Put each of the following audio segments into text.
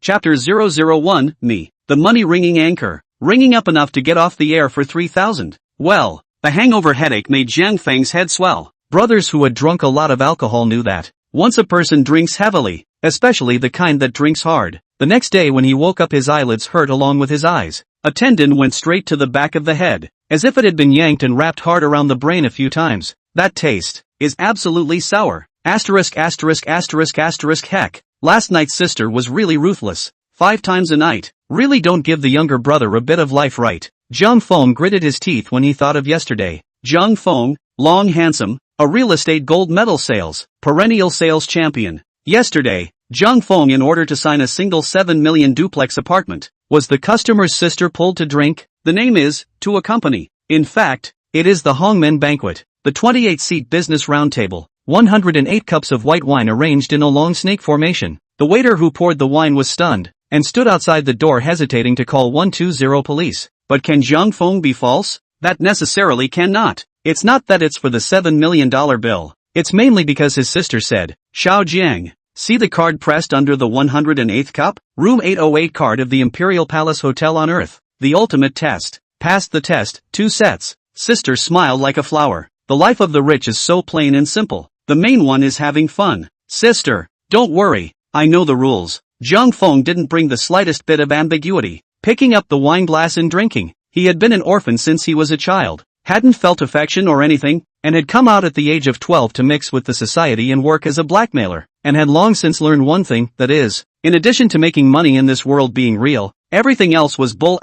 Chapter 001, Me, the money-ringing anchor. Ringing up enough to get off the air for 3,000. Well, the hangover headache made Jiang Feng's head swell. Brothers who had drunk a lot of alcohol knew that. Once a person drinks heavily, especially the kind that drinks hard, the next day when he woke up his eyelids hurt along with his eyes. A tendon went straight to the back of the head, as if it had been yanked and wrapped hard around the brain a few times. That taste is absolutely sour. Heck. Last night's sister was really ruthless. 5 times a night. Really don't give the younger brother a bit of life, right? Jiang Feng gritted his teeth when he thought of yesterday. Jiang Feng, long handsome, a real estate gold medal sales, perennial sales champion. Yesterday, Jiang Feng, in order to sign a single 7 million duplex apartment, was the customer's sister pulled to drink? The name is, to a company. In fact, it is the Hongmen Banquet, the 28-seat business roundtable, 108 cups of white wine arranged in a long snake formation. The waiter who poured the wine was stunned, and stood outside the door hesitating to call 120 police. But can Jiang Feng be false? That necessarily cannot. It's not that it's for the $7 million bill. It's mainly because his sister said, Xiao Jiang, see the card pressed under the 108th cup? Room 808 card of the Imperial Palace Hotel on Earth. The ultimate test. Passed the test, 2 sets. Sister smiled like a flower. The life of the rich is so plain and simple. The main one is having fun. Sister, don't worry, I know the rules. Jiang Feng didn't bring the slightest bit of ambiguity, picking up the wine glass and drinking. He had been an orphan since he was a child, hadn't felt affection or anything, and had come out at the age of 12 to mix with the society and work as a blackmailer, and had long since learned one thing, that is, in addition to making money in this world being real, everything else was bull.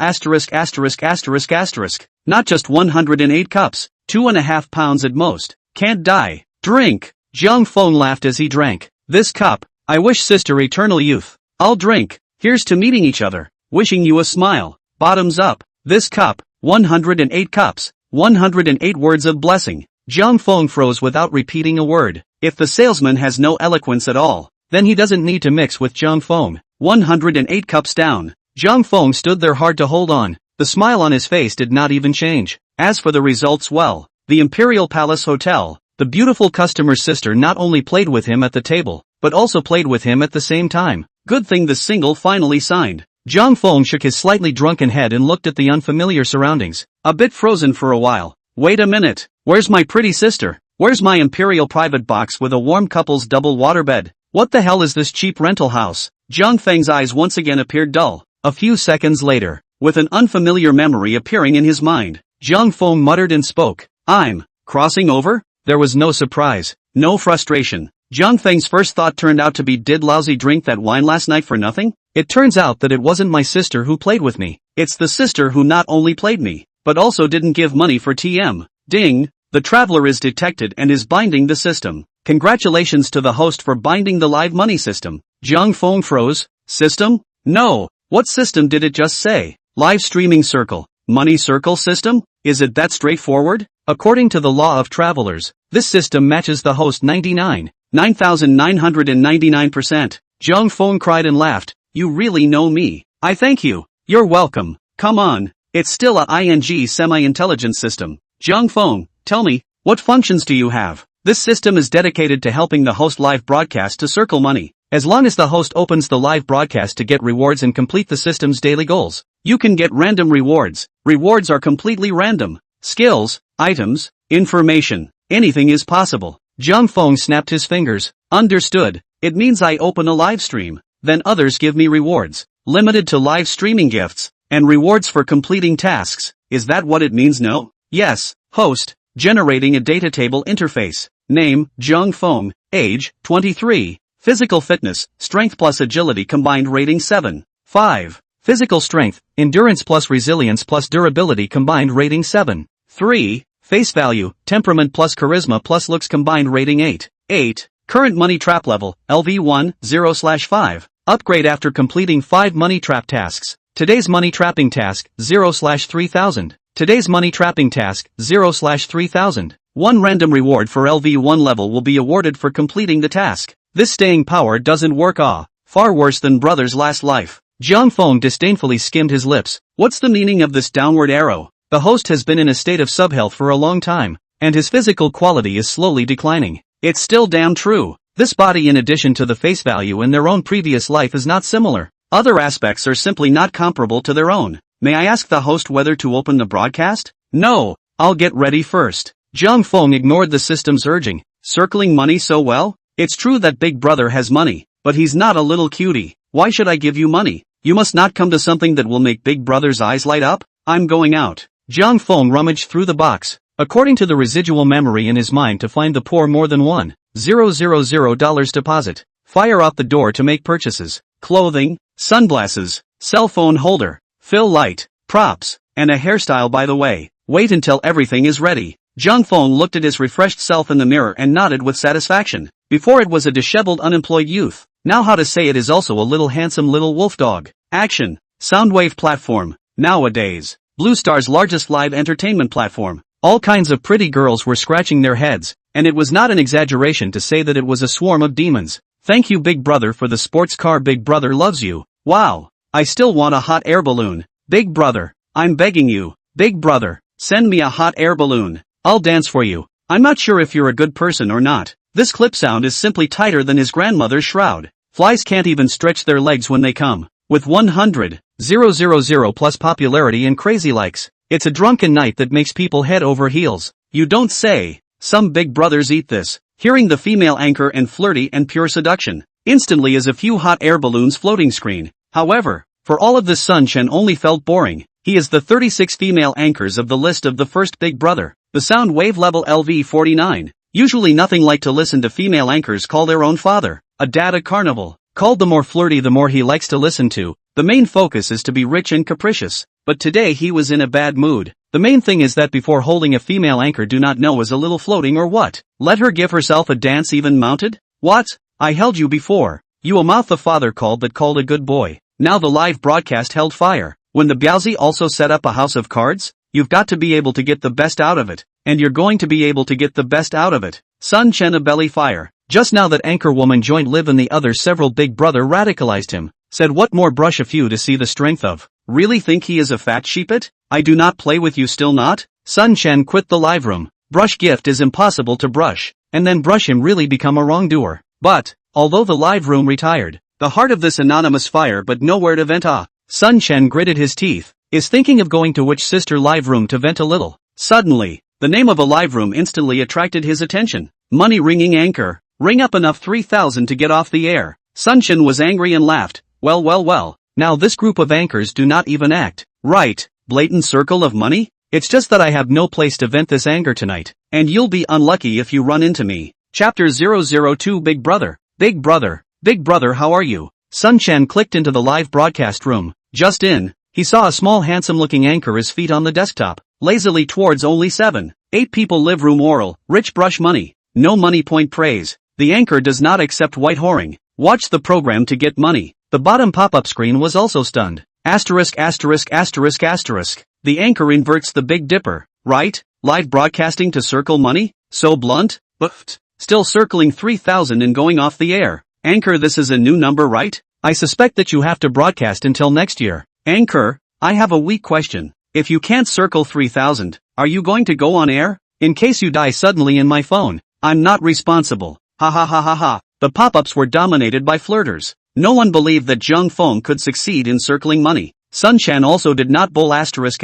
Not just 108 cups, 2.5 pounds at most. Can't die. Drink. Jiang Feng laughed as he drank. This cup, I wish sister eternal youth. I'll drink. Here's to meeting each other. Wishing you a smile. Bottoms up. This cup, 108 cups, 108 words of blessing. Jiang Feng froze without repeating a word. If the salesman has no eloquence at all, then he doesn't need to mix with Jiang Feng. 108 cups down. Jiang Feng stood there hard to hold on. The smile on his face did not even change. As for the results, well, the Imperial Palace Hotel, the beautiful customer's sister not only played with him at the table, but also played with him at the same time. Good thing the single finally signed. Jiang Feng shook his slightly drunken head and looked at the unfamiliar surroundings, a bit frozen for a while. Wait a minute, where's my pretty sister? Where's my imperial private box with a warm couple's double waterbed? What the hell is this cheap rental house? Jiang Feng's eyes once again appeared dull. A few seconds later, with an unfamiliar memory appearing in his mind, Jiang Feng muttered and spoke. I'm crossing over? There was no surprise, no frustration. Jiang Feng's first thought turned out to be, did lousy drink that wine last night for nothing? It turns out that it wasn't my sister who played with me. It's the sister who not only played me, but also didn't give money for TM. Ding! The traveler is detected and is binding the system. Congratulations to the host for binding the live money system. Jiang Feng froze. System? No. What system did it just say? Live streaming circle. Money circle system? Is it that straightforward? According to the law of travelers, this system matches the host 9,999%. Jiang Feng cried and laughed. You really know me. I thank you. You're welcome. Come on. It's still a ING semi-intelligent system. Jiang Feng, tell me, what functions do you have? This system is dedicated to helping the host live broadcast to circle money. As long as the host opens the live broadcast to get rewards and complete the system's daily goals, you can get random rewards. Rewards are completely random. Skills, items, information, anything is possible. Jiang Feng snapped his fingers. Understood. It means I open a live stream, then others give me rewards, limited to live streaming gifts, and rewards for completing tasks. Is that what it means? No? Yes. Host, generating a data table interface. Name, Jiang Feng. Age, 23. Physical fitness, strength plus agility combined rating 7. 5. Physical strength, endurance plus resilience plus durability combined rating 7. 3. Face value, temperament plus charisma plus looks combined rating 8. 8. Current money trap level, LV1, 0/5. Upgrade after completing 5 money trap tasks. Today's money trapping task, 0/3000. Today's money trapping task, 0/3000. 1 random reward for LV1 level will be awarded for completing the task. This staying power doesn't work. Far worse than brother's last life. Jiang Feng disdainfully skimmed his lips. What's the meaning of this downward arrow? The host has been in a state of subhealth for a long time, and his physical quality is slowly declining. It's still damn true. This body, in addition to the face value in their own previous life, is not similar. Other aspects are simply not comparable to their own. May I ask the host whether to open the broadcast? No, I'll get ready first. Jung Fong ignored the system's urging. Circling money so well? It's true that Big Brother has money, but he's not a little cutie. Why should I give you money? You must not come to something that will make Big Brother's eyes light up. I'm going out. Jung Fong rummaged through the box, according to the residual memory in his mind, to find the poor more than $1,000 deposit. Fire out the door to make purchases. Clothing, sunglasses, cell phone holder, fill light, props, and a hairstyle by the way. Wait until everything is ready. Jung Fong looked at his refreshed self in the mirror and nodded with satisfaction. Before it was a disheveled unemployed youth. Now how to say it is also a little handsome little wolf dog. Action. Soundwave platform. Nowadays, Blue Star's largest live entertainment platform. All kinds of pretty girls were scratching their heads, and it was not an exaggeration to say that it was a swarm of demons. Thank you Big Brother for the sports car. Big Brother loves you. Wow. I still want a hot air balloon. Big Brother, I'm begging you. Big Brother, send me a hot air balloon. I'll dance for you. I'm not sure if you're a good person or not. This clip sound is simply tighter than his grandmother's shroud. Flies can't even stretch their legs when they come. With 100,000 plus popularity and crazy likes, it's a drunken night that makes people head over heels. You don't say. Some Big Brothers eat this. Hearing the female anchor and flirty and pure seduction, instantly is a few hot air balloons floating screen. However, for all of this, Sun Chen only felt boring. He is the 36 female anchors of the list of the first Big Brother. The sound wave level LV49. Usually nothing like to listen to female anchors call their own father a dad at carnival. Called the more flirty the more he likes to listen to. The main focus is to be rich and capricious. But today he was in a bad mood. The main thing is that before holding a female anchor do not know is a little floating or what? Let her give herself a dance even mounted? What? I held you before. You a mouth the father called that called a good boy. Now the live broadcast held fire. When the Biaozi also set up a house of cards? You've got to be able to get the best out of it. And you're going to be able to get the best out of it. Sun Chen a belly fire. Just now that anchor woman joined Liv and the other several Big Brother radicalized him. Said what more brush a few to see the strength of. Really think he is a fat sheepet? I do not play with you still not? Sun Chen quit the live room. Brush gift is impossible to brush. And then brush him really become a wrongdoer. But, although the live room retired, the heart of this anonymous fire but nowhere to vent. Sun Chen gritted his teeth. Is thinking of going to which sister live room to vent a little. Suddenly, the name of a live room instantly attracted his attention. Money ringing anchor. Ring up enough 3,000 to get off the air. Sun Chen was angry and laughed. Well. Now this group of anchors do not even act right. Blatant circle of money? It's just that I have no place to vent this anger tonight. And you'll be unlucky if you run into me. Chapter 002 Big Brother. Big Brother how are you? Sun Chen clicked into the live broadcast room. Just in, he saw a small handsome looking anchor his feet on the desktop. Lazily towards only 7, 8 people live room oral, rich brush money. No money point praise. The anchor does not accept white whoring. Watch the program to get money. The bottom pop-up screen was also stunned. Asterisk. The anchor inverts the Big Dipper, right? Live broadcasting to circle money? So blunt? But still circling 3,000 and going off the air. Anchor, this is a new number, right? I suspect that you have to broadcast until next year. Anchor, I have a weak question. If you can't circle 3,000, are you going to go on air? In case you die suddenly in my phone, I'm not responsible. Ha. The pop-ups were dominated by flirters. No one believed that Jung Fong could succeed in circling money. Sun Chen also did not bowl asterisk.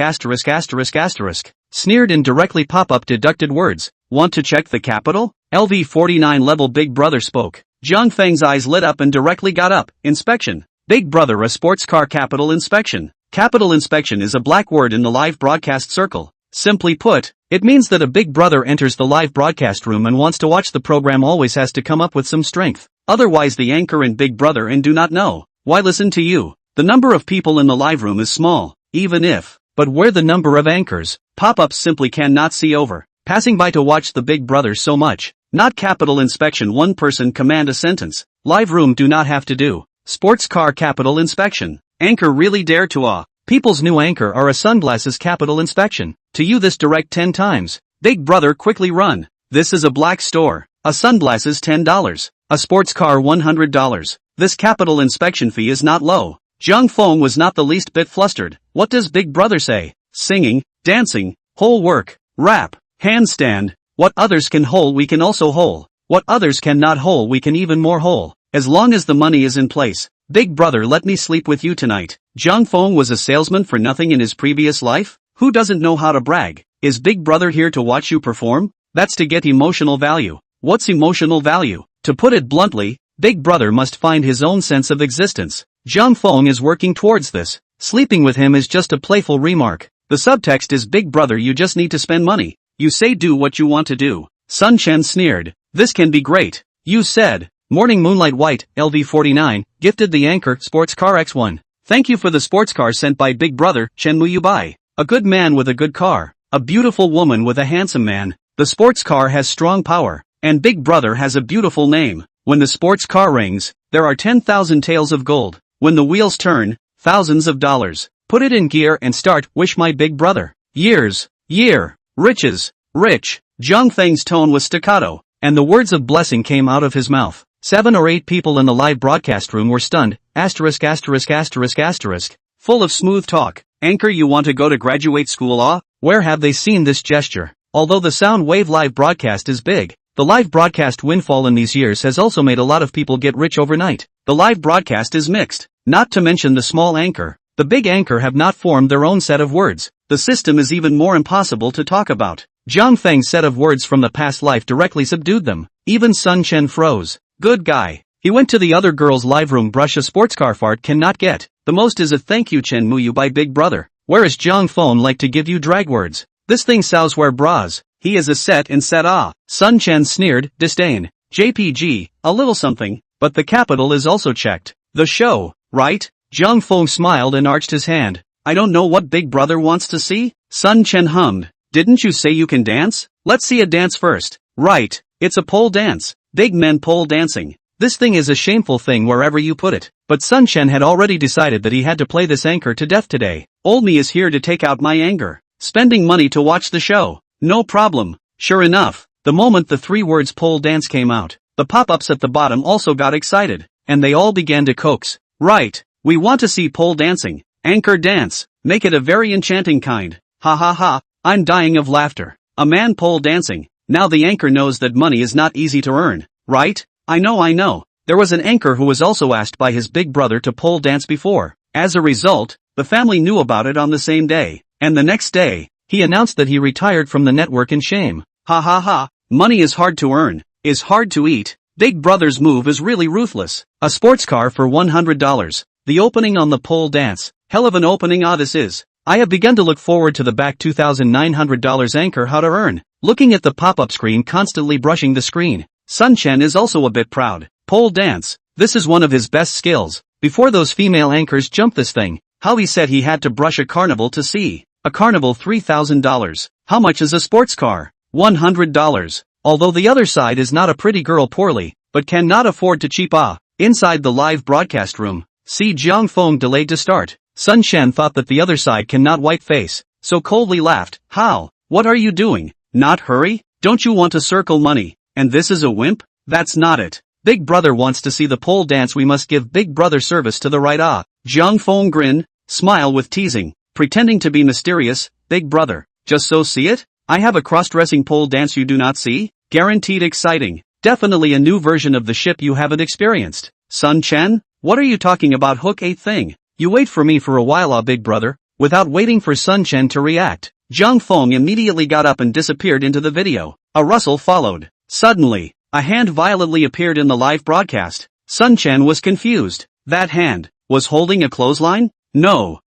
Sneered in directly pop-up deducted words. Want to check the capital? LV49 level Big Brother spoke. Jung Feng's eyes lit up and directly got up. Inspection. Big Brother a sports car capital inspection. Capital inspection is a black word in the live broadcast circle. Simply put, it means that a Big Brother enters the live broadcast room and wants to watch the program always has to come up with some strength. Otherwise the anchor and Big Brother and do not know. Why listen to you? The number of people in the live room is small, even if, but where the number of anchors, pop-ups simply cannot see over. Passing by to watch the Big Brother so much. Not capital inspection, one person command a sentence. Live room do not have to do. Sports car capital inspection. Anchor really dare to People's new anchor are a sunglasses capital inspection. To you this direct 10 times. Big Brother quickly run. This is a black store. A sunglasses $10. A sports car $100. This capital inspection fee is not low. Jung Fong was not the least bit flustered. What does Big Brother say? Singing, dancing, whole work, rap, handstand. What others can hole we can also hole. What others cannot hole we can even more hole. As long as the money is in place. Big brother, let me sleep with you tonight. Jung Fong was a salesman for nothing in his previous life? Who doesn't know how to brag? Is Big Brother here to watch you perform? That's to get emotional value. What's emotional value? To put it bluntly, Big Brother must find his own sense of existence. Jung Fong is working towards this. Sleeping with him is just a playful remark. The subtext is, Big Brother, you just need to spend money. You say do what you want to do. Sun Chen sneered. This can be great. You said. Morning Moonlight White, LV49, gifted the anchor Sports Car X1. Thank you for the sports car sent by Big Brother, Chen Muyubai. A good man with a good car. A beautiful woman with a handsome man. The sports car has strong power. And Big Brother has a beautiful name. When the sports car rings, there are 10,000 taels of gold. When the wheels turn, thousands of dollars. Put it in gear and start, wish my Big Brother. Years. Year. Riches. Rich. Jung Feng's tone was staccato, and the words of blessing came out of his mouth. 7 or 8 people in the live broadcast room were stunned, asterisk asterisk asterisk asterisk, full of smooth talk. Anchor, you want to go to graduate school? Where have they seen this gesture? Although the sound wave live broadcast is big, the live broadcast windfall in these years has also made a lot of people get rich overnight. The live broadcast is mixed, not to mention the small anchor. The big anchor have not formed their own set of words. The system is even more impossible to talk about. Jung Feng's set of words from the past life directly subdued them. Even Sun Chen froze. Good guy. He went to the other girl's live room. Brush a sports car fart cannot get. The most is a thank you Chen Muyu by Big Brother. Whereas Jung Feng like to give you drag words. This thing sows wear bras. He is a set and set Sun Chen sneered, disdain. JPG, a little something, but the capital is also checked. The show, right? Jung Feng smiled and arched his hand. I don't know what Big Brother wants to see? Sun Chen hummed. Didn't you say you can dance? Let's see a dance first. Right, it's a pole dance. Big men pole dancing. This thing is a shameful thing wherever you put it. But Sun Chen had already decided that he had to play this anchor to death today. Old me is here to take out my anger. Spending money to watch the show. No problem. Sure enough, the moment the 3 words pole dance came out, the pop-ups at the bottom also got excited, and they all began to coax. Right, we want to see pole dancing. Anchor dance. Make it a very enchanting kind. Ha ha ha, I'm dying of laughter. A man pole dancing. Now the anchor knows that money is not easy to earn, right? I know. There was an anchor who was also asked by his big brother to pole dance before. As a result, the family knew about it on the same day. And the next day, he announced that he retired from the network in shame. Ha ha ha, money is hard to earn, is hard to eat. Big Brother's move is really ruthless. A sports car for $100. The opening on the pole dance. Hell of an opening this is. I have begun to look forward to the back $2,900 anchor how to earn. Looking at the pop-up screen, constantly brushing the screen. Sun Chen is also a bit proud. Pole dance. This is one of his best skills. Before those female anchors jump this thing, how he said he had to brush a carnival to see. A carnival $3,000. How much is a sports car? $100. Although the other side is not a pretty girl poorly, but cannot afford to cheap Inside the live broadcast room, see Jiang Feng delayed to start. Sun Chen thought that the other side cannot white face, so coldly laughed. How? What are you doing? Not hurry? Don't you want to circle money? And this is a wimp? That's not it. Big Brother wants to see the pole dance. We must give Big Brother service to the right. Jiang Feng grinned, smile with teasing, pretending to be mysterious. Big Brother, just so see it? I have a cross-dressing pole dance you do not see? Guaranteed exciting. Definitely a new version of the ship you haven't experienced. Sun Chen? What are you talking about? Hook 8 thing. You wait for me for a while, Big Brother. Without waiting for Sun Chen to react, Jiang Feng immediately got up and disappeared into the video. A rustle followed. Suddenly, a hand violently appeared in the live broadcast. Sun Chen was confused. That hand was holding a clothesline? No,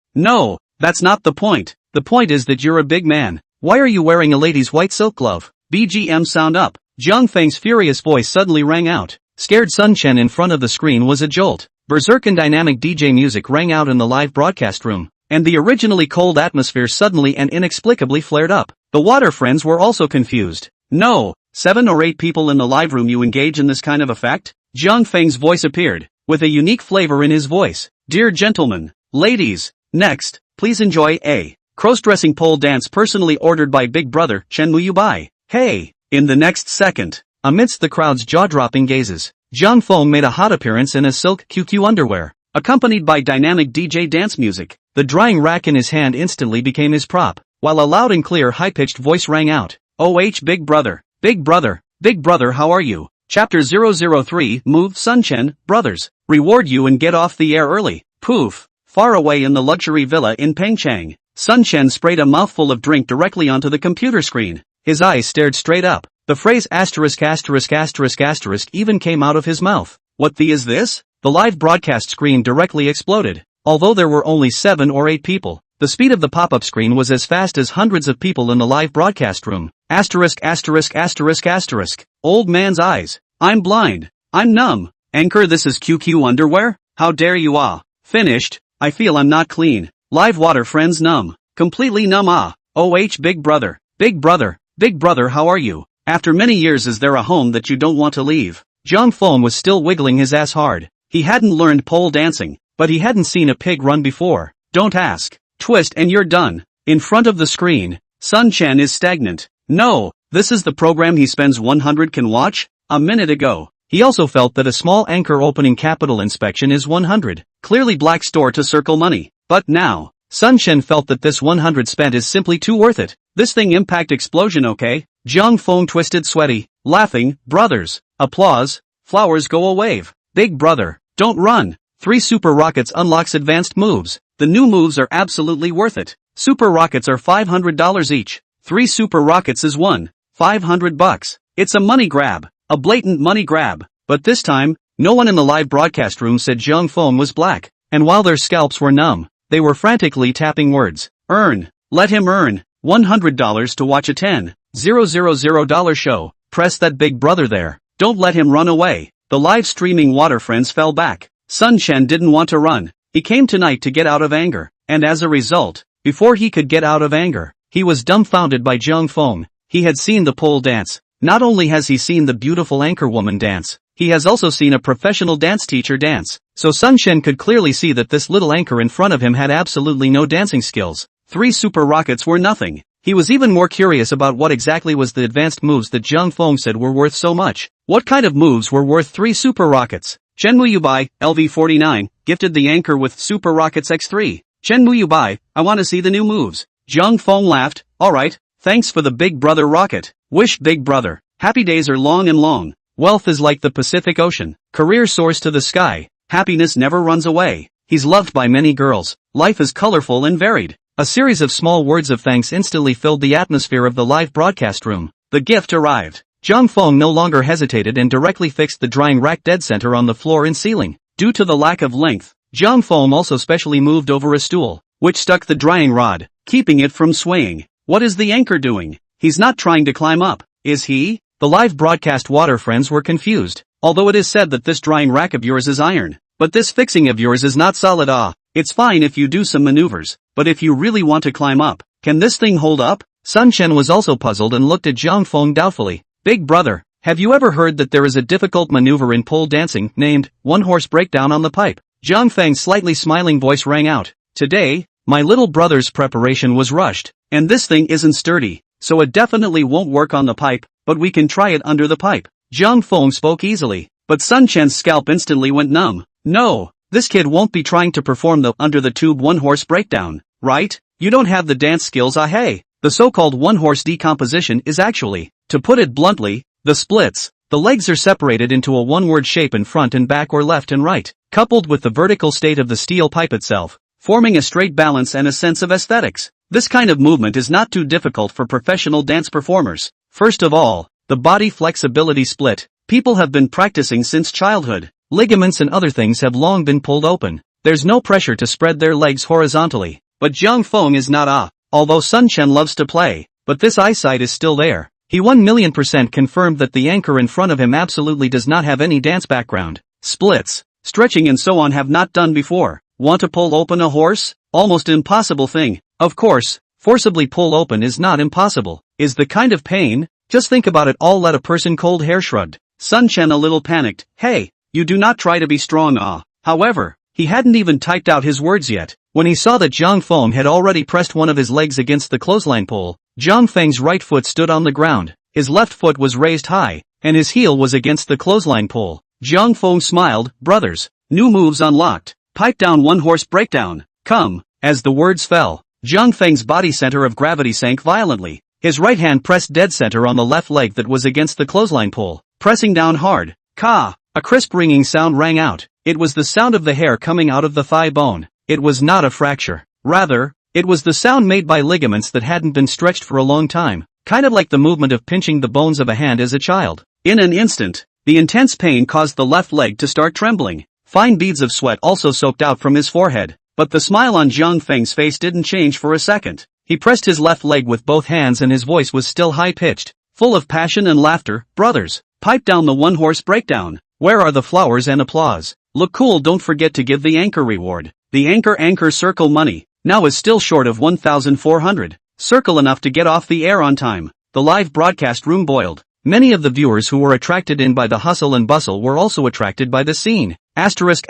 that's not the point. The point is that you're a big man. Why are you wearing a lady's white silk glove? BGM sound up. Jiang Feng's furious voice suddenly rang out. Scared Sun Chen in front of the screen was a jolt. Berserk and dynamic DJ music rang out in the live broadcast room, and the originally cold atmosphere suddenly and inexplicably flared up. The water friends were also confused. No, 7 or 8 people in the live room, you engage in this kind of effect? Jiang Feng's voice appeared, with a unique flavor in his voice. Dear gentlemen, ladies, next, please enjoy a cross-dressing pole dance personally ordered by Big Brother, Chen Muyubai. Hey! In the next second, amidst the crowd's jaw-dropping gazes, Jiang Feng made a hot appearance in his silk QQ underwear, accompanied by dynamic DJ dance music. The drying rack in his hand instantly became his prop, while a loud and clear high-pitched voice rang out. Oh Big Brother, Big Brother, Big Brother, how are you? Chapter 003 Move Sunchen, Brothers. Reward you and get off the air early. Poof. Far away in the luxury villa in Pengchang, Sunchen sprayed a mouthful of drink directly onto the computer screen. His eyes stared straight up. The phrase asterisk asterisk asterisk asterisk even came out of his mouth. What the is this? The live broadcast screen directly exploded. Although there were only 7 or 8 people, the speed of the pop-up screen was as fast as hundreds of people in the live broadcast room. Asterisk asterisk asterisk asterisk. Old man's eyes. I'm blind. I'm numb. Anchor, this is QQ underwear? How dare you Finished. I feel I'm not clean. Live water friends numb. Completely numb OH big brother. Big brother. Big brother, how are you? After many years, is there a home that you don't want to leave? Zhang Feng was still wiggling his ass hard. He hadn't learned pole dancing, but he hadn't seen a pig run before. Don't ask. Twist and you're done. In front of the screen, Sun Chen is stagnant. No, this is the program he spends 100 can watch? A minute ago. He also felt that a small anchor opening capital inspection is 100. Clearly black store to circle money. But now, Sun Chen felt that this 100 spent is simply too worth it. This thing impact explosion, okay? Zhang Feng twisted sweaty, laughing. Brothers. Applause. Flowers go a wave. Big brother. Don't run. 3 super rockets unlocks advanced moves. The new moves are absolutely worth it. Super rockets are $500 each. 3 super rockets is $500. It's a money grab. A blatant money grab. But this time, no one in the live broadcast room said Zhang Feng was black. And while their scalps were numb, they were frantically tapping words. Earn. Let him earn. $100 to watch a $10,000 show. Press that big brother there. Don't let him run away. The live streaming water friends fell back. Sun Chen didn't want to run. He came tonight to get out of anger. And as a result, before he could get out of anger, he was dumbfounded by Zhang Feng. He had seen the pole dance. Not only has he seen the beautiful anchor woman dance, he has also seen a professional dance teacher dance. So Sun Chen could clearly see that this little anchor in front of him had absolutely no dancing skills. 3 super rockets were nothing. He was even more curious about what exactly was the advanced moves that Zhang Feng said were worth so much. What kind of moves were worth 3 super rockets? Shenmu Yubai, LV49, gifted the anchor with Super Rockets X3. Shenmu Yubai, I want to see the new moves. Zhang Feng laughed. Alright, thanks for the big brother rocket. Wish big brother. Happy days are long and long. Wealth is like the Pacific Ocean. Career soars to the sky. Happiness never runs away. He's loved by many girls. Life is colorful and varied. A series of small words of thanks instantly filled the atmosphere of the live broadcast room. The gift arrived. Zhang Feng no longer hesitated and directly fixed the drying rack dead center on the floor and ceiling. Due to the lack of length, Zhang Feng also specially moved over a stool, which stuck the drying rod, keeping it from swaying. What is the anchor doing? He's not trying to climb up, is he? The live broadcast water friends were confused. Although it is said that this drying rack of yours is iron, but this fixing of yours is not solid. It's fine if you do some maneuvers, but if you really want to climb up, can this thing hold up? Sun Chen was also puzzled and looked at Zhang Feng doubtfully. Big brother, have you ever heard that there is a difficult maneuver in pole dancing named one-horse breakdown on the pipe? Zhang Feng's slightly smiling voice rang out. Today, my little brother's preparation was rushed, and this thing isn't sturdy, so it definitely won't work on the pipe, but we can try it under the pipe. Zhang Feng spoke easily, but Sun Chen's scalp instantly went numb. No, this kid won't be trying to perform the under the tube one-horse breakdown, right? You don't have the dance skills. Hey. The so-called one-horse decomposition is actually, to put it bluntly, the splits. The legs are separated into a one-word shape in front and back or left and right, coupled with the vertical state of the steel pipe itself, forming a straight balance and a sense of aesthetics. This kind of movement is not too difficult for professional dance performers. First of all, the body flexibility split. People have been practicing since childhood. Ligaments and other things have long been pulled open. There's no pressure to spread their legs horizontally. But Zhang Feng is not Although Sun Chen loves to play, but this eyesight is still there. He 1,000,000% confirmed that the anchor in front of him absolutely does not have any dance background. Splits, stretching and so on have not done before. Want to pull open a horse? Almost impossible thing. Of course, forcibly pull open is not impossible. Is the kind of pain? Just think about it all. Let a person cold hair shrugged. Sun Chen a little panicked. Hey, you do not try to be strong. However, he hadn't even typed out his words yet. When he saw that Zhang Feng had already pressed one of his legs against the clothesline pole, Zhang Feng's right foot stood on the ground, his left foot was raised high, and his heel was against the clothesline pole. Zhang Feng smiled. Brothers, new moves unlocked. Pipe down one-horse breakdown. Come. As the words fell, Zhang Feng's body center of gravity sank violently. His right hand pressed dead center on the left leg that was against the clothesline pole. pressing down hard. Ka! A crisp ringing sound rang out. It was the sound of the hair coming out of the thigh bone. It was not a fracture. Rather, it was the sound made by ligaments that hadn't been stretched for a long time, kind of like the movement of pinching the bones of a hand as a child. In an instant, the intense pain caused the left leg to start trembling. Fine beads of sweat also soaked out from his forehead. But the smile on Jiang Feng's face didn't change for a second. He pressed his left leg with both hands and his voice was still high-pitched, full of passion and laughter. Brothers, pipe down the one-horse breakdown. Where are the flowers and applause? Look cool, don't forget to give the anchor reward. The anchor circle money, now is still short of 1,400. Circle enough to get off the air on time. The live broadcast room boiled. Many of the viewers who were attracted in by the hustle and bustle were also attracted by the scene. Asterisk.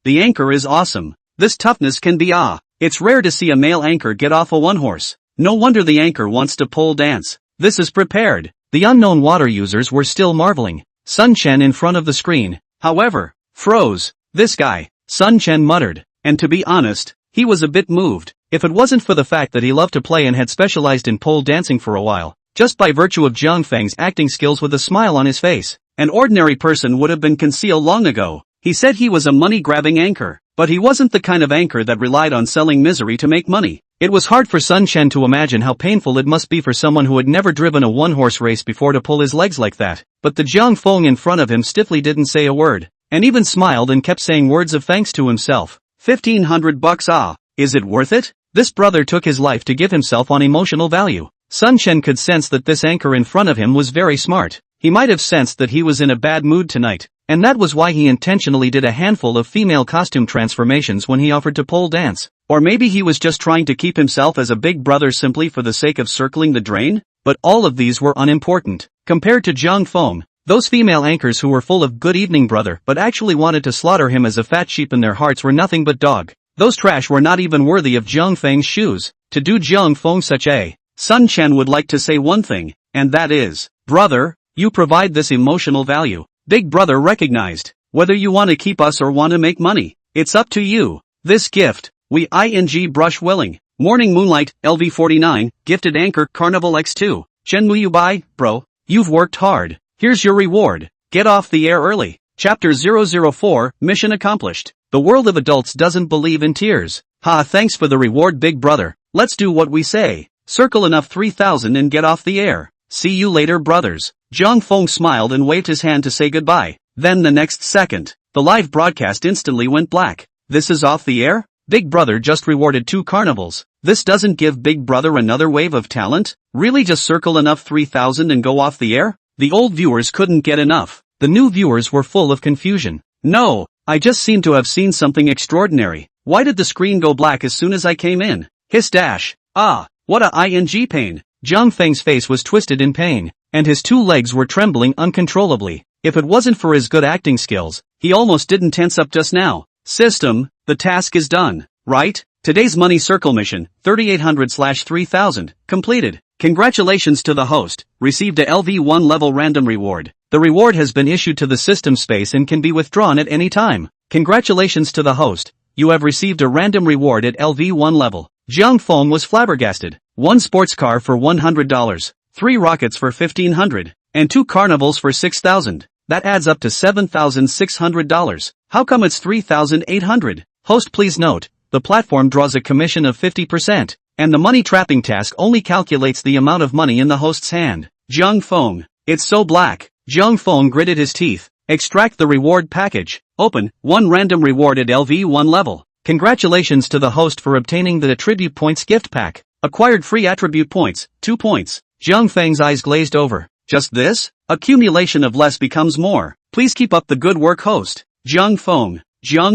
The anchor is awesome. This toughness can be It's rare to see a male anchor get off a one-horse. No wonder the anchor wants to pole dance. This is prepared. The unknown water users were still marveling. Sun Chen in front of the screen, however, froze. This guy, Sun Chen muttered. And to be honest, he was a bit moved. If it wasn't for the fact that he loved to play and had specialized in pole dancing for a while, just by virtue of Jiang Feng's acting skills with a smile on his face, an ordinary person would have been concealed long ago. He said he was a money-grabbing anchor, but he wasn't the kind of anchor that relied on selling misery to make money. It was hard for Sun Chen to imagine how painful it must be for someone who had never driven a one-horse race before to pull his legs like that. But the Jiang Feng in front of him stiffly didn't say a word, and even smiled and kept saying words of thanks to himself. $1,500 Is it worth it? This brother took his life to give himself on emotional value. Sun Chen could sense that this anchor in front of him was very smart. He might have sensed that he was in a bad mood tonight, and that was why he intentionally did a handful of female costume transformations when he offered to pole dance. Or maybe he was just trying to keep himself as a big brother simply for the sake of circling the drain? But all of these were unimportant. Compared to Jiang Feng, those female anchors who were full of good evening brother but actually wanted to slaughter him as a fat sheep in their hearts were nothing but dog. Those trash were not even worthy of Jiang Feng's shoes. To do Jiang Feng such a, Sun Chen would like to say one thing, and that is, brother, you provide this emotional value. Big brother recognized. Whether you want to keep us or want to make money, it's up to you. This gift, we ing brush willing. Morning Moonlight, LV49, gifted anchor Carnival X2. Shenmue you buy, bro. You've worked hard. Here's your reward. Get off the air early. Chapter 004, mission accomplished. The world of adults doesn't believe in tears. Thanks for the reward, big brother. Let's do what we say. Circle enough 3,000 and get off the air. See you later, brothers. Jiang Feng smiled and waved his hand to say goodbye. Then the next second, the live broadcast instantly went black. This is off the air? Big brother just rewarded 2 carnivals. This doesn't give big brother another wave of talent? Really just circle enough 3,000 and go off the air? The old viewers couldn't get enough. The new viewers were full of confusion. No, I just seem to have seen something extraordinary. Why did the screen go black as soon as I came in? Hiss dash. What a ing pain. Jiang Feng's face was twisted in pain, and his 2 legs were trembling uncontrollably. If it wasn't for his good acting skills, he almost didn't tense up just now. System, the task is done, right? Today's money circle mission, 3800/3000, completed. Congratulations to the host, received a LV1 level random reward. The reward has been issued to the system space and can be withdrawn at any time. Congratulations to the host, you have received a random reward at LV1 level. Jiang Feng was flabbergasted. 1 sports car for $100, 3 rockets for $1,500, and 2 carnivals for $6,000. That adds up to $7,600. How come it's $3,800? Host, please note, the platform draws a commission of 50%, and the money trapping task only calculates the amount of money in the host's hand. Jiang Feng, it's so black. Jiang Feng gritted his teeth. Extract the reward package. Open, 1 random reward at LV1 level. Congratulations to the host for obtaining the attribute points gift pack. Acquired free attribute points, 2 points. Jiang Feng's eyes glazed over. Just this? Accumulation of less becomes more. Please keep up the good work, host. Jiang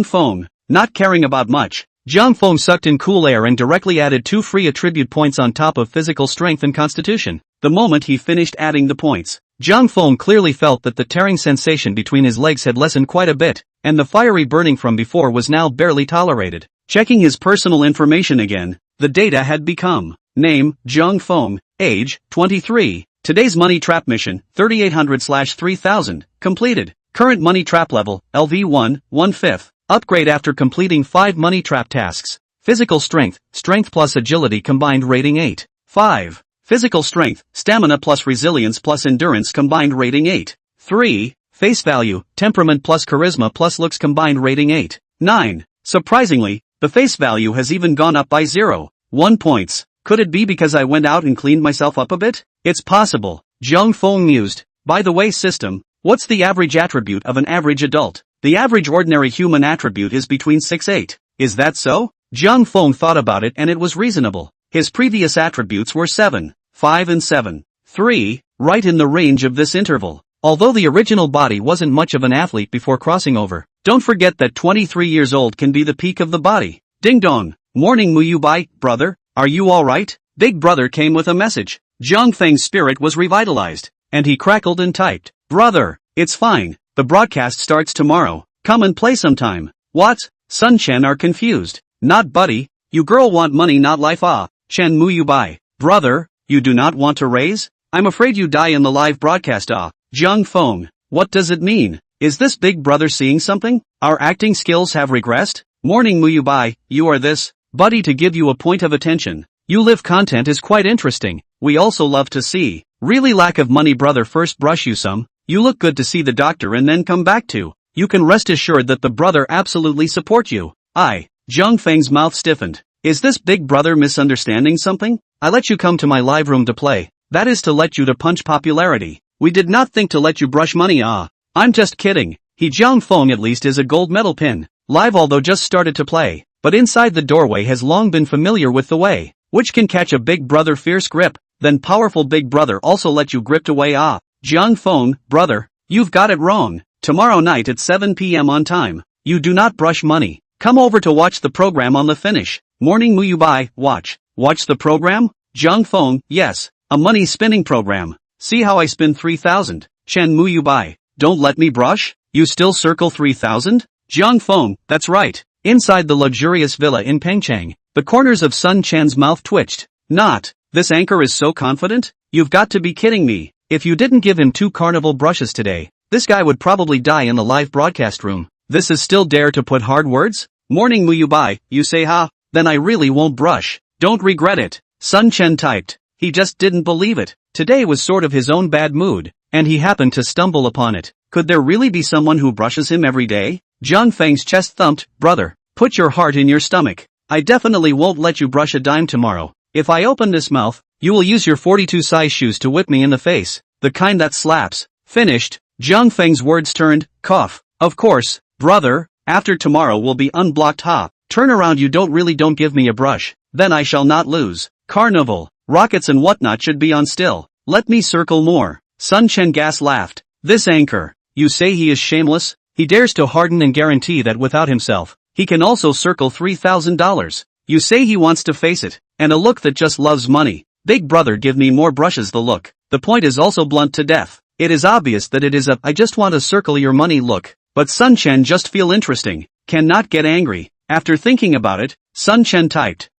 Feng, not caring about much. Jiang Feng sucked in cool air and directly added 2 free attribute points on top of physical strength and constitution. The moment he finished adding the points, Jiang Feng clearly felt that the tearing sensation between his legs had lessened quite a bit, and the fiery burning from before was now barely tolerated. Checking his personal information again, the data had become: name, Jiang Feng, age, 23. Today's money trap mission, 3800/3000, completed. Current money trap level, LV1, 1/5. Upgrade after completing 5 money trap tasks. Physical strength, strength plus agility combined rating 8. 5. Physical strength, stamina plus resilience plus endurance combined rating 8. 3. Face value, temperament plus charisma plus looks combined rating 8. 9. Surprisingly, the face value has even gone up by 0.1 points. Could it be because I went out and cleaned myself up a bit? It's possible. Zhang Feng mused. By the way, system, what's the average attribute of an average adult? The average ordinary human attribute is between 6-8. Is that so? Zhang Feng thought about it and it was reasonable. His previous attributes were 7, 5 and 7. 3, right in the range of this interval. Although the original body wasn't much of an athlete before crossing over. Don't forget that 23 years old can be the peak of the body. Ding dong. Morning Muyubai, brother, are you alright? Big brother came with a message. Zhang Feng's spirit was revitalized, and he crackled and typed. Brother, it's fine, the broadcast starts tomorrow. Come and play sometime. What? Sun Chen are confused. Not buddy, you girl want money not life ah. Chen Muyubai. Brother, you do not want to raise? I'm afraid you die in the live broadcast ah. Zhang Feng, what does it mean? Is this big brother seeing something? Our acting skills have regressed? Morning Muyubai, you are this, buddy to give you a point of attention. You live content is quite interesting, we also love to see. Really lack of money brother first brush you some, you look good to see the doctor and then come back to. You can rest assured that the brother absolutely support you. Zhang Feng's mouth stiffened. Is this big brother misunderstanding something? I let you come to my live room to play, that is to let you to punch popularity. We did not think to let you brush money ah. I'm just kidding, Zhang Feng at least is a gold medal pin. Live although just started to play, but inside the doorway has long been familiar with the way, which can catch a big brother fierce grip, then powerful big brother also let you gripped away ah. Zhang Feng, brother, you've got it wrong. Tomorrow night at 7 p.m. on time, you do not brush money. Come over to watch the program on the finish. Morning Muyubai, watch the program? Zhang Feng, yes, a money spinning program. See how I spin 3,000. Chen Muyubai, don't let me brush? You still circle 3,000? Zhang Feng, that's right. Inside the luxurious villa in Pengcheng, the corners of Sun Chen's mouth twitched. Not, this anchor is so confident? You've got to be kidding me. If you didn't give him 2 carnival brushes today, this guy would probably die in the live broadcast room. This is still dare to put hard words? Morning Muyubai, you say ha? Then I really won't brush. Don't regret it. Sun Chen typed. He just didn't believe it. Today was sort of his own bad mood, and he happened to stumble upon it. Could there really be someone who brushes him every day? Zhang Feng's chest thumped. Brother, put your heart in your stomach. I definitely won't let you brush a dime tomorrow. If I open this mouth, you will use your 42 size shoes to whip me in the face. The kind that slaps. Finished. Zhang Feng's words turned. Cough. Of course, brother, after tomorrow will be unblocked ha. Turn around you don't give me a brush. Then I shall not lose. Carnival, rockets and whatnot should be on still. Let me circle more. Sun Chen gas laughed. This anchor, you say he is shameless? He dares to harden and guarantee that without himself, he can also circle $3,000. You say he wants to face it, and a look that just loves money. Big brother give me more brushes the look. The point is also blunt to death. It is obvious that it is a I just want to circle your money look. But Sun Chen just feel interesting, cannot get angry. After thinking about it, Sun Chen typed.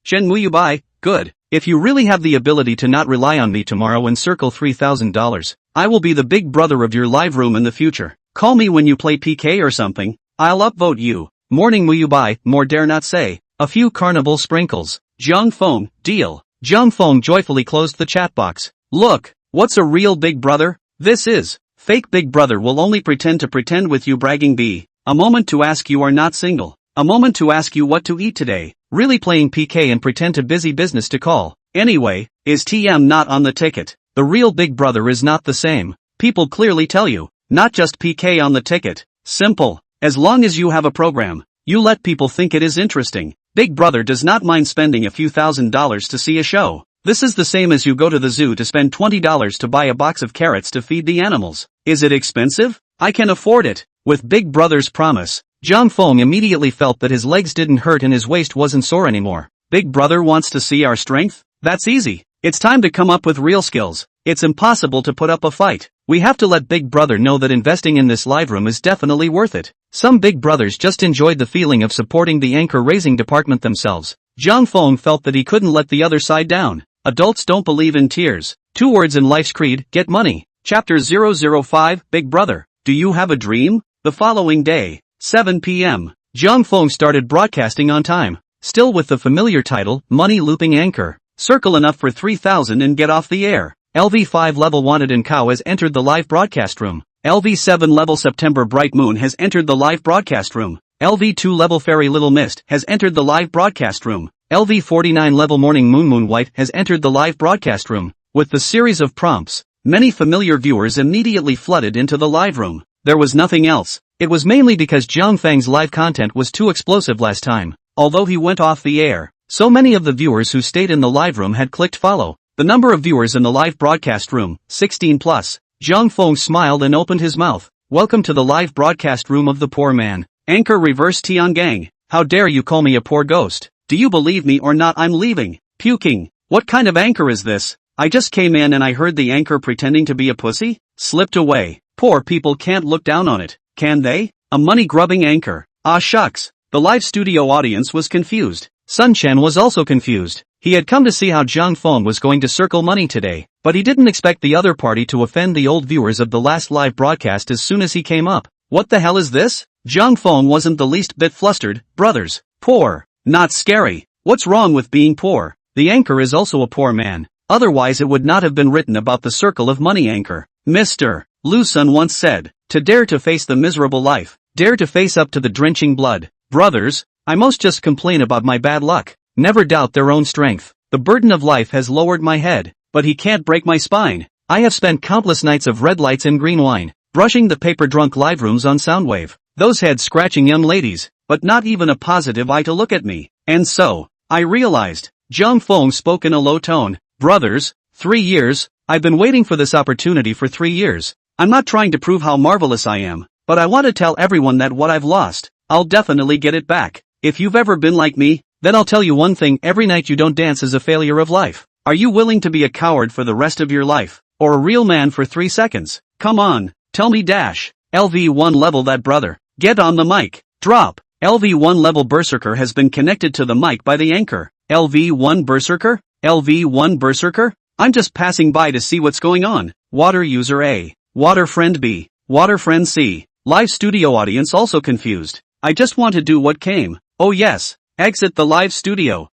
Chen Muyubai, good. If you really have the ability to not rely on me tomorrow and circle $3,000, I will be the big brother of your live room in the future. Call me when you play PK or something, I'll upvote you. Morning Muyubai, more dare not say. A few carnival sprinkles. Zhang Feng, deal. Zhang Feng joyfully closed the chat box. Look, what's a real big brother? This is. Fake big brother will only pretend to pretend with you bragging B. A moment to ask you are not single. A moment to ask you what to eat today. Really playing PK and pretend to busy business to call. Anyway, is TM not on the ticket? The real big brother is not the same. People clearly tell you, not just PK on the ticket. Simple. As long as you have a program, you let people think it is interesting. Big brother does not mind spending a few $1,000s to see a show. This is the same as you go to the zoo to spend $20 to buy a box of carrots to feed the animals. Is it expensive? I can afford it. With Big Brother's promise, Zhang Feng immediately felt that his legs didn't hurt and his waist wasn't sore anymore. Big Brother wants to see our strength? That's easy. It's time to come up with real skills. It's impossible to put up a fight. We have to let Big Brother know that investing in this live room is definitely worth it. Some Big Brothers just enjoyed the feeling of supporting the anchor raising department themselves. Zhang Feng felt that he couldn't let the other side down. Adults don't believe in tears. 2 words in life's creed, get money. Chapter 005, Big Brother, do you have a dream? The following day, 7 p.m., Zhang Feng started broadcasting on time, still with the familiar title, Money Looping Anchor. Circle enough for 3,000 and get off the air. LV5 level Wanted and Cow has entered the live broadcast room. LV7 level September Bright Moon has entered the live broadcast room. LV2 level Fairy Little Mist has entered the live broadcast room. LV49 level Morning Moon White has entered the live broadcast room. With the series of prompts, many familiar viewers immediately flooded into the live room. There was nothing else. It was mainly because Zhang Feng's live content was too explosive last time. Although he went off the air, so many of the viewers who stayed in the live room had clicked follow. The number of viewers in the live broadcast room, 16 plus. Zhang Feng smiled and opened his mouth. Welcome to the live broadcast room of the poor man. Anchor Reverse Tiangang. How dare you call me a poor ghost? Do you believe me or not? I'm leaving. Puking. What kind of anchor is this? I just came in and I heard the anchor pretending to be a pussy. Slipped away. Poor people can't look down on it, can they? A money-grubbing anchor. Ah shucks. The live studio audience was confused. Sun Chen was also confused. He had come to see how Zhang Feng was going to circle money today, but he didn't expect the other party to offend the old viewers of the last live broadcast as soon as he came up. What the hell is this? Zhang Feng wasn't the least bit flustered. Brothers. Poor. Not scary. What's wrong with being poor? The anchor is also a poor man. Otherwise it would not have been written about the circle of money anchor. Mr. Lu Sun once said, to dare to face the miserable life, dare to face up to the drenching blood. Brothers, I must just complain about my bad luck. Never doubt their own strength. The burden of life has lowered my head, but he can't break my spine. I have spent countless nights of red lights and green wine, brushing the paper-drunk live rooms on Soundwave. Those head-scratching young ladies, but not even a positive eye to look at me. And so, I realized. Zhang Feng spoke in a low tone. Brothers, 3 years, I've been waiting for this opportunity for 3 years. I'm not trying to prove how marvelous I am, but I want to tell everyone that what I've lost, I'll definitely get it back. If you've ever been like me, then I'll tell you one thing: every night you don't dance is a failure of life. Are you willing to be a coward for the rest of your life, or a real man for 3 seconds? Come on, tell me dash. LV1 level that brother. Get on the mic. Drop. LV1 level Berserker has been connected to the mic by the anchor. LV1 Berserker? LV1 Berserker? I'm just passing by to see what's going on. Water user A. Water friend B. Water friend C. Live studio audience also confused. I just want to do what came. Oh yes. Exit the live studio.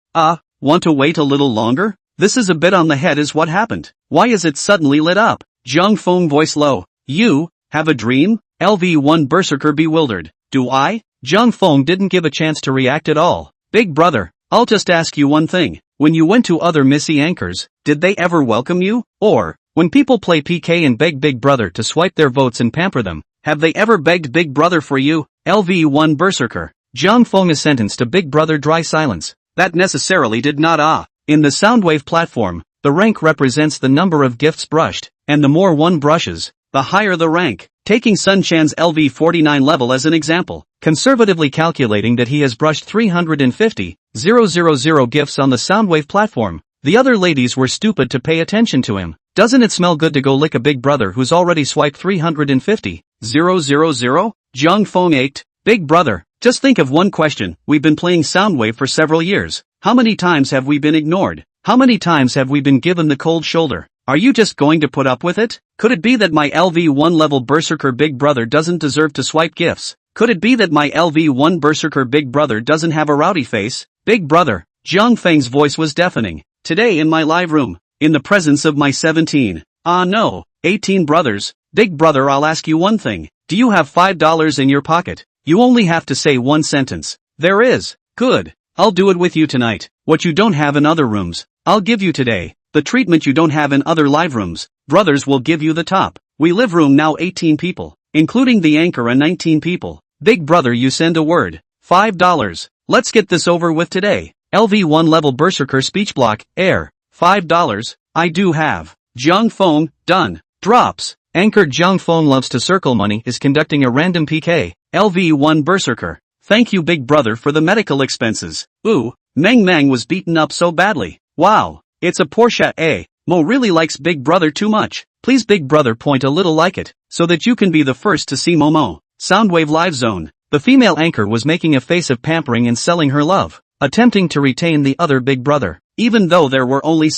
Want to wait a little longer? This is a bit on the head is what happened. Why is it suddenly lit up? Zhang Feng voice low. You, have a dream? LV1 Berserker bewildered. Do I? Zhang Feng didn't give a chance to react at all. Big brother, I'll just ask you one thing. When you went to other Missy anchors, did they ever welcome you? Or, when people play PK and beg Big Brother to swipe their votes and pamper them, have they ever begged Big Brother for you? LV1 Berserker. Zhang Feng is sentenced to Big Brother dry silence. That necessarily did not In the Soundwave platform, the rank represents the number of gifts brushed, and the more one brushes, the higher the rank. Taking Sun Chan's LV49 level as an example, conservatively calculating that he has brushed 350,000 gifts on the Soundwave platform, the other ladies were stupid to pay attention to him. Doesn't it smell good to go lick a Big Brother who's already swiped 350,000? Zhang Feng ached. Big Brother, just think of one question. We've been playing Soundwave for several years. How many times have we been ignored? How many times have we been given the cold shoulder? Are you just going to put up with it? Could it be that my LV1 level Berserker Big Brother doesn't deserve to swipe gifts? Could it be that my LV1 Berserker Big Brother doesn't have a rowdy face? Big Brother, Zhang Feng's voice was deafening. Today in my live room, in the presence of my 18 brothers, Big Brother, I'll ask you one thing. Do you have $5 in your pocket? You only have to say one sentence. There is. Good. I'll do it with you tonight. What you don't have in other rooms, I'll give you today. The treatment you don't have in other live rooms, brothers will give you the top. We live room now 18 people, including the anchor and 19 people. Big Brother, you send a word. $5. Let's get this over with today. LV1 level Berserker speech block, air. $5. I do have. Zhang Feng, done. Drops. Anchor Zhang Feng loves to circle money is conducting a random PK. LV1 Berserker. Thank you Big Brother for the medical expenses. Ooh, Meng Meng was beaten up so badly. Wow. It's a Porsche A. Mo really likes Big Brother too much. Please Big Brother point a little like it, so that you can be the first to see Momo. Soundwave Live Zone. The female anchor was making a face of pampering and selling her love, attempting to retain the other Big Brother. Even though there were only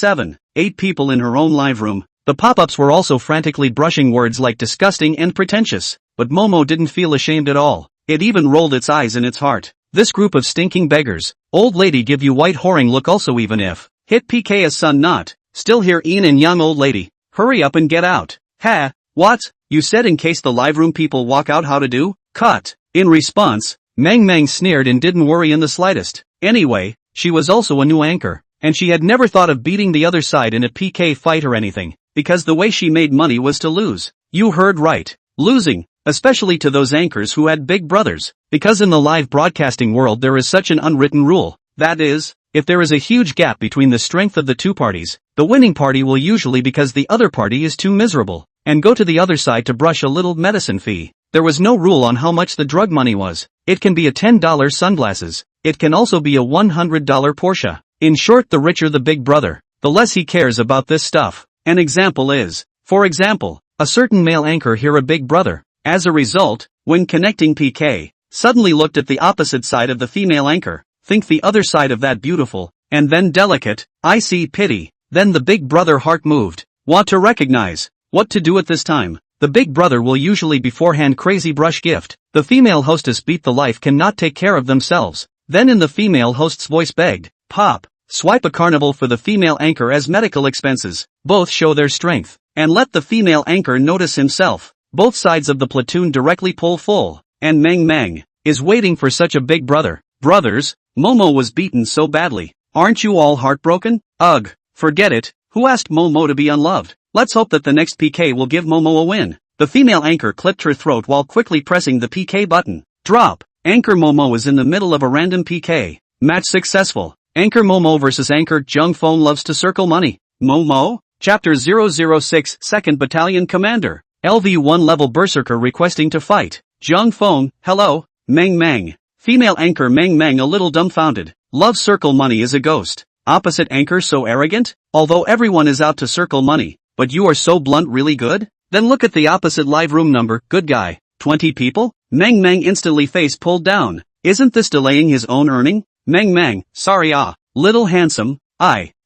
8 people in her own live room, the pop-ups were also frantically brushing words like disgusting and pretentious. But Momo didn't feel ashamed at all. It even rolled its eyes in its heart. This group of stinking beggars. Old lady give you white whoring look also, even if Hit PK as son not. Still here Ian and young old lady. Hurry up and get out. Ha, what? You said in case the live room people walk out how to do? Cut. In response, Mang sneered and didn't worry in the slightest. Anyway, she was also a new anchor, and she had never thought of beating the other side in a PK fight or anything, because the way she made money was to lose. You heard right. Losing. Especially to those anchors who had big brothers. Because in the live broadcasting world there is such an unwritten rule. That is, if there is a huge gap between the strength of the two parties, the winning party will usually because the other party is too miserable, and go to the other side to brush a little medicine fee. There was no rule on how much the drug money was. It can be a $10 sunglasses. It can also be a $100 Porsche. In short, the richer the big brother, the less he cares about this stuff. An example is, for example, a certain male anchor hear a big brother. As a result, when connecting PK, suddenly looked at the opposite side of the female anchor, think the other side of that beautiful, and then delicate, I see pity, then the big brother heart moved. Want to recognize, what to do at this time? The big brother will usually beforehand crazy brush gift. The female hostess beat the life cannot take care of themselves. Then in the female host's voice begged, pop, swipe a carnival for the female anchor as medical expenses. Both show their strength, and let the female anchor notice himself. Both sides of the platoon directly pull full, and Mang is waiting for such a big brother. Brothers, Momo was beaten so badly. Aren't you all heartbroken? Ugh, forget it. Who asked Momo to be unloved? Let's hope that the next PK will give Momo a win. The female anchor clipped her throat while quickly pressing the PK button. Drop. Anchor Momo is in the middle of a random PK. Match successful. Anchor Momo versus Anchor Jung Phone loves to circle money. Momo? Chapter 006 2nd Battalion Commander. LV1 level berserker requesting to fight. Jung Phone, hello. Mang. Female anchor Mang a little dumbfounded. Love circle money is a ghost. Opposite anchor so arrogant? Although everyone is out to circle money, but you are so blunt really good? Then look at the opposite live room number, good guy. 20 people? Mang instantly face pulled down. Isn't this delaying his own earning? Mang, sorry little handsome,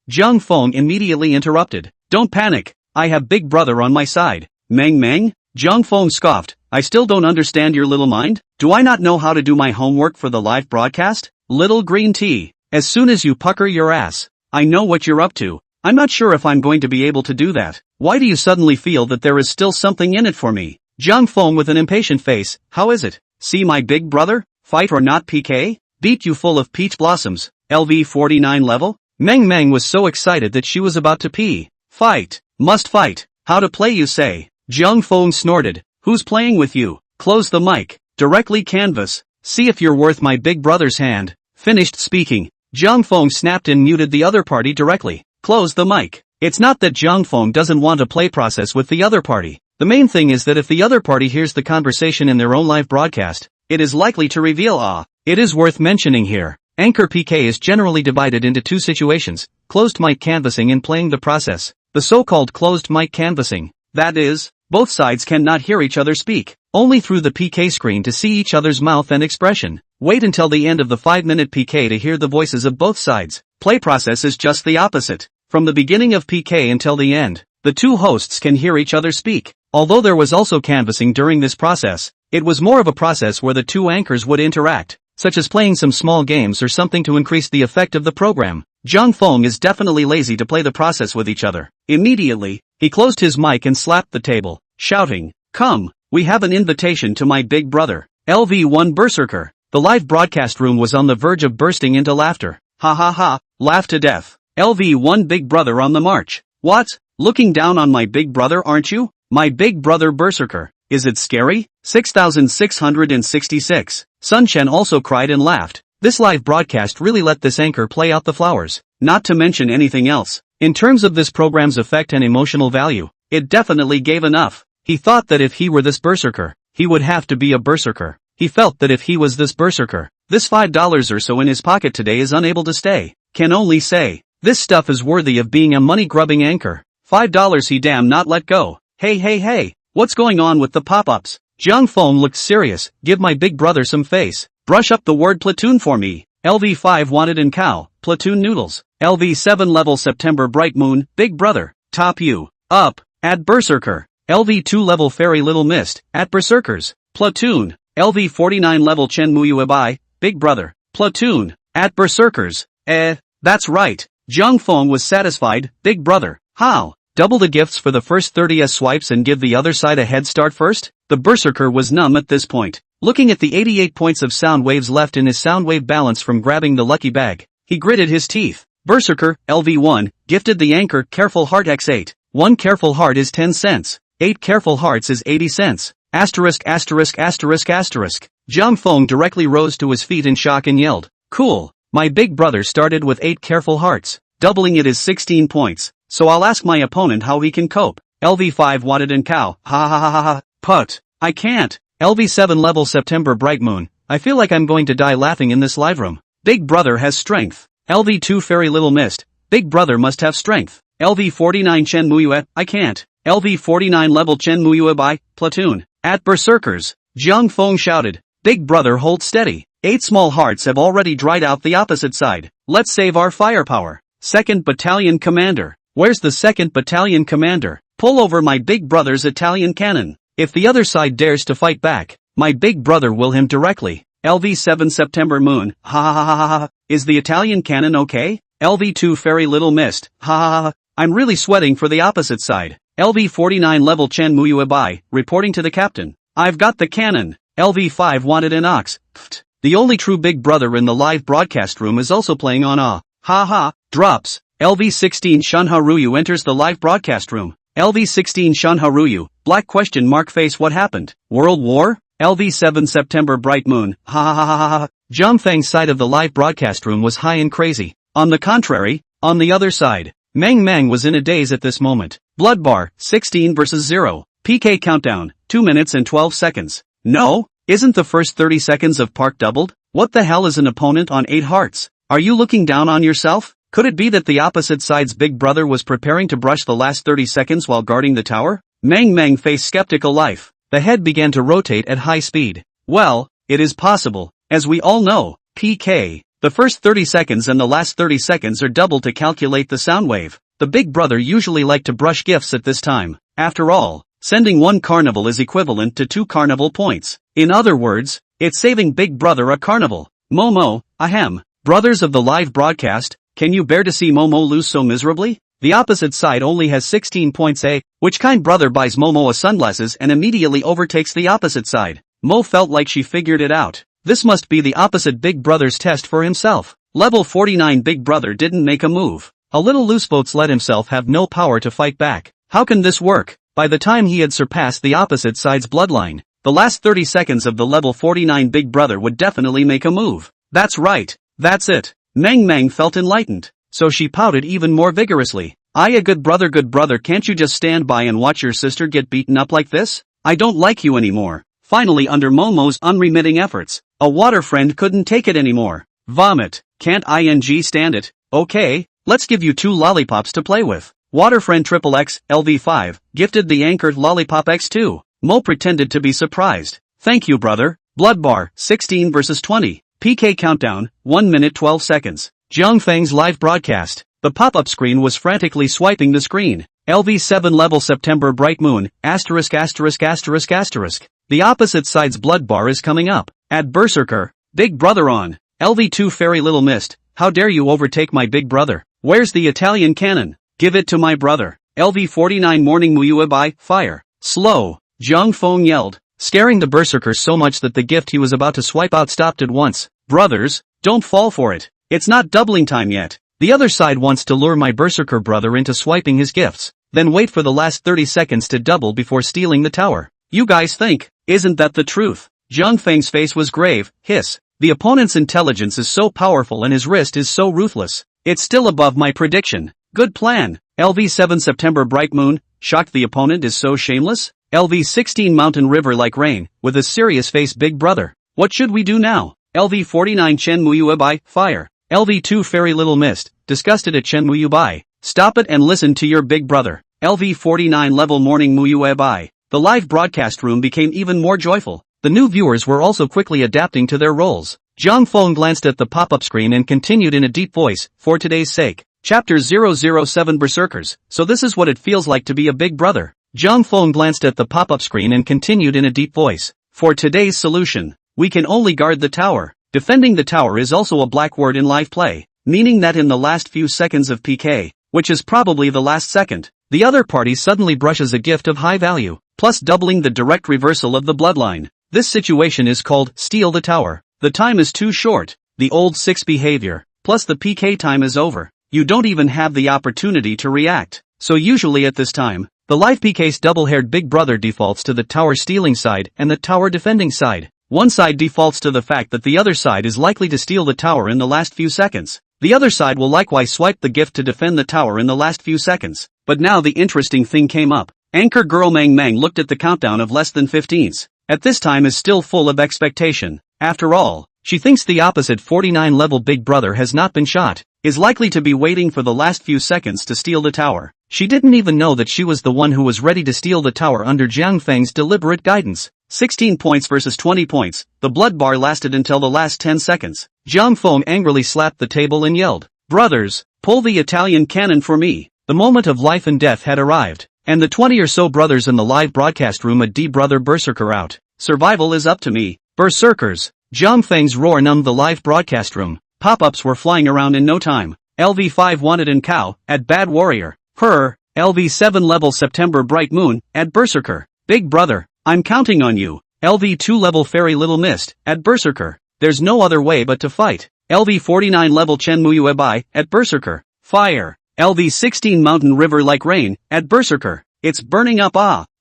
Jung Phone immediately interrupted. Don't panic, I have big brother on my side. Mang? Jung Phone scoffed, I still don't understand your little mind? Do I not know how to do my homework for the live broadcast? Little green tea, as soon as you pucker your ass, I know what you're up to. I'm not sure if I'm going to be able to do that. Why do you suddenly feel that there is still something in it for me? Jung Phone with an impatient face, how is it? See my big brother? Fight or not PK? Beat you full of peach blossoms. LV 49 level? Mang was so excited that she was about to pee. Fight. Must fight. How to play you say? Jung Phone snorted. Who's playing with you? Close the mic. Directly canvas. See if you're worth my big brother's hand. Finished speaking. Jung Phone snapped and muted the other party directly. Close the mic. It's not that Jung Phone doesn't want to play process with the other party. The main thing is that if the other party hears the conversation in their own live broadcast, it is likely to reveal It is worth mentioning here. Anchor PK is generally divided into two situations, closed mic canvassing and playing the process. The so-called closed mic canvassing, that is, both sides cannot hear each other speak, only through the PK screen to see each other's mouth and expression. Wait until the end of the 5-minute PK to hear the voices of both sides. Play process is just the opposite. From the beginning of PK until the end, the two hosts can hear each other speak. Although there was also canvassing during this process, it was more of a process where the two anchors would interact, such as playing some small games or something to increase the effect of the program. Jung Phone is definitely lazy to play the process with each other. Immediately, he closed his mic and slapped the table, shouting, "Come, we have an invitation to my big brother, LV1 Berserker." The live broadcast room was on the verge of bursting into laughter. Ha, laugh to death. LV1 Big Brother on the march. What? Looking down on my big brother aren't you? My big brother Berserker. Is it scary? 6666. Sun Chen also cried and laughed. This live broadcast really let this anchor play out the flowers. Not to mention anything else. In terms of this program's effect and emotional value, it definitely gave enough. He thought that if he were this Berserker, he would have to be a Berserker. He felt that if he was this Berserker, this $5 or so in his pocket today is unable to stay. Can only say, this stuff is worthy of being a money-grubbing anchor. $5 he damn not let go. Hey, what's going on with the pop-ups? Jung Phone looked serious. Give my big brother some face. Brush up the word platoon for me. LV5 wanted and cow, platoon noodles. LV7 level September bright moon, big brother, top you, up, at Berserker. LV2 level fairy little mist, at Berserkers, platoon. LV49 level Chen Muyu Abai, big brother, platoon, at Berserkers. That's right. Zhang Feng was satisfied. Big brother, how? Double the gifts for the first 30 swipes and give the other side a head start first? The berserker was numb at this point. Looking at the 88 points of sound waves left in his sound wave balance from grabbing the lucky bag, he gritted his teeth. Berserker, LV1, gifted the anchor Careful Heart X8. 1 Careful Heart is 10 cents. 8 Careful Hearts is 80 cents. Asterisk asterisk asterisk asterisk. Zhang Feng directly rose to his feet in shock and yelled, cool, my big brother started with 8 Careful Hearts. Doubling it is 16 points, so I'll ask my opponent how he can cope. LV5 wanted and cow, ha ha ha ha ha, put, I can't. LV7 level September Bright Moon, I feel like I'm going to die laughing in this live room. Big brother has strength. LV2 Fairy Little Mist, big brother must have strength. LV49 Chen Muyue, I can't. LV49 level Chen Muyue by, platoon, at berserkers. Zhang Feng shouted, big brother hold steady. 8 small hearts have already dried out the opposite side. Let's save our firepower. 2nd Battalion Commander. Where's the 2nd Battalion Commander? Pull over my big brother's Italian cannon. If the other side dares to fight back, my big brother will him directly. LV7 September Moon, ha ha ha ha ha, is the Italian cannon okay? LV2 Fairy Little Mist, ha ha ha, I'm really sweating for the opposite side. LV49 level Chen Muyue Bai, reporting to the captain. I've got the cannon. LV5 wanted an ox. Pfft. The only true big brother in the live broadcast room is also playing on ha ha, drops. LV16 Shanha Ruyu enters the live broadcast room. LV16 Shanha Ruyu, black question mark face what happened? World War? LV7 September Bright Moon, ha ha ha ha ha. Zhang Feng's side of the live broadcast room was high and crazy. On the contrary, on the other side, Mang was in a daze at this moment. Blood bar, 16 versus 0. PK countdown, 2 minutes and 12 seconds. No? Isn't the first 30 seconds of Park doubled? What the hell is an opponent on 8 hearts? Are you looking down on yourself? Could it be that the opposite side's big brother was preparing to brush the last 30 seconds while guarding the tower? Mang faced skeptical life. The head began to rotate at high speed. Well, it is possible. As we all know, PK, the first 30 seconds and the last 30 seconds are double to calculate the sound wave. The big brother usually liked to brush gifts at this time. After all, sending 1 carnival is equivalent to 2 carnival points. In other words, it's saving big brother a carnival. Momo, ahem. Brothers of the live broadcast, can you bear to see Momo lose so miserably? The opposite side only has 16 points. Which kind brother buys Momo a sunglasses and immediately overtakes the opposite side? Mo felt like she figured it out. This must be the opposite big brother's test for himself. Level 49 big brother didn't make a move. A little looseboats let himself have no power to fight back. How can this work? By the time he had surpassed the opposite side's bloodline, the last 30 seconds of the level 49 big brother would definitely make a move. That's right. That's it. Mang felt enlightened, so she pouted even more vigorously. A good brother, can't you just stand by and watch your sister get beaten up like this? I don't like you anymore. Finally, under Momo's unremitting efforts, a water friend couldn't take it anymore. Vomit. Can't ing stand it? Okay, let's give you 2 lollipops to play with. Water friend XXX, LV5, gifted the anchored lollipop X2. Mo pretended to be surprised. Thank you brother. Blood bar, 16 versus 20. PK countdown, 1 minute 12 seconds. Zhang Feng's live broadcast. The pop-up screen was frantically swiping the screen. LV7 level September Bright Moon, asterisk asterisk asterisk asterisk. The opposite side's blood bar is coming up. At Berserker, big brother on. LV2 Fairy Little Mist, how dare you overtake my big brother? Where's the Italian cannon? Give it to my brother. LV49 Morning Muyue by, fire. Slow. Zhang Feng yelled, scaring the berserker so much that the gift he was about to swipe out stopped at once. Brothers, don't fall for it. It's not doubling time yet. The other side wants to lure my berserker brother into swiping his gifts, then wait for the last 30 seconds to double before stealing the tower. You guys think, isn't that the truth? Zhang Feng's face was grave. Hiss. The opponent's intelligence is so powerful and his wrist is so ruthless. It's still above my prediction. Good plan. LV7 September Bright Moon, shocked the opponent is so shameless? LV16 Mountain River like rain, with a serious face big brother. What should we do now? LV49 Chen Muyue Bai, fire. LV2 Fairy Little Mist, disgusted at Chen Muyue Bai. Stop it and listen to your big brother. LV49 Level Morning Muyue Bai. The live broadcast room became even more joyful. The new viewers were also quickly adapting to their roles. Zhang Feng glanced at the pop-up screen and continued in a deep voice, for today's sake. Chapter 007 Berserkers, so this is what it feels like to be a big brother. Zhang Feng glanced at the pop-up screen and continued in a deep voice. For today's solution, we can only guard the tower. Defending the tower is also a black word in live play. meaning that in the last few seconds of PK, which is probably the last second, the other party suddenly brushes a gift of high value, plus doubling the direct reversal of the bloodline. This situation is called steal the tower. The time is too short, the old 6 behavior, plus the PK time is over. You don't even have the opportunity to react. So usually at this time, the live PK's double-haired big brother defaults to the tower stealing side and the tower defending side. One side defaults to the fact that the other side is likely to steal the tower in the last few seconds. The other side will likewise swipe the gift to defend the tower in the last few seconds. But now the interesting thing came up. Anchor girl Mang Mang looked at the countdown of less than 15s. At this time is still full of expectation. After all, she thinks the opposite 49 level big brother has not been shot, is likely to be waiting for the last few seconds to steal the tower. She didn't even know that she was the one who was ready to steal the tower under Jiang Feng's deliberate guidance. 16 points versus 20 points, the blood bar lasted until the last 10 seconds. Jiang Feng angrily slapped the table and yelled, "Brothers, pull the Italian cannon for me." The moment of life and death had arrived, and the 20 or so brothers in the live broadcast room had D-brother Berserker out. Survival is up to me. Berserkers. Jiang Feng's roar numbed the live broadcast room. Pop-ups were flying around in no time. LV5 wanted and cow, at Bad Warrior. Her, LV7 level September Bright Moon, at Berserker. Big brother, I'm counting on you. LV2 level Fairy Little Mist, at Berserker. There's no other way but to fight. LV49 level Chen Muyu Ebai, at Berserker. Fire. LV16 Mountain River Like Rain, at Berserker. It's burning up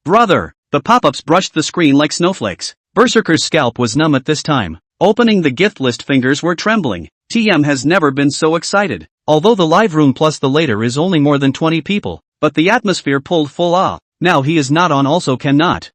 brother. The pop-ups brushed the screen like snowflakes. Berserker's scalp was numb at this time. Opening the gift list fingers were trembling. TM has never been so excited. Although the live room plus the later is only more than 20 people, but the atmosphere pulled full Now he is not on also cannot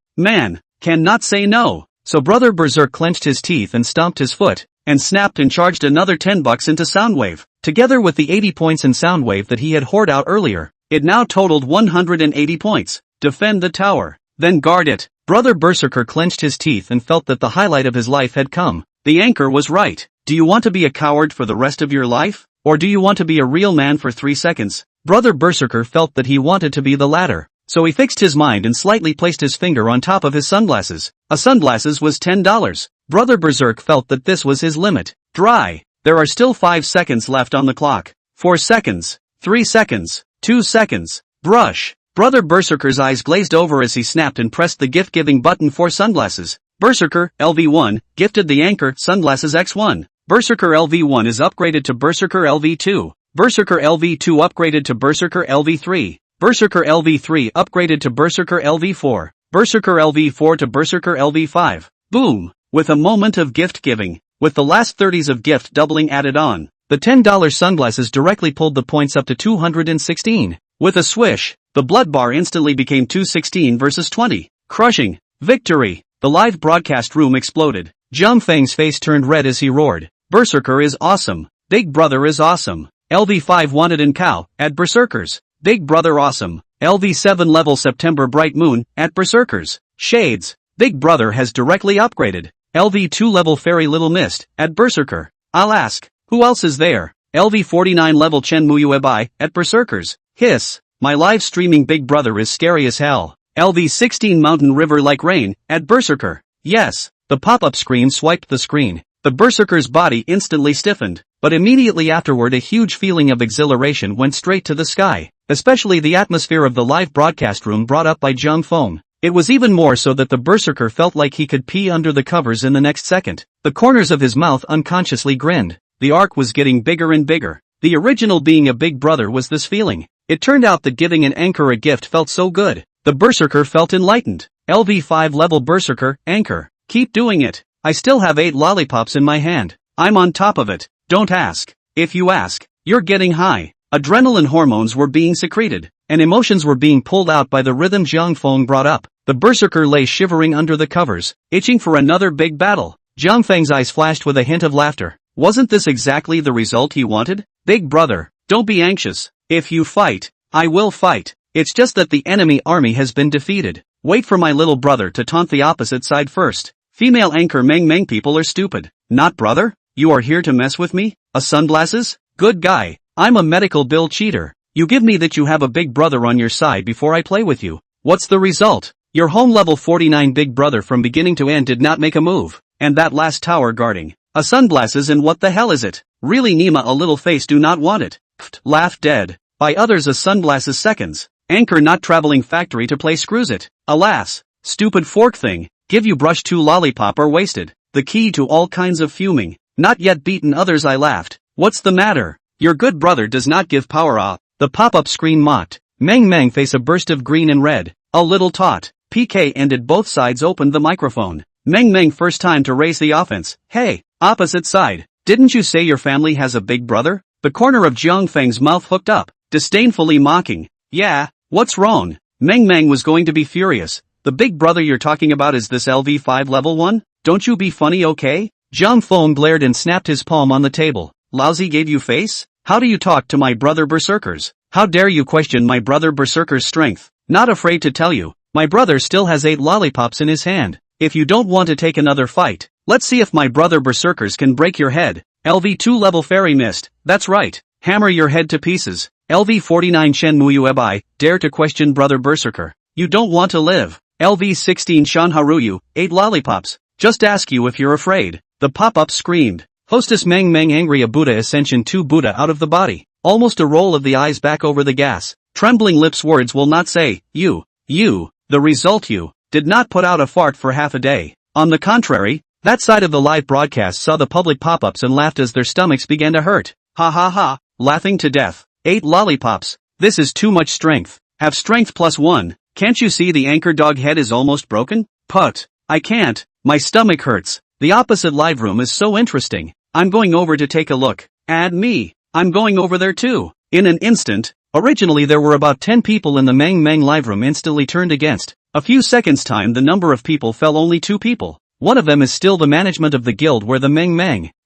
say no. So brother Berserk clenched his teeth and stomped his foot, and snapped and charged another $10 into Soundwave. Together with the 80 points in Soundwave that he had hoarded out earlier, it now totaled 180 points. Defend the tower, then guard it. Brother Berserker clenched his teeth and felt that the highlight of his life had come. The anchor was right. Do you want to be a coward for the rest of your life? Or do you want to be a real man for 3 seconds? Brother Berserker felt that he wanted to be the latter. So he fixed his mind and slightly placed his finger on top of his sunglasses. A sunglasses was $10. Brother Berserk felt that this was his limit. Dry. There are still 5 seconds left on the clock. 4 seconds. 3 seconds. 2 seconds. Brush. Brother Berserker's eyes glazed over as he snapped and pressed the gift-giving button for sunglasses. Berserker, LV1, gifted the anchor, sunglasses X1. Berserker LV1 is upgraded to Berserker LV2. Berserker LV2 upgraded to Berserker LV3. Berserker LV3 upgraded to Berserker LV4. Berserker LV4 to Berserker LV5. Boom! With a moment of gift giving, with the last 30s of gift doubling added on, the $10 sunglasses directly pulled the points up to 216. With a swish, the blood bar instantly became 216 versus 20. Crushing. Victory. The live broadcast room exploded. Jiang Feng's face turned red as he roared. Berserker is awesome. Big brother is awesome. LV5 wanted and cow, at Berserkers. Big brother awesome. LV7 level September Bright Moon, at Berserkers. Shades. Big brother has directly upgraded. LV2 level Fairy Little Mist, at Berserker. I'll ask, who else is there? LV49 level Chen Muyu Ebai, at Berserkers. Hiss. My live streaming big brother is scary as hell. LV16 Mountain River Like Rain, at Berserker. Yes. The pop-up screen swiped the screen. The Berserker's body instantly stiffened, but immediately afterward a huge feeling of exhilaration went straight to the sky, especially the atmosphere of the live broadcast room brought up by Jiang Feng. It was even more so that the Berserker felt like he could pee under the covers in the next second. The corners of his mouth unconsciously grinned. The arc was getting bigger and bigger. The original being a big brother was this feeling. It turned out that giving an anchor a gift felt so good. The Berserker felt enlightened. LV5 level Berserker, anchor. Keep doing it. I still have 8 lollipops in my hand. I'm on top of it. Don't ask. If you ask, you're getting high. Adrenaline hormones were being secreted, and emotions were being pulled out by the rhythm Jiang Feng brought up. The Berserker lay shivering under the covers, itching for another big battle. Jiang Feng's eyes flashed with a hint of laughter. Wasn't this exactly the result he wanted? Big brother, don't be anxious. If you fight, I will fight. It's just that the enemy army has been defeated. Wait for my little brother to taunt the opposite side first. Female anchor Meng Meng people are stupid. Not brother? You are here to mess with me? A sunglasses? Good guy. I'm a medical bill cheater. You give me that you have a big brother on your side before I play with you. What's the result? Your home level 49 big brother from beginning to end did not make a move. And that last tower guarding. A sunglasses and what the hell is it? Really Nima a little face do not want it. Pft, laugh dead. By others a sunglasses seconds. Anchor not traveling factory to play screws it. Alas. Stupid fork thing. Give you brush to lollipop or wasted. The key to all kinds of fuming. Not yet beaten others I laughed. What's the matter? Your good brother does not give power up. The pop-up screen mocked. Mang face a burst of green and red. A little taut. PK ended both sides opened the microphone. Mang first time to raise the offense. Hey, opposite side. Didn't you say your family has a big brother? The corner of Jiang Feng's mouth hooked up. Disdainfully mocking. Yeah, what's wrong? Mang was going to be furious. The big brother you're talking about is this LV5 level 1? Don't you be funny okay? Jiang Feng glared and snapped his palm on the table. Lousy gave you face? How do you talk to my brother berserkers? How dare you question my brother berserker's strength? Not afraid to tell you, my brother still has 8 lollipops in his hand. If you don't want to take another fight, let's see if my brother berserkers can break your head. LV2 level fairy mist, that's right, hammer your head to pieces. LV49 Shen Muyu Ebai, dare to question brother berserker. You don't want to live. LV16 Shan Haruyu, 8 lollipops. Just ask you if you're afraid. The pop-up screamed. Hostess Mang angry a Buddha Ascension 2 Buddha out of the body. Almost a roll of the eyes back over the gas. Trembling lips words will not say, you. The result you, did not put out a fart for half a day. On the contrary, that side of the live broadcast saw the public pop-ups and laughed as their stomachs began to hurt. Ha ha ha, laughing to death. 8 lollipops. This is too much strength. Have strength +1. Can't you see the anchor dog head is almost broken? Put. I can't. My stomach hurts. The opposite live room is so interesting. I'm going over to take a look. Add me. I'm going over there too. In an instant. Originally there were about 10 people in the Mang live room instantly turned against. A few seconds time the number of people fell only 2 people. One of them is still the management of the guild where the Mang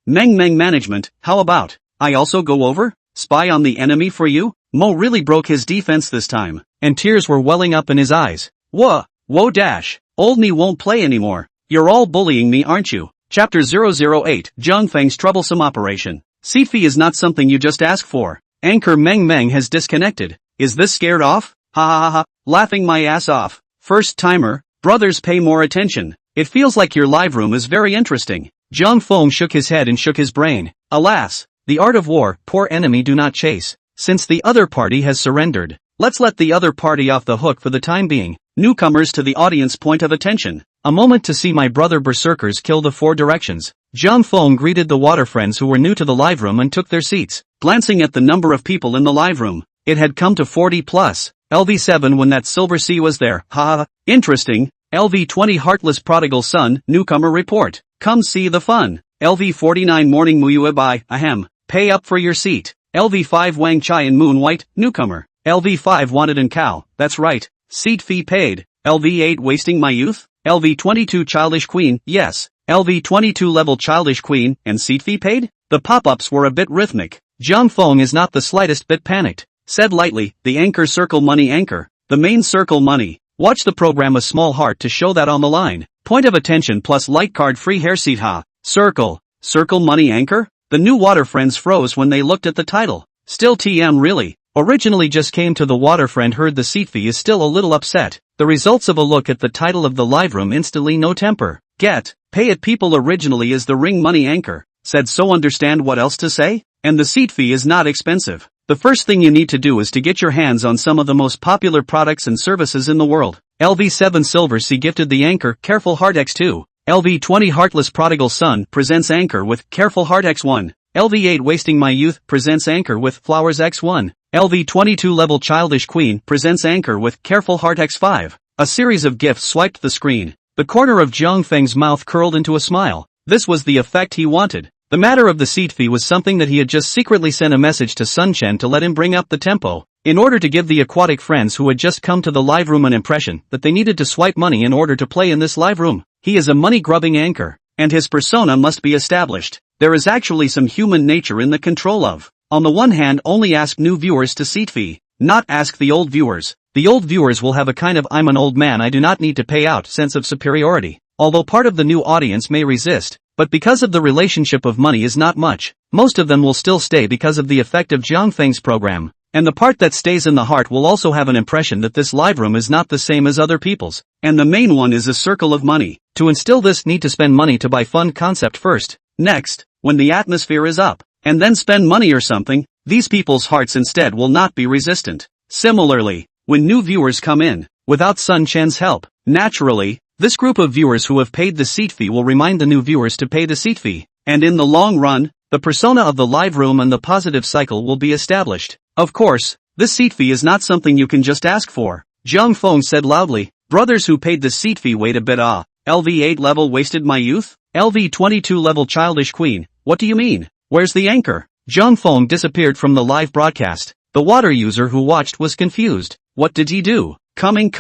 management, how about? I also go over? Spy on the enemy for you? Mo really broke his defense this time. And tears were welling up in his eyes. Whoa dash. Old me won't play anymore. You're all bullying me aren't you? Chapter 008 Jiang Feng's troublesome operation. Seat fee is not something you just ask for. Anchor Mang has disconnected. Is this scared off? Ha ha ha, laughing my ass off. First timer, brothers pay more attention. It feels like your live room is very interesting. Jiang Feng shook his head and shook his brain. Alas, the art of war, poor enemy do not chase. Since the other party has surrendered, let's let the other party off the hook for the time being. Newcomers to the audience point of attention. A moment to see my brother berserkers kill the 4 directions. Jiang Feng greeted the water friends who were new to the live room and took their seats. Glancing at the number of people in the live room, it had come to 40 plus. LV7 when that silver sea was there. Ha. Interesting. LV20 heartless prodigal son, newcomer report. Come see the fun. LV49 morning Muyu Ebai, ahem. Pay up for your seat. LV5 Wang Chai and Moon White, newcomer. LV5 wanted and cow, that's right. Seat fee paid. LV8 wasting my youth? LV22 childish queen, yes. LV22 level childish queen, and seat fee paid? The pop-ups were a bit rhythmic. Jiang Feng is not the slightest bit panicked. Said lightly, the anchor circle money anchor. The main circle money. Watch the program a small heart to show that on the line. Point of attention plus light card free hair seat ha. Circle money anchor? The new water friends froze when they looked at the title. Still TM really. Originally just came to the water friend heard the seat fee is still a little upset. The results of a look at the title of the live room instantly no temper. Pay it people originally is the ring money anchor. Said so understand what else to say? And the seat fee is not expensive. The first thing you need to do is to get your hands on some of the most popular products and services in the world. LV7 Silver Sea gifted the anchor Careful Heart X2. LV20 Heartless Prodigal Son presents anchor with Careful Heart X1. LV8 Wasting My Youth presents anchor with Flowers X1. LV22 Level Childish Queen presents anchor with Careful Heart X5. A series of gifts swiped the screen. The corner of Jiang Feng's mouth curled into a smile. This was the effect he wanted. The matter of the seat fee was something that he had just secretly sent a message to Sun Chen to let him bring up the tempo, in order to give the aquatic friends who had just come to the live room an impression that they needed to swipe money in order to play in this live room. He is a money-grubbing anchor, and his persona must be established. There is actually some human nature in the control of. On the one hand only ask new viewers to seat fee, not ask the old viewers. The old viewers will have a kind of I'm an old man I do not need to pay out sense of superiority, although part of the new audience may resist. But because of the relationship of money is not much, most of them will still stay because of the effect of Jiang Feng's program. And the part that stays in the heart will also have an impression that this live room is not the same as other people's. And the main one is a circle of money. To instill this need to spend money to buy fun concept first, Next, when the atmosphere is up, and then spend money or something, these people's hearts instead will not be resistant. Similarly, when new viewers come in, without Sun Chen's help, naturally, this group of viewers who have paid the seat fee will remind the new viewers to pay the seat fee, and in the long run, the persona of the live room and the positive cycle will be established. Of course, this seat fee is not something you can just ask for. Zhang Feng said loudly. Brothers who paid the seat fee, wait a bit, LV8 level wasted my youth? LV22 level childish queen, what do you mean? Where's the anchor? Zhang Feng disappeared from the live broadcast. The water user who watched was confused. What did he do? Coming.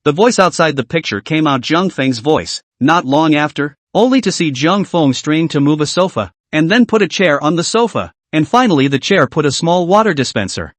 The voice outside the picture came out, Zhang Feng's voice. Not long after, only to see Zhang Feng strain to move a sofa, and then put a chair on the sofa, and finally the chair put a small water dispenser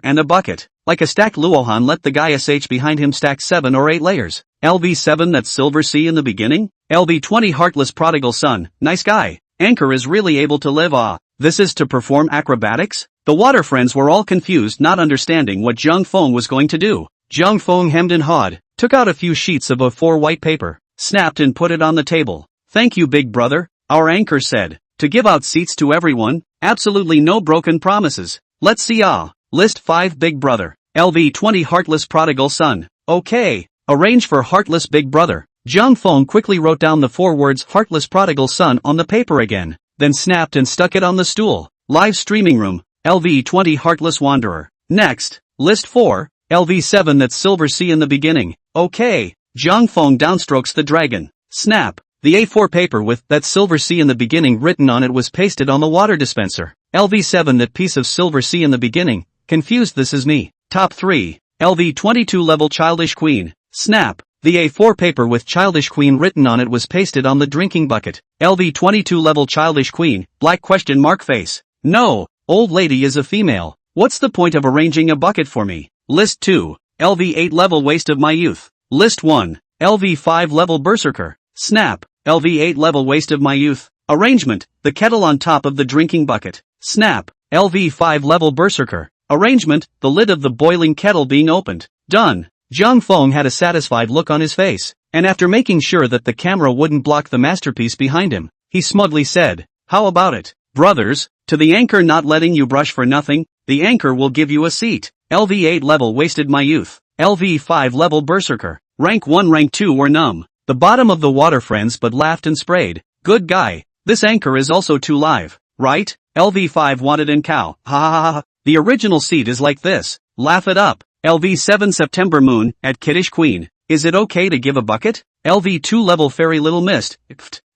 and a bucket. Like a stacked Luohan, let the guy sh behind him stack 7 or 8 layers. LV7, that's Silver Sea in the beginning? LV20 heartless prodigal son, nice guy. Anchor is really able to live, this is to perform acrobatics? The water friends were all confused, not understanding what Zhang Feng was going to do. Zhang Feng hemmed and hawed, took out a few sheets of A4 white paper, snapped and put it on the table. Thank you, big brother, our anchor said. To give out seats to everyone, absolutely no broken promises. Let's see, list 5 big brother. LV20 heartless prodigal son. Okay, arrange for heartless big brother. Zhang Feng quickly wrote down the 4 words heartless prodigal son on the paper again, then snapped and stuck it on the stool. Live streaming room. LV20 heartless wanderer. Next, list 4. LV7, that's Silver Sea in the beginning. Okay, Zhang Feng downstrokes the dragon. Snap. The A4 paper with that Silver Sea in the beginning written on it was pasted on the water dispenser. LV7, that piece of Silver Sea in the beginning. Confused, this is me. Top 3. LV22 level childish queen. Snap. The A4 paper with childish queen written on it was pasted on the drinking bucket. LV22 level childish queen, black question mark face. No, old lady is a female. What's the point of arranging a bucket for me? List 2. LV8 level waste of my youth. List 1. LV5 level berserker. Snap. LV8 level waste of my youth. Arrangement. The kettle on top of the drinking bucket. Snap. LV5 level berserker. Arrangement. The lid of the boiling kettle being opened. Done. Zhang Feng had a satisfied look on his face, and after making sure that the camera wouldn't block the masterpiece behind him, he smugly said, how about it, brothers? To the anchor not letting you brush for nothing, the anchor will give you a seat. LV8 level wasted my youth. LV5 level berserker. Rank 1 rank 2 were numb. The bottom of the water friends but laughed and sprayed. Good guy. This anchor is also too live, right? LV5 wanted and cow. Ha ha ha ha. The original seat is like this. Laugh it up. LV7 September moon, at kiddish queen. Is it okay to give a bucket? LV2 level fairy little mist.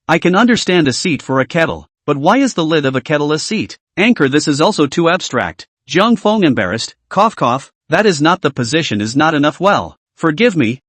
I can understand a seat for a kettle, but why is the lid of a kettle a seat? Anchor, this is also too abstract. Zhang Feng embarrassed, cough, that is not the position, is not enough, well. Forgive me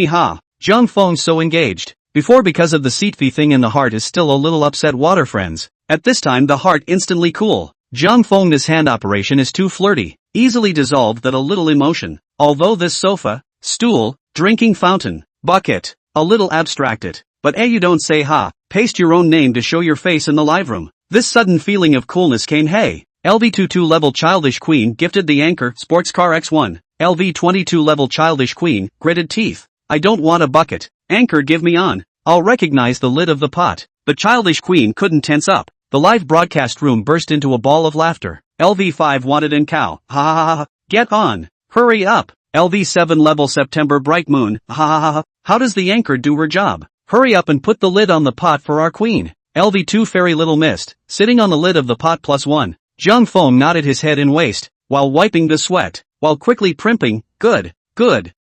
ha. Zhang Feng so engaged. Before, because of the seat fee thing in the heart is still a little upset water friends. At this time the heart instantly cool. Zhang Feng, this hand operation is too flirty, easily dissolved that a little emotion. Although this sofa, stool, drinking fountain, bucket, a little abstracted. But you don't say ha, paste your own name to show your face in the live room. This sudden feeling of coolness came, hey. LV22 level childish queen gifted the anchor sports car X1. LV22 level childish queen, gritted teeth. I don't want a bucket. Anchor, give me on. I'll recognize the lid of the pot. The childish queen couldn't tense up. The live broadcast room burst into a ball of laughter. LV5 wanted and cow. Ha ha ha ha. Get on. Hurry up. LV7 level September bright moon. Ha ha ha ha. How does the anchor do her job? Hurry up and put the lid on the pot for our queen. LV2 fairy little mist, sitting on the lid of the pot +1. Zhang Feng nodded his head in waste, while wiping the sweat, while quickly primping, good.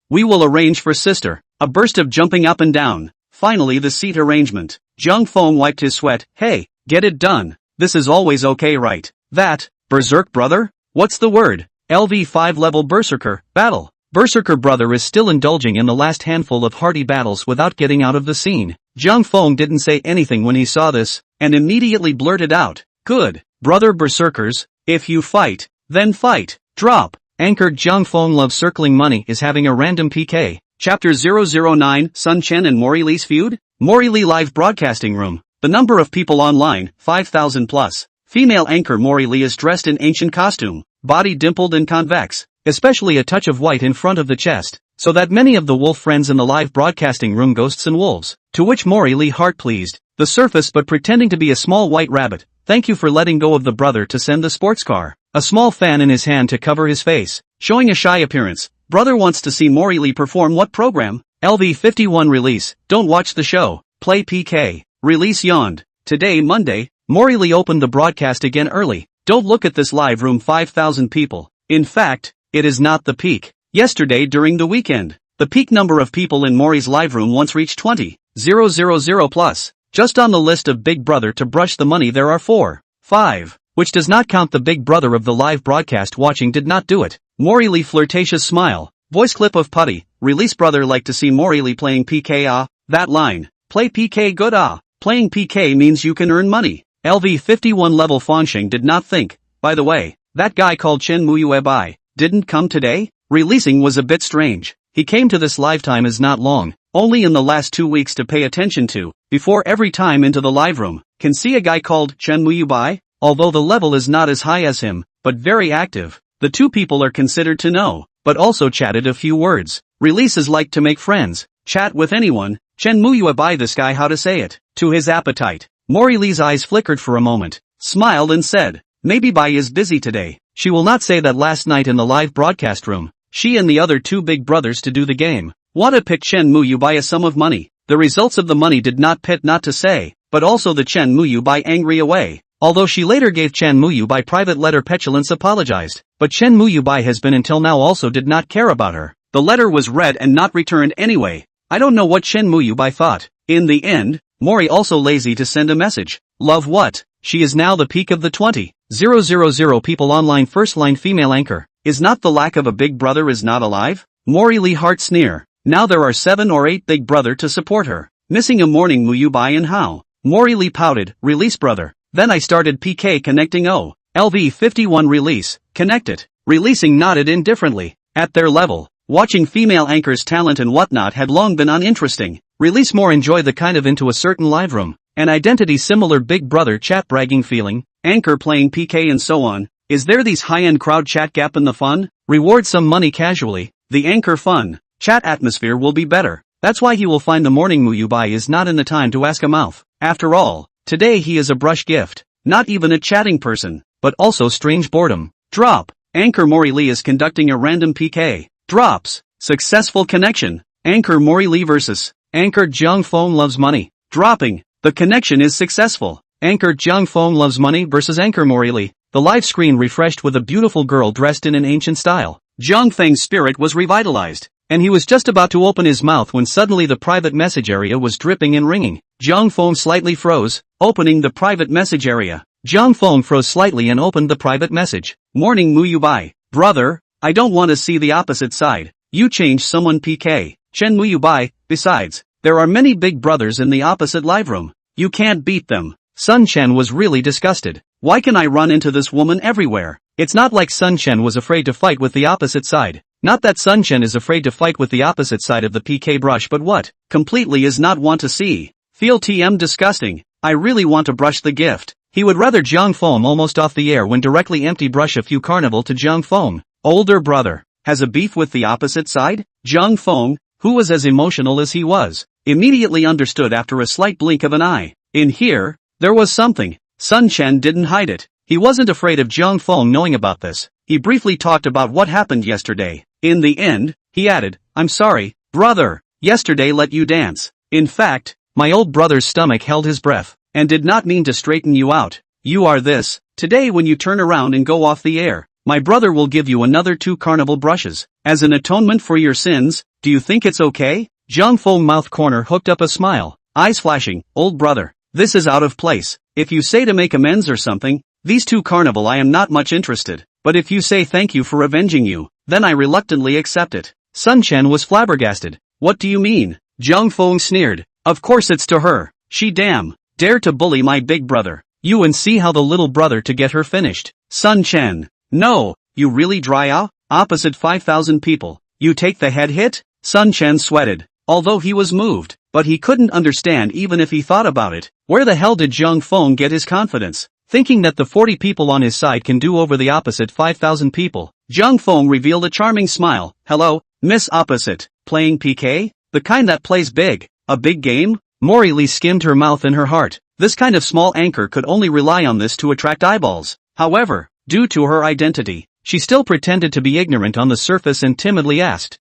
We will arrange for sister. A burst of jumping up and down. Finally the seat arrangement. Zhang Feng wiped his sweat. Hey, get it done. This is always okay, right? That, berserk brother? What's the word? LV5 level berserker, battle. Berserker brother is still indulging in the last handful of hearty battles without getting out of the scene. Zhang Feng didn't say anything when he saw this, and immediately blurted out, good. Brother berserkers, if you fight, then fight. Drop. Anchored Zhang Feng loves circling money is having a random PK. Chapter 009, Sun Chen and Mori Lee's feud? Mori Lee live broadcasting room. The number of people online, 5,000 plus. Female anchor Mori Lee is dressed in ancient costume, body dimpled and convex, especially a touch of white in front of the chest, so that many of the wolf friends in the live broadcasting room ghosts and wolves, to which Mori Lee heart pleased, the surface but pretending to be a small white rabbit. Thank you for letting go of the brother to send the sports car. A small fan in his hand to cover his face, showing a shy appearance. Brother wants to see Mori Lee perform what program? LV51 release. Don't watch the show. Play PK. Release yawned. Today, Monday, Mori Lee opened the broadcast again early. Don't look at this live room, 5,000 people. In fact, it is not the peak. Yesterday during the weekend, the peak number of people in Mori's live room once reached 20,000 plus. Just on the list of Big Brother to brush the money there are 5, which does not count the Big Brother of the live broadcast watching did not do it. Mori Lee flirtatious smile. Voice clip of Putty. Release brother like to see Mori Lee playing PK that line. Play PK good Playing PK means you can earn money. LV51 level Fansheng did not think. By the way, that guy called Chen Muyuebai didn't come today? Releasing was a bit strange. He came to this lifetime is not long, only in the last 2 weeks to pay attention to, before every time into the live room, can see a guy called Chen Muyuebai, although the level is not as high as him, but very active. The two people are considered to know, but also chatted a few words. Releases like to make friends, chat with anyone. Chen Muyuebai this guy how to say it, to his appetite. Mori Lee's eyes flickered for a moment, smiled and said, maybe Bai is busy today. She will not say that last night in the live broadcast room, she and the other two big brothers to do the game. Wada picked Chen Muyuebai a sum of money. The results of the money did not pit not to say, but also the Chen Muyuebai angry away. Although she later gave Chen Muyuebai private letter petulance apologized, but Chen Muyuebai has been until now also did not care about her. The letter was read and not returned anyway. I don't know what Chen Muyuebai thought. In the end, Mori also lazy to send a message. Love what? She is now the peak of the 20,000 people online first line female anchor. Is not the lack of a big brother is not alive? Mori Lee heart sneer. Now there are 7 or 8 big brother to support her. Missing a morning Muyuebai and how? Mori Lee pouted, release brother. Then I started PK connecting LV51 release, connect it. Releasing nodded indifferently. At their level, watching female anchors' talent and whatnot had long been uninteresting. Release more enjoy the kind of into a certain live room, an identity similar Big Brother chat bragging feeling, anchor playing PK and so on. Is there these high-end crowd chat gap in the fun? Reward some money casually. The anchor fun, chat atmosphere will be better. That's why he will find the morning Muyuebai is not in the time to ask a mouth. After all, today he is a brush gift, not even a chatting person, but also strange boredom. Drop. Anchor Mori Lee is conducting a random PK. Drops. Successful connection. Anchor Mori Lee versus Anchor Jung Fong loves money. Dropping. The connection is successful. Anchor Jung Fong loves money versus Anchor Mori Lee. The live screen refreshed with a beautiful girl dressed in an ancient style. Jung Feng's spirit was revitalized, and he was just about to open his mouth when suddenly the private message area was dripping and ringing. Jung Fong slightly froze, opening the private message area. Jung Fong froze slightly and opened the private message. Morning Muyuebai. Brother, I don't want to see the opposite side. You change someone PK. Chen Muyuebai. Besides, there are many big brothers in the opposite live room. You can't beat them. Sun Chen was really disgusted. Why can I run into this woman everywhere? It's not like Sun Chen was afraid to fight with the opposite side. Not that Sun Chen is afraid to fight with the opposite side of the PK brush, but what? Completely is not want to see. Feel TM disgusting. I really want to brush the gift. He would rather Jung Fong almost off the air when directly empty brush a few carnival to Jung Fong. Older brother. Has a beef with the opposite side? Jung Fong, who was as emotional as he was, immediately understood after a slight blink of an eye. In here, there was something. Sun Chen didn't hide it. He wasn't afraid of Jung Fong knowing about this. He briefly talked about what happened yesterday. In the end, he added, I'm sorry, brother, yesterday let you dance. In fact, my old brother's stomach held his breath, and did not mean to straighten you out. You are this. Today when you turn around and go off the air, my brother will give you another 2 carnival brushes. As an atonement for your sins, do you think it's okay? Jung Fong mouth corner hooked up a smile, eyes flashing, old brother, this is out of place. If you say to make amends or something, these 2 carnival I am not much interested. But if you say thank you for avenging you, then I reluctantly accept it. Sun Chen was flabbergasted. What do you mean? Jung Fong sneered. Of course it's to her. She dare to bully my big brother. You and see how the little brother to get her finished. Sun Chen. No, you really dry out? Opposite 5,000 people. You take the head hit? Sun Chen sweated. Although he was moved, but he couldn't understand even if he thought about it. Where the hell did Jung Fong get his confidence? Thinking that the 40 people on his side can do over the opposite 5,000 people, Jung Fong revealed a charming smile. Hello, Miss Opposite. Playing PK? The kind that plays big. A big game? Mori Lee skimmed her mouth in her heart. This kind of small anchor could only rely on this to attract eyeballs. However, due to her identity, she still pretended to be ignorant on the surface and timidly asked,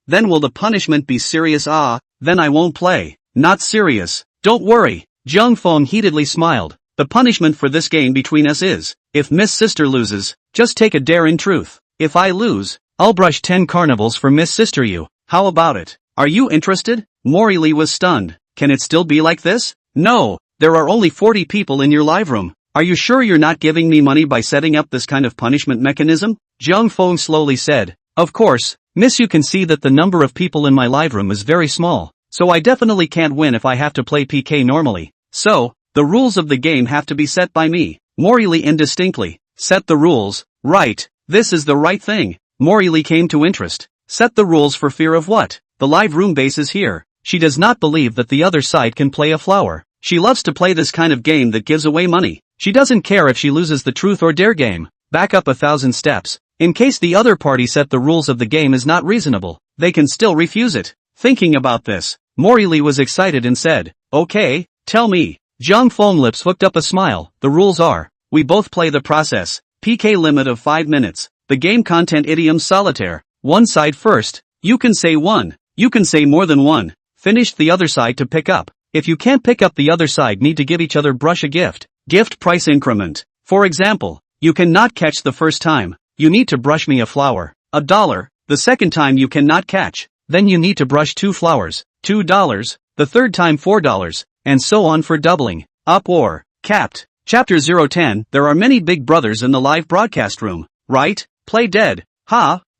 then will the punishment be serious? Then I won't play. Not serious. Don't worry. Jung Fong heatedly smiled. The punishment for this game between us is, if Miss Sister loses, just take a dare in truth. If I lose, I'll brush 10 carnivals for Miss Sister you. How about it? Are you interested? Mori Lee was stunned. Can it still be like this? No, there are only 40 people in your live room. Are you sure you're not giving me money by setting up this kind of punishment mechanism? Jung Fong slowly said. Of course, miss, you can see that the number of people in my live room is very small, so I definitely can't win if I have to play PK normally. So, the rules of the game have to be set by me. Mori Lee indistinctly. Set the rules. Right, this is the right thing. Mori Lee came to interest. Set the rules for fear of what? The live room base is here. She does not believe that the other side can play a flower. She loves to play this kind of game that gives away money. She doesn't care if she loses the truth or dare game. Back up 1,000 steps. In case the other party set the rules of the game is not reasonable, they can still refuse it. Thinking about this, Mori Lee was excited and said, okay, tell me. Jung Fong lips hooked up a smile. The rules are, we both play the process. PK limit of 5 minutes. The game content idiom solitaire. One side first. You can say one. You can say more than one. Finished the other side to pick up. If you can't pick up, the other side need to give each other brush a gift. Gift price increment. For example, you cannot catch the first time. You need to brush me a flower. $1. The second time you cannot catch. Then you need to brush 2 flowers. $2. The third time $4. And so on for doubling. Up or capped. Chapter 010. There are many big brothers in the live broadcast room, right? Play dead.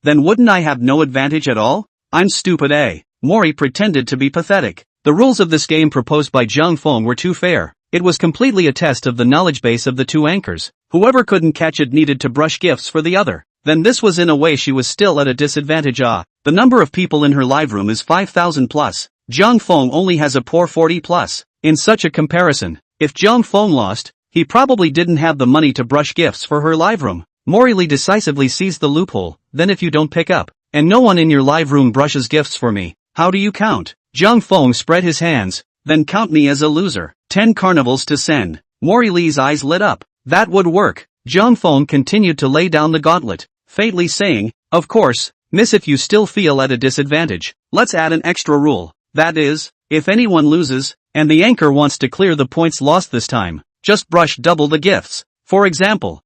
Then wouldn't I have no advantage at all? I'm stupid, eh? Mori pretended to be pathetic. The rules of this game proposed by Jung Fong were too fair. It was completely a test of the knowledge base of the two anchors. Whoever couldn't catch it needed to brush gifts for the other. Then this was in a way she was still at a disadvantage. The number of people in her live room is 5,000 plus. Jung Fong only has a poor 40 plus. In such a comparison, if Jung Fong lost, he probably didn't have the money to brush gifts for her live room. Mori Lee decisively seized the loophole. Then if you don't pick up, and no one in your live room brushes gifts for me, how do you count? Jung Fong spread his hands. Then count me as a loser. 10 carnivals to send. Mori Lee's eyes lit up. That would work. Jung Fong continued to lay down the gauntlet, faintly saying, of course, miss, if you still feel at a disadvantage, let's add an extra rule. That is, if anyone loses, and the anchor wants to clear the points lost this time, just brush double the gifts. For example,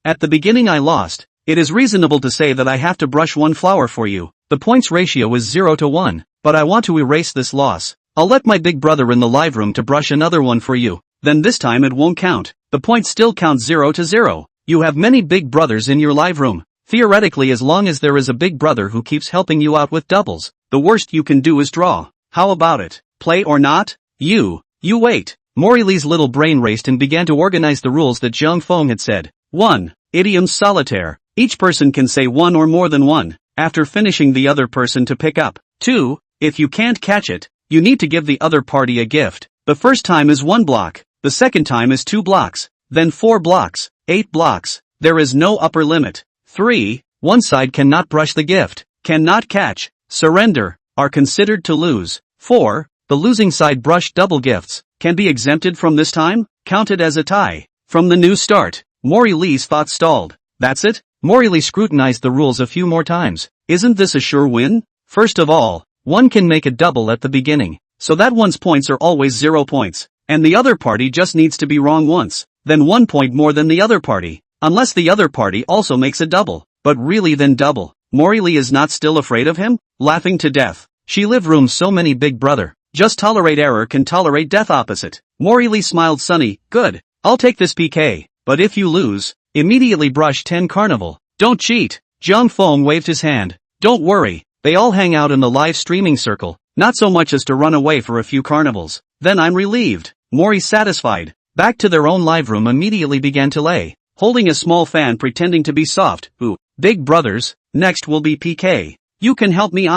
at the beginning I lost. It is reasonable to say that I have to brush 1 flower for you. The points ratio is 0 to 1, but I want to erase this loss. I'll let my big brother in the live room to brush another one for you. Then this time it won't count. The points still count 0 to 0. You have many big brothers in your live room. Theoretically, as long as there is a big brother who keeps helping you out with doubles, the worst you can do is draw. How about it? Play or not? You wait. Mori Lee's little brain raced and began to organize the rules that Jung Fong had said. 1. Idioms solitaire. Each person can say one or more than one, after finishing the other person to pick up. 2. If you can't catch it, you need to give the other party a gift. The first time is 1 block, the second time is 2 blocks, then 4 blocks, 8 blocks. There is no upper limit. 3. One side cannot brush the gift, cannot catch, surrender, are considered to lose. 4. The losing side brush double gifts, can be exempted from this time, counted as a tie. From the new start, Mori Lee's thoughts stalled. That's it? Mori Lee scrutinized the rules a few more times. Isn't this a sure win? First of all, one can make a double at the beginning, so that one's points are always 0 points, and the other party just needs to be wrong once, then 1 point more than the other party, unless the other party also makes a double, but really then double. Mori Lee is not still afraid of him? Laughing to death. She live room so many big brother. Just tolerate error can tolerate death opposite. Mori Lee smiled sunny. Good. I'll take this PK, but if you lose, immediately brush 10 carnival. Don't cheat. Jung Fong waved his hand. Don't worry. They all hang out in the live streaming circle, not so much as to run away for a few carnivals. Then I'm relieved. Mori satisfied. Back to their own live room immediately began to lay, holding a small fan pretending to be soft. Ooh, big brothers, next will be PK. You can help me.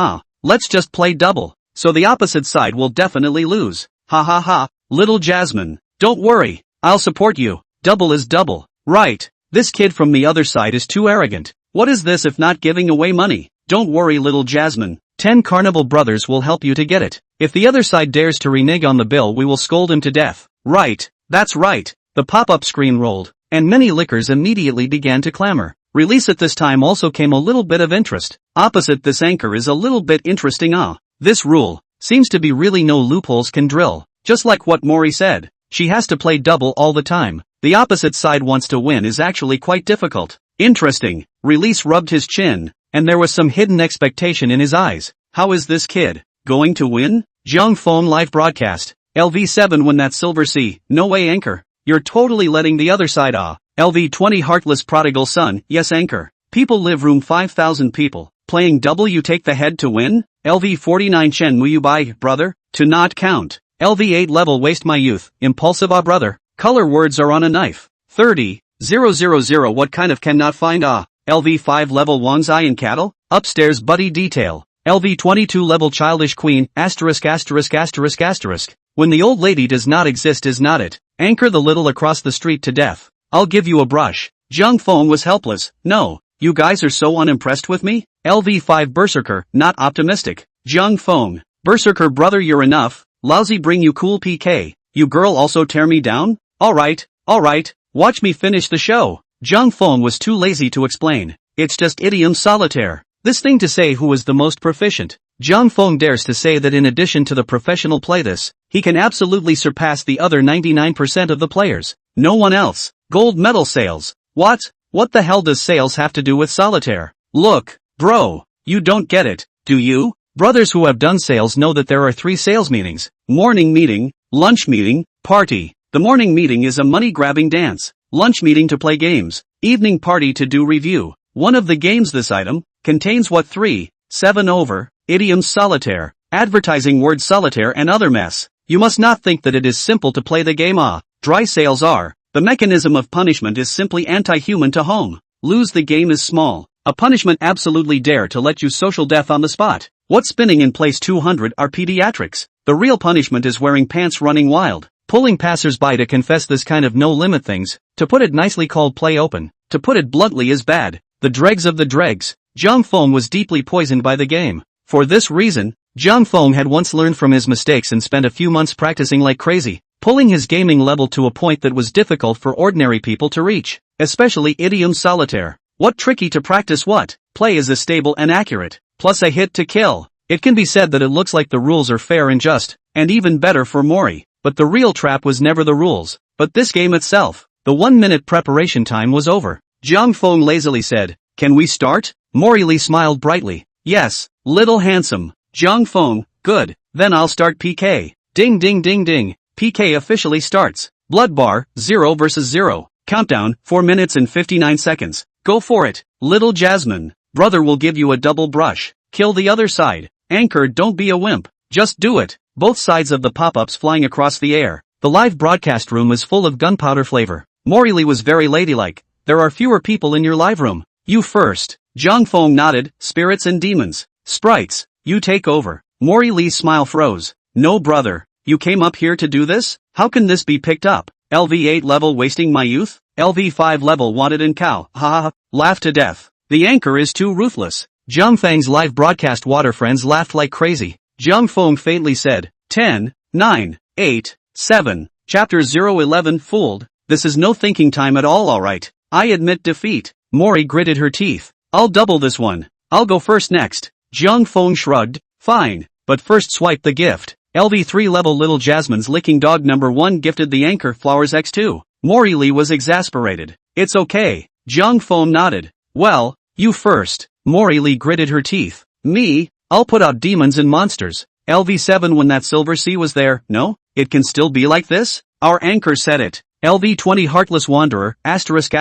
Let's just play double, so the opposite side will definitely lose. Ha ha ha, little Jasmine. Don't worry, I'll support you. Double is double. Right. This kid from the other side is too arrogant. What is this if not giving away money? Don't worry, little Jasmine. 10 carnival brothers will help you to get it. If the other side dares to renege on the bill, we will scold him to death. Right, that's right. The pop-up screen rolled, and many lickers immediately began to clamor. Release at this time also came a little bit of interest. Opposite this anchor is a little bit interesting. This rule seems to be really no loopholes can drill. Just like what Mori said, she has to play double all the time. The opposite side wants to win is actually quite difficult. Interesting. Release rubbed his chin, and there was some hidden expectation in his eyes. How is this kid going to win? Jiang Phone live broadcast. LV7 win that silver C. No way anchor. You're totally letting the other side LV20 heartless prodigal son. Yes anchor. People live room 5,000 people. Playing double you take the head to win? LV49 Chen mu you buy, brother? To not count. LV8 level waste my youth. Impulsive brother. Color words are on a knife. 30,000 what kind of cannot find LV5 level Wang's eye and cattle? Upstairs buddy detail. LV22 level childish queen, asterisk. When the old lady does not exist is not it. Anchor the little across the street to death. I'll give you a brush. Jiang Feng was helpless. No, you guys are so unimpressed with me? LV5 berserker, not optimistic. Jiang Feng. Berserker brother you're enough. Lousy bring you cool PK. You girl also tear me down? Alright, watch me finish the show. Jiang Feng was too lazy to explain. It's just idiom solitaire. This thing to say who is the most proficient. Jiang Feng dares to say that in addition to the professional play this, he can absolutely surpass the other 99% of the players. No one else. Gold medal sales. What? What the hell does sales have to do with solitaire? Look, bro, you don't get it, do you? Brothers who have done sales know that there are 3 sales meetings. Morning meeting, lunch meeting, party. The morning meeting is a money-grabbing dance. Lunch meeting to play games. Evening party to do review. One of the games this item contains what 7 over, idioms solitaire, advertising word solitaire and other mess. You must not think that it is simple to play the game. Dry sales are. The mechanism of punishment is simply anti-human to home. Lose the game is small. A punishment absolutely dare to let you social death on the spot. What's spinning in place 200 are pediatrics. The real punishment is wearing pants running wild. Pulling passers-by to confess this kind of no-limit things, to put it nicely called play open, to put it bluntly is bad. The dregs of the dregs. Jiang Feng was deeply poisoned by the game. For this reason, Jiang Feng had once learned from his mistakes and spent a few months practicing like crazy, pulling his gaming level to a point that was difficult for ordinary people to reach, especially idiom solitaire. What tricky to practice what? Play is a stable and accurate, plus a hit to kill. It can be said that it looks like the rules are fair and just, and even better for Mori, but the real trap was never the rules, but this game itself. The 1-minute preparation time was over. Jiang Feng lazily said, "Can we start?" Mori Lee smiled brightly. "Yes, little handsome." Jiang Feng, "Good, then I'll start PK." Ding ding ding ding. PK officially starts. Blood bar, 0 versus 0. Countdown, 4 minutes and 59 seconds. Go for it, little Jasmine. Brother will give you a double brush. Kill the other side. Anchor, don't be a wimp. Just do it. Both sides of the pop-ups flying across the air. The live broadcast room is full of gunpowder flavor. Mori Lee was very ladylike. "There are fewer people in your live room. You first." Jiang Feng nodded. "Spirits and demons. Sprites, you take over." Mori Lee's smile froze. "No brother, you came up here to do this? How can this be picked up? LV8 level wasting my youth? LV5 level wanted in cow, ha ha, laugh to death. The anchor is too ruthless." Jiang Feng's live broadcast water friends laughed like crazy. Jiang Feng faintly said, 10, 9, 8, 7. Chapter 011 fooled. This is no thinking time at all. Alright, I admit defeat. Mori gritted her teeth. "I'll double this one. I'll go first next." Jiang Feng shrugged. "Fine, but first swipe the gift." LV3 level little Jasmine's licking dog number 1 gifted the anchor flowers X2. Mori Lee was exasperated. "It's okay." Jiang Feng nodded. "Well, you first." Mori Lee gritted her teeth. "Me? I'll put out demons and monsters." LV7 when that silver C was there. "No, it can still be like this?" Our anchor said it. LV20 heartless wanderer, asterisk.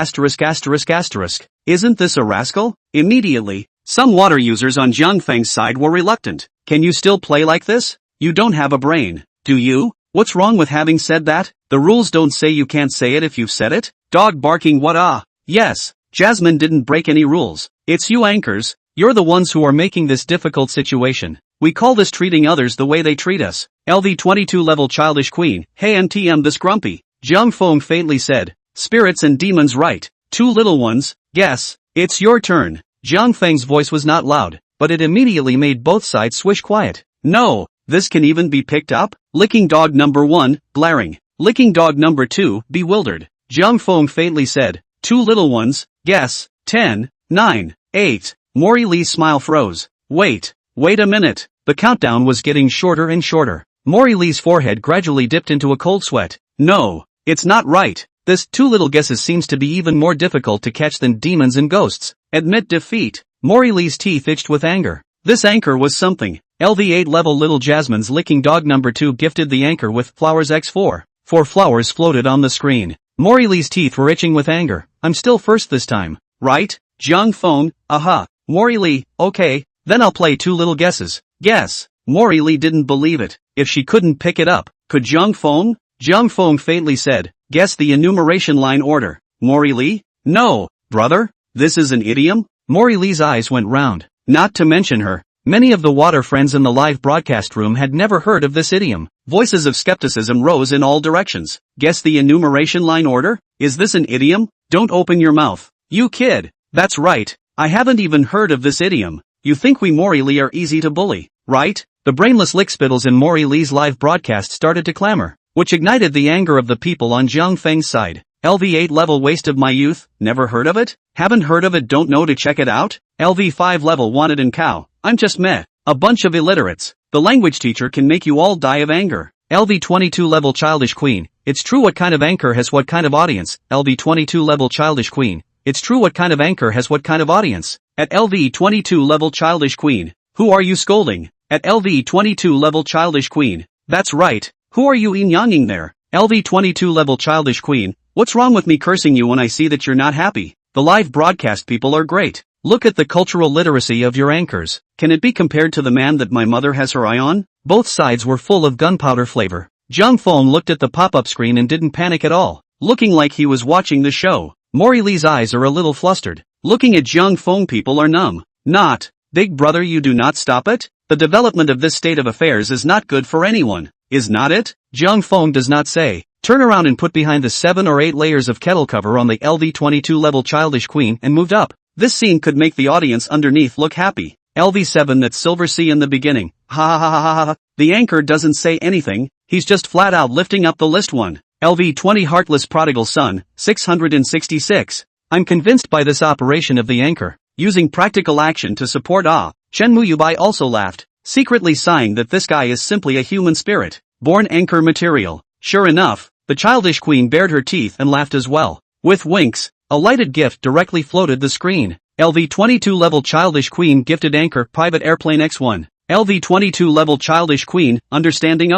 "Isn't this a rascal?" Immediately, some water users on Jiang Feng's side were reluctant. "Can you still play like this? You don't have a brain, do you? What's wrong with having said that? The rules don't say you can't say it if you've said it." Dog barking what Yes, Jasmine didn't break any rules. It's you anchors, you're the ones who are making this difficult situation. We call this treating others the way they treat us. LV22 level childish queen, "Hey NTM this grumpy." Jiang Feng faintly said, "Spirits and demons right. 2 little ones, guess, it's your turn." Jiang Feng's voice was not loud, but it immediately made both sides swish quiet. No, this can even be picked up? Licking dog number 1, glaring. Licking dog number 2, bewildered. Jung Fong faintly said, 2 little ones, guess, 10, 9, 8. Mori Lee's smile froze. Wait a minute. The countdown was getting shorter and shorter. Mori Lee's forehead gradually dipped into a cold sweat. No, it's not right. This 2 little guesses seems to be even more difficult to catch than demons and ghosts. Admit defeat. Mori Lee's teeth itched with anger. This anchor was something. LV8 level Little Jasmine's licking dog number 2 gifted the anchor with flowers x4. 4 flowers floated on the screen. Mori Lee's teeth were itching with anger. I'm still first this time, right? Jung Fong, aha. Mori Lee, okay, then I'll play 2 little guesses. Guess. Mori Lee didn't believe it. If she couldn't pick it up, could Jung Fong? Jung Fong faintly said, guess the enumeration line order. Mori Lee? No, brother, this is an idiom? Mori Lee's eyes went round. Not to mention her. Many of the water friends in the live broadcast room had never heard of this idiom. Voices of skepticism rose in all directions. Guess the enumeration line order? Is this an idiom? Don't open your mouth. You kid. That's right. I haven't even heard of this idiom. You think we Mori Lee are easy to bully, right? The brainless lickspittles in Mori Lee's live broadcast started to clamor, which ignited the anger of the people on Zhang Feng's side. LV8 level waste of my youth, never heard of it? Haven't heard of it, don't know to check it out? LV5 level wanted and cow, I'm just meh. A bunch of illiterates. The language teacher can make you all die of anger. LV22 level childish queen, it's true what kind of anchor has what kind of audience. LV22 level childish queen, it's true what kind of anchor has what kind of audience. At LV22 level childish queen, who are you scolding? At LV22 level childish queen, that's right, who are you yin-yanging there? LV22 level childish queen, what's wrong with me cursing you when I see that you're not happy? The live broadcast people are great. Look at the cultural literacy of your anchors. Can it be compared to the man that my mother has her eye on? Both sides were full of gunpowder flavor. Zhang Fong looked at the pop-up screen and didn't panic at all, looking like he was watching the show. Mori Lee's eyes are a little flustered. Looking at Zhang Fong, people are numb. Not. Big brother, you do not stop it? The development of this state of affairs is not good for anyone, is not it? Zhang Fong does not say. Turn around and put behind the 7 or 8 layers of kettle cover on the LV22 level childish queen and moved up. This scene could make the audience underneath look happy. LV7, that's Silver Sea in the beginning. Ha ha ha ha ha. The anchor doesn't say anything, he's just flat out lifting up the list one. LV20 Heartless Prodigal Son, 666. I'm convinced by this operation of the anchor, using practical action to support Chen Muyubai also laughed, secretly sighing that this guy is simply a human spirit, born anchor material. Sure enough, the childish queen bared her teeth and laughed as well. With winks, a lighted gift directly floated the screen. LV22 level childish queen gifted anchor private airplane X1. LV22 level childish queen, understanding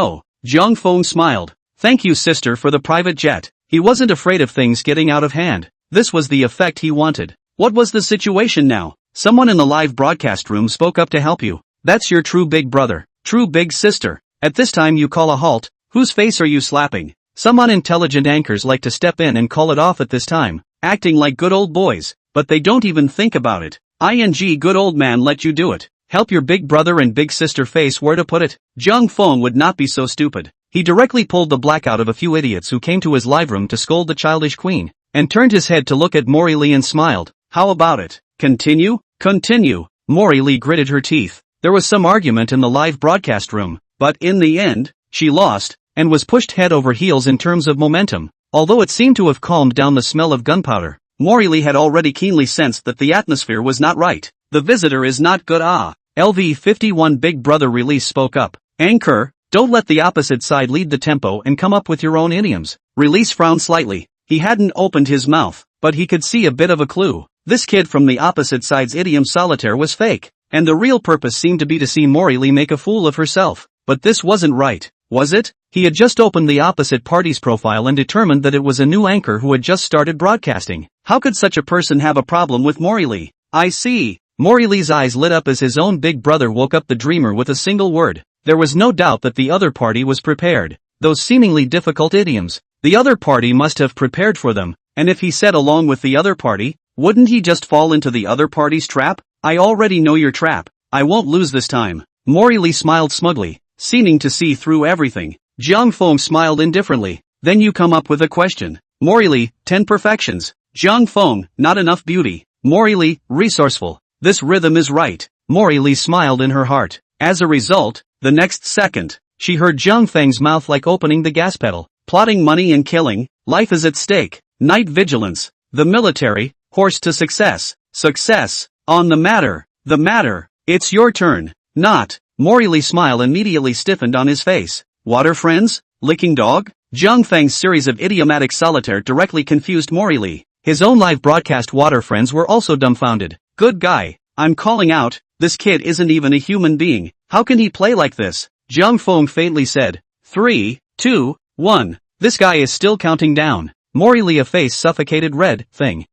Zhang Fong smiled. Thank you sister for the private jet. He wasn't afraid of things getting out of hand. This was the effect he wanted. What was the situation now? Someone in the live broadcast room spoke up to help you. That's your true big brother, true big sister. At this time you call a halt. Whose face are you slapping? Some unintelligent anchors like to step in and call it off at this time, acting like good old boys, but they don't even think about it. ING good old man let you do it. Help your big brother and big sister face where to put it. Zhang Fong would not be so stupid. He directly pulled the blackout of a few idiots who came to his live room to scold the childish queen, and turned his head to look at Mori Lee and smiled. How about it? Continue? Continue. Mori Lee gritted her teeth. There was some argument in the live broadcast room, but in the end, she lost, and was pushed head over heels in terms of momentum. Although it seemed to have calmed down the smell of gunpowder, Mori Lee had already keenly sensed that the atmosphere was not right. The visitor is not good. LV51 Big Brother Release spoke up. Anchor, don't let the opposite side lead the tempo and come up with your own idioms. Release frowned slightly. He hadn't opened his mouth, but he could see a bit of a clue. This kid from the opposite side's idiom solitaire was fake, and the real purpose seemed to be to see Mori Lee make a fool of herself. But this wasn't right, was it? He had just opened the opposite party's profile and determined that it was a new anchor who had just started broadcasting. How could such a person have a problem with Mori Lee? I see. Mori Lee's eyes lit up as his own big brother woke up the dreamer with a single word. There was no doubt that the other party was prepared. Those seemingly difficult idioms, the other party must have prepared for them, and if he said along with the other party, wouldn't he just fall into the other party's trap? I already know your trap. I won't lose this time. Mori Lee smiled smugly, seeming to see through everything. Zhang Fong smiled indifferently. Then you come up with a question. Mori Lee, 10 perfections. Zhang Fong, not enough beauty. Mori Lee, resourceful. This rhythm is right. Mori Lee smiled in her heart. As a result, the next second, she heard Zhang Feng's mouth like opening the gas pedal. Plotting money and killing, life is at stake, night vigilance, the military, horse to success, success, on the matter, it's your turn, not. Mori Lee's smile immediately stiffened on his face. Water friends? Licking dog? Zhang Feng's series of idiomatic solitaire directly confused Mori Lee. His own live broadcast water friends were also dumbfounded. Good guy, I'm calling out, this kid isn't even a human being, how can he play like this? Zhang Feng faintly said. 3, 2, 1. This guy is still counting down. Mori Lee, a face suffocated red. Thing.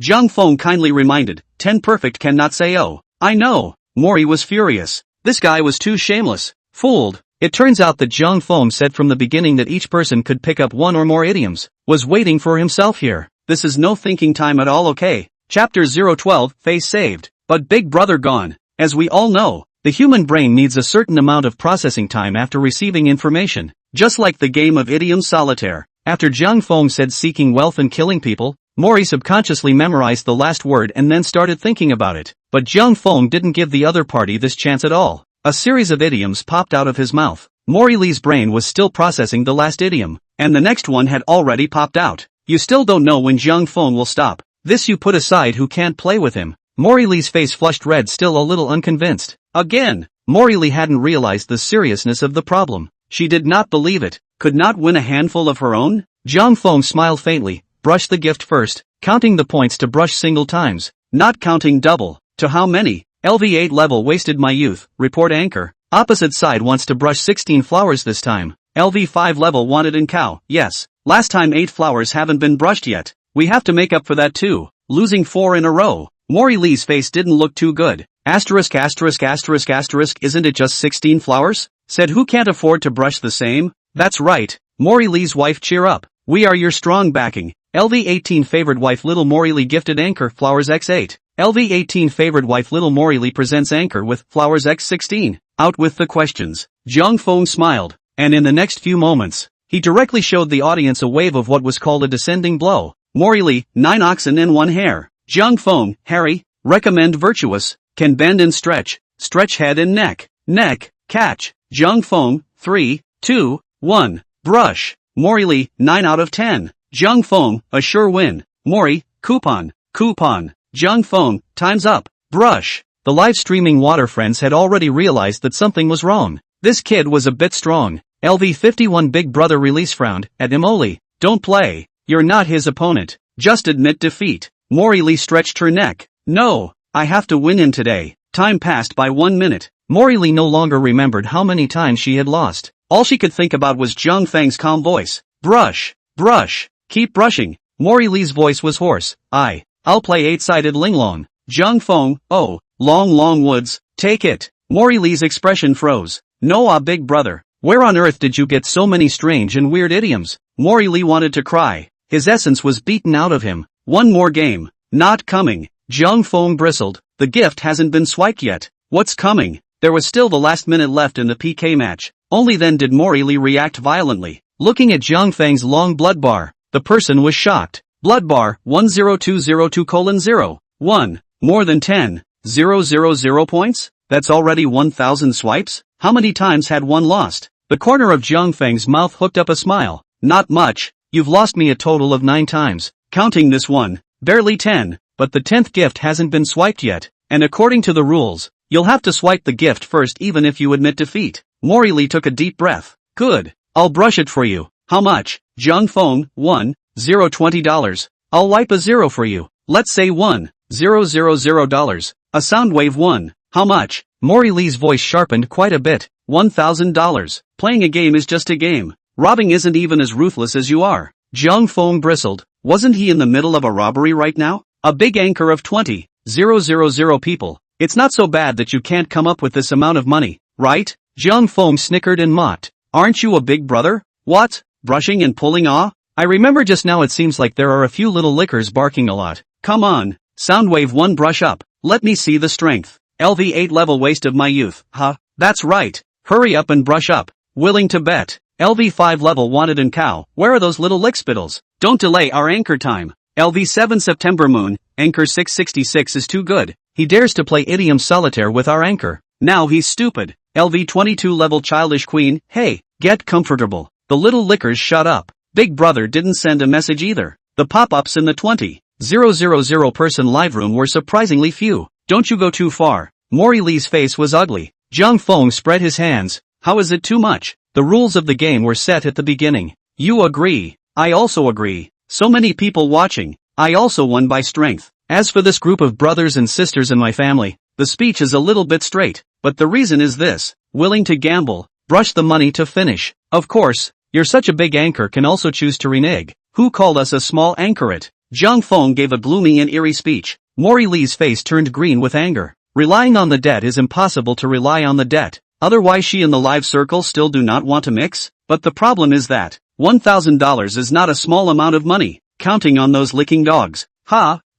Zhang Feng kindly reminded. 10 perfect cannot say oh. I know. Mori was furious. This guy was too shameless. Fooled. It turns out that Zhang Feng said from the beginning that each person could pick up one or more idioms. Was waiting for himself here. This is no thinking time at all. Okay. Chapter 012, face saved. But Big Brother gone. As we all know, the human brain needs a certain amount of processing time after receiving information. Just like the game of idiom solitaire. After Zhang Feng said seeking wealth and killing people, Mori subconsciously memorized the last word and then started thinking about it. But Zhang Feng didn't give the other party this chance at all. A series of idioms popped out of his mouth. Mori Lee's brain was still processing the last idiom, and the next one had already popped out. You still don't know when Zhang Feng will stop. This you put aside who can't play with him. Mori Lee's face flushed red, still a little unconvinced. Again, Mori Lee hadn't realized the seriousness of the problem. She did not believe it. Could not win a handful of her own? Zhang Feng smiled faintly. Brush the gift first, counting the points to brush single times, not counting double. To how many? LV8 level wasted my youth, report anchor. Opposite side wants to brush 16 flowers this time. LV5 level wanted in cow, yes. Last time 8 flowers haven't been brushed yet. We have to make up for that too. Losing 4 in a row. Mori Lee's face didn't look too good. Asterisk, isn't it just 16 flowers? Said who can't afford to brush the same? That's right. Mori Lee's wife, cheer up. We are your strong backing. LV18 favored wife little Mori Lee gifted anchor flowers x8. LV18 favored wife little Mori Lee presents anchor with flowers x16. Out with the questions. Zhang Feng smiled, and in the next few moments, he directly showed the audience a wave of what was called a descending blow. Mori Lee, 9 oxen and 1 hare. Zhang Feng, hairy, recommend virtuous, can bend and stretch head and neck, catch. Zhang Feng, 3, 2, 1, brush. Mori Lee, 9 out of 10. Zhang Feng, a sure win. Mori, coupon. Zhang Feng, time's up, brush. The live streaming water friends had already realized that something was wrong. This kid was a bit strong. LV51 Big Brother release frowned at him. Oli, don't play. You're not his opponent. Just admit defeat. Mori Lee stretched her neck. No, I have to win him today. Time passed by 1 minute. Mori Lee no longer remembered how many times she had lost. All she could think about was Zhang Feng's calm voice. Brush. Keep brushing. Mori Lee's voice was hoarse. I'll play 8-sided linglong. Zhang Feng, oh, long woods, take it. Mori Lee's expression froze. No, Big Brother. Where on earth did you get so many strange and weird idioms? Mori Lee wanted to cry. His essence was beaten out of him. One more game. Not coming. Zhang Feng bristled. The gift hasn't been swiped yet. What's coming? There was still the last minute left in the PK match. Only then did Mori Lee react violently. Looking at Zhang Feng's long blood bar, the person was shocked. Blood bar, 10202:0. More than 10. 000 points? That's already 1,000 swipes? How many times had one lost? The corner of Zhang Feng's mouth hooked up a smile. Not much. You've lost me a total of 9 times. Counting this one. Barely 10. But the 10th gift hasn't been swiped yet. And according to the rules, you'll have to swipe the gift first even if you admit defeat. Mori Lee took a deep breath. Good. I'll brush it for you. How much? Zhang Feng, 1, 0 $20. I'll wipe a 0 for you. Let's say 1, 0 $0. A Soundwave 1. How much? Mori Lee's voice sharpened quite a bit. $1,000. Playing a game is just a game. Robbing isn't even as ruthless as you are. Zhang Feng bristled. Wasn't he in the middle of a robbery right now? A big anchor of 20,000 people. It's not so bad that you can't come up with this amount of money, right? Zhang Feng snickered and mocked. Aren't you a big brother? What? Brushing and pulling I remember just now it seems like there are a few little lickers barking a lot. Come on. Soundwave 1 brush up. Let me see the strength. LV8 level waste of my youth. That's right. Hurry up and brush up. Willing to bet. LV5 level wanted and cow. Where are those little lick spittles? Don't delay our anchor time. LV7 September moon. Anchor 666 is too good. He dares to play idiom solitaire with our anchor. Now he's stupid. LV22 level childish queen, hey, get comfortable. The little lickers shut up. Big Brother didn't send a message either. The pop-ups in the 20,000 person live room were surprisingly few. Don't you go too far. Mori Lee's face was ugly. Zhang Feng spread his hands. How is it too much? The rules of the game were set at the beginning. You agree. I also agree. So many people watching. I also won by strength. As for this group of brothers and sisters in my family, the speech is a little bit straight, but the reason is this. Willing to gamble. Brush the money to finish. Of course, you're such a big anchor can also choose to renege. Who called us a small anchoret? Zhang Feng gave a gloomy and eerie speech. Mori Lee's face turned green with anger. Relying on the debt is impossible to rely on the debt. Otherwise she and the live circle still do not want to mix. But the problem is that $1,000 is not a small amount of money. Counting on those licking dogs.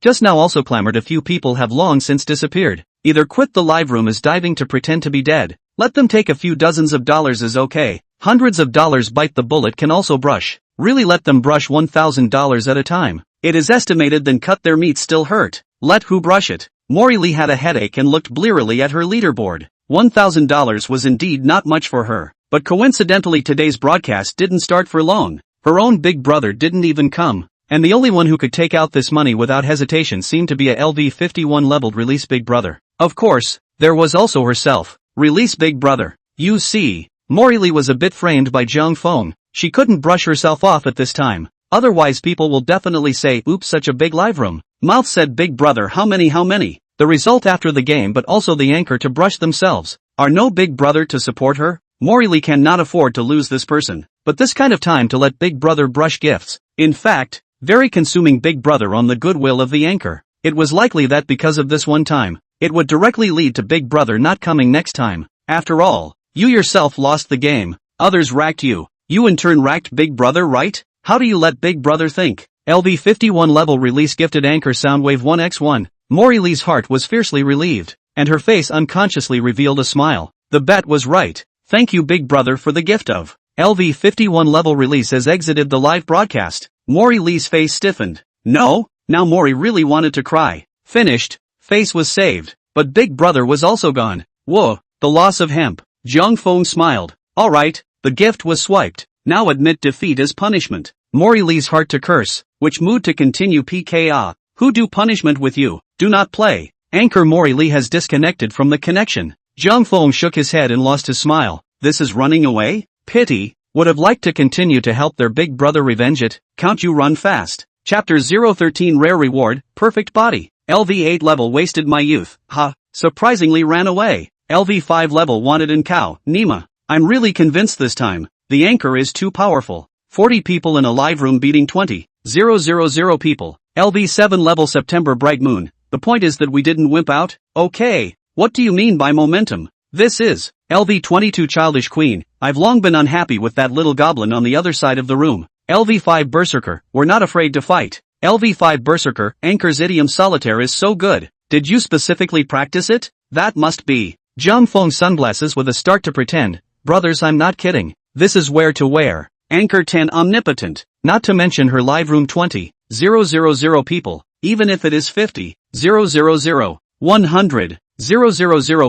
Just now also clamored a few people have long since disappeared. Either quit the live room as diving to pretend to be dead. Let them take a few dozens of dollars is okay. Hundreds of dollars bite the bullet can also brush. Really let them brush $1,000 at a time. It is estimated then cut their meat still hurt. Let who brush it. Mori Lee had a headache and looked blearily at her leaderboard. $1,000 was indeed not much for her. But coincidentally today's broadcast didn't start for long. Her own big brother didn't even come. And the only one who could take out this money without hesitation seemed to be a LV51 leveled release big brother. Of course, there was also herself. Release big brother. You see, Mori Lee was a bit framed by Zhang Feng. She couldn't brush herself off at this time. Otherwise people will definitely say, oops, such a big live room. Mouth said big brother how many? The result after the game but also the anchor to brush themselves. Are no big brother to support her? Mori Lee cannot afford to lose this person. But this kind of time to let big brother brush gifts. In fact, very consuming big brother on the goodwill of the anchor. It was likely that because of this one time, it would directly lead to big brother not coming next time. After all, you yourself lost the game. Others racked you. You in turn racked big brother, right? How do you let big brother think? LV51 level release gifted anchor Soundwave 1x1. Mori Lee's heart was fiercely relieved, and her face unconsciously revealed a smile. The bet was right. Thank you big brother for the gift of. LV51 level release has exited the live broadcast. Mori Lee's face stiffened. No? Now Mori really wanted to cry. Finished. Face was saved. But big brother was also gone. Whoa, the loss of hemp. Zhang Feng smiled. Alright, the gift was swiped. Now admit defeat as punishment. Mori Lee's heart to curse. Which mood to continue PKA? Who do punishment with you? Do not play. Anchor Mori Lee has disconnected from the connection. Zhang Feng shook his head and lost his smile. This is running away? Pity. Would have liked to continue to help their big brother revenge it. Count you run fast. Chapter 013 Rare Reward, Perfect Body. LV8 level wasted my youth. Surprisingly ran away. LV5 level wanted in cow, Nima. I'm really convinced this time. The anchor is too powerful. 40 people in a live room beating 20,000 people. LV7 level September bright moon. The point is that we didn't wimp out? Okay. What do you mean by momentum? This is LV22 Childish Queen. I've long been unhappy with that little goblin on the other side of the room. LV5 Berserker, we're not afraid to fight. LV5 Berserker, Anchor's idiom solitaire is so good. Did you specifically practice it? That must be. Zhang Feng sunglasses with a start to pretend. Brothers, I'm not kidding. This is where to wear. Anchor 10 omnipotent. Not to mention her live room 20,000 people. Even if it is 50,000, 100,000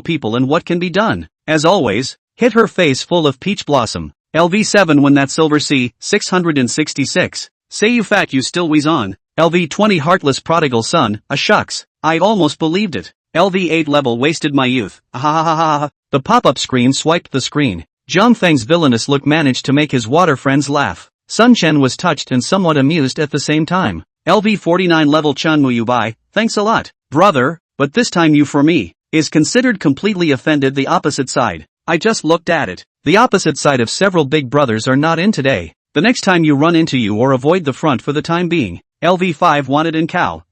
people and what can be done? As always, hit her face full of peach blossom. LV7 when that silver C, 666. Say you fat you still wheeze on. LV20 heartless prodigal son, a shucks. I almost believed it. LV8 level wasted my youth. The pop-up screen swiped the screen. Zhang Feng's villainous look managed to make his water friends laugh. Sun Chen was touched and somewhat amused at the same time. LV49 level Chun Mu you buy, thanks a lot, brother, but this time you for me, is considered completely offended the opposite side. I just looked at it. The opposite side of several big brothers are not in today. The next time you run into you or avoid the front for the time being. LV5 wanted in cow.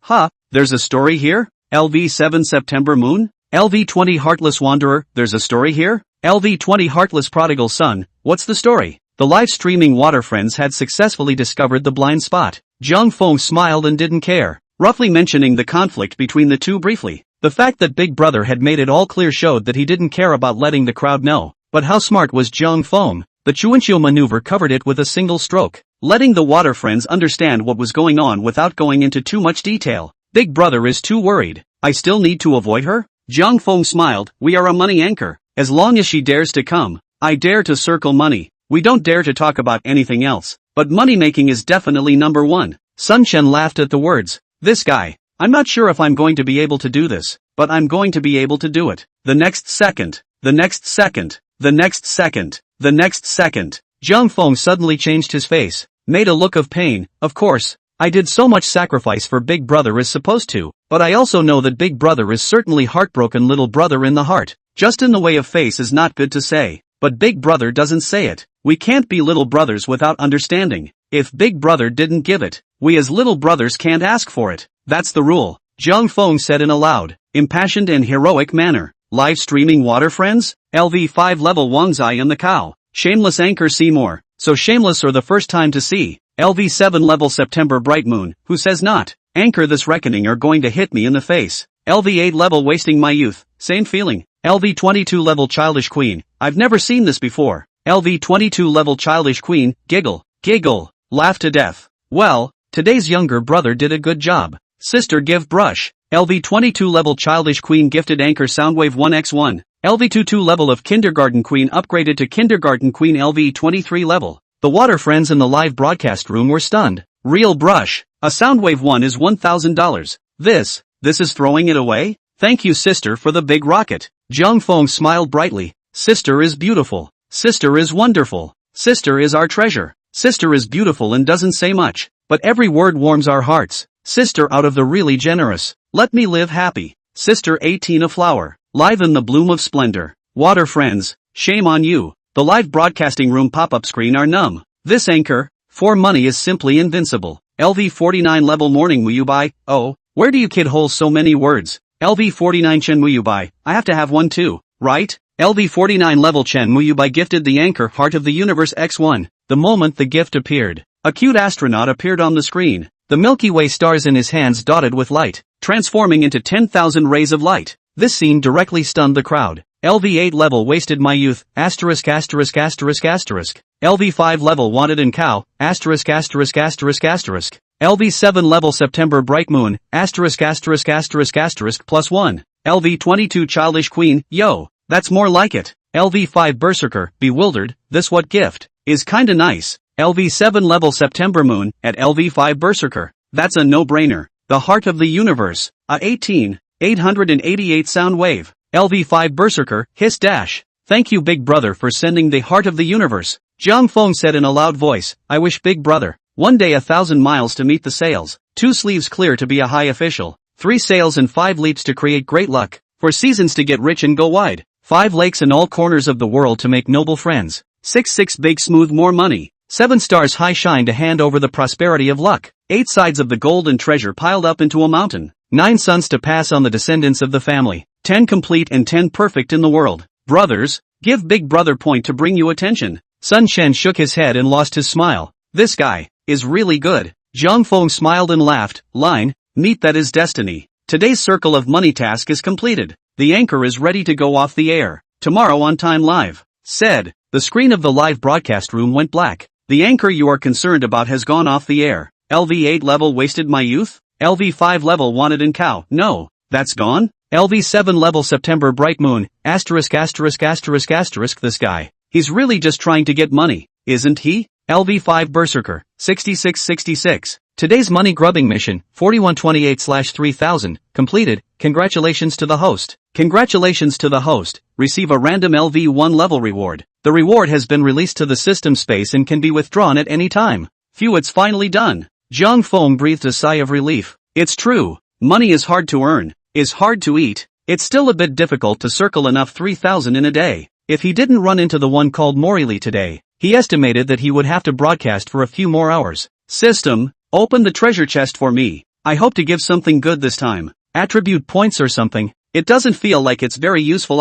There's a story here? LV7 September moon? LV20 heartless wanderer, there's a story here? LV20 heartless prodigal son, what's the story? The live streaming water friends had successfully discovered the blind spot. Zhang Feng smiled and didn't care, roughly mentioning the conflict between the two briefly. The fact that Big Brother had made it all clear showed that he didn't care about letting the crowd know. But how smart was Zhang Feng? The Chuanqiu maneuver covered it with a single stroke, letting the water friends understand what was going on without going into too much detail. Big Brother is too worried. I still need to avoid her? Jiang Feng smiled, we are a money anchor. As long as she dares to come, I dare to circle money. We don't dare to talk about anything else, but money making is definitely number one. Sun Chen laughed at the words. This guy. I'm not sure if I'm going to be able to do this, but I'm going to be able to do it. The next second. The next second. The next second. The next second. Jiang Feng suddenly changed his face, made a look of pain. Of course, I did so much sacrifice for Big Brother is supposed to, but I also know that Big Brother is certainly heartbroken little brother in the heart. Just in the way of face is not good to say, but Big Brother doesn't say it. We can't be little brothers without understanding. If Big Brother didn't give it, we as little brothers can't ask for it. That's the rule. Jiang Feng said in a loud, impassioned and heroic manner. Live streaming water friends? LV5 level Wangzai and the cow. Shameless anchor Seymour. So shameless or the first time to see. LV7 level September bright moon. Who says not? Anchor this reckoning are going to hit me in the face. LV8 level wasting my youth. Same feeling. LV22 level childish queen. I've never seen this before. LV22 level childish queen. Giggle. Giggle. Laugh to death. Well, today's younger brother did a good job. Sister give brush. LV22 level childish queen gifted anchor Soundwave 1x1. LV22 level of kindergarten queen upgraded to kindergarten queen LV23 level. The water friends in the live broadcast room were stunned. Real brush. A Soundwave 1 is $1,000. This is throwing it away? Thank you sister for the big rocket. Jiang Feng smiled brightly. Sister is beautiful. Sister is wonderful. Sister is our treasure. Sister is beautiful and doesn't say much, but every word warms our hearts. Sister out of the really generous. Let me live happy. Sister 18 a flower. Live in the bloom of splendor. Water friends, shame on you. The live broadcasting room pop-up screen are numb. This anchor, for money is simply invincible. LV49 level morning will you buy? Oh, where do you kid holes so many words? LV49 Chen will you buy? I have to have one too, right? LV49 level Chen will you buy gifted the anchor Heart of the Universe X1. The moment the gift appeared, a cute astronaut appeared on the screen. The Milky Way stars in his hands dotted with light, transforming into 10,000 rays of light. This scene directly stunned the crowd. LV8 level wasted my youth, asterisk asterisk asterisk asterisk. LV5 level wanted and cow, asterisk asterisk asterisk asterisk. LV7 level September bright moon, asterisk asterisk asterisk asterisk +1. LV22 childish queen, yo, that's more like it. LV5 berserker, bewildered, this what gift? Is kinda nice. LV7 level September moon, at LV5 berserker. That's a no-brainer. The heart of the universe, a 888 sound wave. LV5 berserker, hiss dash. Thank you Big Brother for sending the heart of the universe. Jiang Feng said in a loud voice, I wish Big Brother, one day 1,000 miles to meet the sails, 2 sleeves clear to be a high official, 3 sails and 5 leaps to create great luck, 4 seasons to get rich and go wide, 5 lakes in all corners of the world to make noble friends, 6 big smooth more money, 7 stars high shine to hand over the prosperity of luck, 8 sides of the gold and treasure piled up into a mountain, 9 sons to pass on the descendants of the family, 10 complete and 10 perfect in the world. Brothers, give Big Brother point to bring you attention. Sun Chen shook his head and lost his smile. This guy is really good. Jiang Feng smiled and laughed. Line, meet that is destiny. Today's circle of money task is completed. The anchor is ready to go off the air. Tomorrow on Time Live. Said, the screen of the live broadcast room went black. The anchor you are concerned about has gone off the air. LV8 level wasted my youth? LV5 level wanted and cow. No, that's gone? LV7 level September bright moon, asterisk asterisk asterisk asterisk this guy. He's really just trying to get money, isn't he? LV5 berserker, 6666. Today's money grubbing mission, 4128/3000, completed. Congratulations to the host. Congratulations to the host. Receive a random LV1 level reward. The reward has been released to the system space and can be withdrawn at any time. Phew, it's finally done. Jiang Feng breathed a sigh of relief. It's true. Money is hard to earn. Is hard to eat. It's still a bit difficult to circle enough 3,000 in a day. If he didn't run into the one called Morley today, he estimated that he would have to broadcast for a few more hours. System, open the treasure chest for me. I hope to give something good this time. Attribute points or something. It doesn't feel like it's very useful.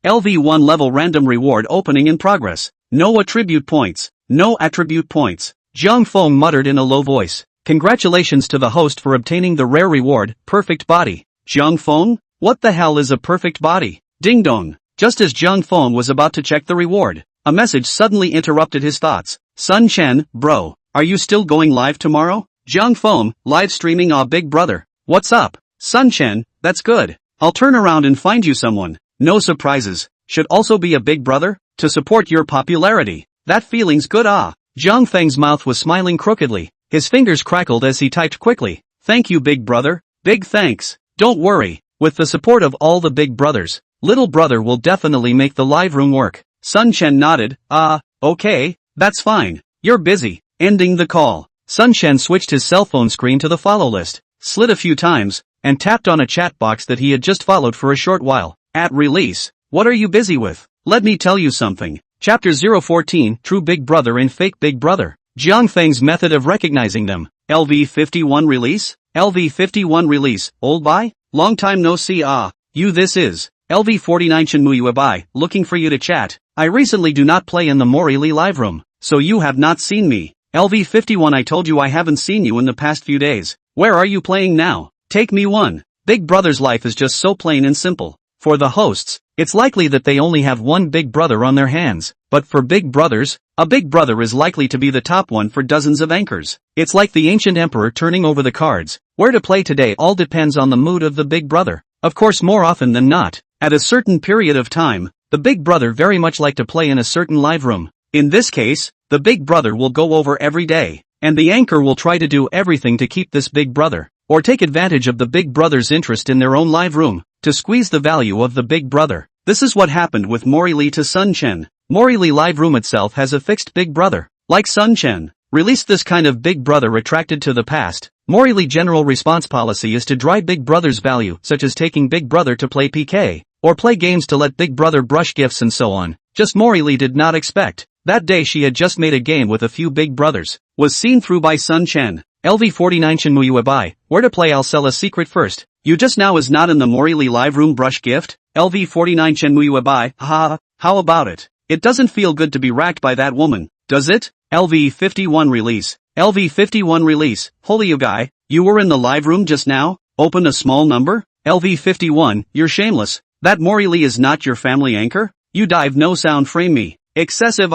LV1 level random reward opening in progress. No attribute points. No attribute points. Jiang Feng muttered in a low voice. Congratulations to the host for obtaining the rare reward, perfect body. Jiang Feng? What the hell is a perfect body? Ding dong. Just as Jiang Feng was about to check the reward, a message suddenly interrupted his thoughts. Sun Chen, bro, are you still going live tomorrow? Jiang Feng, live streaming Big Brother. What's up? Sun Chen, that's good. I'll turn around and find you someone. No surprises. Should also be a big brother, to support your popularity. That feeling's good Zhang Feng's mouth was smiling crookedly. His fingers crackled as he typed quickly. Thank you big brother. Big thanks. Don't worry. With the support of all the big brothers, little brother will definitely make the live room work. Sun Chen nodded. Okay, that's fine. You're busy. Ending the call. Sun Chen switched his cell phone screen to the follow list, slid a few times, and tapped on a chat box that he had just followed for a short while. At release. What are you busy with? Let me tell you something. Chapter 014, True Big Brother and Fake Big Brother. Jiang Feng's method of recognizing them. LV51 release? LV51 release, old bye? Long time no see you this is. LV49 Shenmue Bai, looking for you to chat. I recently do not play in the Mori Lee live room, so you have not seen me. LV51 I told you I haven't seen you in the past few days. Where are you playing now? Take me one. Big Brother's life is just so plain and simple. For the hosts, it's likely that they only have one big brother on their hands, but for big brothers, a big brother is likely to be the top one for dozens of anchors. It's like the ancient emperor turning over the cards. Where to play today all depends on the mood of the big brother. Of course, more often than not, at a certain period of time, the big brother very much like to play in a certain live room. In this case, the big brother will go over every day, and the anchor will try to do everything to keep this big brother, or take advantage of the big brother's interest in their own live room, to squeeze the value of the big brother. This is what happened with Mori Lee to Sun Chen. Mori Lee live room itself has a fixed big brother. Like Sun Chen, released this kind of big brother attracted to the past. Mori Lee general response policy is to drive big brother's value, such as taking big brother to play PK, or play games to let big brother brush gifts and so on. Just Mori Lee did not expect. That day she had just made a game with a few big brothers. Was seen through by Sun Chen. LV49 Shenmue Bai, where to play I'll sell a secret first. You just now is not in the Mori Lee live room brush gift? LV49 Shenmue Bai, how about it? It doesn't feel good to be racked by that woman, does it? LV51 release. LV51 release. Holy you guy, you were in the live room just now? Open a small number? LV51, you're shameless. That Mori Lee is not your family anchor? You dive no sound frame me. Excessive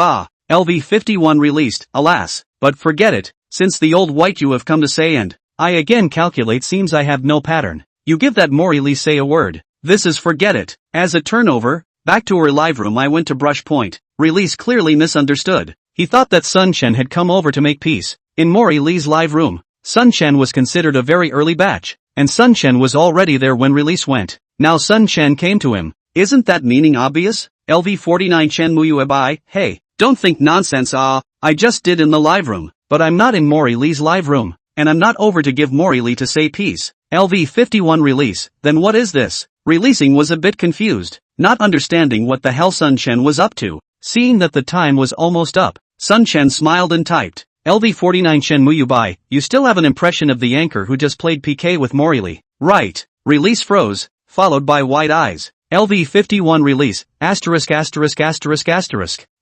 LV51 released, alas, but forget it, since the old white you have come to say and, I again calculate seems I have no pattern. You give that Mori Lee say a word. This is forget it. As a turnover, back to her live room I went to brush point. Release clearly misunderstood. He thought that Sun Chen had come over to make peace. In Mori Lee's live room, Sun Chen was considered a very early batch, and Sun Chen was already there when Release went. Now Sun Chen came to him. Isn't that meaning obvious? LV49 Shenmue Bai, hey, don't think nonsense I just did in the live room, but I'm not in Mori Lee's live room, and I'm not over to give Mori Lee to say peace. LV51 release, then what is this? Releasing was a bit confused, not understanding what the hell Sun Chen was up to. Seeing that the time was almost up, Sun Chen smiled and typed, LV49 Shenmue Bai, you still have an impression of the anchor who just played PK with Mori Lee, right? Release froze, followed by wide eyes. LV51 release, asterisk.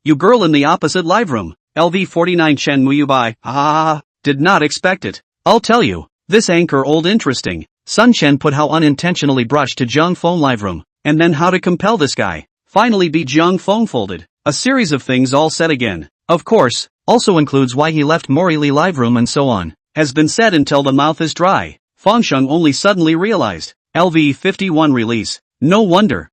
You girl in the opposite live room. LV49 Shenmue Bai, did not expect it. I'll tell you, this anchor old interesting. Sun Chen put how unintentionally brushed to Zhang Feng live room, and then how to compel this guy. Finally beat Zhang Feng folded. A series of things all said again. Of course, also includes why he left Mori Lee live room and so on. Has been said until the mouth is dry. Fengsheng only suddenly realized. LV51 release. No wonder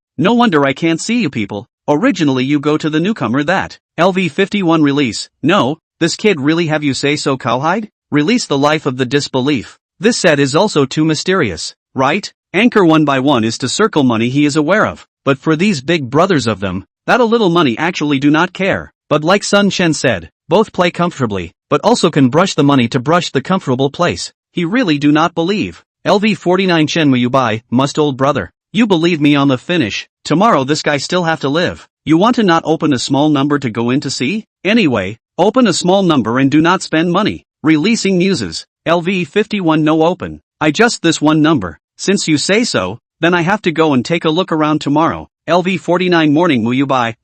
I can't see you people. Originally you go to the newcomer that. LV51 release. No, this kid really have you say so cowhide? Release the life of the disbelief. This set is also too mysterious, right? Anchor one by one is to circle money he is aware of, but for these big brothers of them, that a little money actually do not care. But like Sun Chen said, both play comfortably, but also can brush the money to brush the comfortable place. He really do not believe. LV49 Shenmue Bai, must old brother. You believe me on the finish. Tomorrow this guy still have to live. You want to not open a small number to go in to see? Anyway, open a small number and do not spend money. Releasing muses. LV51 no open. I just this one number. Since you say so, then I have to go and take a look around tomorrow. LV49 morning Muyu Bai,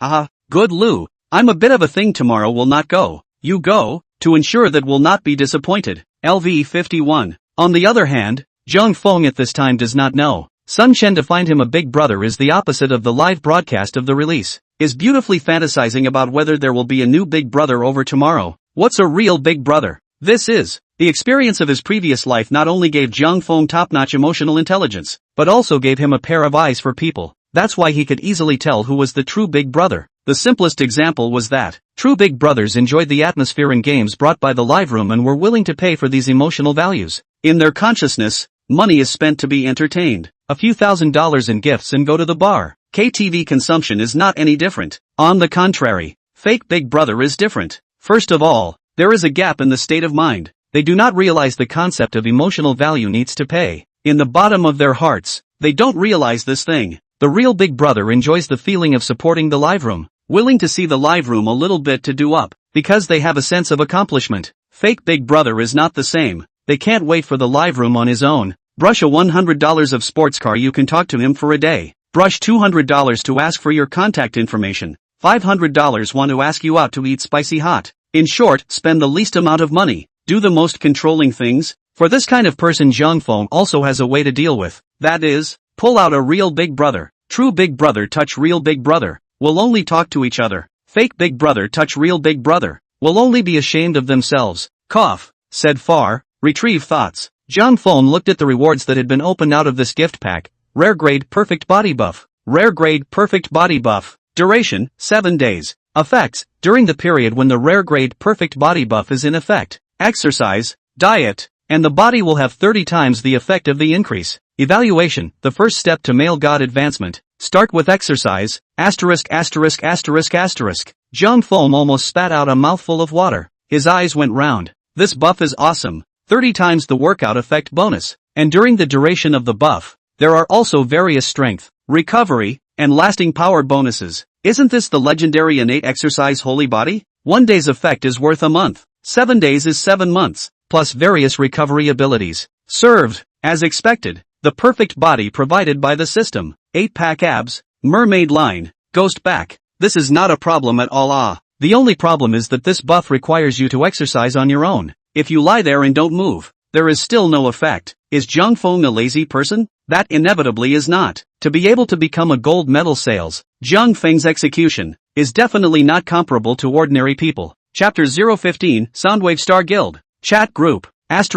good Lou. I'm a bit of a thing tomorrow will not go. You go, to ensure that will not be disappointed. LV51. On the other hand, Zhang Feng at this time does not know. Sun Chen to find him a big brother is the opposite of the live broadcast of the release. Is beautifully fantasizing about whether there will be a new big brother over tomorrow. What's a real big brother? This is The experience of his previous life not only gave Jiang Feng top-notch emotional intelligence, but also gave him a pair of eyes for people. That's why he could easily tell who was the true big brother. The simplest example was that true big brothers enjoyed the atmosphere and games brought by the live room and were willing to pay for these emotional values. In their consciousness, money is spent to be entertained. A few $1,000s in gifts and go to the bar. KTV consumption is not any different. On the contrary, fake big brother is different. First of all, there is a gap in the state of mind. They do not realize the concept of emotional value needs to pay. In the bottom of their hearts, they don't realize this thing. The real big brother enjoys the feeling of supporting the live room, willing to see the live room a little bit to do up, because they have a sense of accomplishment. Fake big brother is not the same. They can't wait for the live room on his own. Brush a $100 of sports car, you can talk to him for a day. Brush $200 to ask for your contact information. $500 want to ask you out to eat spicy hot. In short, spend the least amount of money. Do the most controlling things. For this kind of person, Jiang Feng also has a way to deal with. That is, pull out a real big brother. True big brother touch real big brother. Will only talk to each other. Fake big brother touch real big brother. Will only be ashamed of themselves. Cough. Said far. Retrieve thoughts. Jiang Feng looked at the rewards that had been opened out of this gift pack. Rare grade perfect body buff. Rare grade perfect body buff. Duration, 7 days. Effects, during the period when the rare grade perfect body buff is in effect. Exercise, diet, and the body will have 30 times the effect of the increase. Evaluation, the first step to male god advancement. Start with exercise, ********. Jiang Feng almost spat out a mouthful of water. His eyes went round. This buff is awesome. 30 times the workout effect bonus. And during the duration of the buff, there are also various strength, recovery, and lasting power bonuses. Isn't this the legendary innate exercise holy body? 1 day's effect is worth a month. 7 days is 7 months, plus various recovery abilities. Served, as expected, the perfect body provided by the system. 8-pack abs, mermaid line, ghost back. This is not a problem at all. The only problem is that this buff requires you to exercise on your own. If you lie there and don't move, there is still no effect. Is Jiang Feng a lazy person? That inevitably is not. To be able to become a gold medal sales, Jiang Feng's execution is definitely not comparable to ordinary people. Chapter 015, Soundwave Star Guild. Chat group. *********.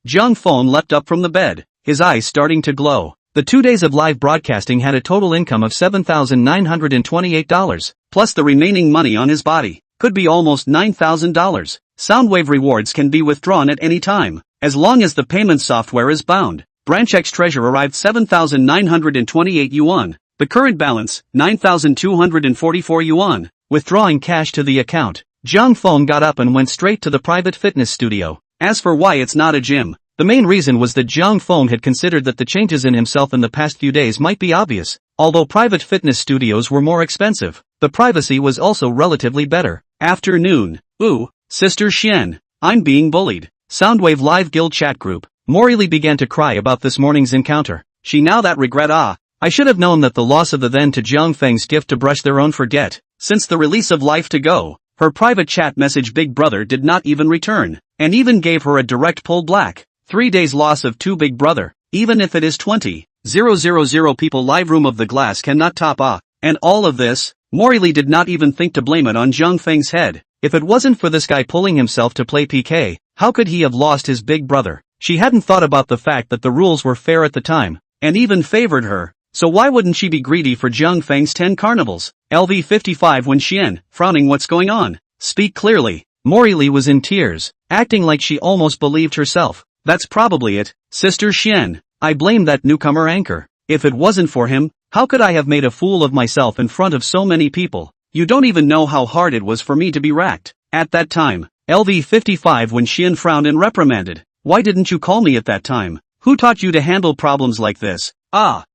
Jiang Feng leapt up from the bed, his eyes starting to glow. The 2 days of live broadcasting had a total income of $7,928, plus the remaining money on his body. Could be almost $9,000. Soundwave rewards can be withdrawn at any time, as long as the payment software is bound. BranchX treasure arrived 7,928 yuan. The current balance, 9,244 yuan. Withdrawing cash to the account, Jiang Feng got up and went straight to the private fitness studio. As for why it's not a gym, the main reason was that Jiang Feng had considered that the changes in himself in the past few days might be obvious. Although private fitness studios were more expensive, the privacy was also relatively better. Afternoon. Ooh, Sister Xian, I'm being bullied. Soundwave Live Guild chat group. Morley began to cry about this morning's encounter. She now that regret I should have known that the loss of the then to Jiang Feng's gift to brush their own forget. Since the release of Life to Go, her private chat message Big Brother did not even return, and even gave her a direct pull black. 3 days loss of 2 Big Brother, even if it is 20,000 people live room of the glass cannot top and all of this, Morley did not even think to blame it on Jiang Feng's head. If it wasn't for this guy pulling himself to play PK, how could he have lost his big brother? She hadn't thought about the fact that the rules were fair at the time, and even favored her, so why wouldn't she be greedy for Jiang Feng's 10 carnivals? LV55 when Xian, frowning what's going on? Speak clearly. Morley was in tears, acting like she almost believed herself. That's probably it, Sister Xian. I blame that newcomer anchor. If it wasn't for him, how could I have made a fool of myself in front of so many people? You don't even know how hard it was for me to be racked. At that time, LV55 when Xian frowned and reprimanded. Why didn't you call me at that time? Who taught you to handle problems like this?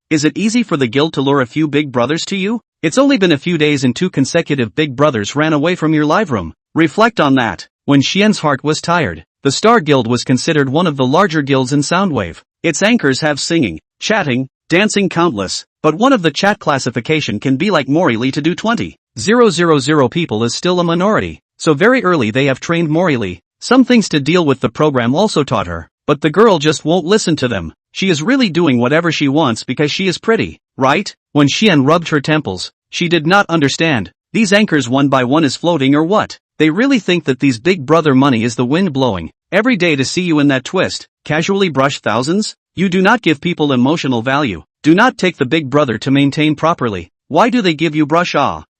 Is it easy for the guild to lure a few big brothers to you? It's only been a few days and 2 consecutive big brothers ran away from your live room. Reflect on that. When Xian's heart was tired, the Star Guild was considered one of the larger guilds in Soundwave. Its anchors have singing, chatting, dancing countless, but one of the chat classification can be like Morley to do 20,000 people is still a minority, so very early they have trained Morley. Some things to deal with the program also taught her, but the girl just won't listen to them. She is really doing whatever she wants because she is pretty, right? When Xian rubbed her temples, she did not understand. These anchors one by one is floating or what? They really think that these big brother money is the wind blowing every day to see you in that twist, casually brush thousands? You do not give people emotional value. Do not take the big brother to maintain properly. Why do they give you brush?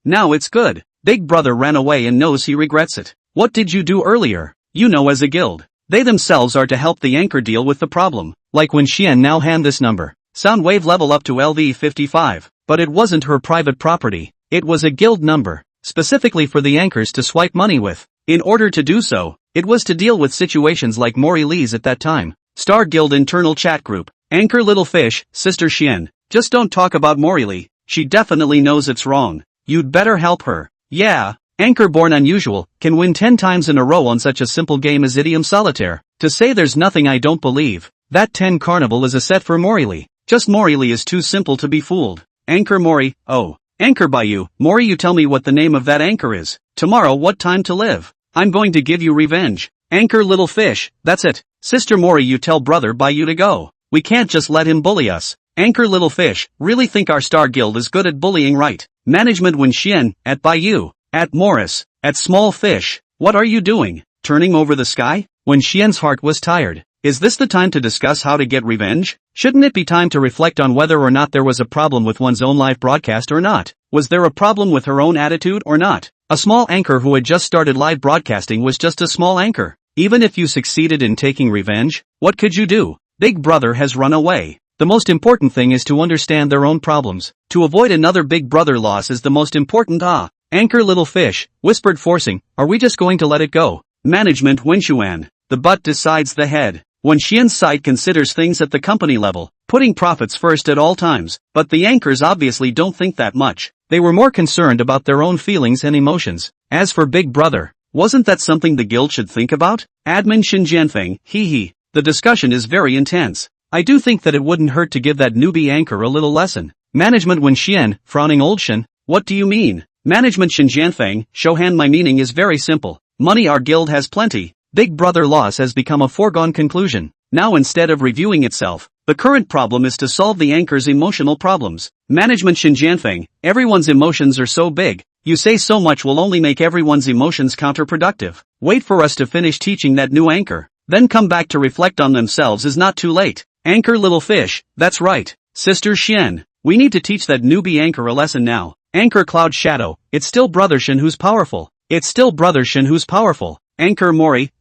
Now it's good. Big brother ran away and knows he regrets it. What did you do earlier? You know, as a guild, they themselves are to help the anchor deal with the problem. Like when Xian now hand this number. Sound wave level up to LV55. But it wasn't her private property. It was a guild number, specifically for the anchors to swipe money with. In order to do so, it was to deal with situations like Mori Lee's at that time. Star Guild internal chat group. Anchor little fish, Sister Xian. Just don't talk about Mori Lee. She definitely knows it's wrong. You'd better help her. Yeah. Anchor born unusual, can win 10 times in a row on such a simple game as Idiom Solitaire. To say there's nothing I don't believe. That 10 carnival is a set for Mori Lee. Just Mori Lee is too simple to be fooled. Anchor Mori, oh. Anchor by you, Mori, you tell me what the name of that anchor is. Tomorrow what time to live? I'm going to give you revenge. Anchor little fish, that's it. Sister Mori, you tell brother by you to go. We can't just let him bully us. Anchor little fish, really think our Star Guild is good at bullying, right? Management Wen Xian, at Bayou, at Morris, at Small Fish. What are you doing? Turning over the sky? When Xian's heart was tired. Is this the time to discuss how to get revenge? Shouldn't it be time to reflect on whether or not there was a problem with one's own live broadcast or not? Was there a problem with her own attitude or not? A small anchor who had just started live broadcasting was just a small anchor. Even if you succeeded in taking revenge, what could you do? Big brother has run away. The most important thing is to understand their own problems. To avoid another big brother loss is the most important. Anchor little fish, whispered forcing, are we just going to let it go? Management Wenxuan. The butt decides the head. When Xian's side considers things at the company level, putting profits first at all times, but the anchors obviously don't think that much. They were more concerned about their own feelings and emotions. As for Big Brother, wasn't that something the guild should think about? Admin Xin Jianfeng, hee. The discussion is very intense. I do think that it wouldn't hurt to give that newbie anchor a little lesson. Management Wen Xian, frowning old Shen, what do you mean? Management Xin Jianfeng, Shouhan, my meaning is very simple. Money our guild has plenty. Big Brother loss has become a foregone conclusion. Now instead of reviewing itself, the current problem is to solve the anchor's emotional problems. Management Xin Jianfeng, everyone's emotions are so big. You say so much will only make everyone's emotions counterproductive. Wait for us to finish teaching that new anchor. Then come back to reflect on themselves is not too late. Anchor little fish, that's right. Sister Xian, we need to teach that newbie anchor a lesson now. Anchor Cloud Shadow, it's still Brother Shen who's powerful. It's still Brother Shen who's powerful. Anchor Mori,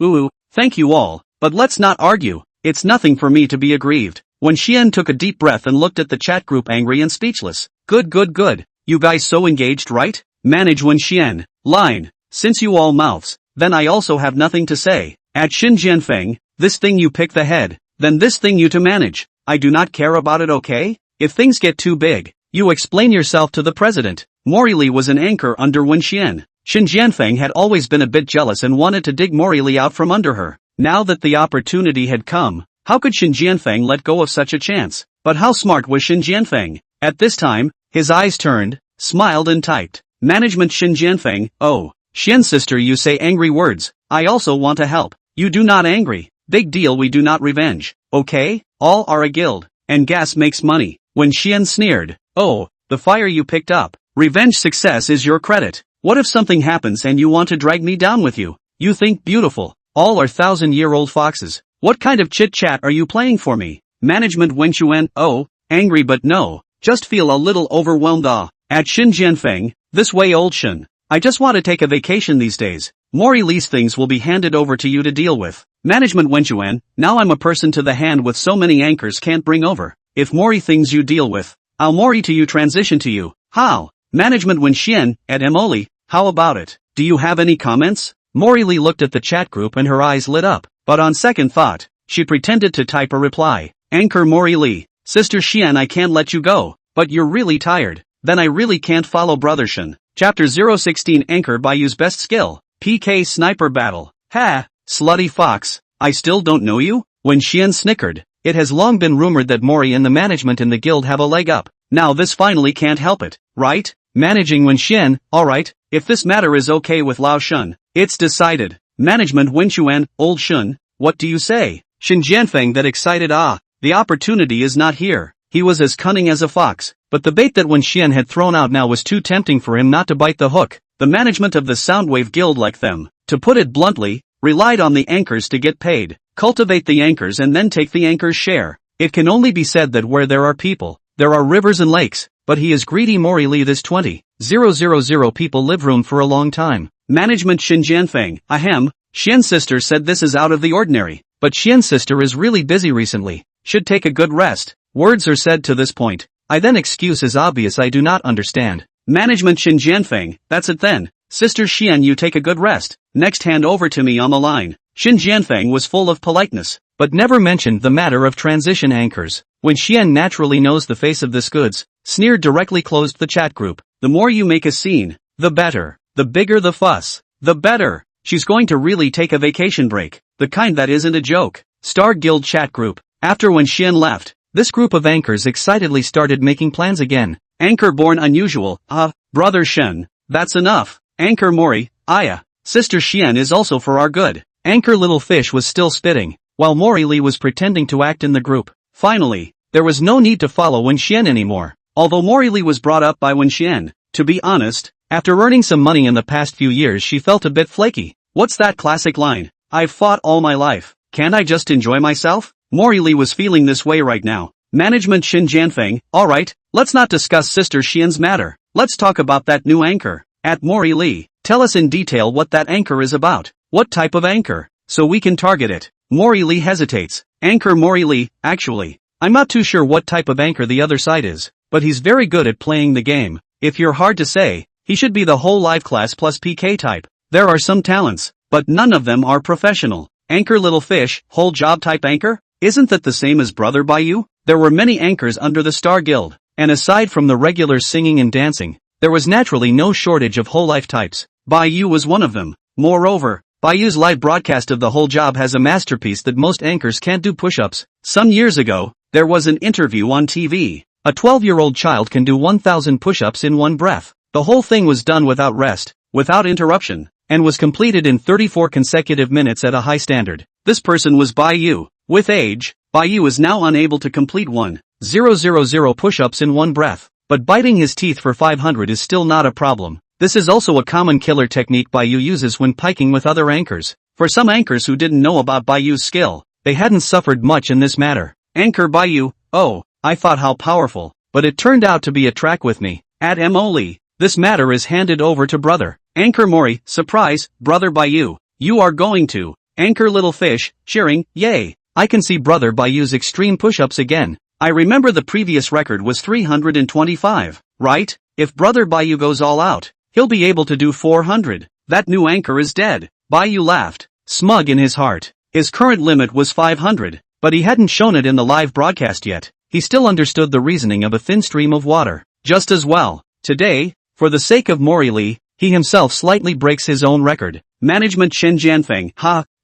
thank you all, but let's not argue. It's nothing for me to be aggrieved. When Xian took a deep breath and looked at the chat group angry and speechless. Good. You guys so engaged, right? Manage Wen Xian. Line. Since you all mouths, then I also have nothing to say. At Xin Jianfeng, this thing you pick the head, then this thing you to manage. I do not care about it, okay? If things get too big, you explain yourself to the president. Mori Lee was an anchor under Wen Xian. Xin Jianfeng had always been a bit jealous and wanted to dig Mori Lee out from under her. Now that the opportunity had come, how could Xin Jianfeng let go of such a chance? But how smart was Xin Jianfeng? At this time, his eyes turned, smiled and typed. Management Xin Jianfeng, oh, Xian sister, you say angry words. I also want to help. You do not angry. Big deal, we do not revenge. Okay? All are a guild. And gas makes money. When Xian sneered, oh, the fire you picked up. Revenge success is your credit. What if something happens and you want to drag me down with you? You think beautiful. All are 1,000-year-old foxes. What kind of chit-chat are you playing for me? Management Wenxuan, oh, angry but no. Just feel a little overwhelmed. At Xin Jianfeng, this way old Shen. I just want to take a vacation these days. Mori Lee's things will be handed over to you to deal with. Management Wenxuan, now I'm a person to the hand with so many anchors can't bring over. If Mori things you deal with, I'll Mori to you transition to you. How? Management Wen Xian, at Emoli, how about it? Do you have any comments? Mori Lee looked at the chat group and her eyes lit up, but on second thought, she pretended to type a reply. Anchor Mori Lee, Sister Xian, I can't let you go, but you're really tired. Then I really can't follow Brother Shen. Chapter 016 Anchor Bayou's best skill. PK Sniper Battle. Ha, slutty fox, I still don't know you? When Xian snickered, it has long been rumored that Mori and the management in the guild have a leg up. Now this finally can't help it, right? Managing Wen Xian, alright, if this matter is okay with Lao Shun, it's decided. Management Wenxuan, old Shun, what do you say? Xin Jianfeng that excited, the opportunity is not here. he was as cunning as a fox, but the bait that Wen Xian had thrown out now was too tempting for him not to bite the hook. The management of the Soundwave Guild, like them, to put it bluntly, relied on the anchors to get paid. Cultivate the anchors and then take the anchor's share. It can only be said that where there are people, there are rivers and lakes, but he is greedy. Mori Lee. This 20,000 people live room for a long time. Management. Xin Jianfeng. Ahem, Xian's sister said this is out of the ordinary, but Xian's sister is really busy recently, should take a good rest. Words are said to this point. I then excuse is obvious. I do not understand. Management. Xin Jianfeng. That's it then. Sister Xian, you take a good rest. Next, hand over to me on the line. Xin Jianfeng was full of politeness, but never mentioned the matter of transition anchors. When Xian naturally knows the face of this goods, sneered directly closed the chat group. The more you make a scene, the better. The bigger the fuss, the better. She's going to really take a vacation break, the kind that isn't a joke. Star Guild chat group. After when Xian left, this group of anchors excitedly started making plans again. Anchor born unusual. Brother Shen, that's enough. Anchor Mori, Aya, Sister Xian is also for our good. Anchor Little Fish was still spitting, while Mori Lee was pretending to act in the group. Finally, there was no need to follow Wen Xian anymore, although Mori Lee was brought up by Wen Xian. To be honest, after earning some money in the past few years, she felt a bit flaky. What's that classic line? I've fought all my life. Can't I just enjoy myself? Mori Lee was feeling this way right now. Management. Xin Jianfeng. Alright, let's not discuss Sister Xian's matter. Let's talk about that new anchor. At Mori Lee, tell us in detail what that anchor is about. What type of anchor? So we can target it. Mori Lee hesitates. Anchor Mori Lee, actually, I'm not too sure what type of anchor the other side is, but he's very good at playing the game. If you're hard to say, he should be the whole live class plus PK type. There are some talents, but none of them are professional. Anchor Little Fish, whole job type anchor? Isn't that the same as Brother Baiyu? There were many anchors under the Star Guild, and aside from the regular singing and dancing, there was naturally no shortage of whole life types. Baiyu was one of them. Moreover, Baiyu's live broadcast of the whole job has a masterpiece that most anchors can't do push-ups. Some years ago, there was an interview on TV. A 12-year-old child can do 1,000 push-ups in one breath. The whole thing was done without rest, without interruption, and was completed in 34 consecutive minutes at a high standard. This person was Baiyu. With age, Baiyu is now unable to complete 1,000 push-ups in one breath, but biting his teeth for 500 is still not a problem. This is also a common killer technique Baiyu uses when piking with other anchors. For some anchors who didn't know about Baiyu's skill, they hadn't suffered much in this matter. Anchor Baiyu, oh, I thought how powerful, but it turned out to be a track with me. At Moli, this matter is handed over to Brother. Anchor Mori, surprise, Brother Baiyu, you are going to. Anchor Little Fish, cheering, yay. I can see Brother Baiyu's extreme push-ups again. I remember the previous record was 325, right? If Brother Baiyu goes all out, he'll be able to do 400. That new anchor is dead. Baiyu laughed, smug in his heart. His current limit was 500, but he hadn't shown it in the live broadcast yet. He still understood the reasoning of a thin stream of water, just as well. Today, for the sake of Mori Lee, he himself slightly breaks his own record. Management. Shen Jianfeng.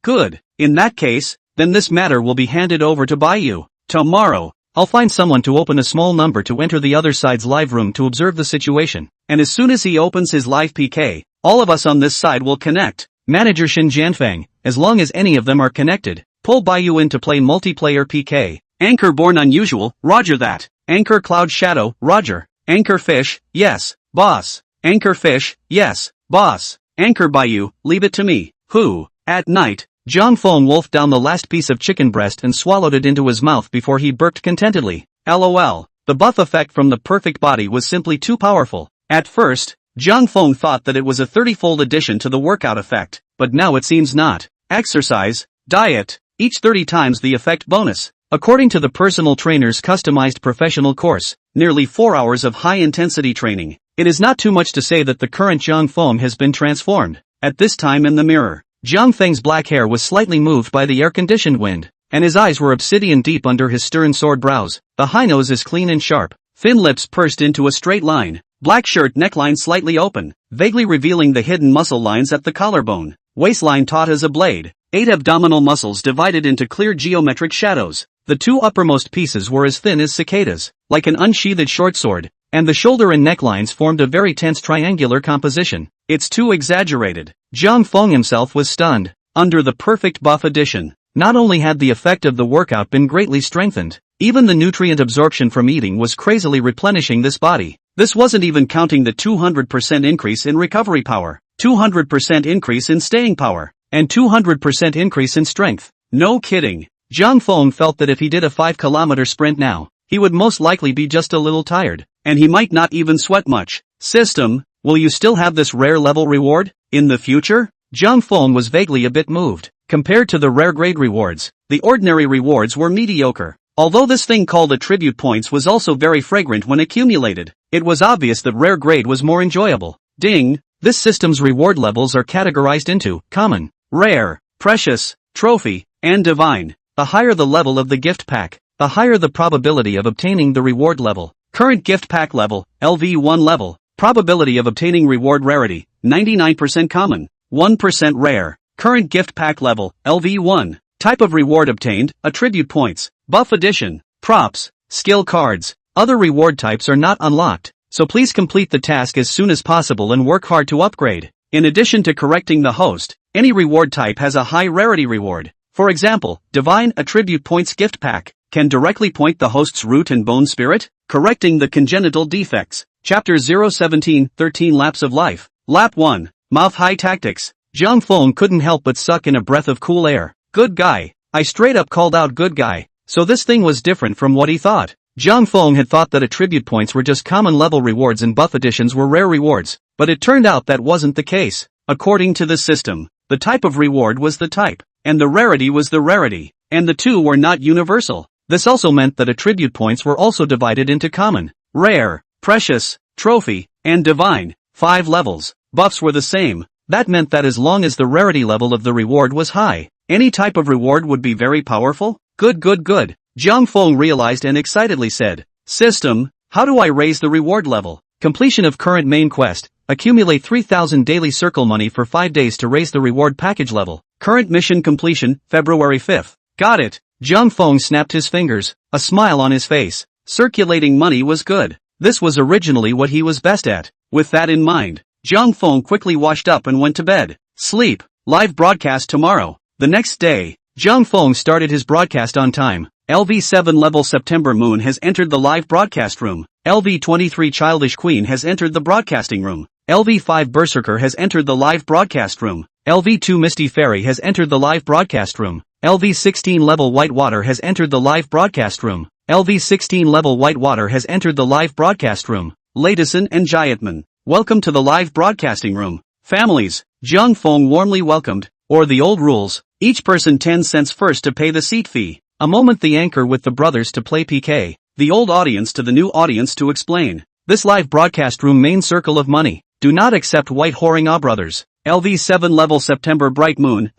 Good. In that case, then this matter will be handed over to Baiyu. Tomorrow, I'll find someone to open a small number to enter the other side's live room to observe the situation, and as soon as he opens his live PK, all of us on this side will connect. Manager Xin Jianfeng, as long as any of them are connected, pull Baiyu in to play multiplayer PK. Anchor Born Unusual, roger that. Anchor Cloud Shadow, roger. Anchor Fish, yes, boss. Anchor Fish, yes, boss. Anchor Baiyu, leave it to me. Who? At night, Zhang Feng wolfed down the last piece of chicken breast and swallowed it into his mouth before he burped contentedly. LOL. The buff effect from the perfect body was simply too powerful. At first, Zhang Feng thought that it was a 30-fold addition to the workout effect, but now it seems not. Exercise, diet, each 30 times the effect bonus. According to the personal trainer's customized professional course, nearly 4 hours of high-intensity training, it is not too much to say that the current Zhang Feng has been transformed. At this time in the mirror, Zhang Feng's black hair was slightly moved by the air-conditioned wind, and his eyes were obsidian deep under his stern sword brows. The high nose is clean and sharp, thin lips pursed into a straight line, black shirt neckline slightly open, vaguely revealing the hidden muscle lines at the collarbone, waistline taut as a blade, 8 abdominal muscles divided into clear geometric shadows. The 2 uppermost pieces were as thin as cicadas, like an unsheathed short sword, and the shoulder and necklines formed a very tense triangular composition. It's too exaggerated. Zhang Feng himself was stunned. Under the perfect buff addition, not only had the effect of the workout been greatly strengthened, Even the nutrient absorption from eating was crazily replenishing this body. This wasn't even counting the 200% increase in recovery power, 200% increase in staying power, and 200% increase in strength. No kidding. Zhang Feng felt that if he did a 5-kilometer sprint now, he would most likely be just a little tired, and he might not even sweat much. System, will you still have this rare level reward in the future? Zhang Feng was vaguely a bit moved. Compared to the rare grade rewards, the ordinary rewards were mediocre. Although this thing called attribute points was also very fragrant when accumulated, it was obvious that rare grade was more enjoyable. Ding! This system's reward levels are categorized into common, rare, precious, trophy, and divine. The higher the level of the gift pack, the higher the probability of obtaining the reward level. Current gift pack level, LV1 level. Probability of obtaining reward rarity, 99% common, 1% rare. Current gift pack level, LV1. Type of reward obtained, attribute points, buff edition, props, skill cards. Other reward types are not unlocked, so please complete the task as soon as possible and work hard to upgrade. In addition to correcting the host, any reward type has a high rarity reward. For example, Divine Attribute Points Gift Pack can directly point the host's root and bone spirit, correcting the congenital defects. Chapter 017, 13 Laps of Life. Lap 1. Mouth High Tactics. Zhang Feng couldn't help but suck in a breath of cool air. Good guy. I straight up called out good guy. So this thing was different from what he thought. Zhang Feng had thought that attribute points were just common level rewards and buff additions were rare rewards, but it turned out that wasn't the case. According to the system, the type of reward was the type, and the rarity was the rarity, and the two were not universal. This also meant that attribute points were also divided into common, rare, precious, trophy, and divine. 5 levels. Buffs were the same. That meant that as long as the rarity level of the reward was high, any type of reward would be very powerful. Good. Zhang Feng realized and excitedly said, System, how do I raise the reward level? Completion of current main quest. Accumulate 3,000 daily circle money for 5 days to raise the reward package level. Current mission completion, February 5th. Got it. Zhang Feng snapped his fingers, a smile on his face. Circulating money was good. This was originally what he was best at. With that in mind, Zhang Feng quickly washed up and went to bed. Sleep. Live broadcast tomorrow. The next day, Zhang Feng started his broadcast on time. LV7 level September Moon has entered the live broadcast room. LV23 Childish Queen has entered the broadcasting room. LV5 Berserker has entered the live broadcast room. LV2 Misty Fairy has entered the live broadcast room. LV16 level Whitewater has entered the live broadcast room. LV16 level Whitewater has entered the live broadcast room. Latison and Jayatman, welcome to the live broadcasting room. Families, Zhang Feng warmly welcomed, or the old rules, each person 10 cents first to pay the seat fee. A moment the anchor with the brothers to play PK, the old audience to the new audience to explain. This live broadcast room main circle of money, do not accept white whoring brothers. LV7 level September Bright Moon,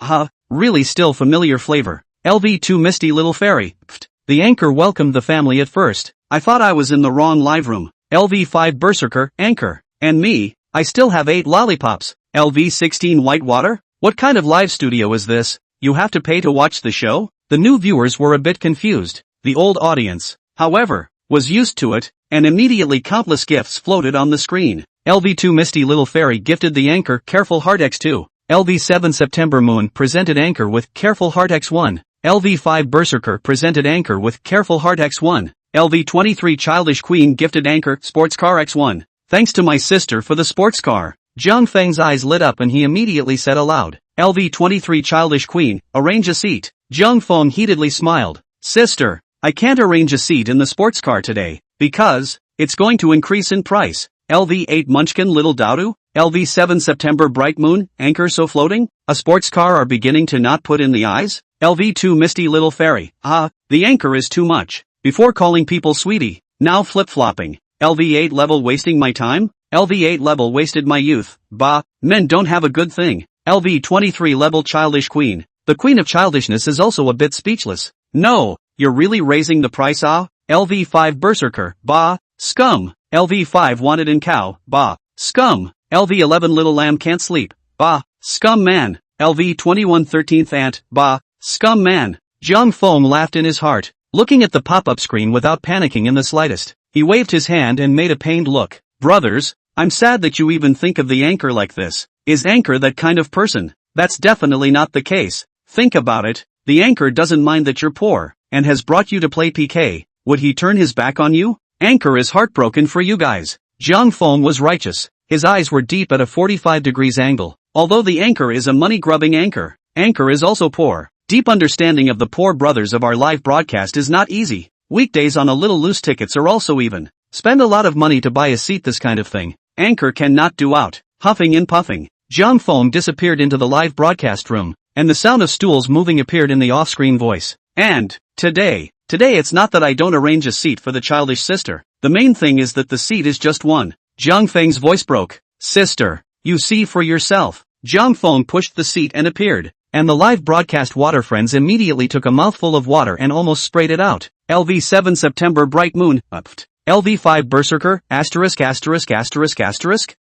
really still familiar flavor. LV2 Misty Little Fairy, the anchor welcomed the family at first. I thought I was in the wrong live room. LV5 Berserker, anchor, and me, I still have 8 lollipops. LV16 Whitewater, what kind of live studio is this? You have to pay to watch the show? The new viewers were a bit confused. The old audience, however, was used to it, and immediately countless gifts floated on the screen. LV2 Misty Little Fairy gifted the anchor Careful Heart X2. LV7 September Moon presented anchor with Careful Heart X1. LV5 Berserker presented anchor with Careful Heart X1. LV23 Childish Queen gifted anchor Sports Car X1. Thanks to my sister for the sports car. Zhang Feng's eyes lit up and he immediately said aloud, LV23 Childish Queen, arrange a seat. Zhang Feng heatedly smiled. Sister, I can't arrange a seat in the sports car today, because it's going to increase in price. LV8 Munchkin Little Daudu, LV7 September Bright Moon, anchor so floating, a sports car are beginning to not put in the eyes? LV2 Misty Little Fairy, the anchor is too much. Before calling people sweetie, now flip-flopping. LV8 level wasting my time? LV8 level wasted my youth. Men don't have a good thing. LV23 level Childish Queen. The queen of childishness is also a bit speechless. No, you're really raising the price LV5 Berserker, scum. LV5 Wanted in Cow, scum. LV11 Little Lamb Can't Sleep, scum man. LV21 13th Ant, scum man. Zhang Feng laughed in his heart, looking at the pop-up screen without panicking in the slightest. He waved his hand and made a pained look. Brothers, I'm sad that you even think of the anchor like this. Is anchor that kind of person? That's definitely not the case. Think about it, the anchor doesn't mind that you're poor, and has brought you to play PK, would he turn his back on you? Anchor is heartbroken for you guys. Jiang Feng was righteous. His eyes were deep at a 45 degrees angle. Although the anchor is a money-grubbing anchor, Anchor is also poor. Deep understanding of the poor brothers of our live broadcast is not easy. Weekdays on a little loose tickets are also even. Spend a lot of money to buy a seat, this kind of thing. Anchor cannot do out. Huffing and puffing. Jiang Feng disappeared into the live broadcast room, and the sound of stools moving appeared in the off-screen voice. And, today it's not that I don't arrange a seat for the childish sister. The main thing is that the seat is just one. Jiang Feng's voice broke. Sister, you see for yourself. Jiang Feng pushed the seat and appeared, and the live broadcast water friends immediately took a mouthful of water and almost sprayed it out. LV7 September Bright Moon, upped. LV5 Berserker, asterisk.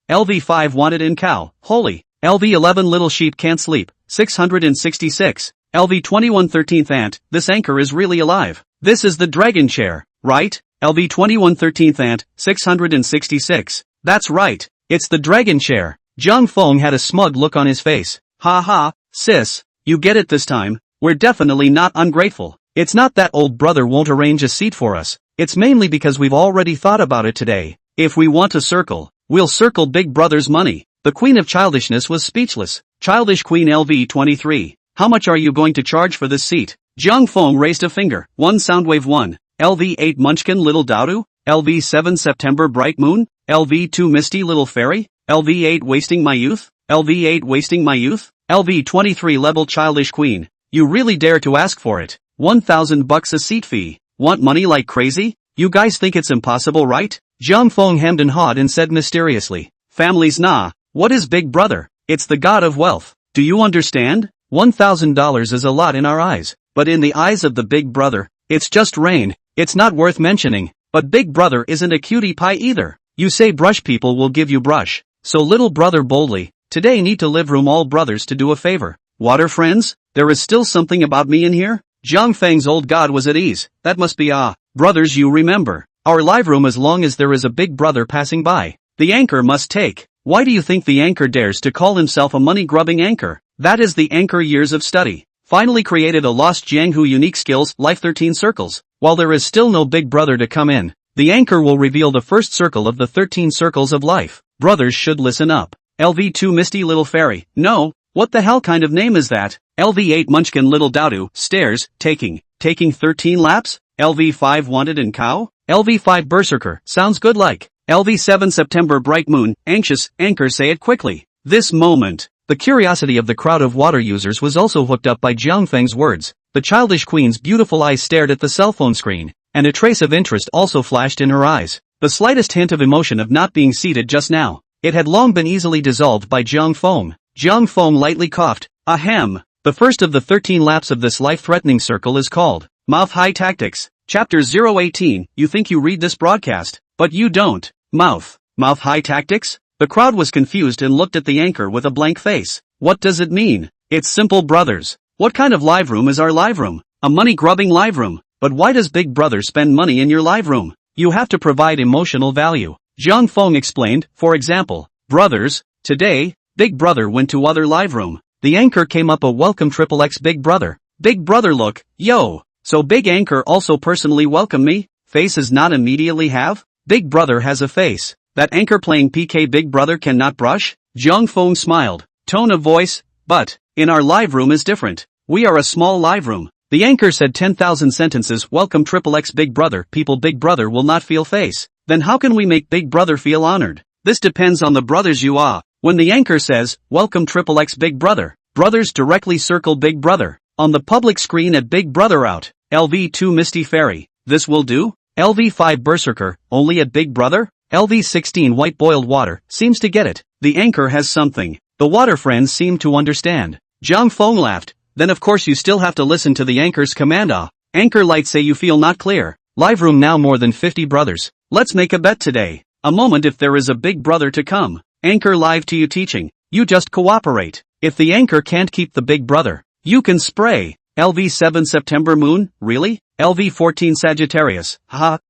LV5 Wanted in Cow, holy. LV11 Little Sheep Can't Sleep, 666. LV21 13th Ant, this anchor is really alive. This is the dragon chair, right? LV21 13th Ant, 666. That's right, it's the dragon chair. Jiang Feng had a smug look on his face. Ha ha, sis, you get it this time. We're definitely not ungrateful. It's not that old brother won't arrange a seat for us. It's mainly because we've already thought about it today. If we want to circle, we'll circle Big Brother's money. The Queen of Childishness was speechless. Childish Queen LV23. How much are you going to charge for this seat? Jiang Feng raised a finger. 1 Soundwave 1. LV8 Munchkin Little Daodu. LV7 September Bright Moon. LV2 Misty Little Fairy. LV8 Wasting My Youth. LV8 Wasting My Youth. LV23 Level Childish Queen. You really dare to ask for it. $1,000 a seat fee. Want money like crazy? You guys think it's impossible, right? Jiang Feng hemmed and hawed and said mysteriously. Families nah. What is Big Brother? It's the god of wealth. Do you understand? $1,000 is a lot in our eyes, but in the eyes of the Big Brother, it's just rain. It's not worth mentioning, but Big Brother isn't a cutie pie either. You say brush, people will give you brush. So little brother boldly, today need to live room all brothers to do a favor. Water friends, there is still something about me in here? Jiang Feng's old god was at ease. That must be brothers, you remember. Our live room as long as there is a Big Brother passing by. The anchor must take. Why do you think the anchor dares to call himself a money-grubbing anchor? That is the anchor years of study. Finally created a lost Jianghu unique skills, life 13 circles. While there is still no Big Brother to come in, the anchor will reveal the first circle of the 13 circles of life. Brothers should listen up. LV2 Misty Little Fairy. No, what the hell kind of name is that? LV8 Munchkin Little Daodu. Stairs, taking 13 laps? LV5 Wanted in Cow? LV5 Berserker. Sounds good like. LV7 September Bright Moon. Anxious, anchor, say it quickly. This moment. The curiosity of the crowd of water users was also hooked up by Jiang Feng's words. The childish queen's beautiful eyes stared at the cell phone screen, and a trace of interest also flashed in her eyes. The slightest hint of emotion of not being seated just now. It had long been easily dissolved by Jiang Feng. Jiang Feng lightly coughed. Ahem. The first of the 13 laps of this life-threatening circle is called Mouth High Tactics. Chapter 018. You think you read this broadcast, but you don't. Mouth High Tactics? The crowd was confused and looked at the anchor with a blank face. What does it mean? It's simple, brothers. What kind of live room is our live room? A money-grubbing live room. But why does Big Brother spend money in your live room? You have to provide emotional value. Jiang Feng explained. For example, brothers, today, Big Brother went to other live room. The anchor came up a welcome XXX Big Brother. Big Brother look, yo. So Big Anchor also personally welcome me? Faces not immediately have? Big Brother has a face. That anchor playing PK Big Brother cannot brush? Jiang Feng smiled. Tone of voice, but, in our live room is different. We are a small live room. The anchor said 10,000 sentences, welcome XXX Big Brother, people Big Brother will not feel face. Then how can we make Big Brother feel honored? This depends on the brothers you are. When the anchor says, welcome XXX Big Brother, brothers directly circle Big Brother. On the public screen at Big Brother out. LV2 Misty Fairy. This will do? LV5 Berserker, only at Big Brother? LV16 White Boiled Water, seems to get it. The anchor has something. The water friends seem to understand. Jiang Feng laughed. Then of course you still have to listen to the anchor's command. Anchor lights say you feel not clear. Live room now more than 50 brothers. Let's make a bet today. A moment if there is a Big Brother to come. Anchor live to you teaching. You just cooperate. If the anchor can't keep the Big Brother, you can spray. LV7 September Moon, really? LV14 Sagittarius,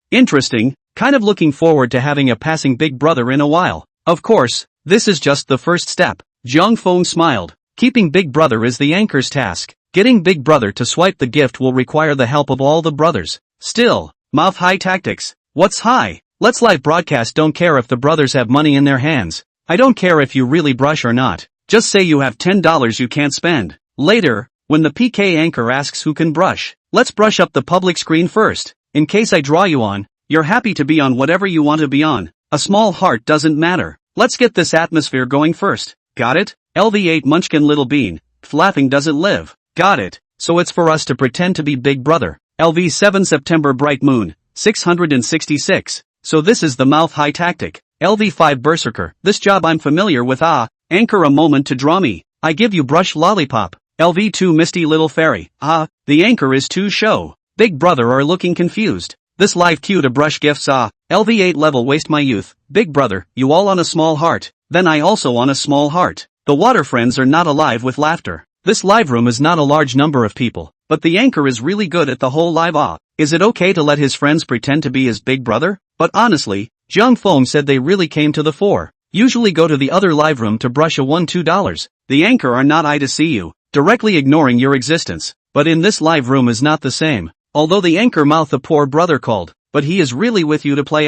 interesting, kind of looking forward to having a passing Big Brother in a while. Of course, this is just the first step. Jiang Feng smiled. Keeping Big Brother is the anchor's task. Getting Big Brother to swipe the gift will require the help of all the brothers. Still, mouth high tactics. What's high? Let's live broadcast. Don't care if the brothers have money in their hands. I don't care if you really brush or not. Just say you have $10 you can't spend. Later, when the PK anchor asks who can brush, let's brush up the public screen first. In case I draw you on, you're happy to be on whatever you want to be on. A small heart doesn't matter. Let's get this atmosphere going first. Got it? LV8 Munchkin Little Bean. Laughing doesn't live. Got it. So it's for us to pretend to be Big Brother. LV7 September Bright Moon. 666. So this is the mouth high tactic. LV5 Berserker. This job I'm familiar with. Anchor a moment to draw me. I give you brush lollipop. LV2 Misty Little Fairy. The anchor is too show. Big Brother are looking confused. This live cue to brush gifts. LV8 Level Waste My Youth. Big Brother, you all on a small heart. Then I also on a small heart. The water friends are not alive with laughter. This live room is not a large number of people, but the anchor is really good at the whole live. Is it okay to let his friends pretend to be his Big Brother? But honestly, Jung Fong said they really came to the fore. Usually go to the other live room to brush a $1-2. The anchor are not I to see you, directly ignoring your existence. But in this live room is not the same. Although the anchor mouth a poor brother called, but he is really with you to play.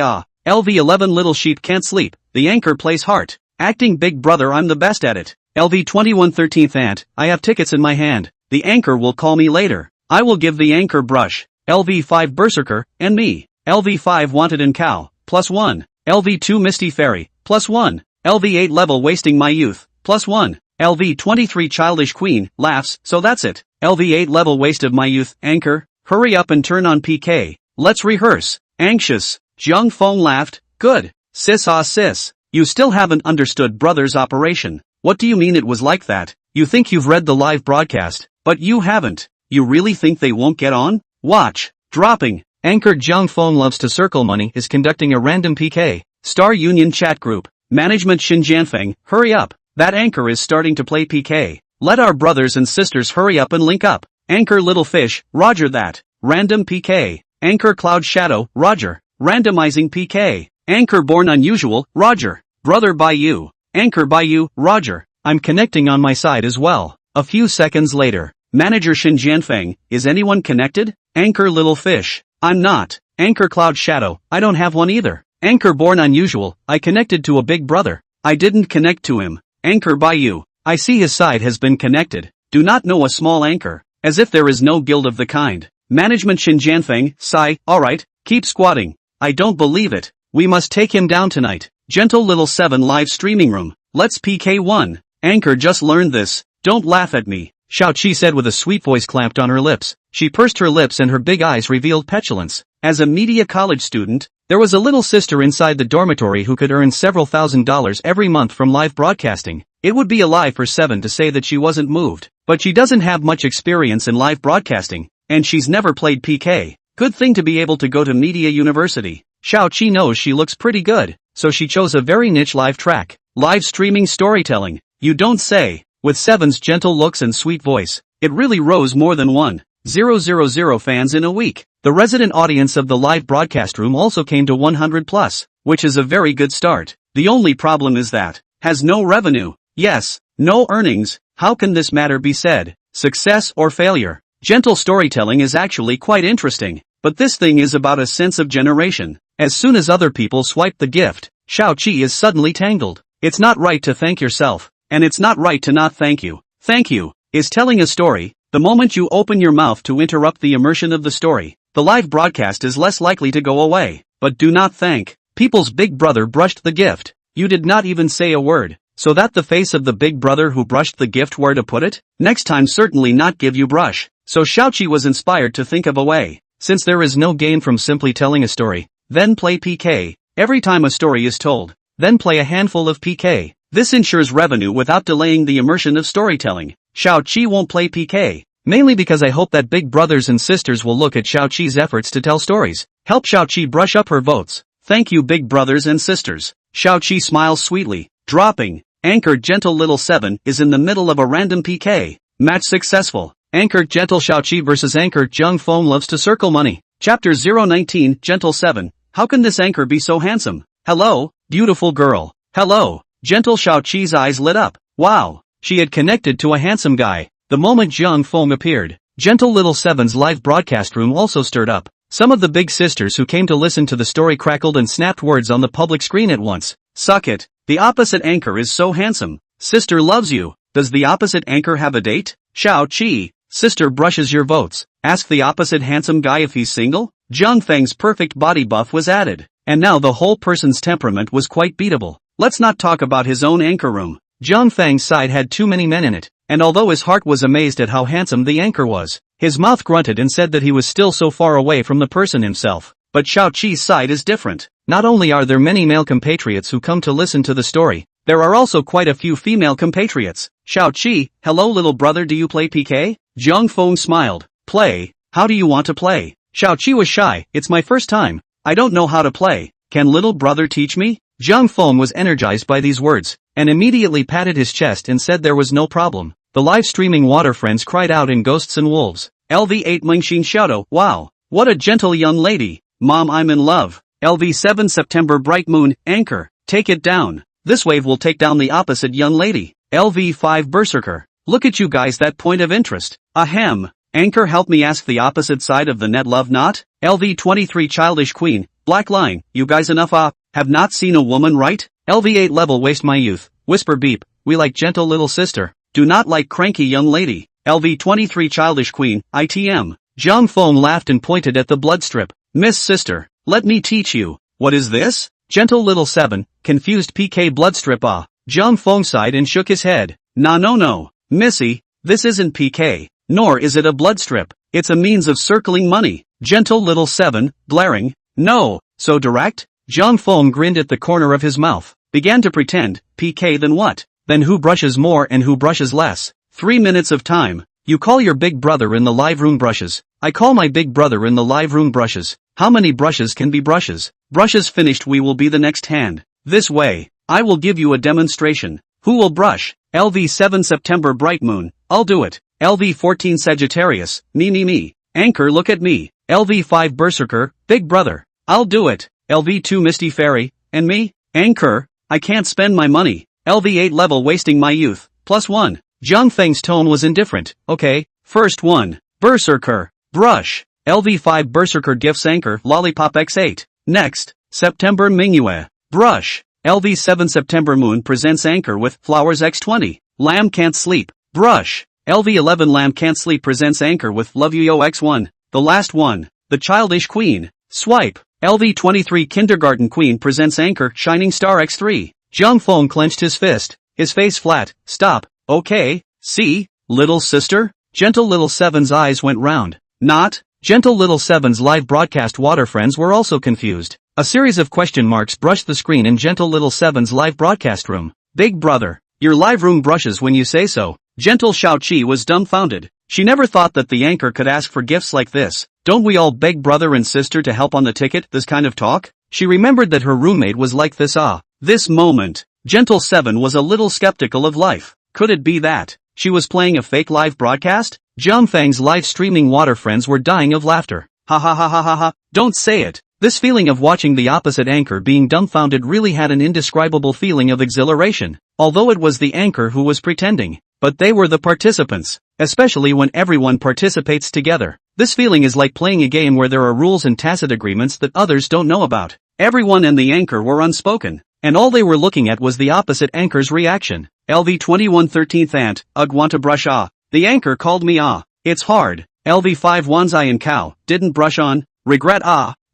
LV11 Little Sheep Can't Sleep. The anchor plays heart. Acting Big Brother, I'm the best at it. LV21 13th Ant. I have tickets in my hand. The anchor will call me later. I will give the anchor brush. LV5 Berserker, and me. LV5 Wanted and Cow, +1. LV2 Misty Fairy, +1. LV8 Level Wasting My Youth, +1. LV23 Childish Queen, laughs, so that's it. LV8 Level Waste of My Youth, anchor, hurry up and turn on PK. Let's rehearse. Anxious. Jung Fong laughed, good. Sis sis. You still haven't understood brother's operation. What do you mean it was like that? You think you've read the live broadcast, but you haven't. You really think they won't get on? Watch. Dropping. Anchor Jung Fong Loves to Circle Money is conducting a random PK. Star Union Chat Group. Management Shin Janfeng, hurry up. That anchor is starting to play PK. Let our brothers and sisters hurry up and link up. Anchor Little Fish, roger that. Random PK. Anchor Cloud Shadow, roger. Randomizing PK. Anchor Born Unusual, roger. Brother by you. Anchor by you, roger. I'm connecting on my side as well. A few seconds later. Manager Shin Janfeng, is anyone connected? Anchor Little Fish. I'm not. Anchor Cloud Shadow, I don't have one either. Anchor Born Unusual, I connected to a Big Brother. I didn't connect to him. Anchor by you. I see his side has been connected. Do not know a small anchor. As if there is no guild of the kind. Management Shin Janfeng, sigh, alright, keep squatting. I don't believe it. We must take him down tonight. Gentle Little 7 live streaming room. Let's PK1. Anchor just learned this. Don't laugh at me. Xiao Qi said with a sweet voice clamped on her lips. She pursed her lips and her big eyes revealed petulance. As a media college student, there was a little sister inside the dormitory who could earn several $1,000s every month from live broadcasting. It would be a lie for Seven to say that she wasn't moved. But she doesn't have much experience in live broadcasting, and she's never played PK. Good thing to be able to go to media university. Xiao Qi knows she looks pretty good, so she chose a very niche live track. Live streaming storytelling. You don't say. With Seven's gentle looks and sweet voice, it really rose more than 1,000 fans in a week. The resident audience of the live broadcast room also came to 100 plus, which is a very good start. The only problem is that, has no revenue. Yes, no earnings. How can this matter be said? Success or failure? Gentle storytelling is actually quite interesting, but this thing is about a sense of generation. As soon as other people swipe the gift, Xiao Qi is suddenly tangled. It's not right to thank yourself, and it's not right to not thank you. Thank you is telling a story. The moment you open your mouth to interrupt the immersion of the story, the live broadcast is less likely to go away. But do not thank. People's Big Brother brushed the gift. You did not even say a word. So that the face of the Big Brother who brushed the gift where to put it? Next time certainly not give you brush. So Xiaoqi was inspired to think of a way. Since there is no gain from simply telling a story, then play PK. Every time a story is told, then play a handful of PK. This ensures revenue without delaying the immersion of storytelling. Xiaoqi won't play PK. Mainly because I hope that Big Brothers and sisters will look at Xiaoqi's efforts to tell stories. Help Xiaoqi brush up her votes. Thank you Big Brothers and sisters. Xiaoqi smiles sweetly. Dropping. Anchor Gentle Little 7 is in the middle of a random PK. Match successful. Anchor Gentle Xiaoqi vs Anchor Jung Fong Loves to Circle Money. Chapter 019 Gentle 7. How can this anchor be so handsome? Hello, beautiful girl. Hello. Gentle Xiaoqi's eyes lit up. Wow. She had connected to a handsome guy. The moment Jiang Feng appeared, Gentle Little Seven's live broadcast room also stirred up. Some of the big sisters who came to listen to the story crackled and snapped words on the public screen at once. Suck it. The opposite anchor is so handsome. Sister loves you. Does the opposite anchor have a date? Xiao Qi. Sister brushes your votes. Ask the opposite handsome guy if he's single? Jiang Feng's perfect body buff was added. And now the whole person's temperament was quite beatable. Let's not talk about his own anchor room. Jiang Feng's side had too many men in it, and although his heart was amazed at how handsome the anchor was, his mouth grunted and said that he was still so far away from the person himself. But Xiao Qi's side is different. Not only are there many male compatriots who come to listen to the story, there are also quite a few female compatriots. Xiao Qi, hello little brother, do you play PK? Jiang Feng smiled. Play? How do you want to play? Xiao Qi was shy. It's my first time. I don't know how to play. Can little brother teach me? Jiang Feng was energized by these words, and immediately patted his chest and said there was no problem. The live streaming water friends cried out in Ghosts and Wolves. LV8 Mengxin Xiaodo, wow, what a gentle young lady. Mom, I'm in love. LV7 September Bright Moon, anchor, take it down. This wave will take down the opposite young lady. LV5 Berserker, look at you guys, that point of interest. Ahem. Anchor, help me ask the opposite side of the net, love not? LV23 Childish Queen, Black Line, you guys enough have not seen a woman, right? LV8 Level Waste My Youth, Whisper Beep, we like gentle little sister, do not like cranky young lady. LV23 Childish Queen, ITM. Jiang Feng laughed and pointed at the blood strip. Miss Sister, let me teach you. What is this? Gentle Little Seven, confused PK blood strip. Jiang Feng sighed and shook his head. No, Missy, this isn't PK, nor is it a blood strip. It's a means of circling money. Gentle Little Seven, glaring. No, so direct? Jiang Feng grinned at the corner of his mouth. Began to pretend, PK then what? Then who brushes more and who brushes less? 3 minutes of time. You call your big brother in the live room brushes. I call my big brother in the live room brushes. How many brushes can be brushes? Brushes finished, we will be the next hand. This way. I will give you a demonstration. Who will brush? LV7 September Bright Moon, I'll do it. LV14 Sagittarius, me. Anchor, look at me. LV5 Berserker, big brother, I'll do it. LV2 Misty Fairy, and me? Anchor, I can't spend my money. LV8 Level Wasting My Youth, +1. Jiang Feng's tone was indifferent. Okay, first one. Berserker, brush. LV5 Berserker gifts anchor, Lollipop X8. Next, September Mingyue, brush. LV7 September Moon presents anchor with Flowers X20. Lamb Can't Sleep, brush. LV11 Lamb Can't Sleep presents anchor with Love You Yo X1. The last one, the Childish Queen, swipe. LV23 Kindergarten Queen presents anchor, Shining Star X3. Jiang Feng clenched his fist, his face flat. Stop. Okay, see, little sister? Gentle Little Seven's eyes went round. Not? Gentle Little Seven's live broadcast water friends were also confused. A series of question marks brushed the screen in Gentle Little Seven's live broadcast room. Big brother, your live room brushes when you say so. Gentle Xiao Qi was dumbfounded. She never thought that the anchor could ask for gifts like this. Don't we all beg brother and sister to help on the ticket, this kind of talk? She remembered that her roommate was like this. This moment, Gentle Seven was a little skeptical of life. Could it be that she was playing a fake live broadcast? Jiang Feng's live streaming water friends were dying of laughter. Ha, don't say it. This feeling of watching the opposite anchor being dumbfounded really had an indescribable feeling of exhilaration, although it was the anchor who was pretending. But they were the participants, especially when everyone participates together. This feeling is like playing a game where there are rules and tacit agreements that others don't know about. Everyone and the anchor were unspoken, and all they were looking at was the opposite anchor's reaction. LV21 13th Ant, ugh, want to brush. The anchor called me. It's hard. LV5 Wanzai and Cow, didn't brush on. Regret.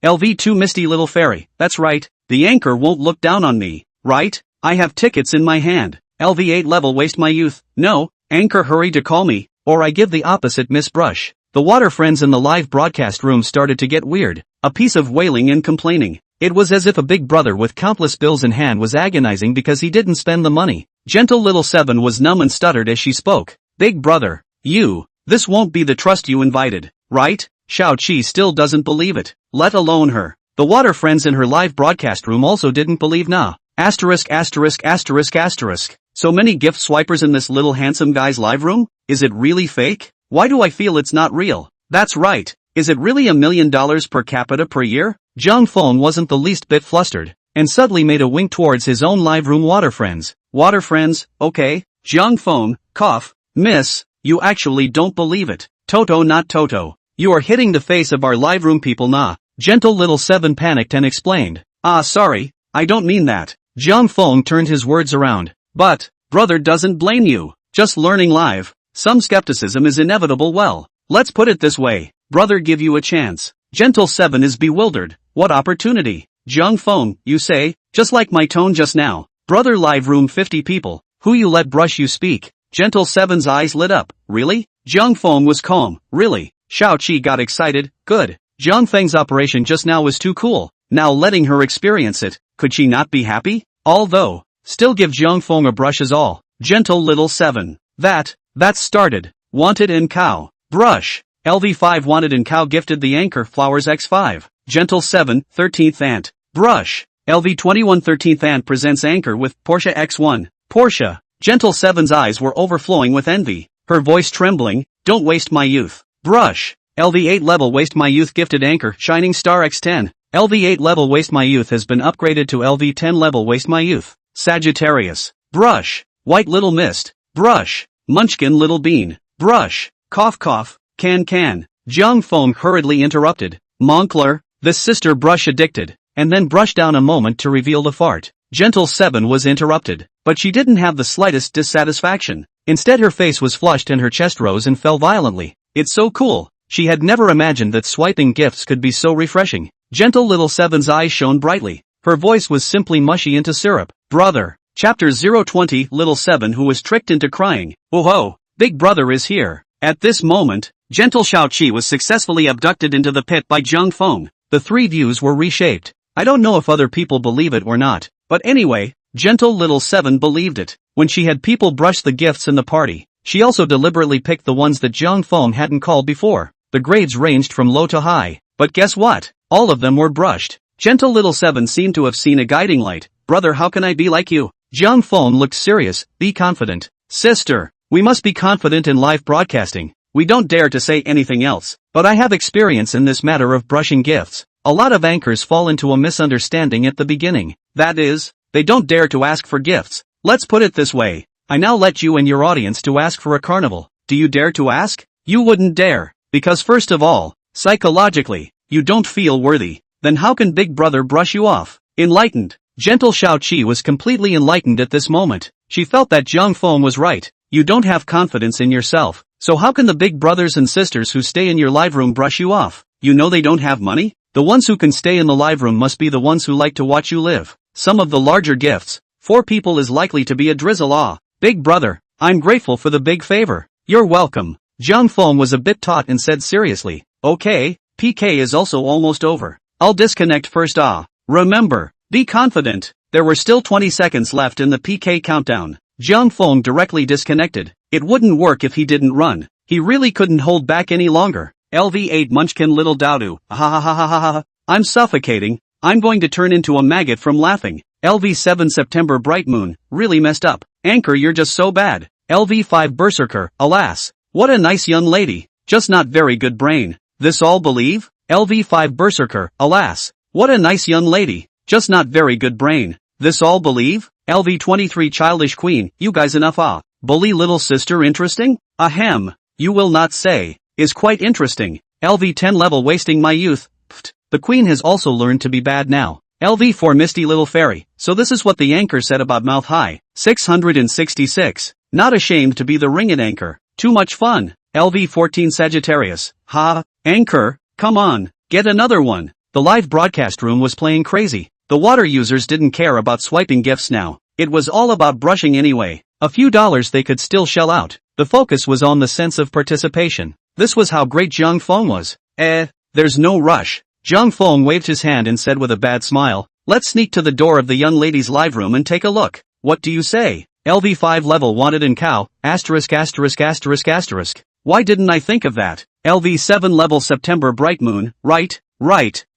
LV2 Misty Little Fairy, that's right. The anchor won't look down on me, right? I have tickets in my hand. LV8 Level Waste My Youth, no. Anchor, hurry to call me, or I give the opposite Miss Brush. The water friends in the live broadcast room started to get weird. A piece of wailing and complaining. It was as if a big brother with countless bills in hand was agonizing because he didn't spend the money. Gentle Little Seven was numb and stuttered as she spoke. Big brother, this won't be the trust you invited, right? Xiao Qi still doesn't believe it, let alone her. The water friends in her live broadcast room also didn't believe. Asterisk. So many gift swipers in this little handsome guy's live room? Is it really fake? Why do I feel it's not real? That's right. Is it really $1 million per capita per year? Jiang Feng wasn't the least bit flustered, and suddenly made a wink towards his own live room water friends. Water friends, okay. Jiang Feng, cough. Miss, You actually don't believe it. Toto not Toto. You are hitting the face of our live room people nah. Gentle little 7 panicked and explained. Sorry, I don't mean that. Jiang Feng turned his words around. But, brother doesn't blame you. Just learning live. Some skepticism is inevitable. Well, let's put it this way. Brother give you a chance. Gentle 7 is bewildered. What opportunity? Jiang Feng, you say? Just like my tone just now. Brother live room 50 people. Who you let brush you speak? Gentle 7's eyes lit up. Really? Jiang Feng was calm. Really? Shao Qi got excited. Good. Jiang Feng's operation just now was too cool. Now letting her experience it, could she not be happy? Although, still give Jiang Feng a brush is all. Gentle little 7. That's started. Wanted and cow. Brush. LV5 wanted and cow gifted the anchor flowers X5. Gentle 7, 13th aunt. Brush. LV21 13th aunt presents anchor with Portia X1. Portia. Gentle 7's eyes were overflowing with envy. Her voice trembling. Don't waste my youth. Brush. LV8 level waste my youth gifted anchor Shining Star X10. LV8 level waste my youth has been upgraded to LV10 level waste my youth. Sagittarius. Brush. White little mist. Brush. Munchkin little bean. Brush. Cough cough. Can. Jiang Feng hurriedly interrupted. Moncler, this sister brush addicted, and then brushed down a moment to reveal the fart. Gentle 7 was interrupted, but she didn't have the slightest dissatisfaction. Instead her face was flushed and her chest rose and fell violently. It's so cool. She had never imagined that swiping gifts could be so refreshing. Gentle little 7's eyes shone brightly. Her voice was simply mushy into syrup. Brother. Chapter 020 Little 7 who was tricked into crying. Oh, big brother is here. At this moment, Gentle Shao Qi was successfully abducted into the pit by Jiang Feng. The 3 views were reshaped. I don't know if other people believe it or not, but anyway, Gentle little 7 believed it. When she had people brush the gifts in the party, she also deliberately picked the ones that Jiang Feng hadn't called before. The grades ranged from low to high, but guess what? All of them were brushed. Gentle little 7 seemed to have seen a guiding light. Brother, how can I be like you? Jiang Feng looked serious. Be confident. Sister, we must be confident in live broadcasting. We don't dare to say anything else, but I have experience in this matter of brushing gifts. A lot of anchors fall into a misunderstanding at the beginning. That is, they don't dare to ask for gifts. Let's put it this way. I now let you and your audience to ask for a carnival. Do you dare to ask? You wouldn't dare, because first of all, psychologically, you don't feel worthy. Then how can Big Brother brush you off? Enlightened. Gentle Shao Qi was completely enlightened at this moment. She felt that Jiang Feng was right. You don't have confidence in yourself. So how can the big brothers and sisters who stay in your live room brush you off? You know they don't have money? The ones who can stay in the live room must be the ones who like to watch you live. Some of the larger gifts. 4 people is likely to be a drizzle. Big brother, I'm grateful for the big favor. You're welcome. Jiang Feng was a bit taut and said seriously. Okay, PK is also almost over. I'll disconnect first. Remember, be confident. There were still 20 seconds left in the PK countdown. Jiang Feng directly disconnected. It wouldn't work if he didn't run. He really couldn't hold back any longer. LV8 Munchkin little Dowdu. Ha. I'm suffocating. I'm going to turn into a maggot from laughing. LV7 September Bright Moon. Really messed up. Anchor, you're just so bad. LV5 Berserker. Alas. What a nice young lady. Just not very good brain. This all believe? LV5 Berserker. Alas. What a nice young lady. Just not very good brain. This all believe? LV23 Childish Queen. You guys enough. Bully little sister interesting? Ahem. You will not say. Is quite interesting. LV10 level wasting my youth. Pfft. The queen has also learned to be bad now. LV4 Misty little fairy. So this is what the anchor said about Mouth High. 666. Not ashamed to be the ringing anchor. Too much fun. LV14 Sagittarius. Ha. Anchor. Come on. Get another one. The live broadcast room was playing crazy. The water users didn't care about swiping gifts now. It was all about brushing anyway. A few dollars they could still shell out. The focus was on the sense of participation. This was how great Jiang Feng was. There's no rush. Jiang Feng waved his hand and said with a bad smile, let's sneak to the door of the young ladies' live room and take a look. What do you say? LV5 level wanted and cow, asterisk. Why didn't I think of that? LV7 level September Bright Moon, right.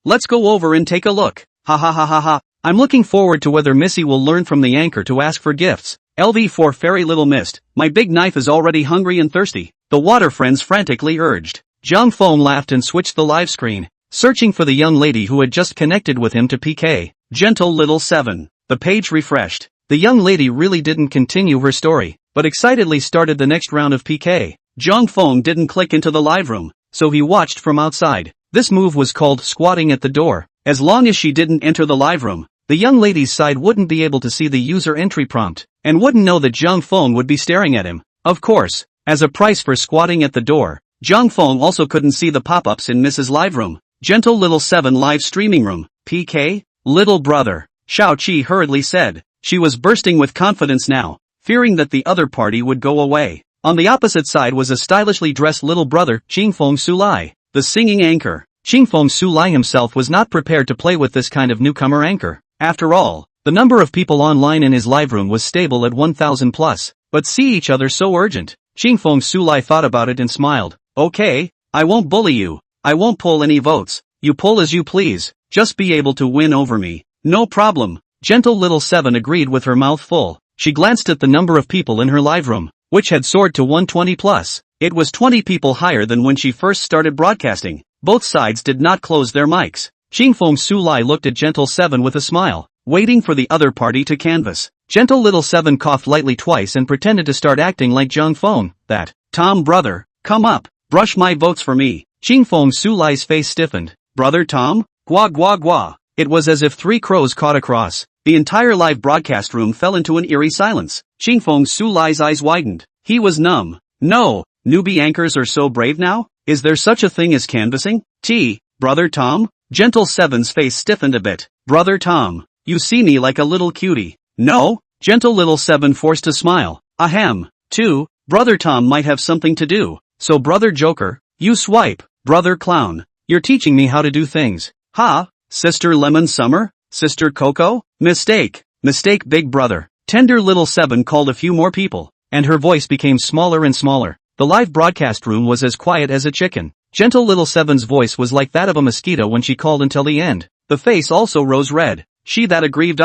Let's go over and take a look. Ha. I'm looking forward to whether Missy will learn from the anchor to ask for gifts. LV4 Fairy Little Mist, my big knife is already hungry and thirsty. The water friends frantically urged. Jiang Feng laughed and switched the live screen, searching for the young lady who had just connected with him to PK. Gentle little 7. The page refreshed. The young lady really didn't continue her story, but excitedly started the next round of PK. Zhang Feng didn't click into the live room, so he watched from outside. This move was called squatting at the door. As long as she didn't enter the live room, the young lady's side wouldn't be able to see the user entry prompt, and wouldn't know that Zhang Feng would be staring at him. Of course, as a price for squatting at the door, Zhang Feng also couldn't see the pop-ups in Mrs. Live Room. Gentle Little 7 Live Streaming Room, PK? Little brother, Xiao Qi hurriedly said. She was bursting with confidence now, fearing that the other party would go away. On the opposite side was a stylishly dressed little brother, Qingfeng Sulai, the singing anchor. Qingfeng Sulai himself was not prepared to play with this kind of newcomer anchor. After all, the number of people online in his live room was stable at 1,000 plus, but see each other so urgent. Qingfeng Sulai thought about it and smiled. Okay, I won't bully you. I won't pull any votes. You pull as you please. Just be able to win over me. No problem. Gentle Little 7 agreed with her mouth full. She glanced at the number of people in her live room, which had soared to 120 plus. It was 20 people higher than when she first started broadcasting. Both sides did not close their mics. Qingfeng Sulai looked at Gentle 7 with a smile, waiting for the other party to canvass. Gentle Little 7 coughed lightly twice and pretended to start acting like Zhang Feng. That, Tom brother, come up, brush my votes for me. Qingfeng Sulai's face stiffened. Brother Tom? Gua gua gua. It was as if 3 crows caught a cross. The entire live broadcast room fell into an eerie silence. Qingfeng Sulai's eyes widened. He was numb. No, newbie anchors are so brave now? Is there such a thing as canvassing? Brother Tom? Gentle 7's face stiffened a bit. Brother Tom, you see me like a little cutie. No? Gentle Little 7 forced a smile. Ahem. 2, Brother Tom might have something to do. So Brother Joker, you swipe. Brother Clown, you're teaching me how to do things. Ha? Sister Lemon Summer? Sister Coco? Mistake. Mistake Big Brother. Tender Little 7 called a few more people, and her voice became smaller and smaller. The live broadcast room was as quiet as a chicken. Gentle Little 7's voice was like that of a mosquito when she called until the end. The face also rose red. She that aggrieved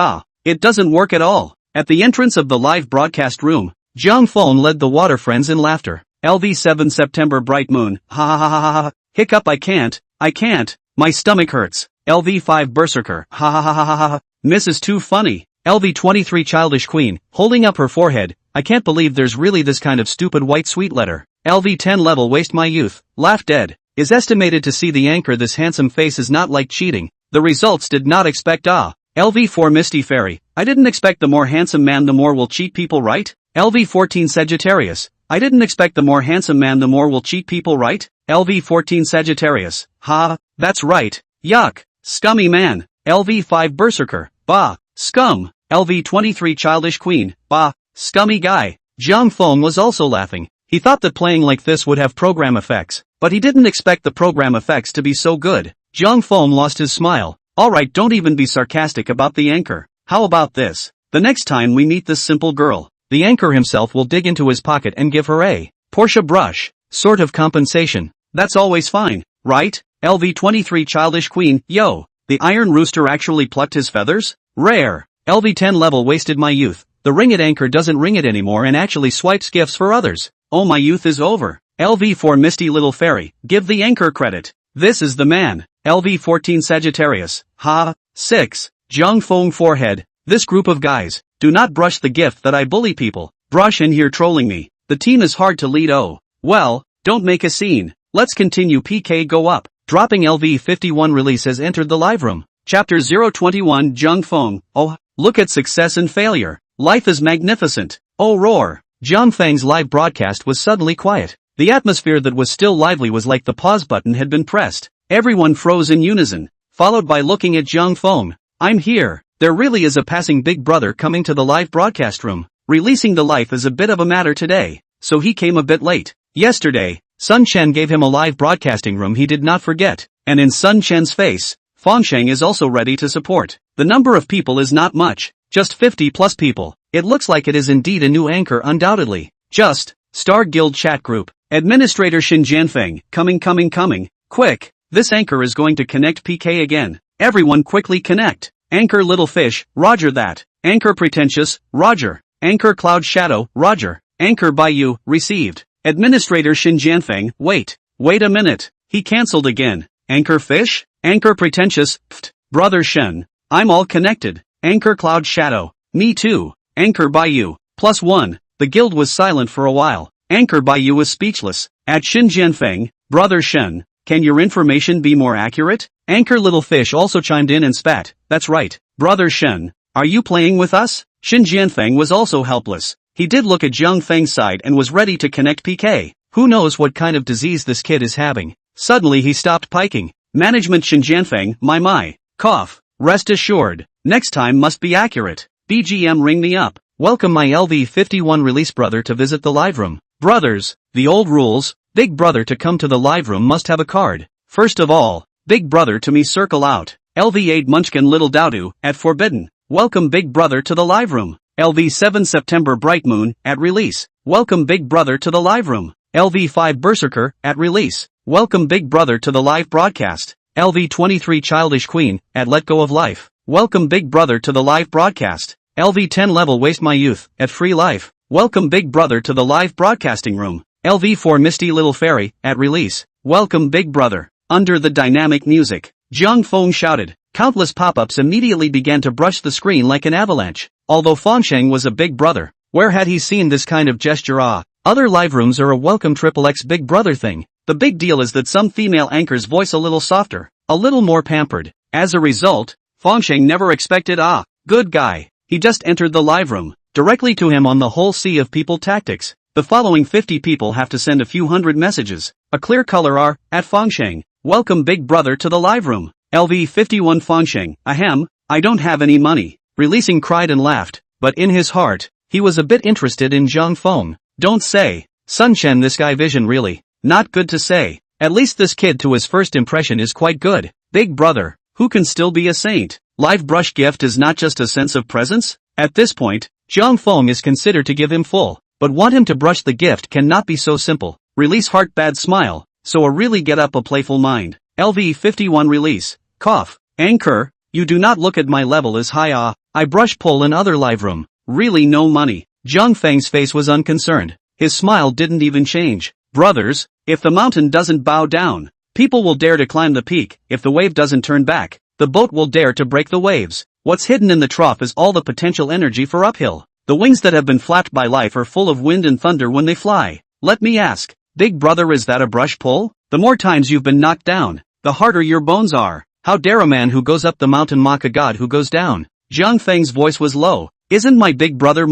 it doesn't work at all. At the entrance of the live broadcast room, Zhang Feng led the water friends in laughter. LV7 September Bright Moon, ha ha ha ha ha ha. Hiccup I can't, my stomach hurts. LV5 Berserker, ha ha ha ha ha ha. Mrs. Too Funny. LV23 Childish Queen, holding up her forehead, I can't believe there's really this kind of stupid white sweet letter. LV10 Level Waste My Youth, laugh dead. Is estimated to see the anchor this handsome face is not like cheating. The results did not expect LV4 Misty Fairy, I didn't expect the more handsome man the more will cheat people right? LV14 Sagittarius, I didn't expect the more handsome man the more will cheat people right? LV14 Sagittarius, ha, that's right, yuck, scummy man. LV5 Berserker, bah, scum. LV23 Childish Queen, bah, scummy guy. Zhang Feng was also laughing. He thought that playing like this would have program effects, but he didn't expect the program effects to be so good. Zhang Feng lost his smile. Alright, don't even be sarcastic about the anchor. How about this? The next time we meet this simple girl, the anchor himself will dig into his pocket and give her a Porsche brush, sort of compensation. That's always fine, right? LV23 Childish Queen, yo, the Iron Rooster actually plucked his feathers? Rare. LV10 Level Wasted My Youth, the Ring It anchor doesn't ring it anymore and actually swipes gifts for others. Oh, my youth is over. LV4 Misty Little Fairy, give the anchor credit. This is the man. LV14 Sagittarius, ha, 6, Zhang Feng Forehead, this group of guys, do not brush the gift that I bully people. Brush in here trolling me. The team is hard to lead. Oh, well, don't make a scene. Let's continue. PK go up. Dropping LV51 release has entered the live room. Chapter 021 Zhang Feng, oh, look at success and failure. Life is magnificent. Oh roar. Zhang Feng's live broadcast was suddenly quiet. The atmosphere that was still lively was like the pause button had been pressed. Everyone froze in unison, followed by looking at Zhang Feng. I'm here. There really is a passing big brother coming to the live broadcast room. Releasing the life is a bit of a matter today, so he came a bit late. Yesterday, Sun Chen gave him a live broadcasting room he did not forget, and in Sun Chen's face, Fengsheng is also ready to support. The number of people is not much, just 50 plus people. It looks like it is indeed a new anchor undoubtedly. Just, Star Guild chat group, Administrator Xin Jianfeng, coming, quick, this anchor is going to connect PK again. Everyone quickly connect. Anchor Little Fish, roger that. Anchor Pretentious, roger. Anchor Cloud Shadow, roger. Anchor Bayou, received. Administrator Xin Jianfeng, wait a minute, he cancelled again. Anchor Fish? Anchor Pretentious, pft, Brother Shen, I'm all connected. Anchor Cloud Shadow, me too. Anchor Bayou, +1. The guild was silent for a while. Anchor by you was speechless. At Shin Jianfeng, brother Shen, can your information be more accurate? Anchor Little Fish also chimed in and spat, that's right, brother Shen, are you playing with us? Shin Jianfeng was also helpless. He did look at Jiang Feng's side and was ready to connect PK. Who knows what kind of disease this kid is having. Suddenly he stopped piking. Management Shin Jianfeng, my. Cough. Rest assured. Next time must be accurate. BGM ring me up. Welcome my LV51 release brother to visit the live room. Brothers, the old rules, big brother to come to the live room must have a card. First of all, big brother to me circle out. LV8 Munchkin Little Dowdu, at Forbidden. Welcome big brother to the live room. LV7 September Bright Moon, at release. Welcome big brother to the live room. LV5 Berserker, at release. Welcome big brother to the live broadcast. LV23 Childish Queen, at Let Go of Life. Welcome big brother to the live broadcast. LV10 Level Waste My Youth, at Free Life. Welcome big brother to the live broadcasting room. LV4 Misty Little Fairy, at release. Welcome big brother. Under the dynamic music, Jiang Feng shouted. Countless pop-ups immediately began to brush the screen like an avalanche. Although Fangsheng was a big brother, where had he seen this kind of gesture? Other live rooms are a welcome XXX big brother thing. The big deal is that some female anchors voice a little softer, a little more pampered. As a result, Fangsheng never expected good guy. He just entered the live room. Directly to him on the whole sea of people tactics. The following 50 people have to send a few hundred messages. A clear color R, at Fangsheng. Welcome big brother to the live room. LV51 Fangsheng, ahem, I don't have any money. Releasing cried and laughed, but in his heart, he was a bit interested in Jiang Feng. Don't say. Sunchen this guy vision really. Not good to say. At least this kid to his first impression is quite good. Big brother, who can still be a saint? Live brush gift is not just a sense of presence? At this point, Jiang Feng is considered to give him full. But want him to brush the gift cannot be so simple. Release heart bad smile, so a really get up a playful mind. LV51 release. Cough. Anchor, you do not look at my level as high. I brush pull in other live room. Really no money. Jiang Feng's face was unconcerned. His smile didn't even change. Brothers, if the mountain doesn't bow down, people will dare to climb the peak. If the wave doesn't turn back, the boat will dare to break the waves. What's hidden in the trough is all the potential energy for uphill. The wings that have been flapped by life are full of wind and thunder when they fly. Let me ask, big brother, is that a brush pull? The more times you've been knocked down, the harder your bones are. How dare a man who goes up the mountain mock a god who goes down? Jiang Feng's voice was low. Isn't my big brother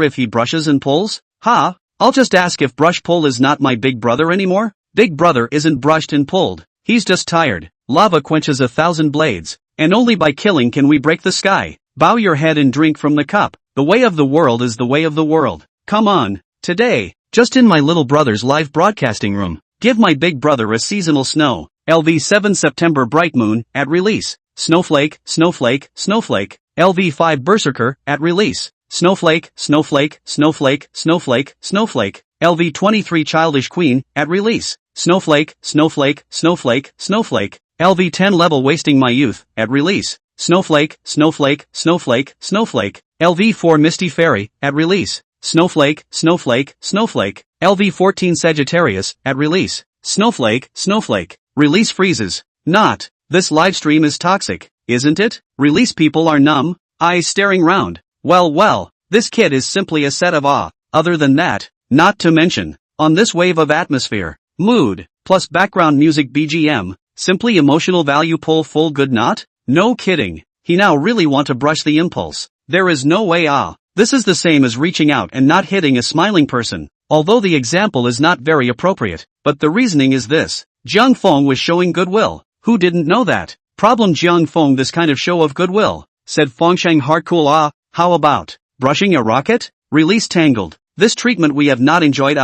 if he brushes and pulls? I'll just ask if brush pull is not my big brother anymore? Big brother isn't brushed and pulled. He's just tired. Lava quenches 1,000 blades. And only by killing can we break the sky. Bow your head and drink from the cup. The way of the world is the way of the world. Come on. Today, just in my little brother's live broadcasting room. Give my big brother a seasonal snow. LV7 September Bright Moon, at release. Snowflake, Snowflake, Snowflake. LV5 Berserker, at release. Snowflake, Snowflake, Snowflake, Snowflake, Snowflake. LV23 Childish Queen, at release. Snowflake, Snowflake, Snowflake, Snowflake. LV10 Level Wasting My Youth, at release. Snowflake, Snowflake, Snowflake, Snowflake. LV4 Misty Fairy, at release. Snowflake, Snowflake, Snowflake. LV14 Sagittarius, at release. Snowflake, Snowflake. Release freezes. Not. This livestream is toxic, isn't it? Release people are numb, eyes staring round. Well, this kid is simply a set of Other than that, not to mention, on this wave of atmosphere, mood, plus background music BGM, simply emotional value pull full good not? No kidding. He now really want to brush the impulse. There is no way This is the same as reaching out and not hitting a smiling person. Although the example is not very appropriate, but the reasoning is this. Jiang Feng was showing goodwill. Who didn't know that? Problem Jiang Feng this kind of show of goodwill, said Fangsheng hardcool how about brushing a rocket? Release tangled. This treatment we have not enjoyed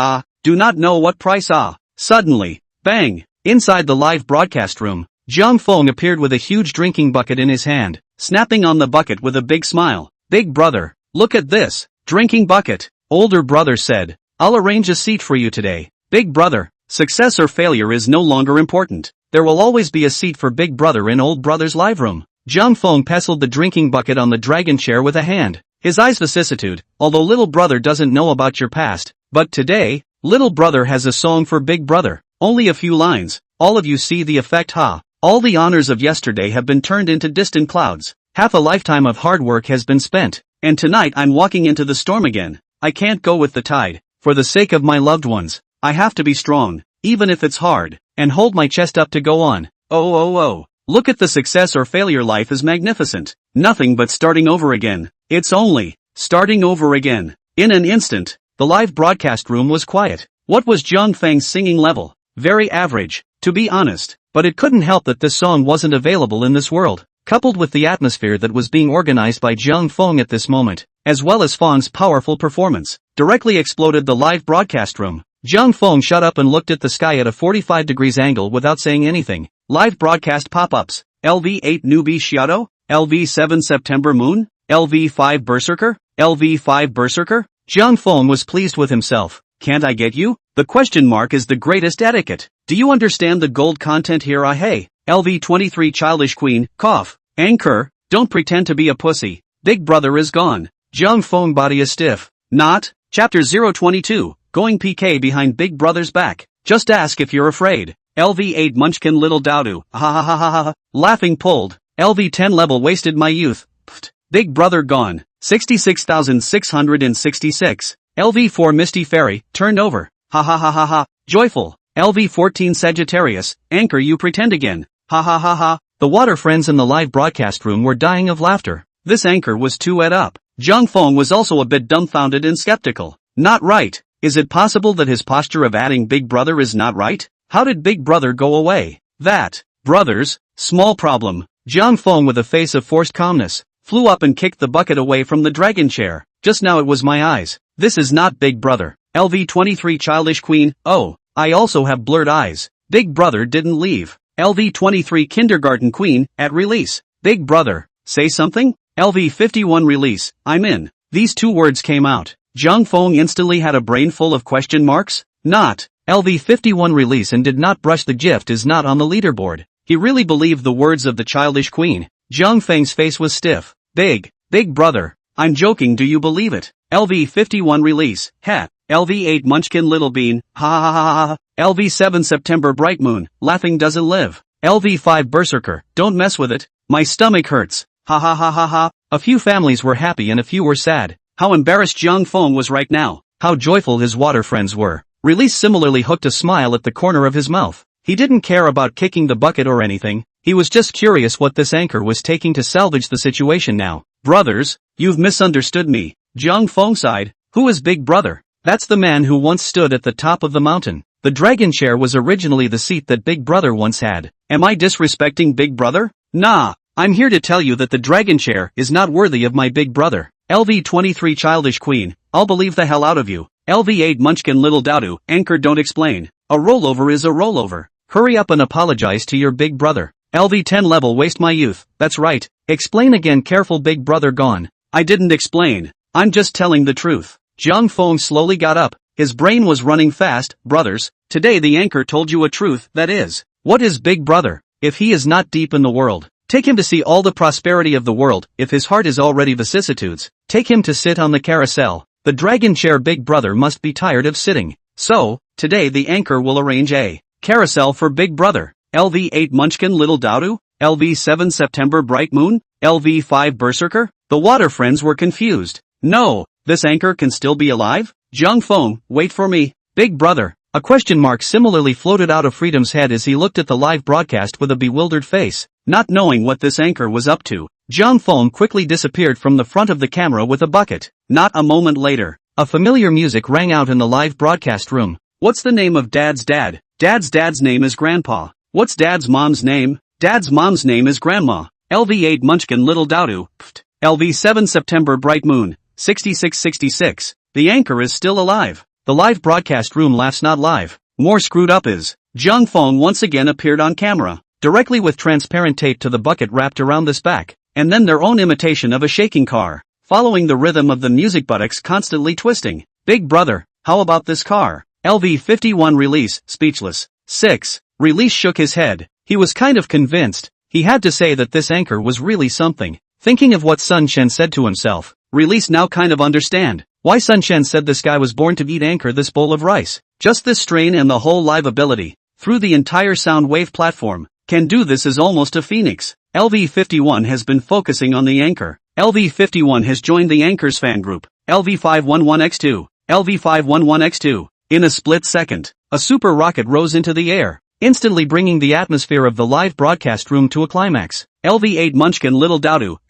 do not know what price Suddenly, bang, inside the live broadcast room, Jiang Feng appeared with a huge drinking bucket in his hand, snapping on the bucket with a big smile. Big brother, look at this, drinking bucket. Older brother said, I'll arrange a seat for you today. Big brother, success or failure is no longer important. There will always be a seat for big brother in old brother's live room. Jiang Feng pestled the drinking bucket on the dragon chair with a hand. His eyes vicissitude, although little brother doesn't know about your past, but today, little brother has a song for big brother. Only a few lines. All of you see the effect All the honors of yesterday have been turned into distant clouds. Half a lifetime of hard work has been spent. And tonight I'm walking into the storm again. I can't go with the tide. For the sake of my loved ones, I have to be strong, even if it's hard, and hold my chest up to go on. Oh. Look at the success or failure, life is magnificent. Nothing but starting over again. It's only starting over again. In an instant, the live broadcast room was quiet. What was Zhang Feng's singing level? Very average, to be honest, but it couldn't help that this song wasn't available in this world. Coupled with the atmosphere that was being organized by Zhang Feng at this moment, as well as Feng's powerful performance, directly exploded the live broadcast room. Zhang Feng shut up and looked at the sky at a 45 degrees angle without saying anything. Live broadcast pop-ups. LV8 Newbie Shiado? LV7 September Moon? LV5 Berserker? LV5 Berserker? Zhang Feng was pleased with himself. Can't I get you? The question mark is the greatest etiquette. Do you understand the gold content here? Hey. LV23 Childish Queen, cough. Anchor, don't pretend to be a pussy. Big Brother is gone. Zhang Feng body is stiff. Not. Chapter 022, going PK behind Big Brother's back. Just ask if you're afraid. LV8 Munchkin Little Dowdo, ha. Laughing pulled. LV10 level wasted my youth. Pfft. Big Brother gone. 66,666. LV4 Misty Fairy, turned over. Ha. Joyful. LV14 Sagittarius, anchor you pretend again. Ha. The water friends in the live broadcast room were dying of laughter. This anchor was too ed up. Zhang Feng was also a bit dumbfounded and skeptical. Not right. Is it possible that his posture of adding Big Brother is not right? How did Big Brother go away? That, brothers, small problem. Zhang Feng with a face of forced calmness, flew up and kicked the bucket away from the dragon chair. Just now it was my eyes. This is not Big Brother. LV23 Childish Queen, oh, I also have blurred eyes. Big Brother didn't leave. LV23 Kindergarten Queen, at release. Big Brother, say something? LV51 release, I'm in. These two words came out. Zhang Feng instantly had a brain full of question marks. Not. LV51 release and did not brush the gift is not on the leaderboard. He really believed the words of the Childish Queen. Zhang Feng's face was stiff. Big Brother. I'm joking, do you believe it? LV51 release, ha. LV8 Munchkin Little Bean, ha. LV7 September Bright Moon, laughing doesn't live. LV5 Berserker, don't mess with it. My stomach hurts. Ha. A few families were happy and a few were sad. How embarrassed Zhang Feng was right now. How joyful his water friends were. Release similarly hooked a smile at the corner of his mouth. He didn't care about kicking the bucket or anything. He was just curious what this anchor was taking to salvage the situation now. Brothers, you've misunderstood me. Zhang Feng sighed. Who is Big Brother? That's the man who once stood at the top of the mountain. The dragon chair was originally the seat that Big Brother once had. Am I disrespecting Big Brother? Nah, I'm here to tell you that the dragon chair is not worthy of my Big Brother. LV23 Childish Queen, I'll believe the hell out of you. LV8 Munchkin Little Dowdo, anchor don't explain. A rollover is a rollover. Hurry up and apologize to your Big Brother. LV10 level waste my youth, that's right. Explain again, careful Big Brother gone. I didn't explain. I'm just telling the truth. Zhang Feng slowly got up. His brain was running fast. Brothers, today the anchor told you a truth, that is. What is Big Brother? If he is not deep in the world, take him to see all the prosperity of the world. If his heart is already vicissitudes, take him to sit on the carousel. The dragon chair Big Brother must be tired of sitting. So, today the anchor will arrange a carousel for Big Brother. LV8 Munchkin Little Dowdo? LV7 September Bright Moon? LV5 Berserker? The water friends were confused. No, this anchor can still be alive? Zhang Feng, wait for me. Big Brother. A question mark similarly floated out of Freedom's head as he looked at the live broadcast with a bewildered face. Not knowing what this anchor was up to, Zhang Feng quickly disappeared from the front of the camera with a bucket. Not a moment later, a familiar music rang out in the live broadcast room. What's the name of Dad's dad? Dad's name is Grandpa. What's Dad's mom's name? Dad's mom's name is Grandma. LV8 Munchkin Little Dowdo, pft. LV7 September Bright Moon, 6666. The anchor is still alive. The live broadcast room laughs not live. More screwed up is. Zhang Feng once again appeared on camera, directly with transparent tape to the bucket wrapped around this back, and then their own imitation of a shaking car, following the rhythm of the music buttocks constantly twisting. Big Brother, how about this car? LV51 release, speechless. 6. Release shook his head. He was kind of convinced. He had to say that this anchor was really something. Thinking of what Sun Shen said to himself, Release now kind of understand why Sun Shen said this guy was born to eat anchor this bowl of rice. Just this strain and the whole live ability, through the entire sound wave platform, can do this is almost a phoenix. LV51 has been focusing on the anchor. LV51 has joined the anchor's fan group. LV511X2. LV511X2. In a split second, a super rocket rose into the air, instantly bringing the atmosphere of the live broadcast room to a climax. LV8 Munchkin Little Dowdu, *******.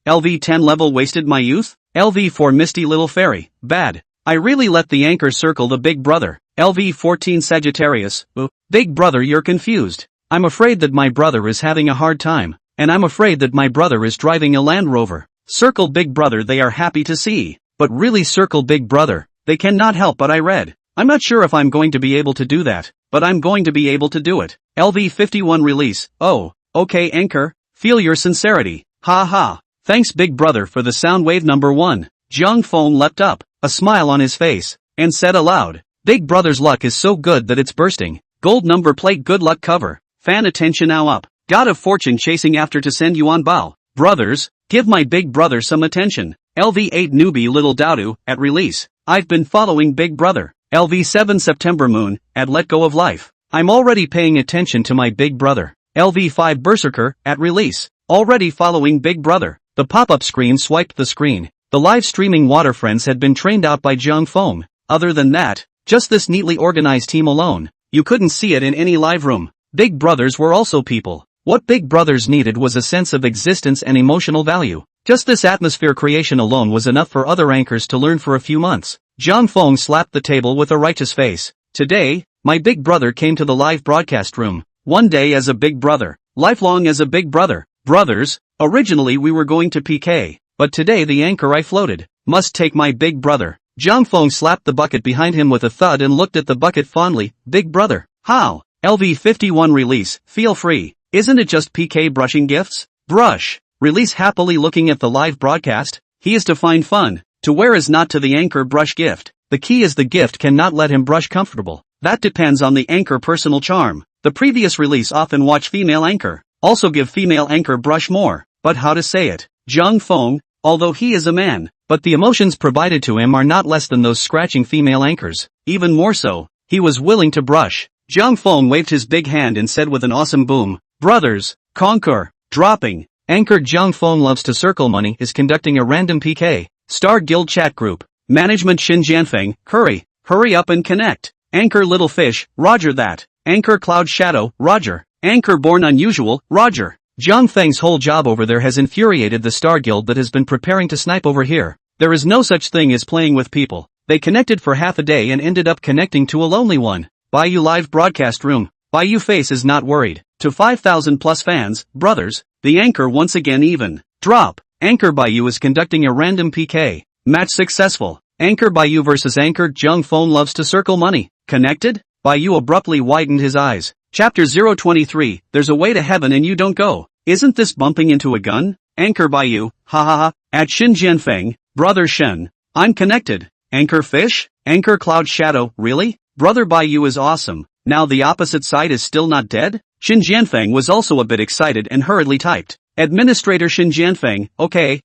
LV10 Level Wasted My Youth. LV4 Misty Little Fairy, bad. I really let the anchor circle the big brother. LV14 Sagittarius, big brother you're confused. I'm afraid that my brother is having a hard time, and I'm afraid that my brother is driving a Land Rover. Circle big brother they are happy to see, but really circle big brother, they cannot help but I read. I'm not sure if I'm going to be able to do that, but I'm going to be able to do it. LV51 Release, oh, okay anchor, feel your sincerity, ha ha. Thanks big brother for the sound wave number 1. Jung Fong leapt up, a smile on his face, and said aloud, big brother's luck is so good that it's bursting. Gold number plate good luck cover, fan attention now up, God of fortune chasing after to send you on bow. Brothers, give my big brother some attention. LV8 Newbie Little Dowdu, at release, I've been following big brother. LV7 September Moon, at Let Go of Life, I'm already paying attention to my big brother. LV5 Berserker, at release, already following big brother. The pop-up screen swiped the screen. The live streaming water friends had been trained out by Jung Fong. Other than that, just this neatly organized team alone, you couldn't see it in any live room. Big brothers were also people. What big brothers needed was a sense of existence and emotional value. Just this atmosphere creation alone was enough for other anchors to learn for a few months. Jung Fong slapped the table with a righteous face. Today, my big brother came to the live broadcast room. One day as a big brother, lifelong as a big brother. Brothers, originally we were going to PK, but today the anchor I floated, must take my big brother. Jung Fong slapped the bucket behind him with a thud and looked at the bucket fondly. Big brother, how? LV51 Release, feel free. Isn't it just PK brushing gifts? Brush. Release happily looking at the live broadcast. He is to find fun. To wear is not to the anchor brush gift. The key is the gift cannot let him brush comfortable. That depends on the anchor personal charm. The previous release often watch female anchor. Also give female anchor brush more. But how to say it? Jung Fong, although he is a man, but the emotions provided to him are not less than those scratching female anchors. Even more so, he was willing to brush. Jung Fong waved his big hand and said with an awesome boom, brothers, conquer, dropping. Anchor Jung Fong loves to circle money is conducting a random PK. Star Guild chat group. Management Shin Jianfeng, hurry up and connect. Anchor Little Fish, roger that. Anchor Cloud Shadow, roger. Anchor Born Unusual, roger. Jung Feng's whole job over there has infuriated the Star Guild that has been preparing to snipe over here. There is no such thing as playing with people. They connected for half a day and ended up connecting to a lonely one. Bayou live broadcast room. Bayou face is not worried. To 5,000 plus fans, brothers, the anchor once again even. Drop. Anchor Bayou is conducting a random PK. Match successful. Anchor Bayou versus Anchor Jung Fong loves to circle money. Connected? Bayou abruptly widened his eyes. Chapter 023, there's a way to heaven and you don't go. Isn't this bumping into a gun? Anchor Bayou, ha ha ha, at Shin Jianfeng, brother Shen. I'm connected. Anchor Fish? Anchor Cloud Shadow, really? Brother Bayou is awesome. Now the opposite side is still not dead? Shin Jianfeng was also a bit excited and hurriedly typed. Administrator Shin Jianfeng, okay,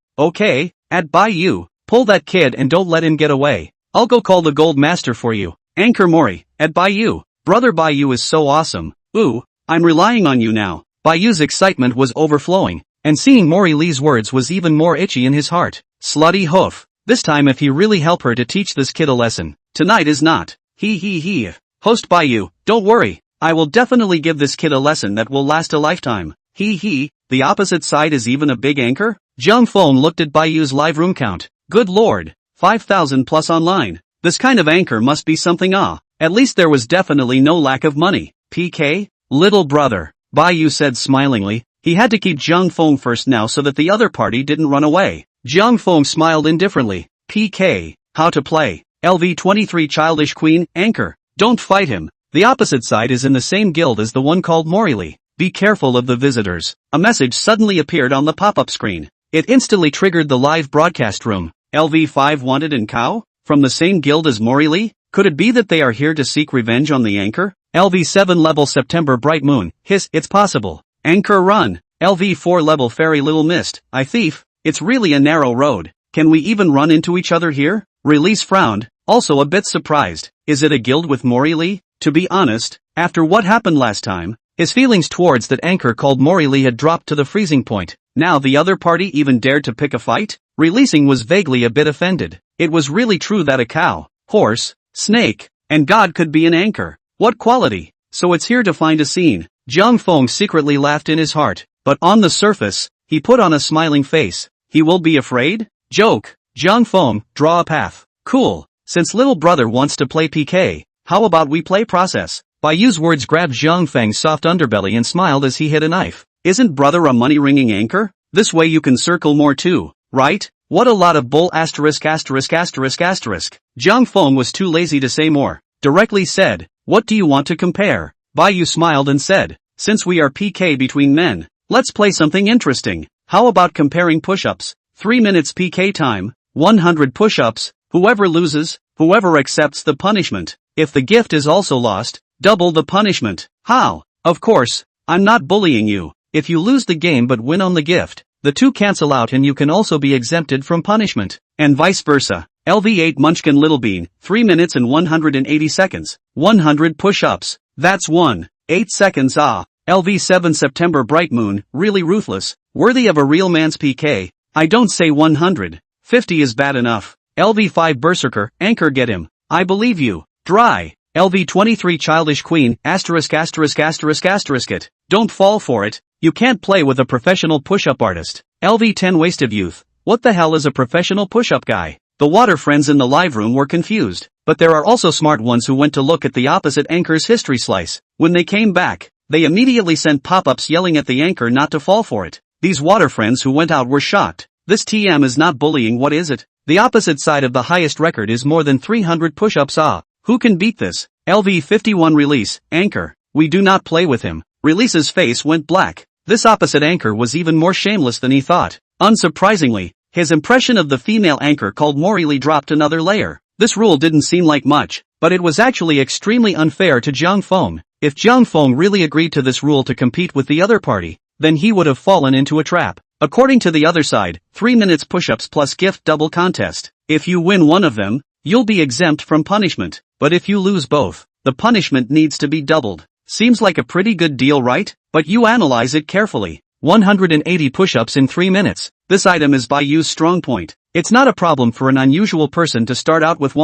at Bayou, pull that kid and don't let him get away. I'll go call the Gold Master for you. Anchor Mori, at Bayou. Brother Bayou is so awesome. Ooh, I'm relying on you now. Bayou's excitement was overflowing, and seeing Mori Lee's words was even more itchy in his heart. Slutty hoof. This time if he really help her to teach this kid a lesson. Tonight is not. He. Host Bayou, don't worry. I will definitely give this kid a lesson that will last a lifetime. He, the opposite side is even a big anchor? Jung Fong looked at Bayou's live room count. Good lord, 5,000 plus online. This kind of anchor must be something At least there was definitely no lack of money. PK? Little brother, Bayou said smilingly. He had to keep Jung Fong first now so that the other party didn't run away. Jung Fong smiled indifferently. PK, how to play. LV23 Childish Queen, Anchor. Don't fight him. The opposite side is in the same guild as the one called Morley. Be careful of the visitors. A message suddenly appeared on the pop-up screen. It instantly triggered the live broadcast room. LV5 Wanted and Cow? From the same guild as Morley? Could it be that they are here to seek revenge on the anchor? LV7 Level September Bright Moon. Hiss, it's possible. Anchor Run. LV4 Level Fairy Little Mist. I thief. It's really a narrow road. Can we even run into each other here? Release frowned, also a bit surprised. Is it a guild with Morley? To be honest, after what happened last time, his feelings towards that anchor called Morley had dropped to the freezing point. Now the other party even dared to pick a fight? Releasing was vaguely a bit offended. It was really true that a cow, horse, snake, and God could be an anchor. What quality? So it's here to find a scene. Zhang Feng secretly laughed in his heart, but on the surface, he put on a smiling face. He will be afraid? Joke. Zhang Feng, draw a path. Cool. Since little brother wants to play PK, how about we play process? Baiyu's words grabbed Zhang Feng's soft underbelly and smiled as he hit a knife. Isn't brother a money-ringing anchor? This way you can circle more too, right? What a lot of bull *********. Zhang Feng was too lazy to say more. Directly said, what do you want to compare? Baiyu smiled and said, since we are PK between men, let's play something interesting. How about comparing push-ups? 3 minutes PK time, 100 push-ups, whoever loses, whoever accepts the punishment. If the gift is also lost, double the punishment. How? Of course, I'm not bullying you. If you lose the game but win on the gift, the two cancel out and you can also be exempted from punishment. And vice versa. LV8 Munchkin Little Bean, 3 minutes and 180 seconds. 100 push-ups. That's 8 seconds. LV7 September Bright Moon, really ruthless, worthy of a real man's PK. I don't say 100. 50 is bad enough. LV5 Berserker, anchor get him. I believe you. Dry. LV23 Childish Queen, *********. Don't fall for it. You can't play with a professional push-up artist. LV10 Waste of Youth. What the hell is a professional push-up guy? The water friends in the live room were confused, but there are also smart ones who went to look at the opposite anchor's history slice. When they came back, they immediately sent pop-ups yelling at the anchor not to fall for it. These water friends who went out were shocked. This TM is not bullying, what is it? The opposite side of the highest record is more than 300 push-ups. Who can beat this? LV51 Release, anchor. We do not play with him. Release's face went black. This opposite anchor was even more shameless than he thought. Unsurprisingly, his impression of the female anchor called Morley dropped another layer. This rule didn't seem like much, but it was actually extremely unfair to Zhang Feng. If Zhang Feng really agreed to this rule to compete with the other party, then he would have fallen into a trap. According to the other side, 3 minutes push-ups plus gift double contest. If you win one of them, you'll be exempt from punishment, but if you lose both, the punishment needs to be doubled. Seems like a pretty good deal, right? But you analyze it carefully. 180 push-ups in 3 minutes. This item is Baiyu's strong point. It's not a problem for an unusual person to start out with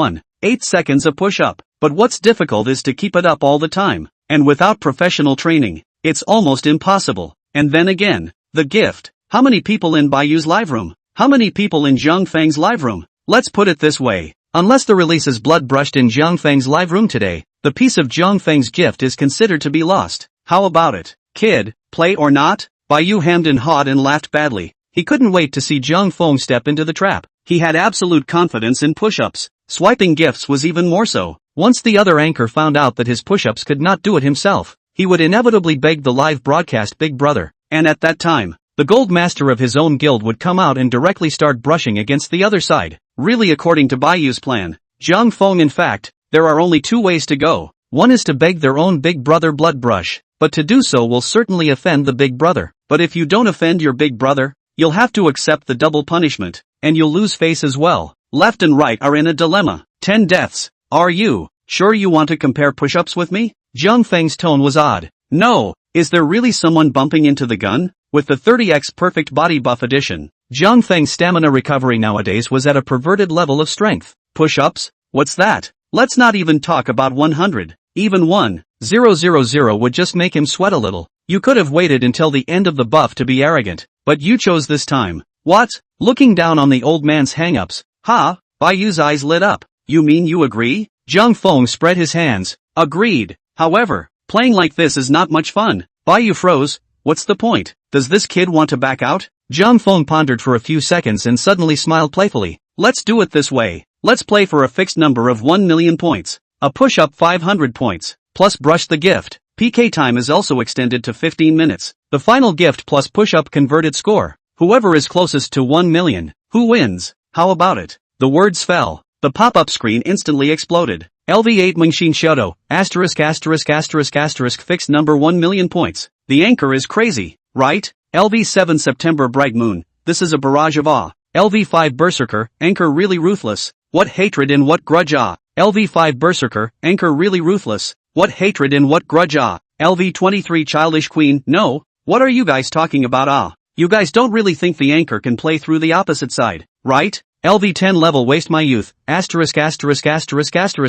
8 seconds a push-up, but what's difficult is to keep it up all the time. And without professional training, it's almost impossible. And then again, the gift. How many people in Baiyu's live room? How many people in Zhang Feng's live room? Let's put it this way. Unless the release is blood brushed in Zhang Feng's live room today, the piece of Zhang Feng's gift is considered to be lost. How about it? Kid, play or not? Baiyu hemmed and hawed and laughed badly. He couldn't wait to see Zhang Feng step into the trap. He had absolute confidence in push-ups. Swiping gifts was even more so. Once the other anchor found out that his push-ups could not do it himself, he would inevitably beg the live broadcast Big Brother, and at that time, the gold master of his own guild would come out and directly start brushing against the other side. Really, according to Baiyu's plan, Zhang Feng, in fact, there are only two ways to go. One is to beg their own Big Brother blood brush, but to do so will certainly offend the Big Brother. But if you don't offend your Big Brother, you'll have to accept the double punishment, and you'll lose face as well. Left and right are in a dilemma. 10 deaths. Are you sure you want to compare push-ups with me? Zhang Feng's tone was odd. No, is there really someone bumping into the gun? With the 30x Perfect Body Buff Edition, Zhang Feng's stamina recovery nowadays was at a perverted level of strength. Push-ups? What's that? Let's not even talk about 100. Even 1,000 would just make him sweat a little. You could have waited until the end of the buff to be arrogant, but you chose this time. What? Looking down on the old man's hang-ups. Ha? Baiyu's eyes lit up. You mean you agree? Zhang Feng spread his hands. Agreed. However, playing like this is not much fun. Baiyu froze. What's the point? Does this kid want to back out? Zhang Feng pondered for a few seconds and suddenly smiled playfully. Let's do it this way. Let's play for a fixed number of 1 million points. A push-up 500 points. Plus brush the gift. PK time is also extended to 15 minutes. The final gift plus push-up converted score. Whoever is closest to 1 million. Who wins? How about it? The words fell. The pop-up screen instantly exploded. LV8 Mingxin Xiaodo, *******, fixed number 1 million points. The anchor is crazy, right? LV7 September Bright Moon, this is a barrage of awe. LV5 Berserker, anchor really ruthless. What hatred and what grudge ah. LV5 Berserker, anchor really ruthless. What hatred and what grudge ah. LV23 Childish Queen, no, what are you guys talking about ah? You guys don't really think the anchor can play through the opposite side, right? LV10 level waste my youth,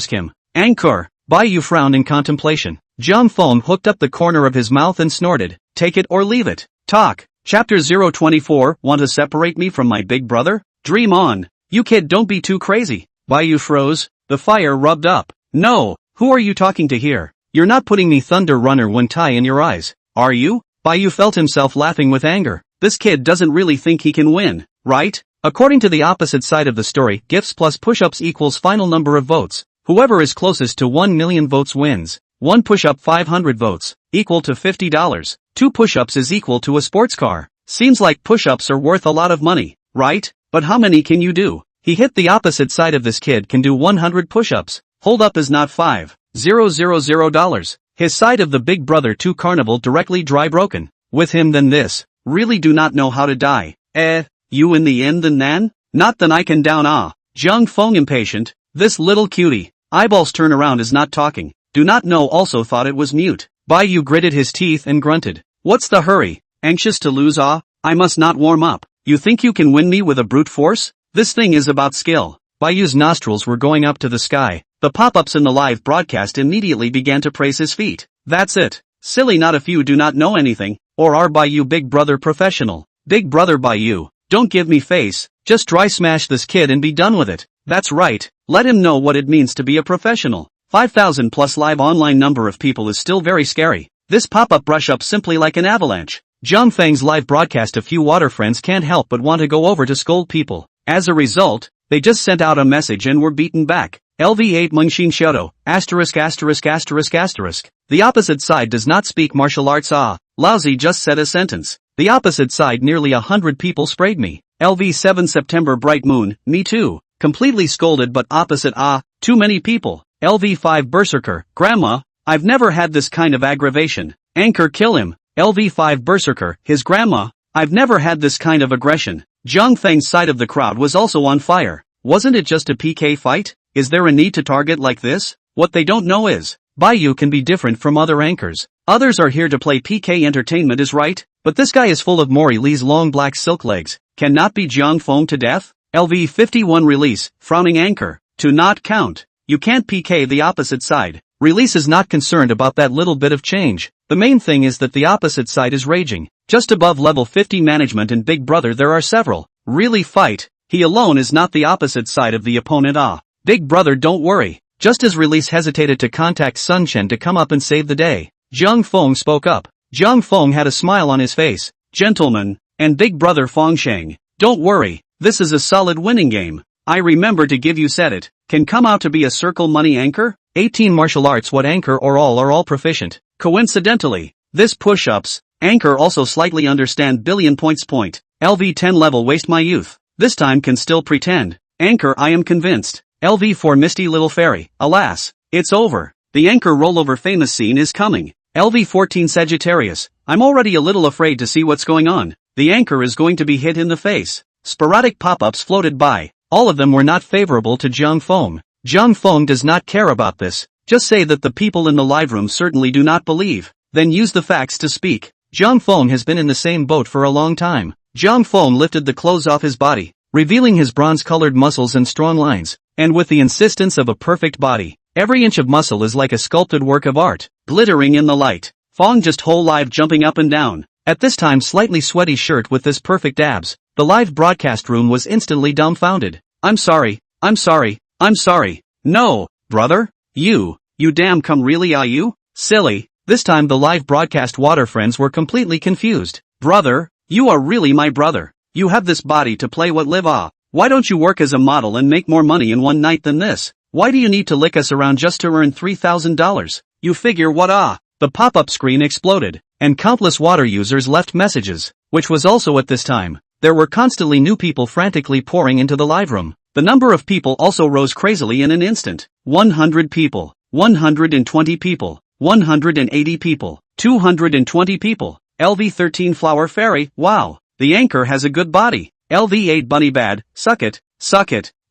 him. Anchor. Baiyu frowned in contemplation. Zhang Feng hooked up the corner of his mouth and snorted, take it or leave it. Talk. Chapter 024, want to separate me from my big brother? Dream on. You kid, don't be too crazy. Baiyu froze. The fire rubbed up. No, who are you talking to here? You're not putting me Thunder Runner one tie in your eyes, are you? Baiyu felt himself laughing with anger. This kid doesn't really think he can win, right? According to the opposite side of the story, gifts plus push-ups equals final number of votes. Whoever is closest to 1 million votes wins. 1 push-up 500 votes, equal to $50. 2 push-ups is equal to a sports car. Seems like push-ups are worth a lot of money, right? But how many can you do? He hit the opposite side of this kid can do 100 push-ups. Hold up is not $5,000. His side of the Big Brother 2 carnival directly dry broken. With him than this. Really do not know how to die. You in the end then nan? Not then I can down Zhang Feng impatient. This little cutie. Eyeballs turn around is not talking. Do not know also thought it was mute. Baiyu gritted his teeth and grunted. What's the hurry? Anxious to lose I must not warm up. You think you can win me with a brute force? This thing is about skill. Baiyu's nostrils were going up to the sky. The pop-ups in the live broadcast immediately began to praise his feat. That's it. Silly, not a few do not know anything. Or are Baiyu Big Brother professional? Big Brother Baiyu. Don't give me face. Just dry smash this kid and be done with it. That's right. Let him know what it means to be a professional. 5,000 plus live online number of people is still very scary. This pop-up brush up simply like an avalanche. Zhang Feng's live broadcast, a few water friends can't help but want to go over to scold people. As a result, they just sent out a message and were beaten back. LV8 Mengxin Shoto, *******. The opposite side does not speak martial arts. Lousy just said a sentence. The opposite side nearly 100 people sprayed me. LV7 September Bright Moon, me too. Completely scolded but opposite too many people. LV5 Berserker, Grandma, I've never had this kind of aggravation. Anchor kill him. LV5 Berserker, his grandma, I've never had this kind of aggression. Zhang Feng's side of the crowd was also on fire. Wasn't it just a PK fight? Is there a need to target like this? What they don't know is, Baiyu can be different from other anchors. Others are here to play PK entertainment is right, but this guy is full of Mori Lee's long black silk legs. Cannot be Zhang Feng to death? LV51 Release, frowning anchor, to not count. You can't PK the opposite side. Release is not concerned about that little bit of change. The main thing is that the opposite side is raging. Just above level 50 management and Big Brother there are several. Really fight. He alone is not the opposite side of the opponent. Big Brother don't worry. Just as Release hesitated to contact Sun Chen to come up and save the day, Zhang Feng spoke up. Zhang Feng had a smile on his face. Gentlemen, and Big Brother Fengsheng, don't worry, this is a solid winning game. I remember to give you said it, can come out to be a circle money anchor? 18 martial arts what anchor or all are all proficient. Coincidentally, this push-ups, anchor also slightly understand billion points point. LV10 level waste my youth. This time can still pretend. Anchor I am convinced. LV4 Misty Little Fairy, alas, it's over. The anchor rollover famous scene is coming. LV14 Sagittarius, I'm already a little afraid to see what's going on. The anchor is going to be hit in the face. Sporadic pop-ups floated by. All of them were not favorable to Zhang Feng. Zhang Feng does not care about this. Just say that the people in the live room certainly do not believe. Then use the facts to speak. Zhang Feng has been in the same boat for a long time. Zhang Feng lifted the clothes off his body, revealing his bronze-colored muscles and strong lines. And with the insistence of a perfect body, every inch of muscle is like a sculpted work of art, glittering in the light. Feng just whole live jumping up and down. At this time slightly sweaty shirt with this perfect abs. The live broadcast room was instantly dumbfounded. I'm sorry. No, brother? You damn come really are you? Silly. This time the live broadcast water friends were completely confused. Brother, you are really my brother. You have this body to play what live Why don't you work as a model and make more money in one night than this? Why do you need to lick us around just to earn $3,000? You figure what The pop-up screen exploded, and countless water users left messages, which was also at this time. There were constantly new people frantically pouring into the live room. The number of people also rose crazily in an instant. 100 people, 120 people, 180 people, 220 people. LV13 Flower Fairy, wow, the anchor has a good body. LV8 Bunny Bad, suck it.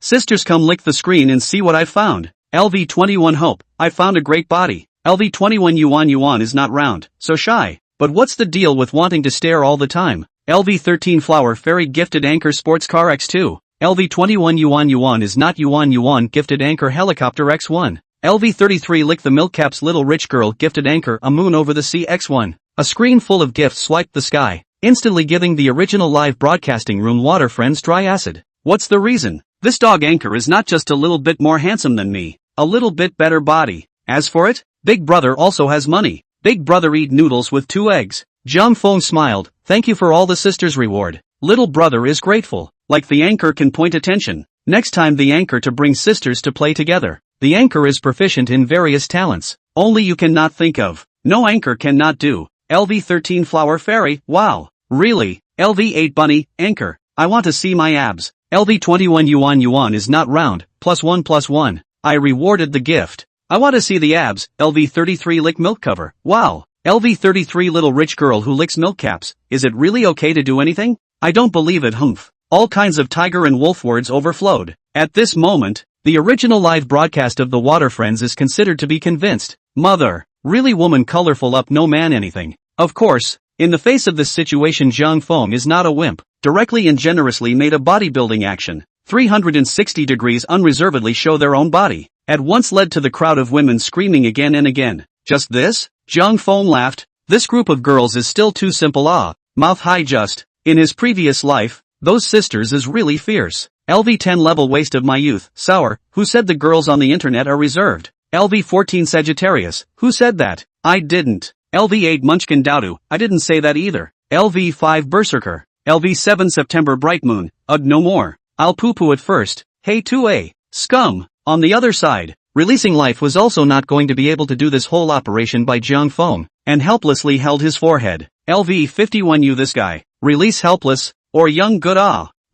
Sisters come lick the screen and see what I found. LV21 Hope, I found a great body. LV21 Yuan is not round, so shy. But what's the deal with wanting to stare all the time? LV13 Flower Fairy gifted Anchor Sports Car X2. LV21 Yuan is not Yuan gifted Anchor Helicopter X1. LV33 Lick the Milk Cap's Little Rich Girl gifted Anchor A Moon Over the Sea X1. A screen full of gifts swiped the sky, instantly giving the original live broadcasting room water friends dry acid. What's the reason? This dog Anchor is not just a little bit more handsome than me, a little bit better body. As for it, Big Brother also has money. Big Brother eat noodles with 2 eggs. Jung Fong smiled, thank you for all the sisters reward. Little brother is grateful, like the anchor can point attention. Next time the anchor to bring sisters to play together. The anchor is proficient in various talents, only you cannot think of. No anchor cannot do. LV13 Flower Fairy, wow. Really? LV8 Bunny, Anchor, I want to see my abs. LV21 Yuan is not round, +1+1. I rewarded the gift. I want to see the abs. LV33 Lick Milk Cover, wow. LV33 Little Rich Girl who licks milk caps, is it really okay to do anything? I don't believe it, humph. All kinds of tiger and wolf words overflowed. At this moment, the original live broadcast of the Water Friends is considered to be convinced. Mother, really woman colorful up no man anything. Of course, in the face of this situation Jung Fong is not a wimp, directly and generously made a bodybuilding action. 360 degrees unreservedly show their own body. At once led to the crowd of women screaming again and again. Just this? Jung Fong laughed. This group of girls is still too simple mouth high just. In his previous life, those sisters is really fierce. LV10 Level Waste of My Youth, Sour, who said the girls on the internet are reserved? LV14 Sagittarius, who said that? I didn't. LV8 Munchkin Dowdu, I didn't say that either. LV5 Berserker. LV7 September Bright Moon, ugh no more. I'll poo-poo at first. Hey 2A. Scum. On the other side, Releasing Life was also not going to be able to do this whole operation by Jung Fong, and helplessly held his forehead. LV51 You this guy. Release helpless, or young good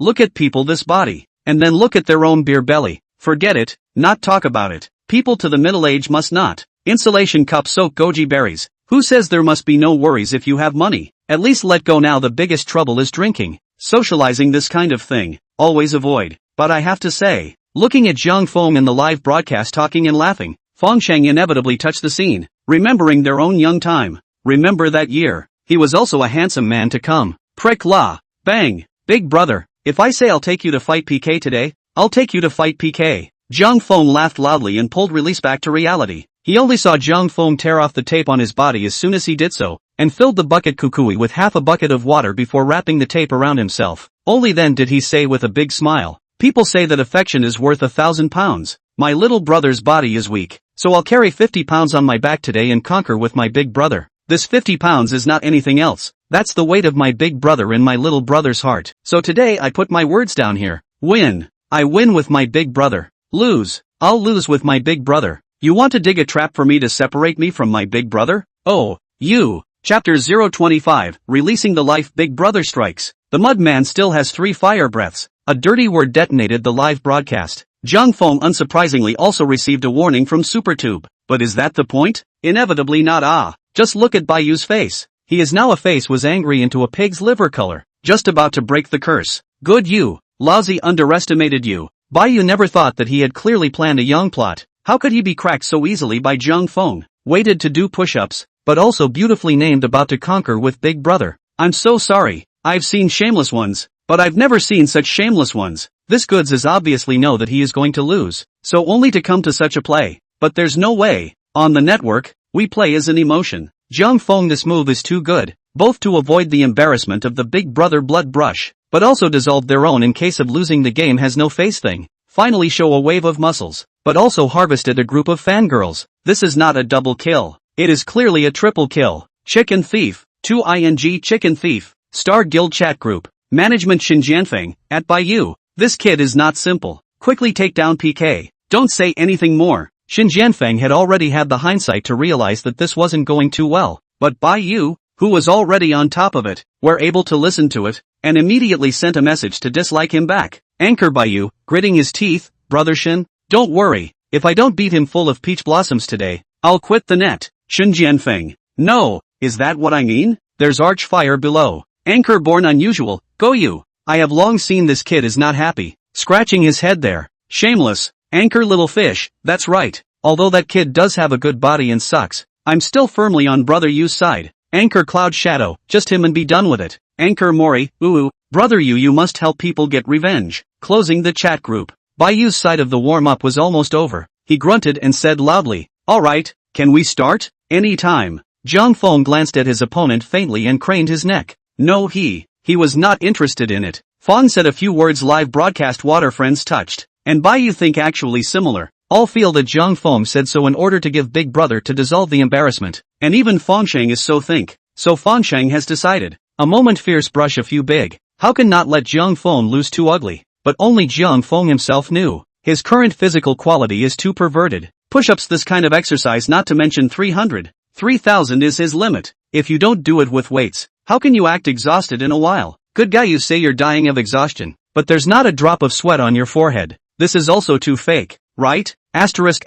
Look at people this body, and then look at their own beer belly. Forget it, not talk about it. People to the middle age must not. Insulation cup soak goji berries. Who says there must be no worries if you have money? At least let go now. The biggest trouble is drinking. Socializing, this kind of thing, always avoid. But I have to say, looking at Jung Fong in the live broadcast talking and laughing, Fongsheng inevitably touched the scene, remembering their own young time. Remember that year. He was also a handsome man to come. Prick la. Bang. Big brother, if I say I'll take you to fight PK today, I'll take you to fight PK. Jung Fong laughed loudly and pulled Release back to reality. He only saw Jung Fong tear off the tape on his body as soon as he did so, and filled the bucket kukui with half a bucket of water before wrapping the tape around himself. Only then did he say with a big smile, people say that affection is worth 1,000 pounds. My little brother's body is weak, so I'll carry 50 pounds on my back today and conquer with my big brother. This 50 pounds is not anything else. That's the weight of my big brother in my little brother's heart. So today I put my words down here. Win. I win with my big brother. Lose. I'll lose with my big brother. You want to dig a trap for me to separate me from my big brother? Oh, you. Chapter 025, Releasing the Life. Big Brother strikes. The Mudman still has 3 fire breaths. A dirty word detonated the live broadcast. Jung Fong unsurprisingly also received a warning from SuperTube. But is that the point? Inevitably not. Just look at Bayu's face. He is now a face was angry into a pig's liver color. Just about to break the curse. Good you. Lousy underestimated you. Bayu never thought that he had clearly planned a young plot. How could he be cracked so easily by Jung Fong? Waited to do push-ups, but also beautifully named about to conquer with Big Brother. I'm so sorry. I've seen shameless ones, but I've never seen such shameless ones. This goods is obviously know that he is going to lose, so only to come to such a play. But there's no way. On the network, we play as an emotion. Jung Fong, this move is too good, both to avoid the embarrassment of the Big Brother blood brush, but also dissolve their own in case of losing the game has no face thing. Finally show a wave of muscles, but also harvested a group of fangirls. This is not a double kill. It is clearly a triple kill. Chicken Thief, 2ing Chicken Thief, Star Guild Chat Group, Management Xinjianfeng, at Bayu. This kid is not simple. Quickly take down PK. Don't say anything more. Xinjianfeng had already had the hindsight to realize that this wasn't going too well, but Bayu, who was already on top of it, were able to listen to it, and immediately sent a message to dislike him back. Anchor Bayu, gritting his teeth, brother Shin, don't worry, if I don't beat him full of peach blossoms today, I'll quit the net. Xinjianfeng, no, is that what I mean? There's arch fire below. Anchor Born Unusual, go you. I have long seen this kid is not happy, scratching his head there. Shameless. Anchor Little Fish, that's right. Although that kid does have a good body and sucks, I'm still firmly on Brother Yu's side. Anchor Cloud Shadow, just him and be done with it. Anchor Mori, ooh, Brother you must help people get revenge. Closing the chat group. Bayu's side of the warm-up was almost over. He grunted and said loudly, "Alright, can we start?" "Any time." Zhang Feng glanced at his opponent faintly and craned his neck. No, he was not interested in it. Fong said a few words. Live broadcast. Water friends touched. And Bayu think actually similar. All feel that Zhang Feng said so in order to give Big Brother to dissolve the embarrassment. And even Fengsheng is so think. So Fengsheng has decided. A moment fierce brush a few big. How can not let Zhang Feng lose too ugly? But only Zhang Feng himself knew. His current physical quality is too perverted. Push-ups, this kind of exercise, not to mention 300. 3,000 is his limit. If you don't do it with weights, how can you act exhausted in a while? Good guy, you say you're dying of exhaustion, but there's not a drop of sweat on your forehead. This is also too fake, right? Asterisk.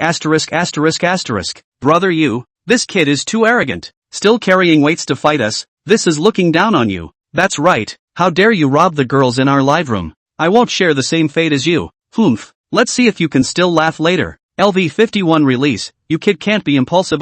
Brother you, this kid is too arrogant. Still carrying weights to fight us. This is looking down on you. That's right. How dare you rob the girls in our live room? I won't share the same fate as you. Humph. Let's see if you can still laugh later. LV51 release. You kid can't be impulsive.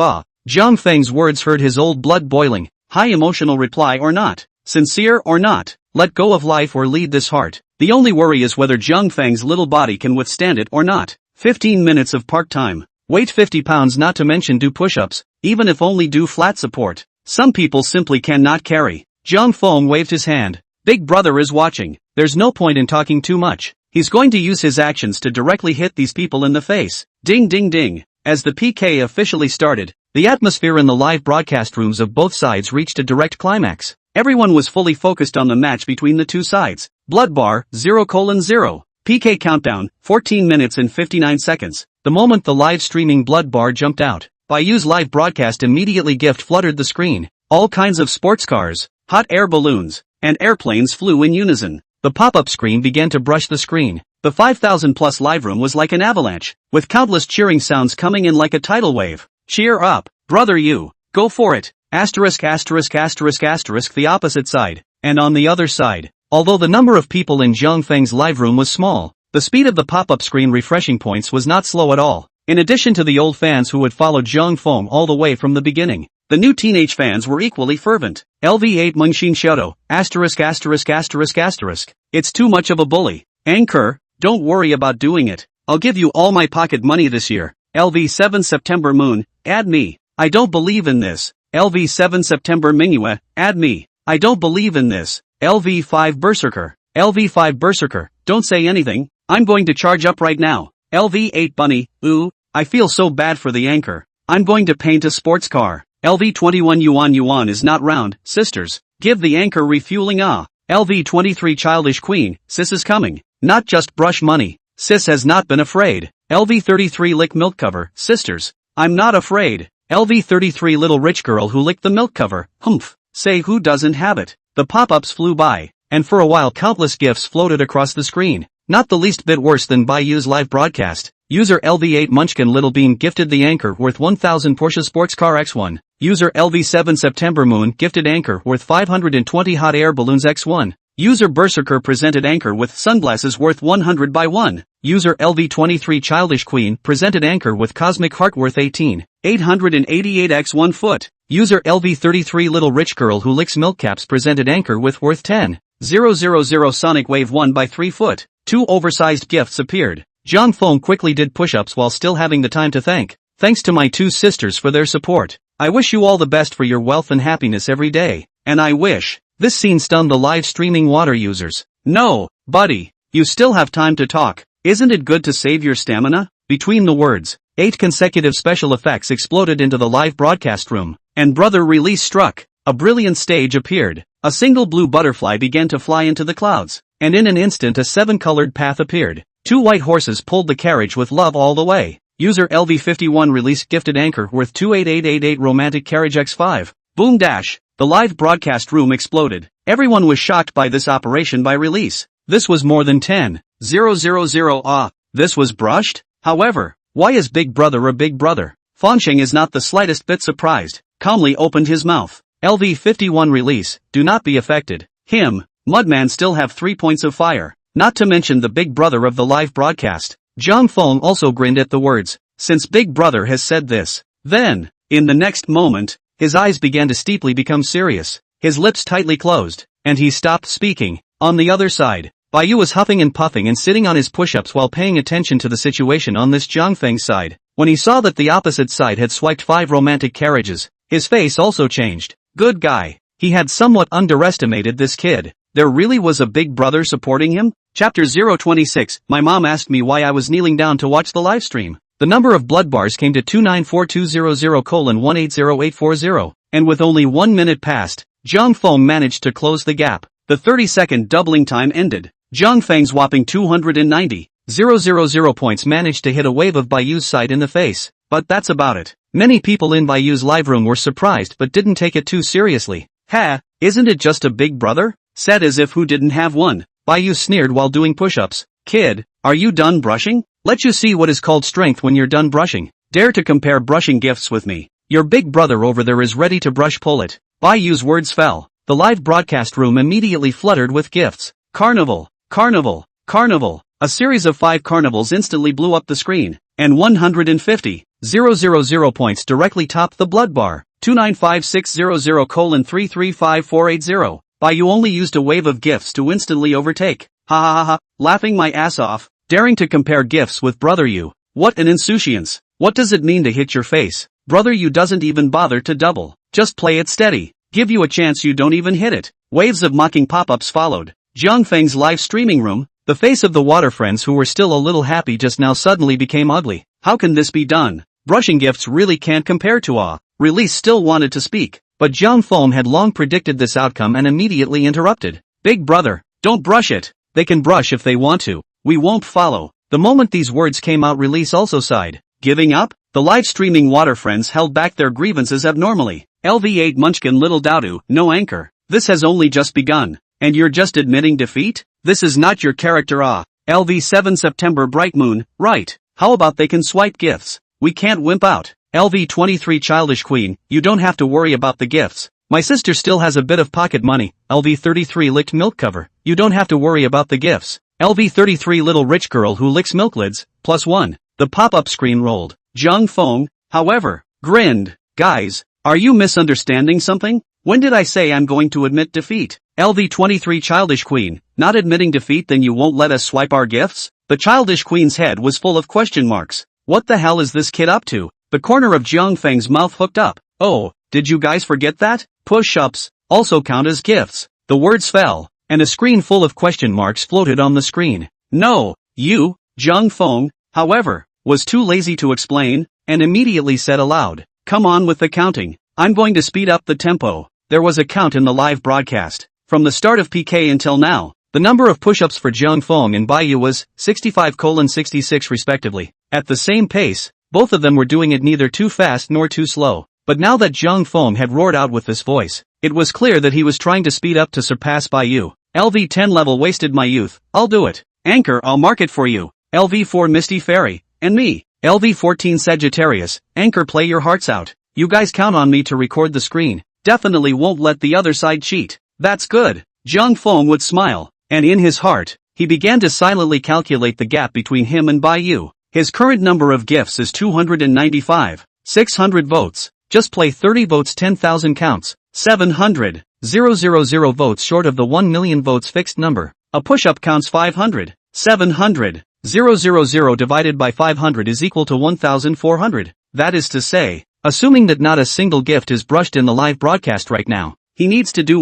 Zhang Feng's words hurt his old blood boiling. High emotional reply or not? Sincere or not? Let go of life or lead this heart. The only worry is whether Zhang Feng's little body can withstand it or not. 15 minutes of park time. Weight 50 pounds, not to mention do push-ups, even if only do flat support. Some people simply cannot carry. Zhang Feng waved his hand. Big Brother is watching. There's no point in talking too much. He's going to use his actions to directly hit these people in the face. Ding ding ding. As the PK officially started, the atmosphere in the live broadcast rooms of both sides reached a direct climax. Everyone was fully focused on the match between the two sides. Blood bar, 0:0. PK countdown, 14 minutes and 59 seconds. The moment the live streaming blood bar jumped out, Bayu's live broadcast immediately gift fluttered the screen. All kinds of sports cars, hot air balloons, and airplanes flew in unison. The pop-up screen began to brush the screen. The 5,000 plus live room was like an avalanche, with countless cheering sounds coming in like a tidal wave. Cheer up, brother you, go for it. Asterisk. The opposite side. And on the other side, although the number of people in Zhang Feng's live room was small, the speed of the pop-up screen refreshing points was not slow at all. In addition to the old fans who had followed Zhang Feng all the way from the beginning, the new teenage fans were equally fervent. LV8 Mungshin Shoto, *****. It's too much of a bully. Anchor, don't worry about doing it. I'll give you all my pocket money this year. LV7 September Moon, add me. I don't believe in this. LV7 September Manhwa, add me. I don't believe in this. LV5 Berserker. LV5 Berserker, don't say anything. I'm going to charge up right now. LV8 Bunny, ooh, I feel so bad for the anchor. I'm going to paint a sports car. LV21 Yuan is not round, sisters. Give the anchor refueling. LV23 Childish Queen, sis is coming. Not just brush money. Sis has not been afraid. LV33 Lick milk cover, sisters. I'm not afraid. LV33 Little rich girl who licked the milk cover, humph. Say who doesn't have it. The pop-ups flew by, and for a while countless gifs floated across the screen. Not the least bit worse than Bayu's live broadcast. User LV8 Munchkin Little Bean gifted the anchor worth 1000 Porsche Sports Car X1. User LV7 September Moon gifted anchor worth 520 hot air balloons X1. User Berserker presented anchor with sunglasses worth 100 by 1. User LV23 Childish Queen presented anchor with cosmic heart worth 18,888 X1 foot. User LV33 Little rich girl who licks milk caps presented anchor with worth 10,000 Sonic Wave 1 by 3 foot. Two oversized gifts appeared. Zhang Feng quickly did push-ups while still having the time to thank. Thanks to my two sisters for their support. I wish you all the best for your wealth and happiness every day. And I wish. This scene stunned the live streaming water users. No, buddy, you still have time to talk. Isn't it good to save your stamina? Between the words, 8 consecutive special effects exploded into the live broadcast room, and brother release struck. A brilliant stage appeared. A single blue butterfly began to fly into the clouds, and in an instant a 7-colored path appeared. 2 white horses pulled the carriage with love all the way. User LV51 released gifted anchor worth 28888 romantic carriage X5. Boom dash. The live broadcast room exploded. Everyone was shocked by this operation by release. This was more than 10,000. This was brushed? However, why is Big Brother a Big Brother? Fengsheng is not the slightest bit surprised. Calmly opened his mouth. LV51 release, do not be affected. Him, Mudman still have 3 points of fire. Not to mention the Big Brother of the live broadcast. Zhang Feng also grinned at the words, since Big Brother has said this. Then, in the next moment, his eyes began to steeply become serious. His lips tightly closed, and he stopped speaking. On the other side, Baiyu was huffing and puffing and sitting on his push-ups while paying attention to the situation on this Zhangfeng's side. When he saw that the opposite side had swiped 5 romantic carriages, his face also changed. Good guy. He had somewhat underestimated this kid. There really was a big brother supporting him? Chapter 026. My mom asked me why I was kneeling down to watch the live stream. The number of blood bars came to 2942000:180840, and with only 1 minute passed, Zhang Feng managed to close the gap. The 30-second doubling time ended. Zhang Feng's whopping 290,000 points managed to hit a wave of Baiyu's side in the face, but that's about it. Many people in Baiyu's live room were surprised but didn't take it too seriously. Ha, isn't it just a big brother? Said as if who didn't have one. Baiyu sneered while doing push-ups. Kid, are you done brushing? Let you see what is called strength when you're done brushing. Dare to compare brushing gifts with me. Your big brother over there is ready to brush pull it. Baiyu's words fell. The live broadcast room immediately fluttered with gifts. Carnival, carnival, carnival. A series of 5 carnivals instantly blew up the screen, and 150,000 points directly topped the blood bar. 295,600:335480. Baiyu only used a wave of gifts to instantly overtake. Ha ha ha ha, laughing my ass off, daring to compare gifts with brother you. What an insouciance. What does it mean to hit your face? Brother you doesn't even bother to double. Just play it steady. Give you a chance you don't even hit it. Waves of mocking pop-ups followed. Zhang Feng's live streaming room, the face of the water friends who were still a little happy just now suddenly became ugly. How can this be done? Brushing gifts really can't compare to awe. Release still wanted to speak, but Zhang Feng had long predicted this outcome and immediately interrupted. Big brother, don't brush it. They can brush if they want to. We won't follow. The moment these words came out, Release also sighed. Giving up? The live streaming water friends held back their grievances abnormally. LV8 Munchkin Little Dowdu, no anchor. This has only just begun. And you're just admitting defeat? This is not your character LV7 September Bright Moon, right. How about they can swipe gifts? We can't wimp out. LV23 Childish Queen, you don't have to worry about the gifts. My sister still has a bit of pocket money. LV33 Licked Milk Cover, you don't have to worry about the gifts. LV33 Little Rich Girl Who Licks Milk Lids, +1. The pop-up screen rolled. Zhang Feng, however, grinned. Guys, are you misunderstanding something? When did I say I'm going to admit defeat? LV23 Childish Queen, not admitting defeat, then you won't let us swipe our gifts? The Childish Queen's head was full of question marks. What the hell is this kid up to? The corner of Zhang Feng's mouth hooked up. Oh, did you guys forget that? Push-ups also count as gifts. The words fell, and a screen full of question marks floated on the screen. No, you, Zhang Feng, however, was too lazy to explain, and immediately said aloud, come on with the counting. I'm going to speed up the tempo. There was a count in the live broadcast. From the start of PK until now, the number of push-ups for Zhang Feng and Baiyu was 65:66 respectively. At the same pace, both of them were doing it neither too fast nor too slow. But now that Zhang Feng had roared out with this voice, it was clear that he was trying to speed up to surpass Baiyu. LV10 level wasted my youth. I'll do it. Anchor, I'll mark it for you. LV4 Misty Fairy, and me. LV14 Sagittarius, anchor, play your hearts out. You guys count on me to record the screen. Definitely won't let the other side cheat. That's good. Zhang Feng would smile, and in his heart, he began to silently calculate the gap between him and Baiyu. His current number of gifts is 295. 600 votes. Just play 30 votes, 10,000 counts. 700,000 votes short of the 1 million votes fixed number. A push-up counts 500. 700,000 divided by 500 is equal to 1,400. That is to say, assuming that not a single gift is brushed in the live broadcast right now, he needs to do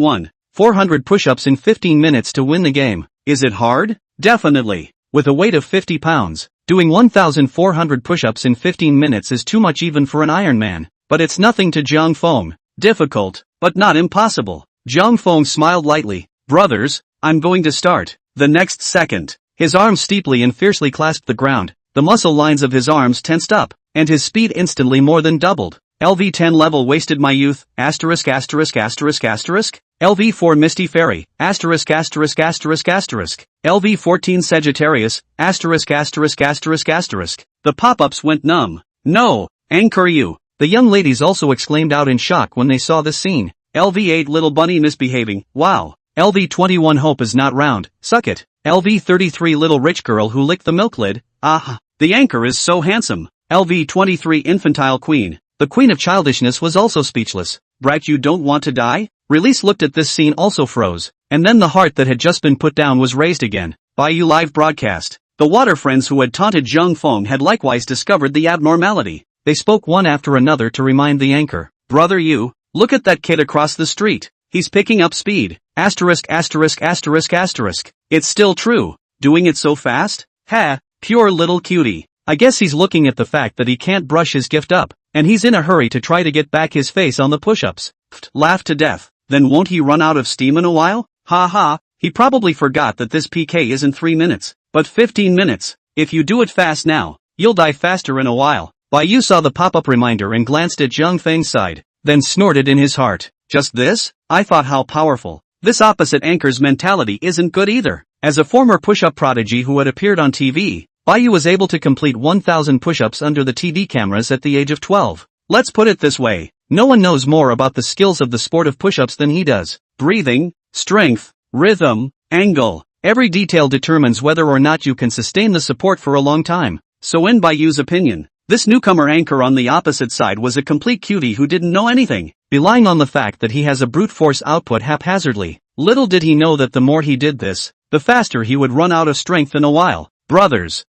400 push-ups in 15 minutes to win the game. Is it hard? Definitely. With a weight of 50 pounds, doing 1,400 push-ups in 15 minutes is too much even for an Iron Man. But it's nothing to Zhang Feng. Difficult, but not impossible. Zhang Feng smiled lightly. Brothers, I'm going to start. The next second, his arms steeply and fiercely clasped the ground. The muscle lines of his arms tensed up, and his speed instantly more than doubled. LV10 level wasted my youth, LV4 Misty Fairy, LV14 Sagittarius, The pop-ups went numb. No, anchor you. The young ladies also exclaimed out in shock when they saw this scene. LV8 Little Bunny misbehaving, wow. LV21 Hope is not round, suck it. LV33 Little Rich Girl Who Licked the Milk Lid, the anchor is so handsome. LV23 Infantile Queen, the queen of childishness, was also speechless. Brat, you don't want to die? Release looked at this scene also froze. and then the heart that had just been put down was raised again. Baiyu live broadcast. The water friends who had taunted Zhang Feng had likewise discovered the abnormality. They spoke one after another to remind the anchor. Brother you, look at that kid across the street. He's picking up speed. Asterisk asterisk asterisk asterisk. It's still true. Doing it so fast? Ha, pure little cutie. I guess he's looking at the fact that he can't brush his gift up, and he's in a hurry to try to get back his face on the push-ups. Laughed to death. Then won't he run out of steam in a while? Ha ha, he probably forgot that this PK isn't 3 minutes, but 15 minutes. If you do it fast now, you'll die faster in a while. Baiyu saw the pop-up reminder and glanced at Zhang Feng's side, then snorted in his heart. Just this? I thought how powerful. This opposite anchor's mentality isn't good either. As a former push-up prodigy who had appeared on TV, Baiyu was able to complete 1,000 push-ups under the TV cameras at the age of 12. Let's put it this way. No one knows more about the skills of the sport of push-ups than he does. Breathing, strength, rhythm, angle. Every detail determines whether or not you can sustain the support for a long time. So in Baiyu's opinion, this newcomer anchor on the opposite side was a complete cutie who didn't know anything, relying on the fact that he has a brute force output haphazardly. Little did he know that the more he did this, the faster he would run out of strength in a while. Brothers,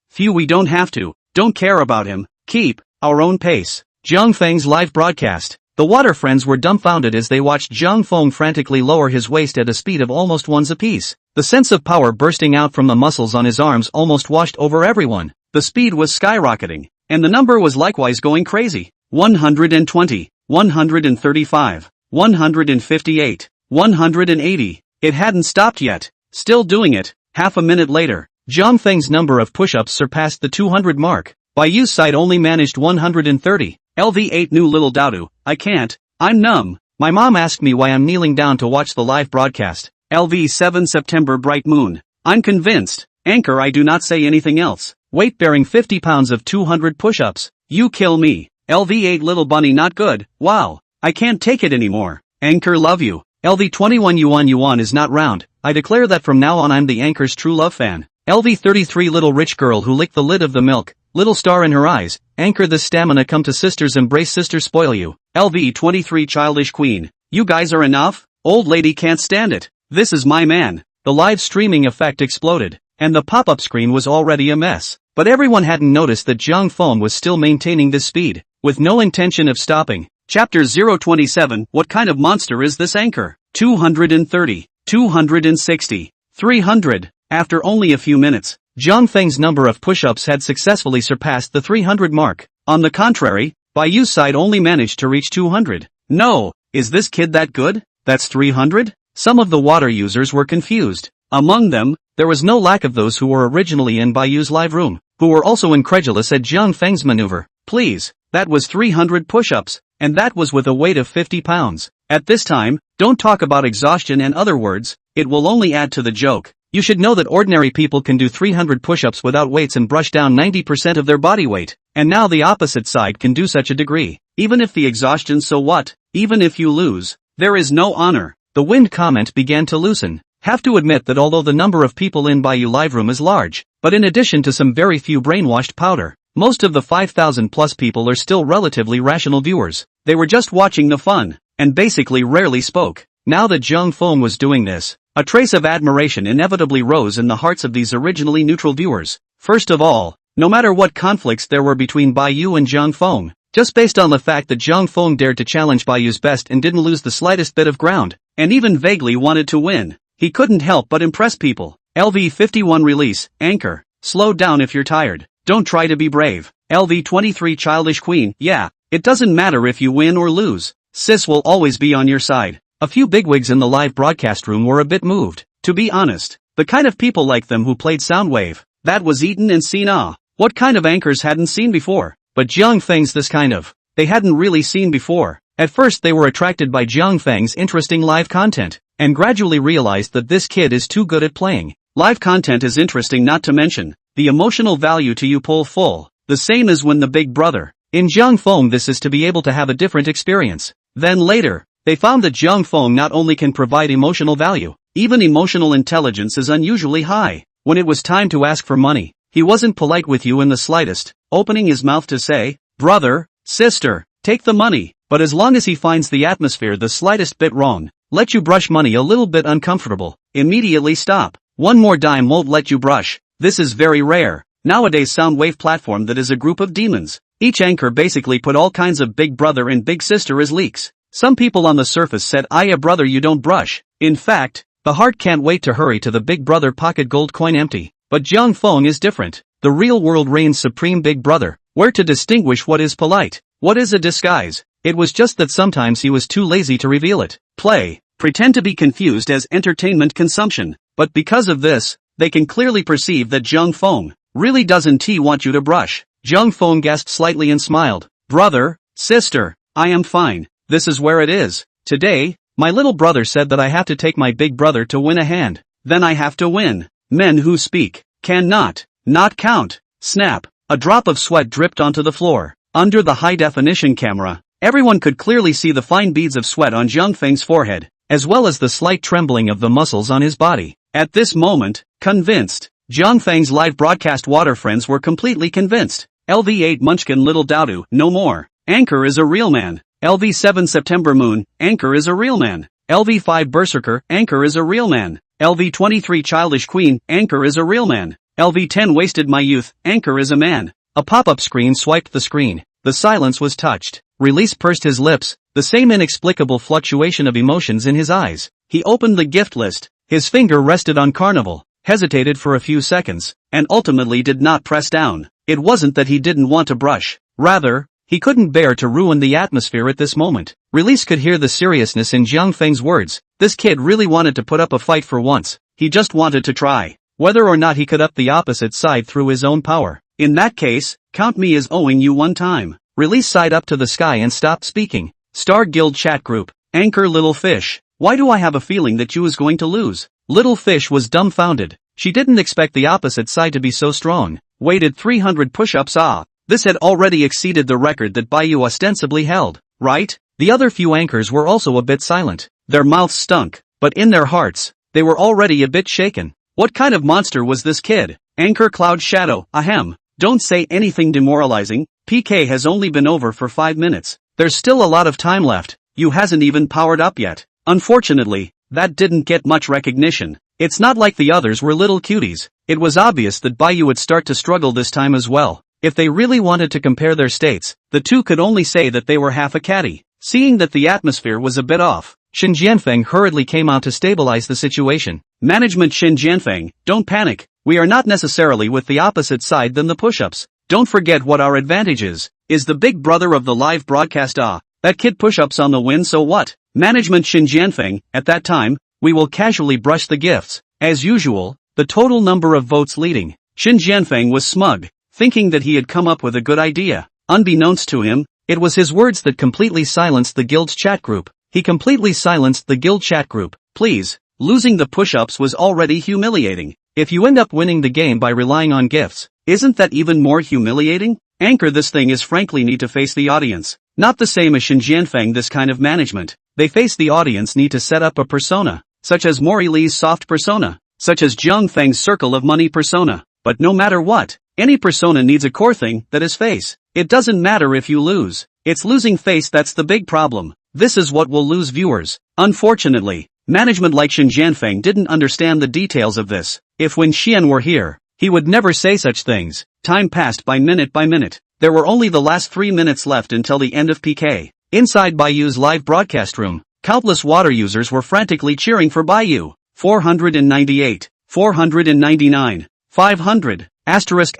phew, we don't have to, don't care about him, keep our own pace. Zhang Feng's live broadcast. The water friends were dumbfounded as they watched Zhang Feng frantically lower his waist at a speed of almost ones apiece. The sense of power bursting out from the muscles on his arms almost washed over everyone. The speed was skyrocketing, and the number was likewise going crazy. 120, 135, 158, 180. It hadn't stopped yet. Still doing it. Half a minute later, Zhang Feng's number of push-ups surpassed the 200 mark. Baiyu's side only managed 130. LV8 new little Daudu, I can't, I'm numb. My mom asked me why I'm kneeling down to watch the live broadcast. LV7 September bright moon. I'm convinced. Anchor, I do not say anything else. Weight bearing 50 pounds of 200 push-ups. You kill me. LV8 little bunny not good. Wow. I can't take it anymore. Anchor love you. LV21 yuan is not round. I declare that from now on I'm the anchor's true love fan. LV33 little rich girl who licked the lid of the milk. Little star in her eyes. Anchor this stamina come to sisters embrace sisters spoil you. LV23 childish queen. You guys are enough? Old lady can't stand it. This is my man. The live streaming effect exploded, and the pop-up screen was already a mess. But everyone hadn't noticed that Zhang Feng was still maintaining this speed, with no intention of stopping. Chapter 027. What kind of monster is this anchor? 230, 260, 300. After only a few minutes, Zhang Feng's number of push-ups had successfully surpassed the 300 mark. On the contrary, Baiyu's side only managed to reach 200. No, is this kid that good? That's 300? Some of the water users were confused. Among them, there was no lack of those who were originally in Baiyu's live room, who were also incredulous at Zhang Feng's maneuver. Please, that was 300 push-ups, and that was with a weight of 50 pounds. At this time, don't talk about exhaustion and other words, it will only add to the joke. You should know that ordinary people can do 300 push-ups without weights and brush down 90% of their body weight, and now the opposite side can do such a degree. Even if the exhaustion, so what? Even if you lose, there is no honor. The wind comment began to loosen. Have to admit that although the number of people in Baiyu live room is large, but in addition to some very few brainwashed powder, most of the 5,000 plus people are still relatively rational viewers. They were just watching the fun, and basically rarely spoke. Now that Zhang Feng was doing this, a trace of admiration inevitably rose in the hearts of these originally neutral viewers. First of all, no matter what conflicts there were between Baiyu and Zhang Feng, just based on the fact that Zhang Feng dared to challenge Baiyu's best and didn't lose the slightest bit of ground, and even vaguely wanted to win, he couldn't help but impress people. LV51 release, anchor, slow down if you're tired, don't try to be brave. LV23 childish queen, yeah, it doesn't matter if you win or lose, sis will always be on your side. A few bigwigs in the live broadcast room were a bit moved. To be honest, the kind of people like them who played Soundwave, that was eaten and seen what kind of anchors hadn't seen before? But Zhang Feng's this kind of, they hadn't really seen before. At first they were attracted by Zhang Feng's interesting live content, and gradually realized that this kid is too good at playing. Live content is interesting not to mention, the emotional value to you pull full, the same as when the big brother. In Zhang Feng this is to be able to have a different experience. Then later, they found that Zhang Feng not only can provide emotional value, even emotional intelligence is unusually high. When it was time to ask for money, he wasn't polite with you in the slightest, opening his mouth to say, brother, sister, take the money, but as long as he finds the atmosphere the slightest bit wrong, let you brush money a little bit uncomfortable, immediately stop. One more dime won't let you brush. This is very rare. Nowadays Soundwave platform that is a group of demons. Each anchor basically put all kinds of big brother and big sister as leaks. Some people on the surface said brother you don't brush. In fact, the heart can't wait to hurry to the big brother pocket gold coin empty. But Jiang Feng is different. The real world reigns supreme big brother. Where to distinguish what is polite, what is a disguise? It was just that sometimes he was too lazy to reveal it. Pretend to be confused as entertainment consumption. But because of this, they can clearly perceive that Jiang Feng really doesn't want you to brush. Jiang Feng gasped slightly and smiled. Brother, sister, I am fine. This is where it is. Today, my little brother said that I have to take my big brother to win a hand. Then I have to win. Men who speak cannot not count. Snap. A drop of sweat dripped onto the floor. Under the high-definition camera, everyone could clearly see the fine beads of sweat on Jiang Feng's forehead, as well as the slight trembling of the muscles on his body. At this moment, convinced, Jiang Feng's live broadcast water friends were completely convinced. LV8 Munchkin Little Doudou, no more. Anchor is a real man. LV7 September Moon, Anchor is a real man. LV5 Berserker, Anchor is a real man. LV23 Childish Queen, Anchor is a real man. LV10 Wasted My Youth, Anchor is a man. A pop-up screen swiped the screen. The silence was touched. Release pursed his lips, the same inexplicable fluctuation of emotions in his eyes. He opened the gift list. His finger rested on Carnival, hesitated for a few seconds, and ultimately did not press down. It wasn't that he didn't want to brush. Rather, he couldn't bear to ruin the atmosphere at this moment. Release could hear the seriousness in Jiang Feng's words. This kid really wanted to put up a fight for once. He just wanted to try. Whether or not he could up the opposite side through his own power. In that case, count me as owing you one time. Release sighed up to the sky and stopped speaking. Star Guild chat group. Anchor Little Fish. Why do I have a feeling that you is going to lose? Little Fish was dumbfounded. She didn't expect the opposite side to be so strong. Weighted 300 push-ups. This had already exceeded the record that Baiyu ostensibly held, right? The other few anchors were also a bit silent. Their mouths stunk, but in their hearts, they were already a bit shaken. What kind of monster was this kid? Anchor Cloud Shadow, ahem. Don't say anything demoralizing. PK has only been over for 5 minutes. There's still a lot of time left. You hasn't even powered up yet. Unfortunately, that didn't get much recognition. It's not like the others were little cuties. It was obvious that Baiyu would start to struggle this time as well. If they really wanted to compare their states, the two could only say that they were half a caddy. Seeing that the atmosphere was a bit off, Shin Jianfeng hurriedly came out to stabilize the situation. Management Shin Jianfeng, don't panic. We are not necessarily with the opposite side than the push-ups. Don't forget what our advantage is the big brother of the live broadcast. That kid push-ups on the win, so what? Management Shin Jianfeng, at that time, we will casually brush the gifts. As usual, the total number of votes leading. Shin Jianfeng was smug, thinking that he had come up with a good idea. Unbeknownst to him, it was his words that completely silenced the guild's chat group. He completely silenced the guild chat group. Please, losing the push-ups was already humiliating. If you end up winning the game by relying on gifts, isn't that even more humiliating? Anchor this thing is frankly need to face the audience. Not the same as Shin Jianfeng this kind of management. They face the audience need to set up a persona, such as Mori Lee's soft persona, such as Jiang Feng's circle of money persona. But no matter what, any persona needs a core thing, that is face. It doesn't matter if you lose. It's losing face that's the big problem. This is what will lose viewers. Unfortunately, management like Shin Jianfeng didn't understand the details of this. If Wen Xian were here, he would never say such things. Time passed by minute. There were only the last 3 minutes left until the end of PK. Inside Baiyu's live broadcast room, countless water users were frantically cheering for Baiyu. 498, 499, 500, asterisk.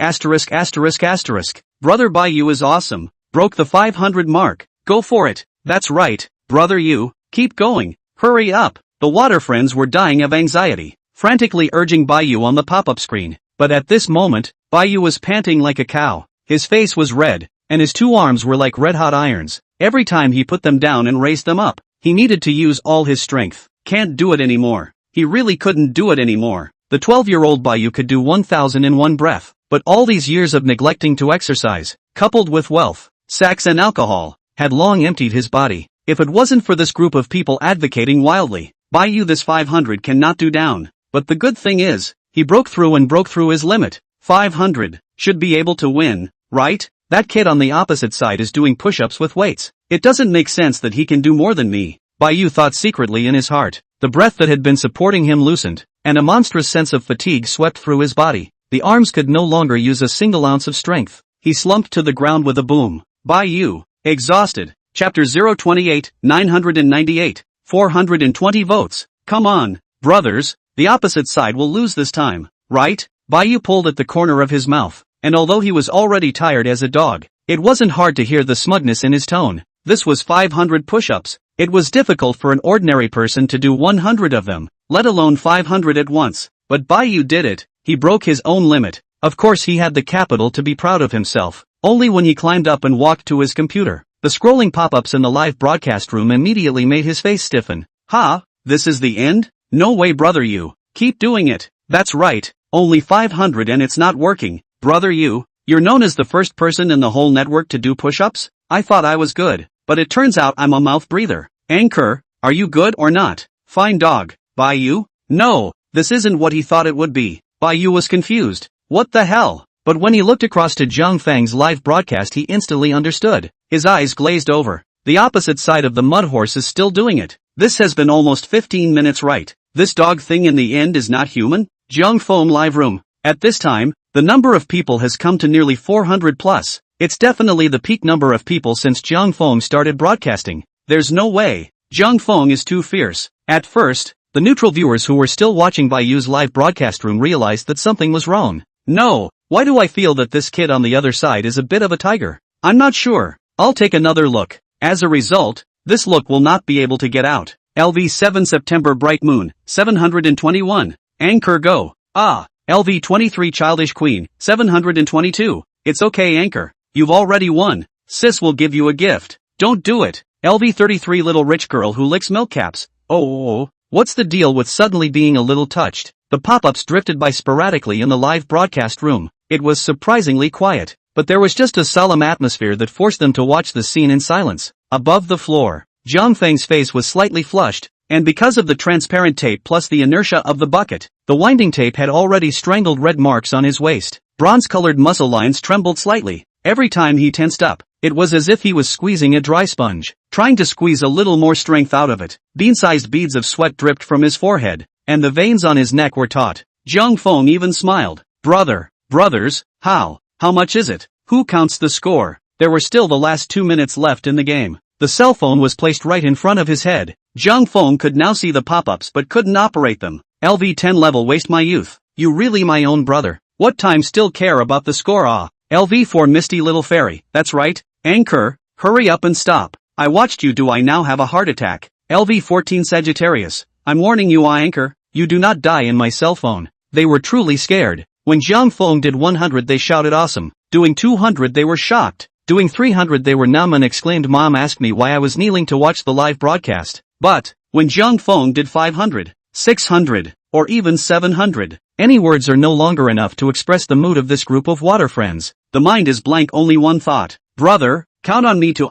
Brother Baiyu is awesome. Broke the 500 mark. Go for it. That's right, brother you. Keep going. Hurry up. The water friends were dying of anxiety, frantically urging Baiyu on the pop-up screen. But at this moment, Baiyu was panting like a cow. His face was red, and his 2 arms were like red-hot irons. Every time he put them down and raised them up, he needed to use all his strength. Can't do it anymore. He really couldn't do it anymore. The 12-year-old Baiyu could do 1,000 in one breath. But all these years of neglecting to exercise, coupled with wealth, sex and alcohol, had long emptied his body. If it wasn't for this group of people advocating wildly, Baiyu this 500 cannot do down. But the good thing is, he broke through his limit. 500, should be able to win, right? That kid on the opposite side is doing push-ups with weights. It doesn't make sense that he can do more than me. Yu thought secretly in his heart. The breath that had been supporting him loosened, and a monstrous sense of fatigue swept through his body. The arms could no longer use a single ounce of strength. He slumped to the ground with a boom. Yu, exhausted. Chapter 028, 998. 420 votes. Come on, brothers, the opposite side will lose this time, right? Yu pulled at the corner of his mouth, and although he was already tired as a dog, it wasn't hard to hear the smugness in his tone. This was 500 push-ups. It was difficult for an ordinary person to do 100 of them, let alone 500 at once. But Yu did it. He broke his own limit. Of course he had the capital to be proud of himself. Only when he climbed up and walked to his computer. The scrolling pop-ups in the live broadcast room immediately made his face stiffen. Ha, this is the end? No way, brother Yu. Keep doing it. That's right. Only 500 and it's not working. Brother Yu, you're known as the first person in the whole network to do push-ups? I thought I was good, but it turns out I'm a mouth breather. Anchor, are you good or not? Fine dog. Yu? No, this isn't what he thought it would be. Yu was confused. What the hell? But when he looked across to Zhang Fang's live broadcast he instantly understood. His eyes glazed over. The opposite side of the mud horse is still doing it. This has been almost 15 minutes, right? This dog thing in the end is not human? Zhang Feng live room. At this time, the number of people has come to nearly 400 plus. It's definitely the peak number of people since Zhang Feng started broadcasting. There's no way. Zhang Feng is too fierce. At first, the neutral viewers who were still watching Yu's live broadcast room realized that something was wrong. No, why do I feel that this kid on the other side is a bit of a tiger? I'm not sure. I'll take another look. As a result, this look will not be able to get out. LV7 September Bright Moon, 721. Anchor go. LV23 Childish Queen, 722. It's okay Anchor. You've already won. Sis will give you a gift. Don't do it. LV33 Little Rich Girl Who Licks Milk Caps. Oh, what's the deal with suddenly being a little touched? The pop-ups drifted by sporadically in the live broadcast room. It was surprisingly quiet, but there was just a solemn atmosphere that forced them to watch the scene in silence. Above the floor, Zhang Feng's face was slightly flushed, and because of the transparent tape plus the inertia of the bucket, the winding tape had already strangled red marks on his waist. Bronze-colored muscle lines trembled slightly. Every time he tensed up, it was as if he was squeezing a dry sponge, trying to squeeze a little more strength out of it. Bean-sized beads of sweat dripped from his forehead, and the veins on his neck were taut. Zhang Feng even smiled. Brothers, how much is it? Who counts the score? There were still the last 2 minutes left in the game. The cell phone was placed right in front of his head. Zhang Feng could now see the pop-ups but couldn't operate them. LV10 level waste my youth. You really my own brother. What time still care about the score? LV4 Misty Little Fairy. That's right. Anchor, hurry up and stop. I watched you. Do I now have a heart attack? LV14 Sagittarius. I'm warning you, Anchor. You do not die in my cell phone. They were truly scared. When Zhang Feng did 100 they shouted awesome. Doing 200 they were shocked. Doing 300 they were numb and exclaimed Mom asked me why I was kneeling to watch the live broadcast. But, when Zhang Feng did 500, 600, or even 700, any words are no longer enough to express the mood of this group of water friends. The mind is blank, only one thought. Brother, count on me to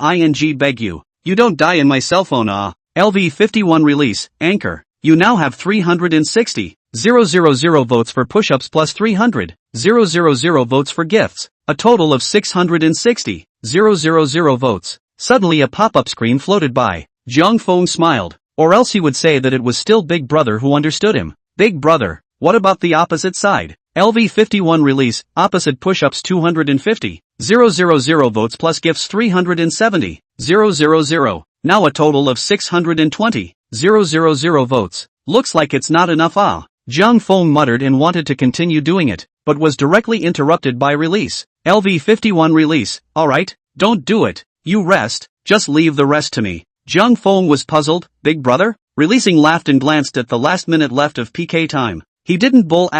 beg you. You don't die in my cell phone. LV51 release, Anchor. You now have 360,000 votes for push-ups plus 300,000 votes for gifts. A total of 660,000 votes. Suddenly a pop-up screen floated by. Zhang Feng smiled. Or else he would say that it was still Big Brother who understood him. Big Brother, what about the opposite side? LV51 release, opposite push-ups 250,000 votes plus gifts 370,000. Now a total of 620,000 votes. Looks like it's not enough. Zhang Feng muttered and wanted to continue doing it, but was directly interrupted by release. LV51 release, alright, don't do it. You rest, just leave the rest to me. Zhang Feng was puzzled. Big Brother? Releasing laughed and glanced at the last minute left of PK time. He didn't bowl *******,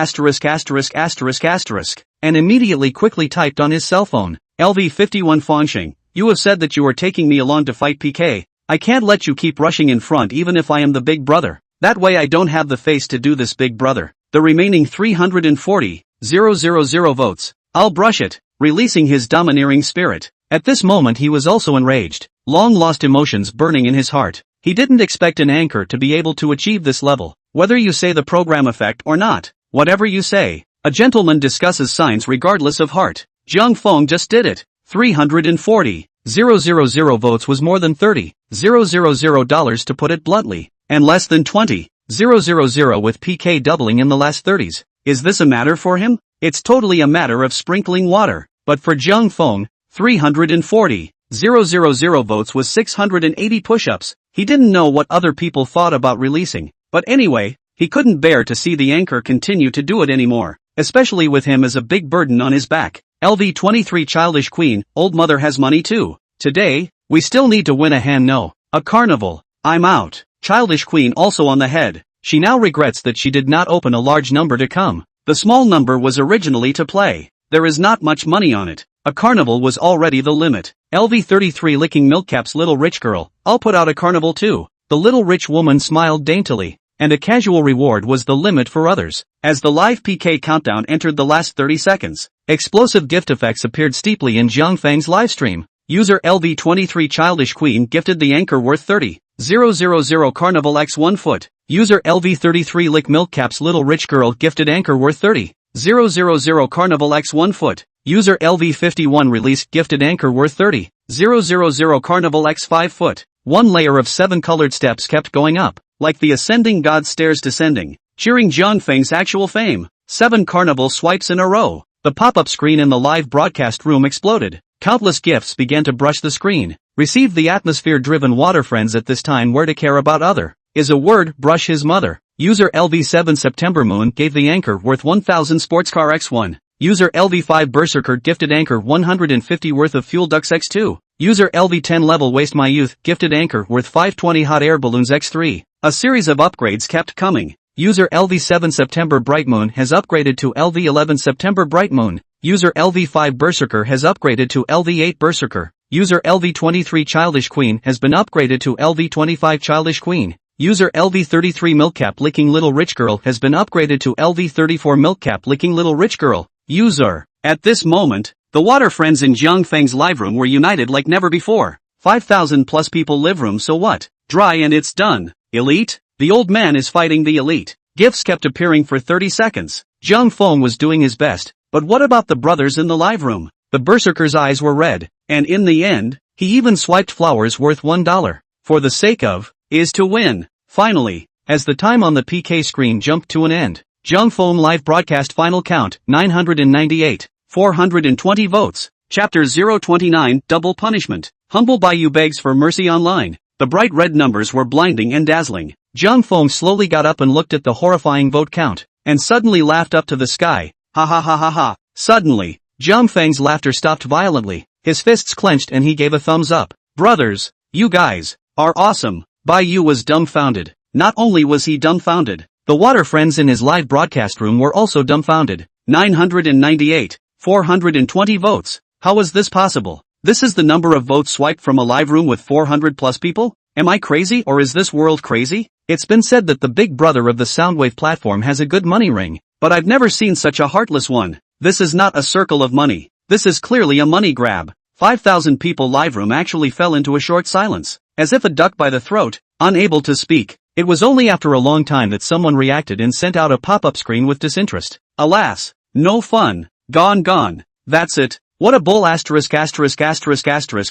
and immediately quickly typed on his cell phone. LV51 Fangxing, you have said that you are taking me along to fight PK. I can't let you keep rushing in front even if I am the Big Brother. That way I don't have the face to do this, Big Brother. The remaining 340,000 votes. I'll brush it, releasing his domineering spirit. At this moment he was also enraged, long-lost emotions burning in his heart. He didn't expect an anchor to be able to achieve this level. Whether you say the program effect or not, whatever you say, a gentleman discusses signs regardless of heart. Zhang Feng just did it. 340,000 000 votes was more than 30,000 dollars to put it bluntly, and less than 20,000 with PK doubling in the last 30s. Is this a matter for him? It's totally a matter of sprinkling water, but for Jung Fong, 340,000 votes was 680 push-ups. He didn't know what other people thought about releasing, but anyway, he couldn't bear to see the anchor continue to do it anymore, especially with him as a big burden on his back. LV23 Childish Queen, old mother has money too. Today, we still need to win a hand no. A carnival. I'm out. Childish Queen also on the head. She now regrets that she did not open a large number to come. The small number was originally to play. There is not much money on it. A carnival was already the limit. LV33 licking Milkcap's little rich girl. I'll put out a carnival too. The little rich woman smiled daintily. And a casual reward was the limit for others. As the live PK countdown entered the last 30 seconds, explosive gift effects appeared steeply in Jiang Feng's livestream. User LV23 Childish Queen gifted the anchor worth 30,000 Carnival x 1 foot. User LV33 Lick Milkcap's little rich girl gifted anchor worth 30,000 Carnival x 1 foot. User LV51 released gifted anchor worth 30,000 Carnival x 5 foot. One layer of 7 colored steps kept going up, like the ascending god stairs descending, cheering Jiang Feng's actual fame. 7 carnival swipes in a row. The pop-up screen in the live broadcast room exploded. Countless gifts began to brush the screen. Receive the atmosphere-driven water friends at this time where to care about other. Is a word, brush his mother. User LV7 September Moon gave the anchor worth 1000 sports car x1. User LV5 Berserker gifted anchor 150 worth of fuel ducts x2. User LV10 Level Waste My Youth gifted anchor worth 520 hot air balloons x3. A series of upgrades kept coming. User LV7 September Bright Moon has upgraded to LV11 September Bright Moon. User LV5 Berserker has upgraded to LV8 Berserker. User LV23 Childish Queen has been upgraded to LV25 Childish Queen. User LV33 Milkcap Licking Little Rich Girl has been upgraded to LV34 Milkcap Licking Little Rich Girl. User. At this moment, the water friends in Jiang Feng's live room were united like never before. 5,000 plus people live room, so what? Dry and it's done. Elite? The old man is fighting the elite. Gifts kept appearing for 30 seconds. Jiang Feng was doing his best, but what about the brothers in the live room? The Berserker's eyes were red, and in the end, he even swiped flowers worth $1. For the sake of, is to win. Finally, as the time on the PK screen jumped to an end, Jiang Feng live broadcast final count, 998, 420 votes. Chapter 029, Double Punishment. Humble Bayou begs for mercy online. The bright red numbers were blinding and dazzling. Jiang Feng slowly got up and looked at the horrifying vote count, and suddenly laughed up to the sky. Ha ha ha ha ha. Suddenly, Jiang Feng's laughter stopped violently. His fists clenched and he gave a thumbs up. Brothers, you guys are awesome. Bayou was dumbfounded. Not only was he dumbfounded, the water friends in his live broadcast room were also dumbfounded. 998, 420 votes. How was this possible? This is the number of votes swiped from a live room with 400 plus people? Am I crazy or is this world crazy? It's been said that the big brother of the Soundwave platform has a good money ring, but I've never seen such a heartless one. This is not a circle of money. This is clearly a money grab. 5,000 people live room actually fell into a short silence, as if a duck by the throat, unable to speak. It was only after a long time that someone reacted and sent out a pop-up screen with disinterest. Alas, no fun. Gone. That's it. What a bull *******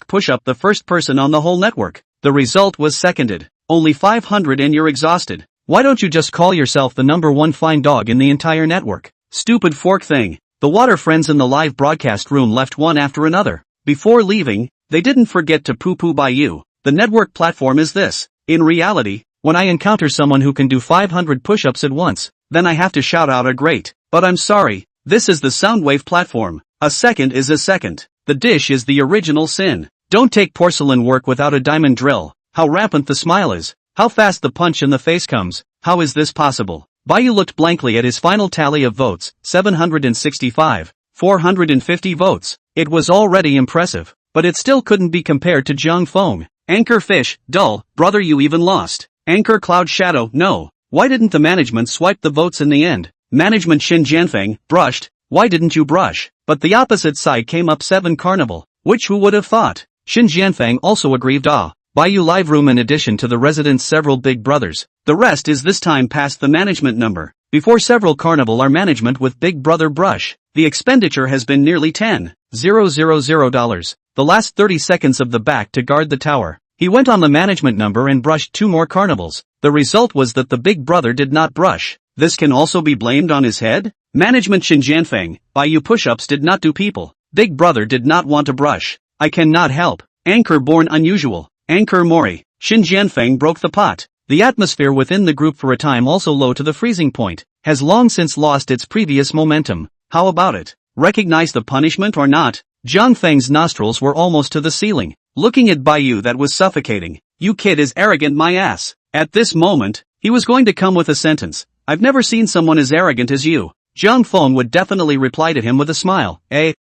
push up the first person on the whole network. The result was seconded. Only 500 and you're exhausted. Why don't you just call yourself the #1 fine dog in the entire network? Stupid fork thing. The water friends in the live broadcast room left one after another. Before leaving, they didn't forget to poo-poo Bayou. The network platform is this. In reality, when I encounter someone who can do 500 push-ups at once, then I have to shout out a great. But I'm sorry, this is the Soundwave platform. A second is a second. The dish is the original sin. Don't take porcelain work without a diamond drill. How rampant the smile is. How fast the punch in the face comes. How is this possible? Bayou looked blankly at his final tally of votes, 765, 450 votes. It was already impressive, but it still couldn't be compared to Jiang Feng. Anchor Fish, dull, brother you even lost. Anchor Cloud Shadow, no. Why didn't the management swipe the votes in the end? Management Xin Jianfeng, brushed. Why didn't you brush? But the opposite side came up 7 Carnival. Which who would have thought? Xin Jianfeng also aggrieved Bayou live room in addition to the residents several big brothers. The rest is this time past the management number. Before several Carnival are management with big brother brush. The expenditure has been nearly $10,000. the last 30 seconds of the back to guard the tower. He went on the management number and brushed 2 more carnivals. The result was that the big brother did not brush. This can also be blamed on his head? Management Xin Jianfeng, by you push-ups did not do people. Big brother did not want to brush. I cannot help. Anchor born unusual. Anchor Mori. Xin Jianfeng broke the pot. The atmosphere within the group for a time also low to the freezing point, has long since lost its previous momentum. How about it? Recognize the punishment or not? Zhang Feng's nostrils were almost to the ceiling. Looking at Baiyu that was suffocating. You kid is arrogant my ass. At this moment, he was going to come with a sentence. I've never seen someone as arrogant as you. Zhang Feng would definitely reply to him with a smile.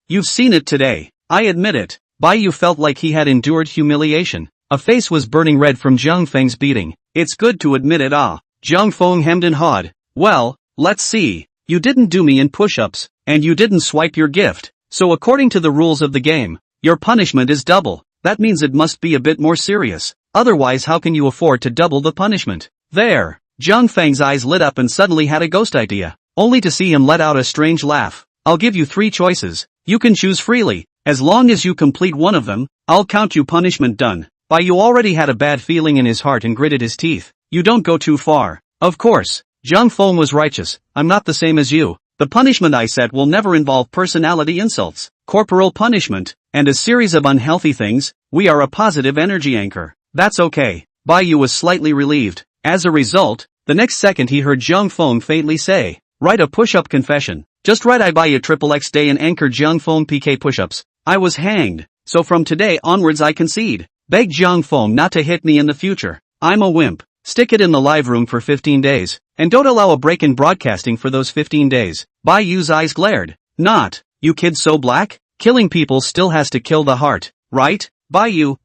You've seen it today. I admit it. Baiyu felt like he had endured humiliation. A face was burning red from Zhang Feng's beating. It's good to admit it. Zhang Feng hemmed and hawed. Well, let's see. You didn't do me in push-ups, and you didn't swipe your gift. So according to the rules of the game, your punishment is double. That means it must be a bit more serious. Otherwise how can you afford to double the punishment? There. Zhang Feng's eyes lit up and suddenly had a ghost idea. Only to see him let out a strange laugh. I'll give you 3 choices. You can choose freely. As long as you complete one of them, I'll count you punishment done. Baiyu already had a bad feeling in his heart and gritted his teeth. You don't go too far. Of course. Zhang Feng was righteous. I'm not the same as you. The punishment I set will never involve personality insults, corporal punishment, and a series of unhealthy things. We are a positive energy anchor. That's okay. Baiyu was slightly relieved. As a result, the next second he heard Zhang Feng faintly say, write a push-up confession. Just write I buy you XXX day and anchor Zhang Feng PK push-ups. I was hanged. So from today onwards I concede. Beg Zhang Feng not to hit me in the future. I'm a wimp. Stick it in the live room for 15 days. And don't allow a break in broadcasting for those 15 days. Baiyu's eyes glared. Not. You kid so black? Killing people still has to kill the heart, right? Baiyu,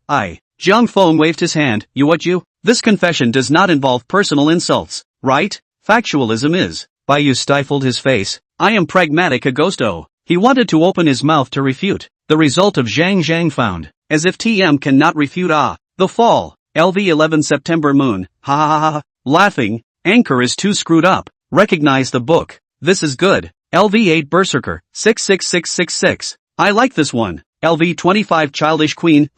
Zhang Feng waved his hand. You? This confession does not involve personal insults, right? Factualism is. Baiyu stifled his face. I am pragmatic Agosto. He wanted to open his mouth to refute. The result of Zhang found. As if TM cannot refute The fall. LV11 September moon. Ha ha ha ha. Laughing. Anchor is too screwed up. Recognize the book. This is good. LV8 Berserker. 66666. I like this one. LV25 Childish Queen.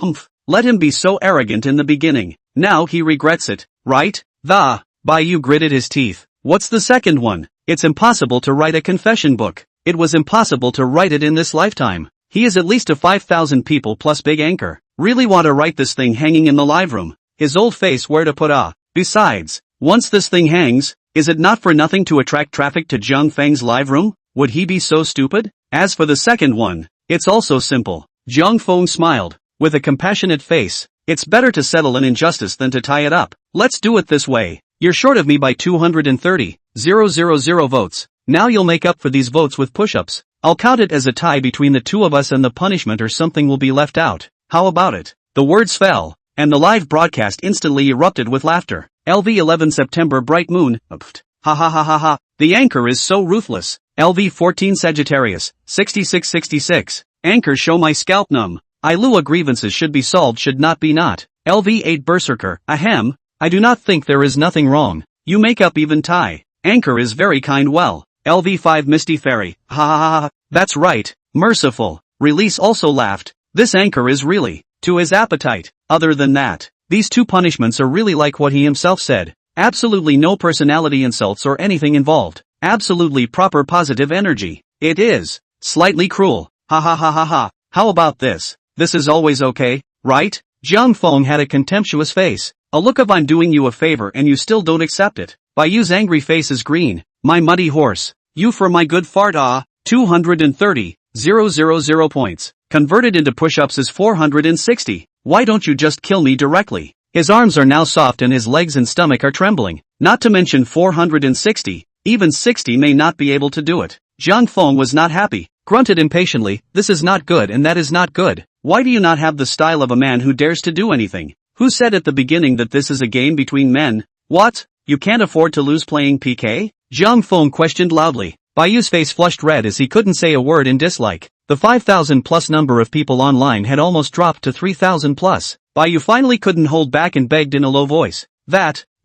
Let him be so arrogant in the beginning. Now he regrets it, right? Baiyu gritted his teeth. What's the second one? It's impossible to write a confession book. It was impossible to write it in this lifetime. He is at least a 5,000 people plus big anchor. Really want to write this thing hanging in the live room. His old face where to put Besides, once this thing hangs, is it not for nothing to attract traffic to Zhang Feng's live room? Would he be so stupid? As for the second one, it's also simple. Zhang Feng smiled, with a compassionate face. It's better to settle an injustice than to tie it up. Let's do it this way. You're short of me by 230,000 votes. Now you'll make up for these votes with push-ups. I'll count it as a tie between the two of us and the punishment or something will be left out. How about it? The words fell, and the live broadcast instantly erupted with laughter. LV11 September bright moon. Ha ha ha ha ha. The anchor is so ruthless. LV14 Sagittarius. 6666. Anchors show my scalp numb. Ilua grievances should be solved should not be not. LV8 Berserker. Ahem. I do not think there is nothing wrong. You make up even tie. Anchor is very kind well. LV5 Misty Fairy. Ha ha ha ha. That's right. Merciful. Release also laughed. This anchor is really to his appetite. Other than that, these two punishments are really like what he himself said. Absolutely no personality insults or anything involved. Absolutely proper positive energy. It is slightly cruel. Ha ha ha ha ha. How about this? This is always okay, right? Zhang Feng had a contemptuous face. A look of I'm doing you a favor and you still don't accept it. Baiyu's angry face is green. My muddy horse. You for my good fart 230,000 points. Converted into push-ups is 460. Why don't you just kill me directly? His arms are now soft and his legs and stomach are trembling. Not to mention 460. Even 60 may not be able to do it. Zhang Feng was not happy. Grunted impatiently. This is not good and that is not good. Why do you not have the style of a man who dares to do anything? Who said at the beginning that this is a game between men? What? You can't afford to lose playing PK? Zhang Feng questioned loudly. Baiyu's face flushed red as he couldn't say a word in dislike. The 5,000 plus number of people online had almost dropped to 3,000 plus. Baiyu finally couldn't hold back and begged in a low voice.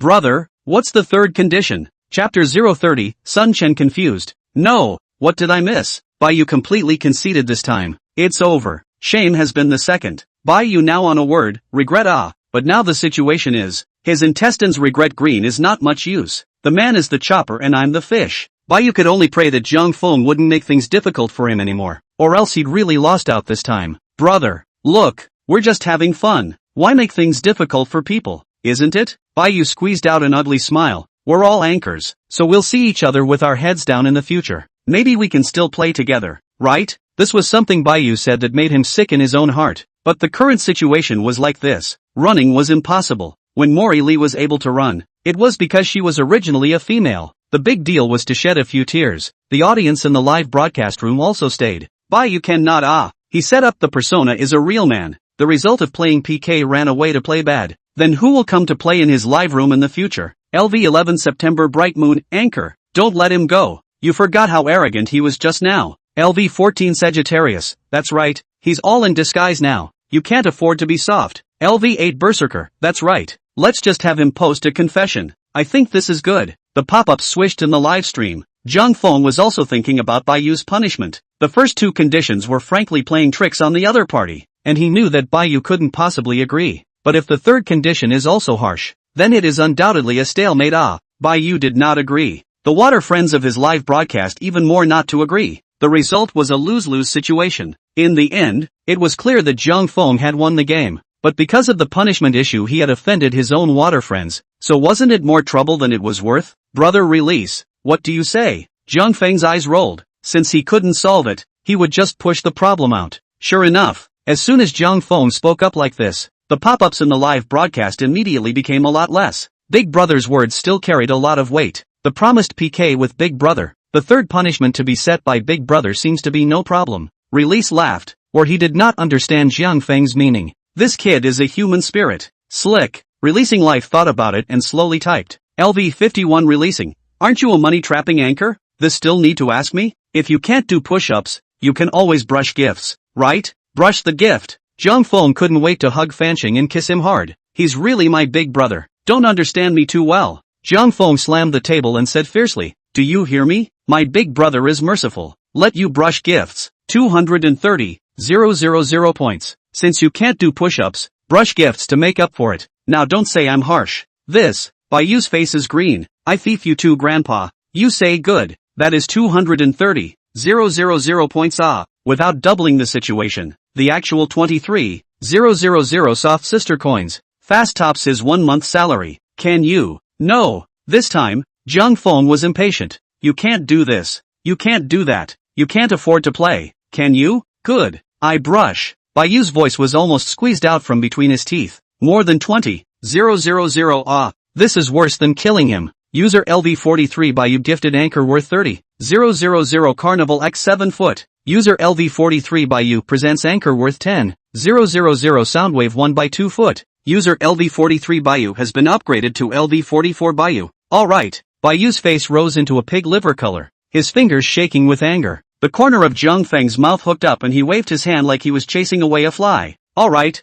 Brother, what's the third condition? Chapter 030, Sun Chen confused. No, what did I miss? Baiyu completely conceded this time. It's over. shame has been the second. Baiyu now on a word, regret but now the situation is, his intestines regret green is not much use. The man is the chopper and I'm the fish. Baiyu could only pray that Zhang Feng wouldn't make things difficult for him anymore, or else he'd really lost out this time. Brother, look, we're just having fun. Why make things difficult for people, isn't it? Baiyu squeezed out an ugly smile. We're all anchors, so we'll see each other with our heads down in the future. Maybe we can still play together, right? This was something Baiyu said that made him sick in his own heart. But the current situation was like this. Running was impossible. When Mori Lee was able to run, it was because she was originally a female. The big deal was to shed a few tears. The audience in the live broadcast room also stayed. Baiyu cannot He set up the persona is a real man. The result of playing PK ran away to play bad. Then who will come to play in his live room in the future? LV 11 September Bright Moon, Anchor. Don't let him go. You forgot how arrogant he was just now. LV 14 Sagittarius. That's right. He's all in disguise now. You can't afford to be soft. LV 8 Berserker. That's right. Let's just have him post a confession. I think this is good. The pop-ups swished in the live stream. Zhang Feng was also thinking about Baiyu's punishment. The first two conditions were frankly playing tricks on the other party, and he knew that Baiyu couldn't possibly agree. But if the third condition is also harsh, then it is undoubtedly a stalemate. Baiyu did not agree. The water friends of his live broadcast even more not to agree. The result was a lose-lose situation. In the end, it was clear that Zhang Feng had won the game. But because of the punishment issue he had offended his own water friends, so wasn't it more trouble than it was worth? Brother release, what do you say? Zhang Feng's eyes rolled. Since he couldn't solve it, he would just push the problem out. Sure enough, as soon as Zhang Feng spoke up like this, the pop-ups in the live broadcast immediately became a lot less. Big Brother's words still carried a lot of weight. The promised PK with Big Brother, the third punishment to be set by Big Brother seems to be no problem. Release laughed, or he did not understand Zhang Feng's meaning. This kid is a human spirit. Slick. Releasing Life thought about it and slowly typed. LV 51 Releasing. Aren't you a money-trapping anchor? This still need to ask me? If you can't do push-ups, you can always brush gifts, right? Brush the gift. Zhang Feng couldn't wait to hug Fancheng and kiss him hard. He's really my big brother. Don't understand me too well. Zhang Feng slammed the table and said fiercely, do you hear me? My big brother is merciful. Let you brush gifts. 230,000 points. Since you can't do push-ups, brush gifts to make up for it. Now don't say I'm harsh. This, Baiyu's face is green. I thief you too, Grandpa. You say good. That is 230,000 points. Without doubling the situation, the actual 23,000 soft sister coins. Fast tops his 1 month salary. Can you? No. This time, Zhang Feng was impatient. You can't do this. You can't do that. You can't afford to play. Can you? Good. I brush. Baiyu's voice was almost squeezed out from between his teeth. More than 20,000. This is worse than killing him. User LV43 Baiyu gifted anchor worth 30,000 Carnival X 7 foot. User LV43 Baiyu presents anchor worth 10,000 Soundwave 1 by 2 foot. User LV43 Baiyu has been upgraded to LV44 Baiyu. Alright. Baiyu's face rose into a pig liver color, his fingers shaking with anger. The corner of Zhang Feng's mouth hooked up and he waved his hand like he was chasing away a fly. Alright,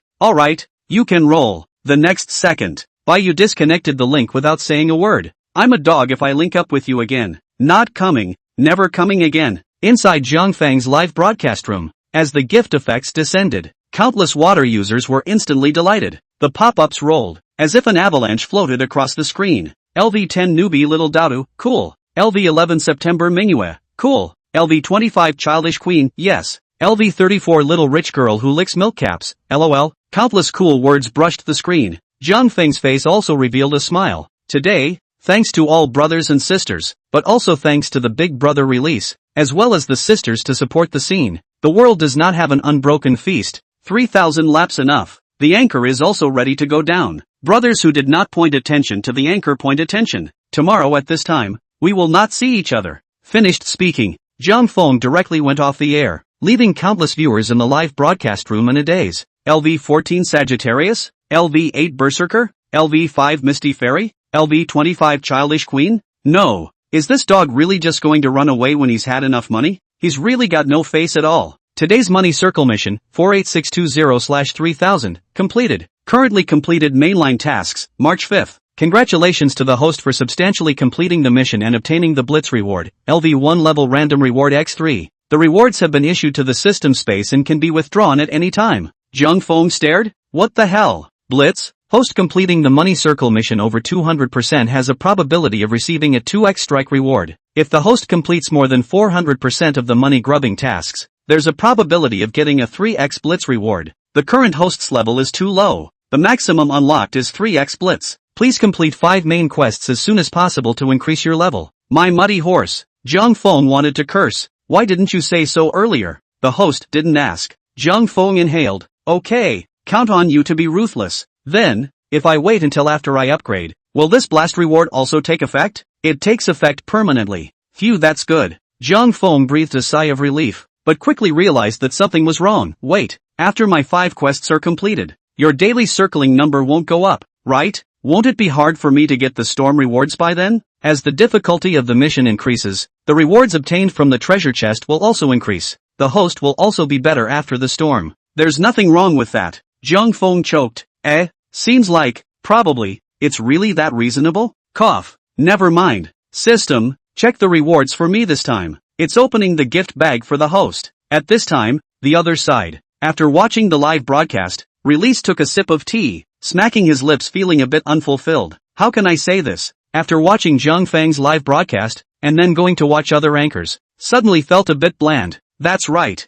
you can roll. The next second, Baiyu disconnected the link without saying a word. I'm a dog if I link up with you again. Not coming, never coming again. Inside Zhang Feng's live broadcast room, as the gift effects descended, countless water users were instantly delighted. The pop-ups rolled, as if an avalanche floated across the screen. LV10 Newbie Little Daru, cool. LV11 September Manhwa, cool. LV25 Childish Queen, yes. LV34 Little Rich Girl Who Licks Milk Caps, LOL. Countless cool words brushed the screen. Zhang Feng's face also revealed a smile. Today, thanks to all brothers and sisters, but also thanks to the Big Brother release, as well as the sisters to support the scene, the world does not have an unbroken feast. 3,000 laps enough. The anchor is also ready to go down. Brothers who did not point attention to the anchor point attention. Tomorrow at this time, we will not see each other. Finished speaking. Zhang Feng directly went off the air, leaving countless viewers in the live broadcast room in a daze. LV14 Sagittarius? LV8 Berserker? LV5 Misty Fairy? LV25 Childish Queen? No. Is this dog really just going to run away when he's had enough money? He's really got no face at all. Today's Money Circle mission, 48620/3000, completed. Currently completed mainline tasks, March 5th. Congratulations to the host for substantially completing the mission and obtaining the Blitz reward, LV1 level random reward x3. The rewards have been issued to the system space and can be withdrawn at any time. Jung Fong stared. What the hell? Blitz? Host completing the money circle mission over 200% has a probability of receiving a 2x strike reward. If the host completes more than 400% of the money grubbing tasks, there's a probability of getting a 3x blitz reward. The current host's level is too low. The maximum unlocked is 3x blitz. Please complete 5 main quests as soon as possible to increase your level. My muddy horse. Jung Fong wanted to curse. Why didn't you say so earlier? The host didn't ask. Jung Fong inhaled. Okay, count on you to be ruthless. Then, if I wait until after I upgrade, will this blast reward also take effect? It takes effect permanently. Phew, that's good. Jung Fong breathed a sigh of relief, but quickly realized that something was wrong. Wait, after my 5 quests are completed, your daily circling number won't go up, right? Won't it be hard for me to get the storm rewards by then? As the difficulty of the mission increases, the rewards obtained from the treasure chest will also increase. The host will also be better after the storm. There's nothing wrong with that. Jung Fong choked. Seems like, probably, it's really that reasonable? Cough. Never mind. System, check the rewards for me this time. It's opening the gift bag for the host. At this time, the other side. After watching the live broadcast, Release took a sip of tea, smacking his lips feeling a bit unfulfilled. How can I say this? After watching Zhang Fang's live broadcast, and then going to watch other anchors, suddenly felt a bit bland. That's right.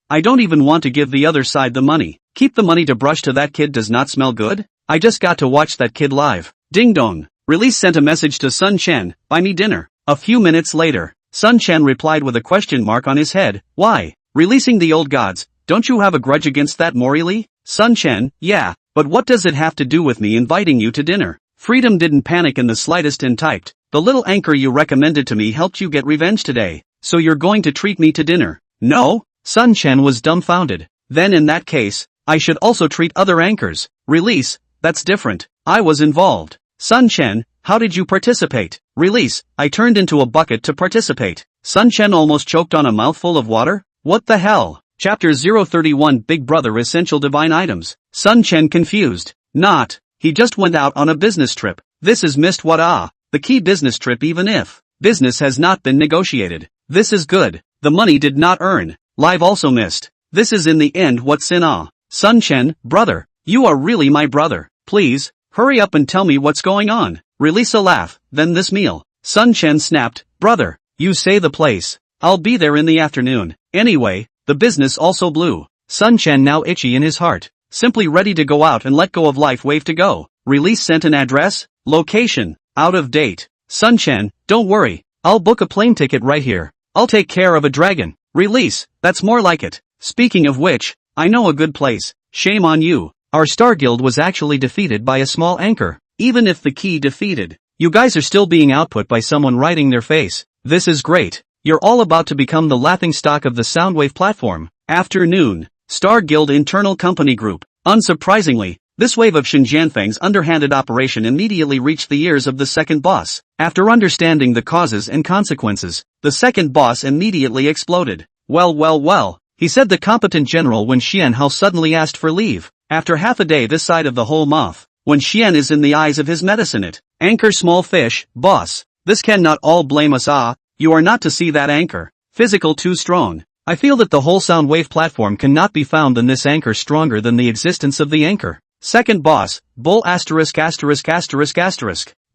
I don't even want to give the other side the money. Keep the money to brush to that kid does not smell good? I just got to watch that kid live. Ding dong. Release sent a message to Sun Chen, buy me dinner. A few minutes later, Sun Chen replied with a question mark on his head. Why? Releasing the old gods, don't you have a grudge against that morally? Sun Chen, yeah, but what does it have to do with me inviting you to dinner? Freedom didn't panic in the slightest and typed, the little anchor you recommended to me helped you get revenge today, so you're going to treat me to dinner? No? Sun Chen was dumbfounded. Then in that case, I should also treat other anchors. Release, that's different. I was involved. Sun Chen, how did you participate? Release, I turned into a bucket to participate. Sun Chen almost choked on a mouthful of water? What the hell? Chapter 031 Big Brother Essential Divine Items. Sun Chen confused. Not. He just went out on a business trip. This is missed what the key business trip even if business has not been negotiated. This is good. The money did not earn. Live also missed. This is in the end what's in Sun Chen, brother, you are really my brother. Please, hurry up and tell me what's going on. Release a laugh, then this meal. Sun Chen snapped, brother, you say the place. I'll be there in the afternoon. Anyway, the business also blew. Sun Chen now itchy in his heart. Simply ready to go out and let go of life wave to go. Release sent an address, location, out of date. Sun Chen, don't worry, I'll book a plane ticket right here. I'll take care of a dragon. Release, that's more like it. Speaking of which, I know a good place. Shame on you. Our star guild was actually defeated by a small anchor. Even if the key defeated, you guys are still being output by someone writing their face. This is great. You're all about to become the laughingstock of the Soundwave platform. Afternoon. Star Guild Internal Company Group. Unsurprisingly, this wave of Shen Jianfeng's underhanded operation immediately reached the ears of the second boss. After understanding the causes and consequences, the second boss immediately exploded. Well, he said the competent general when Xian Hao suddenly asked for leave. After half a day this side of the whole moth, when Xian is in the eyes of his medicine it. Anchor small fish, boss. This cannot all blame us you are not to see that anchor. Physical too strong. I feel that the whole Soundwave platform cannot be found than this anchor stronger than the existence of the anchor. Second boss, bull asterisk.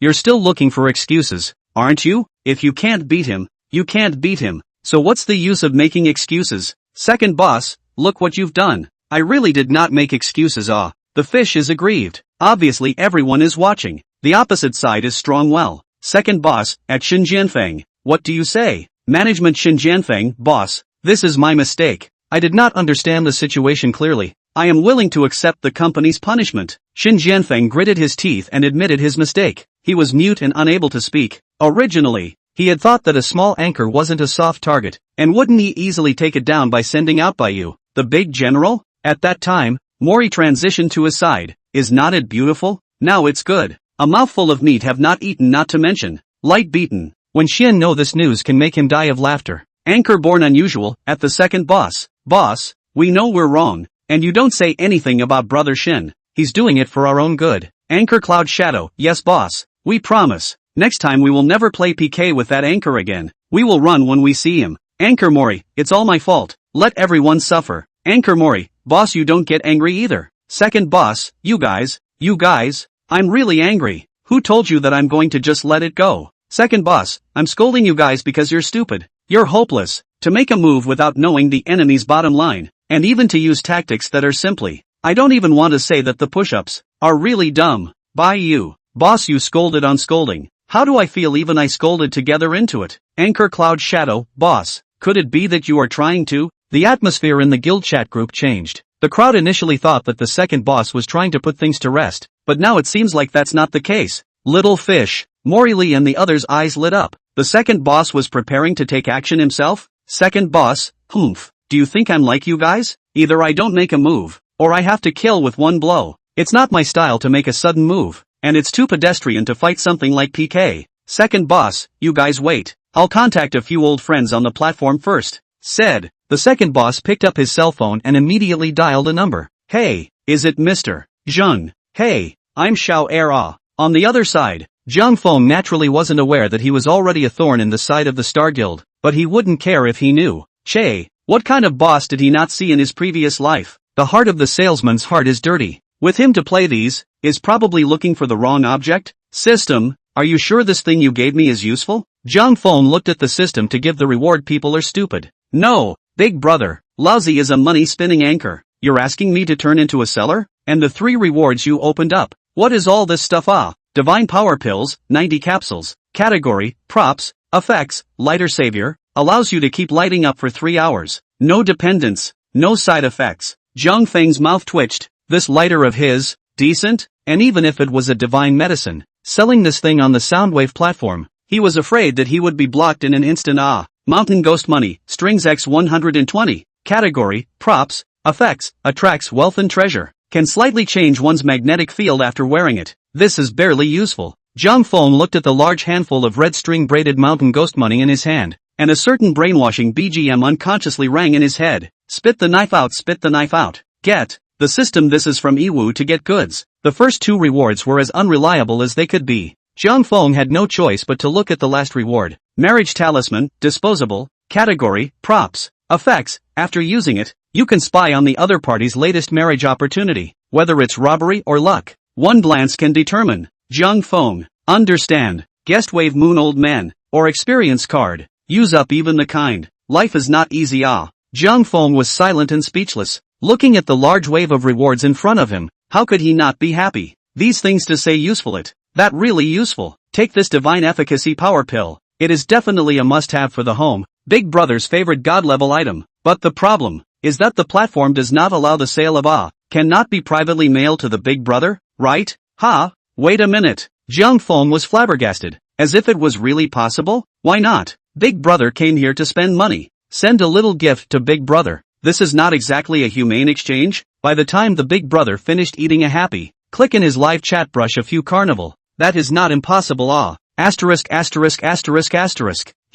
You're still looking for excuses, aren't you? If you can't beat him, you can't beat him. So what's the use of making excuses? Second boss, look what you've done. I really did not make excuses The fish is aggrieved. Obviously everyone is watching. The opposite side is strong well. Second boss, at Shen Jianfeng. What do you say? Management Shen Jianfeng, boss, this is my mistake. I did not understand the situation clearly. I am willing to accept the company's punishment. Shen Jianfeng gritted his teeth and admitted his mistake. He was mute and unable to speak. Originally, he had thought that a small anchor wasn't a soft target, and wouldn't he easily take it down by sending out by you, the big general? At that time, Mori transitioned to his side. Is not it beautiful? Now it's good. A mouthful of meat have not eaten not to mention. Light beaten. When Xian know this news can make him die of laughter. Anchor born unusual, at the second boss. Boss, we know we're wrong, and you don't say anything about brother Shen. He's doing it for our own good. Anchor Cloud Shadow, yes boss, we promise. Next time we will never play PK with that anchor again. We will run when we see him. Anchor Mori, it's all my fault. Let everyone suffer. Anchor Mori, boss, you don't get angry either. Second boss, you guys, I'm really angry. Who told you that I'm going to just let it go? Second boss, I'm scolding you guys because you're stupid. You're hopeless. To make a move without knowing the enemy's bottom line, and even to use tactics that are simply, I don't even want to say that the push-ups are really dumb. By you. Boss, you scolded on scolding. How do I feel even I scolded together into it? Anchor Cloud Shadow, boss, could it be that you are trying to? The atmosphere in the guild chat group changed. The crowd initially thought that the second boss was trying to put things to rest, but now it seems like that's not the case. Little fish. Mori Lee and the others' eyes lit up. The second boss was preparing to take action himself? Second boss, humph. Do you think I'm like you guys? Either I don't make a move, or I have to kill with one blow. It's not my style to make a sudden move, and it's too pedestrian to fight something like PK. Second boss, you guys wait. I'll contact a few old friends on the platform first. Said. The second boss picked up his cell phone and immediately dialed a number. Hey, is it Mr. Zheng? Hey, I'm Xiao Era. On the other side, Zhang Feng naturally wasn't aware that he was already a thorn in the side of the Star Guild, but he wouldn't care if he knew. Che, what kind of boss did he not see in his previous life? The heart of the salesman's heart is dirty. With him to play these, is probably looking for the wrong object? System, are you sure this thing you gave me is useful? Zhang Feng looked at the system to give the reward. People are stupid. No, big brother, lousy is a money-spinning anchor. You're asking me to turn into a seller? And the 3 rewards you opened up. What is all this stuff? Divine Power Pills, 90 capsules. Category, props, effects, lighter savior, allows you to keep lighting up for 3 hours. No dependence, no side effects. Zhang Feng's mouth twitched. This lighter of his, decent? And even if it was a divine medicine, selling this thing on the Soundwave platform, he was afraid that he would be blocked in an instant. Mountain Ghost Money, Strings X 120. Category, props, effects, attracts wealth and treasure. Can slightly change one's magnetic field after wearing it. This is barely useful. Zhang Feng looked at the large handful of red string braided Mountain Ghost Money in his hand, and a certain brainwashing BGM unconsciously rang in his head. Spit the knife out, spit the knife out. Get the system. This is from Iwu to get goods. The first 2 rewards were as unreliable as they could be. Zhang Feng had no choice but to look at the last reward. Marriage Talisman, disposable. Category, props, effects. After using it, you can spy on the other party's latest marriage opportunity, whether it's robbery or luck. One glance can determine. Zhang Feng, understand. Guest Wave Moon Old Man, or experience card. Use up even the kind. Life is not easy. Zhang Feng was silent and speechless, looking at the large wave of rewards in front of him. How could he not be happy? These things to say useful that really useful. Take this divine efficacy power pill. It is definitely a must-have for the home, Big Brother's favorite god-level item. But the problem is that the platform does not allow the sale of cannot be privately mailed to the Big Brother, right? Wait a minute. Zhang Feng was flabbergasted, as if it was really possible. Why not? Big Brother came here to spend money. Send a little gift to Big Brother. This is not exactly a humane exchange. By the time the Big Brother finished eating a happy, click in his live chat, brush a few carnival. That is not impossible. Asterisk.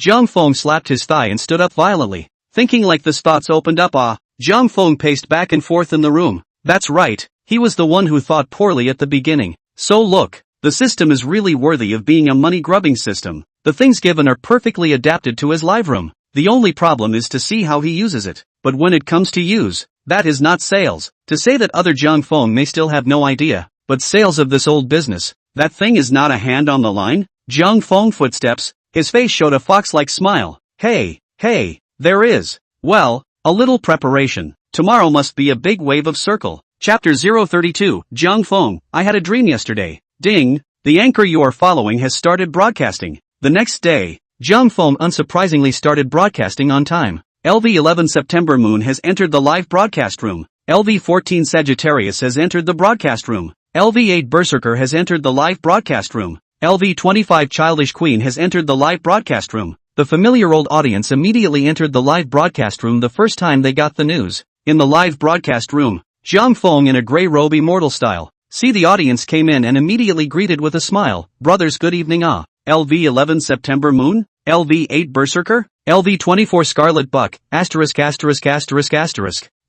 Zhang Feng slapped his thigh and stood up violently, thinking like the thoughts opened up. Zhang Feng paced back and forth in the room. That's right, he was the one who thought poorly at the beginning. So look, the system is really worthy of being a money-grubbing system. The things given are perfectly adapted to his live room. The only problem is to see how he uses it. But when it comes to use, that is not sales. To say that other Zhang Feng may still have no idea, but sales of this old business, that thing is not a hand on the line. Zhang Feng footsteps, his face showed a fox-like smile. Hey, there is. Well, a little preparation. Tomorrow must be a big wave of circle. Chapter 032, Zhang Feng, I had a dream yesterday. Ding, the anchor you are following has started broadcasting. The next day, Zhang Feng unsurprisingly started broadcasting on time. LV11 September Moon has entered the live broadcast room. LV14 Sagittarius has entered the broadcast room. LV8 Berserker has entered the live broadcast room. LV25 Childish Queen has entered the live broadcast room. The familiar old audience immediately entered the live broadcast room the first time they got the news. In the live broadcast room, Zhang Feng in a grey robe immortal style. See, the audience came in and immediately greeted with a smile. Brothers, good evening. LV11 September Moon? LV8 Berserker? LV24 Scarlet Buck, asterisk.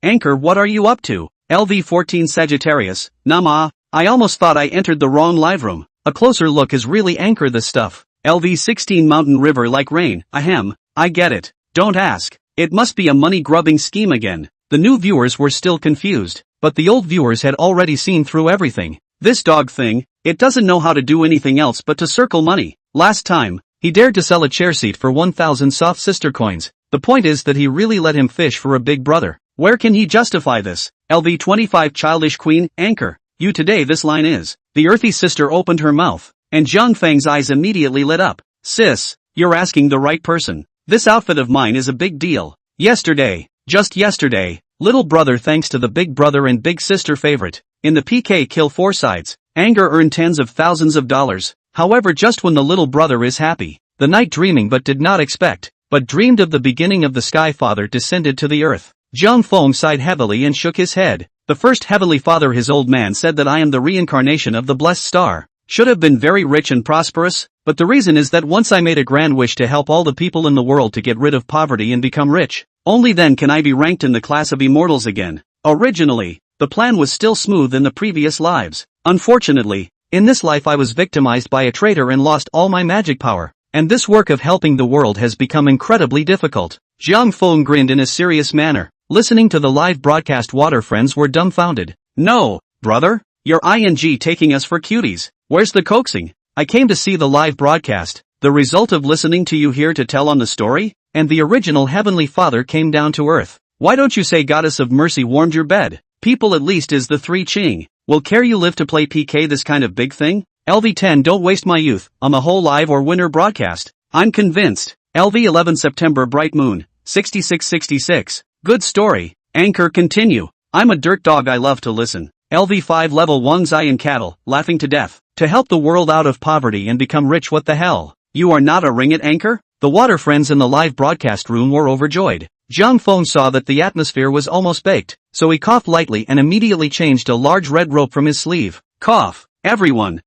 Anchor, what are you up to? LV14 Sagittarius, Nama, I almost thought I entered the wrong live room. A closer look is really Anchor this stuff. LV16 Mountain River like rain, ahem, I get it. Don't ask. It must be a money-grubbing scheme again. The new viewers were still confused, but the old viewers had already seen through everything. This dog thing, it doesn't know how to do anything else but to circle money. Last time, he dared to sell a chair seat for 1,000 soft sister coins. The point is that he really let him fish for a big brother. Where can he justify this? LV25 Childish Queen, Anchor. You today this line is. The earthy sister opened her mouth, and Zhang Feng's eyes immediately lit up. Sis, you're asking the right person. This outfit of mine is a big deal. Yesterday, just yesterday, little brother thanks to the big brother and big sister favorite. In the PK Kill 4 sides, Anger earned tens of thousands of dollars. However, just when the little brother is happy, the night dreaming but did not expect, but dreamed of the beginning of the Sky Father descended to the earth. Zhang Feng sighed heavily and shook his head. The first Heavenly Father, his old man, said that I am the reincarnation of the blessed star. Should have been very rich and prosperous, but the reason is that once I made a grand wish to help all the people in the world to get rid of poverty and become rich. Only then can I be ranked in the class of immortals again. Originally, the plan was still smooth in the previous lives. Unfortunately, in this life I was victimized by a traitor and lost all my magic power. And this work of helping the world has become incredibly difficult. Zhang Feng grinned in a serious manner. Listening to the live broadcast, water friends were dumbfounded. No, brother, you're taking us for cuties. Where's the coaxing? I came to see the live broadcast, the result of listening to you here to tell on the story, and the original Heavenly Father came down to earth. Why don't you say Goddess of Mercy warmed your bed? People at least is the 3 Ching. Will care you live to play PK this kind of big thing? LV10 don't waste my youth, on the whole live or winner broadcast. I'm convinced. LV11 September Bright Moon, 6666. Good story. Anchor continue. I'm a dirt dog, I love to listen. LV5 level Wang Zai and cattle, laughing to death. To help the world out of poverty and become rich, what the hell? You are not a ring it, Anchor? The water friends in the live broadcast room were overjoyed. Zhang Feng saw that the atmosphere was almost baked, so he coughed lightly and immediately changed a large red rope from his sleeve. Cough. Everyone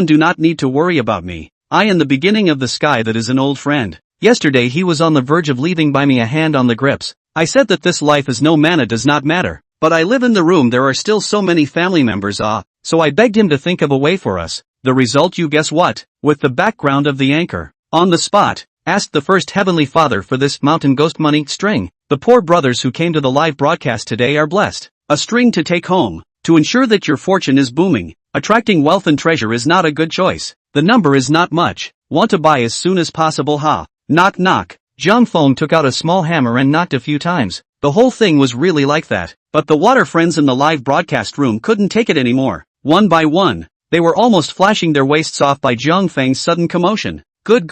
do not need to worry about me. I am the beginning of the sky that is an old friend. Yesterday he was on the verge of leaving by me a hand on the grips. I said that this life is no mana does not matter. But I live in the room, there are still so many family members, so I begged him to think of a way for us. The result, you guess what? With the background of the Anchor. On the spot, asked the first Heavenly Father for this mountain ghost money string. The poor brothers who came to the live broadcast today are blessed. A string to take home. To ensure that your fortune is booming. Attracting wealth and treasure is not a good choice. The number is not much. Want to buy as soon as possible, ha. Knock knock. Zhang Feng took out a small hammer and knocked a few times. The whole thing was really like that. But the water friends in the live broadcast room couldn't take it anymore. One by one, they were almost flashing their waists off by Zhang Feng's sudden commotion. Good.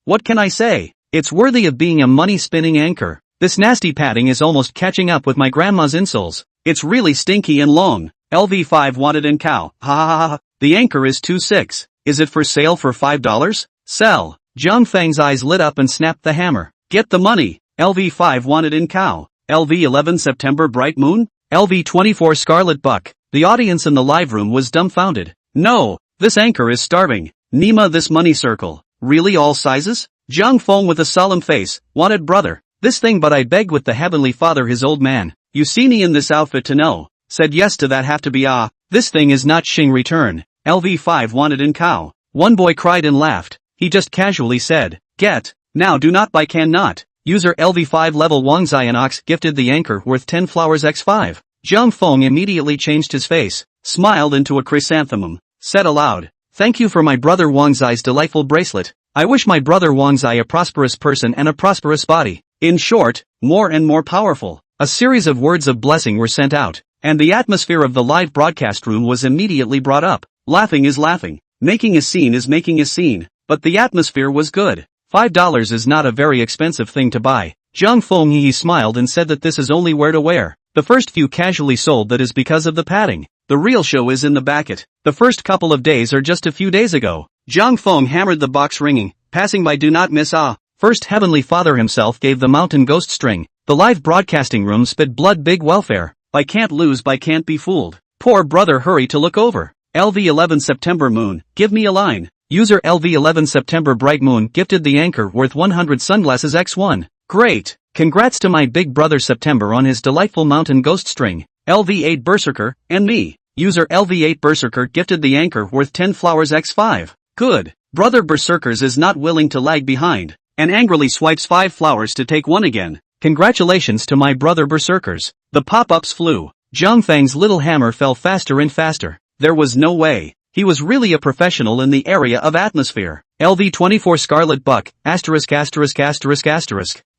What can I say? It's worthy of being a money-spinning anchor. This nasty padding is almost catching up with my grandma's insoles. It's really stinky and long. LV5 wanted and cow. Ha. The Anchor is 2.6. Is it for sale for $5? Sell. Zhang Feng's eyes lit up and snapped the hammer. Get the money. LV5 wanted in cow. LV11 September Bright Moon? LV24 Scarlet Buck. The audience in the live room was dumbfounded. No, this Anchor is starving. Nima, this money circle. Really all sizes? Zhang Feng with a solemn face, wanted brother. This thing, but I begged with the Heavenly Father, his old man. You see me in this outfit to know. Said yes to that, have to be this thing is not Xing return. LV5 wanted in cow. One boy cried and laughed. He just casually said, get. Now do not buy, cannot. User LV5 level Wang Zai and Ox gifted the Anchor worth 10 flowers x5. Zhang Feng immediately changed his face, smiled into a chrysanthemum, said aloud, thank you for my brother Wang Zai's delightful bracelet. I wish my brother Wang Zai a prosperous person and a prosperous body. In short, more and more powerful. A series of words of blessing were sent out, and the atmosphere of the live broadcast room was immediately brought up. Laughing is laughing. Making a scene is making a scene. But the atmosphere was good. $5 is not a very expensive thing to buy. Zhang Feng he smiled and said that this is only wear to wear. The first few casually sold, that is because of the padding. The real show is in the backet. The first couple of days are just a few days ago. Zhang Feng hammered the box ringing, passing by do not miss First Heavenly Father himself gave the mountain ghost string. The live broadcasting room spit blood, big welfare. By can't lose, by can't be fooled. Poor brother, hurry to look over. LV11 September Moon, give me a line. User LV11 September Bright Moon gifted the Anchor worth 100 sunglasses x1. Great. Congrats to my big brother September on his delightful mountain ghost string. LV8 Berserker, and me. User LV8 Berserker gifted the Anchor worth 10 flowers x5. Good. Brother Berserkers is not willing to lag behind. and angrily swipes 5 flowers to take one again. Congratulations to my brother berserkers. The pop-ups flew. Zhang Feng's little hammer fell faster and faster. There was no way. He was really a professional in the area of atmosphere. LV24 Scarlet Buck, asterisk.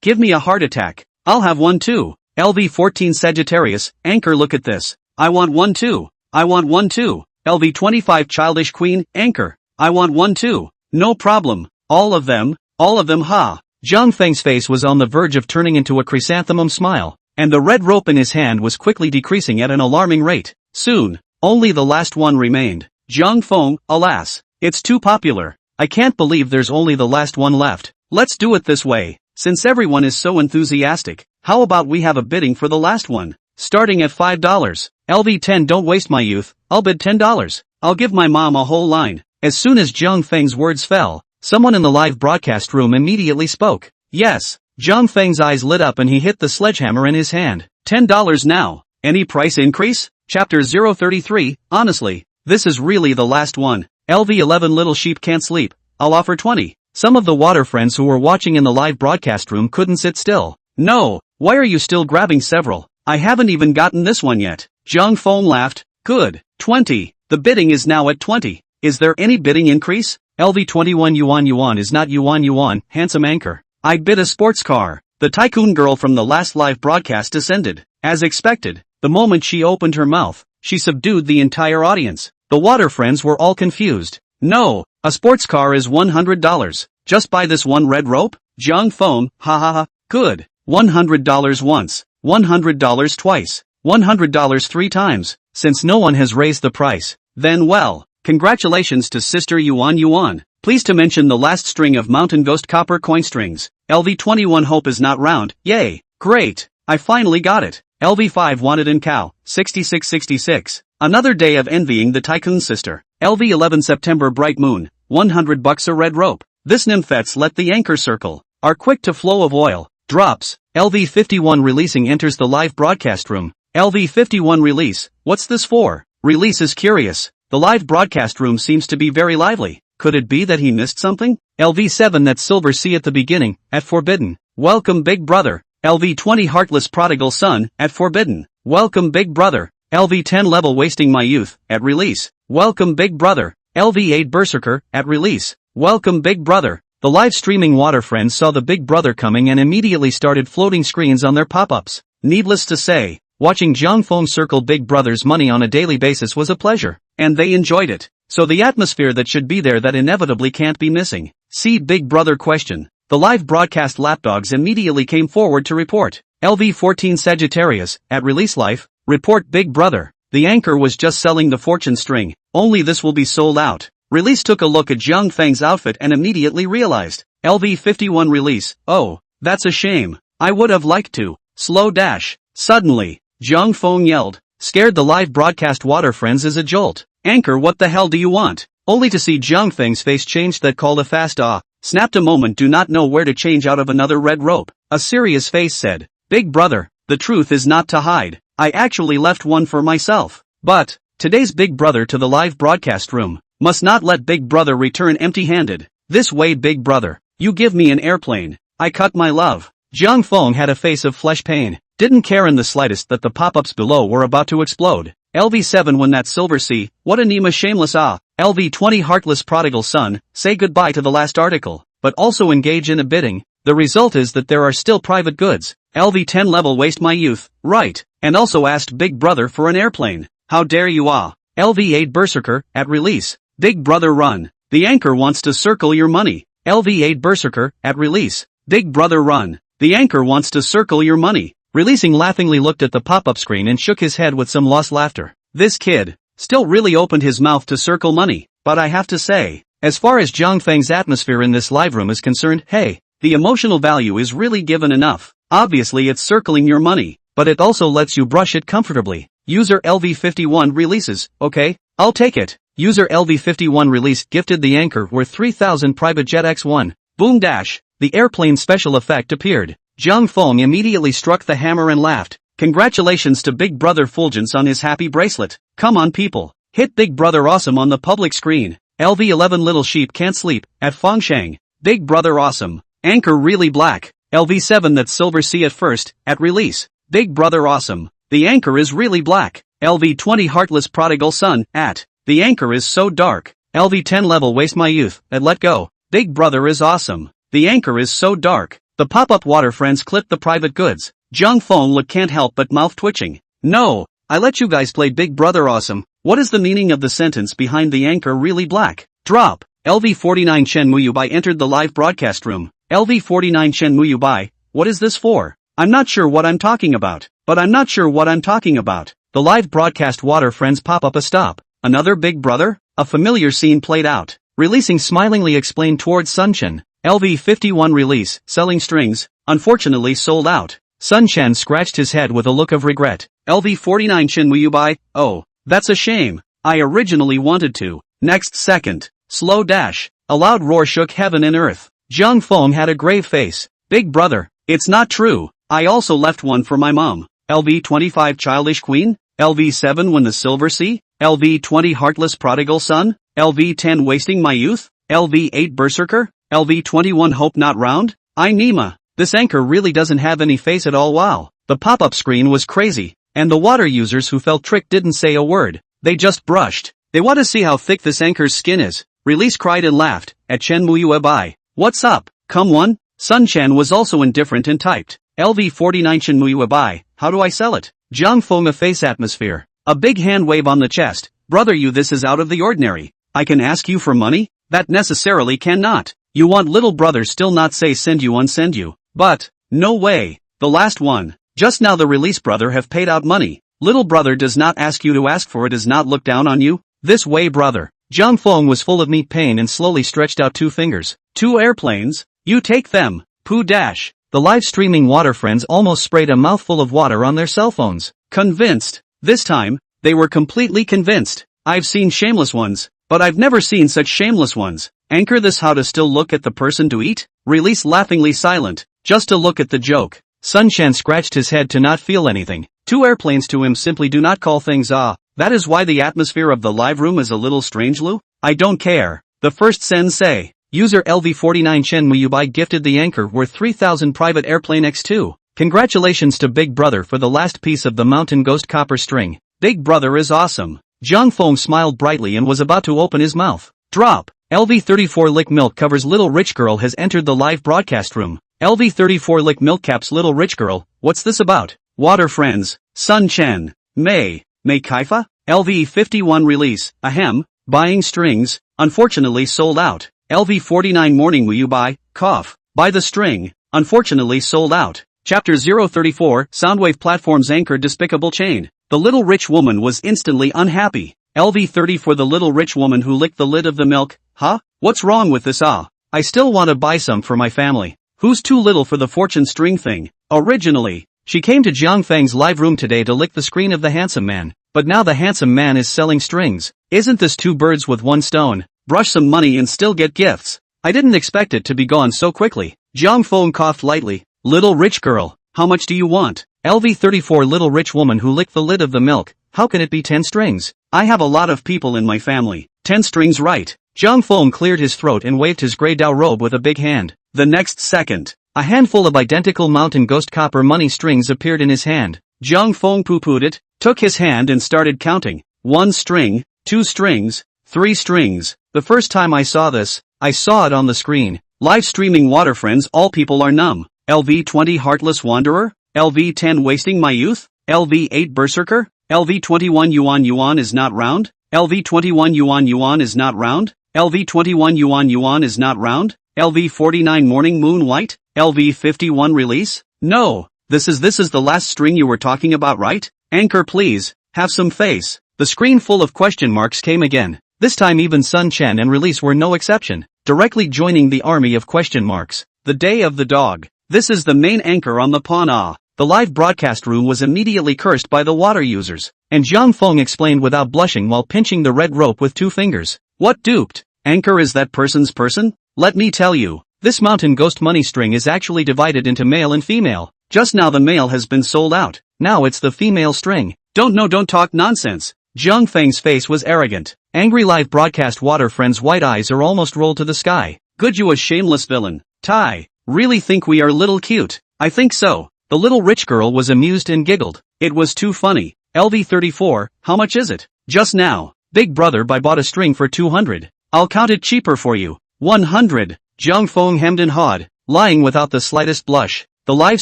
Give me a heart attack. I'll have one too. LV14 Sagittarius, Anchor, look at this. I want one too. I want one too. LV25 Childish Queen, Anchor. I want one too. No problem. All of them, ha. Zhang Feng's face was on the verge of turning into a chrysanthemum smile, and the red rope in his hand was quickly decreasing at an alarming rate. Soon, only the last one remained. Zhang Feng, alas. It's too popular. I can't believe there's only the last one left. Let's do it this way. Since everyone is so enthusiastic, how about we have a bidding for the last one? Starting at $5. LV10 don't waste my youth, I'll bid $10. I'll give my mom a whole line. As soon as Zhang Feng's words fell, someone in the live broadcast room immediately spoke. Yes. Zhang Feng's eyes lit up and he hit the sledgehammer in his hand. $10 now. Any price increase? Chapter 033, honestly, this is really the last one. LV11 Little Sheep Can't Sleep, I'll offer 20. Some of the water friends who were watching in the live broadcast room couldn't sit still. No, why are you still grabbing several? I haven't even gotten this one yet. Zhang Feng laughed. Good. 20. The bidding is now at 20. Is there any bidding increase? LV21 Yuan is not yuan, handsome Anchor. I bid a sports car. The tycoon girl from the last live broadcast descended. As expected, the moment she opened her mouth, she subdued the entire audience. The water friends were all confused. No, a sports car is $100. Just buy this one red rope? Zhang Feng, ha. Good. $100 once. $100 twice. $100 3 times. Since no one has raised the price, then well, congratulations to Sister Yuan. Please to mention the last string of Mountain Ghost copper coin strings. LV21 Hope is not round. Yay. Great. I finally got it. LV5 Wanted in Cow. 66. Another day of envying the tycoon sister. LV11 September Bright Moon. $100 a red rope. This nymphets let the anchor circle. Are quick to flow of oil. Drops. LV51 Releasing enters the live broadcast room. LV51 Release. What's this for? Release is curious. The live broadcast room seems to be very lively. Could it be that he missed something? LV7 That Silver Sea at the beginning, at Forbidden. Welcome Big Brother. LV20 Heartless Prodigal Son, at Forbidden. Welcome Big Brother. LV10 Level Wasting My Youth, at Release. Welcome Big Brother. LV8 Berserker, at Release. Welcome Big Brother. The live streaming water friends saw the Big Brother coming and immediately started floating screens on their pop-ups. Needless to say, watching Zhang Feng circle Big Brother's money on a daily basis was a pleasure, and they enjoyed it. So the atmosphere that should be there that inevitably can't be missing. See Big Brother question. The live broadcast lapdogs immediately came forward to report. LV14 Sagittarius, at Release Life, report Big Brother. The anchor was just selling the fortune string, only this will be sold out. Release took a look at Zhang Feng's outfit and immediately realized. LV51 Release, oh, that's a shame. I would have liked to. Slow dash. Suddenly, Zhang Feng yelled, scared the live broadcast water friends as a jolt. Anchor, what the hell do you want? Only to see Zhang Feng's face change that called a fast ah. Snapped a moment, do not know where to change out of another red rope. A serious face said, Big Brother, the truth is not to hide. I actually left one for myself. But, today's Big Brother to the live broadcast room. Must not let Big Brother return empty-handed. This way Big Brother. You give me an airplane. I cut my love. Zhang Feng had a face of flesh pain. Didn't care in the slightest that the pop-ups below were about to explode. LV7 When That Silver Sea, what a Nima shameless ah. LV20 Heartless Prodigal Son, say goodbye to the last article, but also engage in a bidding. The result is that there are still private goods. LV10 Level Waste My Youth, right, and also asked Big Brother for an airplane. How dare you ah. LV8 Berserker, at Release. Big Brother Run. The anchor wants to circle your money. LV8 Berserker, at Release. Big Brother Run. The anchor wants to circle your money. Releasing laughingly looked at the pop-up screen and shook his head with some lost laughter. This kid still really opened his mouth to circle money, but I have to say, as far as Zhang Feng's atmosphere in this live room is concerned, hey, the emotional value is really given enough. Obviously it's circling your money, but it also lets you brush it comfortably. User LV51 Releases, okay, I'll take it. User LV51 Release gifted the anchor worth 3000 Private Jet X1. Boom dash. The airplane special effect appeared. Zhang Feng immediately struck the hammer and laughed. Congratulations to Big Brother Fulgence on his happy bracelet. Come on people. Hit Big Brother Awesome on the public screen. LV11 Little Sheep Can't Sleep, at Fengshang. Big Brother Awesome. Anchor really black. LV7 that's silver C at first, at release. Big Brother awesome. The anchor is really black. LV20 heartless prodigal son, at. The anchor is so dark. LV10 level waste my youth, at let go. Big Brother is awesome. The anchor is so dark. The pop-up water friends clip the private goods. Jung Fong look can't help but mouth twitching. No, I let you guys play Big Brother awesome. What is the meaning of the sentence behind the anchor really black? Drop. LV49 Chen Muyubai entered the live broadcast room. LV49 Chen Muyubai, what is this for? I'm not sure what I'm talking about. But I'm not sure what I'm talking about. The live broadcast water friends pop up a stop. Another Big Brother? A familiar scene played out. Releasing smilingly explained towards Sunchen. LV51 release, selling strings, unfortunately sold out. Sun Chen scratched his head with a look of regret. LV49 Chen Muyubai, oh, that's a shame. I originally wanted to. Next second. Slow dash. A loud roar shook heaven and earth. Zhang Feng had a grave face. Big Brother, it's not true. I also left one for my mom. LV25 Childish Queen? LV7 Win the Silver Sea? LV20 Heartless Prodigal Son? LV10 Wasting My Youth? LV8 Berserker? LV21 Hope Not Round? I Nima. This anchor really doesn't have any face at all. Wow. The pop-up screen was crazy. And the water users who felt tricked didn't say a word. They just brushed. They want to see how thick this anchor's skin is. Release cried and laughed. At Chen Muyubai. What's up? Come one? Sun Chen was also indifferent and typed. LV49 Chen Muyubai, how do I sell it? Zhang Feng a face atmosphere. A big hand wave on the chest. Brother you this is out of the ordinary. I can ask you for money? That necessarily cannot. You want little brother still not say send you unsend you. But, no way. The last one. Just now the release brother have paid out money. Little brother does not ask you to ask for it, does not look down on you. This way brother. Zhang Feng was full of meat pain and slowly stretched out two fingers. 2 airplanes? You take them. Poo dash. The live streaming water friends almost sprayed a mouthful of water on their cell phones. Convinced. This time, they were completely convinced. I've seen shameless ones, but I've never seen such shameless ones. Anchor this how to still look at the person to eat? Release laughingly silent, just to look at the joke. Sun Chen scratched his head to not feel anything. 2 airplanes to him simply do not call things that is why the atmosphere of the live room is a little strange Lu? I don't care. The first sensei. User LV49 Chen Muyubai gifted the anchor worth 3,000 private airplane X2. Congratulations to Big Brother for the last piece of the Mountain Ghost copper string. Big Brother is awesome. Zhang Feng smiled brightly and was about to open his mouth. Drop. LV34 Lick Milk Covers Little Rich Girl has entered the live broadcast room. LV34 Lick Milk Caps Little Rich Girl, what's this about? Water friends. Sun Chen. May Kaifa? LV51 release, ahem, buying strings, unfortunately sold out. LV49 Morning Muyubai, cough, buy the string, unfortunately sold out. Chapter 034, Soundwave Platforms Anchor Despicable Chain. The little rich woman was instantly unhappy. LV30 for the little rich woman who licked the lid of the milk, huh? What's wrong with this I still want to buy some for my family. Who's too little for the fortune string thing? Originally, she came to Jiang Feng's live room today to lick the screen of the handsome man, but now the handsome man is selling strings. Isn't this 2 birds with 1 stone? Brush some money and still get gifts. I didn't expect it to be gone so quickly. Jiang Feng coughed lightly. Little rich girl, how much do you want? LV34 Little rich woman who licked the lid of the milk, how can it be 10 strings? I have a lot of people in my family. 10 strings right. Jiang Feng cleared his throat and waved his grey Dao robe with a big hand. The next second, a handful of identical Mountain Ghost copper money strings appeared in his hand. Jiang Feng poo-pooed it, took his hand and started counting. 1 string, 2 strings, 3 strings. The first time I saw this, I saw it on the screen. Live streaming water friends, all people are numb. LV20 Heartless Wanderer? LV10 Wasting My Youth? LV8 Berserker? LV21 Yuan is not round? LV21 Yuan is not round? LV21 Yuan is not round? LV49 Morning Moon White? LV51 Release? No. This is the last string you were talking about, right? Anchor please, have some face. The screen full of question marks came again. This time even Sun Chen and Release were no exception, directly joining the army of question marks. The day of the dog. This is the main anchor on the pawn. The live broadcast room was immediately cursed by the water users, and Zhang Feng explained without blushing while pinching the red rope with 2 fingers. What duped? Anchor is that person's person? Let me tell you, this Mountain Ghost money string is actually divided into male and female. Just now the male has been sold out. Now it's the female string. Don't talk nonsense. Zhang Feng's face was arrogant. Angry live broadcast water friend's white eyes are almost rolled to the sky. Good you a shameless villain. Tai. Really think we are little cute? I think so. The little rich girl was amused and giggled. It was too funny. LV34, how much is it? Just now. Big brother, I bought a string for 200. I'll count it cheaper for you. 100. Jung Fong hemmed and hawed, lying without the slightest blush. The live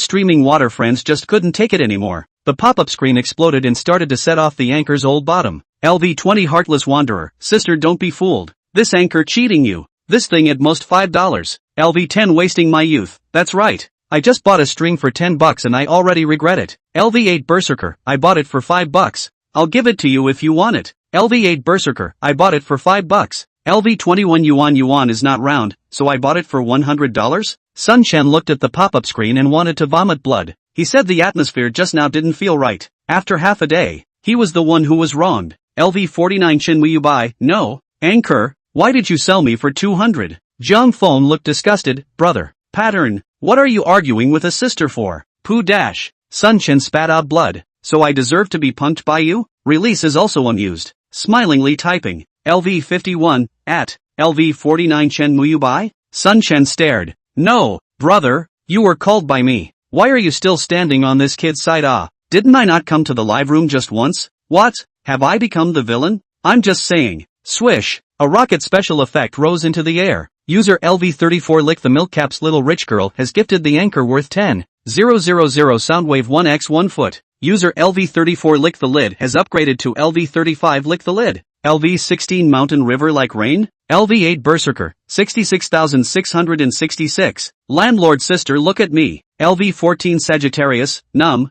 streaming water friends just couldn't take it anymore. The pop-up screen exploded and started to set off the anchor's old bottom. LV20 heartless wanderer, sister, don't be fooled. This anchor cheating you. This thing at most $5. LV10 wasting my youth. That's right. I just bought a string for $10 and I already regret it. LV8 berserker, I bought it for $5. I'll give it to you if you want it. LV8 berserker, I bought it for $5. LV21 yuan is not round, so I bought it for $100? Sun Chen looked at the pop-up screen and wanted to vomit blood. He said the atmosphere just now didn't feel right. After half a day, he was the one who was wronged. LV49 Chin, will you buy? No. Anchor, why did you sell me for 200? Jung Fong looked disgusted. Brother. Pattern, what are you arguing with a sister for? Pooh dash. Sun Chen spat out blood. So I deserve to be punked by you? Release is also amused. Smilingly typing. LV51, at, LV49 Chen, will you buy? Sun Chen stared. No, brother, you were called by me. Why are you still standing on this kid's side? Didn't I not come to the live room just once? What? Have I become the villain? I'm just saying. Swish. A rocket special effect rose into the air. User LV34 Lick the Milk Cap's little rich girl has gifted the anchor worth 10,000 Soundwave 1x 1 foot. User LV34 Lick the Lid has upgraded to LV35 Lick the Lid. LV16 Mountain River Like Rain? LV8 Berserker, 66,666. Landlord sister, look at me. LV14 Sagittarius, num.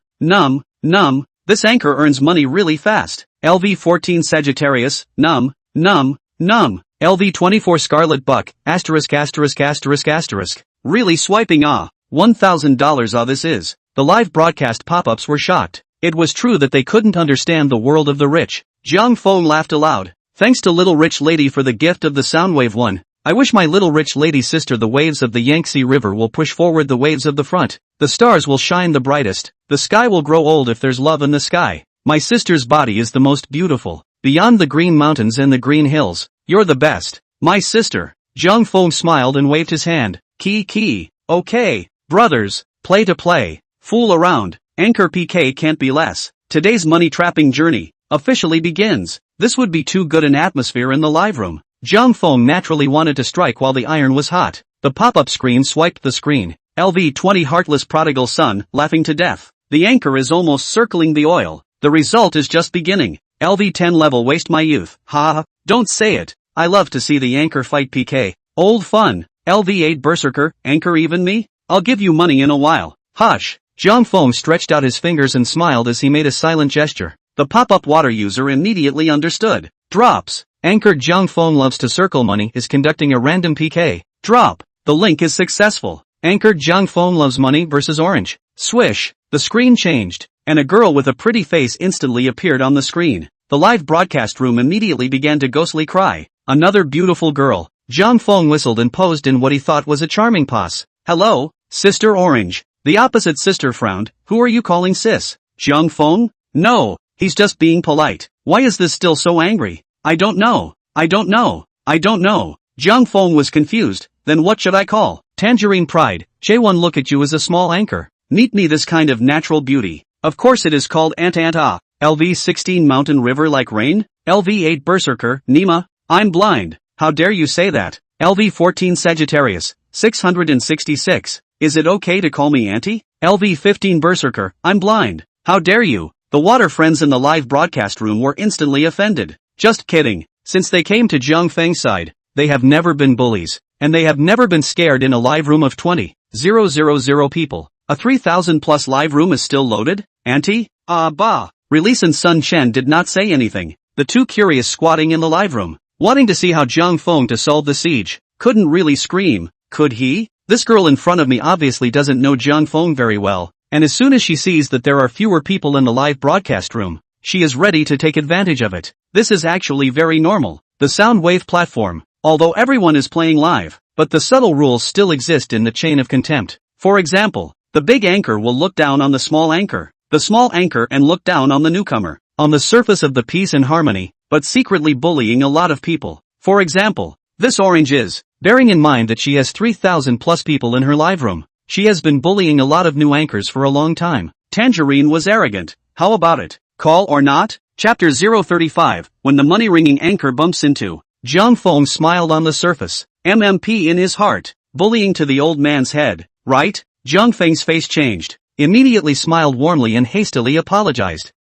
This anchor earns money really fast. LV14 Sagittarius, num. LV24 Scarlet Buck, asterisk. Really swiping $1,000 this is. The live broadcast pop-ups were shocked. It was true that they couldn't understand the world of the rich. Jiang Feng laughed aloud. Thanks to little rich lady for the gift of the Soundwave 1. I wish my little rich lady sister the waves of the Yangtze River will push forward the waves of the front. The stars will shine the brightest. The sky will grow old if there's love in the sky. My sister's body is the most beautiful. Beyond the green mountains and the green hills. You're the best. My sister. Jiang Feng smiled and waved his hand. Key. Okay. Brothers. Play to play. Fool around. Anchor PK can't be less. Today's money trapping journey officially begins. This would be too good an atmosphere in the live room. Jiang Feng naturally wanted to strike while the iron was hot. The pop-up screen swiped the screen. LV20 heartless prodigal son, laughing to death. The anchor is almost circling the oil. The result is just beginning. LV10 level waste my youth. Ha, don't say it. I love to see the anchor fight PK. Old fun. LV8 berserker, anchor even me? I'll give you money in a while. Hush. Jiang Feng stretched out his fingers and smiled as he made a silent gesture. The pop-up water user immediately understood. Drops. Anchor Jiang Feng loves to circle money is conducting a random PK. Drop. The link is successful. Anchor Jiang Feng loves money versus orange. Swish. The screen changed, and a girl with a pretty face instantly appeared on the screen. The live broadcast room immediately began to ghostly cry. Another beautiful girl. Jiang Feng whistled and posed in what he thought was a charming pose. Hello, Sister Orange. The opposite sister frowned. Who are you calling sis? Jiang Feng? No, he's just being polite. Why is this still so angry? I don't know. Jiang Feng was confused. Then what should I call? Tangerine Pride. Jaewon, look at you as a small anchor. Meet me this kind of natural beauty. Of course it is called Ant. LV16 Mountain River Like Rain? LV8 Berserker, Nima. I'm blind. How dare you say that? LV14 Sagittarius, 666. Is it okay to call me Auntie? LV15 Berserker, I'm blind. How dare you? The water friends in the live broadcast room were instantly offended. Just kidding. Since they came to Jiang Feng's side, they have never been bullies. And they have never been scared in a live room of 20,000 people. A 3,000 plus live room is still loaded? Auntie? Bah. Release and Sun Chen did not say anything. The two curious squatting in the live room, wanting to see how Jiang Feng to solve the siege, couldn't really scream, could he? This girl in front of me obviously doesn't know Jiang Feng very well, and as soon as she sees that there are fewer people in the live broadcast room, she is ready to take advantage of it. This is actually very normal. The Soundwave platform, although everyone is playing live, but the subtle rules still exist in the chain of contempt. For example, the big anchor will look down on the small anchor and look down on the newcomer, on the surface of the peace and harmony, but secretly bullying a lot of people. For example, This Orange is. Bearing in mind that she has 3,000 plus people in her live room, she has been bullying a lot of new anchors for a long time. Tangerine was arrogant. How about it? Call or not? Chapter 035, when the money-ringing anchor bumps into. Zhang Feng smiled on the surface. MMP in his heart. Bullying to the old man's head, right? Zhang Feng's face changed. Immediately smiled warmly and hastily apologized.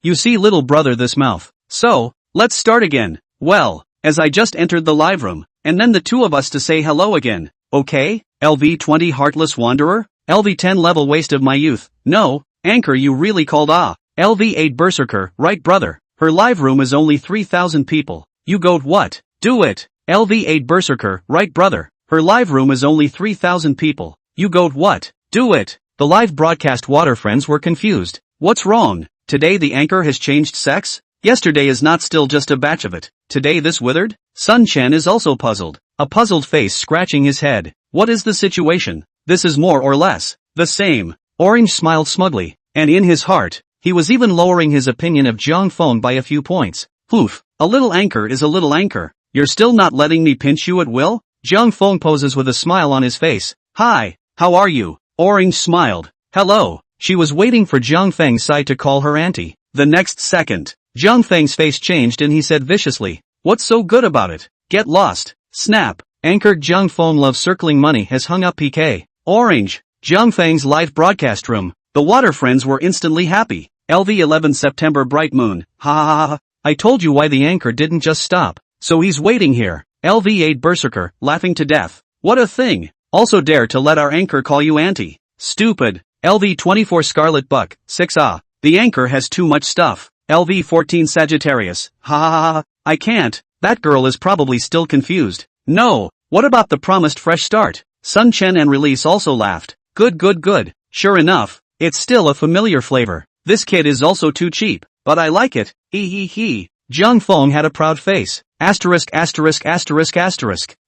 You see little brother this mouth. So, let's start again. Well, as I just entered the live room, and then the two of us to say hello again, okay? LV20 Heartless Wanderer? LV10 Level Waste of my youth. No, anchor you really called LV8 Berserker, right brother? Her live room is only 3,000 people. You goat what? Do it. LV8 Berserker, right brother? Her live room is only 3,000 people. You goat what? Do it. The live broadcast water friends were confused. What's wrong? Today the anchor has changed sex? Yesterday is not still just a batch of it. Today this withered? Sun Chen is also puzzled. A puzzled face scratching his head. What is the situation? This is more or less the same. Orange smiled smugly, and in his heart, he was even lowering his opinion of Zhang Feng by a few points. Poof, a little anchor is a little anchor. You're still not letting me pinch you at will? Zhang Feng poses with a smile on his face. Hi, how are you? Orange smiled. Hello. She was waiting for Zhang Feng's side to call her auntie. The next second, Zhang Feng's face changed and he said viciously, what's so good about it? Get lost. Snap. Anchored Zhang Feng loves circling money has hung up PK. Orange. Zhang Feng's live broadcast room. The water friends were instantly happy. LV11 September Bright Moon. Ha ha ha ha. I told you why the anchor didn't just stop. So he's waiting here. LV8 Berserker, laughing to death. What a thing. Also dare to let our anchor call you auntie. Stupid. LV24 Scarlet Buck, 6 The anchor has too much stuff. LV14 Sagittarius. Ha ha ha ha. I can't. That girl is probably still confused. No. What about the promised fresh start? Sun Chen and Release also laughed. Good. Sure enough, it's still a familiar flavor. This kid is also too cheap, but I like it. He. Zhang Feng had a proud face. Asterisk.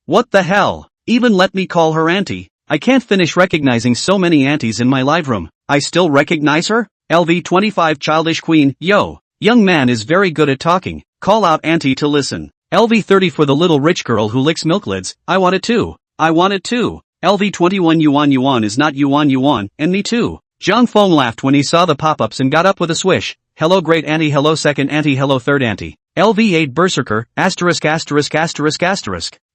What the hell? Even let me call her auntie. I can't finish recognizing so many aunties in my live room. I still recognize her? LV25 Childish Queen. Yo. Young man is very good at talking. Call out auntie to listen. LV30 for the little rich girl who licks milk lids. I want it too. LV21 Yuan is not Yuan, and me too. Zhang Feng laughed when he saw the pop-ups and got up with a swish. Hello great auntie, hello second auntie, hello third auntie. LV8 Berserker, asterisk.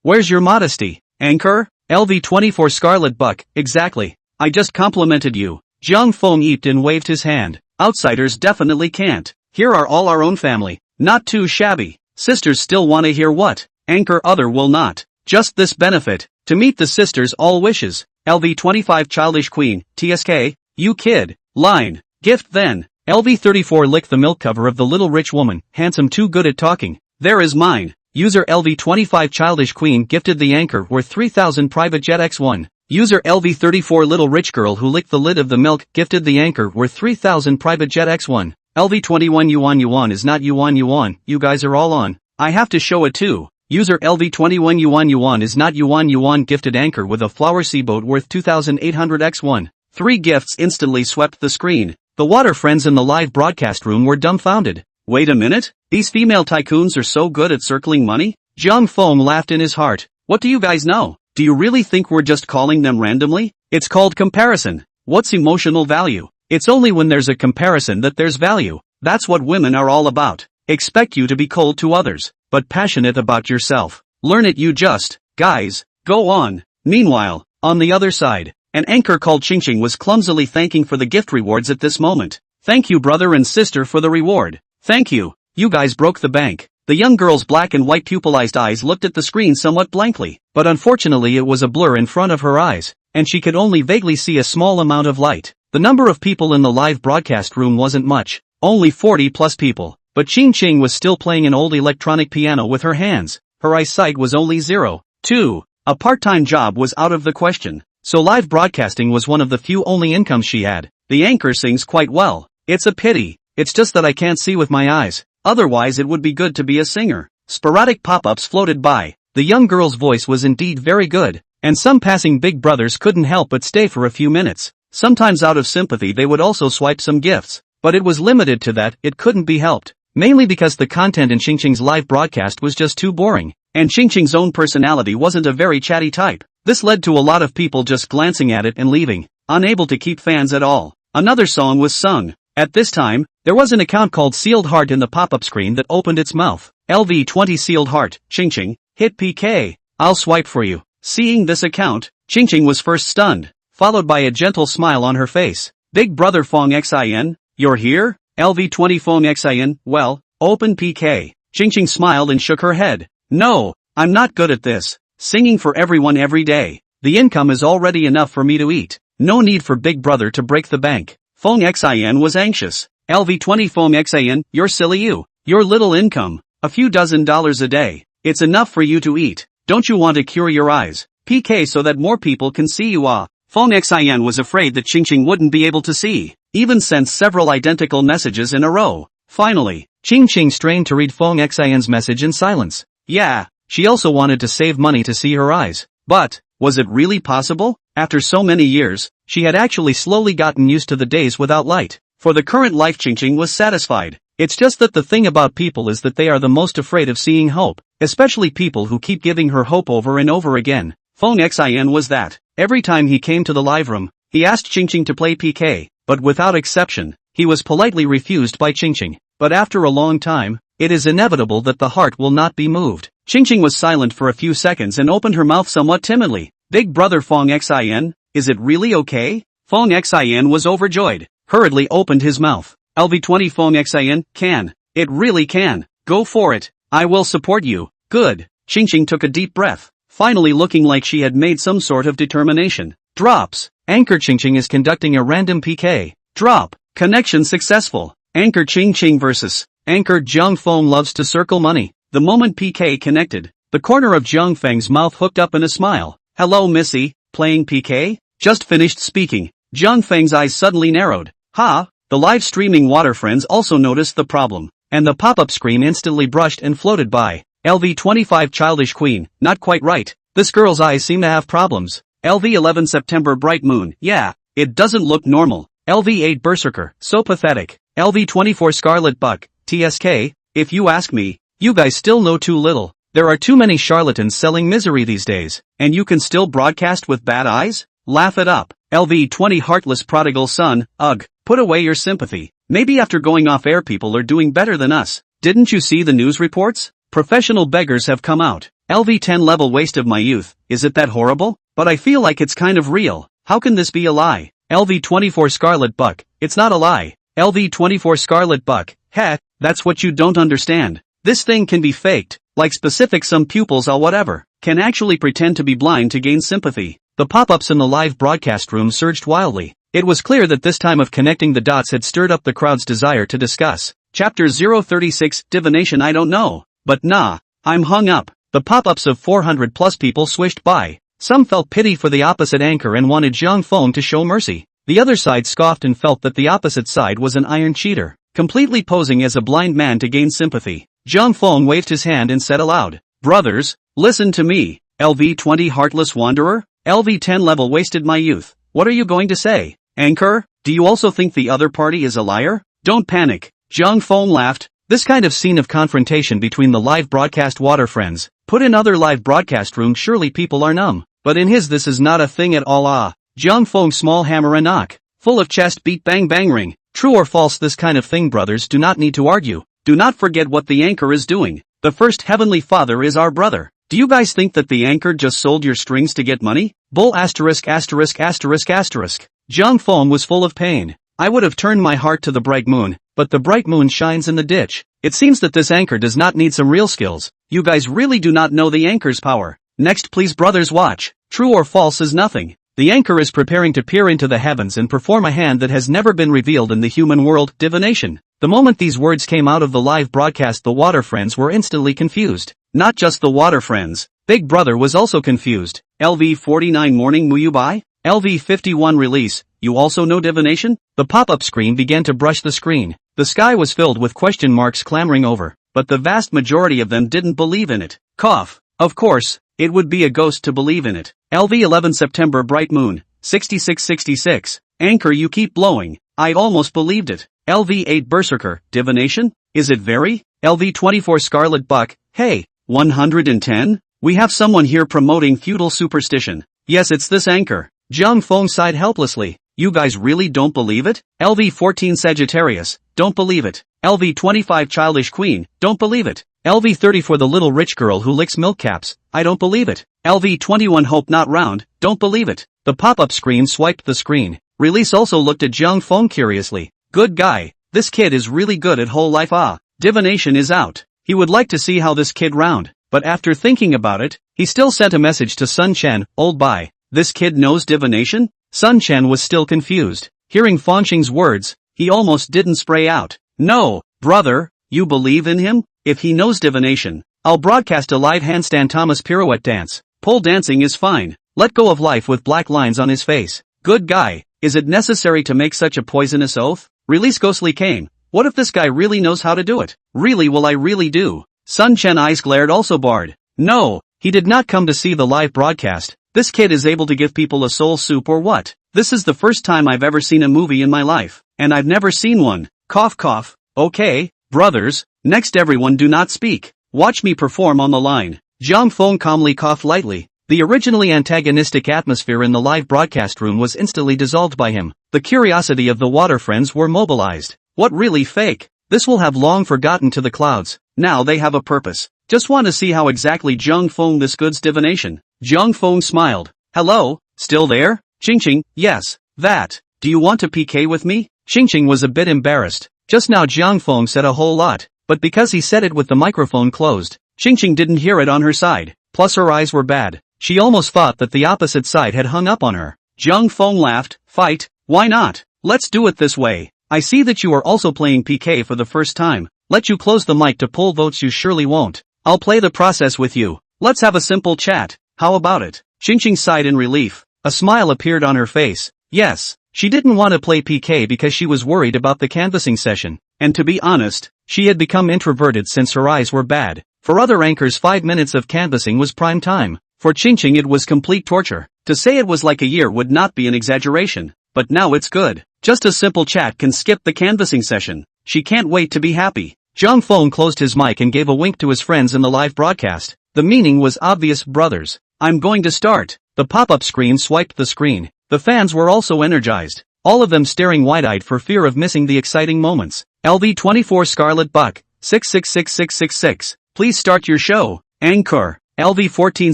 Where's your modesty? Anchor? LV24 Scarlet Buck, exactly. I just complimented you. Zhang Feng eeped and waved his hand. Outsiders definitely can't. Here are all our own family. Not too shabby. Sisters still wanna hear what? Anchor other will not. Just this benefit. To meet the sisters all wishes. LV25 Childish Queen, TSK. You kid. Line. Gift then. LV34 Lick the milk cover of the little rich woman. Handsome too good at talking. There is mine. User LV25 Childish Queen gifted the anchor worth 3,000 private jet X1. User LV34 Little Rich Girl who licked the lid of the milk gifted the anchor worth 3,000 private jet X1. LV21 Yuan is not Yuan, you guys are all on. I have to show it too. User LV21 Yuan is not Yuan gifted anchor with a flower sea boat worth 2,800 X1. 3 gifts instantly swept the screen. The water friends in the live broadcast room were dumbfounded. Wait a minute? These female tycoons are so good at circling money? Zhang Feng laughed in his heart. What do you guys know? Do you really think we're just calling them randomly? It's called comparison. What's emotional value? It's only when there's a comparison that there's value. That's what women are all about. Expect you to be cold to others, but passionate about yourself. Learn it you just. Guys, go on. Meanwhile, on the other side, an anchor called Chingching was clumsily thanking for the gift rewards at this moment. Thank you brother and sister for the reward. Thank you. You guys broke the bank. The young girl's black and white pupilized eyes looked at the screen somewhat blankly, but unfortunately it was a blur in front of her eyes, and she could only vaguely see a small amount of light. The number of people in the live broadcast room wasn't much, only 40 plus people, but Ching Ching was still playing an old electronic piano with her hands. Her eyesight was only 0.2. A part-time job was out of the question, so live broadcasting was one of the few only incomes she had. The anchor sings quite well. It's a pity. It's just that I can't see with my eyes. Otherwise it would be good to be a singer. Sporadic pop-ups floated by. The young girl's voice was indeed very good, and some passing big brothers couldn't help but stay for a few minutes. Sometimes out of sympathy they would also swipe some gifts, but it was limited to that, it couldn't be helped. Mainly because the content in Chingching's live broadcast was just too boring, and Ching Ching's own personality wasn't a very chatty type. This led to a lot of people just glancing at it and leaving, unable to keep fans at all. Another song was sung. At this time, there was an account called Sealed Heart in the pop-up screen that opened its mouth. LV20 Sealed Heart, Ching Ching, hit PK. I'll swipe for you. Seeing this account, Ching Ching was first stunned, followed by a gentle smile on her face. Big brother Fong Xin, you're here? LV20 Fong Xin, well, open PK. Ching Ching smiled and shook her head. No, I'm not good at this. Singing for everyone every day. The income is already enough for me to eat. No need for Big Brother to break the bank. Fong Xin was anxious. LV20 Fong Xin, you're silly you. Your little income, a few $dozen a day. It's enough for you to eat. Don't you want to cure your eyes? PK so that more people can see you Fong Xin was afraid that Ching Ching wouldn't be able to see. Even sent several identical messages in a row. Finally, Ching Ching strained to read Fong Xin's message in silence. Yeah, she also wanted to save money to see her eyes. But, was it really possible? After so many years, she had actually slowly gotten used to the days without light. For the current life Ching Ching was satisfied. It's just that the thing about people is that they are the most afraid of seeing hope, especially people who keep giving her hope over and over again. Fong Xin was that. Every time he came to the live room, he asked Ching Ching to play PK, but without exception, he was politely refused by Ching Ching. But after a long time, it is inevitable that the heart will not be moved. Ching Ching was silent for a few seconds and opened her mouth somewhat timidly. Big brother Fong Xin, is it really okay? Fong Xin was overjoyed, hurriedly opened his mouth. LV20 Fong Xin, can. It really can. Go for it. I will support you. Good. Ching Ching took a deep breath, finally looking like she had made some sort of determination. Drops. Anchor Ching Ching is conducting a random PK. Drop. Connection successful. Anchor Ching Ching versus Anchor Zhang Feng loves to circle money. The moment PK connected, the corner of Zhang Feng's mouth hooked up in a smile. Hello Missy, playing PK? Just finished speaking. Zhang Feng's eyes suddenly narrowed. Ha! The live streaming water friends also noticed the problem, and the pop-up screen instantly brushed and floated by. LV25 Childish Queen, not quite right. This girl's eyes seem to have problems. LV11 September Bright Moon, yeah, it doesn't look normal. LV8 Berserker, so pathetic. LV24 Scarlet Buck, TSK, if you ask me, you guys still know too little. There are too many charlatans selling misery these days, and you can still broadcast with bad eyes? Laugh it up. LV20 Heartless Prodigal Son, ugh, put away your sympathy. Maybe after going off air people are doing better than us. Didn't you see the news reports? Professional beggars have come out. LV10 Level Waste of my youth, is it that horrible? But I feel like it's kind of real. How can this be a lie? LV24 Scarlet Buck, it's not a lie. LV24 Scarlet Buck, heh, that's what you don't understand. This thing can be faked, like specific some pupils or whatever, can actually pretend to be blind to gain sympathy. The pop-ups in the live broadcast room surged wildly. It was clear that this time of connecting the dots had stirred up the crowd's desire to discuss. Chapter 036, Divination I don't know. But nah, I'm hung up. The pop-ups of 400 plus people swished by. Some felt pity for the opposite anchor and wanted Zhang Feng to show mercy. The other side scoffed and felt that the opposite side was an iron cheater, completely posing as a blind man to gain sympathy. Zhang Feng waved his hand and said aloud, brothers, listen to me. LV20 Heartless Wanderer? LV10 Level Wasted my youth. What are you going to say? Anchor, do you also think the other party is a liar? Don't panic. Zhang Feng laughed. This kind of scene of confrontation between the live broadcast water friends, put in other live broadcast rooms surely people are numb. But in his this is not a thing at all Zhang Feng small hammer and knock. Full of chest beat bang bang ring. True or false this kind of thing brothers do not need to argue. Do not forget what the anchor is doing. The first heavenly father is our brother. Do you guys think that the anchor just sold your strings to get money? Bull asterisk asterisk asterisk asterisk. Zhang Feng was full of pain. I would have turned my heart to the bright moon, but the bright moon shines in the ditch. It seems that this anchor does not need some real skills. You guys really do not know the anchor's power. Next please brothers watch. True or false is nothing. The anchor is preparing to peer into the heavens and perform a hand that has never been revealed in the human world, divination. The moment these words came out of the live broadcast the water friends were instantly confused. Not just the water friends. Big Brother was also confused. LV49 Morning Muyubai? LV51 Release, you also know divination? The pop-up screen began to brush the screen. The sky was filled with question marks clamoring over, but the vast majority of them didn't believe in it. Cough. Of course, it would be a ghost to believe in it. LV11 September Bright Moon, 6666. Anchor you keep blowing. I almost believed it. LV8 Berserker, divination? Is it very? LV24 Scarlet Buck, hey, 110? We have someone here promoting feudal superstition. Yes, it's this anchor. Jiang Feng sighed helplessly. You guys really don't believe it? LV14 Sagittarius, don't believe it. LV25 Childish Queen, don't believe it. LV30 for the little rich girl who licks milk caps, I don't believe it. LV21 Hope Not Round, don't believe it. The pop-up screen swiped the screen. Release also looked at Jiang Feng curiously. Good guy. This kid is really good at whole life. Divination is out. He would like to see how this kid round. But after thinking about it, he still sent a message to Sun Chen, old bye. This kid knows divination? Sun Chen was still confused. Hearing Fangxing's words, he almost didn't spray out. No, brother, you believe in him? If he knows divination, I'll broadcast a live handstand Thomas pirouette dance. Pole dancing is fine. Let go of life with black lines on his face. Good guy. Is it necessary to make such a poisonous oath? Release ghostly came. What if this guy really knows how to do it? Really will I really do? Sun Chen eyes glared also barred. No, he did not come to see the live broadcast. This kid is able to give people a soul soup or what? This is the first time I've ever seen a movie in my life, and I've never seen one. Cough cough. Okay, brothers, next everyone do not speak. Watch me perform on the line. Jiang Feng calmly coughed lightly. The originally antagonistic atmosphere in the live broadcast room was instantly dissolved by him. The curiosity of the water friends were mobilized. What really fake? This will have long forgotten to the clouds. Now they have a purpose. Just want to see how exactly Jiang Feng this goods divination. Jiang Feng smiled. Hello, still there? Qingqing, yes, that. Do you want to PK with me? Qingqing was a bit embarrassed. Just now Jiang Feng said a whole lot, but because he said it with the microphone closed, Qingqing didn't hear it on her side. Plus her eyes were bad. She almost thought that the opposite side had hung up on her. Jiang Feng laughed. Fight? Why not? Let's do it this way. I see that you are also playing PK for the first time. Let you close the mic to pull votes you surely won't. I'll play the process with you. Let's have a simple chat. How about it? Qingqing sighed in relief. A smile appeared on her face. Yes, she didn't want to play PK because she was worried about the canvassing session. And to be honest, she had become introverted since her eyes were bad. For other anchors 5 minutes of canvassing was prime time. For Qingqing it was complete torture. To say it was like a year would not be an exaggeration. But now it's good. Just a simple chat can skip the canvassing session. She can't wait to be happy. Jiang Feng closed his mic and gave a wink to his friends in the live broadcast. The meaning was obvious, brothers. I'm going to start. The pop-up screen swiped the screen. The fans were also energized. All of them staring wide-eyed for fear of missing the exciting moments. LV24 Scarlet Buck, 666666. Please start your show. Anchor. LV14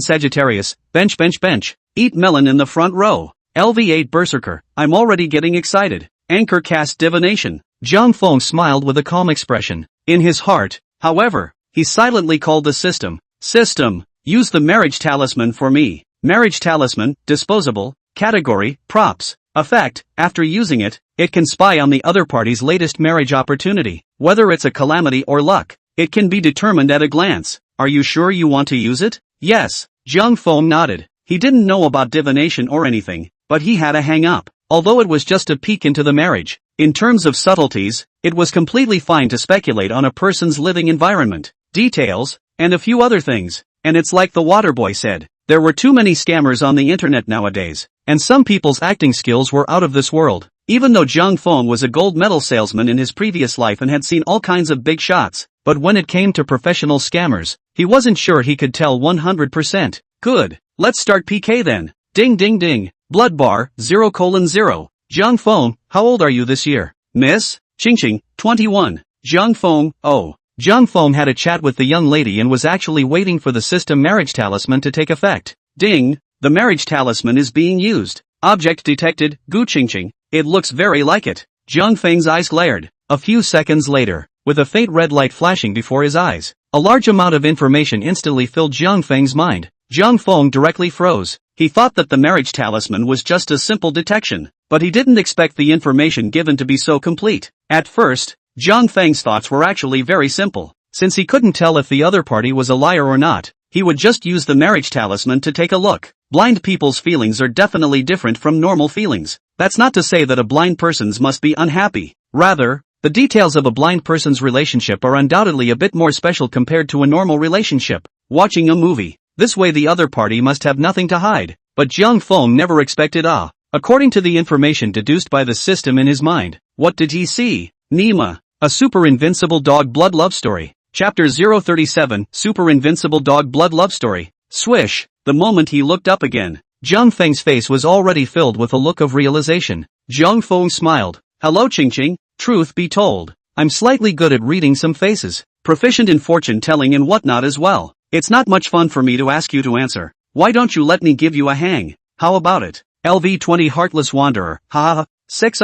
Sagittarius, bench. Eat melon in the front row. LV8 Berserker, I'm already getting excited. Anchor cast divination. Jiang Feng smiled with a calm expression. In his heart, however, he silently called the system. System, use the marriage talisman for me. Marriage talisman, disposable, category, props. Effect, after using it, it can spy on the other party's latest marriage opportunity. Whether it's a calamity or luck, it can be determined at a glance. Are you sure you want to use it? Yes. Jiang Feng nodded. He didn't know about divination or anything, but he had a hang-up. Although it was just a peek into the marriage, in terms of subtleties, it was completely fine to speculate on a person's living environment, details, and a few other things. And it's like the waterboy said, there were too many scammers on the internet nowadays, and some people's acting skills were out of this world. Even though Jiang Feng was a gold medal salesman in his previous life and had seen all kinds of big shots, but when it came to professional scammers, he wasn't sure he could tell 100%. Good, let's start PK then. Ding ding ding. Blood bar, 0:0. Jiang Feng, how old are you this year? Miss? Qingqing, 21. Jiang Feng, oh. Jiang Feng had a chat with the young lady and was actually waiting for the system marriage talisman to take effect. Ding, the marriage talisman is being used. Object detected, Gu Qingqing, it looks very like it. Jiang Feng's eyes glared. A few seconds later, with a faint red light flashing before his eyes, a large amount of information instantly filled Jiang Feng's mind. Jiang Feng directly froze. He thought that the marriage talisman was just a simple detection, but he didn't expect the information given to be so complete. At first, Jiang Feng's thoughts were actually very simple. Since he couldn't tell if the other party was a liar or not, he would just use the marriage talisman to take a look. Blind people's feelings are definitely different from normal feelings. That's not to say that a blind person's must be unhappy. Rather, the details of a blind person's relationship are undoubtedly a bit more special compared to a normal relationship. Watching a movie. This way the other party must have nothing to hide. But Jiang Feng never expected according to the information deduced by the system in his mind. What did he see? Nima. A super invincible dog blood love story. Chapter 037, Super Invincible Dog Blood Love Story. Swish, the moment he looked up again, Zhang Feng's face was already filled with a look of realization. Zhang Feng smiled. Hello Qingqing, truth be told, I'm slightly good at reading some faces, proficient in fortune telling and whatnot as well. It's not much fun for me to ask you to answer. Why don't you let me give you a hang? How about it? LV20 Heartless Wanderer, haha, 6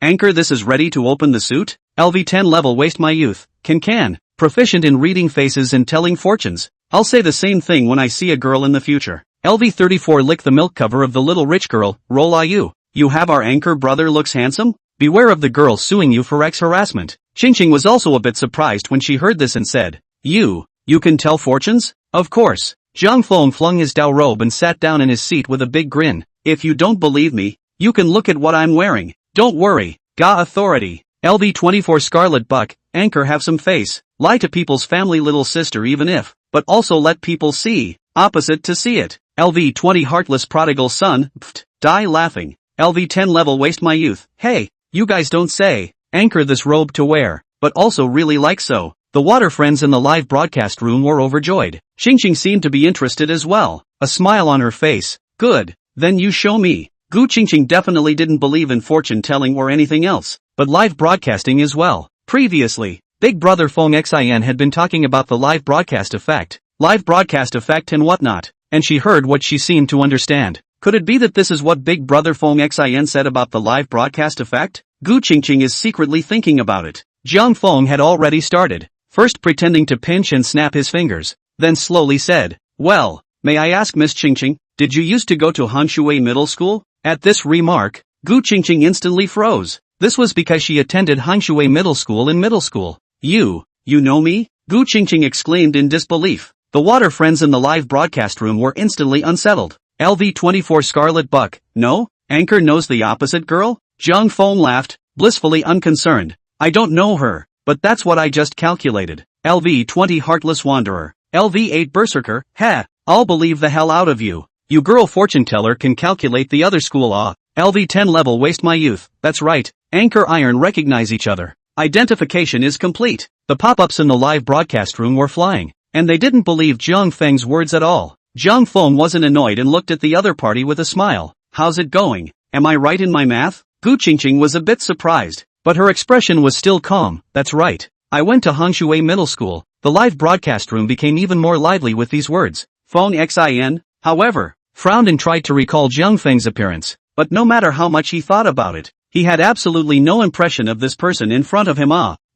Anchor this is ready to open the suit? LV10 Level Waste My Youth, can. Proficient in reading faces and telling fortunes. I'll say the same thing when I see a girl in the future. LV34 Lick the milk cover of the little rich girl, roll you. You have our anchor brother looks handsome? Beware of the girl suing you for ex-harassment. Qingqing was also a bit surprised when she heard this and said, You can tell fortunes? Of course. Zhang Feng flung his Dao robe and sat down in his seat with a big grin. If you don't believe me, you can look at what I'm wearing. Don't worry. Ga authority. LV24 Scarlet Buck, anchor have some face. Lie to people's family little sister even if, but also let people see. Opposite to see it. LV20 Heartless Prodigal Son, pft, die laughing. LV10 Level Waste My Youth, hey, you guys don't say. Anchor this robe to wear, but also really like so. The water friends in the live broadcast room were overjoyed. Qingqing seemed to be interested as well. A smile on her face. Good, then you show me. Gu Qingqing definitely didn't believe in fortune telling or anything else, but live broadcasting as well. Previously, Big Brother Feng Xin had been talking about the live broadcast effect and whatnot, and she heard what she seemed to understand. Could it be that this is what Big Brother Feng Xin said about the live broadcast effect? Gu Qingqing is secretly thinking about it. Zhang Feng had already started, first pretending to pinch and snap his fingers, then slowly said, Well, may I ask Miss Qingqing, did you used to go to Hanshui Middle School? At this remark, Gu Qingqing instantly froze. This was because she attended Hanshui Middle School in middle school. You know me? Gu Qingqing exclaimed in disbelief. The water friends in the live broadcast room were instantly unsettled. LV24 Scarlet Buck, no? Anchor knows the opposite girl? Zhang Feng laughed, blissfully unconcerned. I don't know her, but that's what I just calculated. LV20 Heartless Wanderer. LV8 Berserker, heh, I'll believe the hell out of you. You girl fortune teller can calculate the other school LV10 Level Waste My Youth, that's right, Anchor Iron recognize each other. Identification is complete. The pop-ups in the live broadcast room were flying, and they didn't believe Zhang Feng's words at all. Zhang Feng wasn't annoyed and looked at the other party with a smile. How's it going? Am I right in my math? Gu Qingqing was a bit surprised, but her expression was still calm. That's right. I went to Hanshui Middle School. The live broadcast room became even more lively with these words. Feng Xin, however, frowned and tried to recall Zhang Feng's appearance, but no matter how much he thought about it, he had absolutely no impression of this person in front of him.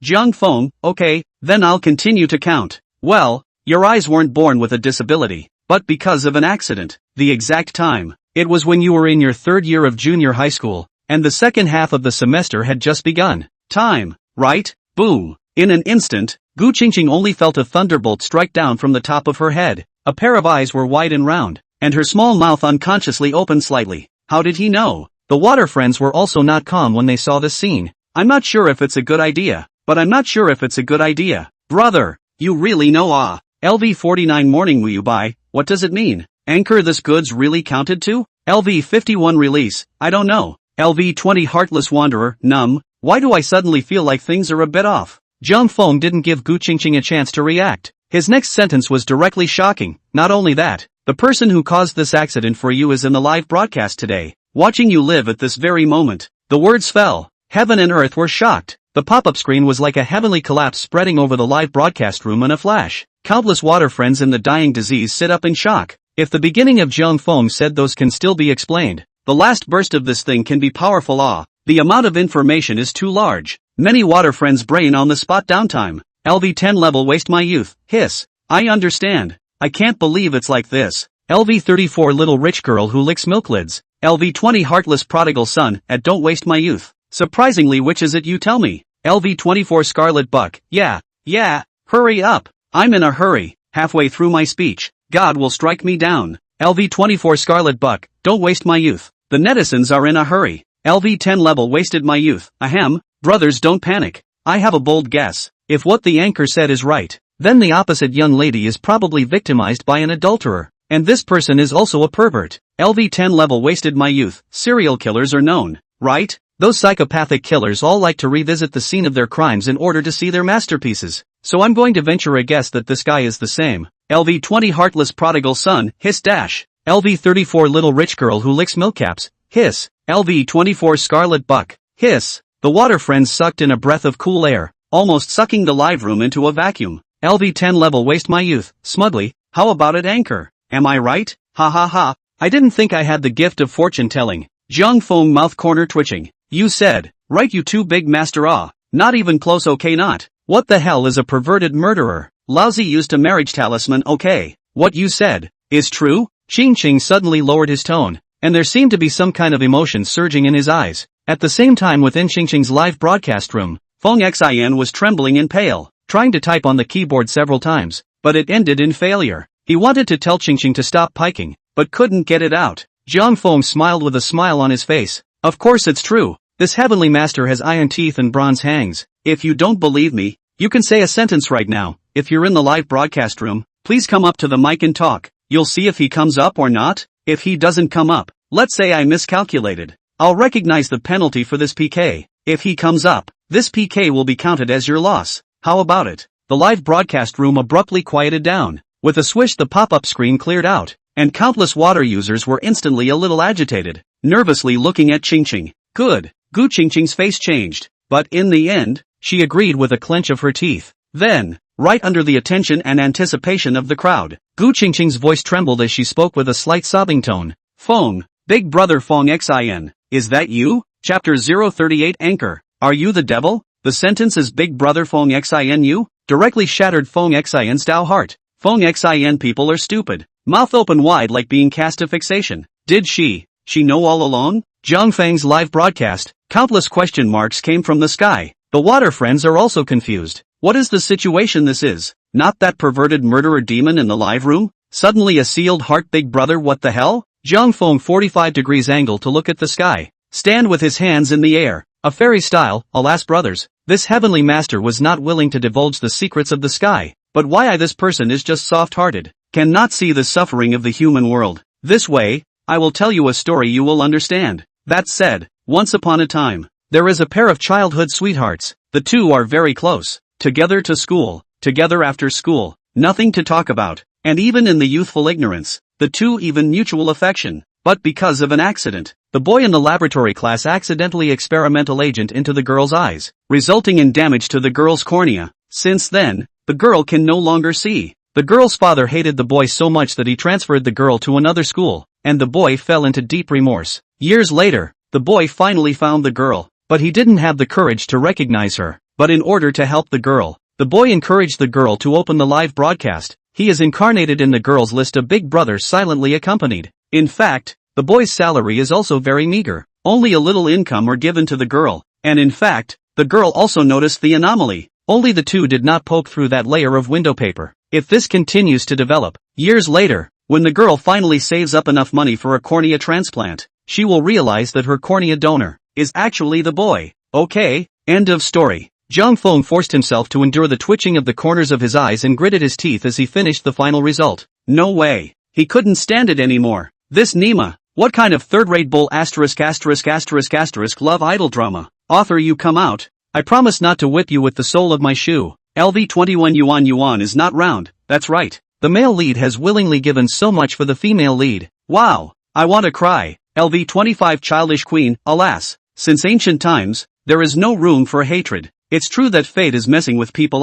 Zhang Feng, okay, then I'll continue to count. Well, your eyes weren't born with a disability, but because of an accident. The exact time. It was when you were in your 3rd year of junior high school, and the second half of the semester had just begun. Time, right? Boom. In an instant, Gu Qingqing only felt a thunderbolt strike down from the top of her head. A pair of eyes were wide and round, and her small mouth unconsciously opened slightly. How did he know? The water friends were also not calm when they saw this scene. I'm not sure if it's a good idea, but I'm not sure if it's a good idea. Brother, you really know LV49 Morning Will you buy, what does it mean? Anchor this goods really counted to? LV51 Release, I don't know. LV20 Heartless Wanderer, why do I suddenly feel like things are a bit off? Zhang Feng didn't give Gu Qingqing a chance to react. His next sentence was directly shocking. Not only that, the person who caused this accident for you is in the live broadcast today, watching you live at this very moment. The words fell. Heaven and earth were shocked. The pop-up screen was like a heavenly collapse spreading over the live broadcast room in a flash. Countless water friends in the dying disease sit up in shock. If the beginning of Zhang Feng said those can still be explained, the last burst of this thing can be powerful. The amount of information is too large. Many water friends brain on the spot downtime. LV10 Level Waste My Youth, hiss. I understand. I can't believe it's like this. LV34 Little Rich Girl Who Licks Milk Lids. LV20 Heartless Prodigal Son, at Don't Waste My Youth. Surprisingly, which is it you tell me? LV24 Scarlet Buck, yeah, hurry up. I'm in a hurry, halfway through my speech. God will strike me down. LV24 Scarlet Buck, don't waste my youth. The netizens are in a hurry. LV10 Level Wasted My Youth, ahem. Brothers don't panic. I have a bold guess. If what the anchor said is right, then the opposite young lady is probably victimized by an adulterer. And this person is also a pervert. LV10 Level Wasted My Youth, serial killers are known, right? Those psychopathic killers all like to revisit the scene of their crimes in order to see their masterpieces. So I'm going to venture a guess that this guy is the same. LV20 heartless prodigal son, hiss dash. LV34 little rich girl who licks milk caps, hiss. LV24 scarlet buck, hiss. The water friends sucked in a breath of cool air, almost sucking the live room into a vacuum. LV10 level waste my youth, smugly, how about it anchor? Am I right? Ha ha ha. I didn't think I had the gift of fortune telling. Jiang Feng mouth corner twitching. You said, right you two big master not even close okay not. What the hell is a perverted murderer? Lousy used a marriage talisman okay. What you said, is true? Ching Ching suddenly lowered his tone, and there seemed to be some kind of emotion surging in his eyes. At the same time within Ching Ching's live broadcast room, Feng Xin was trembling and pale, trying to type on the keyboard several times, but it ended in failure. He wanted to tell Ching Ching to stop piking, but couldn't get it out. Jiang Feng smiled with a smile on his face. Of course it's true. This heavenly master has iron teeth and bronze hands. If you don't believe me, you can say a sentence right now. If you're in the live broadcast room, please come up to the mic and talk. You'll see if he comes up or not. If he doesn't come up, let's say I miscalculated. I'll recognize the penalty for this PK. If he comes up, this PK will be counted as your loss. How about it? The live broadcast room abruptly quieted down. With a swish the pop-up screen cleared out, and countless water users were instantly a little agitated, nervously looking at Ching Ching. Good. Gu Ching Ching's face changed, but in the end, she agreed with a clench of her teeth. Then, right under the attention and anticipation of the crowd, Gu Ching Ching's voice trembled as she spoke with a slight sobbing tone. Feng, big brother Feng Xin, is that you? Chapter 038 Anchor, are you the devil? The sentence is big brother Feng Xin you? Directly shattered Feng Xin's Tao heart. Feng Xin people are stupid, mouth open wide like being cast to fixation. Did she know all along? Zhang Feng's live broadcast, countless question marks came from the sky. The water friends are also confused. What is the situation this is? Not that perverted murderer demon in the live room? Suddenly a sealed heart big brother what the hell? Zhang Feng 45 degrees angle to look at the sky. Stand with his hands in the air. A fairy style, alas brothers. This heavenly master was not willing to divulge the secrets of the sky. But why this person is just soft-hearted. Cannot see the suffering of the human world. This way, I will tell you a story you will understand. That said, once upon a time, there is a pair of childhood sweethearts. The two are very close. Together to school, together after school, nothing to talk about, and even in the youthful ignorance, the two even mutual affection. But because of an accident, the boy in the laboratory class accidentally experimental agent into the girl's eyes, resulting in damage to the girl's cornea. Since then, the girl can no longer see. The girl's father hated the boy so much that he transferred the girl to another school, and the boy fell into deep remorse. Years later, the boy finally found the girl, but he didn't have the courage to recognize her. But in order to help the girl, the boy encouraged the girl to open the live broadcast. He is incarnated in the girl's list of big brothers silently accompanied. In fact, the boy's salary is also very meager. Only a little income were given to the girl, and in fact, the girl also noticed the anomaly. Only the two did not poke through that layer of window paper. If this continues to develop, years later, when the girl finally saves up enough money for a cornea transplant, she will realize that her cornea donor is actually the boy. Okay, end of story. Zhang Feng forced himself to endure the twitching of the corners of his eyes and gritted his teeth as he finished the final result. No way. He couldn't stand it anymore. This Nima, what kind of third-rate bull love idol drama? Author you come out. I promise not to whip you with the sole of my shoe. LV21 yuan is not round, that's right. The male lead has willingly given so much for the female lead. Wow, I want to cry. LV25 childish queen, alas. Since ancient times, there is no room for hatred. It's true that fate is messing with people.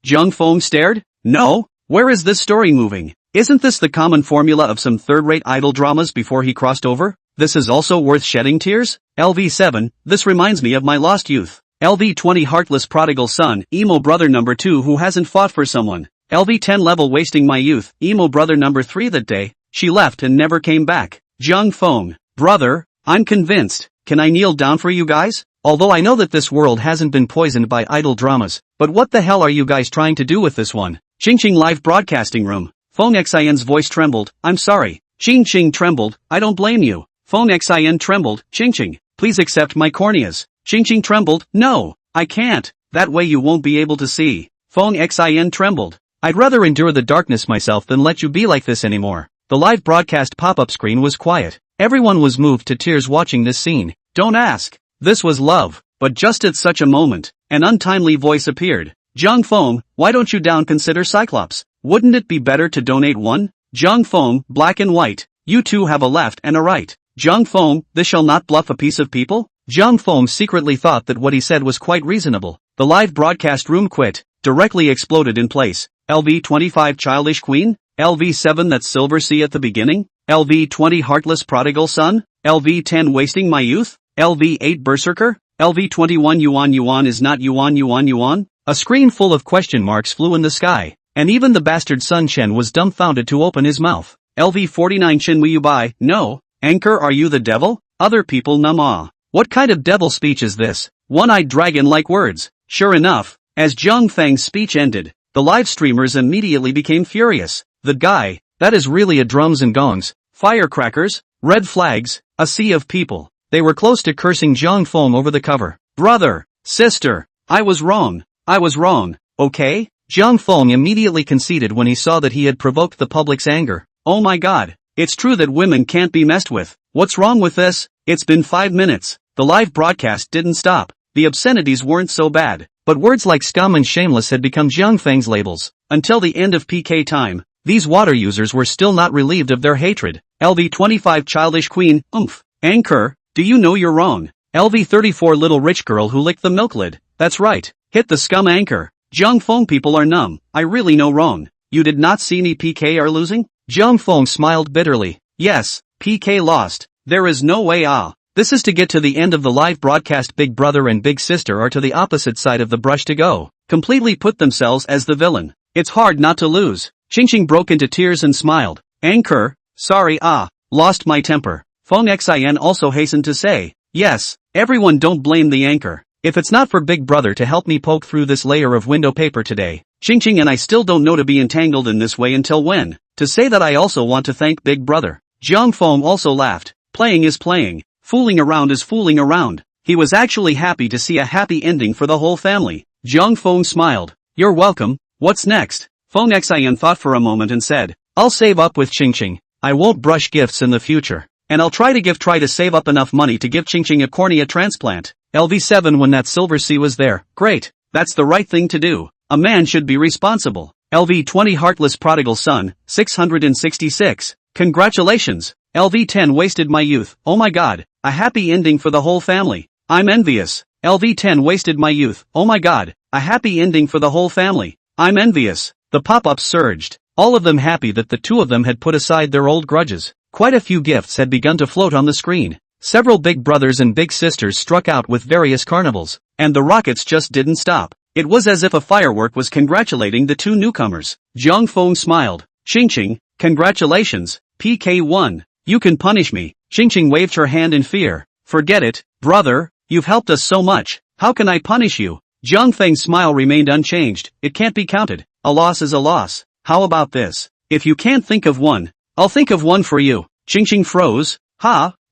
Zhang Feng stared. No, where is this story moving? Isn't this the common formula of some third-rate idol dramas before he crossed over? This is also worth shedding tears? LV7, this reminds me of my lost youth. LV20 heartless prodigal son, emo brother number 2 who hasn't fought for someone. LV10 level wasting my youth, emo brother number 3 that day, she left and never came back. Zhang Feng, brother, I'm convinced. Can I kneel down for you guys? Although I know that this world hasn't been poisoned by idol dramas, but what the hell are you guys trying to do with this one? Ching Ching live broadcasting room. Feng Xin's voice trembled, I'm sorry. Ching Ching trembled, I don't blame you. Feng Xin trembled, Ching Ching, please accept my corneas. Ching Ching trembled, no, I can't, that way you won't be able to see. Feng Xin trembled, I'd rather endure the darkness myself than let you be like this anymore. The live broadcast pop-up screen was quiet. Everyone was moved to tears watching this scene. Don't ask. This was love, but just at such a moment, an untimely voice appeared. Jung Fong, why don't you consider Cyclops? Wouldn't it be better to donate one? Jung Fong, black and white. You two have a left and a right. Jung Fong, this shall not bluff a piece of people? Jung Fong secretly thought that what he said was quite reasonable. The live broadcast room quit, directly exploded in place. LV25 Childish Queen? LV7 That Silver Sea at the beginning? LV20 Heartless Prodigal Son? LV10 Wasting My Youth? LV8 Berserker? LV21 Yuan is not Yuan? A screen full of question marks flew in the sky, and even the bastard Sun Chen was dumbfounded to open his mouth. LV49 Chin Wu Bai, no, Anchor, are you the devil? Other people ah. What kind of devil speech is this? One-eyed dragon-like words. Sure enough, as Zhang Feng's speech ended, the live streamers immediately became furious. The guy, that is really a drums and gongs, firecrackers, red flags, a sea of people. They were close to cursing Zhang Feng over the cover. Brother, sister, I was wrong, okay? Zhang Feng immediately conceded when he saw that he had provoked the public's anger. Oh my god, it's true that women can't be messed with. What's wrong with this? It's been 5 minutes. The live broadcast didn't stop. The obscenities weren't so bad, but words like scum and shameless had become Zhang Feng's labels. Until the end of PK time, these water users were still not relieved of their hatred. LV25 Childish Queen, Anchor, do you know you're wrong? LV34 Little Rich Girl Who Licked the Milk Lid, that's right, hit the scum Anchor. Zhang Feng people are numb, I really know wrong. You did not see any PK are losing? Zhang Feng smiled bitterly. Yes, PK lost. There is no way This is to get to the end of the live broadcast. Big Brother and Big Sister are to the opposite side of the brush to go. Completely put themselves as the villain. It's hard not to lose. Qingqing broke into tears and smiled. Anchor, sorry lost my temper. Feng Xin also hastened to say, yes, everyone don't blame the anchor. If it's not for Big Brother to help me poke through this layer of window paper today, Qingqing and I still don't know to be entangled in this way until when. To say that I also want to thank Big Brother. Zhang Feng also laughed. Playing is playing. Fooling around is fooling around. He was actually happy to see a happy ending for the whole family. Zhang Feng smiled. You're welcome. What's next? Feng Xian thought for a moment and said, I'll save up with Qingqing. I won't brush gifts in the future. And I'll try to save up enough money to give Qingqing a cornea transplant. LV7 When That Silver Sea Was There. Great. That's the right thing to do. A man should be responsible. LV20 Heartless Prodigal Son, 666. Congratulations. LV10 Wasted My Youth. Oh my god. A happy ending for the whole family. I'm envious. LV10 Wasted My Youth. Oh my god. A happy ending for the whole family. I'm envious. The pop-ups surged. All of them happy that the two of them had put aside their old grudges. Quite a few gifts had begun to float on the screen. Several Big Brothers and Big Sisters struck out with various carnivals, and the rockets just didn't stop. It was as if a firework was congratulating the two newcomers. Zhang Feng smiled. Qingqing, congratulations, PK1. You can punish me. Qingqing waved her hand in fear. Forget it, brother, you've helped us so much. How can I punish you? Zhang Feng's smile remained unchanged. It can't be counted. A loss is a loss. How about this? If you can't think of one, I'll think of one for you. Qingqing froze.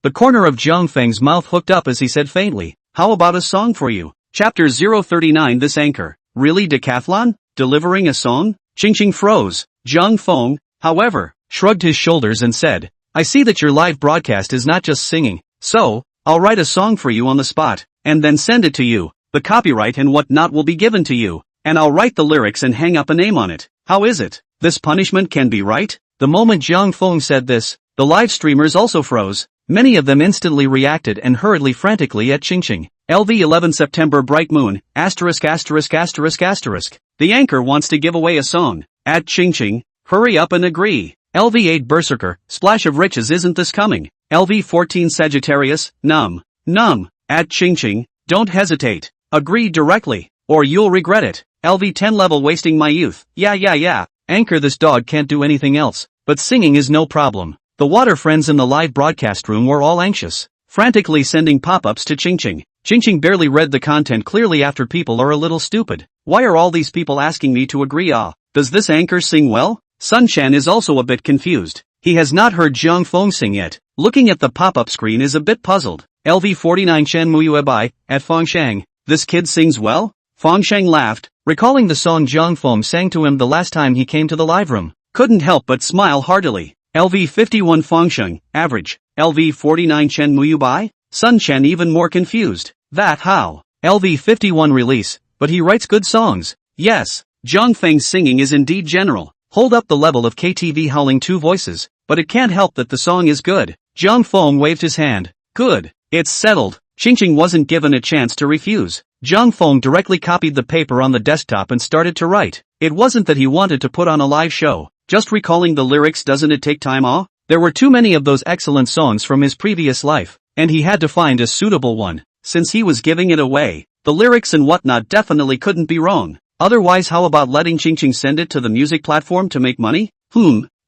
The corner of Zhang Feng's mouth hooked up as he said faintly, how about a song for you? Chapter 039 This Anchor, really decathlon? Delivering a song? Qingqing froze. Zhang Feng, however, shrugged his shoulders and said, I see that your live broadcast is not just singing, so, I'll write a song for you on the spot, and then send it to you. The copyright and whatnot will be given to you, and I'll write the lyrics and hang up a name on it. How is it? This punishment can be right? The moment Zhang Feng said this, the live streamers also froze. Many of them instantly reacted and hurriedly frantically at Qingqing. LV11 September Bright Moon, ********. The anchor wants to give away a song. At Qingqing, hurry up and agree. LV8 Berserker, Splash of Riches Isn't This Coming? LV14 Sagittarius, Numb. At Qingqing, don't hesitate. Agree directly, or you'll regret it. LV10 Level Wasting My Youth, yeah. Anchor This dog can't do anything else, but singing is no problem. The water friends in the live broadcast room were all anxious, frantically sending pop-ups to Qingqing. Qingqing barely read the content clearly after people are a little stupid. Why are all these people asking me to agree? Does this anchor sing well? Sun Shan is also a bit confused. He has not heard Zhang Feng sing yet. Looking at the pop-up screen is a bit puzzled. LV49 Chen Muyuebai, at Fengshang. This kid sings well? Fengshang laughed, recalling the song Zhang Feng sang to him the last time he came to the live room. Couldn't help but smile heartily. LV51 Fengsheng, average. LV49 Chen Muyubai? Sun Chen even more confused. That how? LV51 release, but he writes good songs. Yes, Zhang Feng's singing is indeed general. Hold up the level of KTV howling two voices, but it can't help that the song is good. Zhang Feng waved his hand. Good. It's settled. Qingqing wasn't given a chance to refuse. Zhang Feng directly copied the paper on the desktop and started to write. It wasn't that he wanted to put on a live show. Just recalling the lyrics, doesn't it take time off? There were too many of those excellent songs from his previous life, and he had to find a suitable one. Since he was giving it away, the lyrics and whatnot definitely couldn't be wrong. Otherwise, how about letting Qingqing send it to the music platform to make money?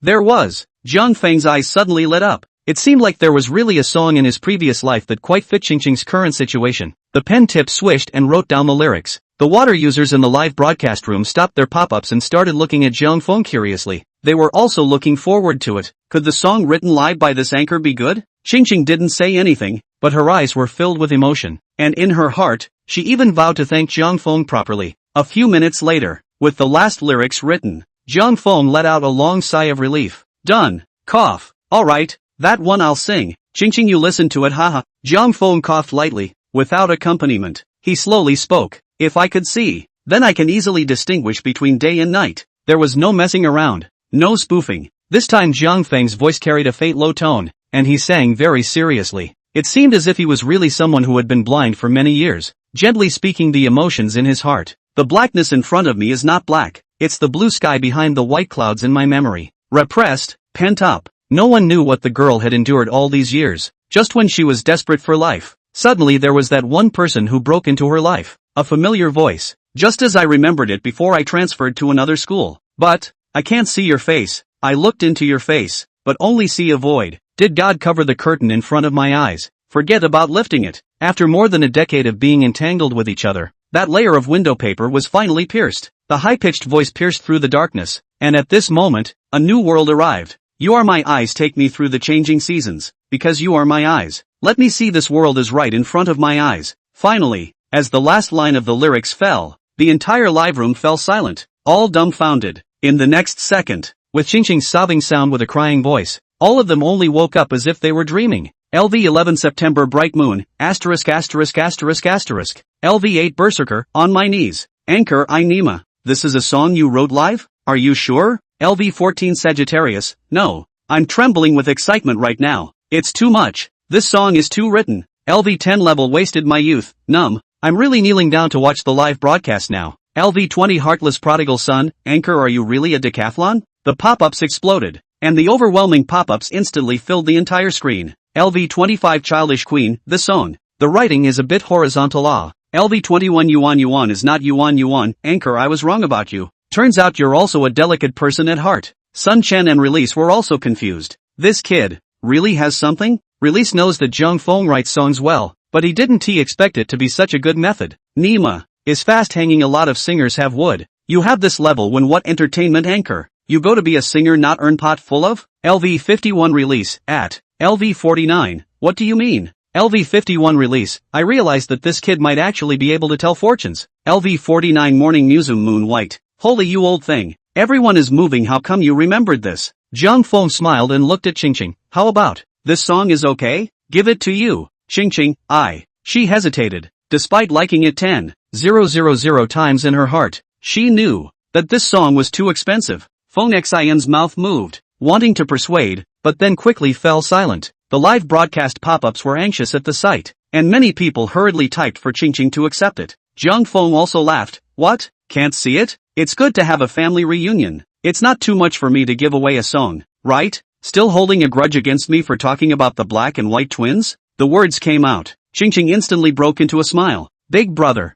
There was. Zhang Feng's eyes suddenly lit up. It seemed like there was really a song in his previous life that quite fit Qingqing's current situation. The pen tip swished and wrote down the lyrics. The water users in the live broadcast room stopped their pop-ups and started looking at Zhang Feng curiously. They were also looking forward to it. Could the song written live by this anchor be good? Qingqing didn't say anything, but her eyes were filled with emotion, and in her heart, she even vowed to thank Zhang Feng properly. A few minutes later, with the last lyrics written, Zhang Feng let out a long sigh of relief. Done. Cough. Alright, that one I'll sing. Qingqing, you listen to it, haha. Zhang Feng coughed lightly, without accompaniment. He slowly spoke. If I could see, then I can easily distinguish between day and night. There was no messing around. No spoofing. This time Zhang Feng's voice carried a faint low tone, and he sang very seriously. It seemed as if he was really someone who had been blind for many years, gently speaking the emotions in his heart. The blackness in front of me is not black, it's the blue sky behind the white clouds in my memory. Repressed, pent up. No one knew what the girl had endured all these years. Just when she was desperate for life, suddenly there was that one person who broke into her life. A familiar voice, just as I remembered it before I transferred to another school. But, I can't see your face. I looked into your face, but only see a void. Did God cover the curtain in front of my eyes? Forget about lifting it. After more than a decade of being entangled with each other, that layer of window paper was finally pierced. The high-pitched voice pierced through the darkness, and at this moment, a new world arrived. You are my eyes, take me through the changing seasons, because you are my eyes. Let me see this world as right in front of my eyes. Finally, as the last line of the lyrics fell, the entire live room fell silent, all dumbfounded. In the next second, with Qingqing's sobbing sound with a crying voice, all of them only woke up as if they were dreaming. LV11 September bright moon, asterisk. LV8 berserker, on my knees. Anchor I Nima. This is a song you wrote live? Are you sure? LV14 Sagittarius, no. I'm trembling with excitement right now. It's too much. This song is too written. LV10 level wasted my youth, numb. I'm really kneeling down to watch the live broadcast now. LV20 Heartless Prodigal Son, Anchor, are you really a decathlon? The pop-ups exploded, and the overwhelming pop-ups instantly filled the entire screen. LV25 Childish Queen, the song. The writing is a bit horizontal. LV21 Yuan is not Yuan. Anchor, I was wrong about you. Turns out you're also a delicate person at heart. Sun Chen and Release were also confused. This kid really has something? Release knows that Zhang Feng writes songs well, but he didn't expect it to be such a good method. Nima is fast hanging. A lot of singers have wood. You have this level when what entertainment, Anchor? You go to be a singer, not earn pot full of? LV51 Release, at LV49, what do you mean? LV51 Release, I realized that this kid might actually be able to tell fortunes. LV49 Morning Museum Moon White, holy you old thing. Everyone is moving, how come you remembered this? Zhang Feng smiled and looked at Qingqing. How about, this song is okay? Give it to you. Qingqing, she hesitated. Despite liking it 10,000 times in her heart, she knew that this song was too expensive. Feng Xin's mouth moved, wanting to persuade, but then quickly fell silent. The live broadcast pop-ups were anxious at the sight, and many people hurriedly typed for Qingqing to accept it. Zhang Feng also laughed. What? Can't see it? It's good to have a family reunion. It's not too much for me to give away a song, right? Still holding a grudge against me for talking about the black and white twins? The words came out. Qingqing instantly broke into a smile. Big brother,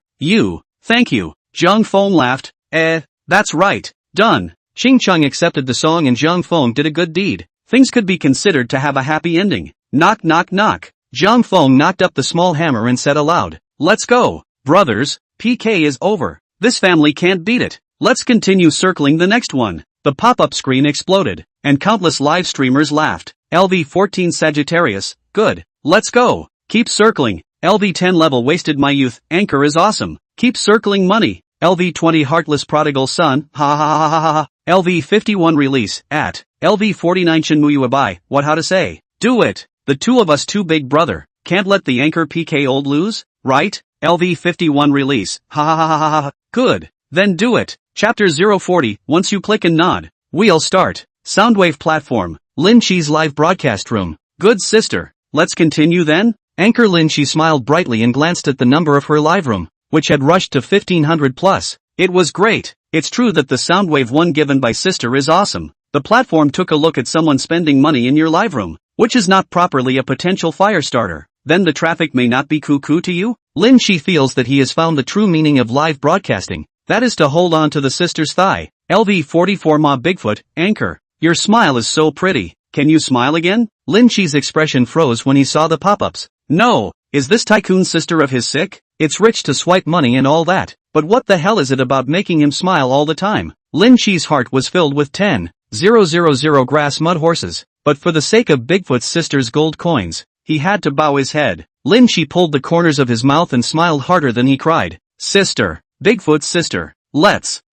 thank you. Zhang Feng laughed. That's right. Done. Qingqing accepted the song and Zhang Feng did a good deed. Things could be considered to have a happy ending. Knock. Zhang Feng knocked up the small hammer and said aloud, let's go, brothers, PK is over. This family can't beat it. Let's continue circling the next one. The pop-up screen exploded, and countless live streamers laughed. LV14 Sagittarius, good. Let's go. Keep circling. LV10 level wasted my youth, Anchor is awesome. Keep circling money. LV20 Heartless Prodigal Son, ha. LV51 Release, at LV49 Shenmue Abai, what how to say? Do it. The two of us too, big brother. Can't let the Anchor PK old lose. right? LV51 release. Ha ha ha ha ha ha. Good. Then do it. Chapter 040, once you click and nod. We'll start. Soundwave platform. Lin Chi's live broadcast room. Good sister. Let's continue then? Anchor Lin Chi smiled brightly and glanced at the number of her live room, which had rushed to 1500 plus. It was great. It's true that the Soundwave one given by sister is awesome. The platform took a look at someone spending money in your live room, which is not properly a potential fire starter. Then the traffic may not be cuckoo to you? Lin Chi feels that he has found the true meaning of live broadcasting. That is to hold on to the sister's thigh. LV44 Ma Bigfoot, Anchor. Your smile is so pretty. Can you smile again? Lin Chi's expression froze when he saw the pop-ups. No, is this tycoon sister of his sick? It's rich to swipe money and all that, but what the hell is it about making him smile all the time? Lin Chi's heart was filled with 10,000 grass mud horses, but for the sake of Bigfoot's sister's gold coins, he had to bow his head. Lin Chi pulled the corners of his mouth and smiled harder than he cried. Sister. Bigfoot's sister.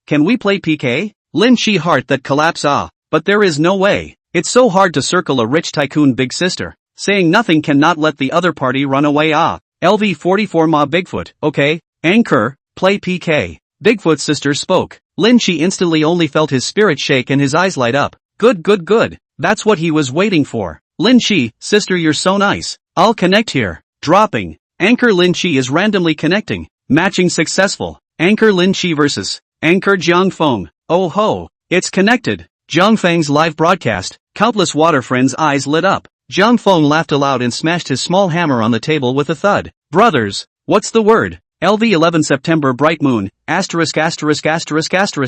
Can we play PK? Lin Chi heart that collapse but there is no way. It's so hard to circle a rich tycoon big sister. Saying nothing cannot let the other party run away LV44 Ma Bigfoot, okay, Anchor, play PK. Bigfoot's sister spoke. Lin Chi instantly only felt his spirit shake and his eyes light up. Good. That's what he was waiting for. Lin Chi, sister you're so nice. I'll connect here. Dropping. Anchor Lin Chi is randomly connecting. Matching successful. Anchor Lin Chi versus Anchor Jiang Feng. Oh ho, it's connected. Jiang Feng's live broadcast. Countless water friends' eyes lit up. Jiang Feng laughed aloud and smashed his small hammer on the table with a thud. Brothers, what's the word? LV11 September bright moon, asterisk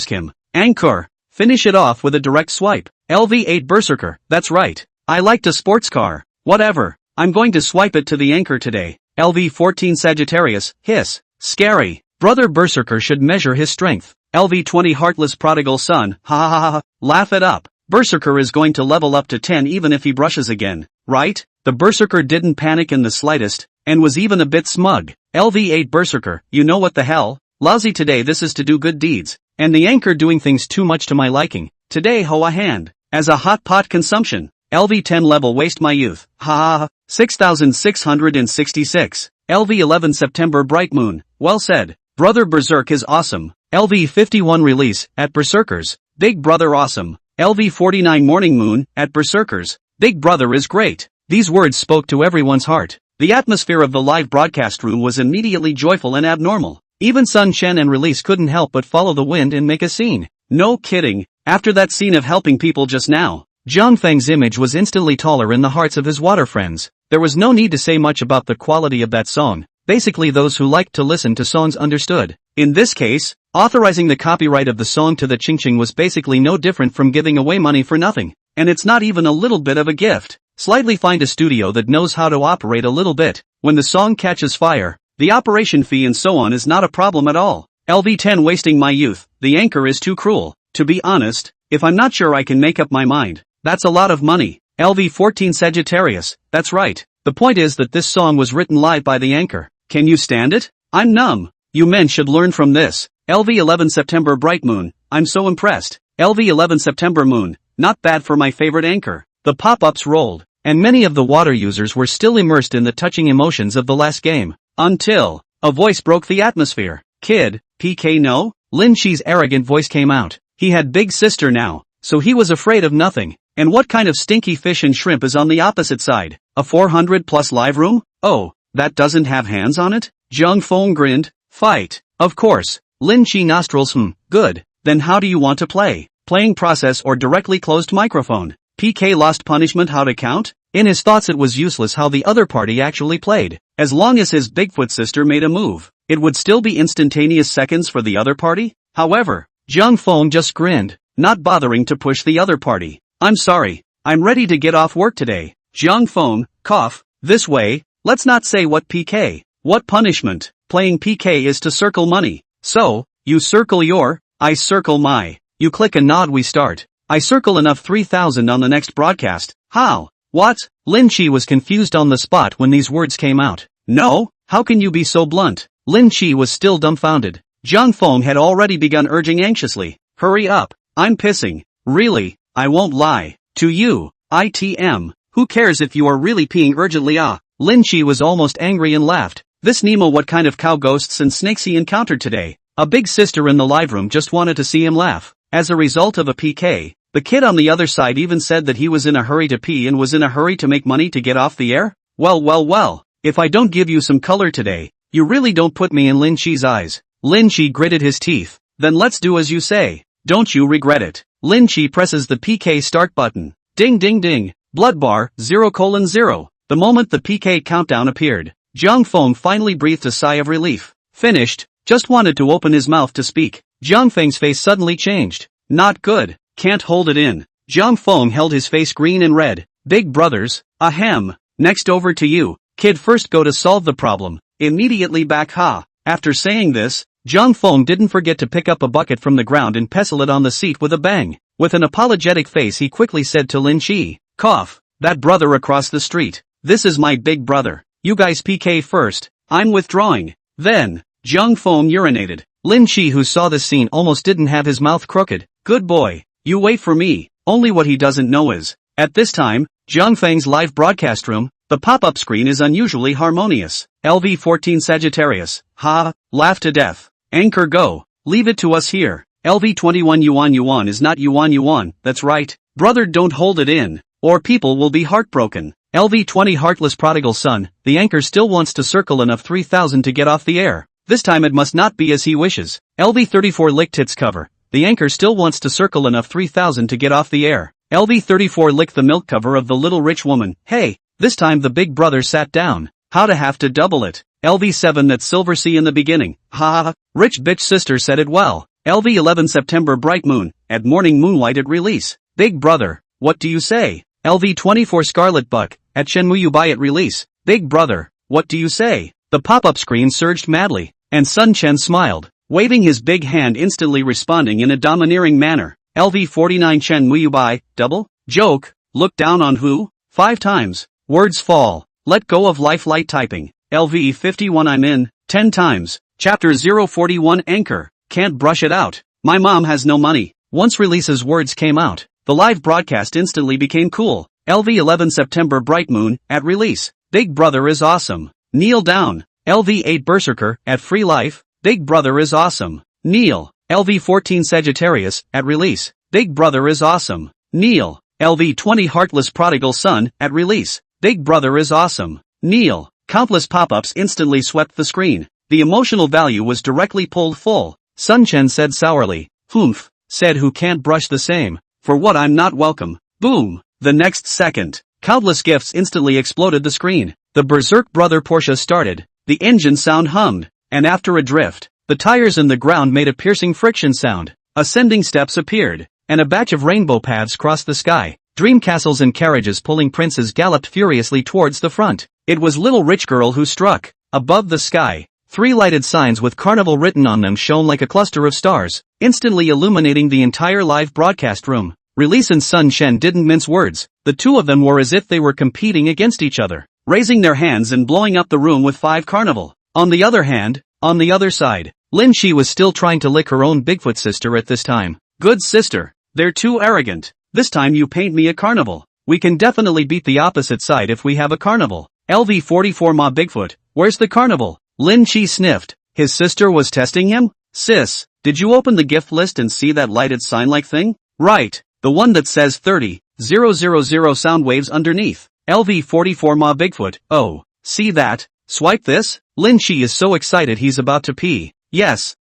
him. Anchor. Finish it off with a direct swipe. LV8 Berserker, that's right. I liked a sports car. Whatever. I'm going to swipe it to the anchor today. LV14 Sagittarius, hiss. Scary. Brother Berserker should measure his strength. LV20 Heartless Prodigal Son, ha ha ha ha, laugh it up. Berserker is going to level up to 10 even if he brushes again, right? The Berserker didn't panic in the slightest, and was even a bit smug. LV8 Berserker, you know what the hell? Lousy today this is to do good deeds, and the anchor doing things too much to my liking. Today ho a hand, as a hot pot consumption. LV10 level waste my youth, ha ha ha, 6666. LV11 September bright moon, well said. Brother Berserk is awesome. LV51 release, at Berserkers, Big Brother awesome. LV49 morning moon, at Berserkers, Big Brother is great. These words spoke to everyone's heart. The atmosphere of the live broadcast room was immediately joyful and abnormal. Even Sun Chen and Release couldn't help but follow the wind and make a scene. No kidding, after that scene of helping people just now, Jiang Feng's image was instantly taller in the hearts of his water friends. There was no need to say much about the quality of that song. Basically those who liked to listen to songs understood. In this case, authorizing the copyright of the song to the Ching was basically no different from giving away money for nothing. And it's not even a little bit of a gift. Slightly find a studio that knows how to operate a little bit. When the song catches fire, the operation fee and so on is not a problem at all. LV10 wasting my youth, the anchor is too cruel. To be honest, if I'm not sure I can make up my mind, that's a lot of money. LV14 Sagittarius, that's right. The point is that this song was written live by the anchor. Can you stand it? I'm numb. You men should learn from this. LV11 September bright moon, I'm so impressed. LV11 September moon, not bad for my favorite anchor. The pop-ups rolled, and many of the water users were still immersed in the touching emotions of the last game. Until a voice broke the atmosphere. Kid, PK no? Lin Chi's arrogant voice came out. He had big sister now, so he was afraid of nothing. And what kind of stinky fish and shrimp is on the opposite side? A 400 plus live room? Oh, that doesn't have hands on it? Jiang Feng grinned. Fight. Of course. Lin Chi nostrils good. Then how do you want to play? Playing process or directly closed microphone? PK lost punishment how to count? In his thoughts it was useless how the other party actually played. As long as his Bigfoot sister made a move, it would still be instantaneous seconds for the other party. However, Jiang Feng just grinned, not bothering to push the other party. I'm sorry. I'm ready to get off work today. Jiang Feng, cough, this way. Let's not say what PK. What punishment? Playing PK is to circle money. So, you circle your, I circle my. You click a nod we start. I circle enough 3,000 on the next broadcast. How? What? Lin Chi was confused on the spot when these words came out. No? How can you be so blunt? Lin Chi was still dumbfounded. Jiang Feng had already begun urging anxiously. Hurry up. I'm pissing. Really? I won't lie. To you. ITM. Who cares if you are really peeing urgently Lin Chi was almost angry and laughed. This Nemo, what kind of cow ghosts and snakes he encountered today. A big sister in the live room just wanted to see him laugh. As a result of a PK, the kid on the other side even said that he was in a hurry to pee and was in a hurry to make money to get off the air. Well, if I don't give you some color today, you really don't put me in Lin Chi's eyes. Lin Chi gritted his teeth. Then let's do as you say. Don't you regret it. Lin Chi presses the PK start button. Ding ding ding. Blood bar, 0:0. The moment the PK countdown appeared, Jiang Feng finally breathed a sigh of relief. Finished. Just wanted to open his mouth to speak. Jiang Feng's face suddenly changed. Not good. Can't hold it in. Jiang Feng held his face green and red. Big brothers, ahem. Next over to you. Kid, first go to solve the problem. Immediately back, ha. After saying this, Jiang Feng didn't forget to pick up a bucket from the ground and pestle it on the seat with a bang. With an apologetic face he quickly said to Lin Chi, cough, that brother across the street. This is my big brother. You guys PK first. I'm withdrawing. Then, Jiang Feng urinated. Lin Chi, who saw this scene, almost didn't have his mouth crooked. Good boy. You wait for me. Only what he doesn't know is, at this time, Jiang Feng's live broadcast room, the pop-up screen is unusually harmonious. LV14 Sagittarius. Ha, laugh to death. Anchor go. Leave it to us here. LV21 Yuan is not Yuan, that's right. Brother, don't hold it in, or people will be heartbroken. LV20 Heartless Prodigal Son, the anchor still wants to circle enough 3000 to get off the air. This time it must not be as he wishes. LV34 Lick Tits cover, the anchor still wants to circle enough 3000 to get off the air. LV34 Lick the milk cover of the Little Rich Woman, hey, this time the big brother sat down. How to have to double it. LV7 That Silver Sea in the beginning, ha, rich bitch sister said it well. LV11 September Bright Moon, at morning moonlight at release. Big brother, what do you say? LV24 Scarlet Buck, at Shenmue you buy at release. Big brother, what do you say? The pop-up screen surged madly, and Sun Chen smiled, waving his big hand, instantly responding in a domineering manner. LV49 Shenmue you buy, double? Joke, look down on who? 5 times. Words fall, let go of life light typing. LV51 I'm in, 10 times. Chapter 041 Anchor, can't brush it out. My mom has no money. Once Release's words came out, the live broadcast instantly became cool. LV11 September Bright Moon, at release. Big brother is awesome. Kneel down. LV8 Berserker, at free life. Big brother is awesome. Kneel. LV14 Sagittarius, at release. Big brother is awesome. Kneel. LV20 Heartless Prodigal Son, at release. Big brother is awesome. Kneel. Countless pop-ups instantly swept the screen. The emotional value was directly pulled full. Sun Chen said sourly. Humph. Said who can't brush the same. For what I'm not welcome. Boom. The next second, countless gifts instantly exploded the screen. The Berserk Brother Porsche started. The engine sound hummed. And after a drift, the tires in the ground made a piercing friction sound. Ascending steps appeared. And a batch of rainbow paths crossed the sky. Dream castles and carriages pulling princes galloped furiously towards the front. It was Little Rich Girl who struck. Above the sky, 3 lighted signs with Carnival written on them shone like a cluster of stars, instantly illuminating the entire live broadcast room. Release and Sun Chen didn't mince words. The two of them were as if they were competing against each other, raising their hands and blowing up the room with 5 Carnival. On the other hand, on the other side, Lin Chi was still trying to lick her own Bigfoot sister at this time. Good sister, they're too arrogant. This time you paint me a carnival. We can definitely beat the opposite side if we have a carnival. LV44 Ma Bigfoot, where's the carnival? Lin Chi sniffed. His sister was testing him? Sis, did you open the gift list and see that lighted sign-like thing? Right, the one that says 30,000 sound waves underneath. LV44 Ma Bigfoot, oh, see that? Swipe this? Lin Chi is so excited he's about to pee. Yes.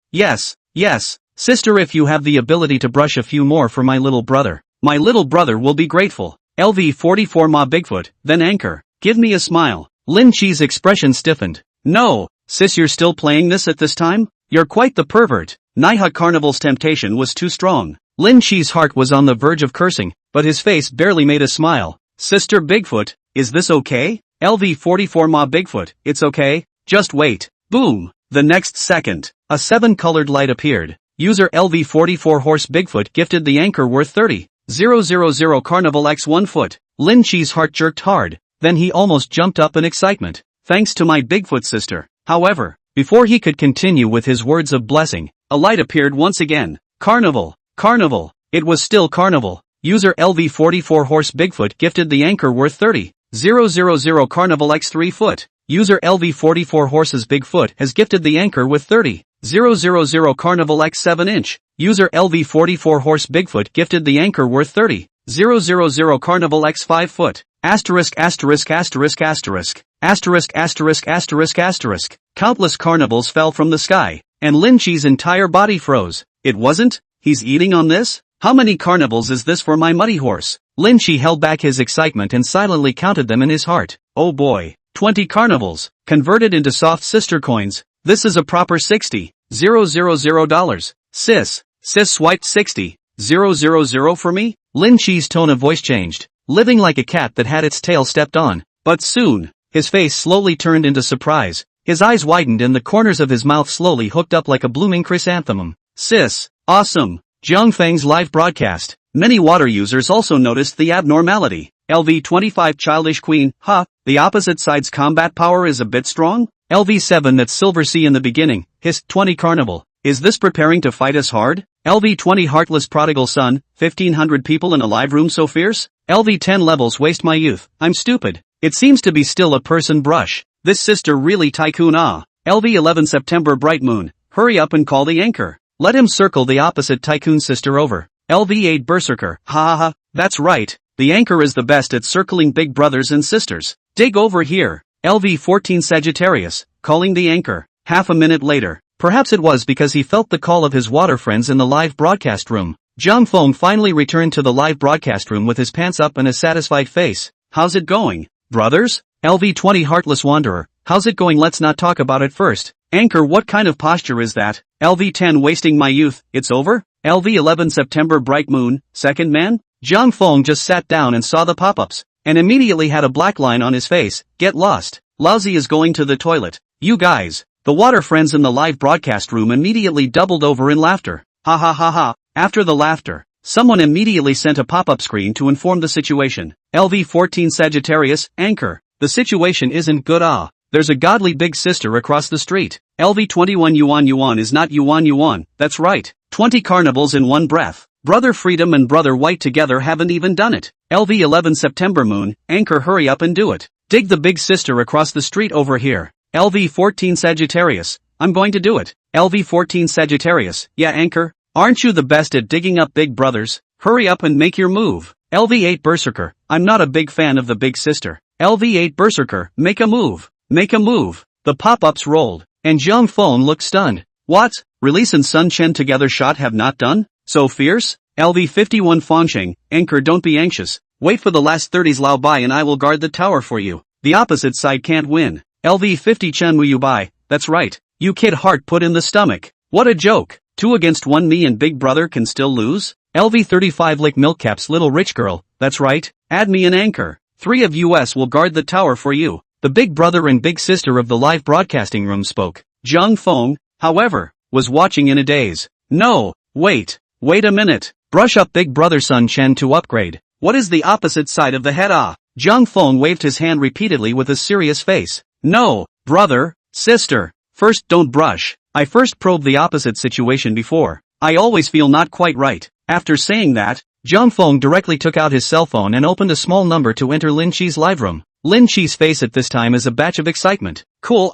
Sister, if you have the ability to brush a few more for my little brother will be grateful. LV44 Ma Bigfoot, then anchor. Give me a smile. Lin Chi's expression stiffened. No, sis, you're still playing this at this time? You're quite the pervert. Naiha Carnival's temptation was too strong. Lin Chi's heart was on the verge of cursing, but his face barely made a smile. Sister Bigfoot, is this okay? LV44 Ma Bigfoot, it's okay. Just wait. Boom. The next second, a 7-colored light appeared. User LV44 Horse Bigfoot gifted the anchor worth 30,000 Carnival X 1 foot. Lin Chi's heart jerked hard. Then he almost jumped up in excitement. Thanks to my Bigfoot sister. However, before he could continue with his words of blessing, a light appeared once again. Carnival. It was still Carnival. User LV44 Horse Bigfoot gifted the anchor worth 30,000 Carnival X 3 foot. User LV44 Horses Bigfoot has gifted the anchor with 30,000 Carnival X 7-inch. User LV44 Horse Bigfoot gifted the anchor worth 30,000 Carnival X 5 foot. Asterisk asterisk asterisk asterisk. Asterisk asterisk asterisk asterisk. Countless carnivals fell from the sky, and Lin Chi's entire body froze. It wasn't? He's eating on this? How many carnivals is this for my muddy horse? Lin Chi held back his excitement and silently counted them in his heart. Oh boy. 20 carnivals, converted into soft sister coins. This is a proper $60,000. Sis swiped 60,000 for me? Lin Chi's tone of voice changed, living like a cat that had its tail stepped on. But soon, his face slowly turned into surprise. His eyes widened and the corners of his mouth slowly hooked up like a blooming chrysanthemum. Sis, awesome. Jiang Feng's live broadcast. Many water users also noticed the abnormality. LV25 Childish Queen, the opposite side's combat power is a bit strong? LV7 That's Silver Sea in the beginning, hissed 20 Carnival. Is this preparing to fight us hard? LV20 Heartless Prodigal Son, 1500 people in a live room so fierce? LV10 Levels Waste My Youth, I'm stupid. It seems to be still a person brush. This sister really tycoon LV11 September Bright Moon, hurry up and call the anchor. Let him circle the opposite tycoon sister over. LV8 Berserker, that's right. The anchor is the best at circling big brothers and sisters. Dig over here. LV14 Sagittarius, calling the anchor. Half a minute later, perhaps it was because he felt the call of his water friends in the live broadcast room. Zhang Feng finally returned to the live broadcast room with his pants up and a satisfied face. How's it going, brothers? LV20 Heartless Wanderer, how's it going? Let's not talk about it first. Anchor, what kind of posture is that? LV10 Wasting My Youth, it's over? LV11 September Bright Moon, second man? Zhang Feng just sat down and saw the pop-ups, and immediately had a black line on his face. Get lost. Lousy is going to the toilet. You guys. The water friends in the live broadcast room immediately doubled over in laughter. Ha ha ha ha. After the laughter, someone immediately sent a pop-up screen to inform the situation. LV14 Sagittarius, anchor. The situation isn't good. There's a godly big sister across the street. LV21 Yuan is not Yuan, that's right. 20 carnivals in one breath. Brother Freedom and Brother White together haven't even done it. LV11 September Moon, anchor, hurry up and do it. Dig the big sister across the street over here. LV14 Sagittarius, I'm going to do it. LV14 Sagittarius, yeah anchor, aren't you the best at digging up big brothers? Hurry up and make your move. LV8 Berserker, I'm not a big fan of the big sister. LV8 Berserker, make a move. Make a move. The pop-ups rolled, and Zhang Feng looked stunned. What? Release and Sun Chen together shot have not done? So fierce? LV51 Fangsheng, anchor, don't be anxious. Wait for the last 30s Lao Bai and I will guard the tower for you. The opposite side can't win. LV50 Chen Wu Bai, that's right. You kid, heart put in the stomach. What a joke. 2 against 1, me and big brother can still lose? LV35 Lick Milkcap's little rich girl, that's right. Add me an anchor. 3 of us will guard the tower for you. The big brother and big sister of the live broadcasting room spoke. Zhang Feng, however, was watching in a daze. No, wait a minute. Brush up big brother Sun Chen to upgrade. What is the opposite side of the head? Zhang Feng waved his hand repeatedly with a serious face. No, brother, sister. First, don't brush. I first probed the opposite situation before. I always feel not quite right. After saying that, Zhang Feng directly took out his cell phone and opened a small number to enter Lin Chi's live room. Lin Chi's face at this time is a batch of excitement. Cool,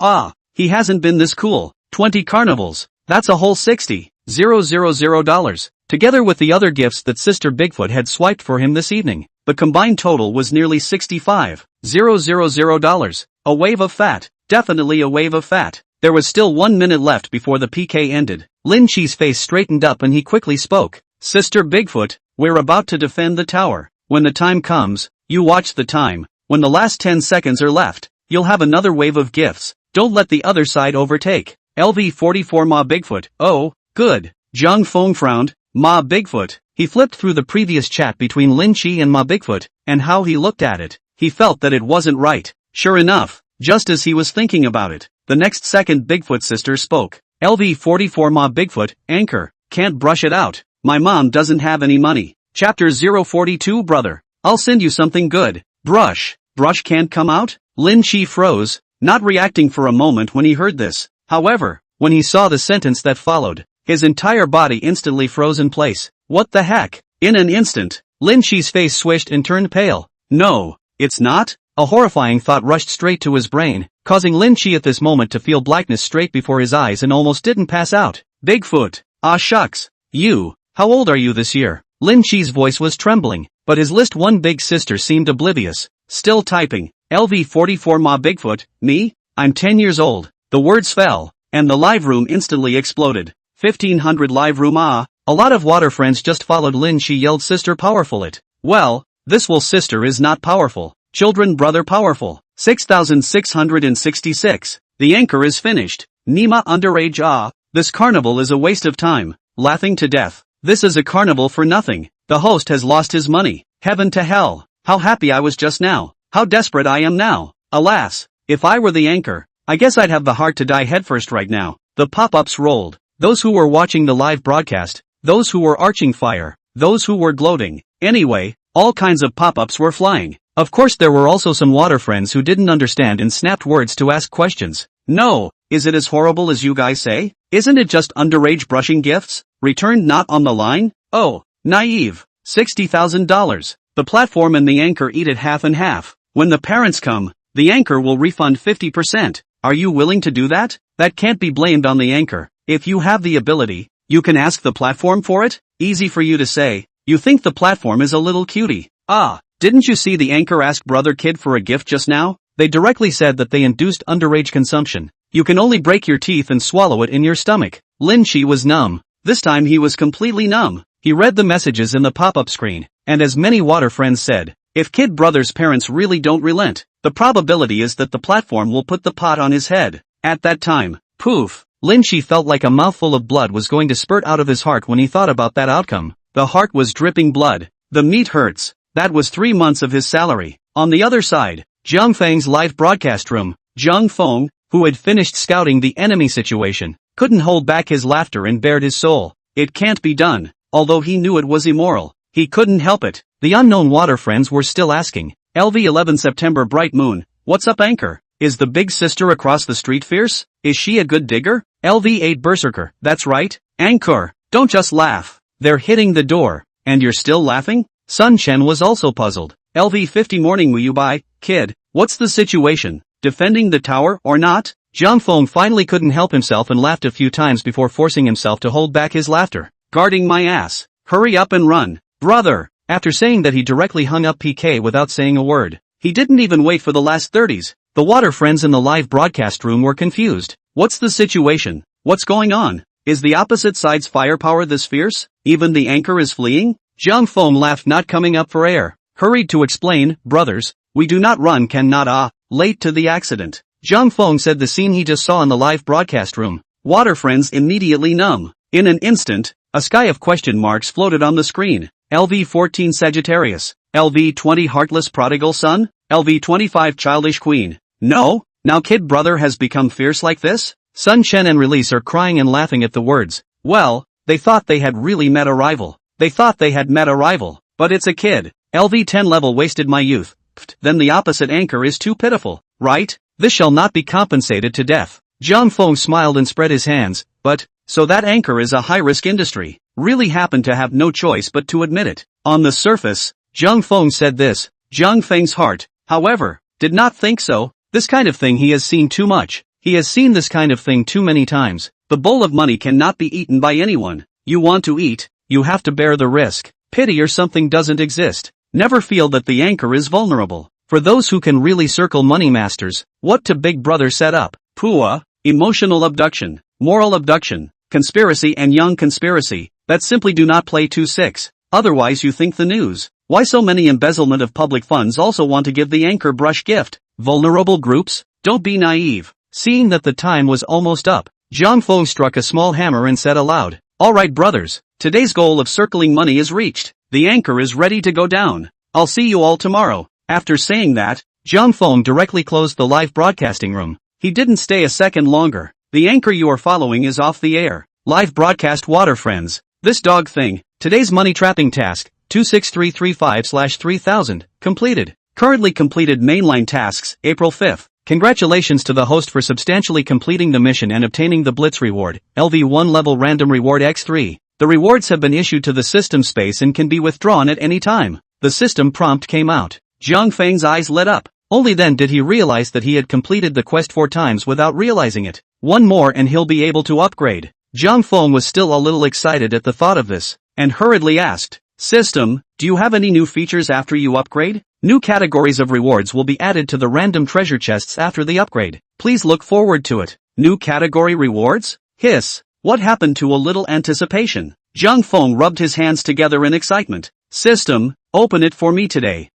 he hasn't been this cool. 20 carnivals. That's a whole $60,000. Together with the other gifts that Sister Bigfoot had swiped for him this evening, the combined total was nearly $65,000. A wave of fat. Definitely a wave of fat. There was still 1 minute left before the PK ended. Lin Chi's face straightened up and he quickly spoke. Sister Bigfoot, we're about to defend the tower. When the time comes, you watch the time. When the last 10 seconds are left, you'll have another wave of gifts. Don't let the other side overtake. LV44 Ma Bigfoot, oh, good. Zhang Feng frowned. Ma Bigfoot. He flipped through the previous chat between Lin Chi and Ma Bigfoot, and how he looked at it. He felt that it wasn't right. Sure enough, just as he was thinking about it, the next second Bigfoot sister spoke. LV44 Ma Bigfoot, anchor, can't brush it out. My mom doesn't have any money. Chapter 042 Brother, I'll send you something good. Brush can't come out? Lin Chi froze, not reacting for a moment when he heard this. However, when he saw the sentence that followed, his entire body instantly froze in place. What the heck? In an instant, Lin Chi's face swished and turned pale. No, it's not? A horrifying thought rushed straight to his brain. causing Lin Chi at this moment to feel blackness straight before his eyes and almost didn't pass out. Bigfoot. Ah shucks. You. How old are you this year? Lin Chi's voice was trembling, but his list one big sister seemed oblivious. Still typing. LV44 Ma Bigfoot. Me? I'm 10 years old. The words fell, and the live room instantly exploded. 1500 live room. Ah. A lot of water friends just followed Lin Chi yelled sister powerful it. Well, this will sister is not powerful. Children brother powerful. 6666. The anchor is finished. Nima underage. Ah. This carnival is a waste of time. Laughing to death. This is a carnival for nothing. The host has lost his money. Heaven to hell. How happy I was just now. How desperate I am now. Alas, if I were the anchor, I guess I'd have the heart to die headfirst right now. The pop-ups rolled. Those who were watching the live broadcast, those who were arching fire, those who were gloating. Anyway, all kinds of pop-ups were flying. Of course there were also some water friends who didn't understand and snapped words to ask questions. No, is it as horrible as you guys say? Isn't it just underage brushing gifts? Returned not on the line? Oh, naive. $60,000. The platform and the anchor eat it half and half. When the parents come, the anchor will refund 50%. Are you willing to do that? That can't be blamed on the anchor. If you have the ability, you can ask the platform for it? Easy for you to say. You think the platform is a little cutie. Ah, didn't you see the anchor ask brother kid for a gift just now? They directly said that they induced underage consumption. You can only break your teeth and swallow it in your stomach. Lin Chi was numb. This time he was completely numb. He read the messages in the pop-up screen, and as many water friends said, if kid brother's parents really don't relent, the probability is that the platform will put the pot on his head. At that time, poof, Lin Chi felt like a mouthful of blood was going to spurt out of his heart when he thought about that outcome. The heart was dripping blood. The meat hurts. That was 3 months of his salary. On the other side, Zhang Feng's live broadcast room, Zhang Feng, who had finished scouting the enemy situation, couldn't hold back his laughter and bared his soul. It can't be done. Although he knew it was immoral, he couldn't help it. The unknown water friends were still asking. LV11 September bright moon. What's up anchor? Is the big sister across the street fierce? Is she a good digger? LV8 berserker. That's right. Anchor. Don't just laugh. They're hitting the door. And you're still laughing? Sun Chen was also puzzled. LV50 morning will you buy, kid? What's the situation? Defending the tower or not? Zhang Feng finally couldn't help himself and laughed a few times before forcing himself to hold back his laughter. Guarding my ass. Hurry up and run. Brother. After saying that he directly hung up PK without saying a word. He didn't even wait for the last 30s. The water friends in the live broadcast room were confused. What's the situation? What's going on? Is the opposite side's firepower this fierce? Even the anchor is fleeing? Zhang Feng laughed not coming up for air. Hurried to explain, brothers, we do not run cannot late to the accident. Zhang Feng said the scene he just saw in the live broadcast room. Water friends immediately numb. In an instant, a sky of question marks floated on the screen. LV14 Sagittarius. LV20 Heartless Prodigal Son? LV25 Childish Queen. No? Now kid brother has become fierce like this? Sun Chen and Release are crying and laughing at the words. Well, they thought they had really met a rival. They thought they had met a rival. But it's a kid. LV10 level wasted my youth. Then the opposite anchor is too pitiful, right? This shall not be compensated to death. Zhang Feng smiled and spread his hands, but, so that anchor is a high-risk industry. Really happened to have no choice but to admit it. On the surface, Zhang Feng said this. Zhang Feng's heart, however, did not think so. This kind of thing he has seen too much. He has seen this kind of thing too many times. The bowl of money cannot be eaten by anyone. You want to eat, you have to bear the risk. Pity or something doesn't exist. Never feel that the anchor is vulnerable. For those who can really circle money masters, what to Big Brother set up? Pua, emotional abduction, moral abduction, conspiracy and young conspiracy, that simply do not play 2-6. Otherwise you think the news. Why so many embezzlement of public funds also want to give the anchor brush gift? Vulnerable groups? Don't be naive. Seeing that the time was almost up, Zhang Feng struck a small hammer and said aloud, alright brothers, today's goal of circling money is reached. The anchor is ready to go down. I'll see you all tomorrow. After saying that, Zhang Feng directly closed the live broadcasting room. He didn't stay a second longer. The anchor you are following is off the air. Live broadcast water friends. This dog thing. Today's money trapping task, 26335/3000, completed. Currently completed mainline tasks, April 5th. Congratulations to the host for substantially completing the mission and obtaining the Blitz reward, LV1 level random reward X3. The rewards have been issued to the system space and can be withdrawn at any time. The system prompt came out. Zhang Feng's eyes lit up. Only then did he realize that he had completed the quest 4 times without realizing it. One more and he'll be able to upgrade. Zhang Feng was still a little excited at the thought of this, and hurriedly asked, "System, do you have any new features after you upgrade? New categories of rewards will be added to the random treasure chests after the upgrade. Please look forward to it." New category rewards? Hiss. What happened to a little anticipation? Zhang Feng rubbed his hands together in excitement. "System, open it for me today."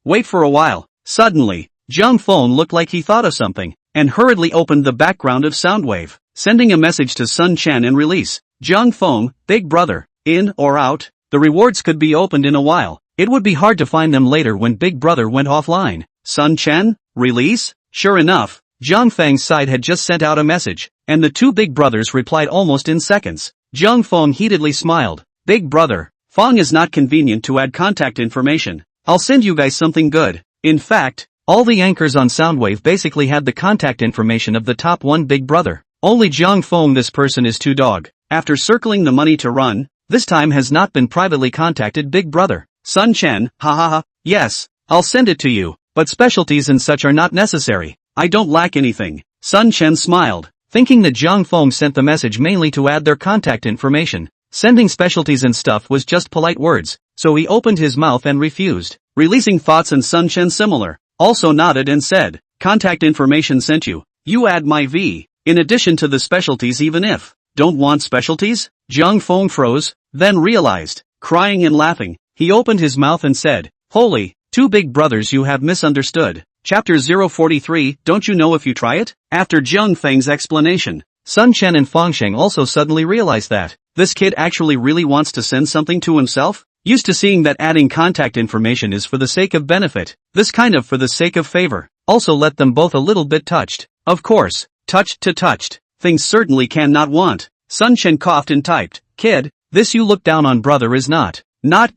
Wait for a while. Suddenly, Zhang Feng looked like he thought of something, and hurriedly opened the background of Soundwave, sending a message to Sun Chen in release. "Zhang Feng, big brother, in or out? The rewards could be opened in a while. It would be hard to find them later when Big Brother went offline." Sun Chen? Release? Sure enough, Zhang Feng's side had just sent out a message, and the two big brothers replied almost in seconds. Zhang Feng heatedly smiled. "Big brother, Feng is not convenient to add contact information. I'll send you guys something good." In fact, all the anchors on Soundwave basically had the contact information of the top one big brother. Only Zhang Feng, this person is too dog. After circling the money to run, this time has not been privately contacted big brother. Sun Chen, ha. Yes, I'll send it to you, but specialties and such are not necessary. I don't lack anything. Sun Chen smiled, thinking that Zhang Feng sent the message mainly to add their contact information. Sending specialties and stuff was just polite words, so he opened his mouth and refused. Releasing thoughts, and Sun Chen similar, also nodded and said, "Contact information sent you. You add my V, in addition to the specialties even if, don't want specialties?" Zhang Feng froze, then realized, crying and laughing, he opened his mouth and said, "Holy, two big brothers, you have misunderstood." Chapter 043, Don't you know if you try it? After Zhang Feng's explanation, Sun Chen and Feng Sheng also suddenly realized that, this kid actually really wants to send something to himself? Used to seeing that adding contact information is for the sake of benefit, this kind of for the sake of favor, also let them both a little bit touched. Of course, touched to touched, things certainly cannot want. Sun Chen coughed and typed, "Kid, this you look down on brother is not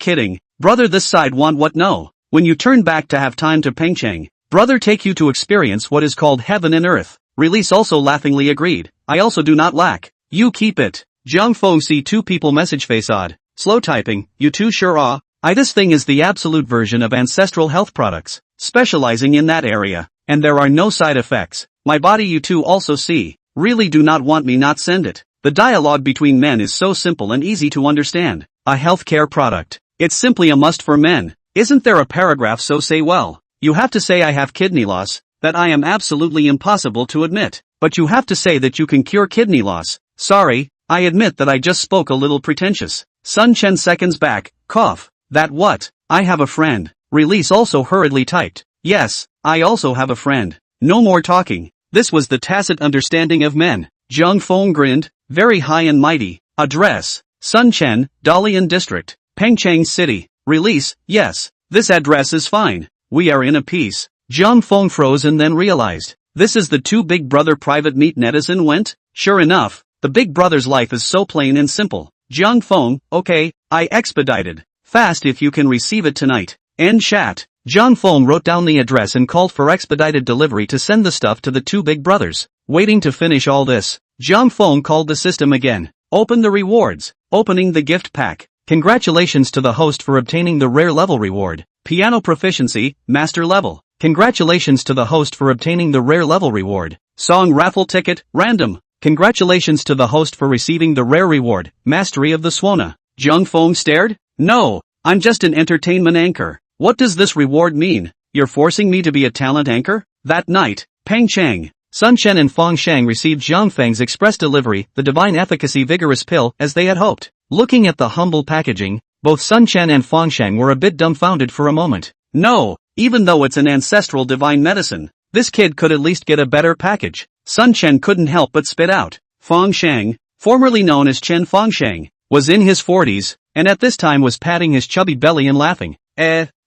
kidding, brother this side want what no. When you turn back to have time to Peng Cheng, brother take you to experience what is called heaven and earth." Release also laughingly agreed, "I also do not lack. You keep it." Zhang Feng see two people message face odd. Slow typing, "You too sure ah? This thing is the absolute version of ancestral health products, specializing in that area, and there are no side effects. My body you too also see. Really do not want me not send it." The dialogue between men is so simple and easy to understand. A healthcare product. It's simply a must for men. Isn't there a paragraph so say well? You have to say I have kidney loss, that I am absolutely impossible to admit. But you have to say that you can cure kidney loss. Sorry, I admit that I just spoke a little pretentious. Sun Chen seconds back, cough. "That what? I have a friend." Release also hurriedly typed, "Yes, I also have a friend." No more talking. This was the tacit understanding of men. Zhang Feng grinned, very high and mighty. Address, Sun Chen, Dalian District, Pengcheng City. Release, yes, this address is fine. We are in a peace. Zhang Feng froze and then realized, this is the two big brother private meet netizen went? Sure enough, the big brother's life is so plain and simple. Zhang Feng, okay, I expedited. Fast if you can receive it tonight. End chat. Zhang Feng wrote down the address and called for expedited delivery to send the stuff to the two big brothers. Waiting to finish all this, Zhang Feng called the system again. Open the rewards. Opening the gift pack. Congratulations to the host for obtaining the rare level reward. Piano proficiency, master level. Congratulations to the host for obtaining the rare level reward. Song raffle ticket, random. Congratulations to the host for receiving the rare reward, Mastery of the Swana. Zhang Feng stared? No, I'm just an entertainment anchor. What does this reward mean? You're forcing me to be a talent anchor? That night, Peng Cheng, Sun Chen and Feng Sheng received Zhang Feng's express delivery, the divine efficacy vigorous pill, as they had hoped. Looking at the humble packaging, both Sun Chen and Feng Sheng were a bit dumbfounded for a moment. No, even though it's an ancestral divine medicine, this kid could at least get a better package. Sun Chen couldn't help but spit out. Feng Sheng, formerly known as Chen Feng Sheng, was in his 40s, and at this time was patting his chubby belly and laughing.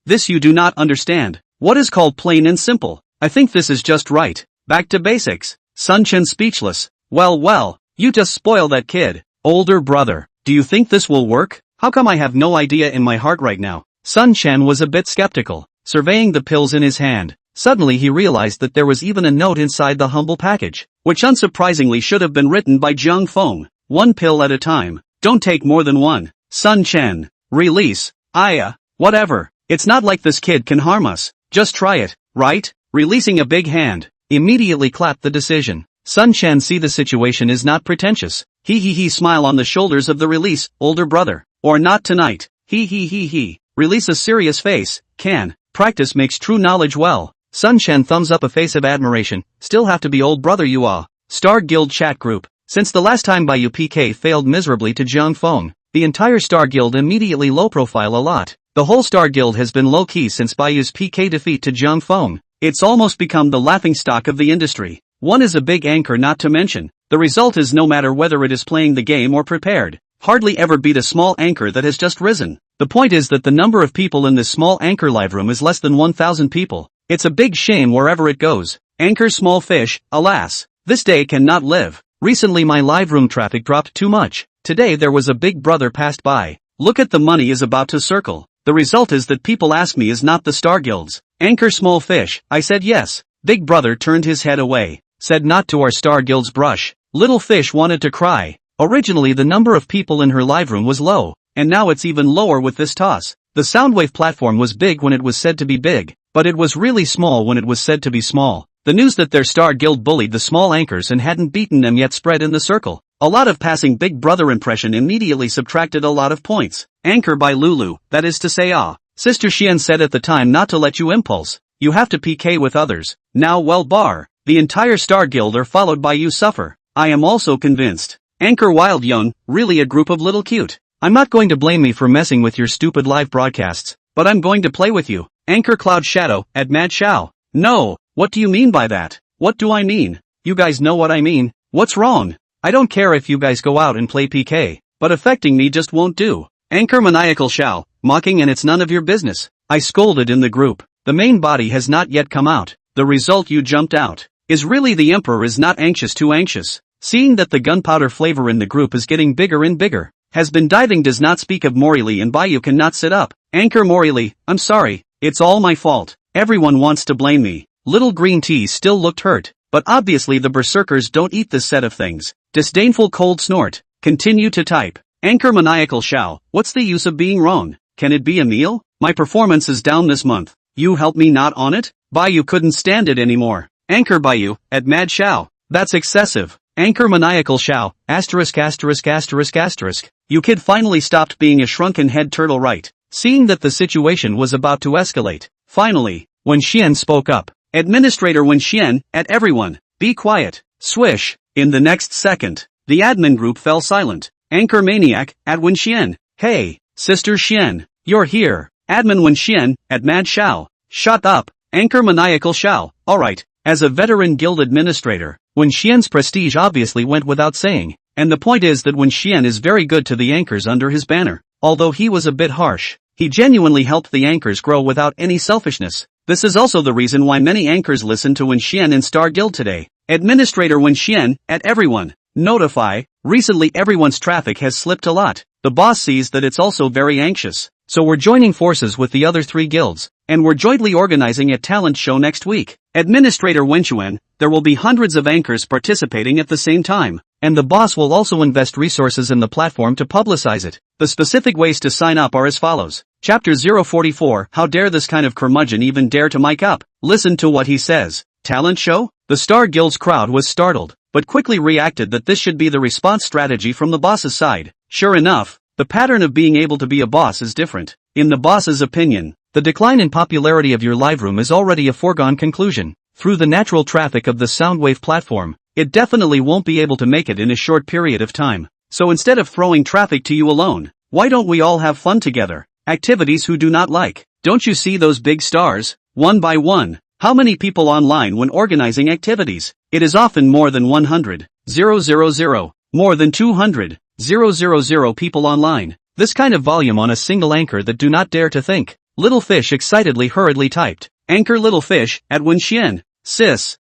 This you do not understand. What is called plain and simple? I think this is just right. Back to basics. Sun Chen speechless. Well, you just spoil that kid. Older brother, do you think this will work? How come I have no idea in my heart right now? Sun Chen was a bit skeptical, surveying the pills in his hand. Suddenly he realized that there was even a note inside the humble package, which unsurprisingly should have been written by Zhang Feng. One pill at a time. Don't take more than one. Sun Chen. Release. Whatever. It's not like this kid can harm us. Just try it. right? Releasing a big hand, immediately clapped the decision. Sun Chan see the situation is not pretentious. He smile on the shoulders of the release, older brother. Or not tonight. He. Release a serious face, can. Practice makes true knowledge well. Sun Chan thumbs up a face of admiration. Still have to be old brother you are. Star Guild chat group. Since the last time Baiyu PK failed miserably to Jiang Feng, the entire Star Guild immediately low profile a lot. The whole Star Guild has been low key since Baiyu's PK defeat to Jiang Feng. It's almost become the laughingstock of the industry. One is a big anchor not to mention. The result is no matter whether it is playing the game or prepared, hardly ever beat a small anchor that has just risen. The point is that the number of people in this small anchor live room is less than 1,000 people. It's a big shame wherever it goes. Anchor small fish, alas. This day cannot live. Recently my live room traffic dropped too much. Today there was a big brother passed by. Look at the money is about to circle. The result is that people ask me is not the Star Guilds. Anchor small fish, I said yes. Big brother turned his head away. Said not to our Star Guild's brush. Little fish wanted to cry. Originally the number of people in her live room was low, and now it's even lower with this toss. The Soundwave platform was big when it was said to be big, but it was really small when it was said to be small. The news that their Star Guild bullied the small anchors and hadn't beaten them yet spread in the circle. A lot of passing Big Brother impression immediately subtracted a lot of points. Anchor by Lulu, that is to say Sister Xian said at the time not to let you impulse. You have to PK with others. Now well bar. The entire Star Guild are followed by you suffer. I am also convinced. Anchor Wild Young, really a group of little cute. I'm not going to blame me for messing with your stupid live broadcasts, but I'm going to play with you. Anchor Cloud Shadow, at Mad Shao. No, what do you mean by that? What do I mean? You guys know what I mean. What's wrong? I don't care if you guys go out and play PK, but affecting me just won't do. Anchor Maniacal Shao, mocking and it's none of your business. I scolded in the group. The main body has not yet come out. The result you jumped out. Is really the Emperor is not anxious too anxious. Seeing that the gunpowder flavor in the group is getting bigger and bigger. Has been diving does not speak of Morley and Baiyu cannot sit up. Anchor Morley, I'm sorry. It's all my fault. Everyone wants to blame me. Little Green Tea still looked hurt, but obviously the berserkers don't eat this set of things. Disdainful cold snort. Continue to type. Anchor Maniacal Shao, what's the use of being wrong? Can it be a meal? My performance is down this month. You help me not on it? Baiyu couldn't stand it anymore. Anchor Baiyu, at Mad Shao. That's excessive. Anchor Maniacal Shao, asterisk. You kid finally stopped being a shrunken head turtle right. Seeing that the situation was about to escalate. Finally, Wen Xian spoke up. Administrator Wen Xian, at everyone. Be quiet. Swish. In the next second, the admin group fell silent. Anchor Maniac, at Wen Xian. Hey, Sister Xian. You're here. Admin Wen Xian, at Mad Shao. Shut up. Anchor Maniacal Shao. Alright. As a veteran guild administrator, Wen Xian's prestige obviously went without saying, and the point is that Wen Xian is very good to the anchors under his banner. Although he was a bit harsh, he genuinely helped the anchors grow without any selfishness. This is also the reason why many anchors listen to Wen Xian in Star Guild today. Administrator Wen Xian, at everyone. Notify. Recently everyone's traffic has slipped a lot. The boss sees that it's also very anxious. So we're joining forces with the other 3 guilds, and we're jointly organizing a talent show next week. Administrator Wenchuan, there will be hundreds of anchors participating at the same time, and the boss will also invest resources in the platform to publicize it. The specific ways to sign up are as follows. Chapter 044, how dare this kind of curmudgeon even dare to mic up? Listen to what he says. Talent show? The Star Guild's crowd was startled, but quickly reacted that this should be the response strategy from the boss's side. Sure enough, the pattern of being able to be a boss is different. In the boss's opinion, the decline in popularity of your live room is already a foregone conclusion. Through the natural traffic of the Soundwave platform, it definitely won't be able to make it in a short period of time. So instead of throwing traffic to you alone, why don't we all have fun together? Activities who do not like. Don't you see those big stars? One by one. How many people online when organizing activities? It is often more than 100. 000. More than 200. 000 people online. This kind of volume on a single anchor that do not dare to think. Little Fish excitedly hurriedly typed. Anchor Little Fish, at Wen Xian. Sis,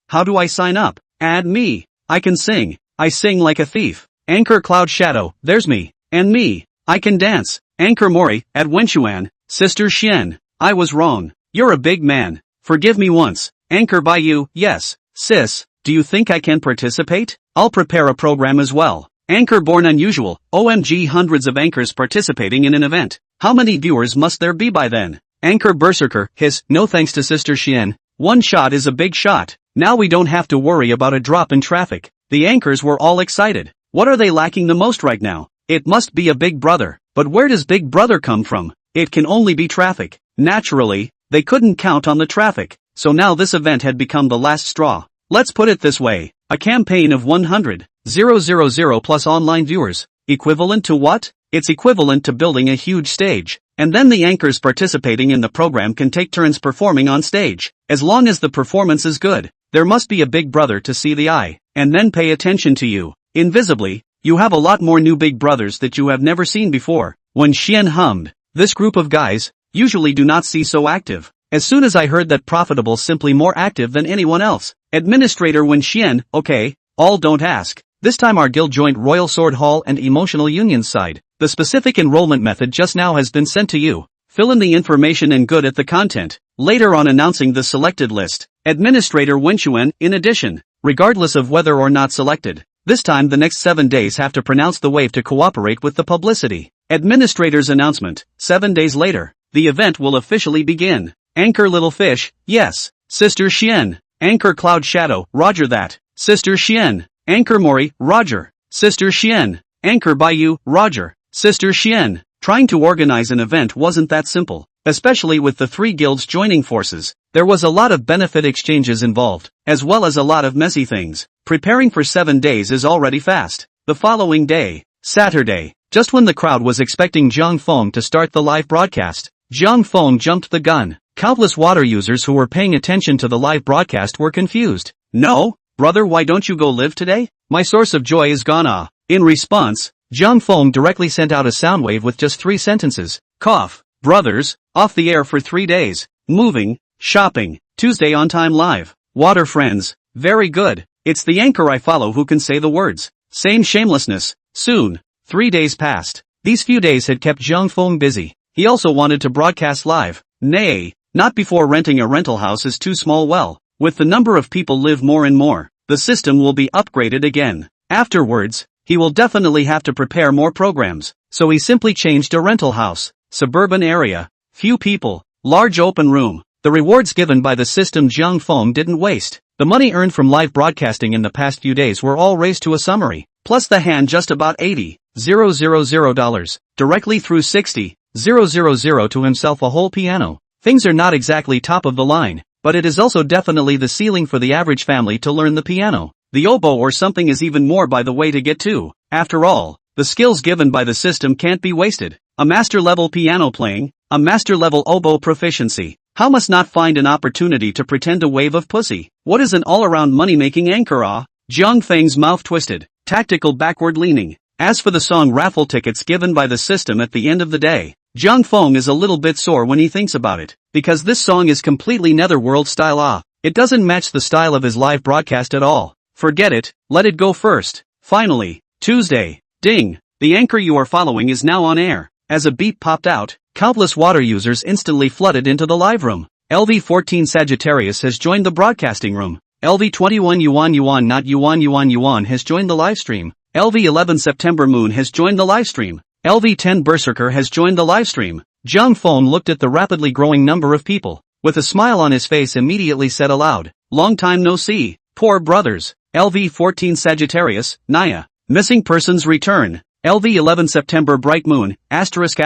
how do I sign up? Add me. I can sing. I sing like a thief. Anchor Cloud Shadow, there's me. And me. I can dance. Anchor Mori, at Wenchuan. Sister Xian. I was wrong. You're a big man. Forgive me once. Anchor Baiyu, yes. Sis, do you think I can participate? I'll prepare a program as well. Anchor Born Unusual, OMG hundreds of anchors participating in an event. How many viewers must there be by then? Anchor Berserker, hiss, no thanks to Sister Xian. One shot is a big shot. Now we don't have to worry about a drop in traffic. The anchors were all excited. What are they lacking the most right now? It must be a big brother. But where does big brother come from? It can only be traffic. Naturally, they couldn't count on the traffic. So now this event had become the last straw. Let's put it this way. A campaign of 100,000 plus online viewers. Equivalent to what? It's equivalent to building a huge stage. And then the anchors participating in the program can take turns performing on stage. As long as the performance is good, there must be a big brother to see the eye, and then pay attention to you. Invisibly, you have a lot more new big brothers that you have never seen before. When Xian hummed, this group of guys, usually do not see so active. As soon as I heard that profitable simply more active than anyone else. Administrator Wen Xian, okay, all don't ask. This time our guild joined Royal Sword Hall and Emotional Union's side. The specific enrollment method just now has been sent to you. Fill in the information and good at the content. Later on announcing the selected list. Administrator Wen Xuan, in addition, regardless of whether or not selected. This time the next 7 days have to pronounce the wave to cooperate with the publicity. Administrator's announcement. 7 days later, the event will officially begin. Anchor Little Fish, yes. Sister Xian. Anchor Cloud Shadow, roger that. Sister Xian. Anchor Mori, roger. Sister Xian. Anchor Bayou, roger. Sister Xian. Trying to organize an event wasn't that simple, especially with the 3 guilds joining forces. There was a lot of benefit exchanges involved, as well as a lot of messy things. Preparing for 7 days is already fast. The following day, Saturday, just when the crowd was expecting Zhang Feng to start the live broadcast, Zhang Feng jumped the gun. Countless water users who were paying attention to the live broadcast were confused. No, brother, why don't you go live today? My source of joy is gone. Ah. In response, Zhang Feng directly sent out a sound wave with just 3 sentences. Cough. Brothers, off the air for 3 days. Moving, shopping, Tuesday on time live. Water friends, very good. It's the anchor I follow who can say the words. Same shamelessness. Soon, 3 days passed. These few days had kept Zhang Feng busy. He also wanted to broadcast live. Nay, not before renting a rental house is too small. Well, with the number of people live more and more, the system will be upgraded again. Afterwards, he will definitely have to prepare more programs, so he simply changed a rental house. Suburban area, few people, large open room. The rewards given by the system Zhang Feng didn't waste. The money earned from live broadcasting in the past few days were all raised to a summary, plus the hand just about $80,000, directly through $60,000 to himself a whole piano. Things are not exactly top of the line, but it is also definitely the ceiling for the average family to learn the piano. The oboe or something is even more by the way to get to. After all, the skills given by the system can't be wasted. A master-level piano playing, a master-level oboe proficiency. How must not find an opportunity to pretend a wave of pussy? What is an all-around money-making anchor? Ah? Zhang Feng's mouth twisted. Tactical backward leaning. As for the song raffle tickets given by the system at the end of the day, Zhang Feng is a little bit sore when he thinks about it, because this song is completely netherworld style. Ah, it doesn't match the style of his live broadcast at all. Forget it, let it go first. Finally, Tuesday. Ding. The anchor you are following is now on air. As a beep popped out, countless water users instantly flooded into the live room. LV14 Sagittarius has joined the broadcasting room. LV21 Yuan not Yuan has joined the livestream. LV11 September Moon has joined the livestream. LV10 Berserker has joined the livestream. Zhang Feng looked at the rapidly growing number of people. With a smile on his face immediately said aloud, long time no see. Poor brothers. LV14 Sagittarius, Naya. Missing persons return. LV11 September Bright Moon, asterisk.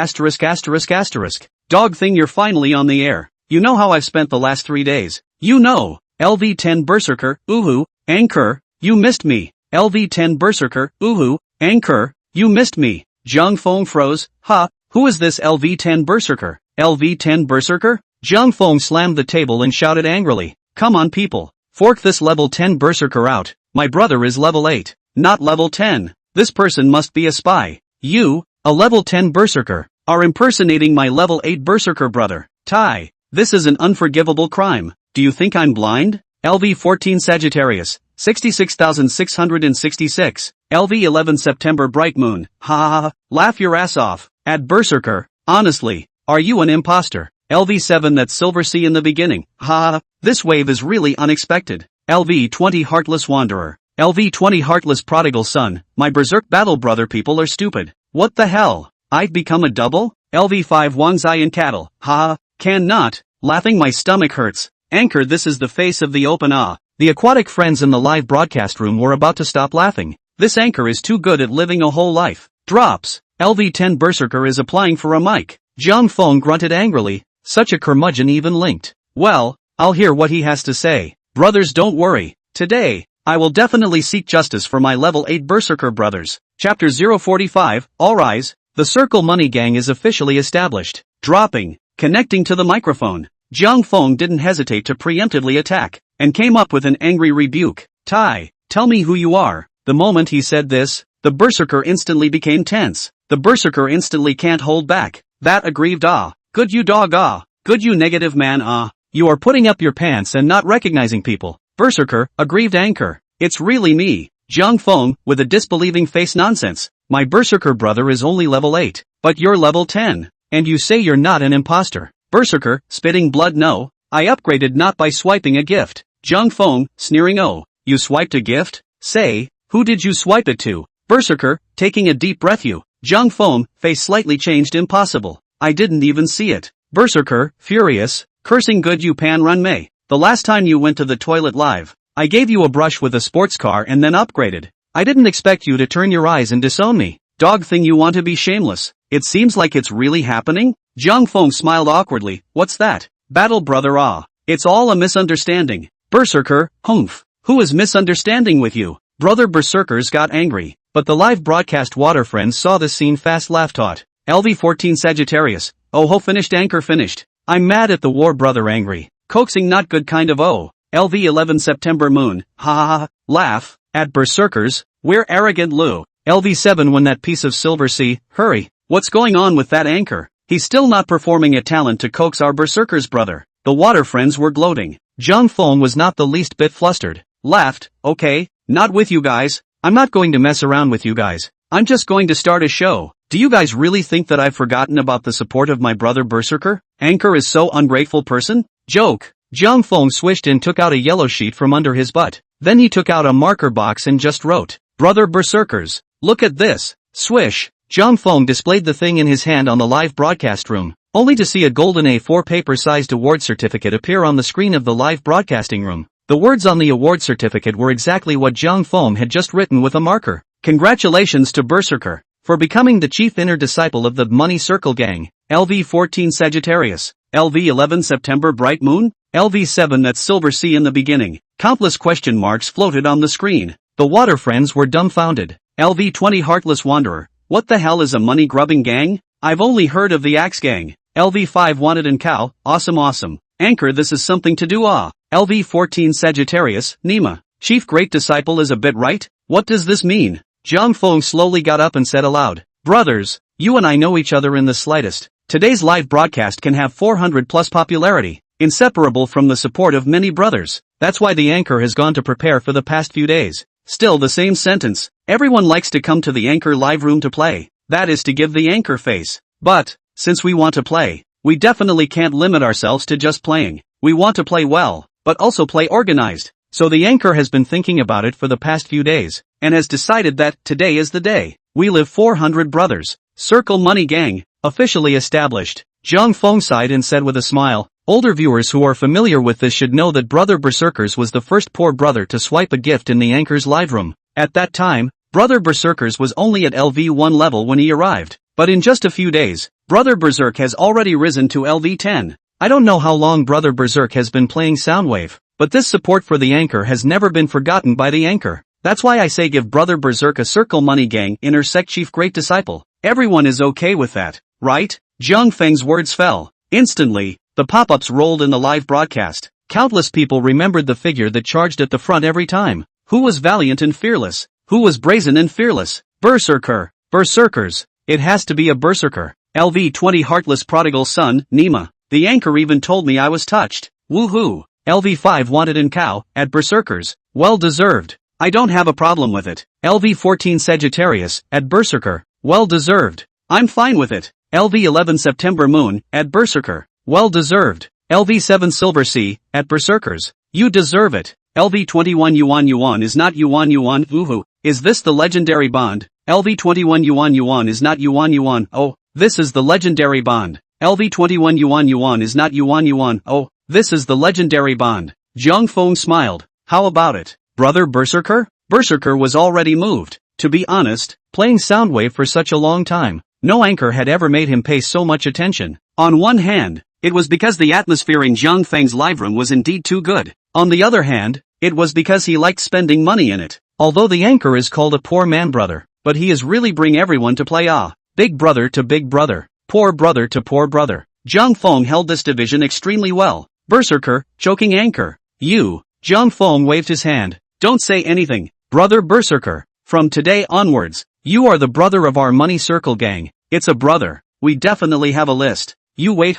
Dog thing, you're finally on the air. You know how I've spent the last 3 days. You know. LV10 Berserker, oohoo, anchor, you missed me. LV10 Berserker, oohoo, anchor, you missed me. Zhang Feng froze. Ha, who is this LV10 Berserker? LV10 Berserker? Zhang Feng slammed the table and shouted angrily. Come on people, fork this level 10 Berserker out. My brother is level 8, not level 10. This person must be a spy. You, a level 10 Berserker, are impersonating my level 8 Berserker brother. Tai, this is an unforgivable crime. Do you think I'm blind? LV14 Sagittarius, 66,666. LV11 September Bright Moon, ha ha ha, laugh your ass off. At Berserker, honestly, are you an imposter? LV7 that Silver Sea in the beginning, ha ha, this wave is really unexpected. LV20 Heartless Wanderer. LV20 Heartless Prodigal Son, my Berserk battle brother people are stupid. What the hell? I've become a double? LV5 Wangzai and Cattle, ha ha, Cannot. Laughing my stomach hurts. Anchor, this is the face of the open ah. The aquatic friends in the live broadcast room were about to stop laughing. This anchor is too good at living a whole life. Drops. LV10 Berserker is applying for a mic. Zhang Feng grunted angrily. Such a curmudgeon even linked. Well, I'll hear what he has to say. Brothers, don't worry. Today, I will definitely seek justice for my level 8 Berserker brothers. Chapter 045, All Rise. The Circle Money Gang is officially established. Dropping. Connecting to the microphone. Zhang Feng didn't hesitate to preemptively attack, and came up with an angry rebuke. Tai, tell me who you are. The moment he said this, the Berserker instantly became tense. The Berserker instantly can't hold back. That aggrieved ah. Good you dog ah. Good you negative man ah. You are putting up your pants and not recognizing people. Berserker, aggrieved anchor. It's really me. Zhang Feng, with a disbelieving face. Nonsense. My Berserker brother is only level 8, but you're level 10. And you say you're not an imposter. Berserker, spitting blood. No, I upgraded not by swiping a gift. Zhang Feng, sneering. Oh, you swiped a gift? Say, who did you swipe it to? Berserker, taking a deep breath. You. Zhang Feng, face slightly changed. Impossible. I didn't even see it. Berserker, furious, cursing. Good you pan run May. The last time you went to the toilet live, I gave you a brush with a sports car and then upgraded. I didn't expect you to turn your eyes and disown me. Dog thing, you want to be shameless. It seems like it's really happening? Zhang Feng smiled awkwardly. What's that? Battle brother ah. It's all a misunderstanding. Berserker, humph. Who is misunderstanding with you? Brother Berserkers got angry, but the live broadcast water friends saw this scene fast. Laughed out. LV14 Sagittarius. Oh ho, finished anchor, finished. I'm mad at the war brother, angry. Coaxing, not good kind of. Oh. LV11 September moon. Ha ha ha. Laugh. At Berserkers. We're arrogant Lu. LV7 when that piece of silver sea. Hurry. What's going on with that anchor? He's still not performing a talent to coax our Berserkers brother. The water friends were gloating. Zhang Feng was not the least bit flustered. Laughed. Okay, not with you guys. I'm not going to mess around with you guys. I'm just going to start a show. Do you guys really think that I've forgotten about the support of my brother Berserker? Anchor is so ungrateful person? Joke. Zhang Feng swished and took out a yellow sheet from under his butt. Then he took out a marker box and just wrote, Brother Berserkers, look at this. Swish. Zhang Feng displayed the thing in his hand on the live broadcast room, only to see a golden A4 paper-sized award certificate appear on the screen of the live broadcasting room. The words on the award certificate were exactly what Zhang Feng had just written with a marker. Congratulations to Berserker for becoming the chief inner disciple of the Money Circle Gang. LV14 Sagittarius. LV11 September Bright Moon. LV7 That Silver Sea in the beginning. Countless question marks floated on the screen. The water friends were dumbfounded. LV20 Heartless Wanderer. What the hell is a money-grubbing gang? I've only heard of the Axe Gang. LV5 Wanted and Cow. Awesome. Anchor, this is something to do ah. LV14 Sagittarius. Nima. Chief Great Disciple is a bit right? What does this mean? Zhang Feng slowly got up and said aloud. Brothers, you and I know each other in the slightest. Today's live broadcast can have 400 plus popularity, inseparable from the support of many brothers. That's why the anchor has gone to prepare for the past few days. Still the same sentence. Everyone likes to come to the anchor live room to play. That is to give the anchor face. But, since we want to play, we definitely can't limit ourselves to just playing. We want to play well, but also play organized. So the anchor has been thinking about it for the past few days, and has decided that today is the day. We live 400 brothers. Circle Money Gang, officially established. Zhang Feng sighed and said with a smile, older viewers who are familiar with this should know that Brother Berserkers was the first poor brother to swipe a gift in the anchor's live room. At that time, Brother Berserkers was only at LV1 level when he arrived, but in just a few days, Brother Berserk has already risen to LV10. I don't know how long Brother Berserk has been playing Soundwave, but this support for the anchor has never been forgotten by the anchor. That's why I say give Brother Berserk a Circle Money Gang inner sect chief great disciple. Everyone is okay with that, right? Zhang Feng's words fell. Instantly, the pop-ups rolled in the live broadcast. Countless people remembered the figure that charged at the front every time. Who was valiant and fearless? Who was brazen and fearless? Berserker. Berserkers. It has to be a Berserker. LV20 Heartless Prodigal Son, Nima. The anchor even told me I was touched. Woohoo. LV5 Wanted and Cow, at Berserkers. Well deserved. I don't have a problem with it. LV14 Sagittarius, at Berserker. Well deserved. I'm fine with it. LV11 September Moon, at Berserker. Well deserved. LV7 Silver Sea, at Berserkers. You deserve it. LV21 Yuan is not Yuan. Woohoo. Is this the legendary bond? LV21 Yuan is not Yuan. Oh, this is the legendary bond. LV 21 yuan is not yuan. Oh, this is the legendary bond. Zhang Feng smiled. How about it, brother Berserker? Berserker was already moved. To be honest, playing Soundwave for such a long time, no anchor had ever made him pay so much attention. On one hand, it was because the atmosphere in Zhang Feng's live room was indeed too good. On the other hand, it was because he liked spending money in it. Although the anchor is called a poor man brother, but he is really bring everyone to play big brother to big brother, poor brother to poor brother. Zhang Feng held this division extremely well. Berserker, choking anchor. You. Zhang Feng waved his hand. Don't say anything, brother Berserker. From today onwards, you are the brother of our money circle gang. It's a brother. We definitely have a list. You wait,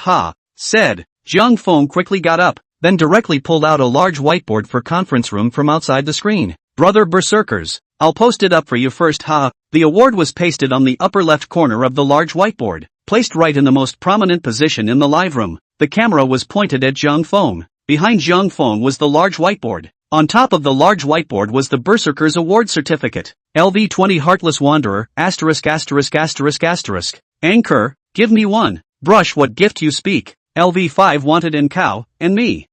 said. Zhang Feng quickly got up, then directly pulled out a large whiteboard for conference room from outside the screen. Brother Berserkers, I'll post it up for you first, The award was pasted on the upper left corner of the large whiteboard, placed right in the most prominent position in the live room. The camera was pointed at Zhang Feng. Behind Zhang Feng was the large whiteboard. On top of the large whiteboard was the Berserkers Award Certificate. LV 20 Heartless Wanderer, ********. Anchor, give me one. Brush, what gift you speak. LV 5 Wanted and Cow, and me.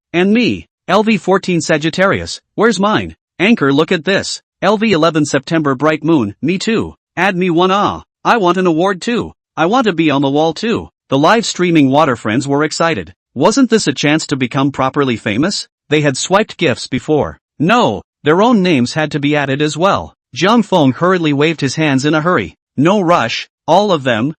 LV 14 Sagittarius, where's mine? Anchor, look at this. LV 11 September Bright Moon, me too. Add me one. I want an award too. I want to be on the wall too. The live streaming water friends were excited. Wasn't this a chance to become properly famous? They had swiped gifts before. No, their own names had to be added as well. Zhang Feng hurriedly waved his hands in a hurry. No rush, all of them,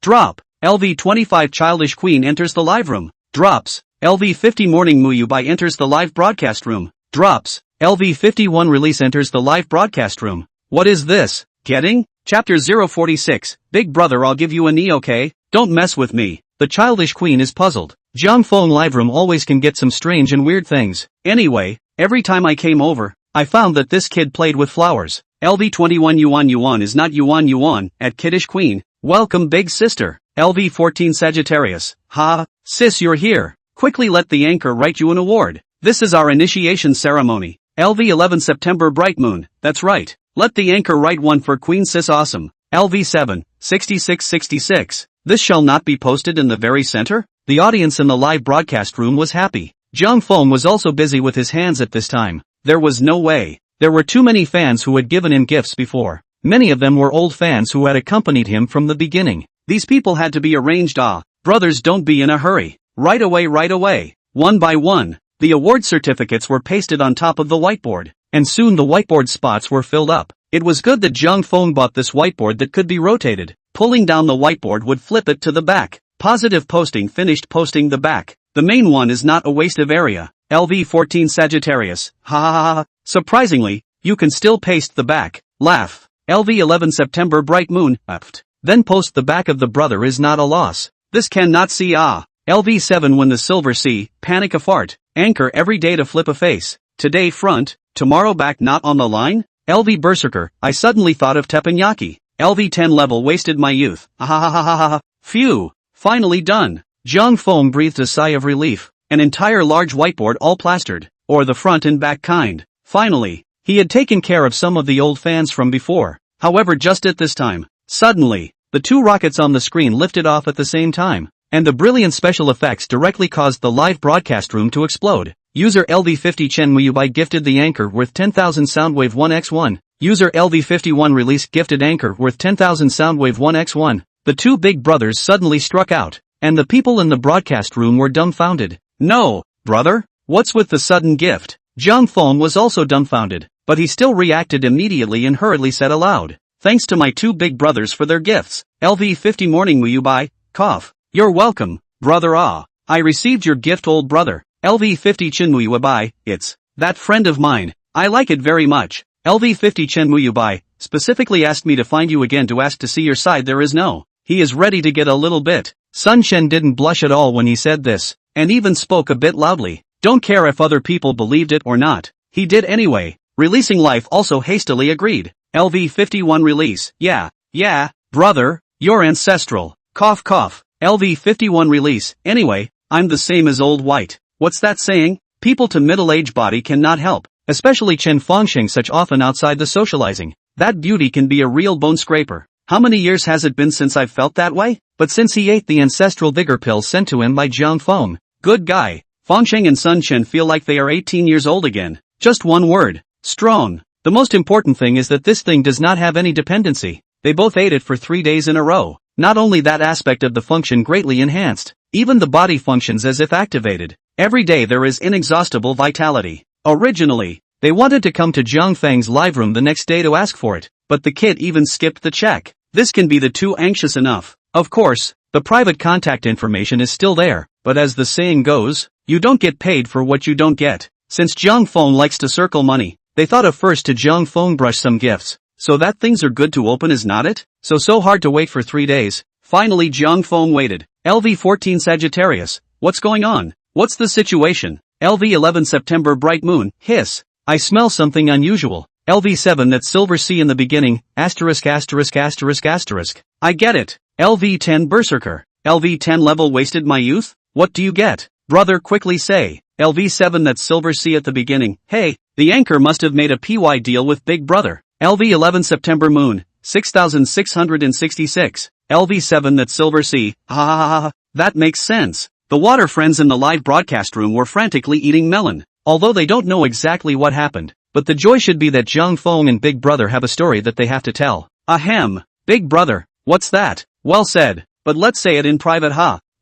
Drop. LV 25 Childish Queen enters the live room. Drops. LV 50 Morning Muyubai enters the live broadcast room. Drops. LV 51 Release enters the live broadcast room. What is this? Getting? Chapter 046, Big Brother, I'll give you a knee, okay? Don't mess with me. The Childish Queen is puzzled. Zhang Feng live room always can get some strange and weird things. Anyway, every time I came over, I found that this kid played with flowers. LV 21 yuan is not yuan, at Kiddish Queen. Welcome, big sister. LV 14 Sagittarius. Sis, you're here. Quickly let the anchor write you an award. This is our initiation ceremony. LV 11 September Bright Moon. That's right. Let the anchor write one for Queen Sis Awesome. LV 7, 6666. This shall not be posted in the very center? The audience in the live broadcast room was happy. Zhang Feng was also busy with his hands at this time. There was no way. There were too many fans who had given him gifts before. Many of them were old fans who had accompanied him from the beginning. These people had to be arranged. Brothers, don't be in a hurry. Right away. One by one, the award certificates were pasted on top of the whiteboard, and soon the whiteboard spots were filled up. It was good that Zhang Feng bought this whiteboard that could be rotated. Pulling down the whiteboard would flip it to the back. Positive posting, finished posting the back. The main one is not a waste of area. LV 14 Sagittarius. Surprisingly, you can still paste the back. Laugh. LV 11 September Bright Moon. Then post the back of the brother is not a loss. This cannot see. LV 7 When the Silver Sea. Panic a fart. Anchor every day to flip a face. Today front, tomorrow back, not on the line? LV Berserker. I suddenly thought of teppanyaki. LV 10 Level wasted my youth. Phew. Finally done. Zhang Feng breathed a sigh of relief. An entire large whiteboard all plastered, or the front and back kind. Finally, he had taken care of some of the old fans from before. However, just at this time, suddenly, the two rockets on the screen lifted off at the same time, and the brilliant special effects directly caused the live broadcast room to explode. User LV50 Chen Muyubai gifted the anchor worth 10,000 Soundwave 1x1. User LV51 Release gifted anchor worth 10,000 Soundwave 1x1. The two big brothers suddenly struck out, and the people in the broadcast room were dumbfounded. No, brother? What's with the sudden gift? Zhang Feng was also dumbfounded, but he still reacted immediately and hurriedly said aloud. Thanks to my two big brothers for their gifts. LV50 Morning Muyubai. Cough. You're welcome, brother. I received your gift, old brother. LV50 Chen Muyubai. It's that friend of mine. I like it very much. LV50 Chen Muyubai specifically asked me to find you again to ask to see your side. There is no. He is ready to get a little bit. Sun Chen didn't blush at all when he said this, and even spoke a bit loudly. Don't care if other people believed it or not. He did anyway. Releasing Life also hastily agreed. LV51 Release. Yeah, brother, you're ancestral. Cough cough. LV51 Release. Anyway, I'm the same as Old White. What's that saying? People to middle-age body cannot help, especially Chen Fengsheng such often outside the socializing. That beauty can be a real bone scraper. How many years has it been since I've felt that way? But since he ate the ancestral vigor pill sent to him by Jiang Feng. Good guy. Fengcheng and Sun Chen feel like they are 18 years old again. Just one word. Strong. The most important thing is that this thing does not have any dependency. They both ate it for 3 days in a row. Not only that aspect of the function greatly enhanced, even the body functions as if activated. Every day there is inexhaustible vitality. Originally, they wanted to come to Jiang Feng's live room the next day to ask for it, but the kid even skipped the check. This can be the too anxious enough. Of course, the private contact information is still there, but as the saying goes, you don't get paid for what you don't get. Since Jiang Feng likes to circle money, they thought of first to Jiang Feng brush some gifts. So that things are good to open is not it? So hard to wait for 3 days. Finally Jiang Feng waited. LV14 Sagittarius. What's going on? What's the situation? LV11 September Bright Moon. Hiss. I smell something unusual. LV7 That Silver Sea in the beginning. Asterisk. I get it. LV10 Berserker. LV10 Level wasted my youth? What do you get? Brother quickly say. LV7 That Silver Sea at the beginning. Hey, the anchor must have made a PY deal with Big Brother. LV11 September Moon. 6666. LV7 That Silver Sea. That makes sense. The water friends in the live broadcast room were frantically eating melon, although they don't know exactly what happened. But the joy should be that Jiang Feng and Big Brother have a story that they have to tell. Ahem. Big Brother. What's that? Well said. But let's say it in private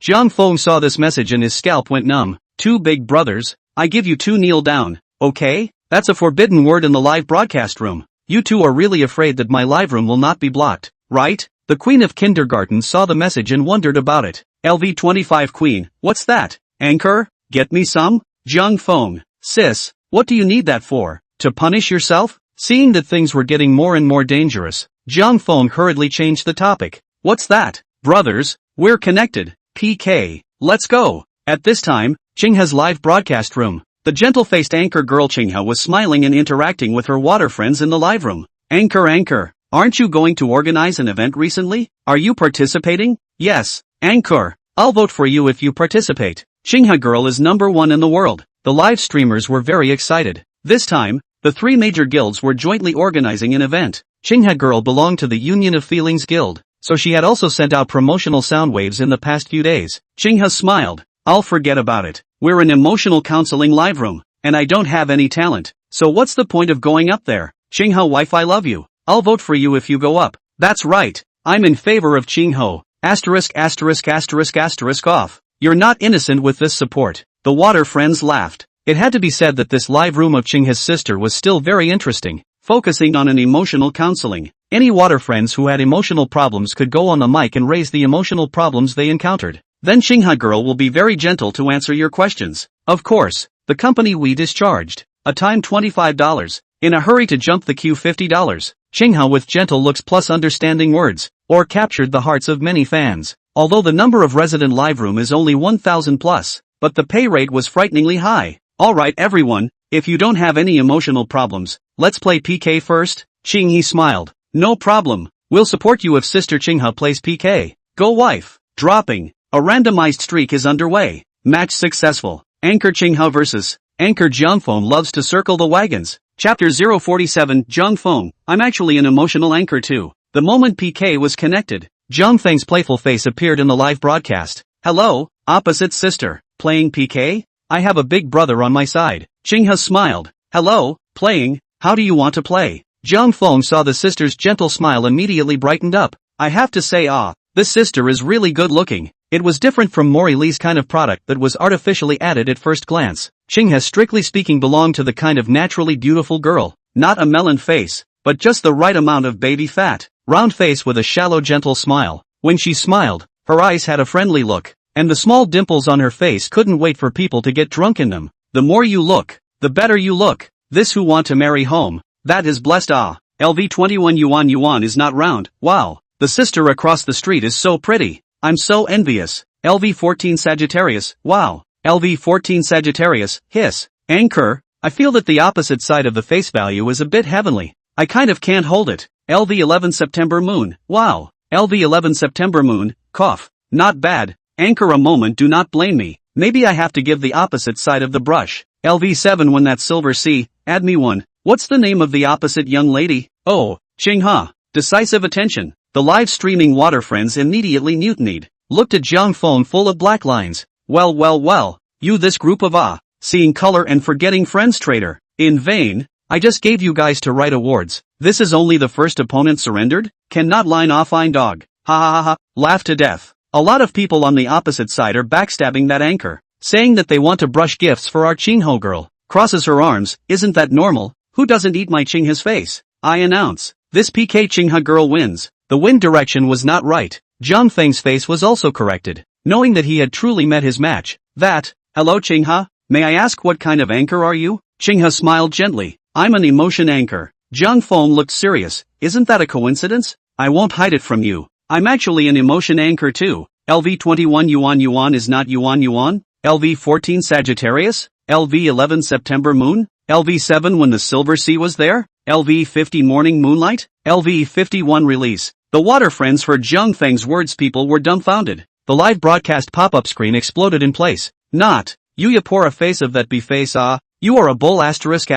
Jiang Feng saw this message and his scalp went numb. 2 Big Brothers. I give you 2 kneel down. Okay? That's a forbidden word in the live broadcast room. You two are really afraid that my live room will not be blocked, right? The Queen of Kindergarten saw the message and wondered about it. LV25 Queen. What's that? Anchor? Get me some? Jiang Feng. Sis, what do you need that for? To punish yourself? Seeing that things were getting more and more dangerous, Jiang Feng hurriedly changed the topic. What's that? Brothers, we're connected. PK. Let's go. At this time, Qinghe's live broadcast room. The gentle-faced anchor girl Qinghe was smiling and interacting with her water friends in the live room. Anchor, aren't you going to organize an event recently? Are you participating? Yes, Anchor. I'll vote for you if you participate. Qinghe girl is #1 in the world. The live streamers were very excited. This time, the 3 major guilds were jointly organizing an event. Qinghe girl belonged to the Union of Feelings Guild, so she had also sent out promotional sound waves in the past few days. Qinghe smiled. I'll forget about it. We're an emotional counseling live room, and I don't have any talent. So what's the point of going up there? Qinghe wife, I love you. I'll vote for you if you go up. That's right. I'm in favor of Qinghe. ***** off. You're not innocent with this support. The water friends laughed. It had to be said that this live room of Qinghe's sister was still very interesting, focusing on an emotional counseling. Any water friends who had emotional problems could go on the mic and raise the emotional problems they encountered. Then Qinghe girl will be very gentle to answer your questions. Of course, the company we discharged. A time $25. In a hurry to jump the queue $50. Qinghe with gentle looks plus understanding words, or captured the hearts of many fans. Although the number of resident live room is only 1,000 plus, but the pay rate was frighteningly high. Alright everyone, if you don't have any emotional problems, let's play PK first. Qinghe smiled. No problem. We'll support you if Sister Qinghe plays PK. Go wife. Dropping. A randomized streak is underway. Match successful. Anchor Qinghe vs. Anchor Jiang Feng loves to circle the wagons. Chapter 047 Jiang Feng. I'm actually an emotional anchor too. The moment PK was connected, Jiang Feng's playful face appeared in the live broadcast. Hello, opposite sister. Playing PK? I have a big brother on my side. Qinghe smiled. Hello, playing, how do you want to play? Jiang Feng saw the sister's gentle smile immediately brightened up. I have to say this sister is really good looking. It was different from Mori Lee's kind of product that was artificially added at first glance. Qinghe strictly speaking belonged to the kind of naturally beautiful girl. Not a melon face, but just the right amount of baby fat. Round face with a shallow gentle smile. When she smiled, her eyes had a friendly look, and the small dimples on her face couldn't wait for people to get drunk in them. The more you look, the better you look. This who want to marry home. That is blessed LV21 yuan is not round. Wow. The sister across the street is so pretty. I'm so envious. LV14 Sagittarius. Wow. LV14 Sagittarius. Hiss. Anchor. I feel that the opposite side of the face value is a bit heavenly. I kind of can't hold it. LV11 September Moon. Wow. LV11 September Moon. Cough. Not bad. Anchor a moment, do not blame me. Maybe I have to give the opposite side of the brush. LV7 When That Silver Sea. Add me one. What's the name of the opposite young lady? Oh, Qinghe. Decisive attention. The live streaming water friends immediately mutinied, looked at Zhang Feng full of black lines. Well, you this group of seeing color and forgetting friends traitor. In vain, I just gave you guys to write awards. This is only the first opponent surrendered? Cannot line off ein dog. Ha, laugh to death. A lot of people on the opposite side are backstabbing that anchor, saying that they want to brush gifts for our Qingho girl. Crosses her arms, isn't that normal? Who doesn't eat my Qingha's face? I announce, this PK Qingha girl wins. The wind direction was not right. Zhang Feng's face was also corrected, knowing that he had truly met his match. Hello Qingha, may I ask what kind of anchor are you? Qingha smiled gently. I'm an emotion anchor. Zhang Feng looked serious. Isn't that a coincidence? I won't hide it from you. I'm actually an emotion anchor too. LV21 Yuan is not Yuan. LV14 Sagittarius? LV11 September Moon? LV7 When the Silver Sea Was There? LV50 Morning Moonlight? LV51 Release. The water friends heard Zhang Feng's words. People were dumbfounded. The live broadcast pop-up screen exploded in place. Not, you pour a face of that be face you are a bull asterisk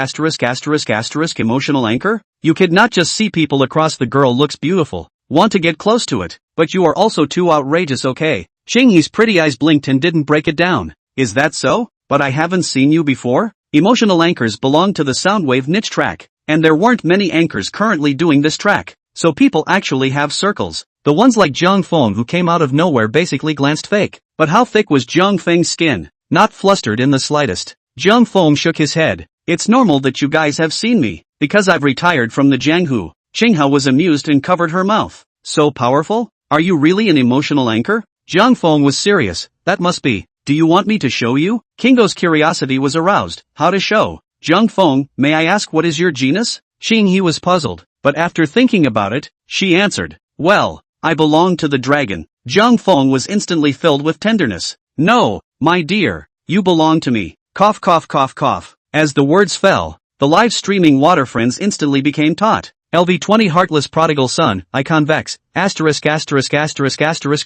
emotional anchor? You could not just see people across the girl looks beautiful, want to get close to it, but you are also too outrageous okay? Qinghe's pretty eyes blinked and didn't break it down. Is that so? But I haven't seen you before? Emotional anchors belong to the Soundwave niche track, and there weren't many anchors currently doing this track, so people actually have circles. The ones like Zhang Feng who came out of nowhere basically glanced fake. But how thick was Zhang Feng's skin? Not flustered in the slightest. Zhang Feng shook his head. It's normal that you guys have seen me, because I've retired from the Jianghu. Qingha was amused and covered her mouth. So powerful? Are you really an emotional anchor? Zhang Feng was serious. That must be. Do you want me to show you? Qinghe's curiosity was aroused. How to show? Zhang Feng, may I ask what is your genus? Qinghe was puzzled, but after thinking about it, she answered. Well, I belong to the dragon. Zhang Feng was instantly filled with tenderness. No, my dear, you belong to me. Cough. As the words fell, the live streaming water friends instantly became taut. LV20 Heartless Prodigal Son, Icon Vex, asterisk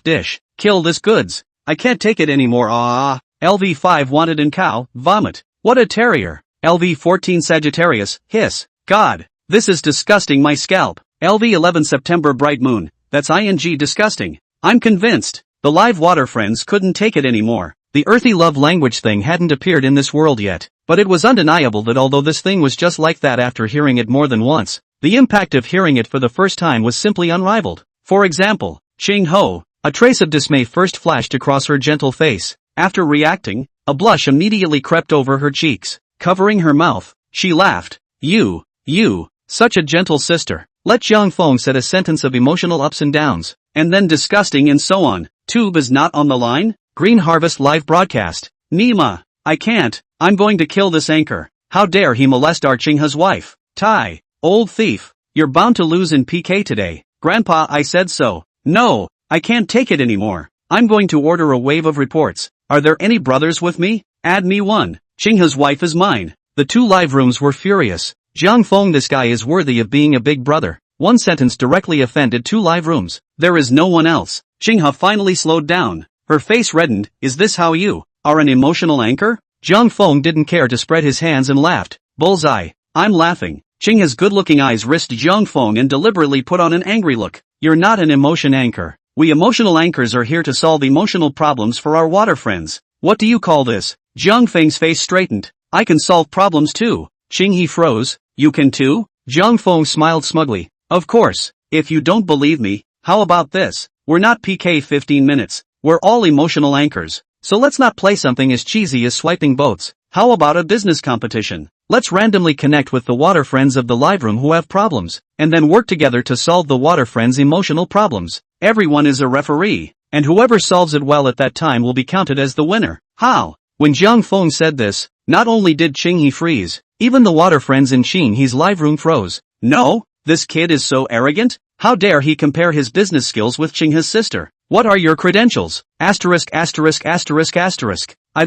dish. Kill this goods. I can't take it anymore LV5 Wanted and Cow, Vomit. What a terrier. LV14 Sagittarius, Hiss. God, this is disgusting my scalp. LV11 September Bright Moon, that's ing disgusting. I'm convinced. The live water friends couldn't take it anymore. The earthy love language thing hadn't appeared in this world yet, but it was undeniable that although this thing was just like that after hearing it more than once, the impact of hearing it for the first time was simply unrivaled. For example, Qingho, a trace of dismay first flashed across her gentle face. After reacting, a blush immediately crept over her cheeks. Covering her mouth, she laughed. You, such a gentle sister. Let Zhang Feng said a sentence of emotional ups and downs, and then disgusting and so on. Tube is not on the line? Green Harvest live broadcast. Nima, I can't, I'm going to kill this anchor. How dare he molest our Qinghe's wife? Tai, old thief, you're bound to lose in PK today. Grandpa, I said so. No, I can't take it anymore. I'm going to order a wave of reports. Are there any brothers with me? Add me one. Qinghe's wife is mine. The two live rooms were furious. Zhang Feng, this guy is worthy of being a big brother. One sentence directly offended two live rooms. There is no one else. Qinghe finally slowed down. Her face reddened. Is this how you are an emotional anchor? Zhang Feng didn't care to spread his hands and laughed. Bullseye. I'm laughing. Qinghe's good-looking eyes risked Zhang Feng and deliberately put on an angry look. You're not an emotion anchor. We emotional anchors are here to solve emotional problems for our water friends. What do you call this? Zhang Feng's face straightened. I can solve problems too. Qinghe froze. You can too? Zhang Feng smiled smugly. Of course. If you don't believe me, how about this? We're not PK 15 minutes. We're all emotional anchors. So let's not play something as cheesy as swiping boats. How about a business competition? Let's randomly connect with the water friends of the live room who have problems, and then work together to solve the water friends' emotional problems. Everyone is a referee, and whoever solves it well at that time will be counted as the winner. How? When Zhang Feng said this, not only did Qinghe freeze, even the water friends in Qinghe's live room froze. No, this kid is so arrogant. How dare he compare his business skills with Qinghe's sister? What are your credentials? I've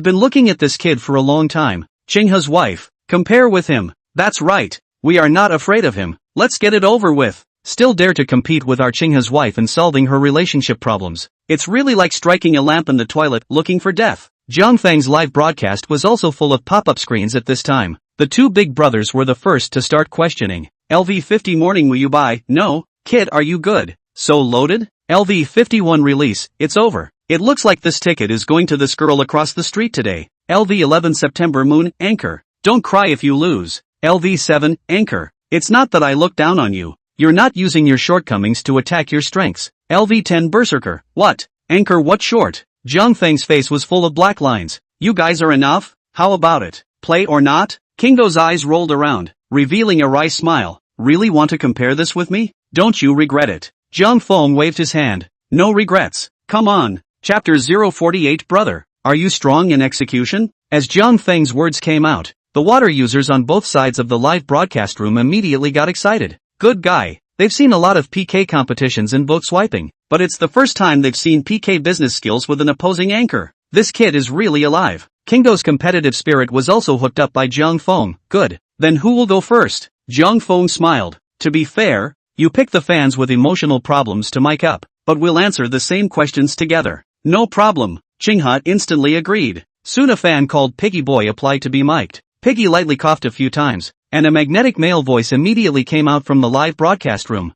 been looking at this kid for a long time. Qinghe's wife. Compare with him. That's right. We are not afraid of him. Let's get it over with. Still dare to compete with our Qinghe's wife in solving her relationship problems. It's really like striking a lamp in the toilet looking for death. Zhang Feng's live broadcast was also full of pop-up screens at this time. The two big brothers were the first to start questioning. LV50 morning, will you buy? No. Kid, are you good? So loaded? LV51 release, it's over. It looks like this ticket is going to this girl across the street today. LV11 September Moon, Anchor. Don't cry if you lose. LV7, Anchor. It's not that I look down on you. You're not using your shortcomings to attack your strengths. LV10 Berserker. What? Anchor what short? Zhang Feng's face was full of black lines. You guys are enough? How about it? Play or not? Kingo's eyes rolled around, revealing a wry smile. Really want to compare this with me? Don't you regret it? Zhang Feng waved his hand. No regrets. Come on. Chapter 048 Brother, are you strong in execution? As Zhang Feng's words came out, the water users on both sides of the live broadcast room immediately got excited. Good guy. They've seen a lot of PK competitions in boat swiping, but it's the first time they've seen PK business skills with an opposing anchor. This kid is really alive. Kingo's competitive spirit was also hooked up by Zhang Feng. Good. Then who will go first? Zhang Feng smiled. To be fair, you pick the fans with emotional problems to mic up, but we'll answer the same questions together. No problem. Qinghe instantly agreed. Soon a fan called Piggy Boy applied to be mic'd. Piggy lightly coughed a few times, and a magnetic male voice immediately came out from the live broadcast room.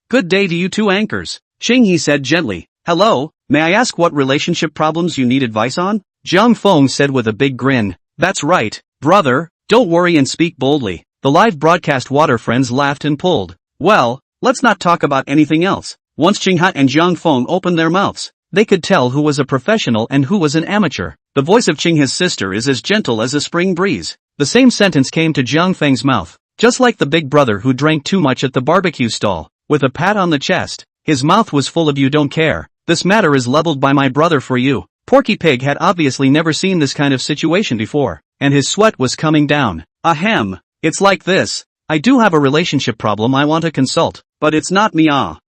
Good day to you two anchors. Qinghe said gently. Hello, may I ask what relationship problems you need advice on? Zhang Feng said with a big grin. That's right, brother, don't worry and speak boldly. The live broadcast water friends laughed and pulled. Well, let's not talk about anything else. Once Qinghe and Zhang Feng opened their mouths, they could tell who was a professional and who was an amateur. The voice of Qinghe's sister is as gentle as a spring breeze. The same sentence came to Zhang Feng's mouth, just like the big brother who drank too much at the barbecue stall. With a pat on the chest, his mouth was full of you don't care. This matter is leveled by my brother for you. Porky Pig had obviously never seen this kind of situation before, and his sweat was coming down. Ahem. It's like this. I do have a relationship problem I want to consult, but it's not me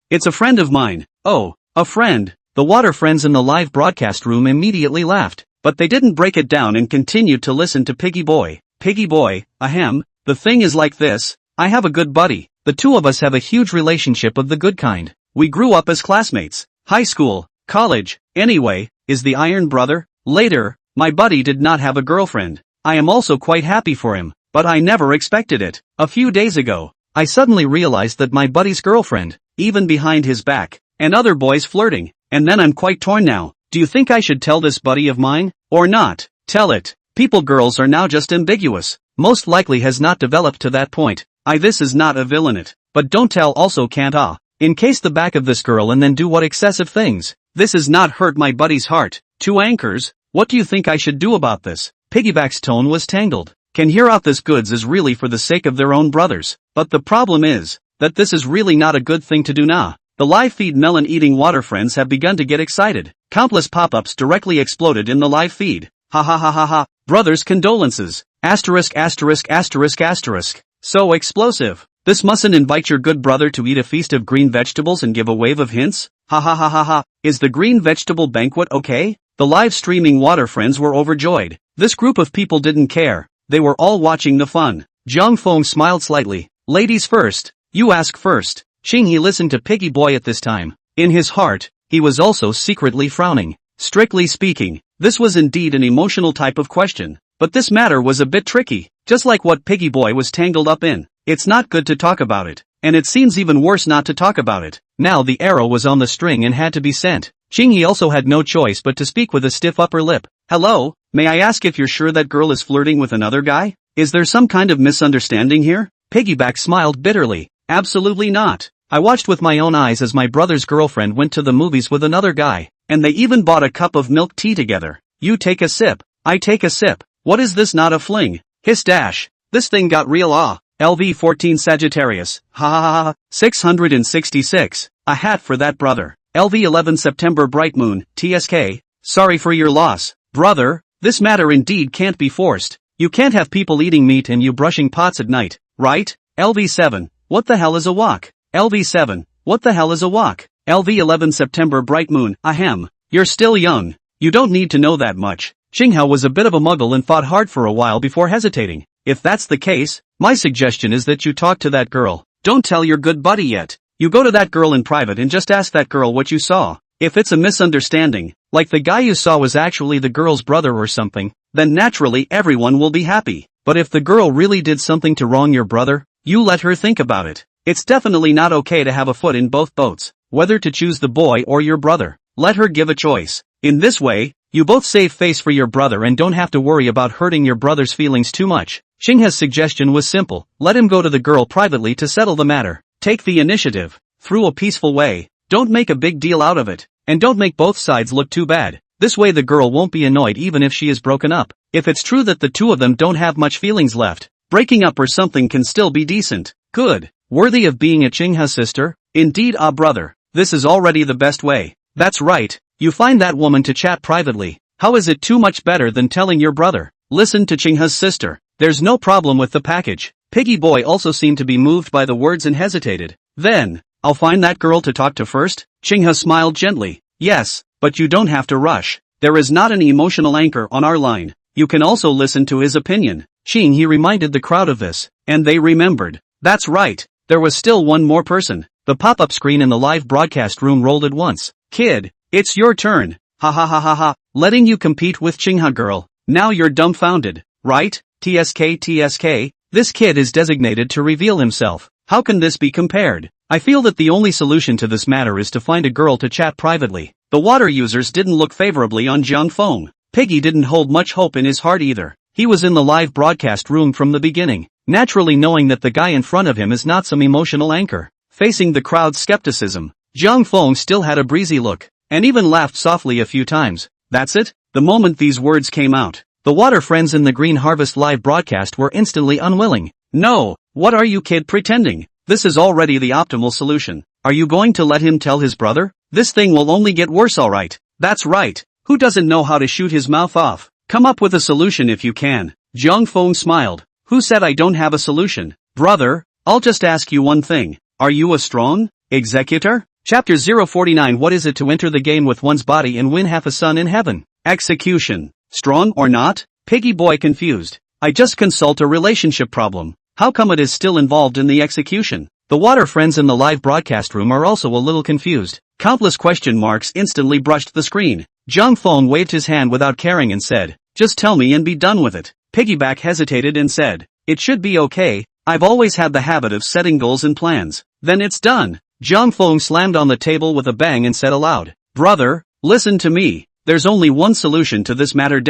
it's a friend of mine. Oh, a friend. The water friends in the live broadcast room immediately laughed, but they didn't break it down and continued to listen to Piggy Boy. Piggy Boy, ahem, the thing is like this. I have a good buddy. The two of us have a huge relationship of the good kind. We grew up as classmates. High school, college, anyway, is the Iron Brother. Later, my buddy did not have a girlfriend. I am also quite happy for him, but I never expected it. A few days ago, I suddenly realized that my buddy's girlfriend, even behind his back, and other boys flirting, and then I'm quite torn now. Do you think I should tell this buddy of mine, or not? Tell it. People girls are now just ambiguous. Most likely has not developed to that point. This is not a villainate, but don't tell also can't in case the back of this girl and then do what excessive things. This is not hurt my buddy's heart. Two anchors, what do you think I should do about this? Piggyback's tone was tangled. Can hear out this goods is really for the sake of their own brothers, but the problem is, that this is really not a good thing to do now. The live feed melon-eating water friends have begun to get excited. Countless pop-ups directly exploded in the live feed. Ha ha ha ha ha. Brothers condolences. Asterisk asterisk asterisk asterisk. So explosive. This mustn't invite your good brother to eat a feast of green vegetables and give a wave of hints? Ha ha ha ha ha. Is the green vegetable banquet okay? The live streaming water friends were overjoyed. This group of people didn't care. They were all watching the fun. Zhang Feng smiled slightly. Ladies first. You ask first. Qinghe listened to Piggy Boy at this time. In his heart, he was also secretly frowning. Strictly speaking, this was indeed an emotional type of question. But this matter was a bit tricky, just like what Piggy Boy was tangled up in. It's not good to talk about it, and it seems even worse not to talk about it. Now the arrow was on the string and had to be sent. Qinghe also had no choice but to speak with a stiff upper lip. Hello, may I ask if you're sure that girl is flirting with another guy? Is there some kind of misunderstanding here? Piggyback smiled bitterly. Absolutely not. I watched with my own eyes as my brother's girlfriend went to the movies with another guy, and they even bought a cup of milk tea together. You take a sip. I take a sip. What is this not a fling? Hiss dash. This thing got real LV14 Sagittarius. Ha ha ha ha. 666. A hat for that brother. LV11 September Bright Moon. TSK. Sorry for your loss, brother. This matter indeed can't be forced. You can't have people eating meat and you brushing pots at night, right? LV7. What the hell is a wok? LV7. What the hell is a wok? LV11 September Bright Moon. Ahem. You're still young. You don't need to know that much. Qinghe was a bit of a muggle and fought hard for a while before hesitating. If that's the case, my suggestion is that you talk to that girl. Don't tell your good buddy yet. You go to that girl in private and just ask that girl what you saw. If it's a misunderstanding, like the guy you saw was actually the girl's brother or something, then naturally everyone will be happy. But if the girl really did something to wrong your brother, you let her think about it. It's definitely not okay to have a foot in both boats. whether to choose the boy or your brother. Let her give a choice. In this way, you both save face for your brother and don't have to worry about hurting your brother's feelings too much. Xinghe's suggestion was simple. Let him go to the girl privately to settle the matter. Take the initiative. Through a peaceful way. Don't make a big deal out of it. And don't make both sides look too bad. This way the girl won't be annoyed even if she is broken up. If it's true that the two of them don't have much feelings left, breaking up or something can still be decent. Good. Worthy of being a Xinghe's sister? Indeed, brother. This is already the best way. That's right. You find that woman to chat privately. How is it too much better than telling your brother? Listen to Xinghe's sister. There's no problem with the package. Piggy Boy also seemed to be moved by the words and hesitated. Then, I'll find that girl to talk to first? Xinghe smiled gently. Yes, but you don't have to rush. There is not an emotional anchor on our line. You can also listen to his opinion. He reminded the crowd of this, and they remembered. That's right. There was still one more person. The pop-up screen in the live broadcast room rolled at once. Kid, it's your turn. Ha ha ha ha ha. Letting you compete with Xinghe girl. Now you're dumbfounded, right? TSK. This kid is designated to reveal himself. How can this be compared? I feel that the only solution to this matter is to find a girl to chat privately. The water users didn't look favorably on Jiang Feng. Piggy didn't hold much hope in his heart either. He was in the live broadcast room from the beginning, naturally knowing that the guy in front of him is not some emotional anchor. Facing the crowd's skepticism, Jiang Feng still had a breezy look, and even laughed softly a few times. That's it? The moment these words came out, the water friends in the Green Harvest live broadcast were instantly unwilling. No, what are you kid pretending? This is already the optimal solution. Are you going to let him tell his brother? This thing will only get worse, alright. That's right. Who doesn't know how to shoot his mouth off? Come up with a solution if you can. Jiang Feng smiled. Who said I don't have a solution? Brother, I'll just ask you one thing. Are you a strong executor? Chapter 049. What is it to enter the game with one's body and win half a sun in heaven? Execution. Strong or not? Piggy Boy confused. I just consult a relationship problem. How come it is still involved in the execution? The water friends in the live broadcast room are also a little confused. Countless question marks instantly brushed the screen. Jiang Feng waved his hand without caring and said, just tell me and be done with it. Piggyback hesitated and said, it should be okay. I've always had the habit of setting goals and plans. Then it's done. Jiang Feng slammed on the table with a bang and said aloud, brother, listen to me. There's only one solution to this matter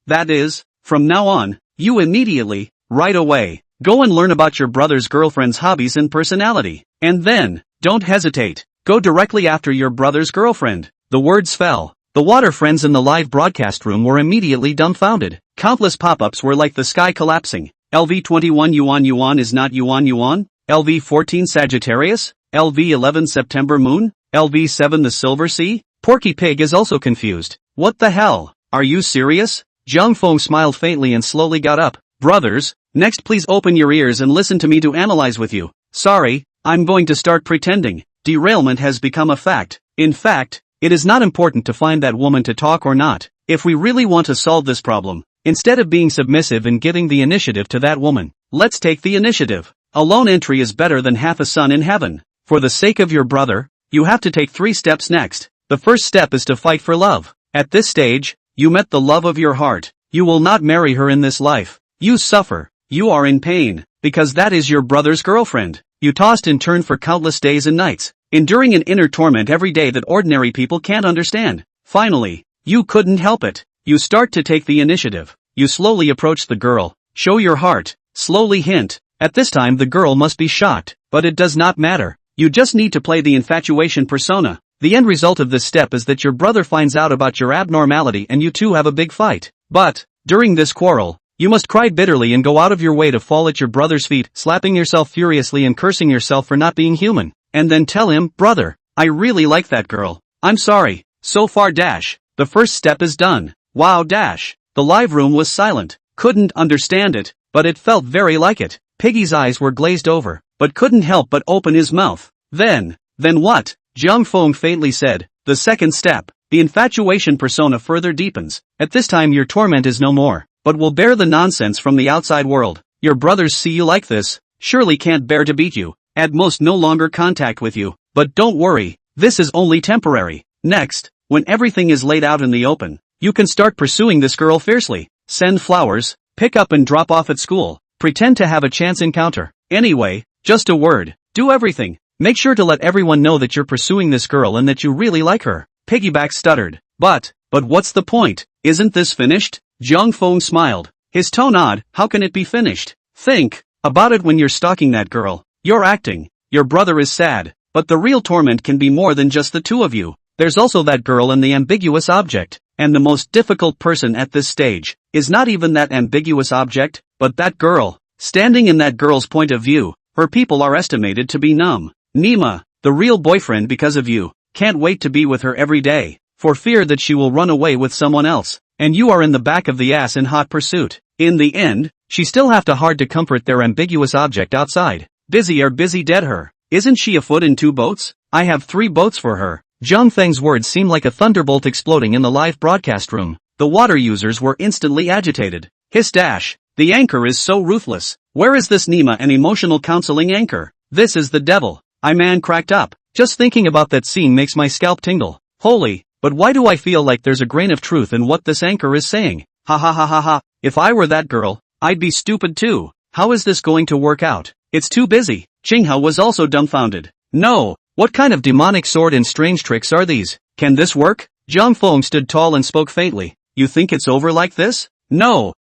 that is, from now on, you immediately, right away, go and learn about your brother's girlfriend's hobbies and personality. And then, don't hesitate. Go directly after your brother's girlfriend. The words fell. The water friends in the live broadcast room were immediately dumbfounded. Countless pop-ups were like the sky collapsing. LV21 Yuan is not Yuan. LV14 Sagittarius? LV11 September Moon? LV7 the Silver Sea? Porky Pig is also confused. What the hell? Are you serious? Jiang Feng smiled faintly and slowly got up. Brothers, next please open your ears and listen to me to analyze with you. Sorry, I'm going to start pretending. Derailment has become a fact. In fact, it is not important to find that woman to talk or not. If we really want to solve this problem, instead of being submissive and giving the initiative to that woman, let's take the initiative. A lone entry is better than half a sun in heaven. For the sake of your brother, you have to take 3 steps next. The first step is to fight for love. At this stage, you met the love of your heart. You will not marry her in this life. You suffer. You are in pain, because that is your brother's girlfriend. You tossed and turned for countless days and nights, enduring an inner torment every day that ordinary people can't understand. Finally, you couldn't help it. You start to take the initiative. You slowly approach the girl. Show your heart. Slowly hint. At this time the girl must be shocked, but it does not matter. You just need to play the infatuation persona. The end result of this step is that your brother finds out about your abnormality and you two have a big fight. But, during this quarrel, you must cry bitterly and go out of your way to fall at your brother's feet, slapping yourself furiously and cursing yourself for not being human. And then tell him, brother, I really like that girl. I'm sorry. So far the first step is done. Wow The live room was silent. Couldn't understand it, but it felt very like it. Piggy's eyes were glazed over, but couldn't help but open his mouth. Then what? Jiang Feng faintly said, the second step. The infatuation persona further deepens. At this time your torment is no more, but will bear the nonsense from the outside world. Your brothers see you like this, surely can't bear to beat you, at most no longer contact with you. But don't worry, this is only temporary. Next, when everything is laid out in the open, you can start pursuing this girl fiercely. Send flowers, pick up and drop off at school, pretend to have a chance encounter. Anyway, just a word, do everything. Make sure to let everyone know that you're pursuing this girl and that you really like her. Piggyback stuttered. But what's the point? Isn't this finished? Jung Fong smiled. His tone odd. How can it be finished? Think about it when you're stalking that girl. You're acting. Your brother is sad. But the real torment can be more than just the two of you. There's also that girl and the ambiguous object. And the most difficult person at this stage is not even that ambiguous object, but that girl. Standing in that girl's point of view, her people are estimated to be numb. Nima, the real boyfriend because of you, can't wait to be with her every day, for fear that she will run away with someone else, and you are in the back of the ass in hot pursuit. In the end, she still have to hard to comfort their ambiguous object outside. Busy or busy dead her. Isn't she afoot in 2 boats? I have 3 boats for her. Zhang Feng's words seemed like a thunderbolt exploding in the live broadcast room. The water users were instantly agitated. Hiss dash. The anchor is so ruthless. Where is this Nima, an emotional counseling anchor? This is the devil. Man cracked up. Just thinking about that scene makes my scalp tingle. Holy, but why do I feel like there's a grain of truth in what this anchor is saying? Ha ha ha ha ha. If I were that girl, I'd be stupid too. How is this going to work out? It's too busy. Qinghao was also dumbfounded. No, what kind of demonic sword and strange tricks are these? Can this work? Zhang Feng stood tall and spoke faintly. You think it's over like this? No.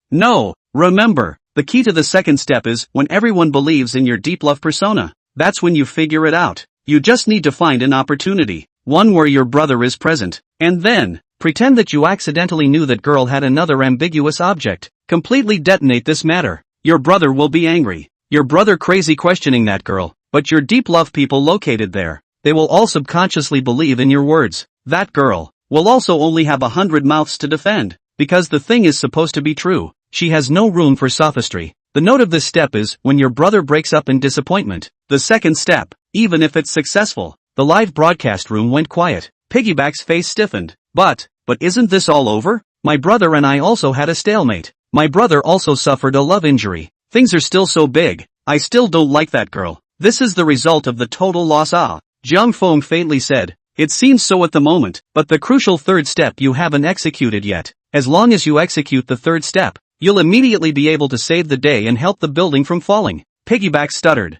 Remember, the key to the second step is when everyone believes in your deep love persona. That's when you figure it out. You just need to find an opportunity, one where your brother is present, and then, pretend that you accidentally knew that girl had another ambiguous object. Completely detonate this matter. Your brother will be angry. Your brother crazy questioning that girl, but your deep love people located there. They will all subconsciously believe in your words. That girl will also only have 100 mouths to defend, because the thing is supposed to be true. She has no room for sophistry. The note of this step is when your brother breaks up in disappointment. The second step, even if it's successful. The live broadcast room went quiet. Piggyback's face stiffened. But isn't this all over? My brother and I also had a stalemate. My brother also suffered a love injury. Things are still so big. I still don't like that girl. This is the result of the total loss. Jiang Feng faintly said. It seems so at the moment, but the crucial third step you haven't executed yet. As long as you execute the third step, you'll immediately be able to save the day and help the building from falling. Piggyback stuttered.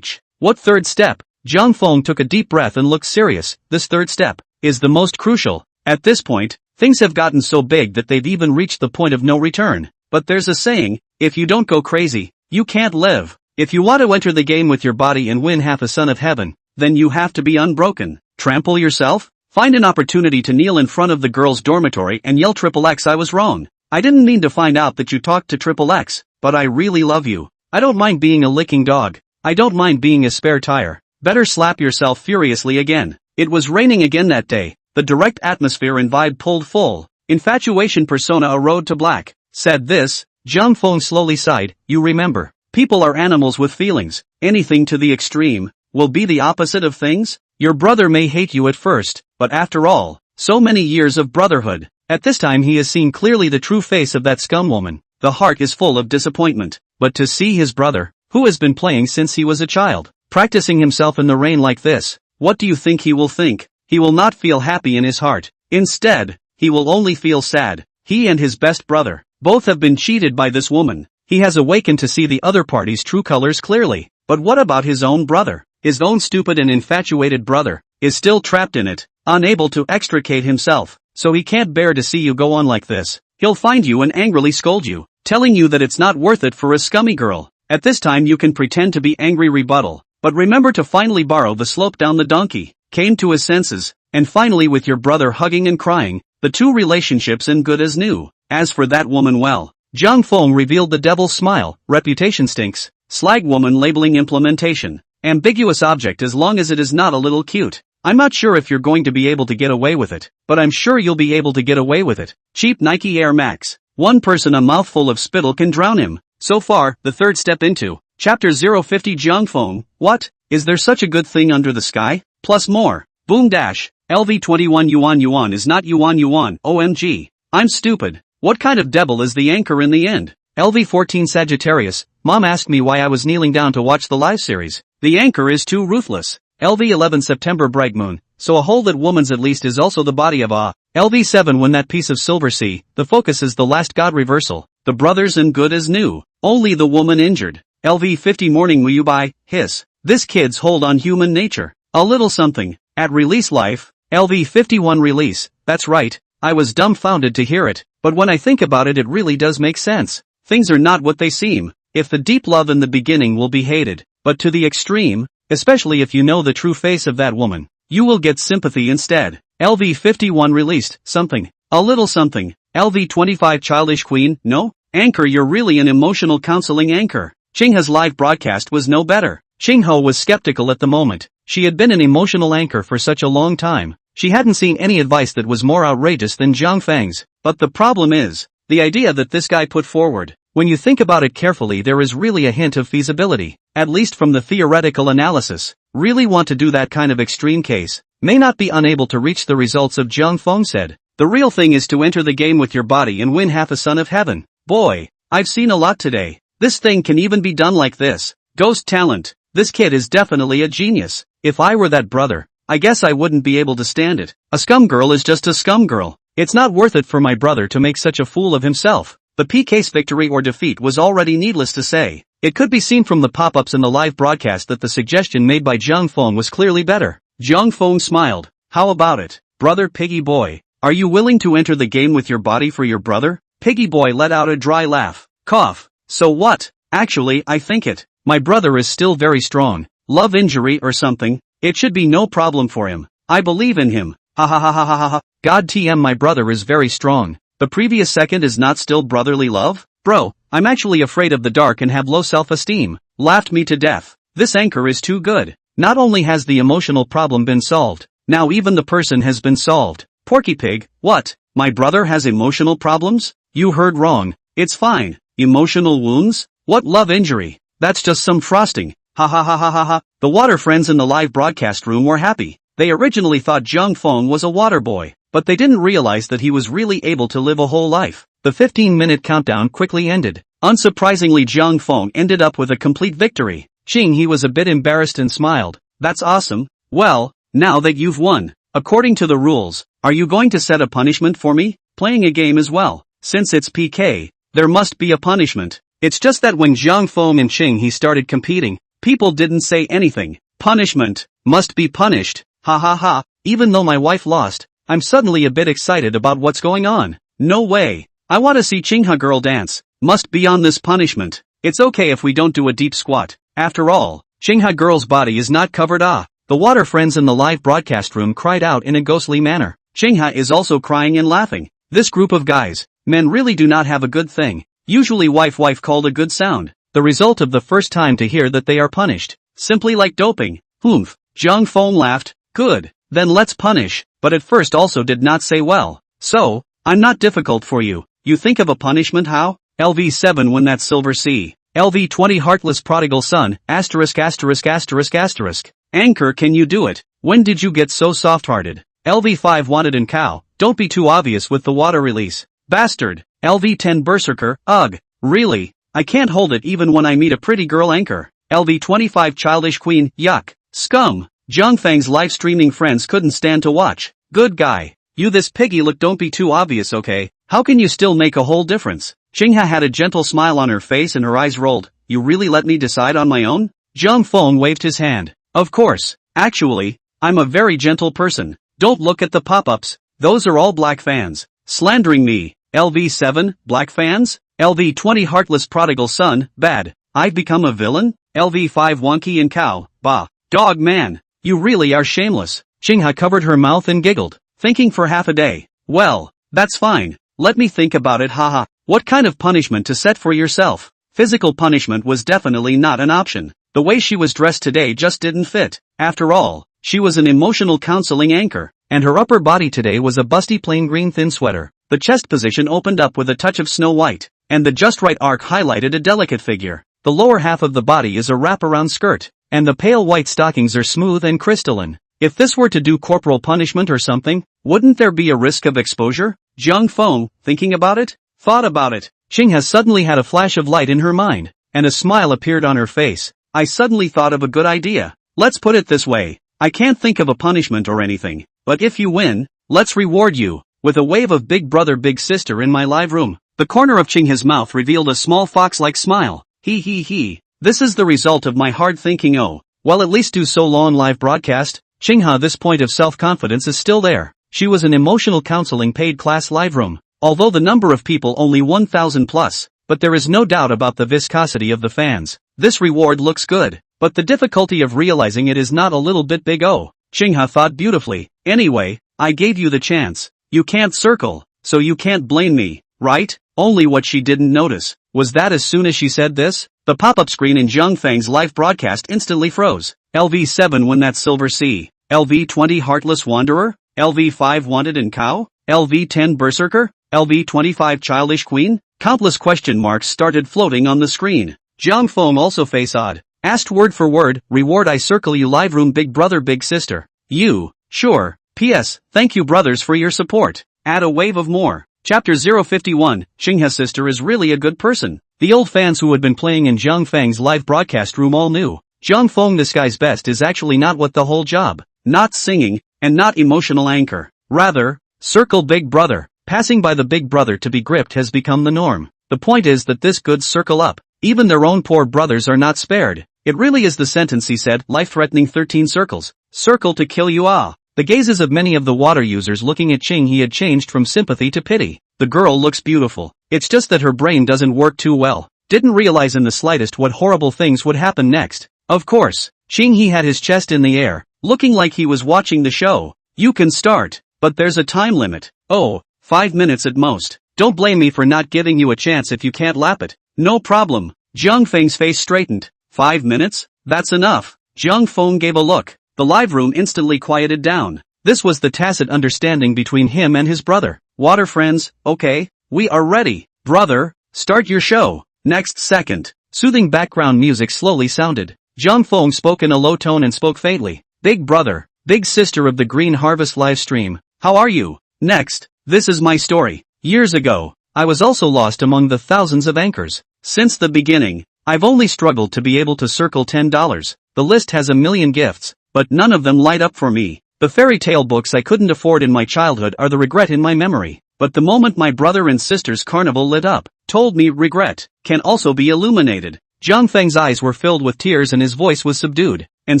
What third step? Zhang Feng took a deep breath and looked serious. This third step is the most crucial. At this point, things have gotten so big that they've even reached the point of no return. But there's a saying, if you don't go crazy, you can't live. If you want to enter the game with your body and win half a son of heaven, then you have to be unbroken. Trample yourself? Find an opportunity to kneel in front of the girls' dormitory and yell XXX I was wrong. I didn't mean to find out that you talked to XXX, but I really love you. I don't mind being a licking dog. I don't mind being a spare tire. Better slap yourself furiously again. It was raining again that day. The direct atmosphere and vibe pulled full. Infatuation persona a road to black. Said this, Zhang Feng slowly sighed. You remember, people are animals with feelings. Anything to the extreme will be the opposite of things. Your brother may hate you at first, but after all, so many years of brotherhood. At this time he has seen clearly the true face of that scum woman. The heart is full of disappointment. But to see his brother, who has been playing since he was a child, practicing himself in the rain like this, what do you think he will think? He will not feel happy in his heart. Instead, he will only feel sad. He and his best brother, both have been cheated by this woman. He has awakened to see the other party's true colors clearly. But what about his own brother? His own stupid and infatuated brother is still trapped in it, unable to extricate himself. So he can't bear to see you go on like this. He'll find you and angrily scold you, telling you that it's not worth it for a scummy girl. At this time you can pretend to be angry rebuttal, but remember to finally borrow the slope down the donkey. Came to his senses, and finally with your brother hugging and crying, the two relationships in good as new. As for that woman, well, Zhang Feng revealed the devil's smile. Reputation stinks. Slag woman labeling implementation. Ambiguous object as long as it is not a little cute. I'm not sure if you're going to be able to get away with it, but I'm sure you'll be able to get away with it. Cheap Nike Air Max. One person a mouthful of spittle can drown him. So far, the third step into Chapter 050 Zhang Feng. What? Is there such a good thing under the sky? Plus more. Boom dash. LV 21 yuan is not yuan. OMG. I'm stupid. What kind of devil is the anchor in the end? LV 14 Sagittarius. Mom asked me why I was kneeling down to watch the live series. The anchor is too ruthless. LV 11 September Bright Moon. So a hole that woman's at least is also the body of a. LV 7 When that piece of silver sea. The focus is the last god reversal. The brothers in good as new. Only the woman injured. LV 50 Morning Will you buy? Hiss. This kid's hold on human nature. A little something. At release life, LV51 release, that's right, I was dumbfounded to hear it, but when I think about it really does make sense. Things are not what they seem. If the deep love in the beginning will be hated, but to the extreme, especially if you know the true face of that woman, you will get sympathy instead. LV51 released, something. A little something. LV25 childish queen, no? Anchor, you're really an emotional counseling anchor. Chingha's live broadcast was no better. Chingha was skeptical at the moment. She had been an emotional anchor for such a long time. She hadn't seen any advice that was more outrageous than Zhang Feng's. But the problem is, the idea that this guy put forward. When you think about it carefully, there is really a hint of feasibility, at least from the theoretical analysis. Really want to do that kind of extreme case, may not be unable to reach the results of Zhang Feng said. The real thing is to enter the game with your body and win half a son of heaven. Boy, I've seen a lot today. This thing can even be done like this. Ghost talent. This kid is definitely a genius. If I were that brother, I guess I wouldn't be able to stand it. A scum girl is just a scum girl. It's not worth it for my brother to make such a fool of himself. The PK's victory or defeat was already needless to say. It could be seen from the pop-ups in the live broadcast that the suggestion made by Zhang Feng was clearly better. Zhang Feng smiled. How about it, brother Piggy Boy? Are you willing to enter the game with your body for your brother? Piggy Boy let out a dry laugh. Cough. So what? Actually, I think it. My brother is still very strong. Love injury or something. It should be no problem for him. I believe in him. Ha ha ha ha ha ha ha. God TM, my brother is very strong. The previous second is not still brotherly love? Bro, I'm actually afraid of the dark and have low self-esteem. Laughed me to death. This anchor is too good. Not only has the emotional problem been solved, now even the person has been solved. Porky Pig, what? My brother has emotional problems? You heard wrong. It's fine. Emotional wounds? What love injury? That's just some frosting. Ha ha ha ha ha ha. The water friends in the live broadcast room were happy. They originally thought Zhang Feng was a water boy, but they didn't realize that he was really able to live a whole life. The 15-minute countdown quickly ended. Unsurprisingly, Zhang Feng ended up with a complete victory. He was a bit embarrassed and smiled. That's awesome. Well, now that you've won, according to the rules, are you going to set a punishment for me? Playing a game as well. Since it's PK, there must be a punishment. It's just that when Zhang Feng and he started competing, people didn't say anything. Punishment. Must be punished. Ha ha ha. Even though my wife lost, I'm suddenly a bit excited about what's going on. No way. I want to see Chingha girl dance. Must be on this punishment. It's okay if we don't do a deep squat. After all, Chingha girl's body is not covered. The water friends in the live broadcast room cried out in a ghostly manner. Chingha is also crying and laughing. This group of guys, men really do not have a good thing. Usually wife called a good sound. The result of the first time to hear that they are punished. Simply like doping. Humph. Zhang Feng laughed. Good. Then let's punish. But at first also did not say well. So, I'm not difficult for you. You think of a punishment how? LV7 win that silver C. LV20 heartless prodigal son, asterisk asterisk asterisk asterisk. Anchor, can you do it? When did you get so soft-hearted? LV5 wanted and cow. Don't be too obvious with the water release. Bastard. LV10 berserker, ugh. Really? I can't hold it even when I meet a pretty girl anchor. LV25 childish queen, yuck. Scum. Zhang Feng's live streaming friends couldn't stand to watch. Good guy. You this piggy look, don't be too obvious, okay? How can you still make a whole difference? Chingha had a gentle smile on her face and her eyes rolled. You really let me decide on my own? Zhang Feng waved his hand. Of course. Actually, I'm a very gentle person. Don't look at the pop-ups. Those are all black fans. Slandering me. LV7, black fans? LV20 heartless prodigal son, bad. I've become a villain? LV5 wonky and cow, bah. Dog man. You really are shameless. Chingha covered her mouth and giggled, thinking for half a day. Well, that's fine. Let me think about it, haha. What kind of punishment to set for yourself? Physical punishment was definitely not an option. The way she was dressed today just didn't fit. After all, she was an emotional counseling anchor, and her upper body today was a busty plain green thin sweater. The chest position opened up with a touch of snow white, and the just right arc highlighted a delicate figure. The lower half of the body is a wraparound skirt, and the pale white stockings are smooth and crystalline. If this were to do corporal punishment or something, wouldn't there be a risk of exposure? Zhang Feng, thinking about it, thought about it. Chingha suddenly had a flash of light in her mind, and a smile appeared on her face. I suddenly thought of a good idea. Let's put it this way. I can't think of a punishment or anything, but if you win, let's reward you with a wave of big brother big sister in my live room. The corner of Chingha's mouth revealed a small fox-like smile. He. This is the result of my hard thinking. Oh, Well, at least do solo on live broadcast. Chingha, this point of self-confidence is still there. She was an emotional counseling paid class live room. Although the number of people only 1,000 plus, but there is no doubt about the viscosity of the fans. This reward looks good, but the difficulty of realizing it is not a little bit big. Oh, Chingha thought beautifully. Anyway, I gave you the chance. You can't circle, so you can't blame me, right? Only what she didn't notice was that as soon as she said this, the pop-up screen in Zhang Feng's live broadcast instantly froze. LV7 won that silver C. LV20 Heartless Wanderer? LV5 Wanted and Cow? LV10 Berserker? LV25 Childish Queen? Countless question marks started floating on the screen. Zhang Feng also face odd. Asked word for word, reward I circle you live room big brother big sister. You, sure. P.S. Thank you brothers for your support. Add a wave of more. Chapter 051, Xinghe's sister is really a good person. The old fans who had been playing in Zhang Feng's live broadcast room all knew. Zhang Feng, this guy's best is actually not what the whole job. Not singing, and not emotional anchor. Rather, circle big brother. Passing by the big brother to be gripped has become the norm. The point is that this goods circle up. Even their own poor brothers are not spared. It really is the sentence he said, life-threatening 13 circles. Circle to kill you ah. The gazes of many of the water users looking at Ching he had changed from sympathy to pity. The girl looks beautiful. It's just that her brain doesn't work too well. Didn't realize in the slightest what horrible things would happen next. Of course, Ching he had his chest in the air, looking like he was watching the show. You can start, but there's a time limit. Oh, 5 minutes at most. Don't blame me for not giving you a chance if you can't lap it. No problem. Zhang Feng's face straightened. 5 minutes? That's enough. Zhang Feng gave a look. The live room instantly quieted down. This was the tacit understanding between him and his brother. Water friends, okay, we are ready. Brother, start your show. Next second. Soothing background music slowly sounded. Zhang Feng spoke in a low tone and spoke faintly. Big brother, big sister of the Green Harvest live stream, how are you? Next, this is my story. Years ago, I was also lost among the thousands of anchors. Since the beginning, I've only struggled to be able to circle $10. The list has a million gifts, but none of them light up for me. The fairy tale books I couldn't afford in my childhood are the regret in my memory. But the moment my brother and sister's carnival lit up, told me regret can also be illuminated. Zhang Feng's eyes were filled with tears and his voice was subdued. And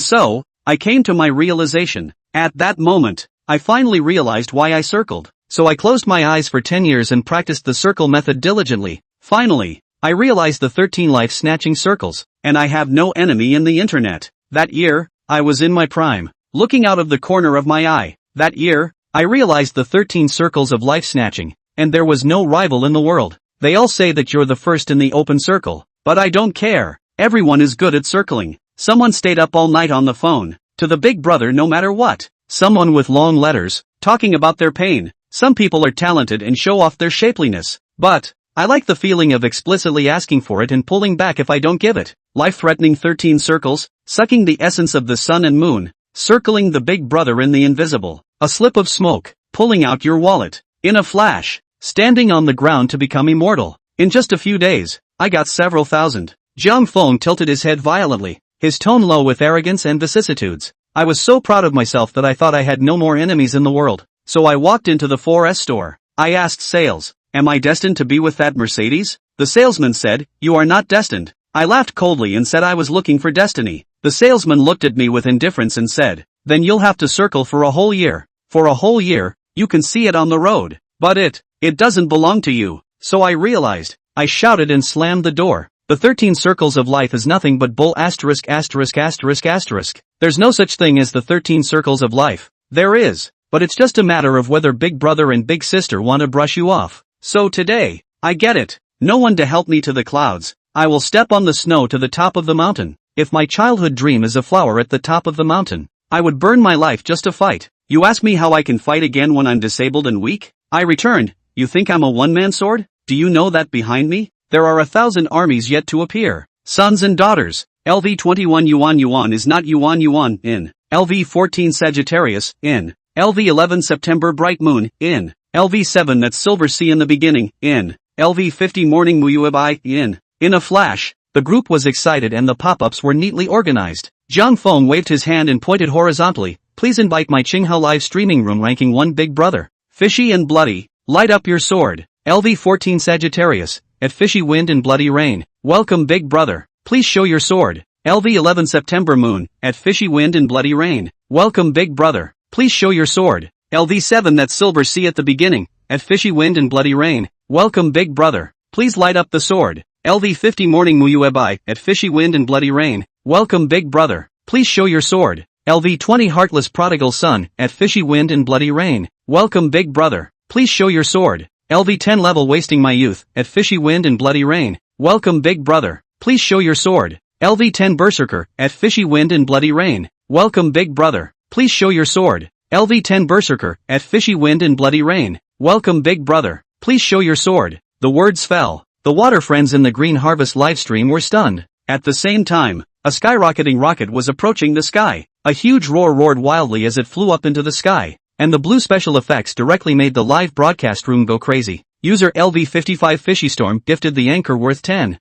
so, I came to my realization. At that moment, I finally realized why I circled. So I closed my eyes for 10 years and practiced the circle method diligently. Finally, I realized the 13 life-snatching circles, and I have no enemy in the internet. That year, I was in my prime. Looking out of the corner of my eye, that year, I realized the 13 circles of life-snatching, and there was no rival in the world. They all say that you're the first in the open circle, but I don't care. Everyone is good at circling. Someone stayed up all night on the phone, to the big brother no matter what. Someone with long letters, talking about their pain. Some people are talented and show off their shapeliness, but I like the feeling of explicitly asking for it and pulling back if I don't give it. Life-threatening 13 circles, sucking the essence of the sun and moon, circling the big brother in the invisible. A slip of smoke, pulling out your wallet. In a flash, standing on the ground to become immortal. In just a few days, I got several thousand. Zhang Feng tilted his head violently, his tone low with arrogance and vicissitudes. I was so proud of myself that I thought I had no more enemies in the world. So I walked into the 4S store. I asked sales, am I destined to be with that Mercedes? The salesman said, you are not destined. I laughed coldly and said I was looking for destiny. The salesman looked at me with indifference and said, then you'll have to circle for a whole year. For a whole year, you can see it on the road. But it doesn't belong to you. So I realized. I shouted and slammed the door. The 13 circles of life is nothing but bull asterisk asterisk asterisk asterisk. There's no such thing as the 13 circles of life. There is. But it's just a matter of whether big brother and big sister want to brush you off. So today, I get it. No one to help me to the clouds. I will step on the snow to the top of the mountain. If my childhood dream is a flower at the top of the mountain, I would burn my life just to fight. You ask me how I can fight again when I'm disabled and weak? I returned, you think I'm a one-man sword? Do you know that behind me, there are 1,000 armies yet to appear? Sons and daughters. LV21 Yuan is not Yuan in. LV14 Sagittarius, in. LV11 September Bright Moon, in. LV7 That's Silver Sea in the beginning, in. LV50 Morning Muyuabai, in. In a flash, the group was excited and the pop-ups were neatly organized. Zhang Feng waved his hand and pointed horizontally, please invite my Qinghe live streaming room ranking 1 big brother. Fishy and bloody, light up your sword. LV14 Sagittarius, at fishy wind and bloody rain. Welcome big brother, please show your sword. LV11 September moon, at fishy wind and bloody rain. Welcome big brother, please show your sword. LV7 that silver sea at the beginning, at fishy wind and bloody rain. Welcome big brother, please light up the sword. LV50 morning muyuebai, at fishy wind and bloody rain. Welcome big brother, please show your sword. LV20 heartless prodigal son, at fishy wind and bloody rain. Welcome big brother, please show your sword. LV10 level wasting my youth, at fishy wind and bloody rain. Welcome big brother, please show your sword. LV10 berserker, at fishy wind and bloody rain. Welcome big brother, please show your sword. LV10 berserker, at fishy wind and bloody rain. Welcome big brother, please show your sword. The words fell. The water friends in the Green Harvest livestream were stunned. At the same time, a skyrocketing rocket was approaching the sky. A huge roar roared wildly as it flew up into the sky, and the blue special effects directly made the live broadcast room go crazy. User LV55 Fishy Storm gifted the anchor worth 10,000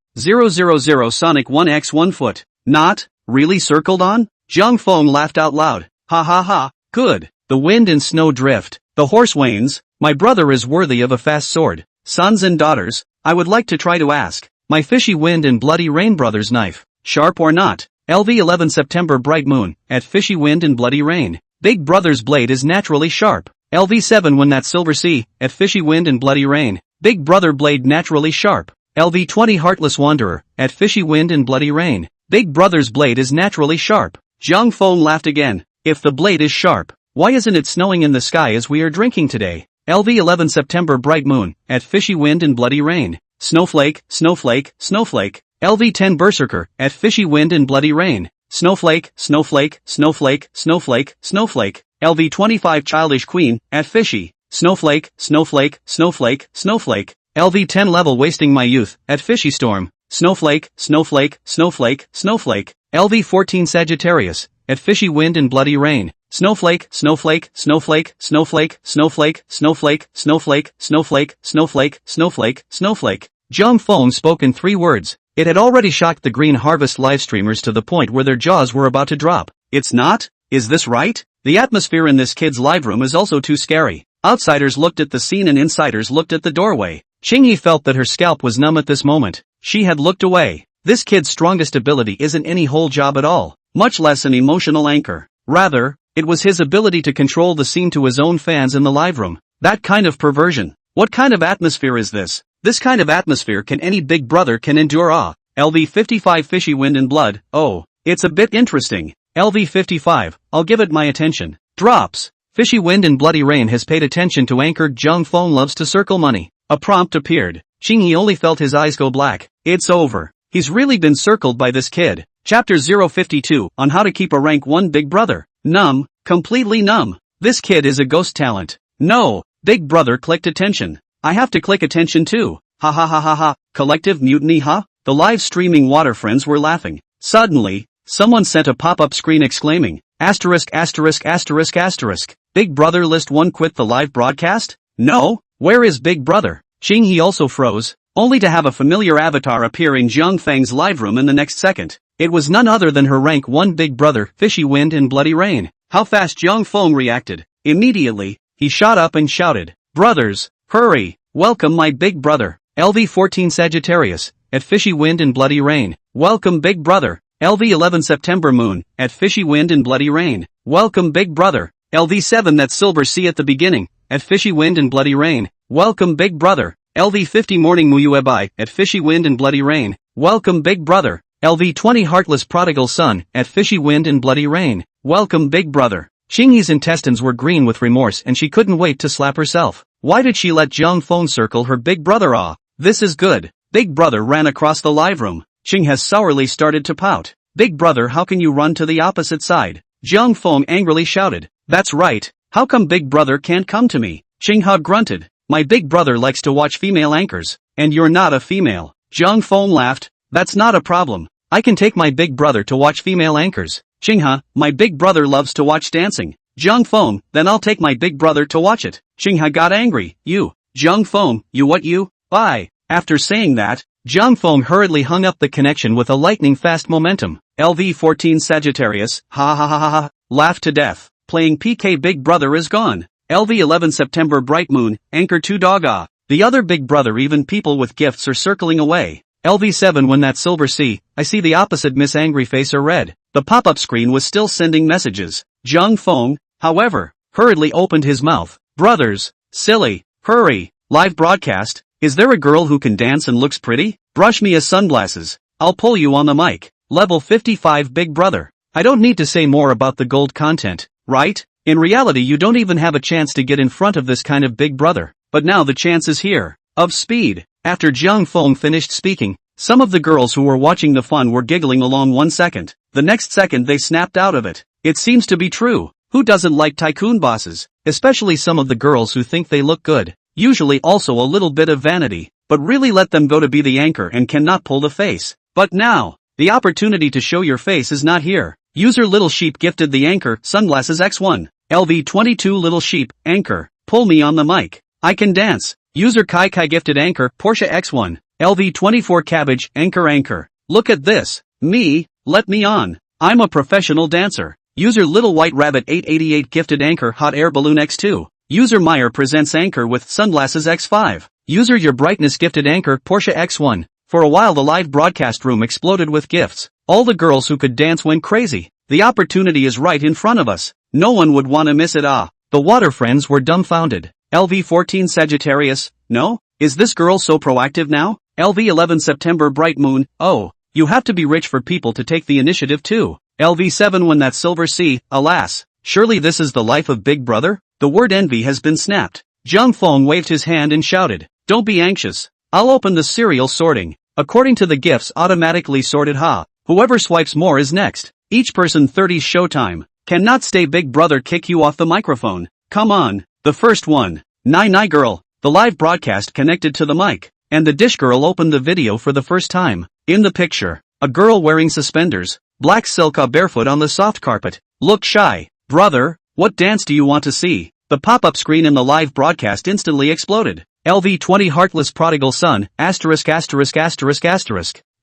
Sonic 1x 1 foot. Not really circled on? Jung Fong laughed out loud. Ha ha ha, good. The wind and snow drift. The horse wanes. My brother is worthy of a fast sword. Sons and daughters, I would like to try to ask. My fishy wind and bloody rain brother's knife, sharp or not? LV11 September bright moon, at fishy wind and bloody rain. Big brother's blade is naturally sharp. LV7 when that silver sea, at fishy wind and bloody rain. Big brother blade naturally sharp. LV20 heartless wanderer, at fishy wind and bloody rain. Big brother's blade is naturally sharp. Zhang Feng laughed again. If the blade is sharp, why isn't it snowing in the sky as we are drinking today? LV11 September bright moon, at fishy wind and bloody rain. Snowflake, snowflake, snowflake. LV10 berserker, at fishy wind and bloody rain. Snowflake, snowflake, snowflake, snowflake, snowflake. LV25 childish queen, at fishy. Snowflake, snowflake, snowflake, snowflake. LV10 level wasting my youth, at fishy storm. Snowflake, snowflake, snowflake, snowflake. LV14 Sagittarius, at fishy wind and bloody rain. Snowflake, snowflake, snowflake, snowflake, snowflake, snowflake, snowflake, snowflake, snowflake, snowflake, snowflake. Zhang Feng spoke in 3 words. It had already shocked the Green Harvest livestreamers to the point where their jaws were about to drop. It's not? Is this right? The atmosphere in this kid's live room is also too scary. Outsiders looked at the scene and insiders looked at the doorway. Qingyi felt that her scalp was numb at this moment. She had looked away. This kid's strongest ability isn't any whole job at all, much less an emotional anchor. Rather, it was his ability to control the scene to his own fans in the live room. That kind of perversion. What kind of atmosphere is this? This kind of atmosphere can any big brother can endure. LV55 fishy wind and blood. Oh, it's a bit interesting. LV55, I'll give it my attention. Drops. Fishy wind and bloody rain has paid attention to anchored Zhang Feng loves to circle money. A prompt appeared. Qingyi only felt his eyes go black. It's over. He's really been circled by this kid. Chapter 052 on how to keep a rank 1 big brother. Numb. Completely numb. This kid is a ghost talent. No. Big brother clicked attention. I have to click attention too. Ha ha ha ha ha. Collective mutiny huh? The live streaming water friends were laughing. Suddenly, someone sent a pop-up screen exclaiming, asterisk asterisk asterisk asterisk. Big brother list 1 quit the live broadcast? No? Where is big brother? Qingyi also froze, only to have a familiar avatar appear in Zhang Feng's live room in the next second. It was none other than her rank 1 big brother, fishy wind and bloody rain. How fast Zhang Feng reacted. Immediately, he shot up and shouted, brothers, hurry, welcome my big brother. LV14 Sagittarius, at fishy wind and bloody rain. Welcome big brother. LV11 September moon, at fishy wind and bloody rain. Welcome big brother. LV7 that silver sea at the beginning, at fishy wind and bloody rain. Welcome big brother. LV50 morning muyuebai, at fishy wind and bloody rain. Welcome big brother. LV20 heartless prodigal son, at fishy wind and bloody rain. Welcome big brother. Qingyi's intestines were green with remorse and she couldn't wait to slap herself. Why did she let Zhang Feng circle her big brother? This is good. Big brother ran across the live room. Qing has sourly started to pout. Big brother, how can you run to the opposite side? Zhang Feng angrily shouted. That's right. How come big brother can't come to me? Qing Ha grunted. My big brother likes to watch female anchors, and you're not a female. Zhang Feng laughed. That's not a problem. I can take my big brother to watch female anchors. Qingha, my big brother loves to watch dancing. Zhang Feng, then I'll take my big brother to watch it. Qingha got angry. You. Zhang Feng, you what you? Bye. After saying that, Zhang Feng hurriedly hung up the connection with a lightning-fast momentum. LV14 Sagittarius, ha ha ha ha ha, laughed to death. Playing PK big brother is gone. LV11 September bright moon, anchor 2 dog ah. The other big brother even people with gifts are circling away. LV7 when that silver C, I see the opposite Miss Angry Face or red. The pop-up screen was still sending messages. Zhang Feng, however, hurriedly opened his mouth. Brothers, silly, hurry, live broadcast, is there a girl who can dance and looks pretty? Brush me as sunglasses, I'll pull you on the mic. Level 55 Big Brother. I don't need to say more about the gold content, right? In reality you don't even have a chance to get in front of this kind of Big Brother. But now the chance is here. Of speed. After Zhang Feng finished speaking, some of the girls who were watching the fun were giggling along 1 second. The next second they snapped out of it. It seems to be true. Who doesn't like tycoon bosses? Especially some of the girls who think they look good. Usually also a little bit of vanity. But really let them go to be the anchor and cannot pull the face. But now, the opportunity to show your face is not here. User Little Sheep gifted the anchor, Sunglasses X1. LV22 Little Sheep, anchor, pull me on the mic. I can dance. User Kai Kai gifted anchor, Porsche X1. LV24 Cabbage, anchor. Look at this. Me, let me on. I'm a professional dancer. User Little White Rabbit 888 gifted anchor, Hot Air Balloon X2. User Meyer presents anchor with Sunglasses X5. User Your Brightness gifted anchor, Porsche X1. For a while the live broadcast room exploded with gifts. All the girls who could dance went crazy. The opportunity is right in front of us. No one would want to miss it. The water friends were dumbfounded. LV14 Sagittarius, no? Is this girl so proactive now? LV11 September Bright Moon, oh, you have to be rich for people to take the initiative too. LV7 When That Silver C, alas, surely this is the life of Big Brother? The word envy has been snapped. Zhang Feng waved his hand and shouted, don't be anxious. I'll open the serial sorting. According to the gifts automatically sorted whoever swipes more is next. Each person 30's showtime. Cannot stay Big Brother kick you off the microphone. Come on. The first one. Nai Girl. The live broadcast connected to the mic. And the dish girl opened the video for the first time. In the picture, a girl wearing suspenders, black silk barefoot on the soft carpet. Look shy. Brother, what dance do you want to see? The pop-up screen in the live broadcast instantly exploded. LV20 Heartless Prodigal Son, *******.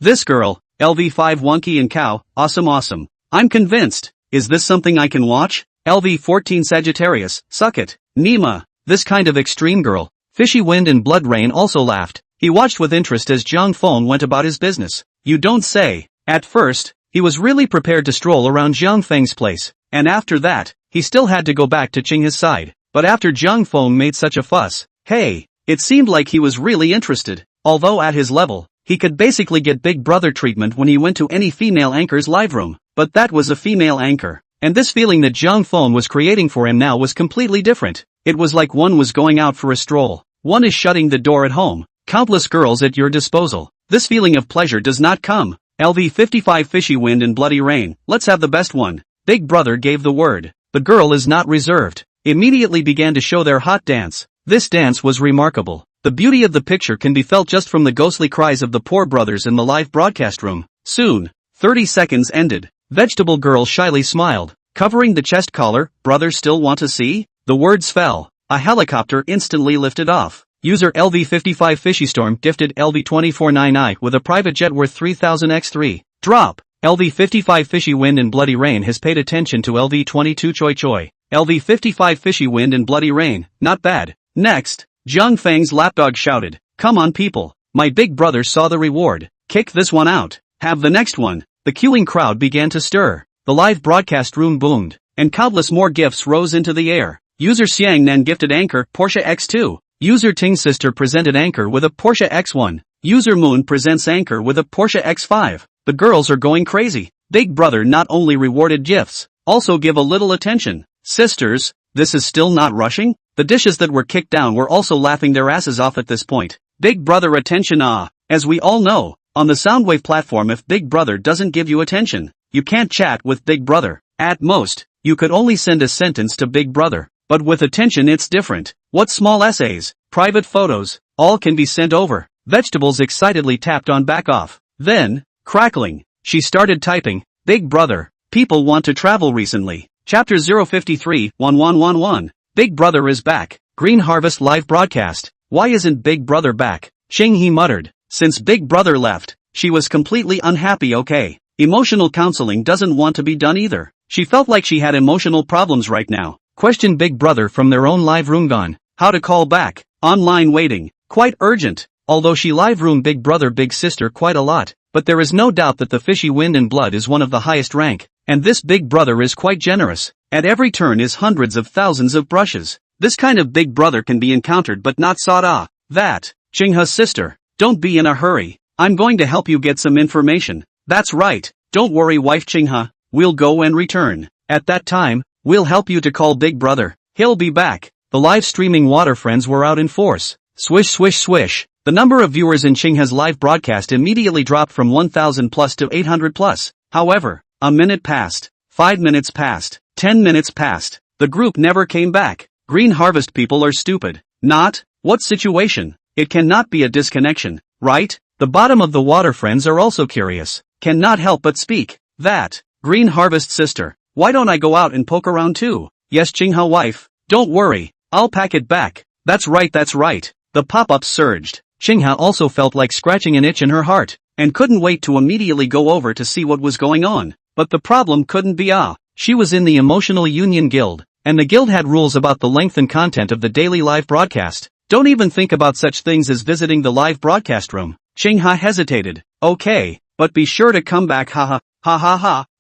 This girl, LV5 Wonky and Cow, awesome. I'm convinced. Is this something I can watch? LV14 Sagittarius, suck it. Nima, this kind of extreme girl. Fishy Wind and Blood Rain also laughed. He watched with interest as Zhang Feng went about his business. You don't say. At first, he was really prepared to stroll around Zhang Feng's place. And after that, he still had to go back to Ching's side. But after Zhang Feng made such a fuss, hey, it seemed like he was really interested. Although at his level, he could basically get Big Brother treatment when he went to any female anchor's live room. But that was a female anchor. And this feeling that Zhang Feng was creating for him now was completely different. It was like one was going out for a stroll. One is shutting the door at home. Countless girls at your disposal. This feeling of pleasure does not come. LV55 Fishy Wind and Bloody Rain. Let's have the best one. Big Brother gave the word. The girl is not reserved. Immediately began to show their hot dance. This dance was remarkable. The beauty of the picture can be felt just from the ghostly cries of the poor brothers in the live broadcast room. Soon, 30 seconds ended. Vegetable Girl shyly smiled. Covering the chest collar, brother still want to see? The words fell. A helicopter instantly lifted off. User LV55 Fishy Storm gifted LV249i with a private jet worth 3000 x3. Drop. LV55 Fishy Wind and Bloody Rain has paid attention to LV22 Choi Choi. LV55 Fishy Wind and Bloody Rain, not bad. Next, Zhang Feng's lapdog shouted, come on people, my big brother saw the reward. Kick this one out. Have the next one. The queuing crowd began to stir. The live broadcast room boomed, and countless more gifts rose into the air. User Xiang Nan gifted anchor, Porsche X2. User Ting's sister presented anchor with a Porsche X1. User Moon presents anchor with a Porsche X5. The girls are going crazy. Big Brother not only rewarded gifts, also give a little attention. Sisters, this is still not rushing? The dishes that were kicked down were also laughing their asses off at this point. Big Brother attention as we all know, on the Soundwave platform if Big Brother doesn't give you attention, you can't chat with Big Brother. At most, you could only send a sentence to Big Brother. But with attention it's different. What small essays, private photos, all can be sent over. Vegetables excitedly tapped on back off. Then, crackling, she started typing, Big Brother, people want to travel recently. Chapter 053, 1111. Big Brother is back. Green Harvest live broadcast. Why isn't Big Brother back? Ching he muttered. Since Big Brother left, she was completely unhappy. Okay. Emotional counseling doesn't want to be done either. She felt like she had emotional problems right now. Question Big Brother from their own live room gone. How to call back. Online waiting. Quite urgent. although she live room Big Brother Big Sister quite a lot, but there is no doubt that the Fishy Wind and Blood is one of the highest rank, and this Big Brother is quite generous. At every turn is hundreds of thousands of brushes. This kind of Big Brother can be encountered but not sought. That, Chingha's sister, don't be in a hurry. I'm going to help you get some information. That's right, don't worry wife Chingha, we'll go and return. At that time, we'll help you to call Big Brother. He'll be back. The live streaming water friends were out in force. Swish swish swish. The number of viewers in Chingha's live broadcast immediately dropped from 1,000 plus to 800 plus. However, a minute passed, 5 minutes passed, 10 minutes passed. The group never came back. Green Harvest people are stupid. Not? What situation? It cannot be a disconnection, right? The bottom of the water friends are also curious. Cannot help but speak. That, Green Harvest sister, why don't I go out and poke around too? Yes Chingha wife, don't worry, I'll pack it back. That's right. The pop-ups surged. Chingha also felt like scratching an itch in her heart, and couldn't wait to immediately go over to see what was going on. But the problem couldn't be she was in the Emotional Union Guild, and the guild had rules about the length and content of the daily live broadcast. Don't even think about such things as visiting the live broadcast room. Chingha hesitated. Okay, but be sure to come back ha.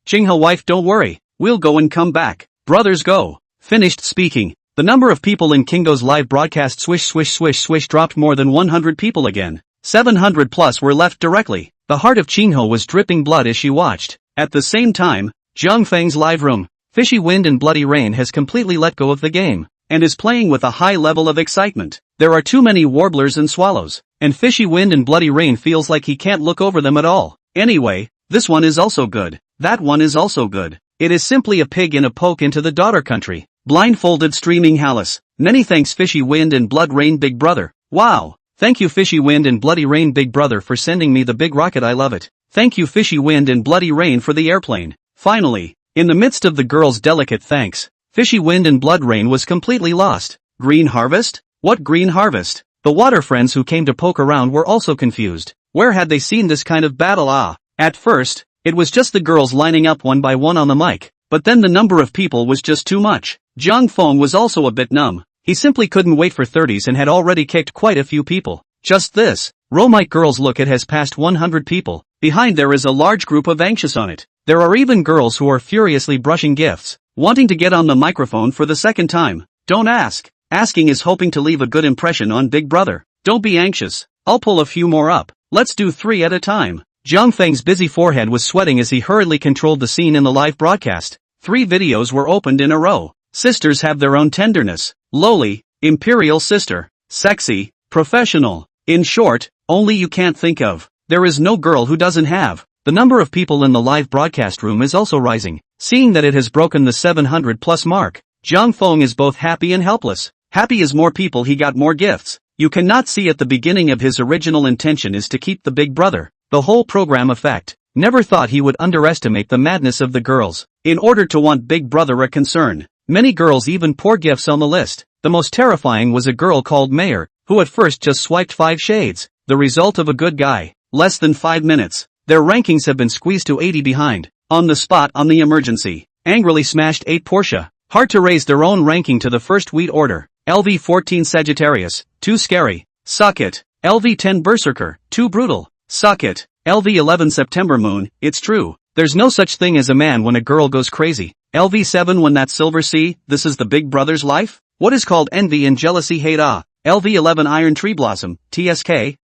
Chingha wife don't worry, we'll go and come back. Brothers go. Finished speaking. The number of people in Kingo's live broadcast swish swish swish swish dropped more than 100 people again. 700 plus were left directly. The heart of Chingho was dripping blood as she watched. At the same time, Zhang Feng's live room, Fishy Wind and Bloody Rain has completely let go of the game, and is playing with a high level of excitement. There are too many warblers and swallows, and Fishy Wind and Bloody Rain feels like he can't look over them at all. Anyway, this one is also good. That one is also good. It is simply a pig in a poke into the daughter country. Blindfolded streaming Hallis. Many thanks Fishy Wind and Blood Rain Big Brother. Wow. Thank you Fishy Wind and Bloody Rain Big Brother for sending me the big rocket, I love it. Thank you Fishy Wind and Bloody Rain for the airplane. Finally, in the midst of the girls' delicate thanks, Fishy Wind and Blood Rain was completely lost. Green Harvest? What Green Harvest? The water friends who came to poke around were also confused. Where had they seen this kind of battle? At first, it was just the girls lining up one by one on the mic, but then the number of people was just too much. Zhang Feng was also a bit numb. He simply couldn't wait for 30s and had already kicked quite a few people. Just this. Romite girls look, it has passed 100 people. Behind there is a large group of anxious on it. There are even girls who are furiously brushing gifts, wanting to get on the microphone for the second time. Don't ask. Asking is hoping to leave a good impression on Big Brother. Don't be anxious. I'll pull a few more up. Let's do 3 at a time. Zhang Feng's busy forehead was sweating as he hurriedly controlled the scene in the live broadcast. 3 videos were opened in a row. Sisters have their own tenderness. Lowly, imperial sister, sexy, professional. In short, only you can't think of. There is no girl who doesn't have. The number of people in the live broadcast room is also rising. Seeing that it has broken the 700 plus mark, Zhang Feng is both happy and helpless. Happy is more people, he got more gifts. You cannot see at the beginning of his original intention is to keep the Big Brother, the whole program effect. Never thought he would underestimate the madness of the girls. In order to want Big Brother a concern, many girls even pour gifts on the list. The most terrifying was a girl called Mayor, who at first just swiped 5 shades. The result of a good guy. Less than 5 minutes. Their rankings have been squeezed to 80 behind. On the spot on the emergency. Angrily smashed 8 Portia. Hard to raise their own ranking to the first wheat order. LV14 Sagittarius. Too scary. Suck it. LV10 Berserker. Too brutal. Suck it. LV11 September Moon. It's true. There's no such thing as a man when a girl goes crazy. LV7 When That Silver Sea. This is the Big Brother's life? What is called envy and jealousy hate LV11 Iron Tree Blossom. TSK.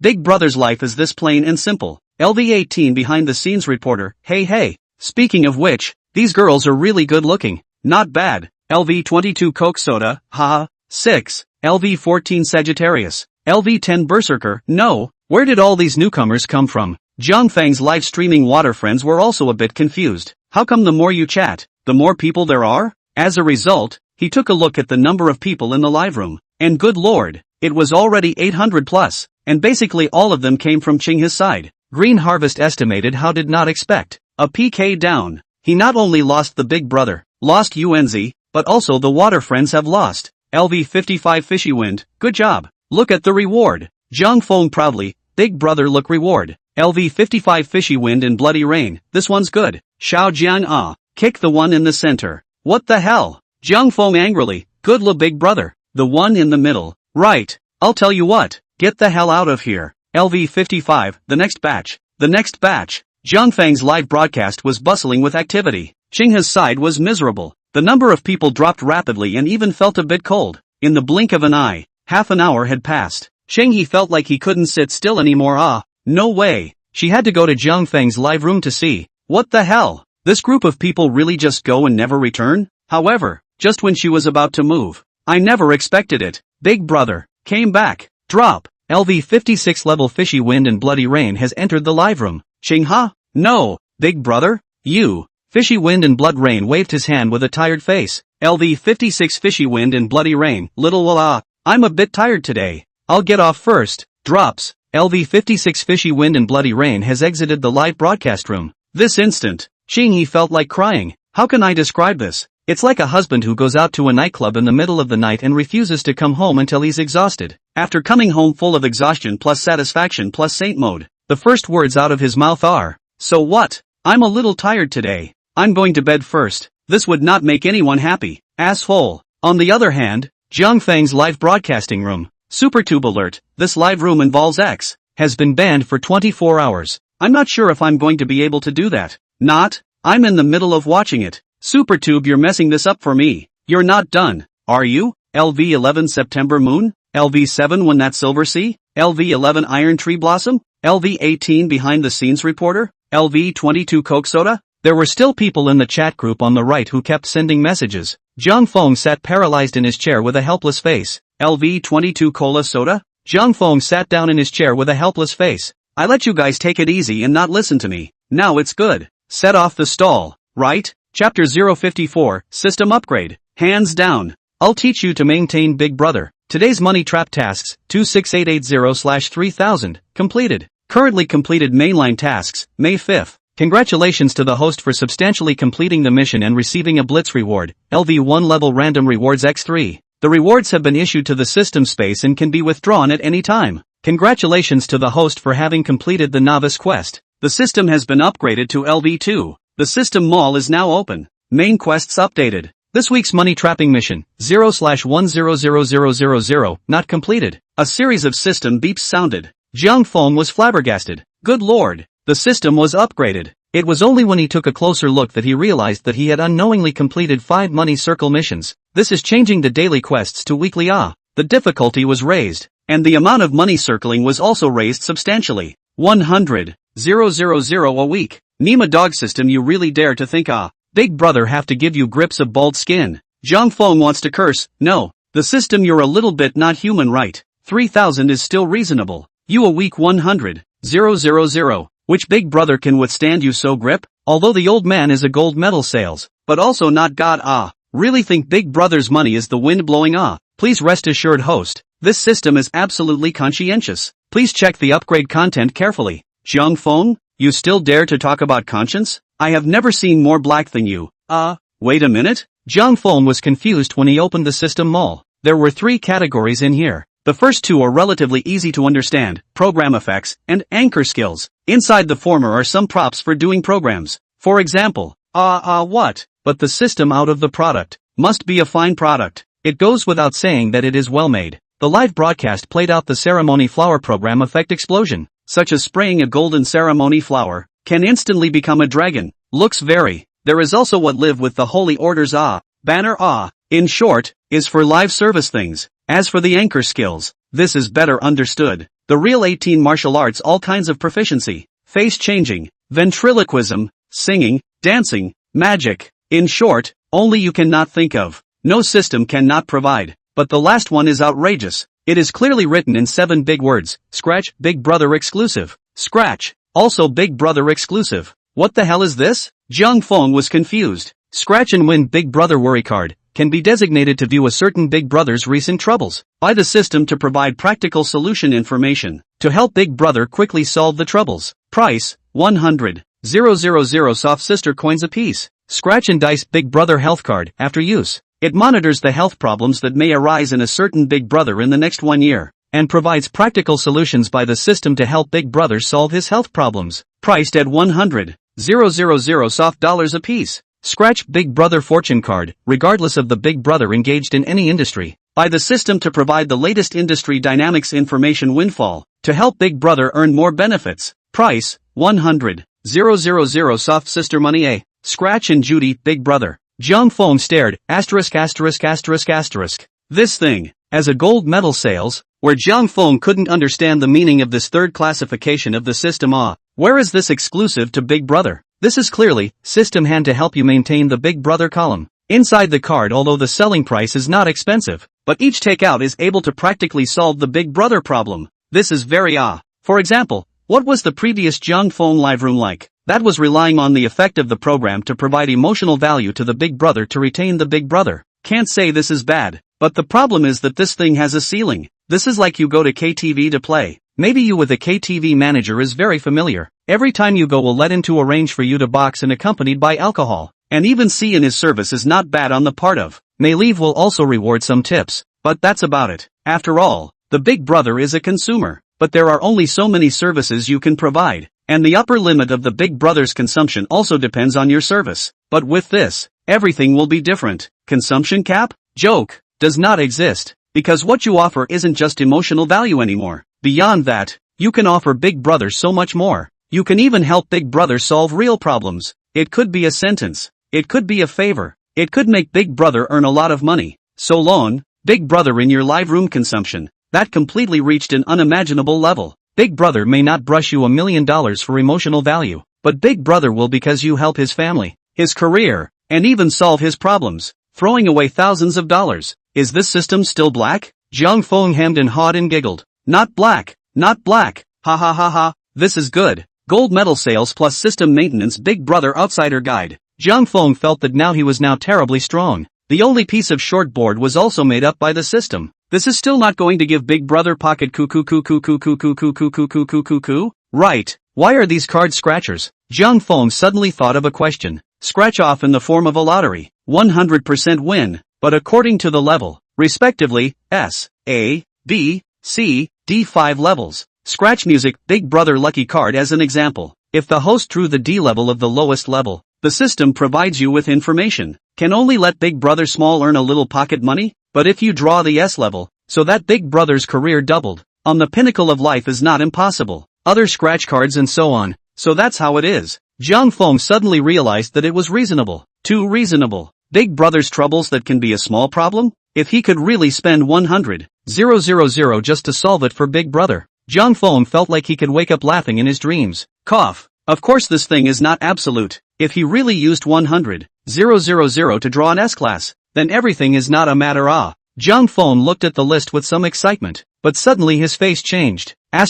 Big Brother's life is this plain and simple. LV18 Behind the Scenes Reporter. Hey. Speaking of which, these girls are really good looking. Not bad. LV22 Coke Soda. 6. LV14 Sagittarius. LV10 Berserker. No. Where did all these newcomers come from? Zhang Feng's live streaming water friends were also a bit confused. How come the more you chat, the more people there are? As a result, he took a look at the number of people in the live room, and good lord, it was already 800 plus, and basically all of them came from Chingha's side. Green Harvest estimated how did not expect. A PK down. He not only lost the Big Brother, lost UNZ, but also the water friends have lost. LV55 Fishy Wind, good job. Look at the reward. Zhang Feng proudly, Big Brother look reward. LV55 Fishy Wind and Bloody Rain, this one's good. Xiao Jiang kick the one in the center. What the hell? Zhang Feng angrily, good la Big Brother. The one in the middle. Right. I'll tell you what, get the hell out of here. LV55, the next batch. The next batch. Zhang Feng's live broadcast was bustling with activity. Xinghe's side was miserable. The number of people dropped rapidly and even felt a bit cold. In the blink of an eye, half an hour had passed. Xinghe felt like he couldn't sit still anymore. No way. She had to go to Zhang Feng's live room to see. What the hell? This group of people really just go and never return? However, just when she was about to move, I never expected it. Big Brother came back. Drop. LV56 level Fishy Wind and Bloody Rain has entered the live room. Xinghe? No. Big Brother? You. Fishy Wind and Blood Rain waved his hand with a tired face. LV56 Fishy Wind and Bloody Rain. I'm a bit tired today. I'll get off first. Drops. LV56 Fishy Wind and Bloody Rain has exited the live broadcast room. This instant, Xinghe felt like crying. How can I describe this? It's like a husband who goes out to a nightclub in the middle of the night and refuses to come home until he's exhausted. After coming home full of exhaustion plus satisfaction plus saint mode, the first words out of his mouth are, "So what? I'm a little tired today. I'm going to bed first." This would not make anyone happy. Asshole. On the other hand, Zhang Feng's live broadcasting room. SuperTube alert, this live room involves X, has been banned for 24 hours. I'm not sure if I'm going to be able to do that. Not? I'm in the middle of watching it. SuperTube, you're messing this up for me. You're not done. Are you? LV11 September Moon? LV7 When That Silver Sea? LV11 Iron Tree Blossom? LV18 Behind the Scenes Reporter? LV22 Coke Soda? There were still people in the chat group on the right who kept sending messages. Zhang Feng sat paralyzed in his chair with a helpless face. LV22 Cola Soda? Zhang Feng sat down in his chair with a helpless face. I let you guys take it easy and not listen to me. Now it's good. Set off the stall, right? Chapter 054, System Upgrade. Hands down. I'll teach you to maintain Big Brother. Today's money trap tasks, 26880/3000, completed. Currently completed mainline tasks, May 5th. Congratulations to the host for substantially completing the mission and receiving a Blitz reward, LV1 level random rewards X3. The rewards have been issued to the system space and can be withdrawn at any time. Congratulations to the host for having completed the novice quest. The system has been upgraded to LV2. The system mall is now open. Main quests updated. This week's money trapping mission, 0/100000, not completed. A series of system beeps sounded. Zhang Feng was flabbergasted. Good lord. The system was upgraded. It was only when he took a closer look that he realized that he had unknowingly completed 5 money circle missions. This is changing the daily quests to weekly. The difficulty was raised, and the amount of money circling was also raised substantially. 100,000 a week. Nima dog system, you really dare to think Big Brother have to give you grips of bald skin. Zhang Feng wants to curse. No. The system, you're a little bit not human, right? 3,000 is still reasonable. You a week 100,000. Which Big Brother can withstand you so grip? Although the old man is a gold medal sales, but also not God. Really think Big Brother's money is the wind blowing? Please rest assured, host. This system is absolutely conscientious. Please check the upgrade content carefully. Zhang Feng, you still dare to talk about conscience? I have never seen more black than you. Wait a minute? Zhang Feng was confused when he opened the system mall. There were 3 categories in here. The first 2 are relatively easy to understand, program effects, and anchor skills. Inside the former are some props for doing programs. For example, what? But the system out of the product must be a fine product. It goes without saying that it is well made. The live broadcast played out the ceremony flower program effect explosion, such as spraying a golden ceremony flower, can instantly become a dragon. Looks very. There is also what live with the holy orders banner in short, is for live service things. As for the anchor skills, this is better understood. The real 18 martial arts, all kinds of proficiency, face changing, ventriloquism, singing, dancing, magic. In short, only you cannot think of. No system cannot provide. But the last one is outrageous. It is clearly written in 7 big words. Scratch, Big Brother exclusive. Scratch. Also Big Brother exclusive. What the hell is this? Zhang Feng was confused. Scratch and win Big Brother worry card can be designated to view a certain Big Brother's recent troubles by the system to provide practical solution information to help Big Brother quickly solve the troubles. Price, 100,000 soft sister coins apiece. Scratch and dice Big Brother health card. After use, it monitors the health problems that may arise in a certain Big Brother in the next 1 year and provides practical solutions by the system to help Big Brother solve his health problems. Priced at 100,000 soft dollars apiece. Scratch Big Brother fortune card, regardless of the Big Brother engaged in any industry. by the system to provide the latest industry dynamics information windfall, to help Big Brother earn more benefits. Price, 100,000 soft sister money A. Scratch and Judy, Big Brother. Jung Fong stared, *******. This thing, as a gold medal sales, where Jung Fong couldn't understand the meaning of this third classification of the system. Where is this exclusive to Big Brother? This is clearly, system hand to help you maintain the Big Brother column. Inside the card, although the selling price is not expensive, but each takeout is able to practically solve the Big Brother problem. This is very For example, what was the previous Jung Fong live room like? That was relying on the effect of the program to provide emotional value to the Big Brother to retain the Big Brother. Can't say this is bad, but the problem is that this thing has a ceiling. This is like you go to KTV to play. Maybe you with a KTV manager is very familiar. Every time you go will let him to arrange for you to box and accompanied by alcohol. And even C in his service is not bad on the part of. May leave will also reward some tips, but that's about it. After all, the Big Brother is a consumer, but there are only so many services you can provide, and the upper limit of the Big Brother's consumption also depends on your service. But with this, everything will be different. Consumption cap? Joke. Does not exist, because what you offer isn't just emotional value anymore. Beyond that, you can offer Big Brother so much more. You can even help Big Brother solve real problems. It could be a sentence. It could be a favor. It could make Big Brother earn a lot of money. So long, Big Brother in your live room consumption. That completely reached an unimaginable level. Big Brother may not brush you $1 million for emotional value, but Big Brother will because you help his family, his career, and even solve his problems, throwing away thousands of dollars. Is this system still black? Jung Fong hemmed and hawed and giggled. Not black, not black, ha ha ha ha, this is good. Gold medal sales plus system maintenance Big Brother outsider guide. Jung Fong felt that now he was now terribly strong. The only piece of shortboard was also made up by the system. This is still not going to give Big Brother pocket coo. Right, why are these card scratchers? Jung Fong suddenly thought of a question. Scratch off in the form of a lottery. 100% win, but according to the level, respectively, S, A, B, C, D 5 levels. Scratch music, Big Brother lucky card as an example. If the host drew the D level of the lowest level, the system provides you with information. Can only let Big Brother small earn a little pocket money? But if you draw the S level, so that Big Brother's career doubled, on the pinnacle of life is not impossible. Other scratch cards and so on. So that's how it is. Jung Fong suddenly realized that it was reasonable. Too reasonable. Big Brother's troubles that can be a small problem? If he could really spend 100,000 just to solve it for Big Brother. Jung Fong felt like he could wake up laughing in his dreams. Cough. Of course this thing is not absolute. If he really used 100,000 to draw an S-class, then everything is not a matter. Jung Fong looked at the list with some excitement, but suddenly his face changed. I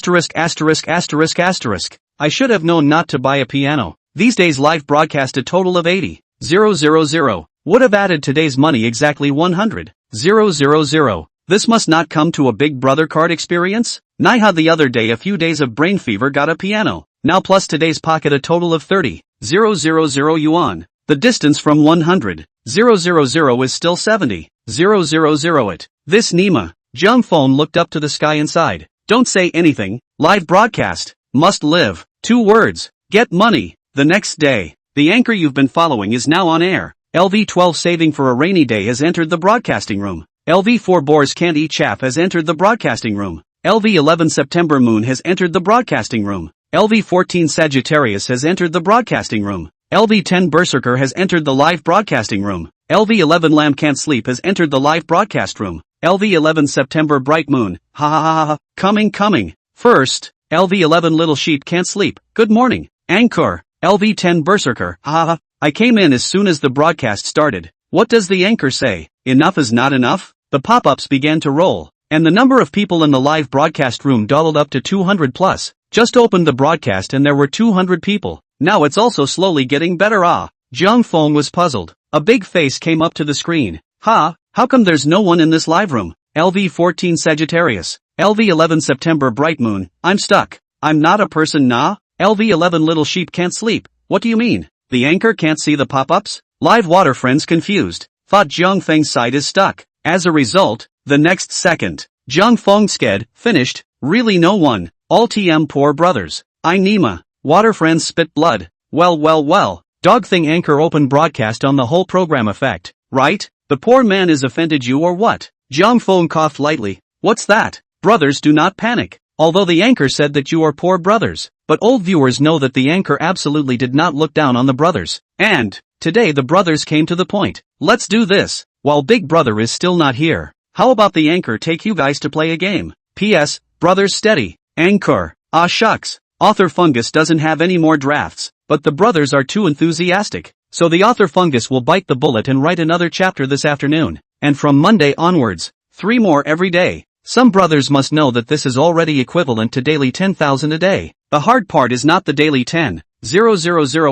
should have known not to buy a piano. These days live broadcast a total of 80,000. Would have added today's money exactly 100,000. This must not come to a Big Brother card experience? Niha the other day a few days of brain fever got a piano. Now plus today's pocket a total of 30,000 yuan. The distance from 100,000 is still 70,000 it. This Nima. Jung Fong looked up to the sky inside. Don't say anything. Live broadcast. Must live. 2 words. Get money. The next day. The anchor you've been following is now on air. LV12 saving for a rainy day has entered the broadcasting room. LV4 Boars Can't Eat Chaff has entered the broadcasting room. LV11 September Moon has entered the broadcasting room. LV14 Sagittarius has entered the broadcasting room. LV10 Berserker has entered the live broadcasting room. LV11 Lamb Can't Sleep has entered the live broadcast room. LV11 September Bright Moon, ha ha ha ha, coming. First, LV11 Little Sheep Can't Sleep, good morning. Anchor, LV10 Berserker, ha ha ha, I came in as soon as the broadcast started. What does the anchor say? Enough is not enough? The pop-ups began to roll, and the number of people in the live broadcast room doubled up to 200 plus. Just opened the broadcast and there were 200 people. Now it's also slowly getting better. Jung Fong was puzzled. A big face came up to the screen. How come there's no one in this live room? LV14 Sagittarius. LV11 September Bright Moon, I'm stuck. I'm not a person LV11 Little Sheep Can't Sleep. What do you mean? The anchor can't see the pop-ups? Live water friends confused. Thought Jung Feng's side is stuck. As a result, the next second, Jung Fong sked, finished, really no one. All TM poor brothers. I Nima. Water friends spit blood. Well. Dog thing anchor open broadcast on the whole program effect, right? The poor man is offended you or what? Jiang Feng coughed lightly. What's that? Brothers, do not panic. Although the anchor said that you are poor brothers, but old viewers know that the anchor absolutely did not look down on the brothers. And today the brothers came to the point. Let's do this. While Big Brother is still not here, how about the anchor take you guys to play a game? P.S. Brothers steady. Anchor. Ah shucks. Author Fungus doesn't have any more drafts, but the brothers are too enthusiastic. So the author Fungus will bite the bullet and write another chapter this afternoon. And from Monday onwards, 3 more every day. Some brothers must know that this is already equivalent to daily 10,000 a day. The hard part is not the daily 10,000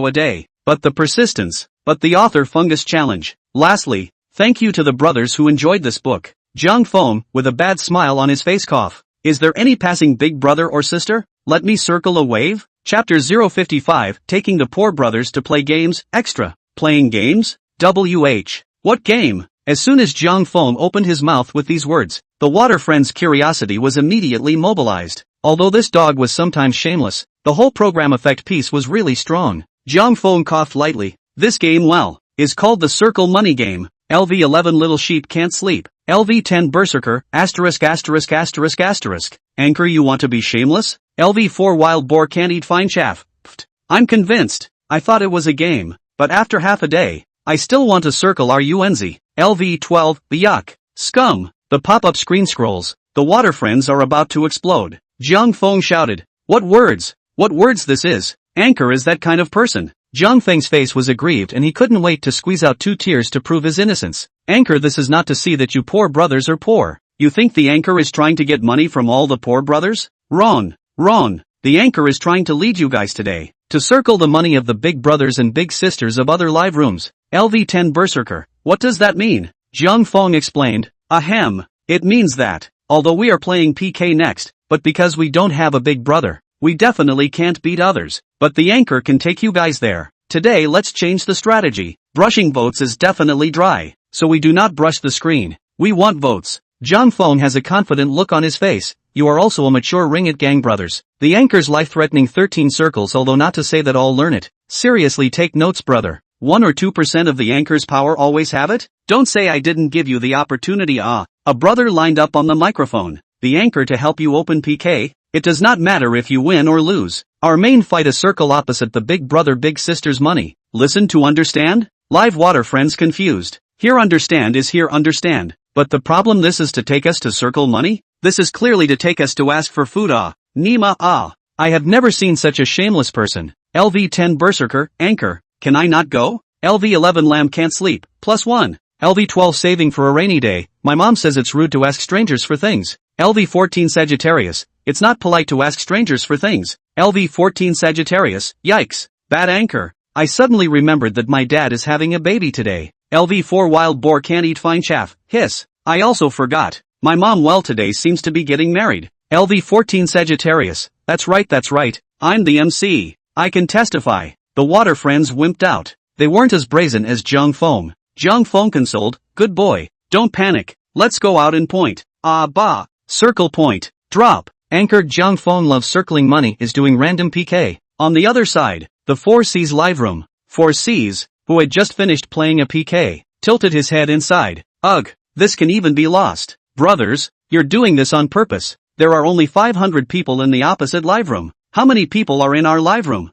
a day, but the persistence, but the author Fungus challenge. Lastly, thank you to the brothers who enjoyed this book. Jiang Feng, with a bad smile on his face, cough. Is there any passing big brother or sister? Let me circle a wave. Chapter 055, taking the poor brothers to play games, extra. Playing games? WH. What game? As soon as Jiang Feng opened his mouth with these words, the water friend's curiosity was immediately mobilized. Although this dog was sometimes shameless, the whole program effect piece was really strong. Jiang Feng coughed lightly. This game, well, is called the Circle Money Game. LV11 Little Sheep Can't Sleep. LV10 Berserker, asterisk asterisk asterisk asterisk. Anchor, you want to be shameless? LV4 Wild Boar Can't Eat Fine Chaff. Pfft. I'm convinced. I thought it was a game, but after half a day, I still want to circle RUNZ. LV12, the yuck. Scum. The pop-up screen scrolls. The water friends are about to explode. Jiang Feng shouted. What words? What words this is? Anchor is that kind of person. Jiang Feng's face was aggrieved and he couldn't wait to squeeze out 2 tears to prove his innocence. Anchor, this is not to see that you poor brothers are poor. You think the anchor is trying to get money from all the poor brothers? Wrong. Wrong. The anchor is trying to lead you guys today to circle the money of the big brothers and big sisters of other live rooms. LV10 Berserker. What does that mean? Jiang Feng explained. Ahem. It means that, although we are playing PK next, but because we don't have a big brother, we definitely can't beat others, but the anchor can take you guys there. Today let's change the strategy. Brushing votes is definitely dry, so we do not brush the screen. We want votes. Jiang Feng has a confident look on his face. You are also a mature Ring It Gang brothers. The anchor's life-threatening 13 circles, although not to say that all learn it. Seriously, take notes, brother. 1 or 2% of the anchor's power always have it? Don't say I didn't give you the opportunity. A brother lined up on the microphone. The anchor to help you open PK. It does not matter if you win or lose. Our main fight is circle opposite the big brother big sister's money. Listen to understand? Live water friends confused. Here understand is here understand. But the problem, this is to take us to circle money? This is clearly to take us to ask for food. Nima. I have never seen such a shameless person. LV10 Berserker, anchor. Can I not go? LV11 Lamb Can't Sleep, +1. LV12 Saving for a Rainy Day. My mom says it's rude to ask strangers for things. LV14 Sagittarius. It's not polite to ask strangers for things. LV14 Sagittarius. Yikes. Bad anchor. I suddenly remembered that my dad is having a baby today. LV4 Wild Boar Can't Eat Fine Chaff. Hiss. I also forgot. My mom, well, today seems to be getting married. LV14 Sagittarius. That's right. I'm the MC. I can testify. The water friends wimped out. They weren't as brazen as Jiang Feng. Jiang Feng consoled. Good boy. Don't panic. Let's go out and point. Bah. Circle point. Drop. Anchor. Jiang Feng loves circling money is doing random PK. On the other side, the 4C's live room. 4C's, who had just finished playing a PK, tilted his head inside. Ugh. This can even be lost. Brothers, you're doing this on purpose. There are only 500 people in the opposite live room. How many people are in our live room?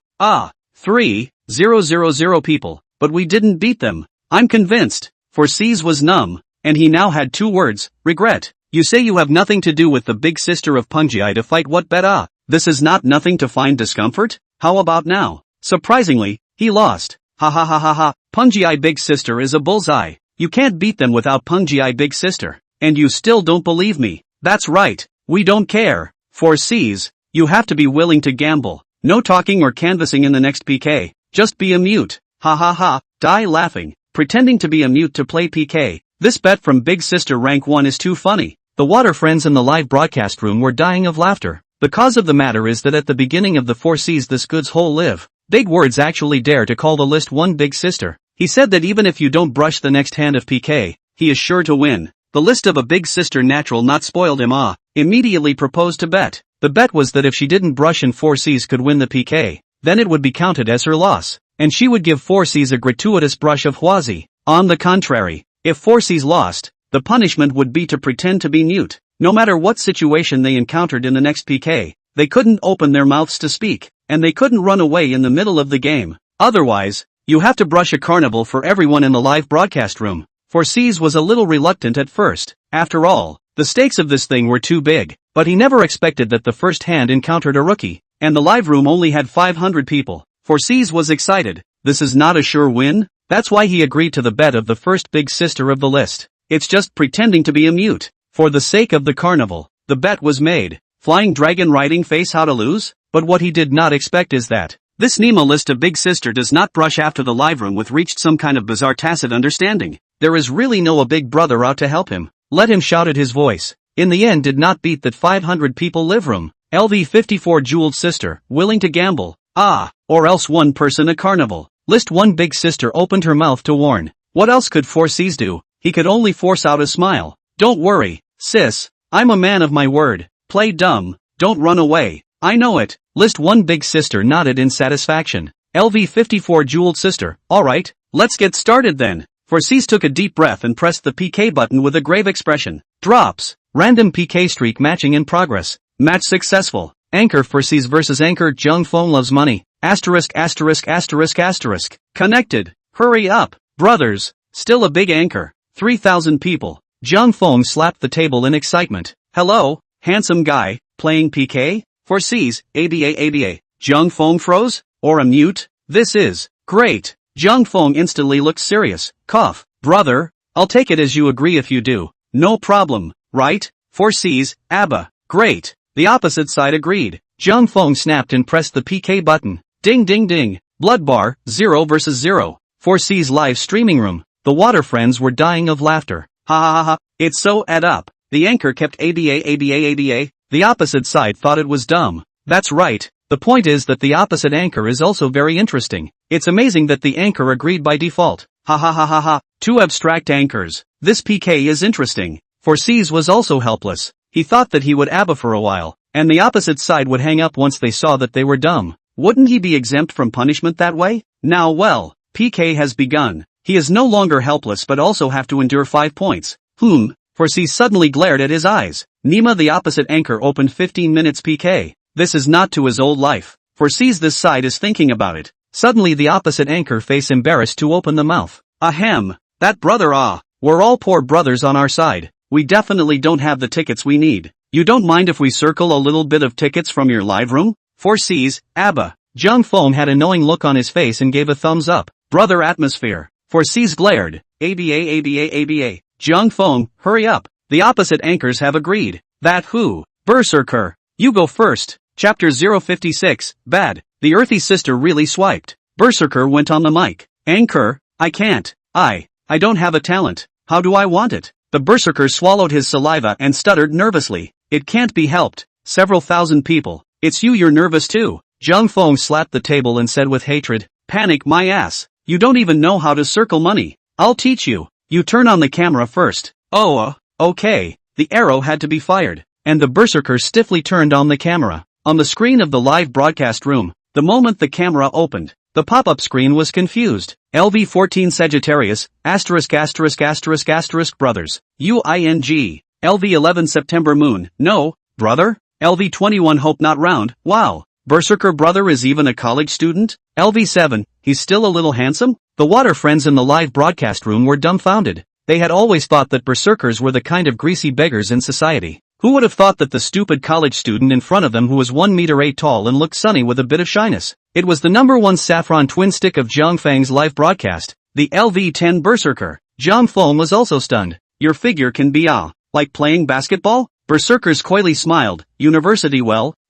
3,000 people. But we didn't beat them. I'm convinced. For C's was numb, and he now had 2 words, regret. You say you have nothing to do with the big sister of Pungjai to fight what bet? This is not nothing to find discomfort? How about now? Surprisingly, he lost. Ha. Pungjai big sister is a bullseye. You can't beat them without Pungjai big sister. And you still don't believe me? That's right. We don't care. For C's, you have to be willing to gamble. No talking or canvassing in the next PK. Just be a mute. Ha. Die laughing. Pretending to be a mute to play PK. This bet from Big Sister rank 1 is too funny. The water friends in the live broadcast room were dying of laughter. The cause of the matter is that at the beginning of the 4C's this goods whole live. Big words actually dare to call the list 1 Big Sister. He said that even if you don't brush the next hand of PK, he is sure to win. The list of a big sister natural not spoiled him. Immediately proposed to bet. The bet was that if she didn't brush and 4C's could win the PK, then it would be counted as her loss, and she would give 4C's a gratuitous brush of Huazi. On the contrary, if 4C's lost, the punishment would be to pretend to be mute. No matter what situation they encountered in the next PK, they couldn't open their mouths to speak, and they couldn't run away in the middle of the game. Otherwise, you have to brush a carnival for everyone in the live broadcast room. Forsees was a little reluctant at first. After all, the stakes of this thing were too big, but he never expected that the first hand encountered a rookie, and the live room only had 500 people. Forsees was excited. This is not a sure win? That's why he agreed to the bet of the first big sister of the list. It's just pretending to be a mute. For the sake of the carnival, the bet was made. Flying dragon riding face how to lose? But what he did not expect is that this Nemo list of big sister does not brush after the live room with reached some kind of bizarre tacit understanding. There is really no a big brother out to help him. Let him shout at his voice. In the end did not beat that 500 people live room. LV54 jeweled sister, willing to gamble. Or else one person a carnival. List one big sister opened her mouth to warn. What else could Forsees do? He could only force out a smile. Don't worry, sis. I'm a man of my word. Play dumb. Don't run away. I know it. List one big sister nodded in satisfaction. LV54 jeweled sister. Alright, let's get started then. Forsees took a deep breath and pressed the PK button with a grave expression. Drops. Random PK streak matching in progress. Match successful. Anchor Forsees versus Anchor Jung Phone loves money. Asterisk. Connected. Hurry up. Brothers. Still a big anchor. 3,000 people. Jung Fong slapped the table in excitement. Hello, handsome guy, playing PK? Forsees, ABA. Jung Fong froze? Or a mute? This is great. Jung Fong instantly looked serious. Cough. Brother, I'll take it as you agree if you do. No problem, right? Forsees, ABBA. Great. The opposite side agreed. Jung Fong snapped and pressed the PK button. Ding ding ding. Blood bar, 0 versus 0. Forsees live streaming room. The water friends were dying of laughter. Ha. It's so add up. The anchor kept ABA. The opposite side thought it was dumb. That's right. The point is that the opposite anchor is also very interesting. It's amazing that the anchor agreed by default. Ha. Two abstract anchors. This PK is interesting. Forsees was also helpless. He thought that he would ABBA for a while, and the opposite side would hang up once they saw that they were dumb. Wouldn't he be exempt from punishment that way? Now well, PK has begun. He is no longer helpless but also have to endure 5 points. Forsees suddenly glared at his eyes. Nima the opposite anchor opened 15 minutes PK. This is not to his old life. Forsees this side is thinking about it. Suddenly the opposite anchor face embarrassed to open the mouth. Ahem. That brother we're all poor brothers on our side. We definitely don't have the tickets we need. You don't mind if we circle a little bit of tickets from your live room? Forsees, ABBA. Jung Fong had a knowing look on his face and gave a thumbs up. Brother atmosphere. Forsees glared. ABA. Jung Fong, hurry up. The opposite anchors have agreed. That who? Berserker. You go first. Chapter 056, bad. The earthy sister really swiped. Berserker went on the mic. Anchor, I can't. I don't have a talent. How do I want it? The berserker swallowed his saliva and stuttered nervously. It can't be helped. Several thousand people. It's you're nervous too. Jung Fong slapped the table and said with hatred. Panic my ass. You don't even know how to circle money. I'll teach you. You turn on the camera first. Okay. The arrow had to be fired, and the berserker stiffly turned on the camera. On the screen of the live broadcast room, the moment the camera opened, the pop-up screen was confused. LV14 Sagittarius, asterisk brothers, UING. LV11 September Moon, no, brother? LV21 Hope Not Round, wow. Berserker brother is even a college student? LV7, he's still a little handsome? The water friends in the live broadcast room were dumbfounded. They had always thought that berserkers were the kind of greasy beggars in society. Who would have thought that the stupid college student in front of them who was 1 meter 8 tall and looked sunny with a bit of shyness? It was the number 1 saffron twin stick of Zhang Fang's live broadcast, the LV10 Berserker. Zhang Feng was also stunned. Your figure can be like playing basketball? Berserkers coyly smiled. University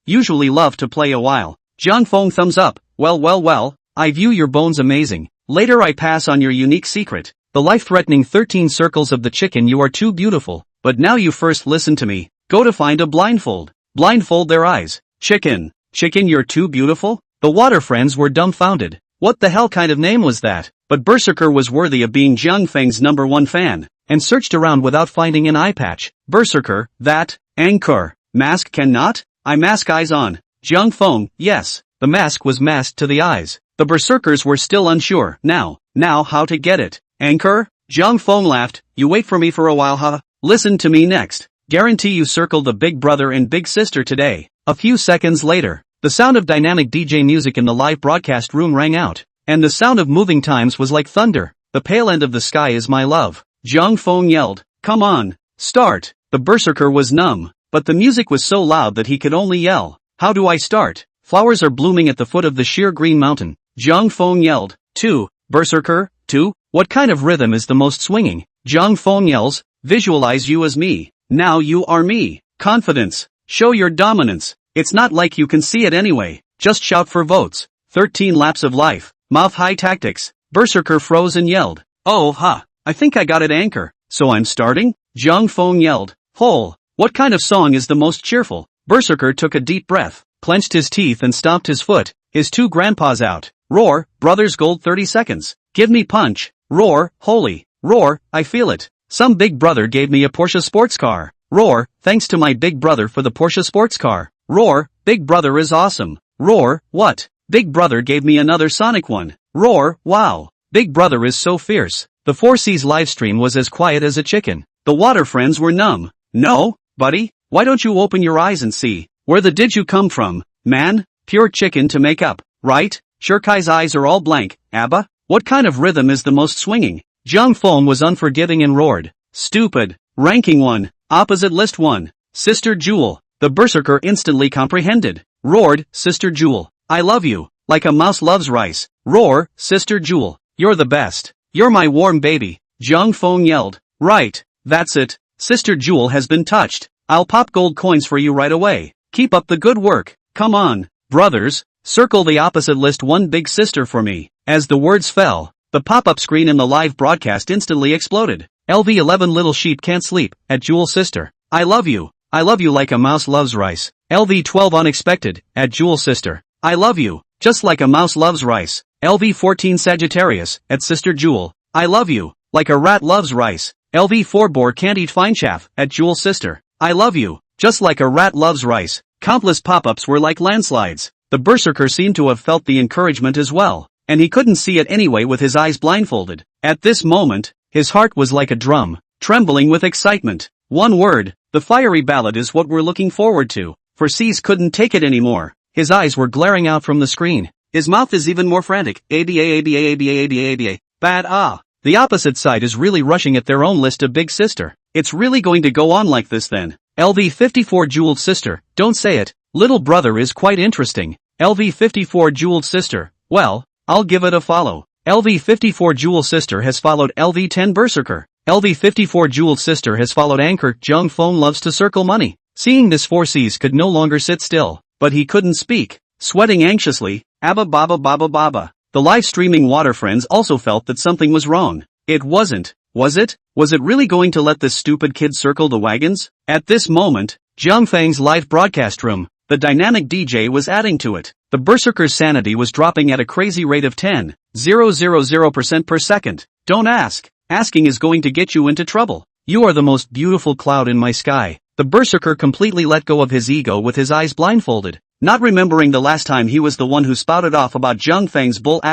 usually love to play a while. Zhang Feng thumbs up. Well, I view your bones amazing. Later I pass on your unique secret. The life-threatening 13 circles of the chicken. You are too beautiful. But now you first listen to me. Go to find a blindfold. Blindfold their eyes. Chicken, you're too beautiful? The water friends were dumbfounded. What the hell kind of name was that? But Berserker was worthy of being Zhang Feng's number 1 fan, and searched around without finding an eye patch. Berserker, that, anchor, mask cannot? I mask eyes on. Zhang Feng, yes, the mask was masked to the eyes. The berserkers were still unsure. Now how to get it? Anchor? Zhang Feng laughed. You wait for me for a while, huh? Listen to me next. Guarantee you circle the big brother and big sister today. A few seconds later, the sound of dynamic DJ music in the live broadcast room rang out, and the sound of moving times was like thunder. The pale end of the sky is my love. Zhang Feng yelled. Come on, start. The berserker was numb, but the music was so loud that he could only yell. How do I start? Flowers are blooming at the foot of the sheer green mountain. Zhang Feng yelled. 2. Berserker, 2. What kind of rhythm is the most swinging? Zhang Feng yells. Visualize you as me. Now you are me. Confidence. Show your dominance. It's not like you can see it anyway. Just shout for votes. 13 laps of life. Mouth high tactics. Berserker froze and yelled. Oh ha. I think I got it anchor. So I'm starting? Zhang Feng yelled. Hole. What kind of song is the most cheerful? Berserker took a deep breath, clenched his teeth and stomped his foot, his 2 grandpaws out. Roar, brothers gold 30 seconds. Give me punch. Roar, holy. Roar, I feel it. Some big brother gave me a Porsche sports car. Roar, thanks to my big brother for the Porsche sports car. Roar, big brother is awesome. Roar, what? Big brother gave me another Sonic one. Roar, wow. Big brother is so fierce. The 4C's livestream was as quiet as a chicken. The water friends were numb. No, buddy, why don't you open your eyes and see? Where the did you come from, man? Pure chicken to make up, right? Shirkai's eyes are all blank. Abba? What kind of rhythm is the most swinging? Zhang Feng was unforgiving and roared. Stupid. Ranking 1. Opposite list 1. Sister Jewel. The berserker instantly comprehended. Roared, Sister Jewel. I love you. Like a mouse loves rice. Roar, Sister Jewel. You're the best. You're my warm baby. Zhang Feng yelled. Right. That's it. Sister Jewel has been touched. I'll pop gold coins for you right away. Keep up the good work. Come on, brothers. Circle the opposite list 1 big sister for me. As the words fell, the pop-up screen in the live broadcast instantly exploded. LV11 little sheep can't sleep, at Jewel sister. I love you. I love you like a mouse loves rice. LV12 unexpected, at Jewel sister. I love you, just like a mouse loves rice. LV14 Sagittarius, at Sister Jewel. I love you, like a rat loves rice. LV4 Boar can't eat fine chaff, at Jewel sister. I love you, just like a rat loves rice. Countless pop-ups were like landslides. The berserker seemed to have felt the encouragement as well, and he couldn't see it anyway with his eyes blindfolded. At this moment, his heart was like a drum, trembling with excitement. One word, the fiery ballad is what we're looking forward to. For C's couldn't take it anymore. His eyes were glaring out from the screen. His mouth is even more frantic. ABA. Bad ah. The opposite side is really rushing at their own list of big sister. It's really going to go on like this then. LV54 Jeweled sister, don't say it. Little brother is quite interesting. LV54 Jeweled sister, well, I'll give it a follow. LV54 Jeweled sister has followed LV10 Berserker. LV54 Jeweled sister has followed Anchor. Zhang Feng loves to circle money. Seeing this 4C's could no longer sit still, but he couldn't speak. Sweating anxiously, Abba Baba Baba Baba. The live streaming water friends also felt that something was wrong. It wasn't, was it? Was it really going to let this stupid kid circle the wagons? At this moment, Zhang Feng's live broadcast room, the dynamic DJ was adding to it. The berserker's sanity was dropping at a crazy rate of 10,000% per second. Don't ask. Asking is going to get you into trouble. You are the most beautiful cloud in my sky. The berserker completely let go of his ego with his eyes blindfolded, not remembering the last time he was the one who spouted off about Zhang Feng's bull *****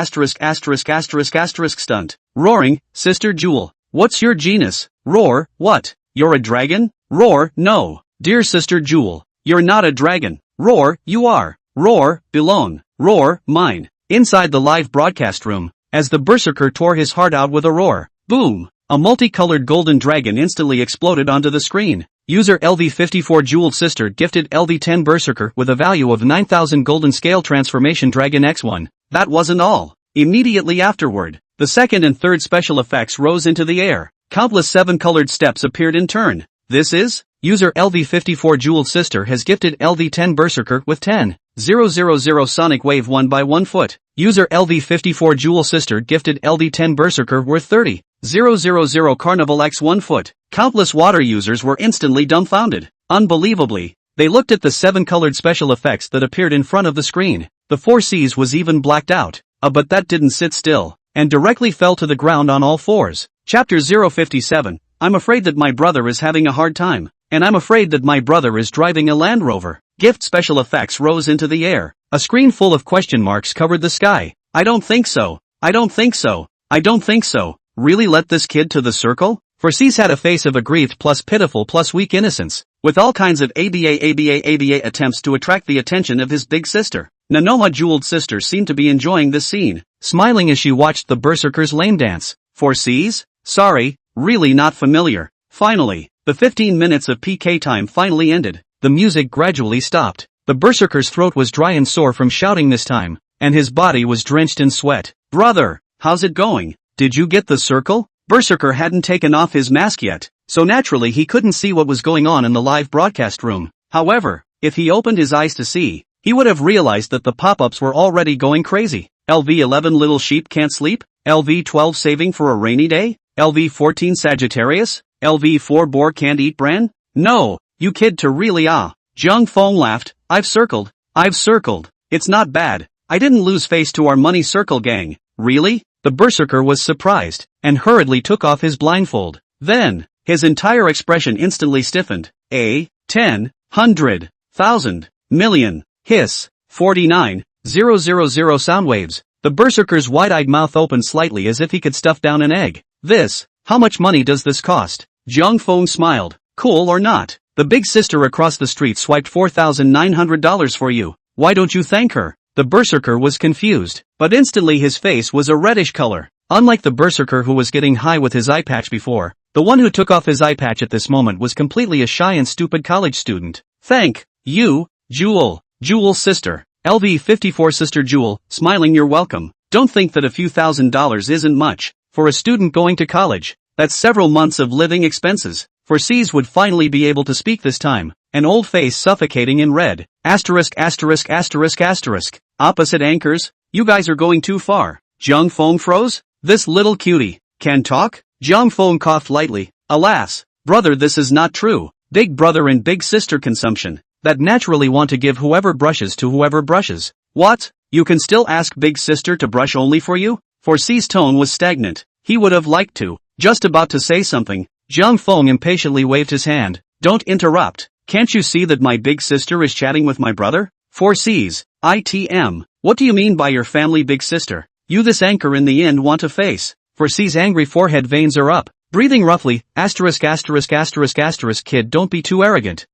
stunt. Roaring, Sister Jewel. What's your genus? Roar, what? You're a dragon? Roar, no. Dear Sister Jewel, you're not a dragon. Roar, you are. Roar, belong. Roar, mine. Inside the live broadcast room, as the berserker tore his heart out with a roar, boom! A multicolored golden dragon instantly exploded onto the screen. User LV54 Jeweled Sister gifted LV10 Berserker with a value of 9,000 golden scale transformation Dragon X1. That wasn't all. Immediately afterward, the second and third special effects rose into the air. Countless 7-colored steps appeared in turn. This is? User LV54 Jeweled Sister has gifted LV10 Berserker with 10,000 Sonic Wave 1 by 1 foot. User LV54 Jewel Sister gifted LV10 Berserker worth 30,000 Carnival X 1 foot. Countless water users were instantly dumbfounded. Unbelievably, they looked at the 7-colored special effects that appeared in front of the screen. The 4C's was even blacked out. But that didn't sit still, and directly fell to the ground on all fours. Chapter 057. I'm afraid that my brother is having a hard time. And I'm afraid that my brother is driving a Land Rover. Gift special effects rose into the air. A screen full of question marks covered the sky. I don't think so. I don't think so. I don't think so. really let this kid to the circle? For C's had a face of aggrieved plus pitiful plus weak innocence, with all kinds of ABA attempts to attract the attention of his big sister. Nanoha Jeweled sister seemed to be enjoying this scene, smiling as she watched the berserker's lame dance. For C's? Sorry, really not familiar. Finally, the 15 minutes of PK time finally ended. The music gradually stopped. The berserker's throat was dry and sore from shouting this time, and his body was drenched in sweat. Brother, how's it going? Did you get the circle? Berserker hadn't taken off his mask yet, so naturally he couldn't see what was going on in the live broadcast room. However, if he opened his eyes to see, he would have realized that the pop-ups were already going crazy. LV11 Little Sheep Can't Sleep? LV12 Saving for a Rainy Day? LV14 Sagittarius? LV4 Boar Can't Eat Bran? No, you kid to really Jung Fong laughed. I've circled. It's not bad. I didn't lose face to our money circle gang. Really? The berserker was surprised, and hurriedly took off his blindfold. Then, his entire expression instantly stiffened. 10, 100, 1,000, million, hiss, 49, 000 sound waves. The berserker's wide-eyed mouth opened slightly as if he could stuff down an egg. How much money does this cost? Jung Fong smiled. Cool or not? The big sister across the street swiped $4,900 for you. Why don't you thank her? The berserker was confused, but instantly his face was a reddish color. Unlike the berserker who was getting high with his eye patch before, the one who took off his eye patch at this moment was completely a shy and stupid college student. Thank you, Jewel. Jewel's sister. LV54 Sister Jewel, smiling. You're welcome. Don't think that a few $1,000s isn't much. For a student going to college, that's several months of living expenses. For C's would finally be able to speak this time, an old face suffocating in red. Asterisk. Opposite anchors, you guys are going too far. Jung Fong froze? This little cutie can talk? Jung Fong coughed lightly. Alas, brother, this is not true. Big brother and big sister consumption, that naturally want to give whoever brushes to whoever brushes. What? You can still ask big sister to brush only for you? For C's tone was stagnant. He would have liked to. Just about to say something, Jung Fong impatiently waved his hand. Don't interrupt. Can't you see that my big sister is chatting with my brother? 4Cs, ITM. What do you mean by your family big sister? You this anchor in the end want to face. 4C's angry forehead veins are up. Breathing roughly, kid, don't be too arrogant.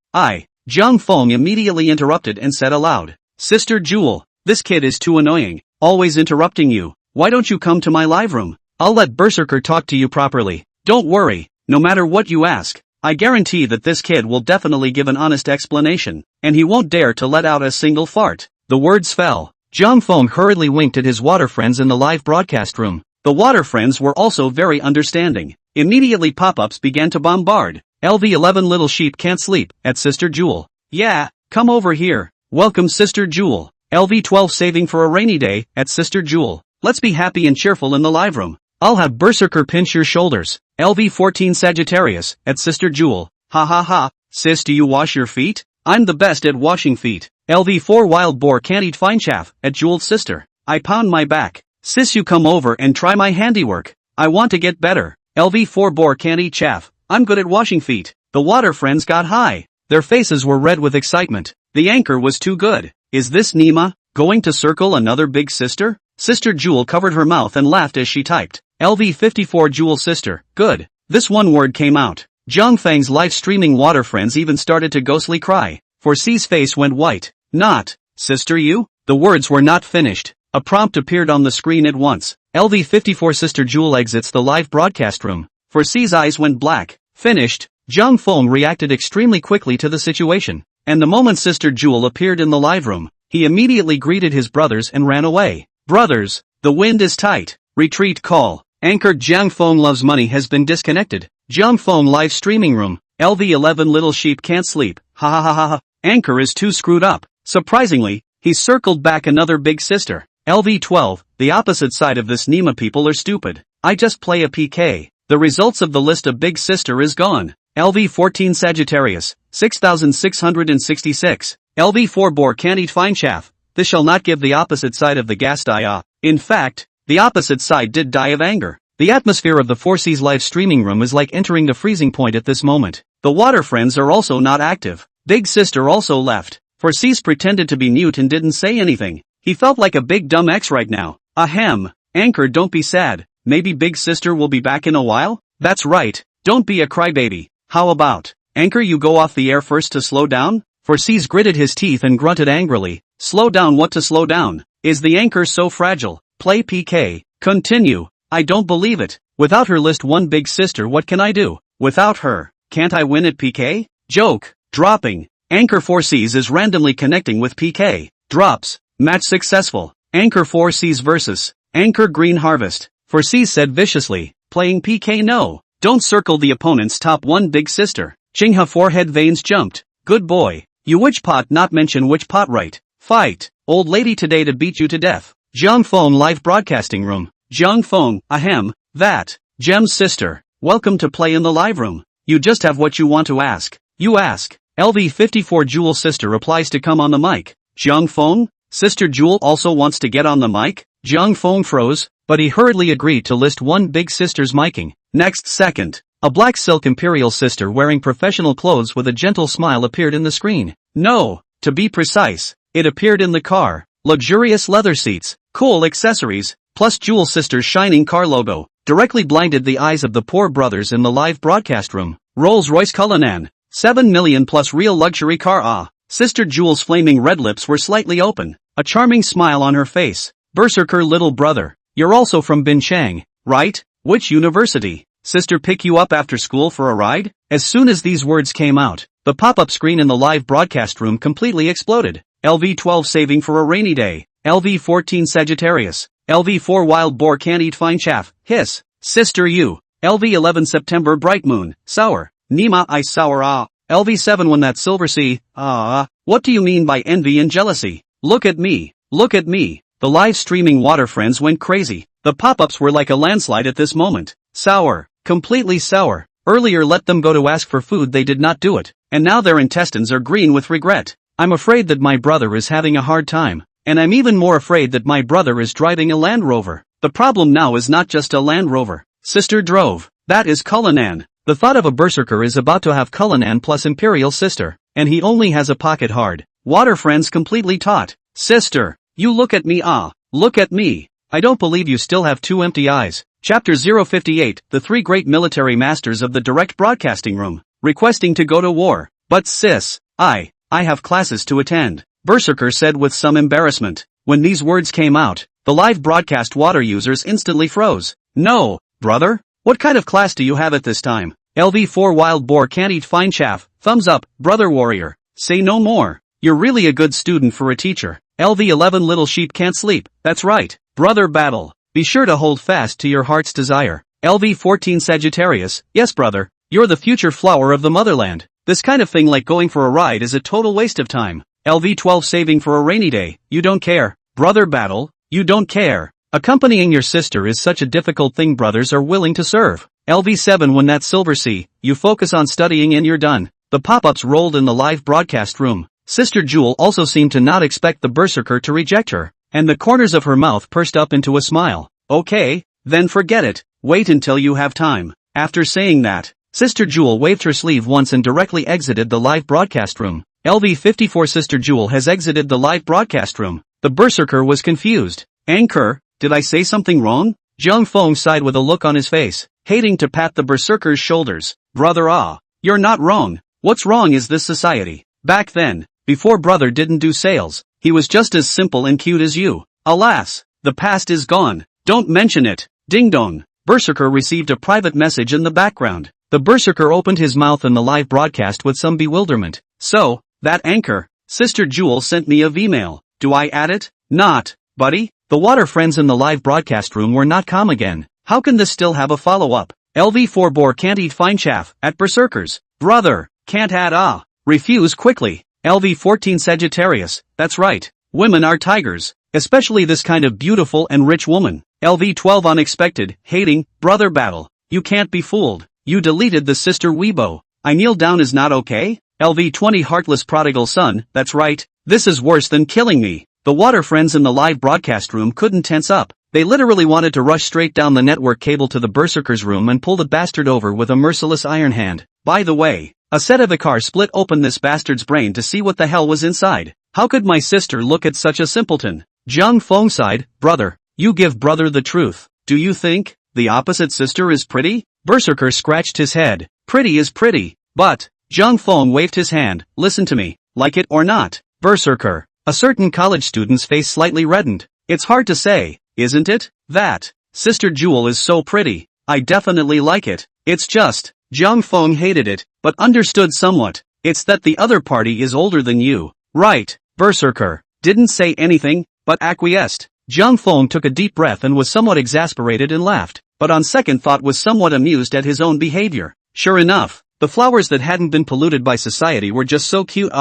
Jung Fong immediately interrupted and said aloud. Sister Jewel, this kid is too annoying, always interrupting you. Why don't you come to my live room? I'll let Berserker talk to you properly. Don't worry, no matter what you ask, I guarantee that this kid will definitely give an honest explanation, and he won't dare to let out a single fart. The words fell. Jung Fong hurriedly winked at his water friends in the live broadcast room. The water friends were also very understanding. Immediately pop-ups began to bombard. LV11 Little Sheep Can't Sleep, at Sister Jewel. Yeah, come over here. Welcome Sister Jewel. LV12 Saving for a Rainy Day, at Sister Jewel. Let's be happy and cheerful in the live room. I'll have Berserker pinch your shoulders. LV14 Sagittarius, at Sister Jewel. Ha ha ha. Sis, do you wash your feet? I'm the best at washing feet. LV4 Wild Boar Can't Eat Fine Chaff, at Jewel's sister. I pound my back. Sis, you come over and try my handiwork. I want to get better. LV4 Boar Can't Eat Chaff. I'm good at washing feet. The water friends got high. Their faces were red with excitement. The anchor was too good. Is this Nima going to circle another big sister? Sister Jewel covered her mouth and laughed as she typed. LV54 Jewel sister. Good. This one word came out. Zhang Fang's live streaming water friends even started to ghostly cry. For C's face went white. Not. Sister you? The words were not finished. A prompt appeared on the screen at once. LV54 Sister Jewel exits the live broadcast room. For C's eyes went black. Finished. Zhang Feng reacted extremely quickly to the situation. And the moment Sister Jewel appeared in the live room, he immediately greeted his brothers and ran away. Brothers, the wind is tight. Retreat call. Anchor Zhang Feng Loves Money has been disconnected. Zhang Feng live streaming room. LV11 Little Sheep Can't Sleep. Ha ha ha ha. Anchor is too screwed up. Surprisingly, he circled back another big sister. LV12, the opposite side of this Nima people are stupid. I just play a PK. The results of the list of big sister is gone. LV14 Sagittarius, 6,666. LV4 Boar Can't Eat Fine Chaff. This shall not give the opposite side of the gas die. In fact, the opposite side did die of anger. The atmosphere of the 4C's live streaming room is like entering the freezing point at this moment. The water friends are also not active. Big sister also left. 4C's pretended to be mute and didn't say anything. He felt like a big dumb X right now. Ahem. Anchor, don't be sad. maybe big sister will be back in a while? That's right, don't be a crybaby. How about, Anchor, you go off the air first to slow down? Forsees gritted his teeth and grunted angrily. Slow down, what to slow down? Is the anchor so fragile? Play PK. Continue. I don't believe it. Without her list one big sister, what can I do? Without her, can't I win at PK? Joke. Dropping. Anchor Forsees is randomly connecting with PK. Drops. Match successful. Anchor Forsees versus Anchor Green Harvest. Forsees said viciously. Playing PK, no. Don't circle the opponent's top one big sister. Chingha forehead veins jumped. Good boy. You which pot not mention which pot, right? Fight. Old lady today to beat you to death. Jiang Feng live broadcasting room. Jiang Feng, ahem, that. Gem's sister. Welcome to play in the live room. You just have what you want to ask. You ask. LV54 Jewel sister replies to come on the mic. Jiang Feng? Sister Jewel also wants to get on the mic? Jiang Feng froze, but he hurriedly agreed to list one big sister's miking. Next second, a black silk imperial sister wearing professional clothes with a gentle smile appeared in the screen. No, to be precise, it appeared in the car. Luxurious leather seats, cool accessories, plus Jewel sister's shining car logo, directly blinded the eyes of the poor brothers in the live broadcast room. Rolls-Royce Cullinan. 7 million plus real luxury car. Sister Jewel's flaming red lips were slightly open, a charming smile on her face. Berserker little brother, you're also from Binchang, right? Which university? Sister pick you up after school for a ride? As soon as these words came out, the pop-up screen in the live broadcast room completely exploded. LV12 saving for a rainy day. LV14 Sagittarius. LV4 wild boar can't eat fine chaff. Hiss. Sister you. LV11 September bright moon. Sour. Nima ice sour. LV7 when that silver sea. What do you mean by envy and jealousy? Look at me. Look at me. The live streaming water friends went crazy. The pop-ups were like a landslide at this moment. Sour. Completely sour. Earlier let them go to ask for food, they did not do it. And now their intestines are green with regret. I'm afraid that my brother is having a hard time. And I'm even more afraid that my brother is driving a Land Rover. The problem now is not just a Land Rover. Sister drove. That is Cullinan. The thought of a berserker is about to have Cullinan plus Imperial sister. And he only has a pocket hard. Water friends completely taut. Sister. You look at me, look at me. I don't believe you still have two empty eyes. Chapter 058, the three great military masters of the direct broadcasting room, requesting to go to war. But sis, I have classes to attend, Berserker said with some embarrassment. When these words came out, the live broadcast water users instantly froze. No, brother? What kind of class do you have at this time? LV4 wild boar can't eat fine chaff, thumbs up, brother warrior. Say no more. You're really a good student for a teacher. LV11 little sheep can't sleep, that's right. Brother battle. Be sure to hold fast to your heart's desire. LV14 Sagittarius, yes brother, you're the future flower of the motherland. This kind of thing like going for a ride is a total waste of time. LV12 saving for a rainy day, you don't care. Brother battle, you don't care. Accompanying your sister is such a difficult thing, brothers are willing to serve. LV7 when that silver sea, you focus on studying and you're done. The pop-ups rolled in the live broadcast room. Sister Jewel also seemed to not expect the berserker to reject her, and the corners of her mouth pursed up into a smile. Okay, then forget it, wait until you have time. After saying that, Sister Jewel waved her sleeve once and directly exited the live broadcast room. LV54 Sister Jewel has exited the live broadcast room. The berserker was confused. Anchor, did I say something wrong? Jiang Feng sighed with a look on his face, hating to pat the berserker's shoulders. Brother, you're not wrong. What's wrong is this society. Back then, before brother didn't do sales, he was just as simple and cute as you. Alas, the past is gone. Don't mention it. Ding dong. Berserker received a private message in the background. The berserker opened his mouth in the live broadcast with some bewilderment. So, that anchor, Sister Jewel sent me a V-mail. Do I add it? Not, buddy. The water friends in the live broadcast room were not calm again. How can this still have a follow-up? LV4 boar can't eat fine chaff, at berserkers. Brother, can't add refuse quickly. LV14 Sagittarius, that's right. Women are tigers. Especially this kind of beautiful and rich woman. LV12 unexpected, hating, brother battle. You can't be fooled. You deleted the sister Weibo. I kneel down is not okay? LV20 heartless prodigal son, that's right. This is worse than killing me. The water friends in the live broadcast room couldn't tense up. They literally wanted to rush straight down the network cable to the berserker's room and pull the bastard over with a merciless iron hand. By the way, a set of the car split open this bastard's brain to see what the hell was inside. How could my sister look at such a simpleton? Jiang Feng sighed, brother, you give brother the truth. Do you think? the opposite sister is pretty? Berserker scratched his head. Pretty is pretty. But, Zhang Feng waved his hand, listen to me, like it or not. Berserker. A certain college student's face slightly reddened. It's hard to say, isn't it? That Sister Jewel is so pretty. I definitely like it. It's just, Zhang Feng hated it, but understood somewhat. It's that the other party is older than you. Right. Berserker didn't say anything, but acquiesced. Zhang Feng took a deep breath and was somewhat exasperated and laughed, but on second thought was somewhat amused at his own behavior. Sure enough, the flowers that hadn't been polluted by society were just so cute.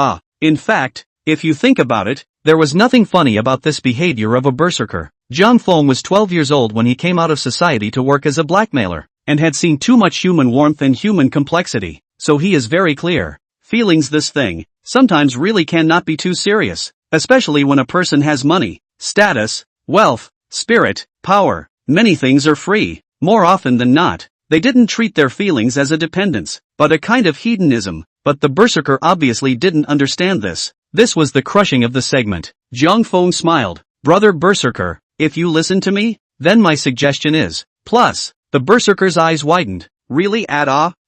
In fact, if you think about it, there was nothing funny about this behavior of a berserker. Zhang Feng was 12 years old when he came out of society to work as a blackmailer, and had seen too much human warmth and human complexity, so he is very clear. Feelings, this thing, sometimes really cannot be too serious, especially when a person has money, status, wealth, spirit, power. Many things are free. More often than not, they didn't treat their feelings as a dependence, but a kind of hedonism. But the berserker obviously didn't understand this. This was the crushing of the segment. Zhang Feng smiled. Brother Berserker, if you listen to me, then my suggestion is, plus, the berserker's eyes widened. Really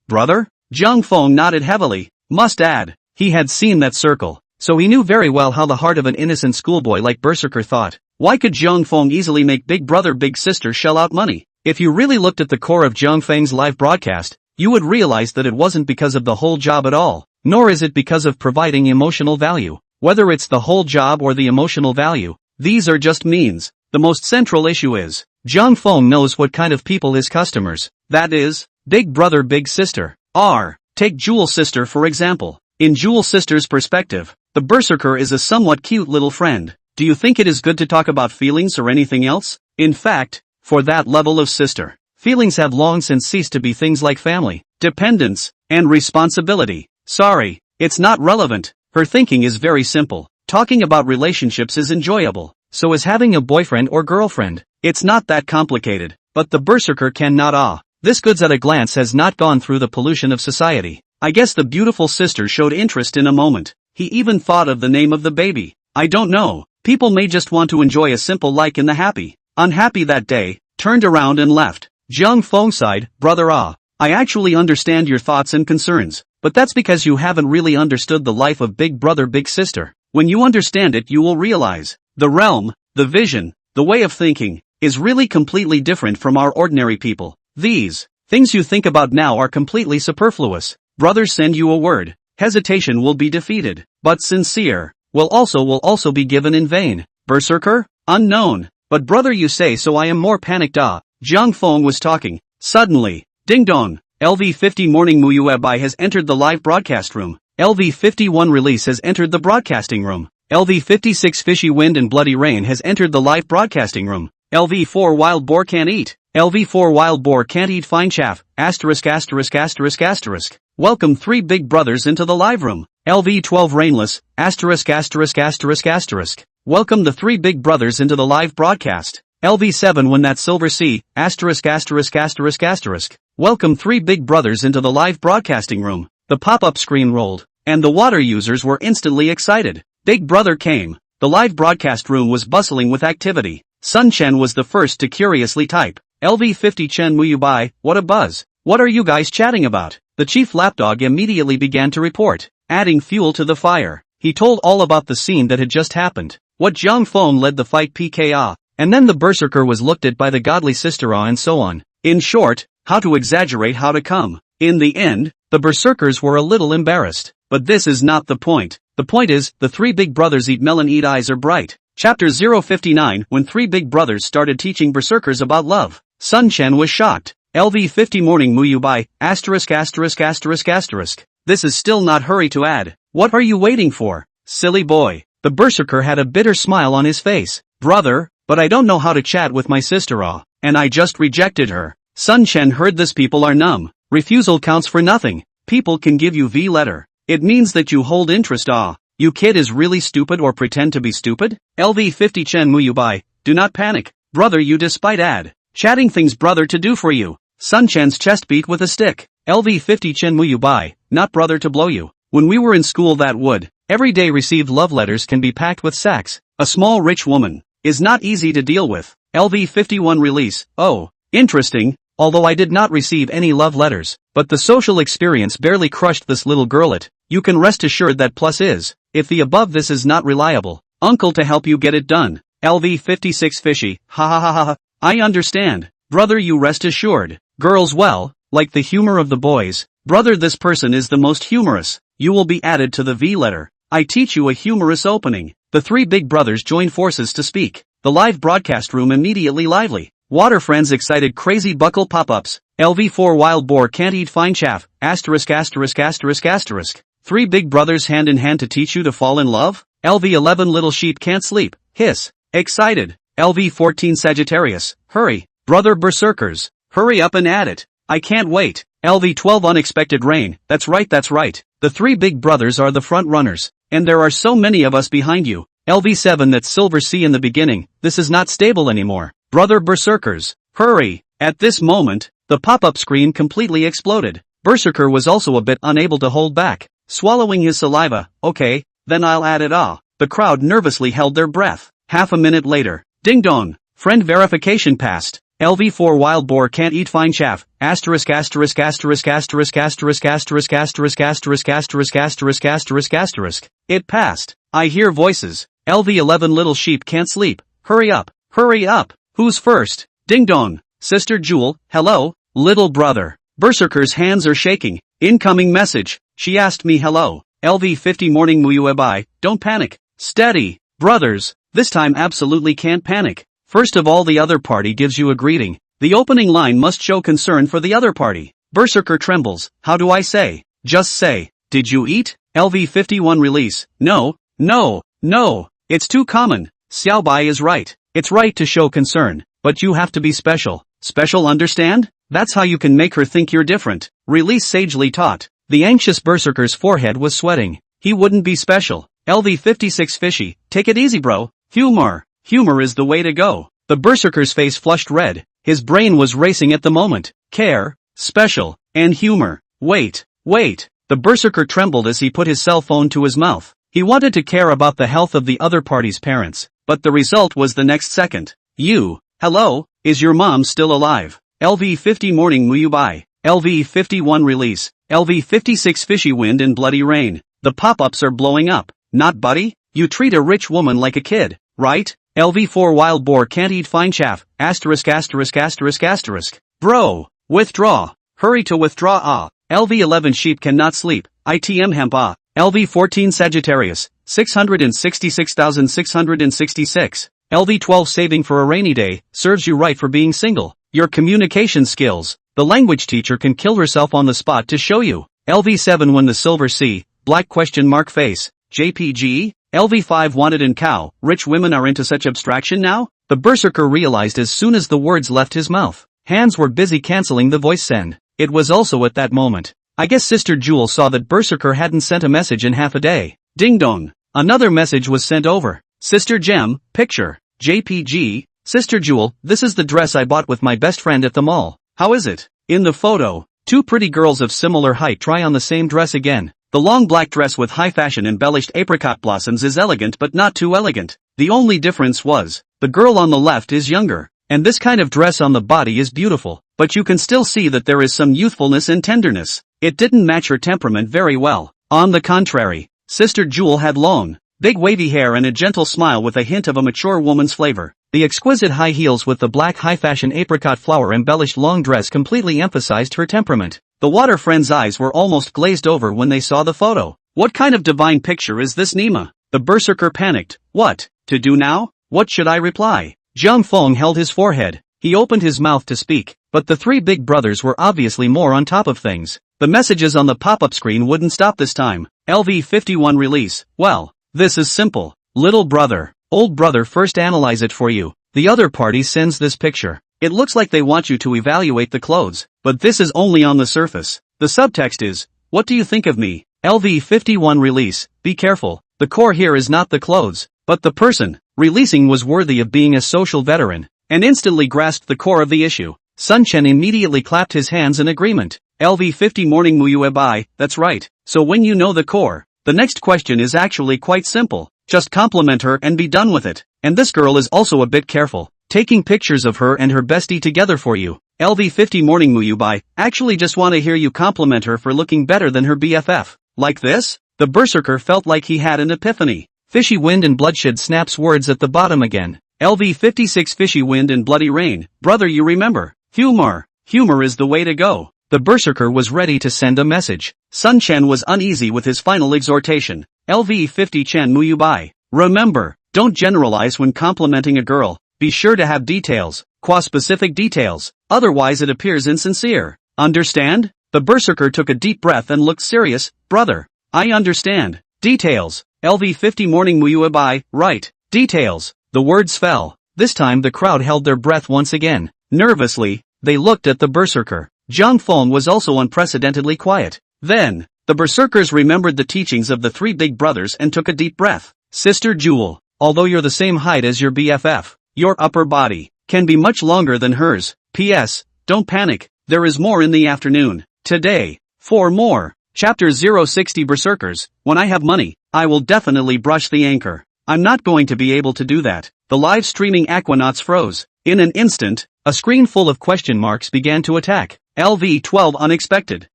brother? Zhang Feng nodded heavily. Must add, he had seen that circle, so he knew very well how the heart of an innocent schoolboy like Berserker thought. Why could Zhang Feng easily make big brother big sister shell out money? If you really looked at the core of Zhang Feng's live broadcast, you would realize that it wasn't because of the whole job at all, nor is it because of providing emotional value. Whether it's the whole job or the emotional value, these are just means. The most central issue is, Zhang Feng knows what kind of people his customers, that is, big brother big sister, are. Take Jewel Sister for example. In Jewel Sister's perspective, the berserker is a somewhat cute little friend. Do you think it is good to talk about feelings or anything else? In fact, for that level of sister, feelings have long since ceased to be things like family, dependence, and responsibility. Sorry, it's not relevant. Her thinking is very simple. Talking about relationships is enjoyable. So is having a boyfriend or girlfriend. It's not that complicated. But the berserker cannot. This goods at a glance has not gone through the pollution of society. I guess the beautiful sister showed interest in a moment. He even thought of the name of the baby. I don't know. People may just want to enjoy a simple like in the happy, unhappy that day, turned around and left. Zhang Feng sighed, brother I actually understand your thoughts and concerns, but that's because you haven't really understood the life of big brother big sister. When you understand it you will realize, the realm, the vision, the way of thinking, is really completely different from our ordinary people. These things you think about now are completely superfluous. Brothers send you a word, hesitation will be defeated, but sincere, will also be given in vain. Berserker? Unknown. But brother you say so I am more panicked. Zhang Feng was talking. Suddenly, ding dong, LV50 Morning Muyuebai has entered the live broadcast room. LV51 Release has entered the broadcasting room. LV56 Fishy Wind and Bloody Rain has entered the live broadcasting room. LV4 Wild Boar Can't Eat. LV4 Wild Boar Can't Eat Fine Chaff, ********. Welcome 3 big brothers into the live room. LV12 Rainless, *******. Welcome the 3 big brothers into the live broadcast. LV7 When That Silver Sea, *******. Welcome 3 big brothers into the live broadcasting room. The pop-up screen rolled, and the water users were instantly excited. Big brother came. The live broadcast room was bustling with activity. Sun Chen was the first to curiously type. LV50 Chen Muyubai, what a buzz. What are you guys chatting about? The chief lapdog immediately began to report, adding fuel to the fire. He told all about the scene that had just happened. What Zhang Feng led the fight PKA, and then the berserker was looked at by the godly sister and so on. In short, how to exaggerate how to come. In the end, the berserkers were a little embarrassed. But this is not the point. The point is, the 3 big brothers eat melon eat eyes are bright. Chapter 059 When 3 big brothers started teaching berserkers about love. Sun Chen was shocked. LV50 Morning Muyubai, *******. This is still not hurry to add. What are you waiting for? Silly boy. The berserker had a bitter smile on his face. Brother, but I don't know how to chat with my sister and I just rejected her. Sun Chen heard this. People are numb. Refusal counts for nothing. People can give you V letter. It means that you hold interest. You kid is really stupid or pretend to be stupid? LV50 Chen Muyubai, do not panic. Brother you despite add. Chatting things brother to do for you. Sun Chen's chest beat with a stick. LV50 Chen Muyubai, not brother to blow you. When we were in school that would, every day received love letters can be packed with sacks. A small rich woman, is not easy to deal with. LV51 Release, oh, Interesting, although I did not receive any love letters, but the social experience barely crushed this little girlet. You can rest assured that plus is, if the above this is not reliable, uncle to help you get it done. LV 56 fishy, ha ha ha ha ha. I understand, brother, you rest assured. Girls, well, like the humor of the boys, brother, this person is the most humorous. You will be added to the V letter. I teach you a humorous opening. The three big brothers join forces to speak. The live broadcast room immediately lively. Water friends excited, crazy buckle pop-ups. LV4 wild boar can't eat fine chaff. Asterisk asterisk asterisk asterisk. Three big brothers hand in hand to teach you to fall in love. LV11 little sheep can't sleep. Hiss. Excited. LV14 Sagittarius. Hurry. Brother berserkers. Hurry up and add it. I can't wait. LV12 unexpected rain. That's right, that's right. The three big brothers are the front runners. And there are so many of us behind you. LV7 that's silver C in the beginning. This is not stable anymore. Brother berserkers. Hurry. At this moment, the pop-up screen completely exploded. Berserker was also a bit unable to hold back. Swallowing his saliva. Okay, then I'll add it all. The crowd nervously held their breath. Half a minute later. Ding dong. Friend verification passed. LV4 wild boar can't eat fine chaff. Asterisk asterisk asterisk asterisk asterisk asterisk asterisk asterisk asterisk asterisk asterisk asterisk. It passed. I hear voices. LV11 little sheep can't sleep. Hurry up. Hurry up. Who's first? Ding dong. Sister Jewel, hello. Little brother. Berserker's hands are shaking. Incoming message. She asked me hello. LV50 morning muyuebai. Don't panic. Steady. Brothers. This time absolutely can't panic. First of all, the other party gives you a greeting. The opening line must show concern for the other party. Berserker trembles. How do I say? Just say, did you eat? LV51 release. No, no, no. It's too common. Xiaobai is right. It's right to show concern, but you have to be special. Special, understand? That's how you can make her think you're different. Release sagely taught. The anxious berserker's forehead was sweating. He wouldn't be special. LV56 fishy. Take it easy, bro. Humor. Humor is the way to go. The berserker's face flushed red. His brain was racing at the moment. Care, special, and humor. Wait, wait. The berserker trembled as he put his cell phone to his mouth. He wanted to care about the health of the other party's parents, but the result was the next second. Hello, is your mom still alive? LV50 morning muyubai. LV51 release. LV56 fishy wind and bloody rain. The pop-ups are blowing up. Not buddy? You treat a rich woman like a kid, right? LV4 wild boar can't eat fine chaff. Asterisk asterisk asterisk asterisk. Bro, withdraw. Hurry to withdraw. LV11 sheep cannot sleep. ITM hemp. LV14 Sagittarius. 666,666. LV12 saving for a rainy day. Serves you right for being single. Your communication skills. The language teacher can kill herself on the spot to show you. LV7 when the silver C. Black question mark face. JPG. LV5 wanted in cow. Rich women are into such abstraction now? The berserker realized as soon as the words left his mouth. Hands were busy canceling the voice send. It was also at that moment. I guess Sister Jewel saw that berserker hadn't sent a message in half a day. Ding dong. Another message was sent over. Sister Gem, picture. JPG. Sister Jewel, this is the dress I bought with my best friend at the mall. How is it? In the photo, two pretty girls of similar height try on the same dress again. The long black dress with high fashion embellished apricot blossoms is elegant but not too elegant. The only difference was, the girl on the left is younger, and this kind of dress on the body is beautiful, but you can still see that there is some youthfulness and tenderness. It didn't match her temperament very well. On the contrary, Sister Jewel had long, big wavy hair and a gentle smile with a hint of a mature woman's flavor. The exquisite high heels with the black high-fashion apricot flower embellished long dress completely emphasized her temperament. The water friend's eyes were almost glazed over when they saw the photo. What kind of divine picture is this, Nima? The berserker panicked. What to do now? What should I reply? Jiang Feng held his forehead. He opened his mouth to speak, but the three big brothers were obviously more on top of things. The messages on the pop-up screen wouldn't stop this time. LV51 release. Well, this is simple. Little brother, old brother first analyze it for you. The other party sends this picture. It looks like they want you to evaluate the clothes, but this is only on the surface. The subtext is, what do you think of me? LV51 release. Be careful. The core here is not the clothes, but the person. Releasing was worthy of being a social veteran, and instantly grasped the core of the issue. Sun Chen immediately clapped his hands in agreement. LV50 morning muyuebai, that's right. So when you know the core, the next question is actually quite simple. Just compliment her and be done with it. And this girl is also a bit careful, taking pictures of her and her bestie together for you. LV50 morning Muyubai, actually just wanna hear you compliment her for looking better than her BFF. Like this? The berserker felt like he had an epiphany. Fishy wind and bloodshed snaps words at the bottom again. LV56 fishy wind and bloody rain. Brother, you remember. Humor. Humor is the way to go. The berserker was ready to send a message. Sun Chen was uneasy with his final exhortation. LV50 Chen Muyubai. Remember, don't generalize when complimenting a girl. Be sure to have details, specific details, otherwise it appears insincere. Understand? The berserker took a deep breath and looked serious. Brother, I understand. Details. LV50 morning Muyubai, right. Details. The words fell. This time the crowd held their breath once again. Nervously, they looked at the berserker. Zhang Feng was also unprecedentedly quiet. Then, the berserkers remembered the teachings of the three big brothers and took a deep breath. Sister Jewel, although you're the same height as your BFF, your upper body can be much longer than hers. P.S. Don't panic, there is more in the afternoon. Today, 4 more. Chapter 060 Berserkers, when I have money, I will definitely brush the anchor. I'm not going to be able to do that. The live streaming aquanauts froze. In an instant, a screen full of question marks began to attack. LV12 Unexpected.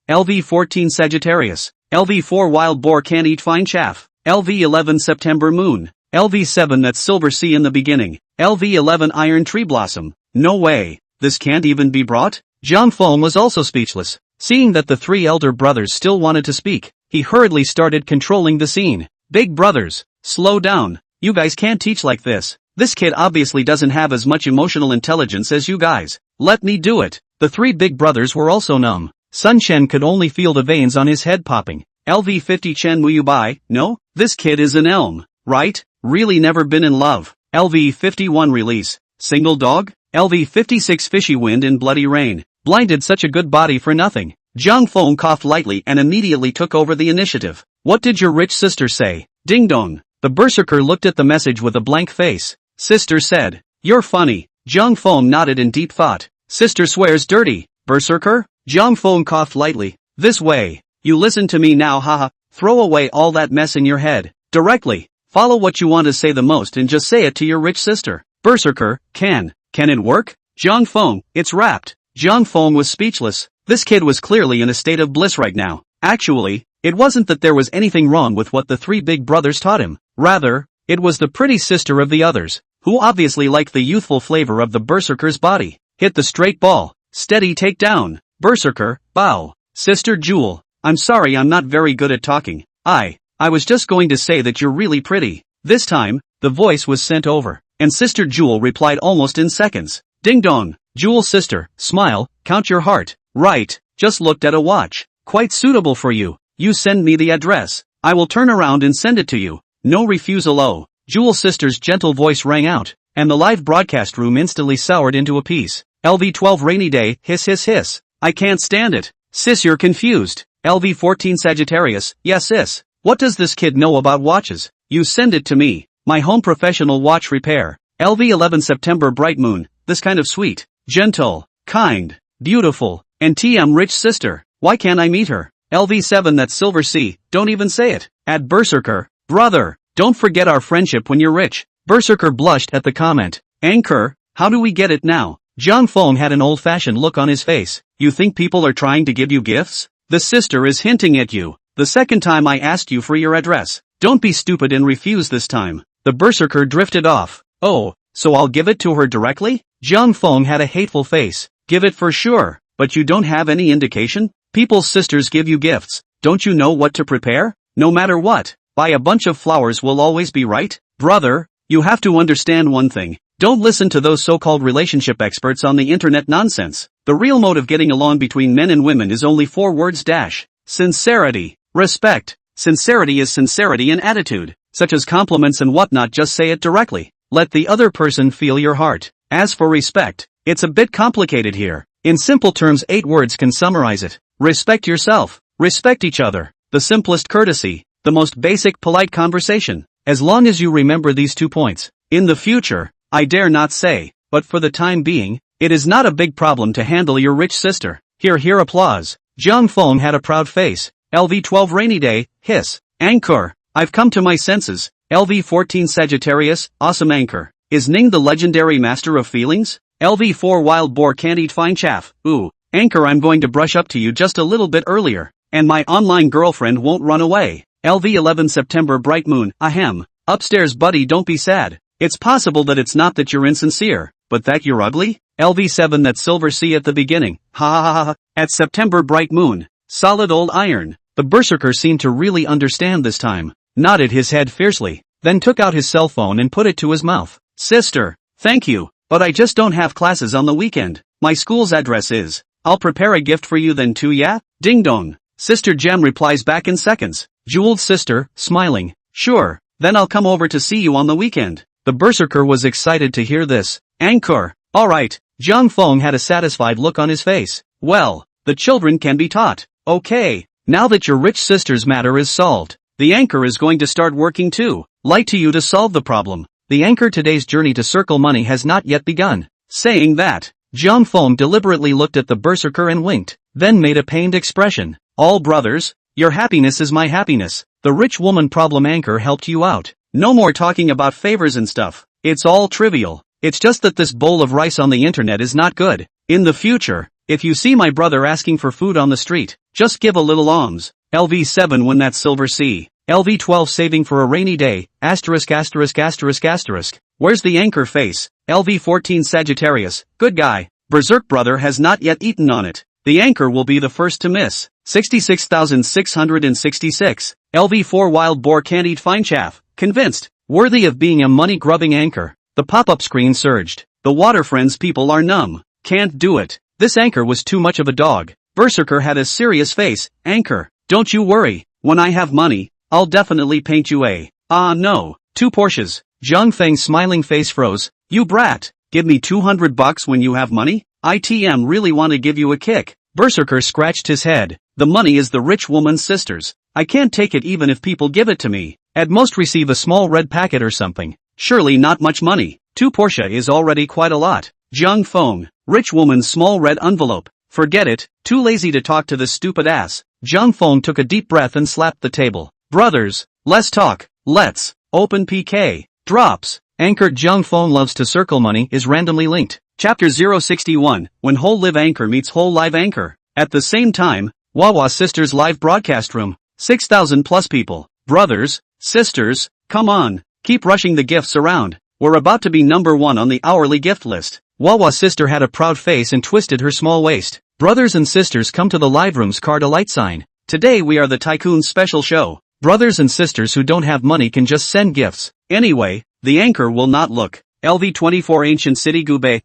LV14 Sagittarius. LV4 Wild Boar Can't Eat Fine Chaff. LV11 September Moon. LV7 That's Silver Sea in the Beginning. LV11 Iron Tree Blossom. No way. This can't even be brought? Zhang Feng was also speechless. Seeing that the 3 elder brothers still wanted to speak, he hurriedly started controlling the scene. Big brothers, slow down. You guys can't teach like this. This kid obviously doesn't have as much emotional intelligence as you guys. Let me do it. The 3 big brothers were also numb. Sun Chen could only feel the veins on his head popping. LV50 Chen Muyubai, no? This kid is an elm, right? Really never been in love. LV51 Release. Single dog? LV56 Fishy Wind and Bloody Rain. Blinded such a good body for nothing. Zhang Feng coughed lightly and immediately took over the initiative. What did your rich sister say? Ding dong. The berserker looked at the message with a blank face. Sister said, you're funny. Zhang Feng nodded in deep thought. Sister swears dirty. Berserker? Zhang Feng coughed lightly. This way. You listen to me now, haha. Throw away all that mess in your head. Directly. Follow what you want to say the most and just say it to your rich sister. Berserker, can it work? Zhang Feng, it's wrapped. Zhang Feng was speechless. This kid was clearly in a state of bliss right now. Actually, it wasn't that there was anything wrong with what the 3 big brothers taught him. Rather, it was the pretty sister of the others, who obviously liked the youthful flavor of the berserker's body. Hit the straight ball. Steady takedown. Berserker, bow. Sister Jewel, I'm sorry I'm not very good at talking. I was just going to say that you're really pretty. This time, the voice was sent over, and Sister Jewel replied almost in seconds. Ding dong. Jewel sister, smile, count your heart. Right, just looked at a watch. Quite suitable for you. You send me the address. I will turn around and send it to you. No refusal. Oh. Jewel sister's gentle voice rang out, and the live broadcast room instantly soured into a piece. LV12 Rainy Day, hiss hiss hiss. I can't stand it. Sis, you're confused. LV14 Sagittarius, yes sis. What does this kid know about watches? You send it to me. My home professional watch repair. LV11 September Bright Moon, this kind of sweet, gentle, kind, beautiful, and TM rich sister. Why can't I meet her? LV7 That's Silver Sea, don't even say it. Add Berserker, brother, don't forget our friendship when you're rich. Berserker blushed at the comment. Anchor, how do we get it now? Zhang Feng had an old-fashioned look on his face. You think people are trying to give you gifts? The sister is hinting at you. The second time I asked you for your address. Don't be stupid and refuse this time. The berserker drifted off. Oh, so I'll give it to her directly? Zhang Feng had a hateful face. Give it for sure, but you don't have any indication? People's sisters give you gifts. Don't you know what to prepare? No matter what, buy a bunch of flowers will always be right? Brother, you have to understand one thing. Don't listen to those so-called relationship experts on the internet nonsense. The real mode of getting along between men and women is only 4 words dash. Sincerity. Respect. Sincerity is sincerity in attitude, such as compliments and whatnot. Just say it directly. Let the other person feel your heart. As for respect, it's a bit complicated here. In simple terms, 8 words can summarize it. Respect yourself. Respect each other. The simplest courtesy. The most basic polite conversation. As long as you remember these 2 points. In the future, I dare not say, but for the time being, it is not a big problem to handle your rich sister. Hear applause. Zhang Feng had a proud face. LV12 Rainy Day, hiss. Anchor, I've come to my senses. LV14 Sagittarius, awesome anchor. Is Ning the legendary master of feelings? LV4 wild boar can't eat fine chaff. Ooh. Anchor, I'm going to brush up to you just a little bit earlier. And my online girlfriend won't run away. LV11 September bright moon. Ahem. Upstairs buddy, don't be sad. It's possible that it's not that you're insincere, but that you're ugly? LV7 that silver sea at the beginning. Ha ha ha ha. At September bright moon. Solid old iron. The berserker seemed to really understand this time. Nodded his head fiercely. Then took out his cell phone and put it to his mouth. Sister. Thank you. But I just don't have classes on the weekend. My school's address is. I'll prepare a gift for you then too, yeah? Ding dong. Sister Gem replies back in seconds. Jeweled sister, smiling. Sure. Then I'll come over to see you on the weekend. The berserker was excited to hear this. Anchor. Alright. Zhang Feng had a satisfied look on his face. Well, the children can be taught. Okay. Now that your rich sister's matter is solved, the anchor is going to start working too. Light to you to solve the problem. The anchor today's journey to circle money has not yet begun. Saying that, Zhang Feng deliberately looked at the berserker and winked, then made a pained expression. All brothers, your happiness is my happiness. The rich woman problem anchor helped you out. No more talking about favors and stuff. It's all trivial. It's just that this bowl of rice on the internet is not good. In the future, if you see my brother asking for food on the street, just give a little alms. LV7 when that silver sea. LV12 saving for a rainy day. Asterisk asterisk asterisk asterisk. Where's the anchor face? LV14 Sagittarius. Good guy. Berserk brother has not yet eaten on it. The anchor will be the first to miss. 66,666. LV4 wild boar can't eat fine chaff. Convinced. Worthy of being a money-grubbing anchor. The pop-up screen surged. The water friends people are numb. Can't do it. This anchor was too much of a dog. Berserker had a serious face. Anchor. Don't you worry. When I have money, I'll definitely paint you a. No. 2 Porsches. Zhang Feng's smiling face froze. You brat. Give me $200 when you have money? ITM really want to give you a kick. Berserker scratched his head. The money is the rich woman's sister's. I can't take it even if people give it to me. At most receive a small red packet or something. Surely not much money. 2 Porsche is already quite a lot. Zhang Feng. Rich woman's small red envelope. Forget it. Too lazy to talk to this stupid ass. Zhang Feng took a deep breath and slapped the table. Brothers, less talk. Let's open PK. Drops. Anchor Zhang Feng loves to circle money is randomly linked. Chapter 061, when whole live anchor meets whole live anchor. At the same time, Wawa Sisters live broadcast room. 6,000 plus people. Brothers, sisters, come on. Keep rushing the gifts around. We're about to be number 1 on the hourly gift list. Wawa sister had a proud face and twisted her small waist. Brothers and sisters come to the live room's card a light sign. Today we are the Tycoon's special show. Brothers and sisters who don't have money can just send gifts. Anyway, the anchor will not look. LV24 Ancient City Gube,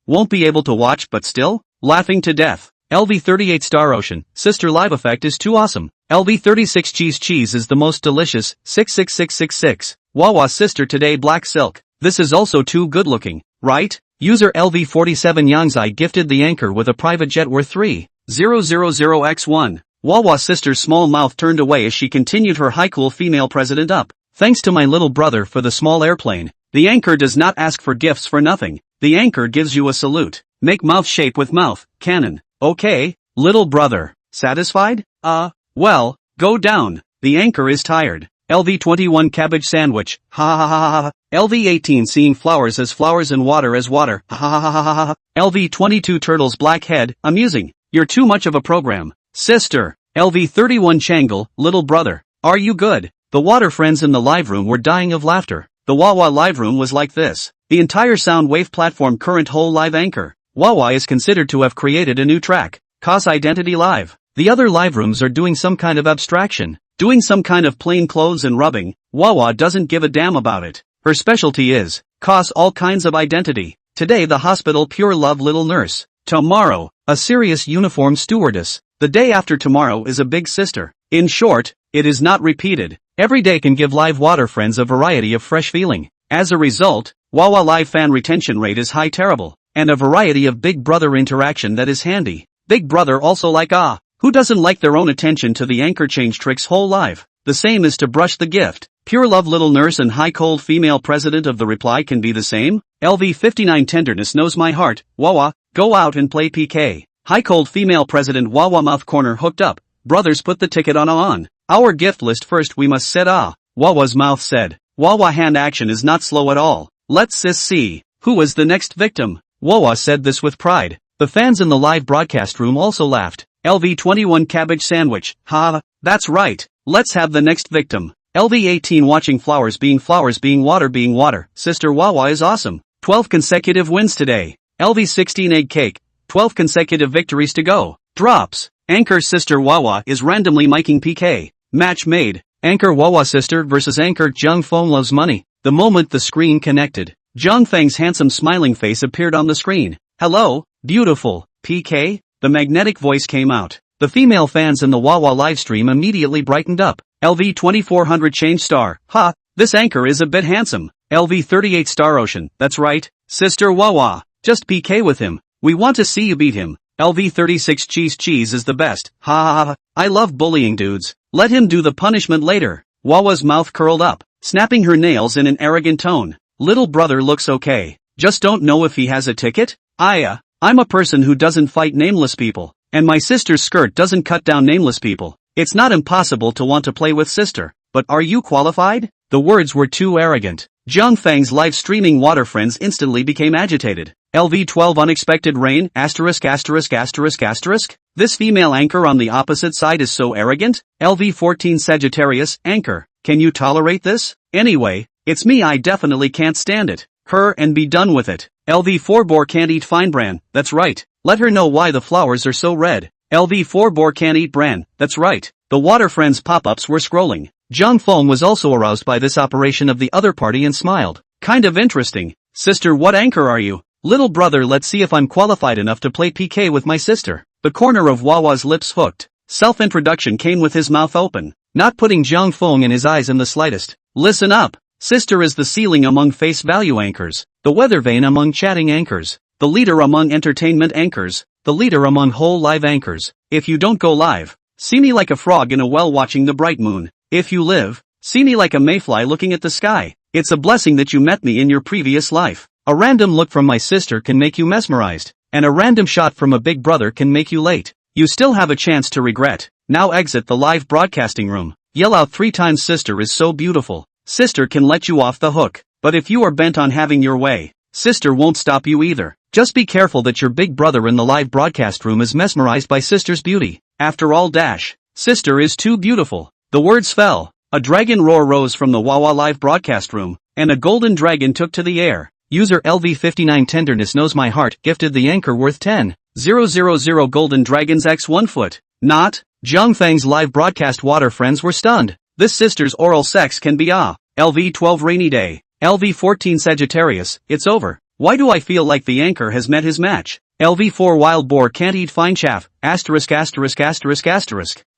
won't be able to watch but still, laughing to death. LV38 Star Ocean, sister live effect is too awesome. LV36 Cheese is the most delicious, 66666. Wawa sister today black silk. This is also too good looking, right? User LV47 Yangzai gifted the anchor with a private jet worth 3,000x1. Wawa sister's small mouth turned away as she continued her high cool female president up. Thanks to my little brother for the small airplane. The anchor does not ask for gifts for nothing. The anchor gives you a salute. Make mouth shape with mouth, cannon. Okay, little brother. Satisfied? Well, go down. The anchor is tired. LV21 Cabbage Sandwich. Ha ha ha ha. LV18 Seeing Flowers as Flowers and Water as Water. Ha ha ha ha ha. LV22 Turtles Black Head. Amusing. You're too much of a program. Sister. LV31 Changle, little brother. Are you good? The water friends in the live room were dying of laughter. The Wawa live room was like this. The entire sound wave platform current whole live anchor. Wawa is considered to have created a new track. Cause Identity Live. The other live rooms are doing some kind of abstraction. Doing some kind of plain clothes and rubbing. Wawa doesn't give a damn about it. Her specialty is. Cause all kinds of identity. Today the hospital pure love little nurse. Tomorrow, a serious uniformed stewardess. The day after tomorrow is a big sister. In short, it is not repeated. Every day can give live water friends a variety of fresh feeling. As a result, Wawa live fan retention rate is high terrible. And a variety of Big Brother interaction that is handy. Big Brother also like who doesn't like their own attention to the anchor change tricks whole live? The same is to brush the gift. Pure love little nurse and high cold female president of the reply can be the same. LV59 Tenderness knows my heart. Wawa, go out and play PK. High cold female president Wawa mouth corner hooked up. Brothers put the ticket on. Our gift list first we must set Wawa's mouth said. Wawa hand action is not slow at all. Let's see. Who is the next victim? Wawa said this with pride. The fans in the live broadcast room also laughed. LV21 cabbage sandwich, ha, that's right, let's have the next victim. LV18 watching flowers being water, Sister Wawa is awesome. 12 consecutive wins today. LV16 egg cake, 12 consecutive victories to go. Drops. Anchor Sister Wawa is randomly miking PK. Match made. Anchor Wawa sister versus Anchor Jung Feng loves money. The moment the screen connected, Jung Feng's handsome smiling face appeared on the screen. Hello, beautiful, PK? The magnetic voice came out. The female fans in the Wawa livestream immediately brightened up. LV2400 change star, ha, this anchor is a bit handsome. LV38 star ocean, that's right, Sister Wawa, just PK with him. We want to see you beat him. LV36 cheese is the best, ha ha ha, I love bullying dudes. Let him do the punishment later. Wawa's mouth curled up, snapping her nails in an arrogant tone. Little brother looks okay, just don't know if he has a ticket? I'm a person who doesn't fight nameless people, and my sister's skirt doesn't cut down nameless people. It's not impossible to want to play with sister, but are you qualified? The words were too arrogant. Jung Feng's live streaming water friends instantly became agitated. LV12 unexpected rain, asterisk. This female anchor on the opposite side is so arrogant. LV14 Sagittarius, anchor, can you tolerate this? Anyway, it's me, I definitely can't stand it. Her and be done with it. LV4 Boar can't eat fine bran, that's right. Let her know why the flowers are so red. LV4 Boar can't eat bran, that's right. The water friends pop-ups were scrolling. Jung Feng was also aroused by this operation of the other party and smiled. Kind of interesting. Sister, what anchor are you? Little brother, let's see if I'm qualified enough to play PK with my sister. The corner of Wawa's lips hooked. Self-introduction came with his mouth open, not putting Jung Feng in his eyes in the slightest. Listen up. Sister is the ceiling among face value anchors, the weather vane among chatting anchors, the leader among entertainment anchors, the leader among whole live anchors. If you don't go live, see me like a frog in a well watching the bright moon. If you live, see me like a mayfly looking at the sky. It's a blessing that you met me in your previous life. A random look from my sister can make you mesmerized, and a random shot from a big brother can make you late. You still have a chance to regret. Now exit the live broadcasting room. Yell out 3 times sister is so beautiful. Sister can let you off the hook, but if you are bent on having your way, sister won't stop you either. Just be careful that your big brother in the live broadcast room is mesmerized by sister's beauty. After all, sister is too beautiful. The words fell. A dragon roar rose from the Wawa live broadcast room, and a golden dragon took to the air. User LV59 Tenderness knows my heart gifted the anchor worth 10,000 golden dragons x 1 foot. Not. Jung Feng's live broadcast water friends were stunned. This sister's oral sex can be LV12 rainy day. LV14 Sagittarius, it's over. Why do I feel like the anchor has met his match? LV4 Wild Boar can't eat fine chaff, asterisk.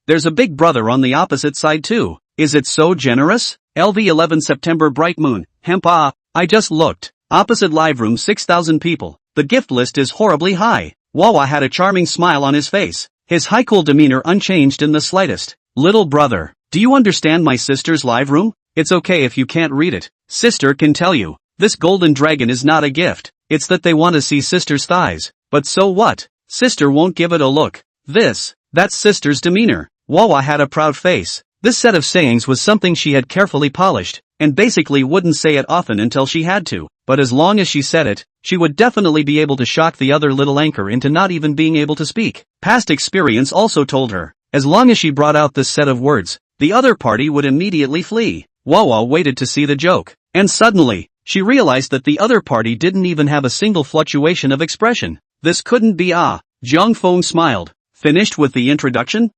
There's a big brother on the opposite side too. Is it so generous? LV11 September bright moon, hemp I just looked. Opposite live room 6,000 people. The gift list is horribly high. Wawa had a charming smile on his face. His high cool demeanor unchanged in the slightest. Little brother, do you understand my sister's live room? It's okay if you can't read it. Sister can tell you. This golden dragon is not a gift. It's that they want to see sister's thighs. But so what? Sister won't give it a look. That's sister's demeanor. Wawa had a proud face. This set of sayings was something she had carefully polished, and basically wouldn't say it often until she had to. But as long as she said it, she would definitely be able to shock the other little anchor into not even being able to speak. Past experience also told her, as long as she brought out this set of words, the other party would immediately flee. Wawa waited to see the joke, and suddenly, she realized that the other party didn't even have a single fluctuation of expression. This couldn't be Jung Feng smiled. Finished with the introduction?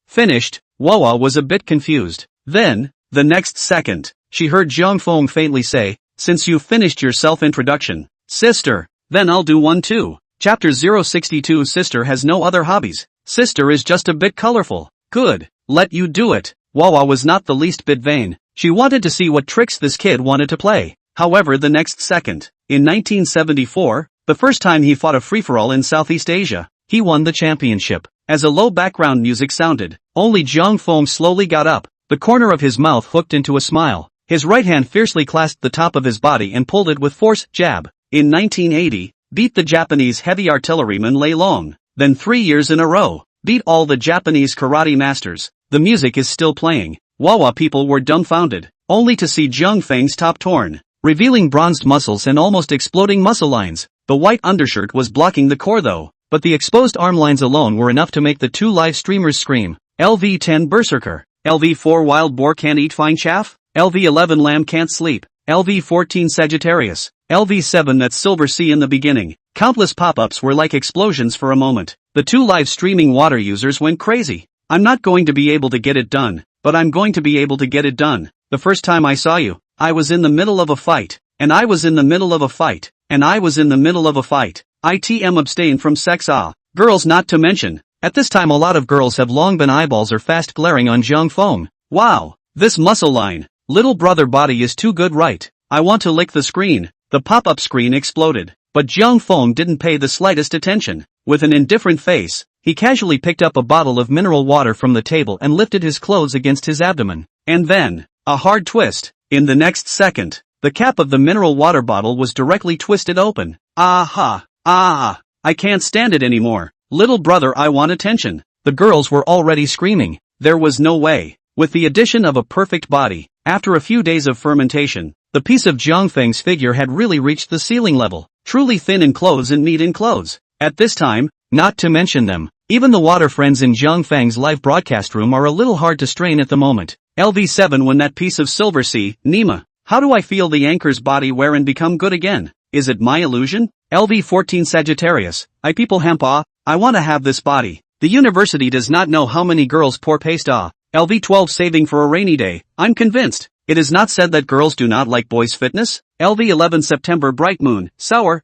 Finished. Wawa was a bit confused. Then, the next second, she heard Jung Feng faintly say, since you've finished your self-introduction, sister, then I'll do one too. Chapter 062 Sister has no other hobbies. Sister is just a bit colorful. Good. Let you do it. Wawa was not the least bit vain. She wanted to see what tricks this kid wanted to play. However, the next second, in 1974, the first time he fought a free-for-all in Southeast Asia, he won the championship. As a low background music sounded, only Jung Feng slowly got up, the corner of his mouth hooked into a smile. His right hand fiercely clasped the top of his body and pulled it with force, jab. In 1980, beat the Japanese heavy artilleryman Lei Long. Then 3 years in a row, beat all the Japanese karate masters. The music is still playing. Wawa people were dumbfounded, only to see Jung Feng's top torn, revealing bronzed muscles and almost exploding muscle lines. The white undershirt was blocking the core though, but the exposed arm lines alone were enough to make the two live streamers scream. LV10 Berserker. LV4 Wild Boar Can't Eat Fine Chaff. LV11 Lamb Can't Sleep. LV14 Sagittarius. LV7 That's Silver Sea in the beginning. Countless pop-ups were like explosions for a moment. The two live streaming water users went crazy. I'm not going to be able to get it done, but I'm going to be able to get it done. The first time I saw you, I was in the middle of a fight. And I was in the middle of a fight. And I was in the middle of a fight. ITM abstain from sex girls not to mention. At this time a lot of girls have long been eyeballs are fast glaring on Jung Fong. Wow, this muscle line. Little brother body is too good right. I want to lick the screen. The pop-up screen exploded. But Jung Fong didn't pay the slightest attention. With an indifferent face, he casually picked up a bottle of mineral water from the table and lifted his clothes against his abdomen. And then, a hard twist. In the next second, the cap of the mineral water bottle was directly twisted open. I can't stand it anymore. Little brother, I want attention. The girls were already screaming. There was no way. With the addition of a perfect body, after a few days of fermentation, the piece of Jiang Feng's figure had really reached the ceiling level. Truly thin in clothes and neat in clothes. At this time, not to mention them, even the water friends in Jiang Feng's live broadcast room are a little hard to strain at the moment. LV7 When that piece of Silver Sea, Nima. How do I feel the anchor's body wear and become good again? Is it my illusion? LV14 Sagittarius. I people hampa. I wanna have this body. The university does not know how many girls pour paste LV12 Saving for a rainy day. I'm convinced. It is not said that girls do not like boys' fitness. LV11 September Bright Moon. Sour.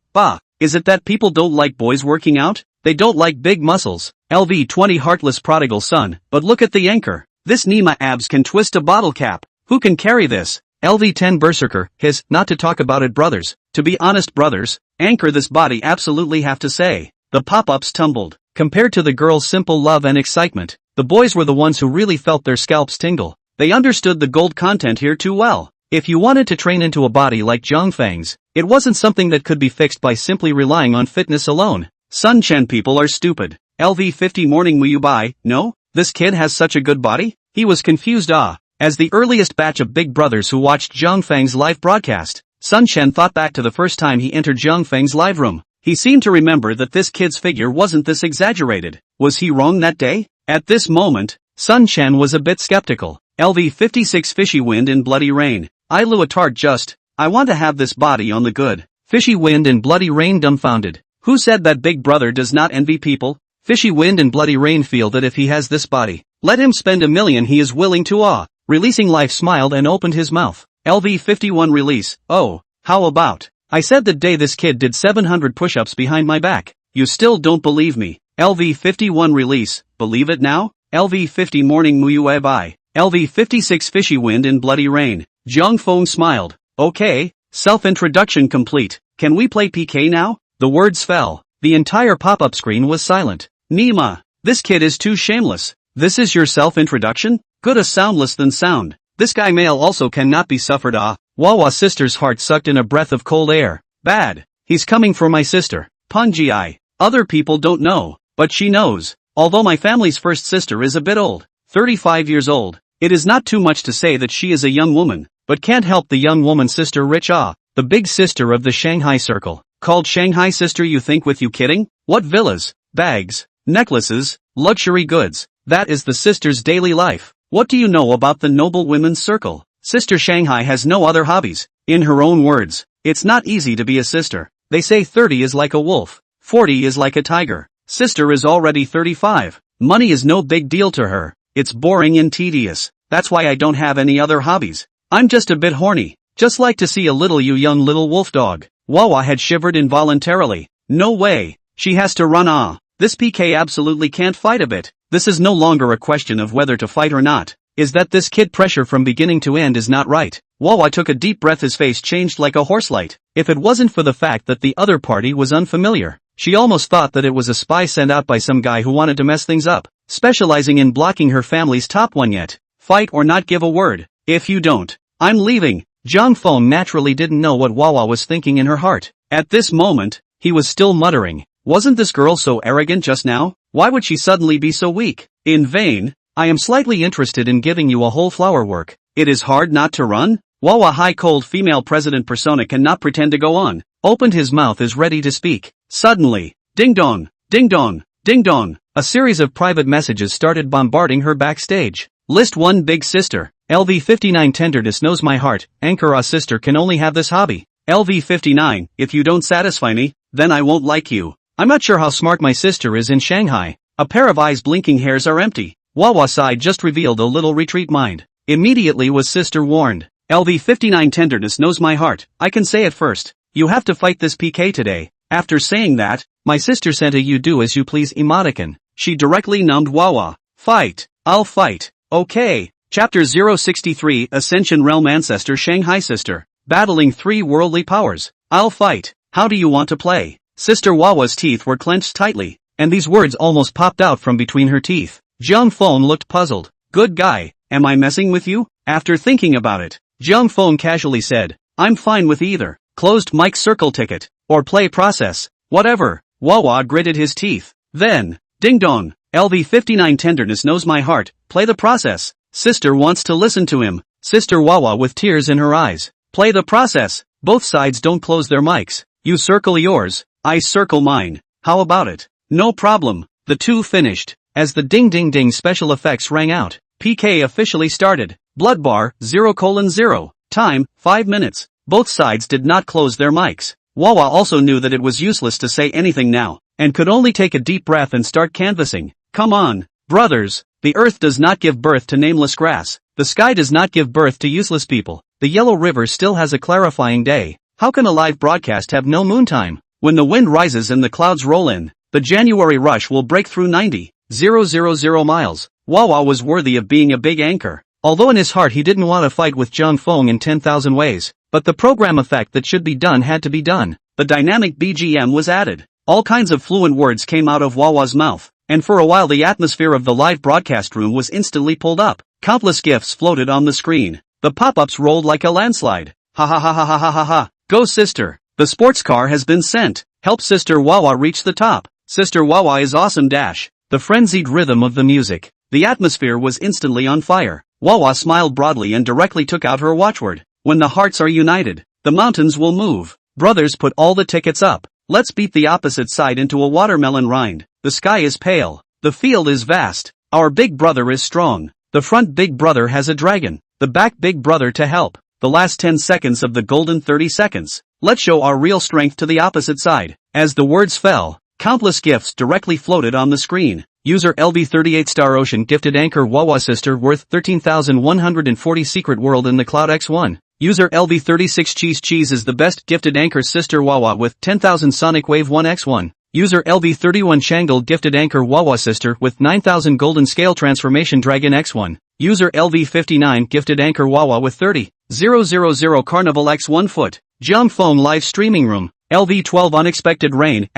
Is it that people don't like boys working out? They don't like big muscles. LV20 Heartless Prodigal Son. But look at the anchor. This Nima abs can twist a bottle cap. Who can carry this? LV10 Berserker. Not to talk about it brothers. To be honest brothers, anchor this body absolutely have to say. The pop-ups tumbled. Compared to the girls' simple love and excitement, the boys were the ones who really felt their scalps tingle. They understood the gold content here too well. If you wanted to train into a body like Jiang Feng's, it wasn't something that could be fixed by simply relying on fitness alone. Sun Chen people are stupid. LV50 Morning Muyubai. No? This kid has such a good body? He was confused As the earliest batch of big brothers who watched Jiang Feng's live broadcast, Sun Chen thought back to the first time he entered Jiang Feng's live room. He seemed to remember that this kid's figure wasn't this exaggerated. Was he wrong that day? At this moment, Sun Chen was a bit skeptical. LV56 Fishy Wind in Bloody Rain. I Luatard just. I want to have this body on the good. Fishy Wind and Bloody Rain dumbfounded. Who said that Big Brother does not envy people? Fishy Wind and Bloody Rain feel that if he has this body, let him spend $1 million he is willing to Releasing Life smiled and opened his mouth. LV51 Release. Oh, how about? I said that day this kid did 700 push-ups behind my back. You still don't believe me. LV51 Release. Believe it now? LV50 Morning Muyue Bai. LV56 Fishy Wind in Bloody Rain. Jiang Feng smiled. Okay, self-introduction complete. Can we play PK now? The words fell. The entire pop-up screen was silent. Nima, this kid is too shameless. This is your self-introduction? Good as soundless than sound. This guy male also cannot be suffered Wawa sister's heart sucked in a breath of cold air. Bad. He's coming for my sister. Punji. Other people don't know, but she knows. Although my family's first sister is a bit old. 35 years old. It is not too much to say that she is a young woman, but can't help the young woman's sister rich the big sister of the Shanghai Circle. Called Shanghai Sister, you think with you kidding? What villas, bags, necklaces, luxury goods. That is the sister's daily life. What do you know about the noble women's circle? Sister Shanghai has no other hobbies. In her own words, it's not easy to be a sister. They say 30 is like a wolf, 40 is like a tiger. Sister is already 35. Money is no big deal to her. It's boring and tedious. That's why I don't have any other hobbies. I'm just a bit horny. Just like to see a little you young little wolf dog. Wawa had shivered involuntarily. No way. She has to run This PK absolutely can't fight a bit. This is no longer a question of whether to fight or not. Is that this kid pressure from beginning to end is not right. Wawa took a deep breath, his face changed like a horse light. If it wasn't for the fact that the other party was unfamiliar, she almost thought that it was a spy sent out by some guy who wanted to mess things up, specializing in blocking her family's top one yet. Fight or not give a word. If you don't, I'm leaving. Jiang Feng naturally didn't know what Wawa was thinking in her heart. At this moment, he was still muttering. Wasn't this girl so arrogant just now? Why would she suddenly be so weak? In vain. I am slightly interested in giving you a whole flower work. It is hard not to run? Wawa high cold female president persona cannot pretend to go on. opened his mouth as ready to speak. Suddenly, ding dong, ding dong, ding dong, a series of private messages started bombarding her backstage. List 1 Big Sister, LV59 Tenderness knows my heart, anchor a sister can only have this hobby. LV59, if you don't satisfy me, then I won't like you. I'm not sure how smart my sister is in Shanghai. A pair of eyes blinking hairs are empty. Wawa side just revealed a little retreat mind. Immediately was sister warned. LV59 Tenderness knows my heart, I can say it first. You have to fight this PK today. After saying that, my sister sent a you do as you please emoticon. She directly numbed Wawa. Fight. I'll fight. Okay. Chapter 063 Ascension Realm Ancestor Shanghai Sister. Battling 3 worldly powers. I'll fight. How do you want to play? Sister Wawa's teeth were clenched tightly, and these words almost popped out from between her teeth. Jiang Feng looked puzzled. Good guy, am I messing with you? After thinking about it, Jiang Feng casually said, I'm fine with either. Closed mic circle ticket, or play process, whatever. Wawa gritted his teeth. Then, ding dong, LV59 Tenderness knows my heart, play the process. Sister wants to listen to him. Sister Wawa with tears in her eyes. Play the process. Both sides don't close their mics. You circle yours, I circle mine. How about it? No problem. The two finished. As the ding ding ding special effects rang out, PK officially started. Blood bar, 0:0. Time, 5 minutes. Both sides did not close their mics. Wawa also knew that it was useless to say anything now, and could only take a deep breath and start canvassing. Come on, brothers. The earth does not give birth to nameless grass. The sky does not give birth to useless people. The Yellow River still has a clarifying day. How can a live broadcast have no moontime? When the wind rises and the clouds roll in, the January rush will break through 90,000 miles. Wawa was worthy of being a big anchor. Although in his heart he didn't want to fight with Jiang Feng in 10,000 ways, but the program effect that should be done had to be done. The dynamic BGM was added. All kinds of fluent words came out of Wawa's mouth, and for a while the atmosphere of the live broadcast room was instantly pulled up. Countless GIFs floated on the screen. The pop-ups rolled like a landslide. Ha ha ha ha ha ha ha ha. Go sister. The sports car has been sent. Help Sister Wawa reach the top. Sister Wawa is awesome dash. The frenzied rhythm of the music. The atmosphere was instantly on fire. Wawa smiled broadly and directly took out her watchword. When the hearts are united, the mountains will move. Brothers, put all the tickets up. Let's beat the opposite side into a watermelon rind. The sky is pale. The field is vast. Our big brother is strong. The front big brother has a dragon. The back big brother to help. The last 10 seconds of the golden 30 seconds. Let's show our real strength to the opposite side. As the words fell, countless gifts directly floated on the screen. User LV38 Star Ocean gifted anchor Wawa sister worth 13,140 Secret World in the Cloud X1. User LV36 Cheese is the best gifted anchor sister Wawa with 10,000 Sonic Wave 1x1. User LV31 Shangle gifted anchor Wawa sister with 9,000 Golden Scale Transformation Dragon X1. User LV59 gifted anchor Wawa with 30,000 Carnival X1 foot. Jiang Feng live streaming room. LV12 Unexpected Rain, *******.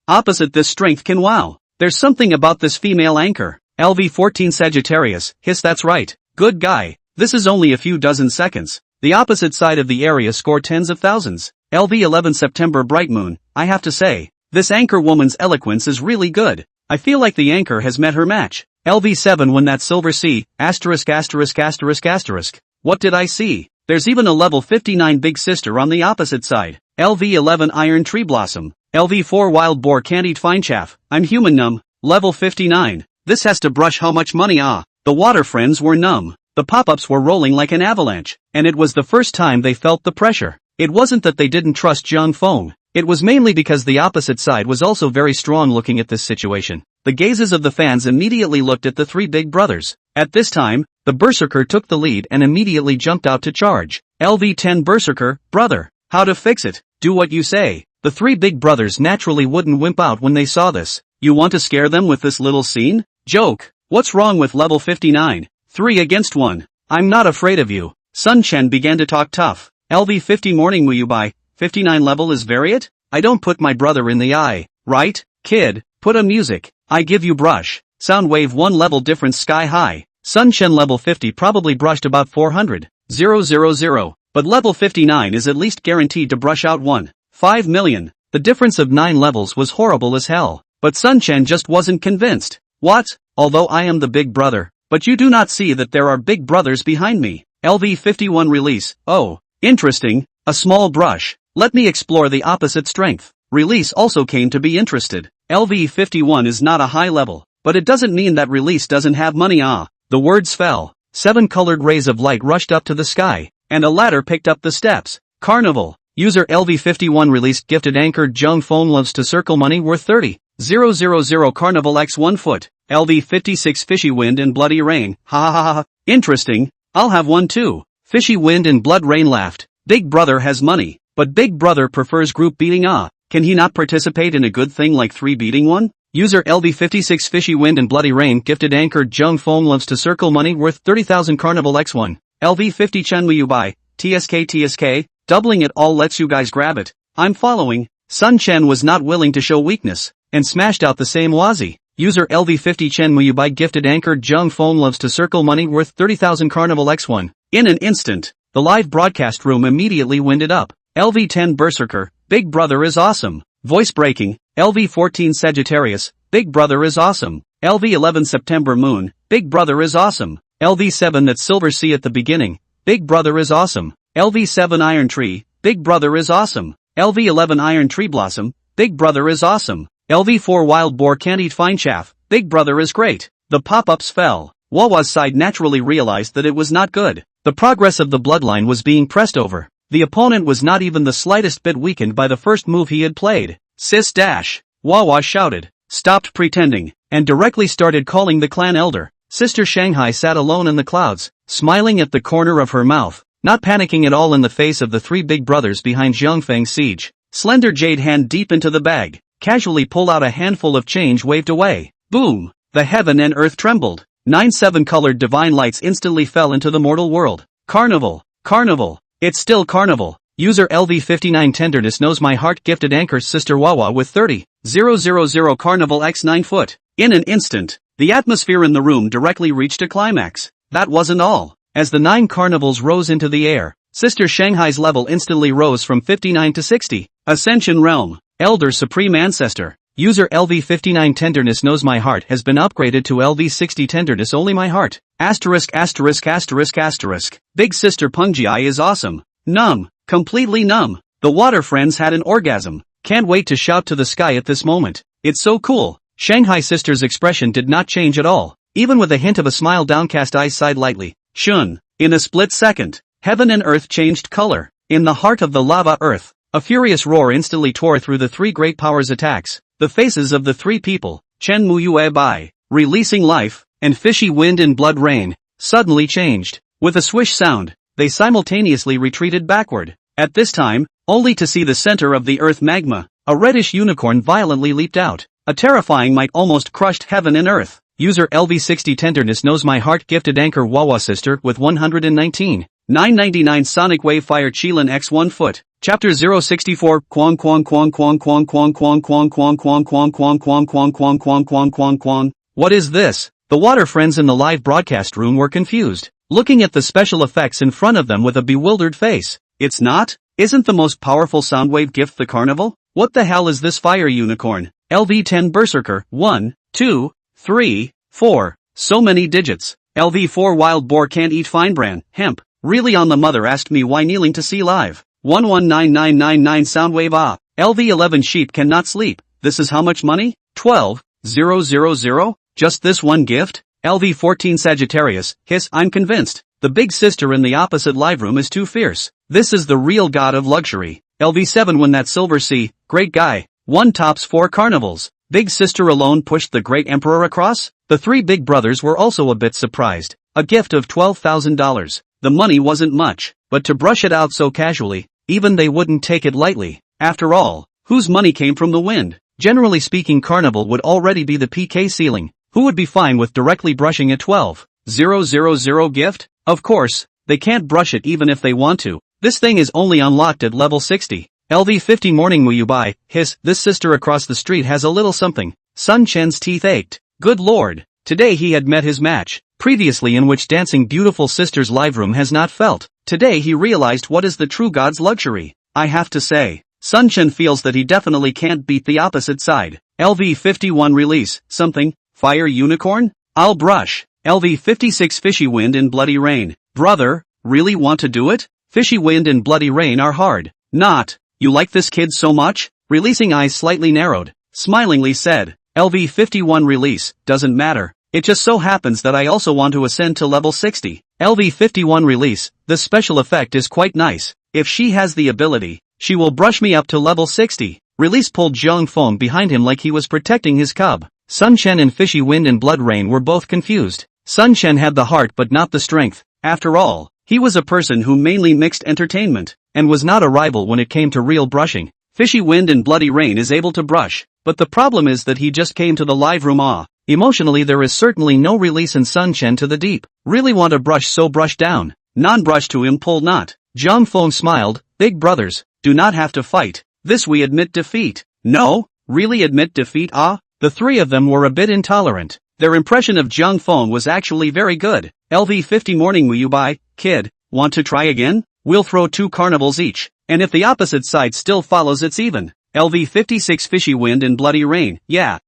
Opposite this strength can wow. There's something about this female anchor. LV14 Sagittarius, hiss that's right. Good guy. This is only a few dozen seconds. The opposite side of the area score tens of thousands. LV11 September Bright Moon, I have to say, this anchor woman's eloquence is really good. I feel like the anchor has met her match. LV7 When That Silver Sea, *******. What did I see? There's even a level 59 big sister on the opposite side. LV11 Iron Tree Blossom. LV4 Wild Boar Can't Eat Fine Chaff, I'm human numb. Level 59. This has to brush how much money The water friends were numb. The pop-ups were rolling like an avalanche, and it was the first time they felt the pressure. It wasn't that they didn't trust Jiang Feng. It was mainly because the opposite side was also very strong looking at this situation. The gazes of the fans immediately looked at the three big brothers. At this time, the Berserker took the lead and immediately jumped out to charge. LV10 Berserker, brother. How to fix it? Do what you say. The three big brothers naturally wouldn't wimp out when they saw this. You want to scare them with this little scene? Joke. What's wrong with level 59? 3 against 1. I'm not afraid of you. Sun Chen began to talk tough. LV50 Morning Will you buy? 59 level is Variat? I don't put my brother in the eye, right? Kid, put a music. I give you brush. Sound wave 1 level difference sky high. Sun Chen level 50 probably brushed about 400,000. But level 59 is at least guaranteed to brush out 1.5 million. The difference of 9 levels was horrible as hell. But Sun Chen just wasn't convinced. What? Although I am the big brother, but you do not see that there are big brothers behind me. LV51 Release. Oh, interesting. A small brush. Let me explore the opposite strength. Release also came to be interested. LV51 is not a high level, but it doesn't mean that Release doesn't have money. The words fell. 7 colored rays of light rushed up to the sky, and a ladder picked up the steps. Carnival. User LV51 released gifted anchored Jung phone loves to circle money worth 30,000 Carnival x 1 foot. LV56 fishy wind and bloody rain. Ha ha ha ha. Interesting. I'll have one too. Fishy wind and blood rain laughed. Big brother has money, but big brother prefers group beating. Can he not participate in a good thing like 3 beating 1? User LV56 fishy wind and bloody rain gifted anchored Jung phone loves to circle money worth 30,000 Carnival x 1. LV50 Chen will you buy? TSK, doubling it all lets you guys grab it. I'm following. Sun Chen was not willing to show weakness, and smashed out the same wazi. User LV50 Chen will you buy gifted anchored Jung phone loves to circle money worth 30,000 Carnival x 1. In an instant, the live broadcast room immediately winded up. LV10 Berserker, Big Brother is awesome. Voice breaking. LV14 Sagittarius, Big Brother is awesome. LV11 September Moon, Big Brother is awesome. LV7 That Silver Sea at the beginning, Big Brother is awesome. LV7 Iron Tree, Big Brother is awesome. LV11 Iron Tree Blossom, Big Brother is awesome. LV4 Wild Boar Can't Eat Fine Chaff, Big Brother is great. The pop-ups fell. Wawa's side naturally realized that it was not good. The progress of the bloodline was being pressed over. The opponent was not even the slightest bit weakened by the first move he had played. Sis dash. Wawa shouted, stopped pretending, and directly started calling the clan elder. Sister Shanghai sat alone in the clouds, smiling at the corner of her mouth, not panicking at all in the face of the 3 big brothers behind Zhongfeng's siege. Slender Jade hand deep into the bag, casually pull out a handful of change waved away. Boom! The heaven and earth trembled. 9 7-colored divine lights instantly fell into the mortal world. Carnival. Carnival. It's still carnival. User LV59 Tenderness knows my heart gifted anchor Sister Wawa with 30,000 Carnival x 9 foot. In an instant, the atmosphere in the room directly reached a climax. That wasn't all. As the 9 carnivals rose into the air, Sister Shanghai's level instantly rose from 59 to 60. Ascension Realm. Elder Supreme Ancestor. User LV59 Tenderness knows my heart has been upgraded to LV60 Tenderness only my heart. Asterisk. Big Sister Pungjai is awesome. Numb. Completely numb. The water friends had an orgasm. Can't wait to shout to the sky at this moment. It's so cool. Shanghai Sister's expression did not change at all. Even with a hint of a smile, downcast eyes sighed lightly. Shun. In a split second, heaven and earth changed color. In the heart of the lava earth, a furious roar instantly tore through the 3 great powers' attacks. The faces of the 3 people, Chen Muyue Bai, releasing life, and Fishy Wind and Blood Rain, suddenly changed. With a swish sound, they simultaneously retreated backward. At this time, only to see the center of the earth magma, a reddish unicorn violently leaped out. A terrifying might almost crushed heaven and earth. User LV60 Tenderness knows my heart gifted anchor Wawa Sister with 119,999 Sonic Wave Fire Qilin x 1 foot. Chapter 064 Kwang Kwang Kwang Kwang Kwang Kwang Kwang Kwang Kwang Kwang Kwang Kwang Kwang Kwang Kwang Kwang Kwang Kwang Kwang. What is this? The water friends in the live broadcast room were confused, looking at the special effects in front of them with a bewildered face. It's not? Isn't the most powerful soundwave gift the carnival? What the hell is this fire unicorn? LV10 Berserker, 1, 2, 3, 4. So many digits. LV4 Wild Boar Can't Eat Fine Bran, Hemp. Really on the mother asked me why kneeling to see live. 119999 Soundwave LV11 Sheep Cannot Sleep. This is how much money? 12,000? Just this one gift? LV14 Sagittarius, hiss, I'm convinced. The big sister in the opposite live room is too fierce. This is the real god of luxury. LV7 When That Silver Sea, great guy. 1 tops 4 carnivals. Big sister alone pushed the great emperor across? The 3 big brothers were also a bit surprised. A gift of $12,000. The money wasn't much, but to brush it out so casually, even they wouldn't take it lightly. After all, whose money came from the wind? Generally speaking, carnival would already be the PK ceiling. Who would be fine with directly brushing a 12,000 gift? Of course, they can't brush it even if they want to. This thing is only unlocked at level 60. LV50 Morning Will You Buy? Hiss, this sister across the street has a little something. Sun Chen's teeth ached. Good lord. Today he had met his match. Previously in which dancing beautiful sister's live room has not felt. Today he realized what is the true god's luxury. I have to say, Sun Chen feels that he definitely can't beat the opposite side. LV51 Release, something, fire unicorn? I'll brush. LV56 Fishy Wind and Bloody Rain. Brother, really want to do it? Fishy wind and bloody rain are hard. Not. You like this kid so much? Releasing eyes slightly narrowed, smilingly said. LV51 release, doesn't matter. It just so happens that I also want to ascend to level 60. LV51 release, this special effect is quite nice. If she has the ability, she will brush me up to level 60. Release pulled Zhang Feng behind him like he was protecting his cub. Sun Chen and Fishy Wind and Blood Rain were both confused. Sun Chen had the heart but not the strength. After all, he was a person who mainly mixed entertainment, and was not a rival when it came to real brushing. Fishy Wind and Bloody Rain is able to brush, but the problem is that he just came to the live room. Emotionally there is certainly no release in Sun Chen to the deep. Really want to brush, so brush down. Non-brush to him, pull not. Zhang Feng smiled. Big brothers do not have to fight. This we admit defeat. No? Really admit defeat? The three of them were a bit intolerant. Their impression of Zhang Feng was actually very good. LV50 morning, will you buy, kid? Want to try again? We'll throw 2 carnivals each, and if the opposite side still follows it's even. LV56 Fishy Wind and Bloody Rain. Yeah.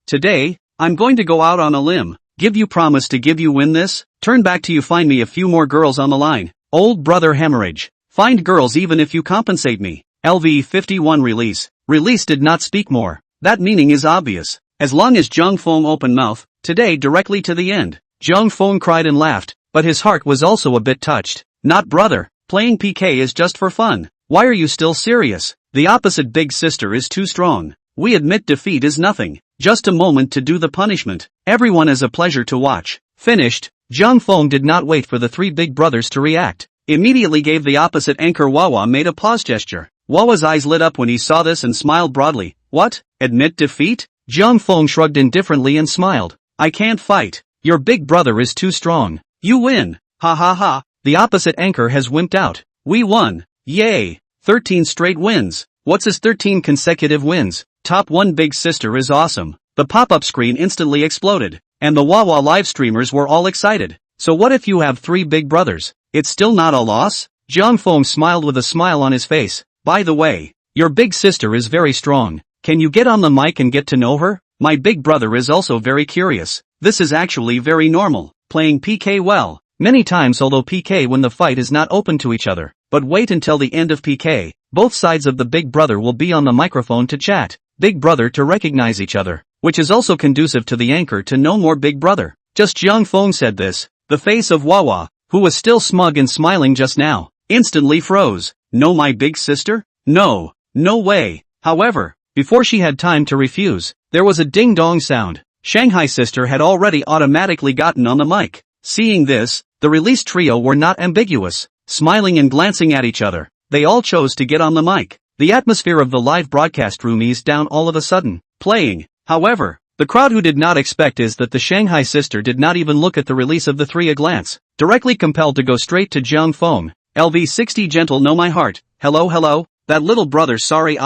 Today, I'm going to go out on a limb. Give you promise to give you win this? Turn back to you find me a few more girls on the line. Old brother hemorrhage. Find girls even if you compensate me. LV51 release. Release did not speak more. That meaning is obvious. As long as Zhang Feng open mouth, today directly to the end. Zhang Feng cried and laughed, but his heart was also a bit touched. Not brother, playing PK is just for fun. Why are you still serious? The opposite big sister is too strong. We admit defeat is nothing. Just a moment to do the punishment. Everyone is a pleasure to watch. Finished. Zhang Feng did not wait for the 3 big brothers to react. Immediately gave the opposite anchor. Wawa made a pause gesture. Wawa's eyes lit up when he saw this and smiled broadly. What? Admit defeat? Zhang Feng shrugged indifferently and smiled. I can't fight. Your big brother is too strong. You win. Ha ha ha. The opposite anchor has wimped out. We won. Yay. 13 straight wins. What's his 13 consecutive wins? Top 1 big sister is awesome. The pop-up screen instantly exploded, and the Wawa live streamers were all excited. So what if you have 3 big brothers? It's still not a loss? Zhang Feng smiled with a smile on his face. By the way, your big sister is very strong. Can you get on the mic and get to know her? My big brother is also very curious. This is actually very normal. Playing PK well. Many times although PK when the fight is not open to each other. But wait until the end of PK. Both sides of the big brother will be on the microphone to chat. Big brother to recognize each other. Which is also conducive to the anchor to know more big brother. Just Zhang Feng said this. The face of Wawa, who was still smug and smiling just now, instantly froze. Know my big sister? No. No way. However, before she had time to refuse, there was a ding-dong sound. Shanghai sister had already automatically gotten on the mic. Seeing this, the released trio were not ambiguous. Smiling and glancing at each other, they all chose to get on the mic. The atmosphere of the live broadcast room eased down all of a sudden. Playing. However, the crowd who did not expect is that the Shanghai sister did not even look at the release of the 3 a glance. Directly compelled to go straight to Zhang Feng. LV60 gentle know my heart. Hello. That little brother sorry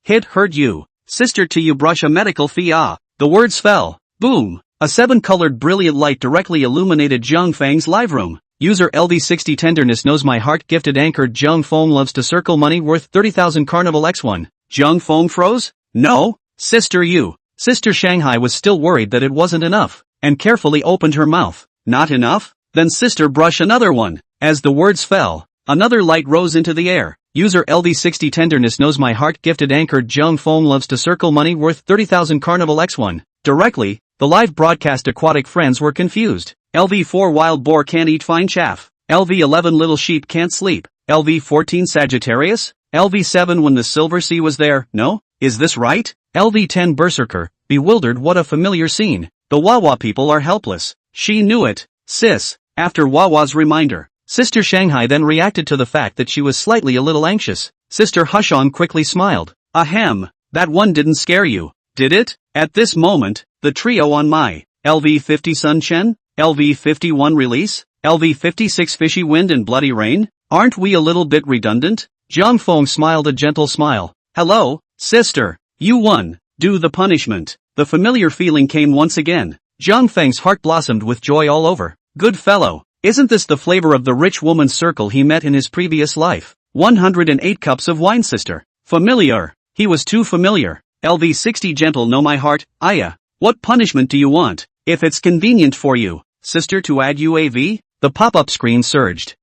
hit hurt you. Sister to you brush a medical fee The words fell. Boom. A 7-colored brilliant light directly illuminated Zhang Feng's live room. User LV60 tenderness knows my heart gifted anchored Zhang Feng loves to circle money worth 30,000 carnival x1. Zhang Feng froze? No. Sister you. Sister Shanghai was still worried that it wasn't enough, and carefully opened her mouth. Not enough? Then sister brush another one. As the words fell, another light rose into the air. User LV60 tenderness knows my heart gifted anchored Zhang Feng loves to circle money worth 30,000 carnival x1. Directly, the live broadcast aquatic friends were confused. LV4 wild boar can't eat fine chaff. LV11 little sheep can't sleep. LV14 Sagittarius? LV7 when the silver sea was there, no? Is this right? LV10 berserker, bewildered what a familiar scene. The Wawa people are helpless. She knew it. Sis. After Wawa's reminder, Sister Shanghai then reacted to the fact that she was slightly a little anxious. Sister Hushong quickly smiled. Ahem. That one didn't scare you, did it? At this moment, the trio on my LV50 Sun Chen? LV51 release? LV56 Fishy Wind and Bloody Rain? Aren't we a little bit redundant? Zhang Feng smiled a gentle smile. Hello, sister. You won. Do the punishment. The familiar feeling came once again. Zhang Feng's heart blossomed with joy all over. Good fellow. Isn't this the flavor of the rich woman's circle he met in his previous life? 108 cups of wine sister. Familiar. He was too familiar. LV60 gentle know my heart. Aya. What punishment do you want? If it's convenient for you, sister to add UAV? The pop-up screen surged.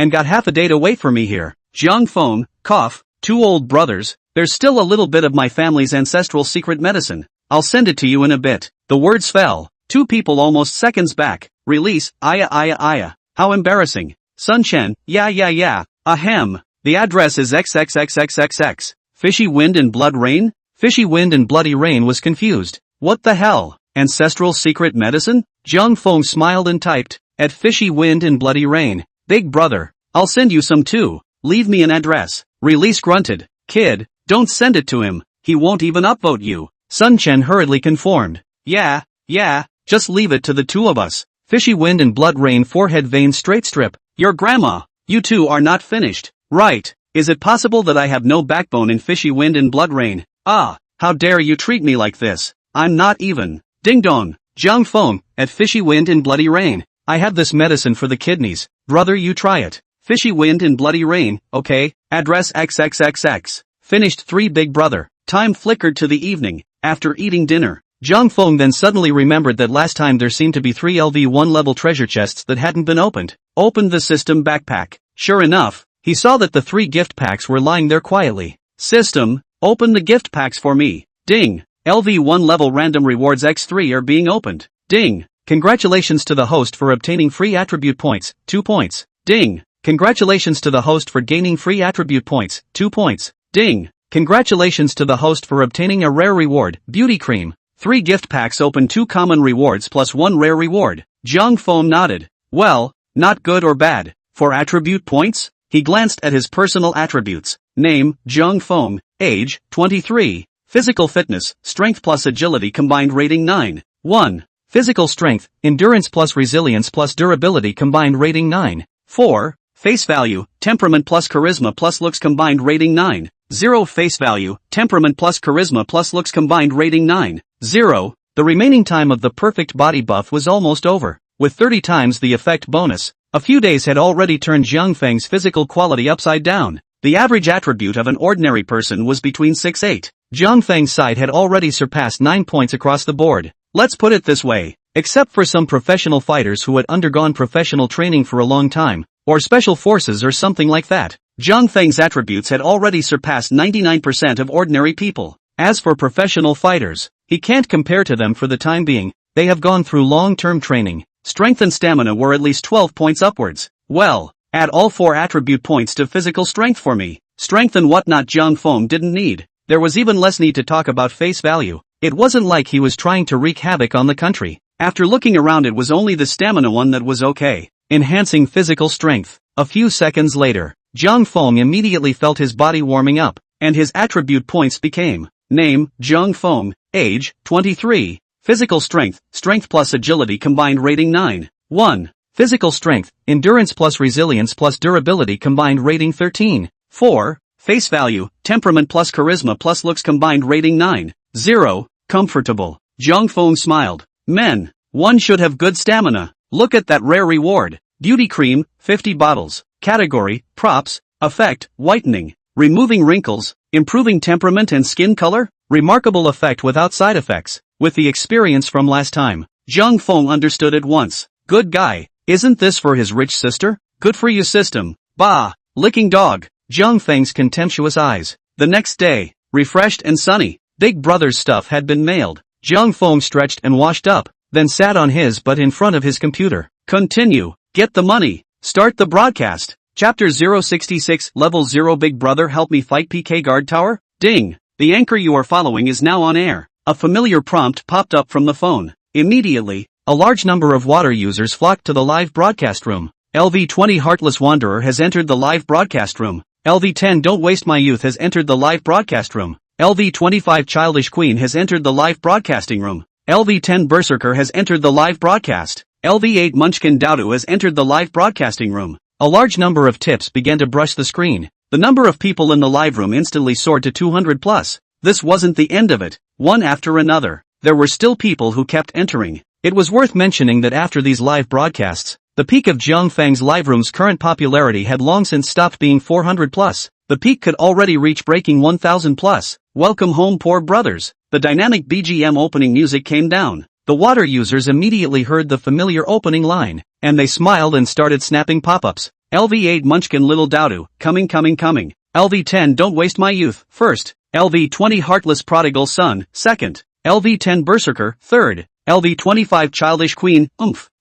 and got half a day to wait for me here. Jiang Feng, cough, 2 old brothers, there's still a little bit of my family's ancestral secret medicine. I'll send it to you in a bit. The words fell. 2 people almost seconds back. Release, aya. How embarrassing. Sun Chen, yeah. Ahem. The address is XXXXXX. Fishy Wind and Blood Rain? Fishy Wind and Bloody Rain was confused. What the hell? Ancestral secret medicine? Jiang Feng smiled and typed, at Fishy Wind and Bloody Rain. Big brother, I'll send you some too. Leave me an address. Release grunted. Kid, don't send it to him. He won't even upvote you. Sun Chen hurriedly conformed. Yeah, just leave it to the 2 of us. Fishy Wind and Blood Rain forehead vein straight strip. Your grandma. You 2 are not finished. Right. Is it possible that I have no backbone in Fishy Wind and Blood Rain? Ah, how dare you treat me like this? I'm not even. Ding dong. Jiang Feng, at Fishy Wind and Bloody Rain. I have this medicine for the kidneys. Brother, you try it. Fishy Wind and Bloody Rain, okay. Address XXXX. Finished 3 big brother. Time flickered to the evening, after eating dinner. Jiang Feng then suddenly remembered that last time there seemed to be 3 LV1 level treasure chests that hadn't been opened. Opened the system backpack. Sure enough, he saw that the 3 gift packs were lying there quietly. System, open the gift packs for me. Ding. LV1 level random rewards X3 are being opened. Ding. Congratulations to the host for obtaining free attribute points, 2 points. Ding. Congratulations to the host for gaining free attribute points, 2 points. Ding. Congratulations to the host for obtaining a rare reward, beauty cream. 3 gift packs open 2 common rewards plus 1 rare reward. Jiang Feng nodded. Well, not good or bad. For attribute points? He glanced at his personal attributes. Name, Jiang Feng. Age, 23. Physical fitness, strength plus agility combined rating 9. 1. Physical strength, endurance plus resilience plus durability combined rating 9. 4. Face value, temperament plus charisma plus looks combined rating 9. 0. Face value, temperament plus charisma plus looks combined rating 9. 0. The remaining time of the perfect body buff was almost over. With 30 times the effect bonus, a few days had already turned Jiang Feng's physical quality upside down. The average attribute of an ordinary person was between 6-8. Jiang Feng's side had already surpassed 9 points across the board. Let's put it this way. Except for some professional fighters who had undergone professional training for a long time, or special forces or something like that, Jiang Feng's attributes had already surpassed 99% of ordinary people. As for professional fighters, he can't compare to them for the time being. They have gone through long-term training. Strength and stamina were at least 12 points upwards. Well, add all 4 attribute points to physical strength for me. Strength and whatnot Jiang Feng didn't need. There was even less need to talk about face value. It wasn't like he was trying to wreak havoc on the country. After looking around, it was only the stamina one that was okay. Enhancing physical strength. A few seconds later, Jiang Feng immediately felt his body warming up, and his attribute points became: name, Jiang Feng, age, 23, physical strength, strength plus agility combined rating 9, 1, physical strength, endurance plus resilience plus durability combined rating 13, 4, face value, temperament plus charisma plus looks combined rating 9, 0, comfortable. Jiang Feng smiled. Men, one should have good stamina. Look at that rare reward. Beauty cream, 50 bottles. Category, props, effect, whitening, removing wrinkles, improving temperament and skin color, remarkable effect without side effects. With the experience from last time, Jiang Feng understood at once. Good guy, isn't this for his rich sister? Good for you system. Bah, licking dog. Jiang Feng's contemptuous eyes. The next day, refreshed and sunny, Big Brother's stuff had been mailed. Jiang Feng stretched and washed up, then sat on his butt in front of his computer. Continue. Get the money. Start the broadcast. Chapter 066 Level 0 Big Brother help me fight PK Guard Tower? Ding. The anchor you are following is now on air. A familiar prompt popped up from the phone. Immediately, a large number of water users flocked to the live broadcast room. LV20 Heartless Wanderer has entered the live broadcast room. LV10 Don't Waste My Youth has entered the live broadcast room. LV25 Childish Queen has entered the live broadcasting room. LV10 Berserker has entered the live broadcast. LV8 Munchkin Dowdu has entered the live broadcasting room. A large number of tips began to brush the screen. The number of people in the live room instantly soared to 200 plus. This wasn't the end of it. One after another, there were still people who kept entering. It was worth mentioning that after these live broadcasts, the peak of Jiang Feng's live room's current popularity had long since stopped being 400 plus. The peak could already reach breaking 1000 plus. Welcome home, poor brothers. The dynamic BGM opening music came down. The water users immediately heard the familiar opening line, and they smiled and started snapping pop-ups. LV8 Munchkin Little Dowdo, coming. LV10 Don't Waste My Youth, first. LV20 Heartless Prodigal Son, second. LV10 Berserker, third. LV25 Childish Queen,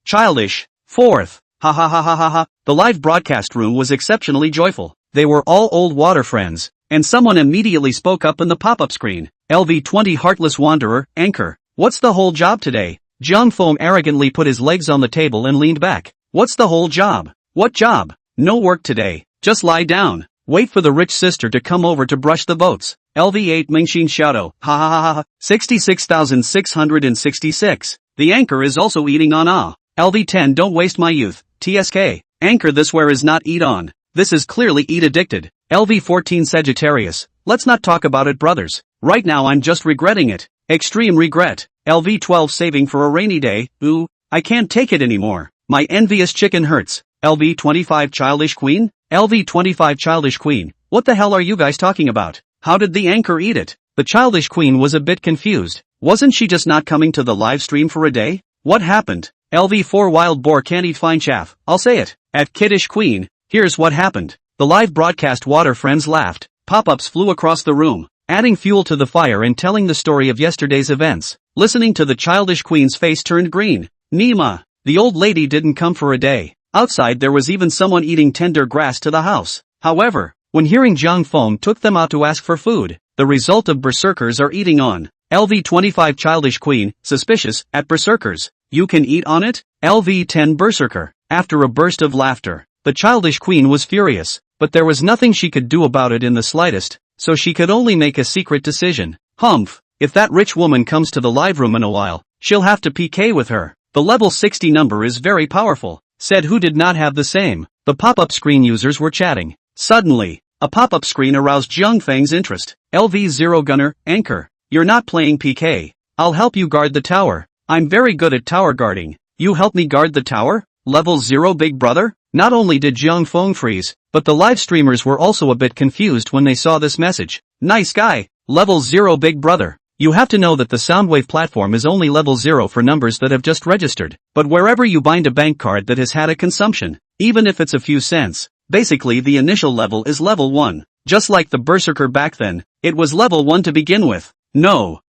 childish, fourth. Ha ha ha ha ha ha. The live broadcast room was exceptionally joyful. They were all old water friends, and someone immediately spoke up in the pop-up screen. LV20 Heartless Wanderer, anchor. What's the whole job today? Jung Fong arrogantly put his legs on the table and leaned back. What's the whole job? What job? No work today. Just lie down. Wait for the rich sister to come over to brush the boats. LV8 Mingxin Shadow, ha ha ha ha, 66,666. The anchor is also eating on LV10 Don't Waste My Youth, TSK. Anchor this where is not eat on. This is clearly eat addicted. LV14 Sagittarius, let's not talk about it brothers. Right now I'm just regretting it. Extreme regret. LV12 Saving for a Rainy Day, ooh, I can't take it anymore. My envious chicken hurts. LV25 Childish Queen? LV25 Childish Queen, what the hell are you guys talking about? How did the anchor eat it? The Childish Queen was a bit confused. Wasn't she just not coming to the live stream for a day? What happened? LV4 Wild Boar Can't Eat Fine Chaff, I'll say it. At Kiddish Queen, here's what happened. The live broadcast water friends laughed. Pop-ups flew across the room, adding fuel to the fire and telling the story of yesterday's events. Listening to the Childish Queen's face turned green. Nima, the old lady didn't come for a day. Outside there was even someone eating tender grass to the house. However, when hearing Jung Fong took them out to ask for food, the result of berserkers are eating on. LV25 Childish Queen, suspicious, at berserkers. You can eat on it? LV10 Berserker. After a burst of laughter, the Childish Queen was furious, but there was nothing she could do about it in the slightest, so she could only make a secret decision. If that rich woman comes to the live room in a while, she'll have to PK with her. The level 60 number is very powerful, said who did not have the same. The pop-up screen users were chatting. Suddenly, a pop-up screen aroused Zhang Feng's interest. LV0 Gunner, anchor. You're not playing PK. I'll help you guard the tower. I'm very good at tower guarding. You help me guard the tower? Level 0 Big Brother? Not only did Zhang Feng freeze, but the live streamers were also a bit confused when they saw this message. Nice guy. Level 0 Big Brother. You have to know that the Soundwave platform is only level 0 for numbers that have just registered, but wherever you bind a bank card that has had a consumption, even if it's a few cents, basically the initial level is level 1. Just like the Berserker back then, it was level 1 to begin with. No,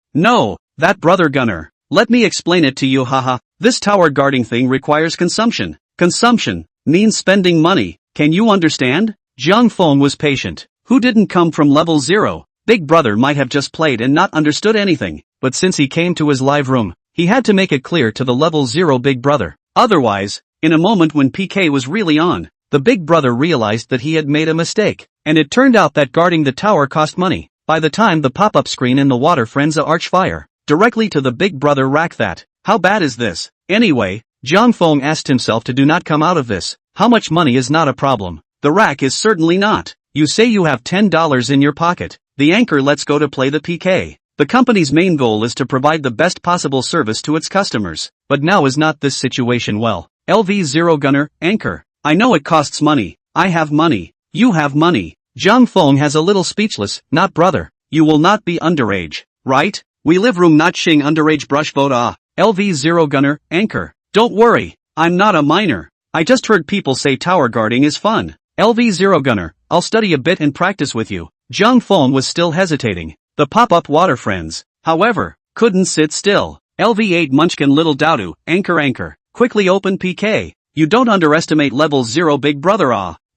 that brother Gunner. Let me explain it to you haha. This tower guarding thing requires consumption. Consumption means spending money. Can you understand? Zhang Feng was patient. Who didn't come from level 0? Big Brother might have just played and not understood anything, but since he came to his live room, he had to make it clear to the level 0 Big Brother. Otherwise, in a moment when PK was really on, the Big Brother realized that he had made a mistake, and it turned out that guarding the tower cost money. By the time the pop-up screen in the water frenza arch fire directly to the Big Brother rack that. How bad is this? Anyway, Zhang Feng asked himself to do not come out of this. How much money is not a problem. The rack is certainly not. You say you have $10 in your pocket. The anchor lets go to play the PK. The company's main goal is to provide the best possible service to its customers. But now is not this situation well. LV0 Gunner, anchor. I know it costs money. I have money. You have money. Zhang Feng has a little speechless. Not brother. You will not be underage, right? We live room not shing underage brush vote LV0 Gunner, anchor. Don't worry. I'm not a minor. I just heard people say tower guarding is fun. LV0 Gunner, I'll study a bit and practice with you. Zhang Feng was still hesitating. The pop-up water friends, however, couldn't sit still. LV8 Munchkin Little Dowdo, anchor. Quickly open PK. You don't underestimate level 0 Big Brother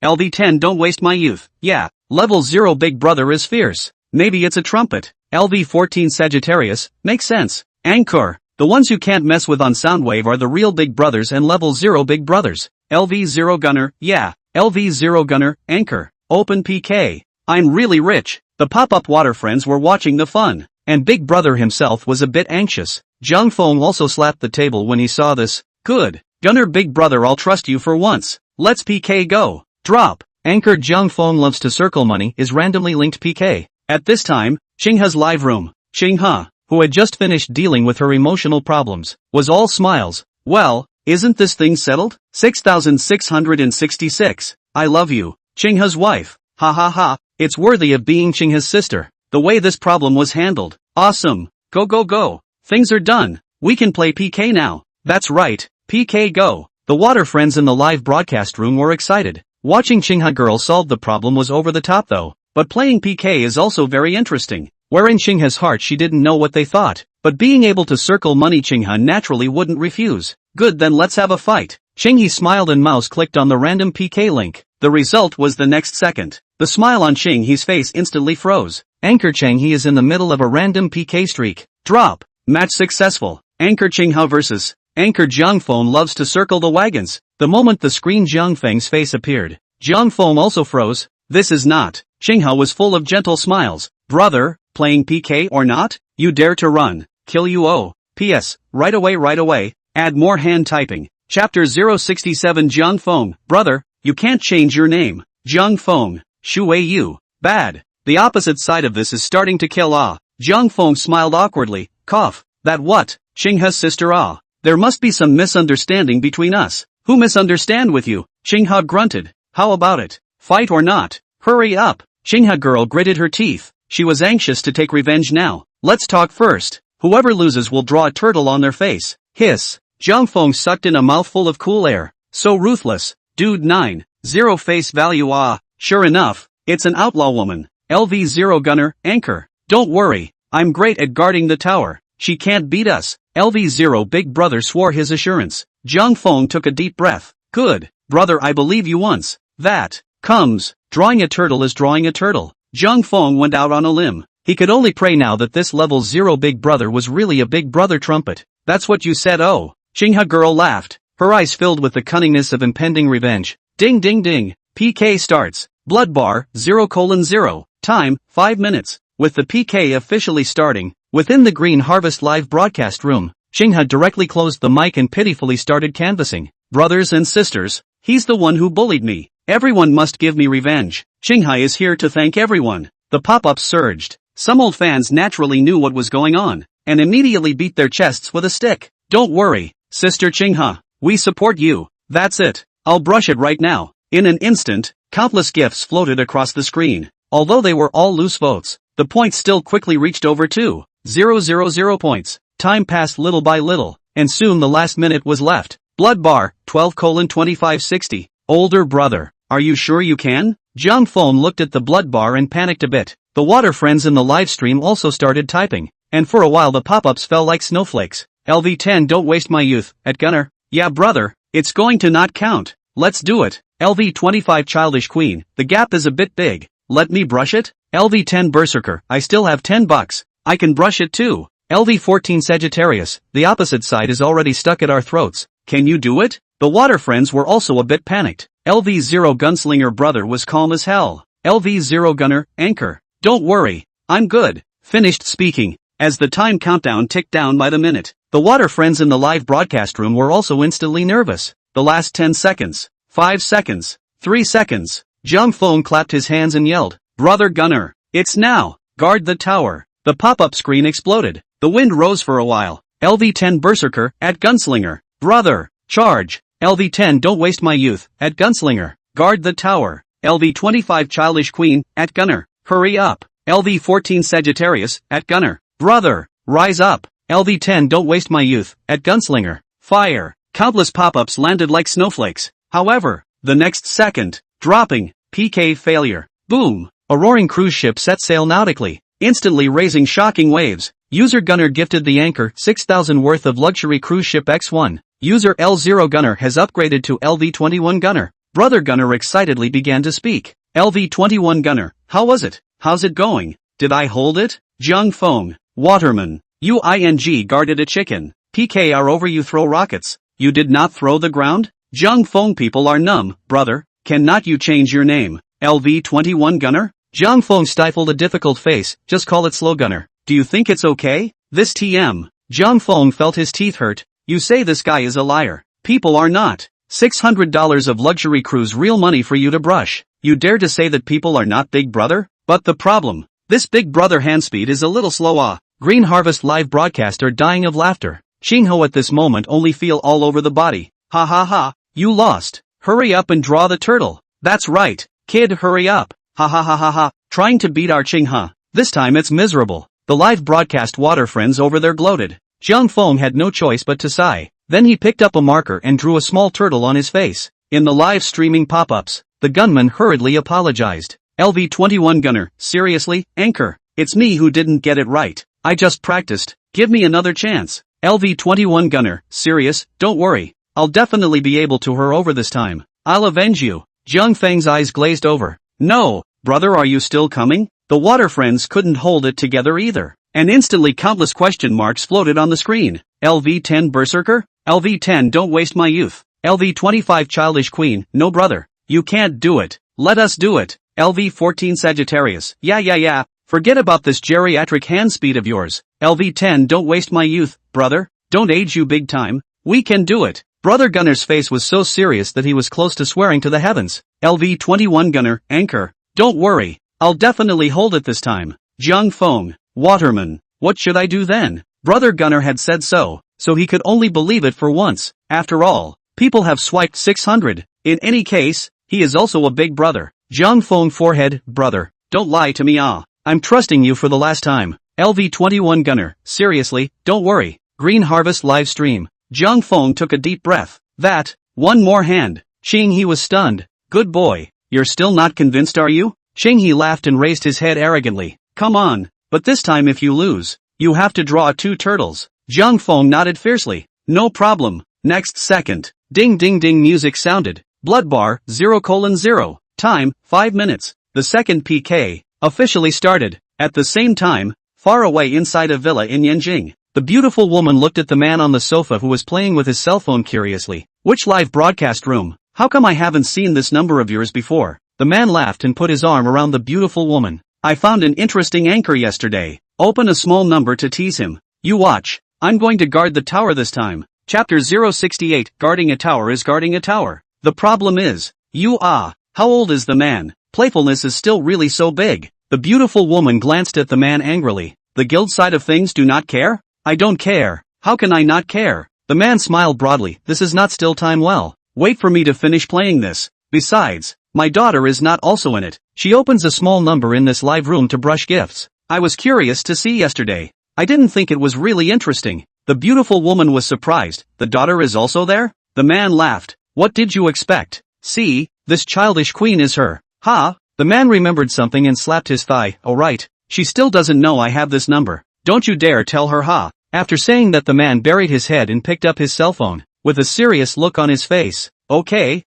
LV10 Don't Waste My Youth. Yeah, level 0 Big Brother is fierce. Maybe it's a trumpet. LV14 Sagittarius, makes sense. Anchor. The ones you can't mess with on Soundwave are the real Big Brothers and level 0 Big Brothers. LV0 Gunner, yeah. LV0 Gunner, anchor. Open PK. I'm really rich. The pop-up water friends were watching the fun, and Big Brother himself was a bit anxious. Zhang Feng also slapped the table when he saw this. Good. Gunner Big Brother, I'll trust you for once. Let's PK go. Drop. Anchor Zhang Feng loves to circle money is randomly linked PK. At this time, Xinghe's live room. Xinghe, who had just finished dealing with her emotional problems, was all smiles. Well, isn't this thing settled? 6,666. I love you. Xinghe's wife. Ha ha ha. It's worthy of being Xinghe's sister. The way this problem was handled. Awesome. Go. Things are done. We can play PK now. That's right. PK go. The water friends in the live broadcast room were excited. Watching Chingha girl solve the problem was over the top though, but playing PK is also very interesting. Where in Chingha's heart she didn't know what they thought, but being able to circle money Chingha naturally wouldn't refuse. Good, then let's have a fight. Chinghe smiled and mouse clicked on the random PK link. The result was the next second. The smile on Chinghe's face instantly froze. Anchor Chinghe is in the middle of a random PK streak. Drop. Match successful. Anchor Chingha versus Anchor Jiangfeng loves to circle the wagons. The moment the screen Jiangfeng's face appeared, Jiangfeng also froze. This is not. Chingha was full of gentle smiles. Brother, playing PK or not? You dare to run. Kill you. Oh. P.S. Right away. Add more hand typing. Chapter 067 Jiangfeng. Brother, you can't change your name. Jiangfeng. Shui you. Bad. The opposite side of this is starting to kill. Ah. Jiangfeng smiled awkwardly. Cough. That what? Chingha's sister. Ah. There must be some misunderstanding between us. Who misunderstand with you? Chingha grunted. How about it? Fight or not? Hurry up. Chingha girl gritted her teeth. She was anxious to take revenge now. Let's talk first. Whoever loses will draw a turtle on their face. Hiss. Jiangfeng sucked in a mouthful of cool air. So ruthless. Dude 9-0 face value. Ah. Sure enough, it's an outlaw woman. LV0 gunner, anchor. Don't worry. I'm great at guarding the tower. She can't beat us. LV0 big brother swore his assurance. Jiangfeng took a deep breath. Good. Brother, I believe you once. That comes. Drawing a turtle is drawing a turtle. Jiangfeng went out on a limb. He could only pray now that this level 0 big brother was really a big brother trumpet. That's what you said. Oh. Chingha girl laughed. Her eyes filled with the cunningness of impending revenge. Ding ding ding. PK starts. Blood bar, 0:0. Time, 5 minutes. With the PK officially starting, within the Green Harvest live broadcast room, Chingha directly closed the mic and pitifully started canvassing. Brothers and sisters, he's the one who bullied me. Everyone must give me revenge. Chingha is here to thank everyone. The pop-ups surged. Some old fans naturally knew what was going on, and immediately beat their chests with a stick. Don't worry, Sister Chingha. We support you. That's it. I'll brush it right now. In an instant, countless gifts floated across the screen. Although they were all loose votes, the points still quickly reached over 2,000 points. Time passed little by little, and soon the last minute was left. Blood bar, 12:2560. Older brother, are you sure you can? Jiangfeng looked at the blood bar and panicked a bit. The water friends in the live stream also started typing, and for a while the pop-ups fell like snowflakes. LV10 don't waste my youth, at gunner. Yeah brother, it's going to not count. Let's do it. LV25 childish queen, the gap is a bit big. Let me brush it? LV10 berserker, I still have $10. I can brush it too. LV14 Sagittarius, the opposite side is already stuck at our throats. Can you do it? The water friends were also a bit panicked. LV0 gunslinger brother was calm as hell. LV0 gunner, anchor. Don't worry, I'm good. Finished speaking. As the time countdown ticked down by the minute, the water friends in the live broadcast room were also instantly nervous. The last 10 seconds. 5 seconds. 3 seconds. Jiangfeng clapped his hands and yelled, Brother Gunner, it's now. Guard the tower. The pop-up screen exploded. The wind rose for a while. LV10 Berserker, at Gunslinger. Brother, charge. LV10 don't waste my youth, at Gunslinger. Guard the tower. LV25 Childish Queen, at Gunner. Hurry up. LV14 Sagittarius, at Gunner. Brother, rise up. LV10 don't waste my youth, at Gunslinger. Fire. Countless pop-ups landed like snowflakes. However, the next second, dropping, PK failure. Boom. A roaring cruise ship set sail nautically, instantly raising shocking waves. User Gunner gifted the anchor 6,000 worth of luxury cruise ship X1. User L0 Gunner has upgraded to LV21 Gunner. Brother Gunner excitedly began to speak. LV21 Gunner, how was it? How's it going? Did I hold it? Jiangfeng, Waterman, UING guarded a chicken. PK are over you throw rockets. You did not throw the ground? Jiangfeng people are numb, brother. Cannot you change your name? LV21 Gunner? Jiangfeng stifled a difficult face, just call it Slow Gunner. Do you think it's okay? This TM. Jiangfeng felt his teeth hurt. You say this guy is a liar. People are not. $600 of luxury cruise real money for you to brush. You dare to say that people are not big brother? But the problem. This big brother hand speed is a little slow. Green Harvest live broadcaster dying of laughter. Xingho at this moment only feel all over the body. Ha ha ha. You lost. Hurry up and draw the turtle. That's right. Kid, hurry up. Ha ha ha ha ha. Trying to beat our Chingha. This time it's miserable. The live broadcast water friends over there gloated. Jiangfeng had no choice but to sigh. Then he picked up a marker and drew a small turtle on his face. In the live streaming pop-ups, The gunman hurriedly apologized. LV-21 gunner, seriously, anchor? It's me who didn't get it right. I just practiced. Give me another chance. LV-21 gunner, serious, don't worry. I'll definitely be able to her over this time. I'll avenge you. Jiang Feng's eyes glazed over. No, brother, are you still coming? The water friends couldn't hold it together either. And instantly countless question marks floated on the screen. LV-10 berserker? LV-10 don't waste my youth. LV-25 childish queen, no brother. You can't do it. Let us do it. LV-14 Sagittarius, yeah. Forget about this geriatric hand speed of yours. LV-10 don't waste my youth, brother. Don't age you big time. We can do it. Brother Gunner's face was so serious that he was close to swearing to the heavens. LV-21 Gunner, anchor. Don't worry. I'll definitely hold it this time. Jiang Feng, waterman. What should I do then? Brother Gunner had said so he could only believe it for once. After all, people have swiped 600. In any case, he is also a big brother. Jiang Feng forehead, brother. Don't lie to me I'm trusting you for the last time. LV-21 Gunner, seriously, don't worry. Green Harvest live stream. Jiang Feng took a deep breath. That, one more hand. He was stunned. Good boy. You're still not convinced, are you? He laughed and raised his head arrogantly. Come on. But this time if you lose, you have to draw 2 turtles. Jiang Feng nodded fiercely. No problem. Next second. Ding ding ding music sounded. Blood bar, 0:0. Time, 5 minutes. The second PK officially started. At the same time, far away inside a villa in Yanjing, the beautiful woman looked at the man on the sofa who was playing with his cell phone curiously. Which live broadcast room? How come I haven't seen this number of yours before? The man laughed and put his arm around the beautiful woman. I found an interesting anchor yesterday. Open a small number to tease him. You watch. I'm going to guard the tower this time. Chapter 068, Guarding a Tower is guarding a tower. The problem is, how old is the man? Playfulness is still really so big. The beautiful woman glanced at the man angrily. The guild side of things do not care? I don't care. How can I not care? The man smiled broadly. This is not still time well. Wait for me to finish playing this. Besides, my daughter is not also in it. She opens a small number in this live room to brush gifts. I was curious to see yesterday. I didn't think it was really interesting. The beautiful woman was surprised. The daughter is also there? The man laughed. What did you expect? See, this childish queen is her. Ha! The man remembered something and slapped his thigh. Oh right. She still doesn't know I have this number. Don't you dare tell her ha. After saying that, the man buried his head and picked up his cell phone, with a serious look on his face. Okay,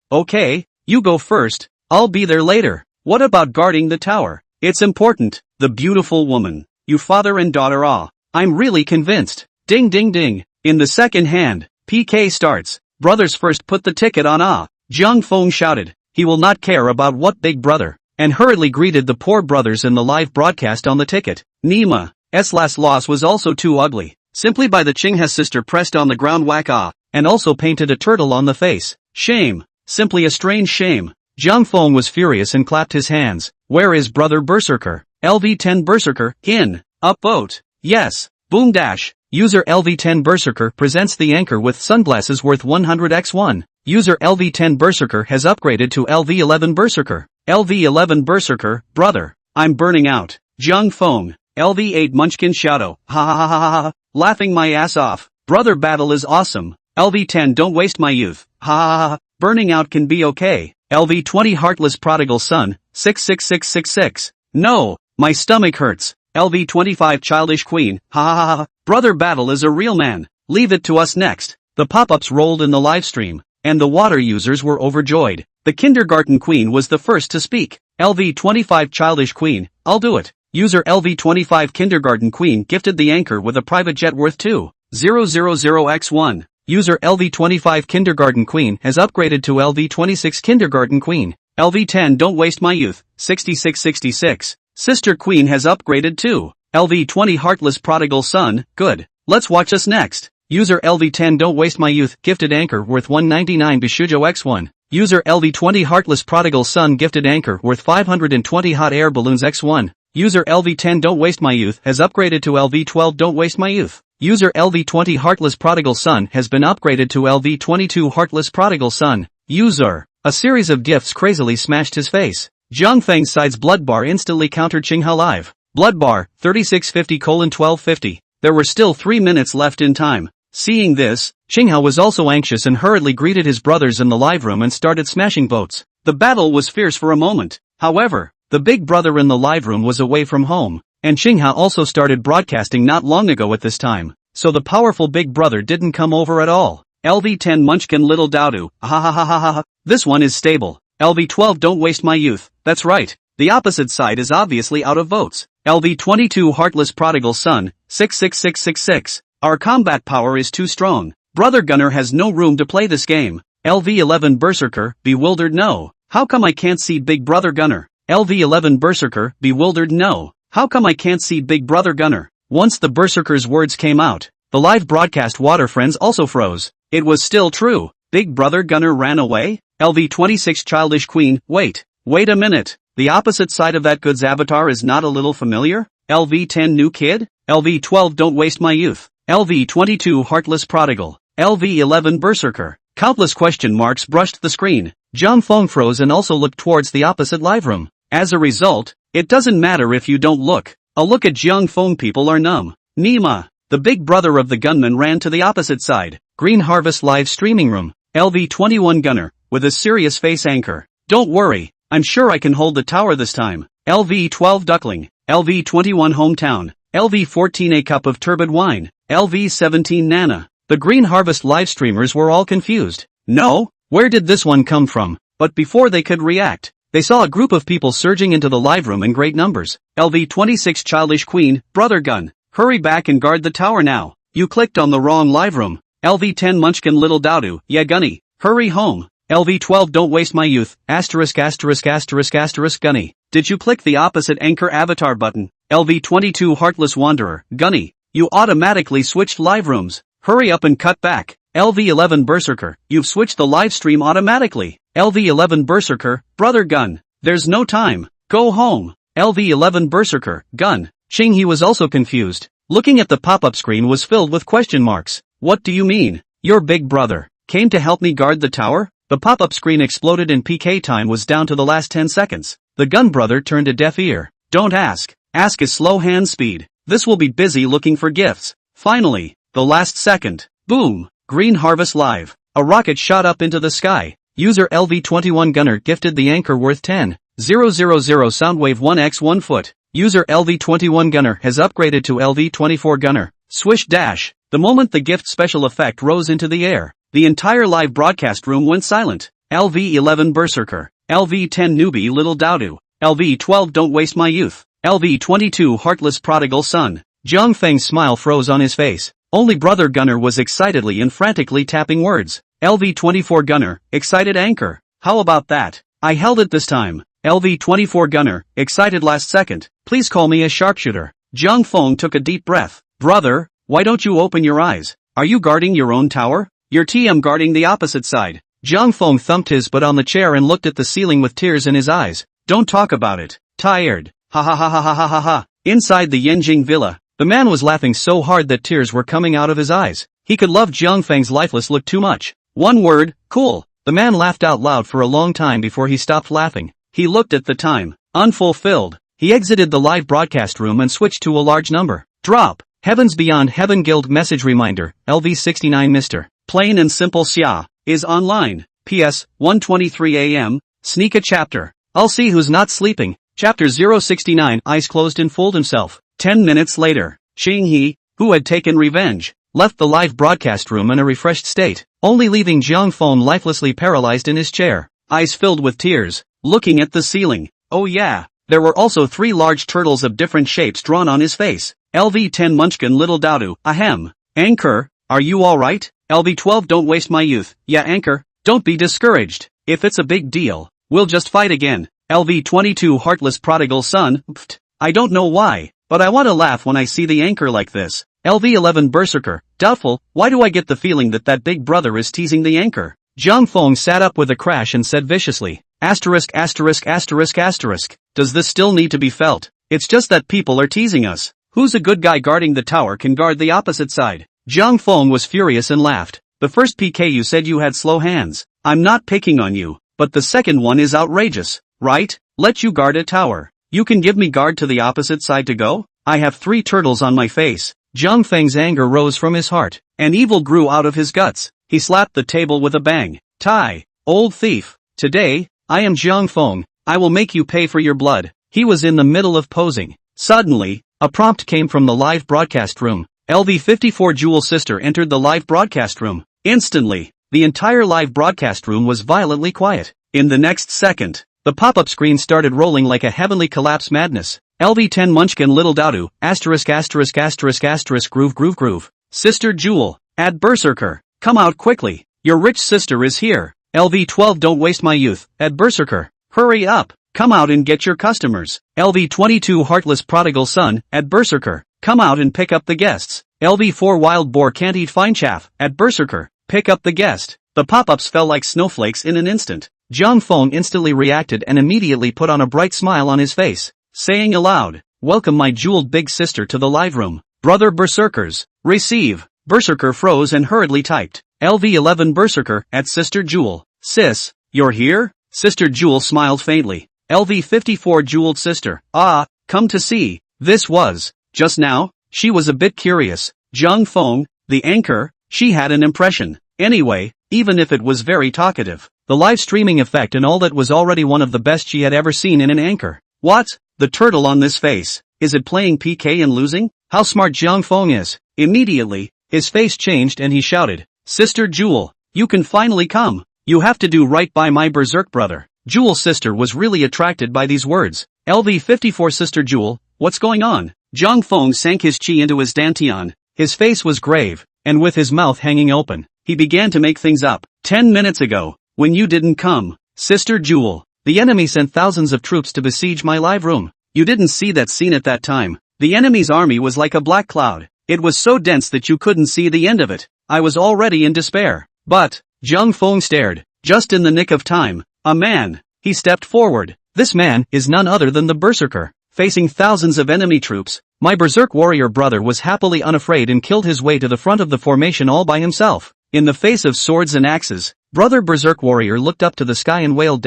you go first. I'll be there later. What about guarding the tower? It's important. The beautiful woman. You father and daughter I'm really convinced. Ding ding ding. In the second hand, PK starts. Brothers first put the ticket on Jiang Feng shouted. He will not care about what big brother. And hurriedly greeted the poor brothers in the live broadcast on the ticket. Nima's last loss was also too ugly. Simply by the Qinghe's sister pressed on the ground whack and also painted a turtle on the face. Shame. Simply a strange shame. Jiang Feng was furious and clapped his hands. Where is brother Berserker? LV-10 Berserker, in. Upvote. Yes. Boom dash. User LV-10 Berserker presents the anchor with sunglasses worth 100x1. User LV-10 Berserker has upgraded to LV-11 Berserker. LV-11 Berserker, brother. I'm burning out. Jiang Feng. LV-8 Munchkin Shadow. Ha. Laughing my ass off. Brother battle is awesome. LV-10 don't waste my youth. Ha. Burning out can be okay. LV-20 Heartless Prodigal Son. 66666. No. My stomach hurts. LV-25 Childish Queen. Ha. Brother battle is a real man. Leave it to us next. The pop-ups rolled in the live stream, and the water users were overjoyed. The kindergarten queen was the first to speak. LV-25 Childish Queen, I'll do it. User LV-25 Kindergarten Queen gifted the anchor with a private jet worth 2,000x1. User LV-25 Kindergarten Queen has upgraded to LV-26 Kindergarten Queen. LV-10 Don't Waste My Youth, 6666. Sister Queen has upgraded too. LV-20 Heartless Prodigal Son, good. Let's watch us next. User LV-10 Don't Waste My Youth gifted anchor worth 199 Bishujo X1. User LV-20 Heartless Prodigal Son gifted anchor worth 520 Hot Air Balloons X1. User LV-10 Don't Waste My Youth has upgraded to LV-12 Don't Waste My Youth. User LV-20 Heartless Prodigal Son has been upgraded to LV-22 Heartless Prodigal Son. User. A series of gifts crazily smashed his face. Jiang Feng's side's blood bar instantly countered Qinghe live. Blood bar, 3650:1250. There were still 3 minutes left in time. Seeing this, Qinghe was also anxious and hurriedly greeted his brothers in the live room and started smashing votes. The battle was fierce for a moment. However, the big brother in the live room was away from home, and Xinghua also started broadcasting not long ago at this time, so the powerful big brother didn't come over at all. LV10 Munchkin Little Dowdu, ha ha ha ha ha ha, this one is stable. LV12 Don't Waste My Youth, that's right, the opposite side is obviously out of votes. LV22 Heartless Prodigal Son, 66666, our combat power is too strong. Brother Gunner has no room to play this game. LV11 Berserker, bewildered no. How come I can't see Big Brother Gunner? LV11 Berserker, bewildered no. How come I can't see Big Brother Gunner? Once the Berserker's words came out, the live broadcast water friends also froze. It was still true. Big Brother Gunner ran away? LV26 Childish Queen, wait a minute. The opposite side of that good's avatar is not a little familiar? LV10 New Kid? LV12 Don't Waste My Youth. LV22 Heartless Prodigal. LV11 Berserker. Countless question marks brushed the screen. Zhang Feng froze and also looked towards the opposite live room. As a result, it doesn't matter if you don't look. A look at Zhang Feng people are numb. Nima, the big brother of the gunman, ran to the opposite side. Green Harvest live streaming room. LV21 Gunner, with a serious face anchor. Don't worry, I'm sure I can hold the tower this time. LV12 Duckling. LV21 Hometown. LV14 A Cup of Turbid Wine. LV17 Nana. The Green Harvest live streamers were all confused. No, where did this one come from? But before they could react, they saw a group of people surging into the live room in great numbers. LV26 Childish Queen, Brother Gun, hurry back and guard the tower now. You clicked on the wrong live room. LV10 Munchkin Little Dowdu, yeah Gunny, hurry home. LV12 Don't Waste My Youth, asterisk asterisk asterisk asterisk Gunny. Did you click the opposite anchor avatar button? LV22 Heartless Wanderer, Gunny, you automatically switched live rooms. Hurry up and cut back. LV11 Berserker, you've switched the live stream automatically. LV11 Berserker, Brother Gun, there's no time. Go home. LV11 Berserker, Gun. Xinghe was also confused. Looking at the pop-up screen was filled with question marks. What do you mean? Your big brother came to help me guard the tower? The pop-up screen exploded and PK time was down to the last 10 seconds. The gun brother turned a deaf ear. Don't ask. Ask is slow hand speed. This will be busy looking for gifts. Finally, the last second. Boom. Green Harvest Live. A rocket shot up into the sky. User LV21 Gunner gifted the anchor worth 10,000 Soundwave 1x 1 foot. User LV21 Gunner has upgraded to LV24 Gunner. Swish dash. The moment the gift special effect rose into the air, the entire live broadcast room went silent. LV11 Berserker. LV10 Newbie Little Dowdu. LV12 Don't Waste My Youth. LV22 Heartless Prodigal Son. Zhang Feng's smile froze on his face. Only Brother Gunner was excitedly and frantically tapping words. LV24 Gunner, excited anchor. How about that? I held it this time. LV24 Gunner, excited last second. Please call me a sharpshooter. Zhang Feng took a deep breath. Brother, why don't you open your eyes? Are you guarding your own tower? Your TM guarding the opposite side. Zhang Feng thumped his butt on the chair and looked at the ceiling with tears in his eyes. Don't talk about it. Tired. Ha ha ha ha ha ha ha ha. Inside the Yanjing villa, the man was laughing so hard that tears were coming out of his eyes. He could love Zhang Feng's lifeless look too much. One word, cool. The man laughed out loud for a long time before he stopped laughing. He looked at the time. Unfulfilled. He exited the live broadcast room and switched to a large number. Drop. Heavens Beyond Heaven Guild message reminder. LV69 Mr. Plain and Simple Xia is online. PS, 1:23 a.m. Sneak a chapter. I'll see who's not sleeping. Chapter 069. Eyes closed and fooled himself. 10 minutes later, Xinghe, who had taken revenge, left the live broadcast room in a refreshed state, only leaving Zhang Feng lifelessly paralyzed in his chair, eyes filled with tears, looking at the ceiling. Oh yeah, there were also 3 large turtles of different shapes drawn on his face. LV10 Munchkin Little Dowdu, ahem. Anchor, are you alright? LV12 Don't Waste My Youth, yeah Anchor, don't be discouraged. If it's a big deal, we'll just fight again. LV22 Heartless Prodigal Son, pfft, I don't know why, but I want to laugh when I see the anchor like this. LV11 Berserker, doubtful, why do I get the feeling that that big brother is teasing the anchor? Zhang Feng sat up with a crash and said viciously, asterisk asterisk asterisk asterisk, does this still need to be felt? It's just that people are teasing us. Who's a good guy guarding the tower can guard the opposite side? Zhang Feng was furious and laughed. The first PK you said you had slow hands. I'm not picking on you, but the second one is outrageous, right? Let you guard a tower. You can give me guard to the opposite side to go? I have 3 turtles on my face. Zhang Feng's anger rose from his heart, and evil grew out of his guts. He slapped the table with a bang. Tai, old thief, today, I am Jiang Feng, I will make you pay for your blood. He was in the middle of posing. Suddenly, a prompt came from the live broadcast room. LV54 Jewel Sister entered the live broadcast room. Instantly, the entire live broadcast room was violently quiet. In the next second, the pop-up screen started rolling like a heavenly collapse madness. LV10 Munchkin Little Daudu, ******* groove. Sister Jewel, add Berserker. Come out quickly. Your rich sister is here. LV12 Don't waste my youth, add Berserker. Hurry up. Come out and get your customers. LV22 Heartless Prodigal Son, add Berserker. Come out and pick up the guests. LV4 Wild Boar Can't Eat Fine Chaff, add Berserker. Pick up the guest. The pop-ups fell like snowflakes in an instant. Jiang Feng instantly reacted and immediately put on a bright smile on his face, saying aloud, welcome my jeweled big sister to the live room. Brother Berserkers, receive. Berserker froze and hurriedly typed, LV11 Berserker, at Sister Jewel. Sis, you're here? Sister Jewel smiled faintly. LV54 Jeweled Sister, come to see. This was, just now? She was a bit curious. Jiang Feng, the anchor, she had an impression. Anyway, even if it was very talkative, the live streaming effect and all that was already one of the best she had ever seen in an anchor. What? The turtle on this face, is it playing PK and losing? How smart Jiang Feng is. Immediately, his face changed and he shouted, Sister Jewel, you can finally come. You have to do right by my berserk brother. Jewel's sister was really attracted by these words. LV54 Sister Jewel, what's going on? Jiang Feng sank his chi into his dantian. His face was grave, and with his mouth hanging open, he began to make things up. 10 minutes ago, when you didn't come, Sister Jewel, the enemy sent thousands of troops to besiege my live room. You didn't see that scene at that time. The enemy's army was like a black cloud. It was so dense that you couldn't see the end of it. I was already in despair. But, Jiang Feng stared. Just in the nick of time, a man. He stepped forward. This man is none other than the Berserker. Facing thousands of enemy troops, my berserk warrior brother was happily unafraid and killed his way to the front of the formation all by himself. In the face of swords and axes, brother berserk warrior looked up to the sky and wailed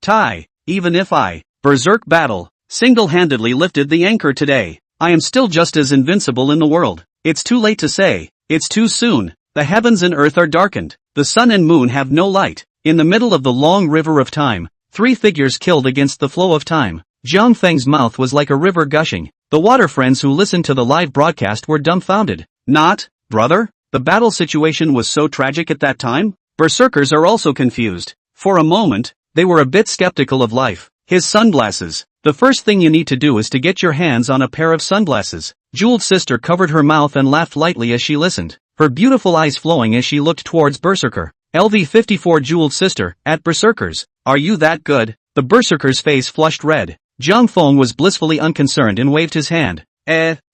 Tai, even if I, berserk battle, single-handedly lifted the anchor today, I am still just as invincible in the world. It's too late to say, it's too soon. The heavens and earth are darkened, the sun and moon have no light. In the middle of the long river of time, three figures killed against the flow of time. Jiang Feng's mouth was like a river gushing. The water friends who listened to the live broadcast were dumbfounded. Not, brother? The battle situation was so tragic at that time? Berserkers are also confused. For a moment, they were a bit skeptical of life. His sunglasses. The first thing you need to do is to get your hands on a pair of sunglasses. Jeweled Sister covered her mouth and laughed lightly as she listened, her beautiful eyes flowing as she looked towards Berserker. LV54 Jeweled Sister, at Berserkers, are you that good? The Berserker's face flushed red. Jiang Feng was blissfully unconcerned and waved his hand.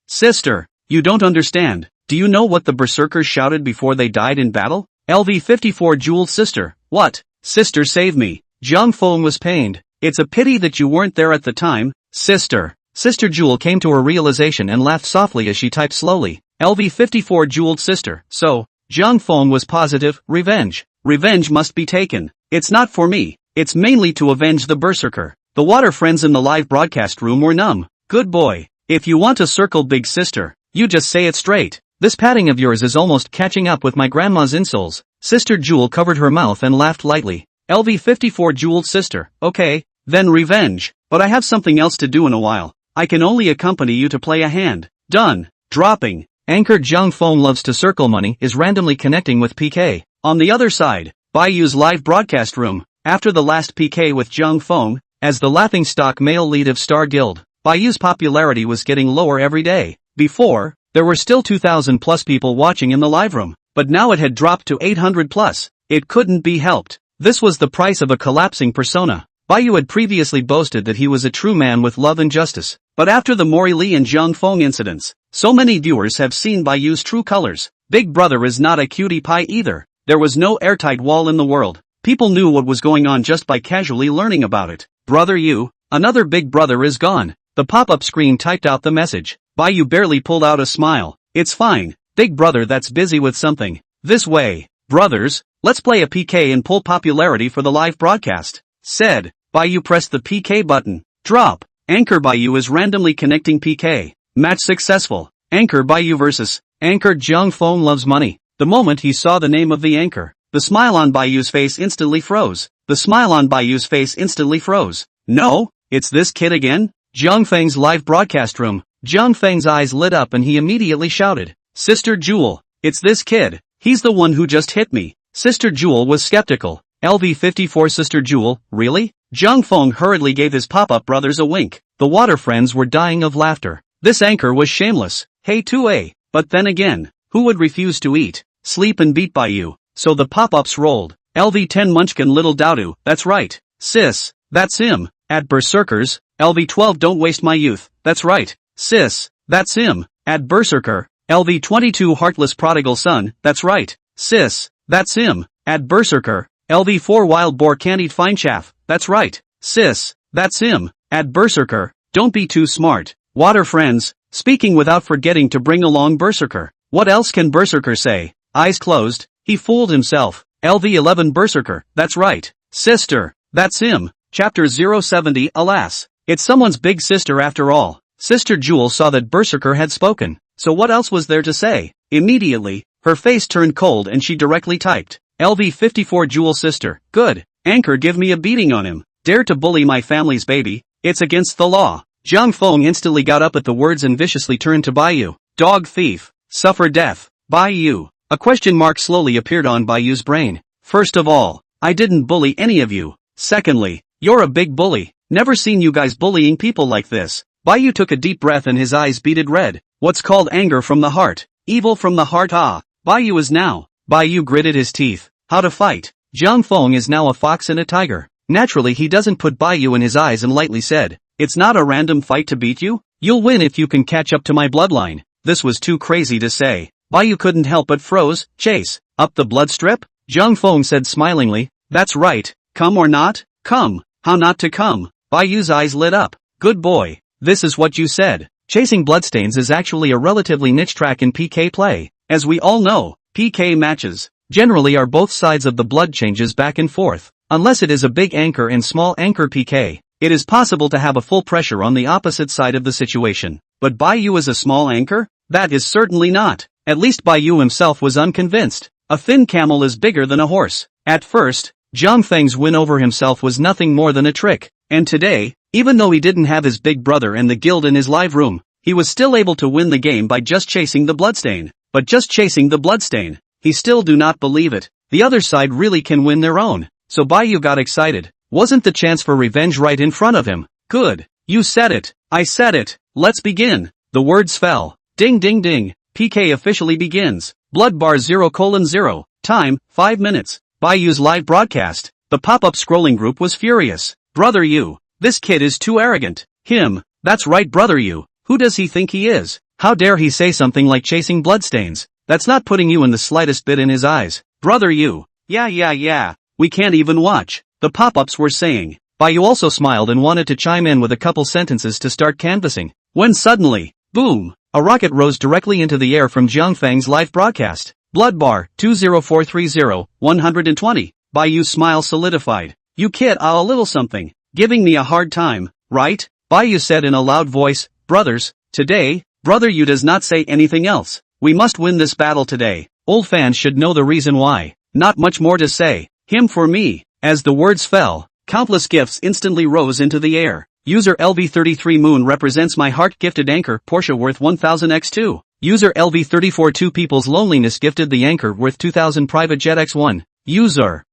Sister, you don't understand. Do you know what the Berserkers shouted before they died in battle? LV54 Jeweled Sister, what? Sister save me. Jiang Feng was pained. It's a pity that you weren't there at the time, sister. Sister Jewel came to her realization and laughed softly as she typed slowly. LV54 Jeweled Sister, so, Jiang Feng was positive, revenge. Revenge must be taken. It's not for me, it's mainly to avenge the Berserker. The water friends in the live broadcast room were numb. Good boy. If you want to circle big sister, you just say it straight. This patting of yours is almost catching up with my grandma's insoles. Sister Jewel covered her mouth and laughed lightly. LV54 Jeweled Sister, okay, then revenge. But I have something else to do in a while. I can only accompany you to play a hand. Done. Dropping. Anchor Jiang Feng loves to circle money is randomly connecting with PK. On the other side, Baiyu's live broadcast room. After the last PK with Jiang Feng, as the laughingstock male lead of Star Guild, Baiyu's popularity was getting lower every day. Before, there were still 2,000 plus people watching in the live room, but now it had dropped to 800 plus. It couldn't be helped. This was the price of a collapsing persona. Baiyu had previously boasted that he was a true man with love and justice, but after the Mori Li and Jiang Feng incidents, so many viewers have seen Baiyu's true colors. Big Brother is not a cutie pie either. There was no airtight wall in the world. People knew what was going on just by casually learning about it. Brother you, another Big Brother is gone. The pop-up screen typed out the message. Baiyu barely pulled out a smile. It's fine, Big Brother that's busy with something. This way, brothers, let's play a PK and pull popularity for the live broadcast. Said, Baiyu pressed the PK button. Drop. Anchor Baiyu is randomly connecting PK. Match successful. Anchor Baiyu versus Anchor Jiang Feng loves money. The moment he saw the name of the anchor, the smile on Baiyu's face instantly froze. The smile on Bayu's face instantly froze. No? It's this kid again? Jiang Feng's live broadcast room. Jiang Feng's eyes lit up and he immediately shouted, Sister Jewel, it's this kid. He's the one who just hit me. Sister Jewel was skeptical. LV54 Sister Jewel, really? Jiang Feng hurriedly gave his pop-up brothers a wink. The water friends were dying of laughter. This anchor was shameless. Hey 2A. But then again, who would refuse to eat, sleep and beat Bayu? So the pop-ups rolled. LV10 Munchkin Little Doudou, that's right. Sis, that's him. At Berserkers, LV12 Don't Waste My Youth, that's right. Sis, that's him. At Berserker, LV22 Heartless Prodigal Son, that's right. Sis, that's him. At Berserker, LV4 Wild Boar Can't Eat Fine Chaff, that's right. Sis, that's him. At Berserker, Don't Be Too Smart. Water friends, speaking without forgetting to bring along Berserker. What else can Berserker say? Eyes closed, he fooled himself. LV11 Berserker, that's right. Sister, that's him. Chapter 070 Alas, it's someone's big sister after all. Sister Jewel saw that Berserker had spoken, so what else was there to say? Immediately, her face turned cold and she directly typed, LV54 Jewel sister, good. Anchor give me a beating on him. Dare to bully my family's baby, it's against the law. Jiang Feng instantly got up at the words and viciously turned to Bayu. Dog thief, suffer death. Bayu. A question mark slowly appeared on Bayu's brain. First of all, I didn't bully any of you. Secondly, you're a big bully. Never seen you guys bullying people like this. Bayu took a deep breath and his eyes beaded red. What's called anger from the heart. Evil from the heart. Bayu is now. Bayu gritted his teeth. How to fight. Jiang Feng is now a fox and a tiger. Naturally he doesn't put Bayu in his eyes and lightly said, it's not a random fight to beat you. You'll win if you can catch up to my bloodline. This was too crazy to say. Bayu couldn't help but froze. Chase. Up the blood strip? Jiang Feng said smilingly. That's right. Come or not? Come. How not to come? Bayu's eyes lit up. Good boy. This is what you said. Chasing bloodstains is actually a relatively niche track in PK play. As we all know, PK matches generally are both sides of the blood changes back and forth. Unless it is a big anchor and small anchor PK, it is possible to have a full pressure on the opposite side of the situation. But Bayu is a small anchor? That is certainly not. At least Bayu himself was unconvinced. A thin camel is bigger than a horse. At first, Jiang Feng's win over himself was nothing more than a trick. And today, even though he didn't have his big brother and the guild in his live room, he was still able to win the game by just chasing the bloodstain. But just chasing the bloodstain. He still do not believe it. The other side really can win their own. So Bayu got excited. Wasn't the chance for revenge right in front of him? Good. You said it. I said it. Let's begin. The words fell. Ding ding ding. PK officially begins. Blood bar 0:0. Time, 5 minutes. Bayu's live broadcast. The pop-up scrolling group was furious. Brother you. This kid is too arrogant. Him. That's right brother you. Who does he think he is? How dare he say something like chasing bloodstains? That's not putting you in the slightest bit in his eyes. Brother you. Yeah. We can't even watch. The pop-ups were saying. Bayu also smiled and wanted to chime in with a couple sentences to start canvassing. When suddenly, boom, a rocket rose directly into the air from Jiang Feng's live broadcast. Blood bar, 20430, 120. Bayu's smile solidified. You kid are a little something. Giving me a hard time, right? Bayu said in a loud voice. Brothers, today, brother you does not say anything else. We must win this battle today. Old fans should know the reason why. Not much more to say. Him for me. As the words fell, countless gifts instantly rose into the air. User LV33 Moon represents my heart-gifted anchor, Porsche worth 1000 x2. User LV34 Two People's Loneliness gifted the anchor worth 2000 Private Jet X1. User.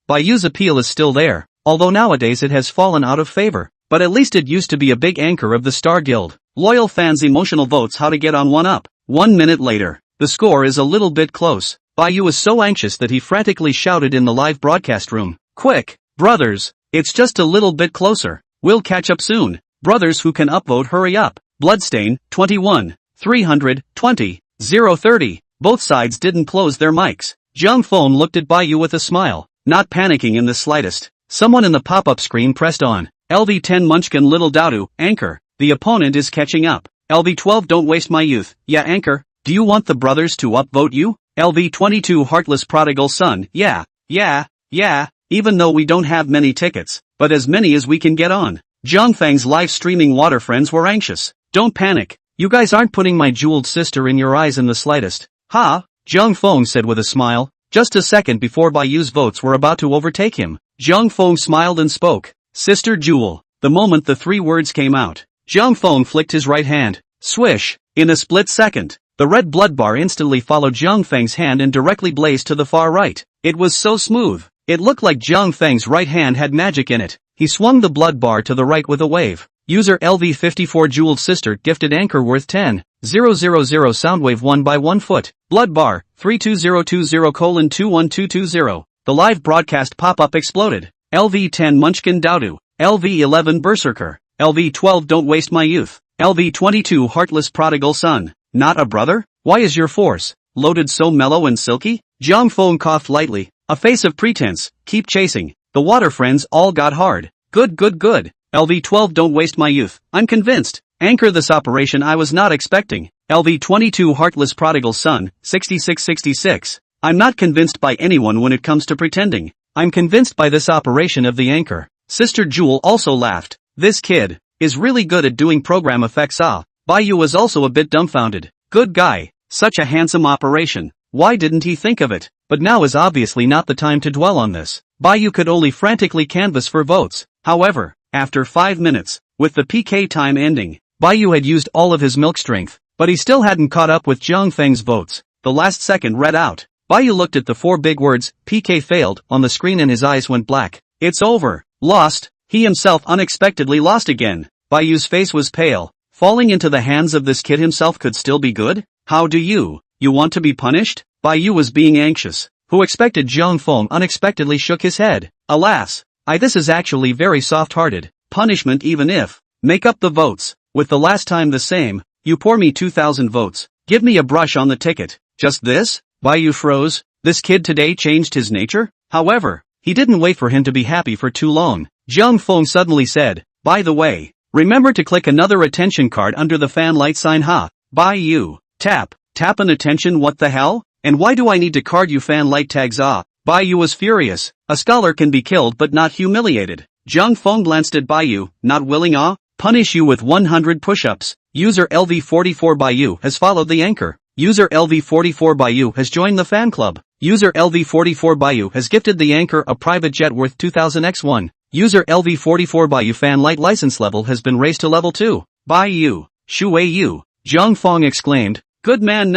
Bayu's appeal is still there, although nowadays it has fallen out of favor. But at least it used to be a big anchor of the Star Guild. Loyal fans' emotional votes how to get on 1UP. 1 minute later, the score is a little bit close. Bayu was so anxious that he frantically shouted in the live broadcast room. Quick, brothers, it's just a little bit closer. We'll catch up soon. Brothers who can upvote hurry up. Bloodstain, 21, 320, 030. Both sides didn't close their mics. Jiang Feng looked at Bayu with a smile, not panicking in the slightest. Someone in the pop-up screen pressed on. LV10 Munchkin Little Doudou, anchor. The opponent is catching up. LV12 Don't Waste My Youth. Yeah anchor. Do you want the brothers to upvote you? LV22 Heartless Prodigal Son. Yeah. Even though we don't have many tickets, but as many as we can get on. Jiang Feng's live streaming water friends were anxious. Don't panic. You guys aren't putting my jeweled sister in your eyes in the slightest. Ha? Jiang Feng said with a smile. Just a second before Bayu's votes were about to overtake him. Jiang Feng smiled and spoke. Sister Jewel. The moment the 3 words came out, Jiang Feng flicked his right hand. Swish! In a split second, the red blood bar instantly followed Jiang Feng's hand and directly blazed to the far right. It was so smooth. It looked like Jiang Feng's right hand had magic in it. He swung the blood bar to the right with a wave. User LV54 Jeweled Sister gifted anchor worth 10,000 Soundwave 1 by 1 foot. Blood bar, 32020:21220. The live broadcast pop-up exploded. LV10 Munchkin Dowdu. LV11 Berserker. LV12 Don't Waste My Youth. LV22 Heartless Prodigal Son. Not a brother? Why is your force loaded so mellow and silky? Jiang Feng coughed lightly. A face of pretense. Keep chasing. The water friends all got hard. Good. LV12 Don't Waste My Youth. I'm convinced. Anchor this operation I was not expecting. LV22 Heartless Prodigal Son, 6666. I'm not convinced by anyone when it comes to pretending. I'm convinced by this operation of the anchor. Sister Jewel also laughed. This kid is really good at doing program effects. Baiyu was also a bit dumbfounded. Good guy. Such a handsome operation. Why didn't he think of it? But now is obviously not the time to dwell on this. Baiyu could only frantically canvass for votes. However, after 5 minutes, with the PK time ending, Baiyu had used all of his milk strength, but he still hadn't caught up with Jiang Feng's votes. The last second read out. Baiyu looked at the 4 big words, PK failed, on the screen and his eyes went black. It's over. Lost. He himself unexpectedly lost again. Baiyu's face was pale. Falling into the hands of this kid himself could still be good? How do you want to be punished? Baiyu was being anxious. Who expected Jiang Feng unexpectedly shook his head. Alas. This is actually very soft-hearted. Punishment even if. Make up the votes. With the last time the same. You pour me 2,000 votes. Give me a brush on the ticket. Just this? Baiyu froze. This kid today changed his nature? However, he didn't wait for him to be happy for too long. Jiang Feng suddenly said, by the way, remember to click another attention card under the fan light sign. Baiyu. Tap an attention. What the hell? And why do I need to card you fan light tags? Baiyu was furious. A scholar can be killed but not humiliated. Jiang Feng glanced at Baiyu, not willing. Punish you with 100 push-ups. User LV44 Baiyu has followed the anchor. User LV44 Baiyu has joined the fan club. User LV44 Baiyu has gifted the anchor a private jet worth 2000 x1. User LV44 Baiyu fan light license level has been raised to level 2. Baiyu. Shui Yu. Jiang Feng exclaimed. Good man.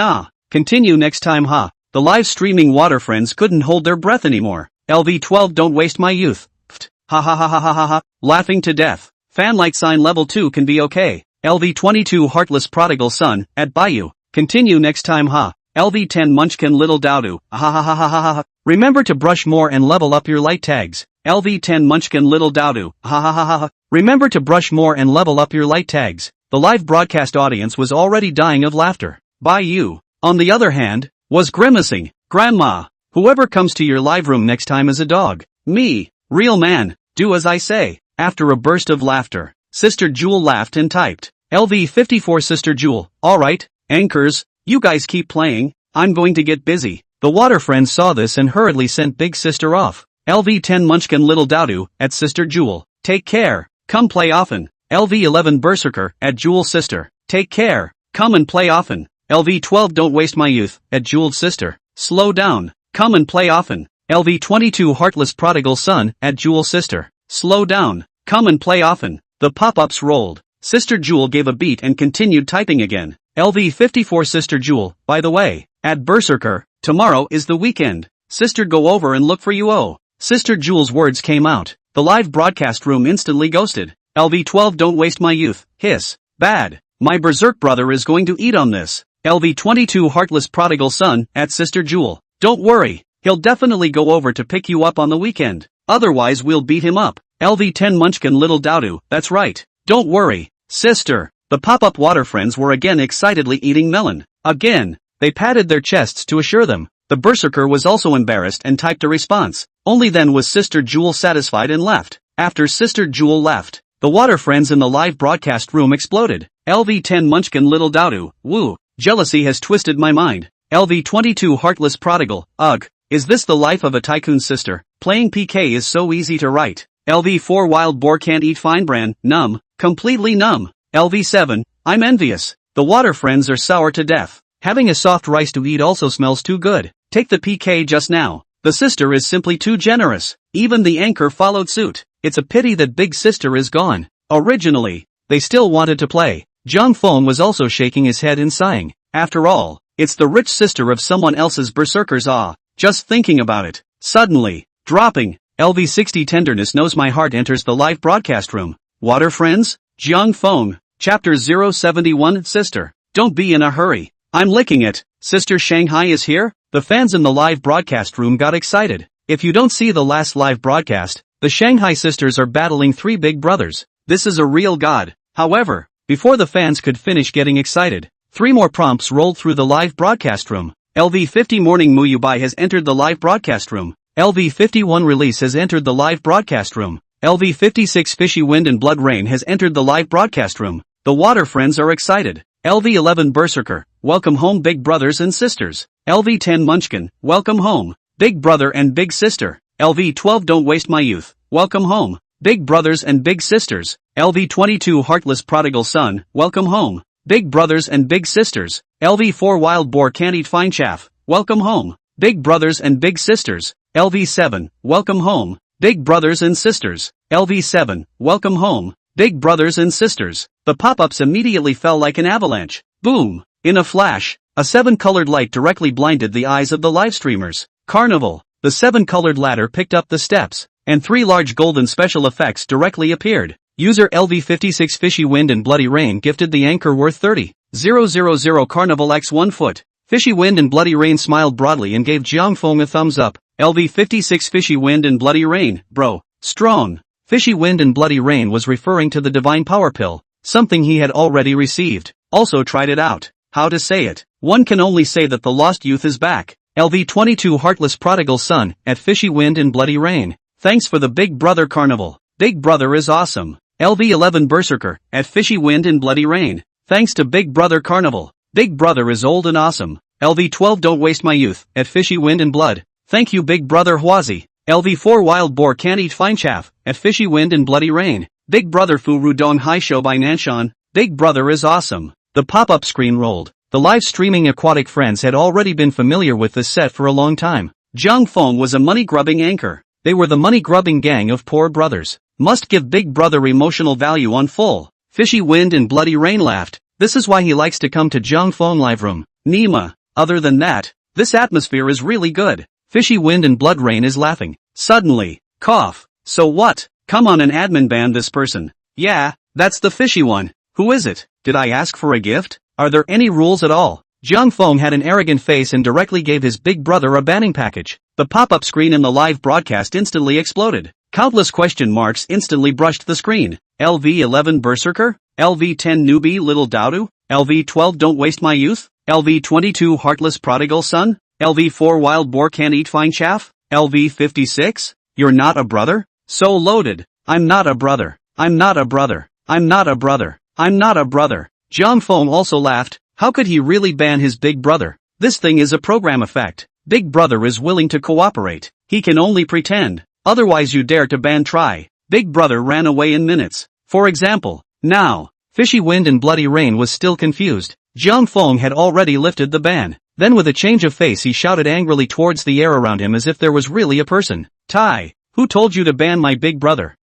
Continue next time. The live streaming water friends couldn't hold their breath anymore. LV12 Don't Waste My Youth. Pfft. Ha. Laughing to death. Fan light sign level 2 can be okay. LV22 Heartless Prodigal Son, at Baiyu. Continue next time. LV10 Munchkin Little Dowdu. Ha. Remember to brush more and level up your light tags. LV10 Munchkin Little Dowdu. Ha. Remember to brush more and level up your light tags. The live broadcast audience was already dying of laughter. Baiyu, on the other hand, was grimacing. Grandma, whoever comes to your live room next time is a dog. Me, real man, do as I say. After a burst of laughter, Sister Jewel laughed and typed. LV54 Sister Jewel, alright, anchors, you guys keep playing, I'm going to get busy. The water friends saw this and hurriedly sent Big Sister off. LV10 Munchkin Little Dowdu, at Sister Jewel, take care, come play often. LV11 Berserker, at Jewel Sister, take care, come and play often. LV12 Don't Waste My Youth, at Jeweled Sister, slow down, come and play often. LV22 Heartless Prodigal Son, at Jewel Sister, slow down, come and play often. The pop-ups rolled. Sister Jewel gave a beat and continued typing again. LV54 Sister Jewel, by the way, at Berserker, tomorrow is the weekend. Sister go over and look for you. Sister Jewel's words came out. The live broadcast room instantly ghosted. LV12 Don't Waste My Youth, hiss, bad. My berserk brother is going to eat on this. LV22 Heartless Prodigal Son, at Sister Jewel. Don't worry, he'll definitely go over to pick you up on the weekend. Otherwise we'll beat him up. LV10 Munchkin Little Dowdu, that's right. Don't worry, sister. The pop-up water friends were again excitedly eating melon. Again, they patted their chests to assure them. The berserker was also embarrassed and typed a response. Only then was Sister Jewel satisfied and left. After Sister Jewel left, the water friends in the live broadcast room exploded. LV10 Munchkin Little Dowdu, woo. Jealousy has twisted my mind. LV22 Heartless Prodigal, ugh. Is this the life of a tycoon sister? Playing PK is so easy to write. LV4 Wild Boar Can't Eat Fine Bran, numb. Completely numb. LV7, I'm envious. The water friends are sour to death. Having a soft rice to eat also smells too good. Take the PK just now. The sister is simply too generous. Even the anchor followed suit. It's a pity that big sister is gone. Originally, they still wanted to play. Jung Fong was also shaking his head and sighing. After all, it's the rich sister of someone else's berserkers. Just thinking about it. Suddenly, dropping, LV60 tenderness knows my heart enters the live broadcast room. Water friends? Jung Fong, Chapter 071 Sister. Don't be in a hurry. I'm licking it. Sister Shanghai is here? The fans in the live broadcast room got excited. If you don't see the last live broadcast, the Shanghai sisters are battling three big brothers. This is a real god. However, before the fans could finish getting excited, three more prompts rolled through the live broadcast room. LV50 Morning Muyubai has entered the live broadcast room. LV51 Release has entered the live broadcast room. LV56 Fishy Wind and Blood Rain has entered the live broadcast room. The water friends are excited. LV11 Berserker, welcome home big brothers and sisters. LV10 Munchkin, welcome home, big brother and big sister. LV12 Don't Waste My Youth, welcome home, big brothers and big sisters. LV22 Heartless Prodigal Son, welcome home, big brothers and big sisters. LV4 Wild Boar Can't Eat Fine Chaff, welcome home, big brothers and big sisters. LV7, welcome home, big brothers and sisters. LV7, welcome home, big brothers and sisters. The pop-ups immediately fell like an avalanche. Boom! In a flash, a 7-colored light directly blinded the eyes of the live streamers. Carnival. The 7-colored ladder picked up the steps, and 3 large golden special effects directly appeared. User LV56 Fishy Wind and Bloody Rain gifted the anchor worth 30,000 Carnival X 1 foot. Fishy Wind and Bloody Rain smiled broadly and gave Jiang Feng a thumbs up. LV56 Fishy Wind and Bloody Rain, bro, strong. Fishy Wind and Bloody Rain was referring to the Divine Power Pill, something he had already received. Also tried it out. How to say it? One can only say that the lost youth is back. LV22 Heartless Prodigal Son, at Fishy Wind and Bloody Rain. Thanks for the Big Brother Carnival. Big Brother is awesome. LV11 Berserker, at Fishy Wind and Bloody Rain. Thanks to Big Brother Carnival. Big Brother is old and awesome. LV12 Don't Waste My Youth, at Fishy Wind and Blood. Thank you Big Brother Huazi. LV4 Wild Boar Can't Eat Fine Chaff, at Fishy Wind and Bloody Rain. Big Brother Fu Rudong Hai Show by Nanshan. Big Brother is awesome. The pop-up screen rolled. The live streaming aquatic friends had already been familiar with this set for a long time. Jiang Feng was a money-grubbing anchor. They were the money-grubbing gang of poor brothers. Must give Big Brother emotional value on full. Fishy Wind and Bloody Rain laughed. This is why he likes to come to Jiang Feng live room. Nima. Other than that, this atmosphere is really good. Fishy Wind and Blood Rain is laughing. Suddenly, cough. So what? Come on and admin ban this person. Yeah, that's the fishy one. Who is it? Did I ask for a gift? Are there any rules at all? Jiang Feng had an arrogant face and directly gave his big brother a banning package. The pop-up screen in the live broadcast instantly exploded. Countless question marks instantly brushed the screen. LV11 Berserker? LV10 Newbie Little Daudu? LV12 Don't Waste My Youth? LV22 Heartless Prodigal Son? LV4 Wild Boar Can't Eat Fine Chaff? LV56? You're not a brother? So loaded. I'm not a brother. I'm not a brother. I'm not a brother. I'm not a brother. Jiang Feng also laughed. How could he really ban his big brother? This thing is a program effect. Big brother is willing to cooperate. He can only pretend. Otherwise you dare to ban try. Big brother ran away in minutes. For example, now, Fishy Wind and Bloody Rain was still confused. Jiang Feng had already lifted the ban. Then with a change of face he shouted angrily towards the air around him as if there was really a person. Tai, who told you to ban my big brother?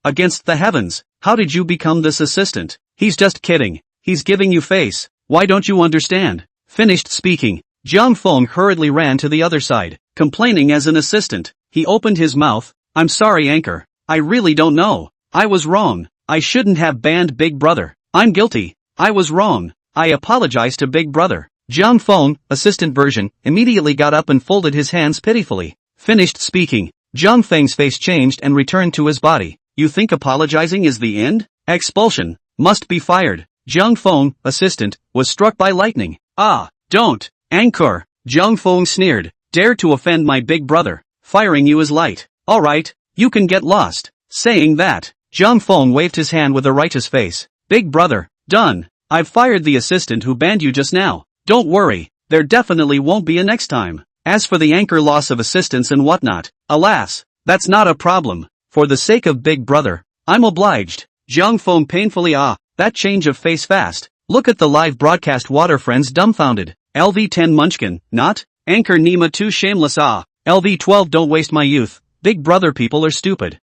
Against the heavens, how did you become this assistant? He's just kidding. He's giving you face. Why don't you understand? Finished speaking, Jiang Feng hurriedly ran to the other side, complaining as an assistant. He opened his mouth. I'm sorry anchor. I really don't know. I was wrong. I shouldn't have banned Big Brother. I'm guilty. I was wrong. I apologize to Big Brother. Jiang Feng, assistant version, immediately got up and folded his hands pitifully. Finished speaking, Jiang Feng's face changed and returned to his body. You think apologizing is the end? Expulsion. Must be fired. Jiang Feng, assistant, was struck by lightning. Don't. Anchor. Jiang Feng sneered. Dare to offend my big brother. Firing you is light. Alright, you can get lost. Saying that, Jiang Feng waved his hand with a righteous face. Big brother, done. I've fired the assistant who banned you just now. Don't worry, there definitely won't be a next time. As for the anchor loss of assistants and whatnot, alas, that's not a problem. For the sake of Big Brother, I'm obliged. Jiang Feng painfully that change of face fast. Look at the live broadcast water friends dumbfounded. LV10 Munchkin, not? Anchor Nima too shameless LV12 don't waste my youth, Big Brother people are stupid.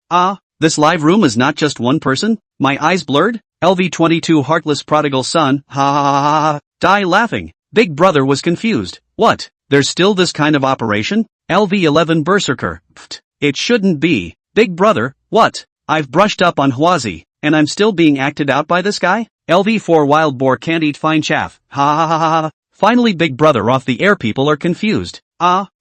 This live room is not just one person? My eyes blurred? LV22 heartless prodigal son, ha ha ha ha ha, die laughing. Big Brother was confused. What? There's still this kind of operation? LV11 berserker, pfft, it shouldn't be. Big Brother, what? I've brushed up on Hwazi, and I'm still being acted out by this guy? LV4 wild boar can't eat fine chaff, ha ha ha ha ha. Finally Big Brother off the air, people are confused.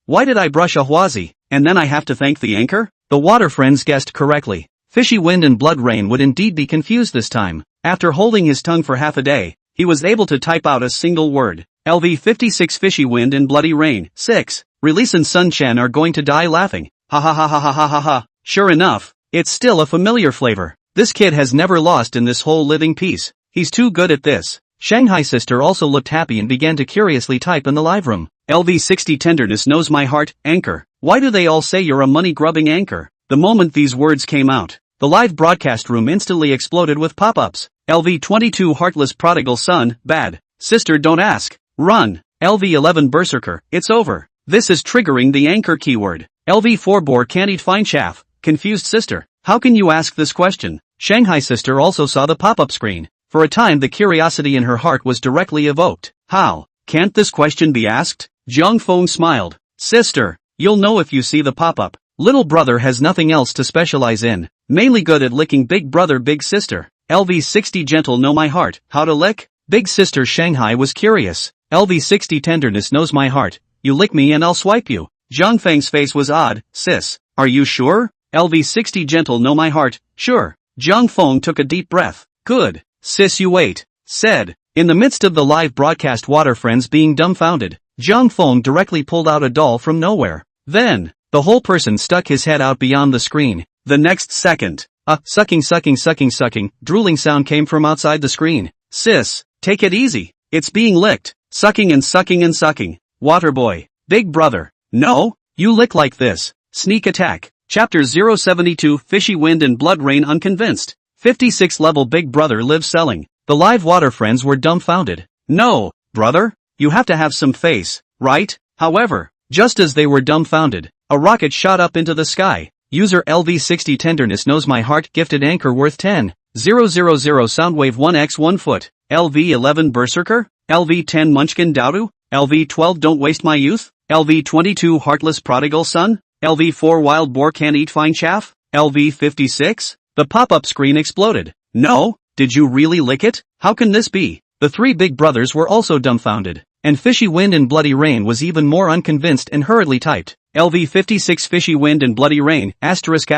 Why did I brush a Hwazi, and then I have to thank the anchor? The water friends guessed correctly. Fishy Wind and Blood Rain would indeed be confused this time. After holding his tongue for half a day, he was able to type out a single word. LV56 Fishy Wind and Bloody Rain. 6. Release and Sun-chan are going to die laughing. Ha ha ha ha ha ha ha ha. Sure enough, it's still a familiar flavor. This kid has never lost in this whole living piece. He's too good at this. Shanghai Sister also looked happy and began to curiously type in the live room. LV60 Tenderness knows my heart, anchor. Why do they all say you're a money-grubbing anchor? The moment these words came out, the live broadcast room instantly exploded with pop-ups. LV22 Heartless Prodigal Son, bad. Sister don't ask. Run. LV11 Berserker, it's over. This is triggering the anchor keyword. LV4 Boar can't eat fine chaff. Confused sister. How can you ask this question? Shanghai Sister also saw the pop-up screen. For a time the curiosity in her heart was directly evoked. How? Can't this question be asked? Jiang Feng smiled. Sister, you'll know if you see the pop-up. Little brother has nothing else to specialize in. Mainly good at licking big brother big sister. LV60 Gentle know my heart. How to lick? Big sister Shanghai was curious. LV60 Tenderness knows my heart. You lick me and I'll swipe you. Jiang Feng's face was odd. Sis, are you sure? LV60 Gentle know my heart. Sure. Jiang Feng took a deep breath. Good. Sis you wait. Said. In the midst of the live broadcast water friends being dumbfounded, Jiang Feng directly pulled out a doll from nowhere. Then, the whole person stuck his head out beyond the screen. The next second, a sucking drooling sound came from outside the screen. Sis, take it easy. It's being licked. Sucking and sucking and sucking. Waterboy. Big brother. No, you lick like this. Sneak attack. Chapter 072 Fishy Wind and Blood Rain unconvinced. 56 level Big Brother lives selling. The live water friends were dumbfounded. No, brother, you have to have some face, right? However, just as they were dumbfounded, a rocket shot up into the sky. User LV60 Tenderness knows my heart gifted anchor worth 10,000 Soundwave 1x 1 foot. LV11 Berserker? LV10 Munchkin Daodu? LV12 Don't Waste My Youth? LV22 Heartless Prodigal Son? LV4 Wild Boar Can't Eat Fine Chaff? LV56? The pop-up screen exploded. No, did you really lick it? How can this be? The three big brothers were also dumbfounded, and Fishy Wind and Bloody Rain was even more unconvinced and hurriedly typed. LV56 Fishy Wind and Bloody Rain, asterisk.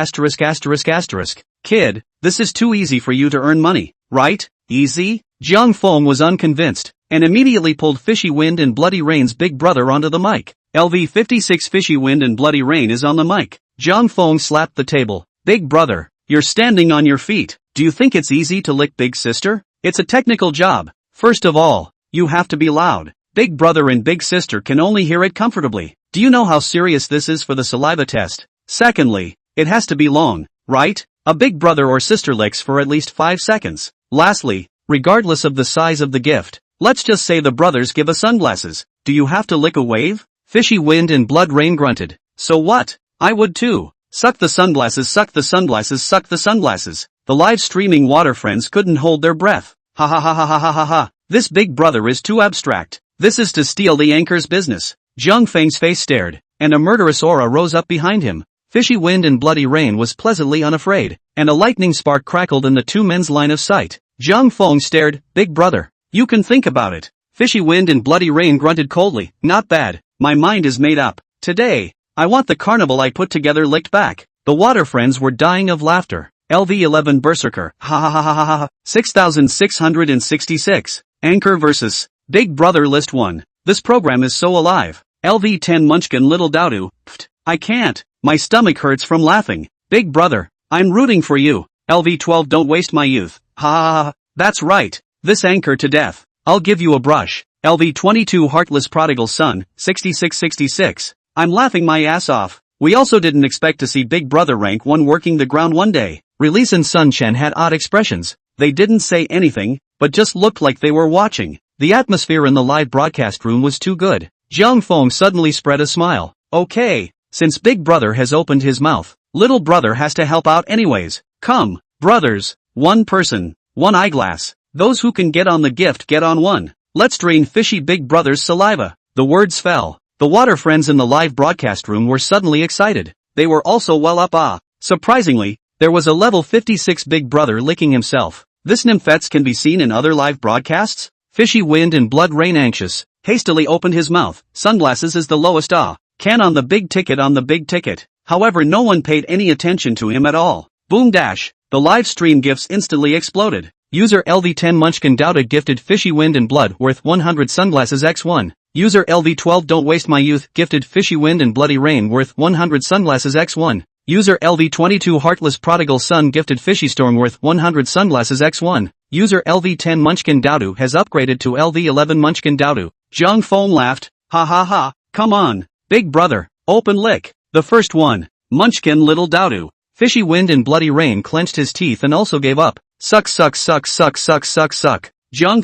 Kid, this is too easy for you to earn money, right? Easy? Jiang Feng was unconvinced, and immediately pulled Fishy Wind and Bloody Rain's big brother onto the mic. LV56 Fishy Wind and Bloody Rain is on the mic. Jiang Feng slapped the table. Big brother, you're standing on your feet. Do you think it's easy to lick big sister? It's a technical job. First of all, you have to be loud. Big brother and big sister can only hear it comfortably. Do you know how serious this is for the saliva test? Secondly, it has to be long, right? A big brother or sister licks for at least 5 seconds. Lastly, regardless of the size of the gift, let's just say the brothers give us sunglasses. Do you have to lick a wave? Fishy Wind and Blood Rain grunted. So what? I would too. Suck the sunglasses, suck the sunglasses, suck the sunglasses. The live streaming water friends couldn't hold their breath. Ha ha ha ha ha ha ha ha. This big brother is too abstract. This is to steal the anchor's business. Jiang Feng's face stared, and a murderous aura rose up behind him. Fishy Wind and Bloody Rain was pleasantly unafraid, and a lightning spark crackled in the two men's line of sight. Jiang Feng stared. Big brother, you can think about it. Fishy Wind and Bloody Rain grunted coldly. Not bad. My mind is made up. Today, I want the carnival I put together licked back. The water friends were dying of laughter. LV11 Berserker. Ha ha ha ha ha ha. 6666. Anchor vs. Big Brother List 1. This program is so alive. LV10 Munchkin Little Daodu. Pfft. I can't. My stomach hurts from laughing. Big brother, I'm rooting for you. LV12 Don't Waste My Youth. Ha ha ha. That's right. This anchor to death. I'll give you a brush. LV22 Heartless Prodigal Son. 6666. I'm laughing my ass off. We also didn't expect to see Big Brother rank 1 working the ground one day. Release and Sun-chan had odd expressions. They didn't say anything, but just looked like they were watching. The atmosphere in the live broadcast room was too good. Jiang Feng suddenly spread a smile. Okay, Since big brother has opened his mouth, little brother has to help out anyways. Come, brothers, one person, one eyeglass. Those who can get on the gift get on one. Let's drain fishy big brother's saliva. The words fell. The water friends in the live broadcast room were suddenly excited. They were also well up. Surprisingly, there was a level 56 big brother licking himself. This nymphets can be seen in other live broadcasts. Fishy wind and blood rain anxious, hastily opened his mouth. Sunglasses is the lowest can on the big ticket. However, no one paid any attention to him at all. Boom dash. The live stream gifts instantly exploded. User LV10 Munchkin Douda gifted Fishy Wind and Blood worth 100 sunglasses x1. User LV12 Don't Waste My Youth gifted Fishy Wind and Bloody Rain worth 100 sunglasses x1. User LV22 Heartless Prodigal Son gifted Fishy Storm worth 100 sunglasses x1. User LV10 Munchkin Doudu has upgraded to LV11 Munchkin Doudu. Zhang Feng laughed. Ha ha ha, come on, big brother, open lick. The first one. Munchkin Little Doudu. Fishy Wind and Bloody Rain clenched his teeth and also gave up. Suck. Zhang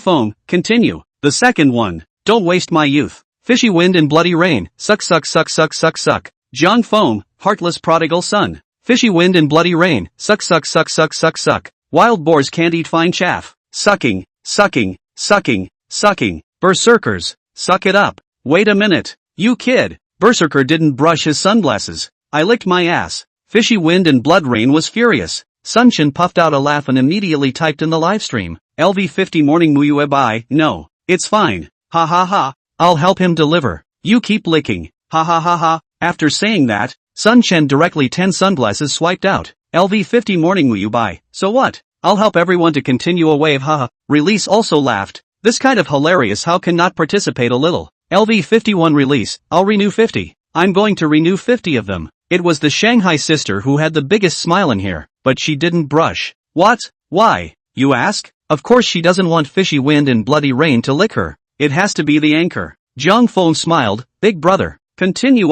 Feng, continue. The second one. Don't Waste My Youth. Fishy Wind and Bloody Rain. Suck. Zhang Feng, Heartless Prodigal Son. Fishy Wind and Bloody Rain. Suck. Wild boars can't eat fine chaff. Sucking. Berserkers. Suck it up. Wait a minute. You kid. Berserker didn't brush his sunglasses. I licked my ass. Fishy Wind and Blood Rain was furious. Sunshin puffed out a laugh and immediately typed in the livestream. LV50 morning muyu bye. No. It's fine. Ha ha ha. I'll help him deliver. You keep licking. Ha ha ha ha. After saying that, Sunchen directly 10 sunglasses swiped out. LV50 morning muyu bye. So what? I'll help everyone to continue a wave haha. Release also laughed. This kind of hilarious how can not participate a little. LV51 release. I'll renew 50. I'm going to renew 50 of them. It was the Shanghai sister who had the biggest smile in here, but she didn't brush. What? Why? You ask? Of course she doesn't want Fishy Wind and Bloody Rain to lick her. It has to be the anchor. Zhang Feng smiled. Big brother. Continue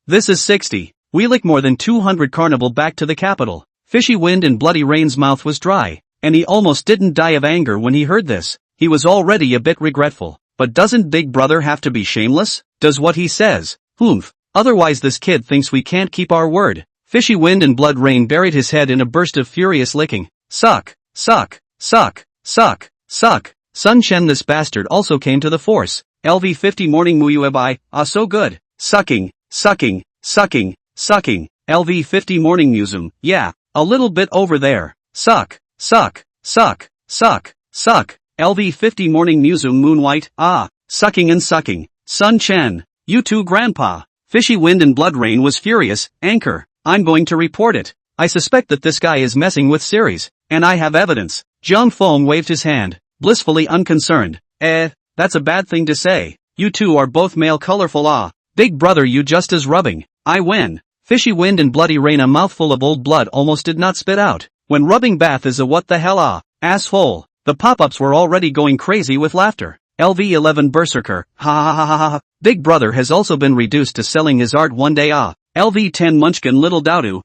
This is 60. We lick more than 200 carnival back to the capital. Fishy Wind and Bloody Rain's mouth was dry, and he almost didn't die of anger when he heard this. He was already a bit regretful. But doesn't Big Brother have to be shameless? Does what he says. Humph. Otherwise this kid thinks we can't keep our word. Fishy Wind and Blood Rain buried his head in a burst of furious licking. Suck. Sunchen this bastard also came to the force. LV50 morning muyu bye. So good. Sucking. LV50 morning musum. Yeah. A little bit over there. Suck. LV50 morning musum moonwhite. Sucking and sucking. Sun Chen. You too grandpa. Fishy Wind and Blood Rain was furious. Anchor. I'm going to report it. I suspect that this guy is messing with series. And I have evidence. Zhang Feng waved his hand. Blissfully unconcerned. That's a bad thing to say. You two are both male colorful Big brother you just as rubbing. I win. Fishy Wind and Bloody Rain a mouthful of old blood almost did not spit out. When rubbing bath is a what the hell asshole. The pop-ups were already going crazy with laughter. LV11 Berserker. Ha. Big brother has also been reduced to selling his art one day LV10 Munchkin Little Doudu.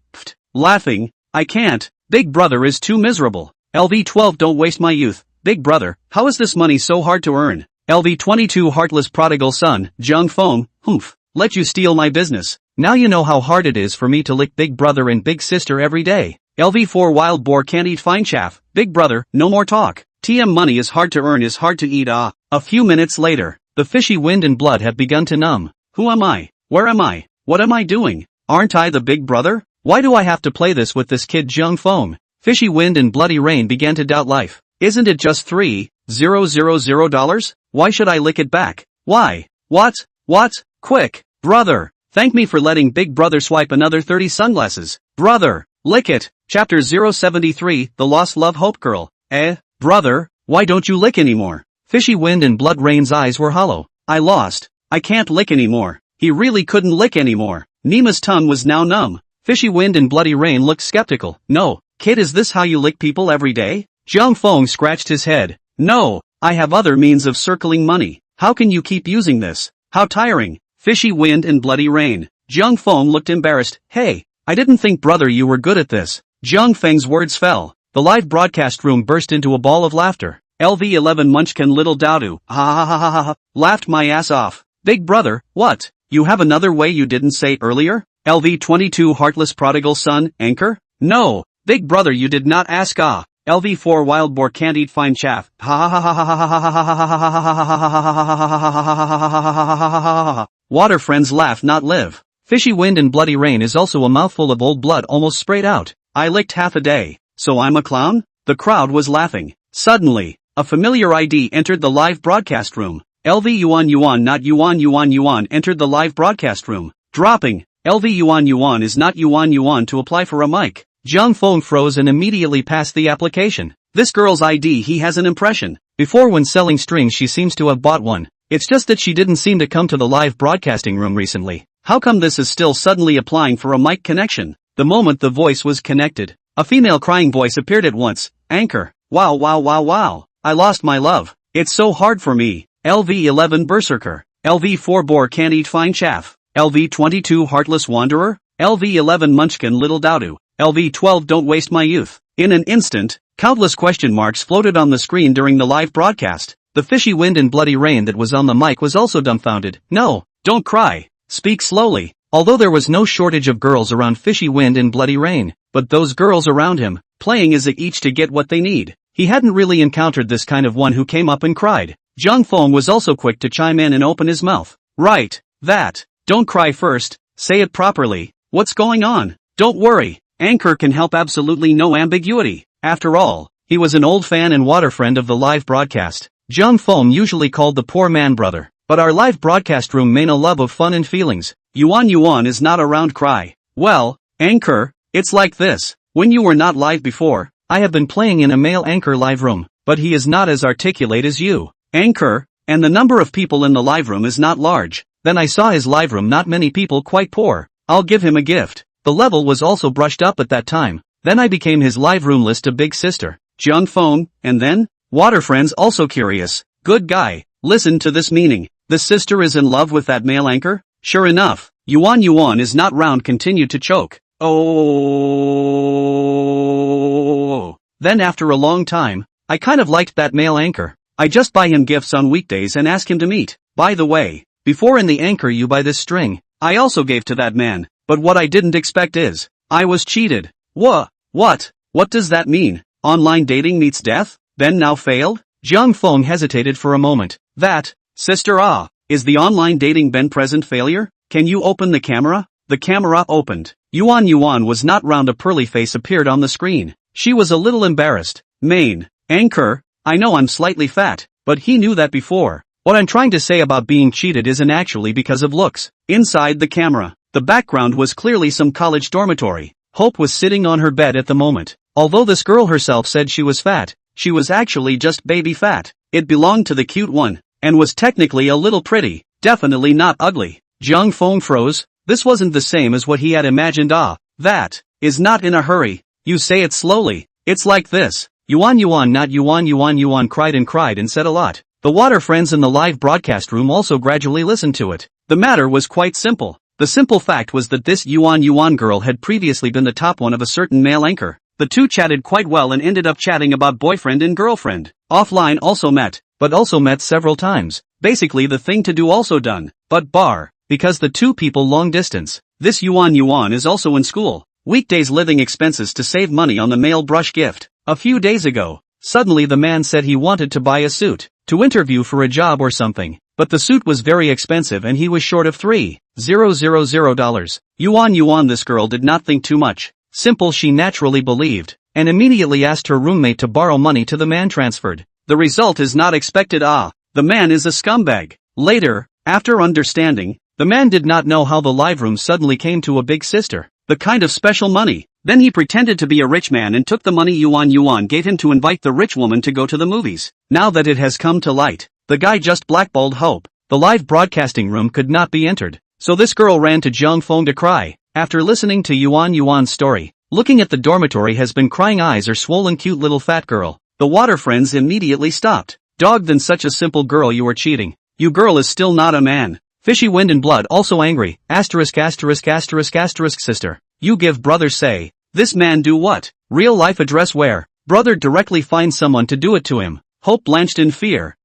Laughing. I can't. Big brother is too miserable. LV12 Don't Waste My Youth. Big brother, how is this money so hard to earn? LV22 Heartless Prodigal Son. Zhang Feng. Humph. Let you steal my business. Now you know how hard it is for me to lick big brother and big sister every day. LV4 Wild Boar Can't Eat Fine Chaff. Big brother, no more talk. TM money is hard to earn is hard to eat A few minutes later, the fishy wind and blood have begun to numb. Who am I? Where am I? What am I doing? Aren't I the big brother? Why do I have to play this with this kid Zhang Feng? Fishy Wind and Bloody Rain began to doubt life. Isn't it just $3,000? Why should I lick it back? Why? What? Quick, brother, thank me for letting Big Brother swipe another 30 sunglasses. Brother, lick it. Chapter 073, The Lost Love Hope Girl. Brother, why don't you lick anymore? Fishy Wind and Blood Rain's eyes were hollow. I lost. I can't lick anymore. He really couldn't lick anymore. Nima's tongue was now numb. Fishy Wind and Bloody Rain looked skeptical. No, kid, is this how you lick people every day? Zhang Feng scratched his head. No, I have other means of circling money. How can you keep using this? How tiring. Fishy Wind and Bloody Rain. Zhang Feng looked embarrassed. Hey, I didn't think brother you were good at this. Zhang Feng's words fell. The live broadcast room burst into a ball of laughter. LV11 Munchkin Little Doudu. Ha. Laughed my ass off. Big brother, what? You have another way you didn't say earlier? LV22 heartless prodigal son, anchor? No, big brother you did not ask ah. LV4 wild boar can't eat fine chaff. Water friends laugh not live. Fishy wind and bloody rain is also a mouthful of old blood almost sprayed out. I licked half a day. So I'm a clown? The crowd was laughing. Suddenly, a familiar ID entered the live broadcast room. LV Yuan not Yuan entered the live broadcast room. Dropping. LV Yuan is not Yuan to apply for a mic. Zhang Feng froze and immediately passed the application. This girl's ID he has an impression. Before when selling strings she seems to have bought one. It's just that she didn't seem to come to the live broadcasting room recently. How come this is still suddenly applying for a mic connection? The moment the voice was connected, a female crying voice appeared at once. Anchor. Wow. I lost my love. It's so hard for me. LV11 berserker. LV4 boar can't eat fine chaff. LV22 heartless wanderer. LV11 munchkin little dowdo. LV12 don't waste my youth. In an instant, countless question marks floated on the screen during the live broadcast. The fishy wind and bloody rain that was on the mic was also dumbfounded. No, don't cry. Speak slowly. Although there was no shortage of girls around fishy wind and bloody rain, but those girls around him, playing as each to get what they need. He hadn't really encountered this kind of one who came up and cried. Zhang Feng was also quick to chime in and open his mouth. Right, that. Don't cry first, say it properly. What's going on? Don't worry, Anchor can help absolutely no ambiguity. After all, he was an old fan and water friend of the live broadcast. Zhang Feng usually called the poor man brother. But our live broadcast room made a love of fun and feelings. Yuan is not around cry. Well, Anchor, it's like this. When you were not live before, I have been playing in a male Anchor live room, but he is not as articulate as you. Anchor, and the number of people in the live room is not large. Then I saw his live room not many people quite poor. I'll give him a gift. The level was also brushed up at that time. Then I became his live room list a big sister. Zhang Feng, and then? Water friends also curious. Good guy, listen to this meaning. The sister is in love with that male anchor? Sure enough, Yuan is not round continued to choke. Oh. Then after a long time, I kind of liked that male anchor. I just buy him gifts on weekdays and ask him to meet. By the way, before in the anchor you buy this string, I also gave to that man, but what I didn't expect is, I was cheated. What? What does that mean? Online dating meets death? Then now failed? Zhang Feng hesitated for a moment. That, sister is the online dating been present failure? Can you open the camera? The camera opened. Yuan was not round, a pearly face appeared on the screen. She was a little embarrassed. Anchor, I know I'm slightly fat, but he knew that before. What I'm trying to say about being cheated isn't actually because of looks. Inside the camera, the background was clearly some college dormitory. Hope was sitting on her bed at the moment. Although this girl herself said she was fat, she was actually just baby fat. It belonged to the cute one, and was technically a little pretty, definitely not ugly. Zhang Feng froze. This wasn't the same as what he had imagined. That is not in a hurry. You say it slowly. It's like this. Yuan not Yuan cried and said a lot. The water friends in the live broadcast room also gradually listened to it. The matter was quite simple. The simple fact was that this Yuan girl had previously been the top one of a certain male anchor. The two chatted quite well and ended up chatting about boyfriend and girlfriend. Offline also met, but also met several times. Basically the thing to do also done, but because the two people long distance. This Yuan is also in school. Weekdays living expenses to save money on the male brush gift. A few days ago, suddenly the man said he wanted to buy a suit, to interview for a job or something, but the suit was very expensive and he was short of $3,000. Yuan this girl did not think too much. Simple she naturally believed, and immediately asked her roommate to borrow money to the man transferred. The result is not expected. The man is a scumbag. Later, after understanding, the man did not know how the live room suddenly came to a big sister. The kind of special money. Then he pretended to be a rich man and took the money Yuan gave him to invite the rich woman to go to the movies. Now that it has come to light, the guy just blackballed Hope. The live broadcasting room could not be entered. So this girl ran to Zhang Feng to cry. After listening to Yuan's story, looking at the dormitory has been crying eyes or swollen cute little fat girl, the water friends immediately stopped. Dog, then such a simple girl you are cheating. You girl is still not a man. Fishy wind and blood also angry. Sister. You give brother say. This man do what? Real life address where? Brother directly find someone to do it to him. Hope blanched in fear.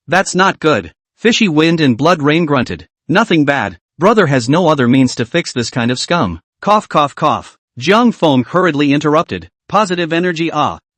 That's not good. Fishy wind and blood rain grunted. Nothing bad, Brother has no other means to fix this kind of scum. Cough cough cough. Jiang Feng hurriedly interrupted. Positive energy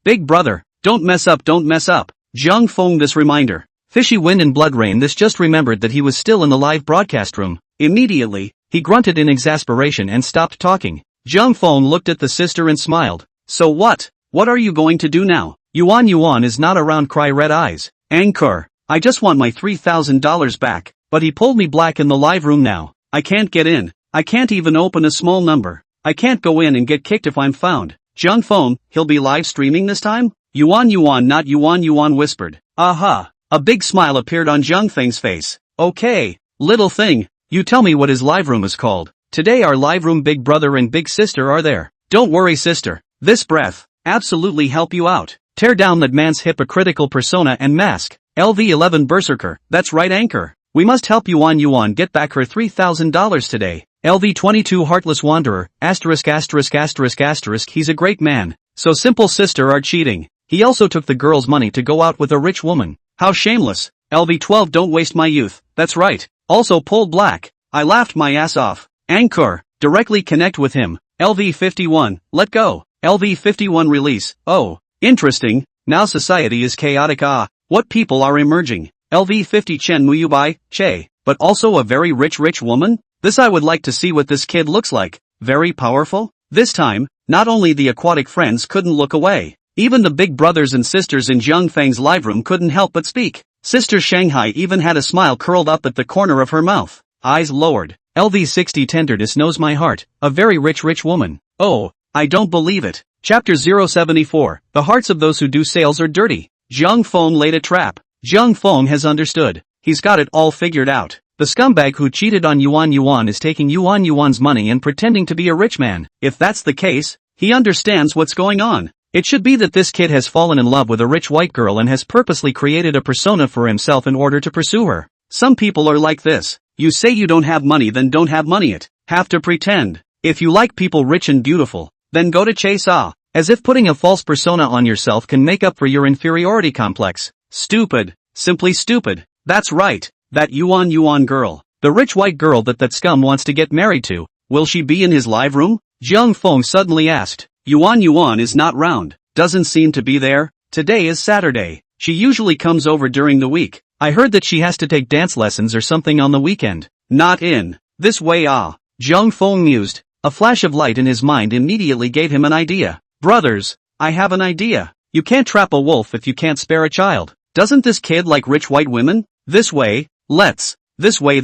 Big brother, don't mess up. Jiang Feng this reminder. Fishy wind and blood rain this just remembered that he was still in the live broadcast room. Immediately, he grunted in exasperation and stopped talking. Jiang Feng looked at the sister and smiled. So what? What are you going to do now? Yuan is not around, cry red eyes. Anchor. I just want my $3,000 back, but he pulled me black in the live room now. I can't get in. I can't even open a small number. I can't go in and get kicked if I'm found. Jiang Feng, he'll be live streaming this time? Yuan not Yuan whispered. Aha. A big smile appeared on Jiang Feng's face. Okay, little thing, you tell me what his live room is called. Today our live room big brother and big sister are there. Don't worry sister, this breath, absolutely help you out. Tear down that man's hypocritical persona and mask. LV11 Berserker, that's right Anchor. We must help Yuan get back her $3,000 today. LV22 Heartless Wanderer, ******, he's a great man. So simple sister are cheating. He also took the girl's money to go out with a rich woman. How shameless. LV12 don't waste my youth, that's right. Also pulled black. I laughed my ass off. Anchor, directly connect with him. LV51, let go. LV51 release. Oh, interesting. Now society is chaotic. What people are emerging. LV50 Chen Muyubai, Che, but also a very rich woman? This I would like to see what this kid looks like. Very powerful? This time, not only the aquatic friends couldn't look away. Even the big brothers and sisters in Jiang Feng's live room couldn't help but speak. Sister Shanghai even had a smile curled up at the corner of her mouth. Eyes lowered. LV60 Tenderness knows my heart. A very rich woman. Oh, I don't believe it. Chapter 074. The hearts of those who do sales are dirty. Jiang Feng laid a trap. Jiang Feng has understood. He's got it all figured out. The scumbag who cheated on Yuan is taking Yuan's money and pretending to be a rich man. If that's the case, he understands what's going on. It should be that this kid has fallen in love with a rich white girl and has purposely created a persona for himself in order to pursue her. Some people are like this. You say you don't have money, then don't have money. Have to pretend. If you like people rich and beautiful, then go to chase as if putting a false persona on yourself can make up for your inferiority complex. Stupid. Simply stupid. That's right. That Yuan girl. The rich white girl that scum wants to get married to. Will she be in his live room? Jiang Feng suddenly asked. Yuan is not round. Doesn't seem to be there. Today is Saturday. She usually comes over during the week. I heard that she has to take dance lessons or something on the weekend. Not in. This way Jiang Feng mused. A flash of light in his mind immediately gave him an idea. Brothers, I have an idea. You can't trap a wolf if you can't spare a child. Doesn't this kid like rich white women? This way, let's. This way.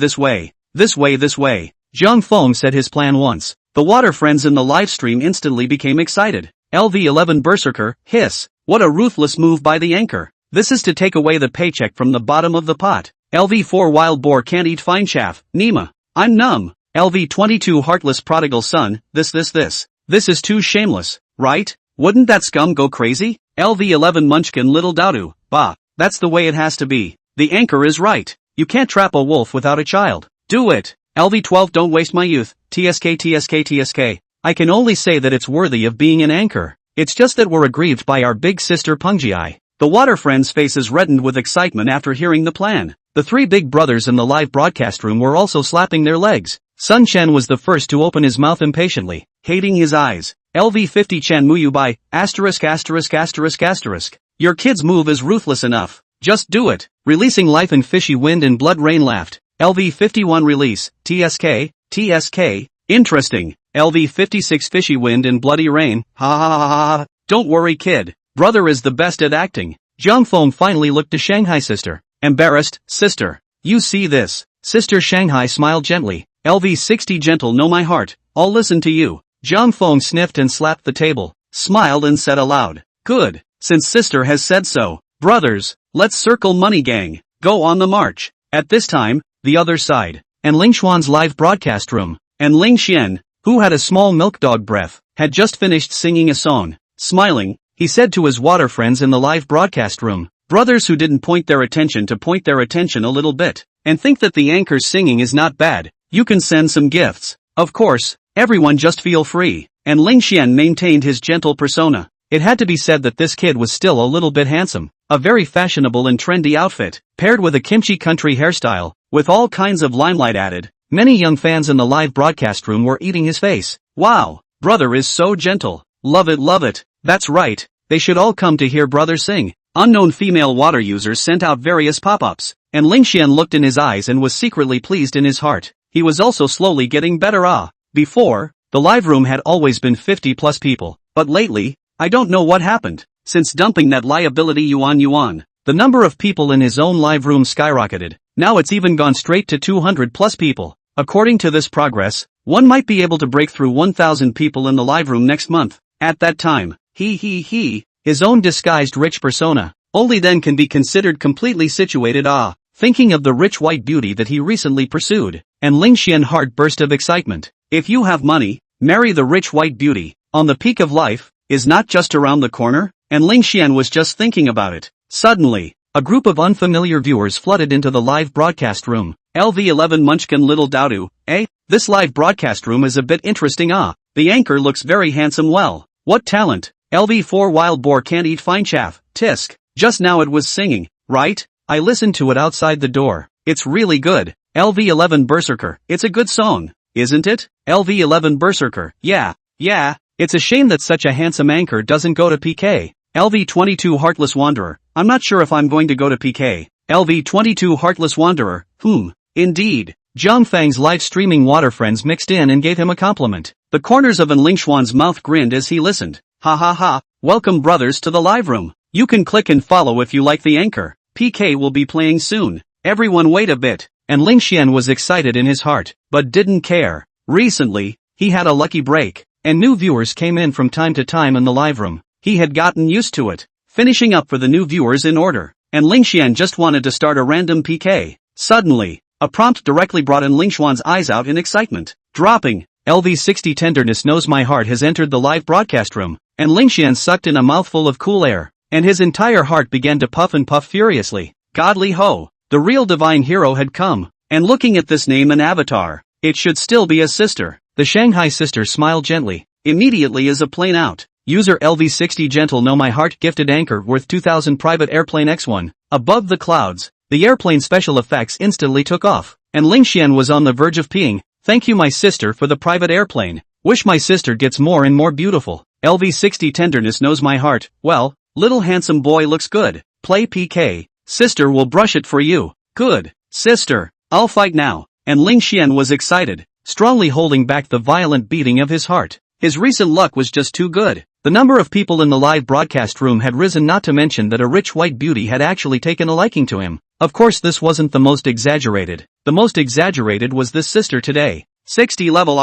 Jiang Feng said his plan once. The water friends in the live stream instantly became excited. LV11 Berserker, hiss. What a ruthless move by the anchor. This is to take away the paycheck from the bottom of the pot. LV4 Wild Boar can't eat fine chaff. Nima. I'm numb. LV22 Heartless Prodigal Son, this is too shameless, right? Wouldn't that scum go crazy? LV11 Munchkin Little Daudu, bah, that's the way it has to be. The anchor is right. You can't trap a wolf without a child. Do it. LV12 Don't waste my youth. TSK. I can only say that it's worthy of being an anchor. It's just that we're aggrieved by our big sister Pengjiai. The water friends' faces reddened with excitement after hearing the plan. The three big brothers in the live broadcast room were also slapping their legs. Sun Chen was the first to open his mouth impatiently, hating his eyes. LV50 Chen Muyubai, ******. Your kid's move is ruthless enough. Just do it. Releasing life in fishy wind and blood rain laughed. LV51 release, TSK. Interesting. LV56 fishy wind and bloody rain, ha. Don't worry kid. Brother is the best at acting. Jiang Feng finally looked to Shanghai sister. Embarrassed, sister. You see this. Sister Shanghai smiled gently. LV60 gentle know my heart, I'll listen to you. Jiang Feng sniffed and slapped the table, smiled and said aloud. Good, since sister has said so. Brothers, let's circle money gang. Go on the march. At this time, the other side. And Ling Xuan's live broadcast room. And Ling Xian, who had a small milk dog breath, had just finished singing a song. Smiling, he said to his water friends in the live broadcast room. Brothers who didn't point their attention a little bit, and think that the anchor's singing is not bad, you can send some gifts. Of course, everyone just feel free. And Ling Xian maintained his gentle persona. It had to be said that this kid was still a little bit handsome. A very fashionable and trendy outfit, paired with a kimchi country hairstyle, with all kinds of limelight added, Many young fans in the live broadcast room were eating his face. Wow, brother is so gentle. Love it, love it. That's right. They should all come to hear brother sing. Unknown female water users sent out various pop-ups, and Lingxian looked in his eyes and was secretly pleased in his heart. He was also slowly getting better. Before, the live room had always been 50 plus people, but lately, I don't know what happened. Since dumping that liability yuan, the number of people in his own live room skyrocketed. Now it's even gone straight to 200 plus people. According to this progress, one might be able to break through 1,000 people in the live room next month. At that time, his own disguised rich persona, only then can be considered completely situated. Thinking of the rich white beauty that he recently pursued, and Lingxian's heart burst of excitement. If you have money, marry the rich white beauty. On the peak of life, is not just around the corner, and Lingxian was just thinking about it. Suddenly, a group of unfamiliar viewers flooded into the live broadcast room. LV11 Munchkin Little Dowdu, this live broadcast room is a bit interesting. The anchor looks very handsome. Well, what talent. LV4 Wild Boar Can't Eat Fine Chaff, tisk. Just now it was singing, right? I listened to it outside the door. It's really good. LV11 Berserker, it's a good song, isn't it? LV11 Berserker, yeah. It's a shame that such a handsome anchor doesn't go to PK. LV22 Heartless Wanderer, I'm not sure if I'm going to go to PK. LV22 Heartless Wanderer, indeed. Zhang Fang's live streaming water friends mixed in and gave him a compliment. The corners of Lingxuan's mouth grinned as he listened. Ha. Welcome brothers to the live room. You can click and follow if you like the anchor. PK will be playing soon. Everyone wait a bit. And Lingxian was excited in his heart, but didn't care. Recently, he had a lucky break, and new viewers came in from time to time in the live room. He had gotten used to it, finishing up for the new viewers in order, and Lingxian just wanted to start a random PK. Suddenly, a prompt directly brought in Lingxuan's eyes out in excitement. Dropping, LV60 Tenderness Knows My Heart has entered the live broadcast room, and Lingxian sucked in a mouthful of cool air, and his entire heart began to puff and puff furiously. Godly ho! The real divine hero had come, and looking at this name and avatar, it should still be a sister. The Shanghai sister smiled gently, immediately as a plane out. User LV60 Gentle Know My Heart gifted anchor worth 2000 private airplane X1. Above the clouds, the airplane special effects instantly took off, and Lingxian was on the verge of peeing. Thank you my sister for the private airplane. Wish my sister gets more and more beautiful. LV60 Tenderness Knows My Heart, well, little handsome boy looks good. Play PK. Sister will brush it for you. Good. Sister, I'll fight now. And Lingxian was excited, strongly holding back the violent beating of his heart. His recent luck was just too good. The number of people in the live broadcast room had risen, not to mention that a rich white beauty had actually taken a liking to him. Of course this wasn't the most exaggerated. The most exaggerated was this sister today. 60 level.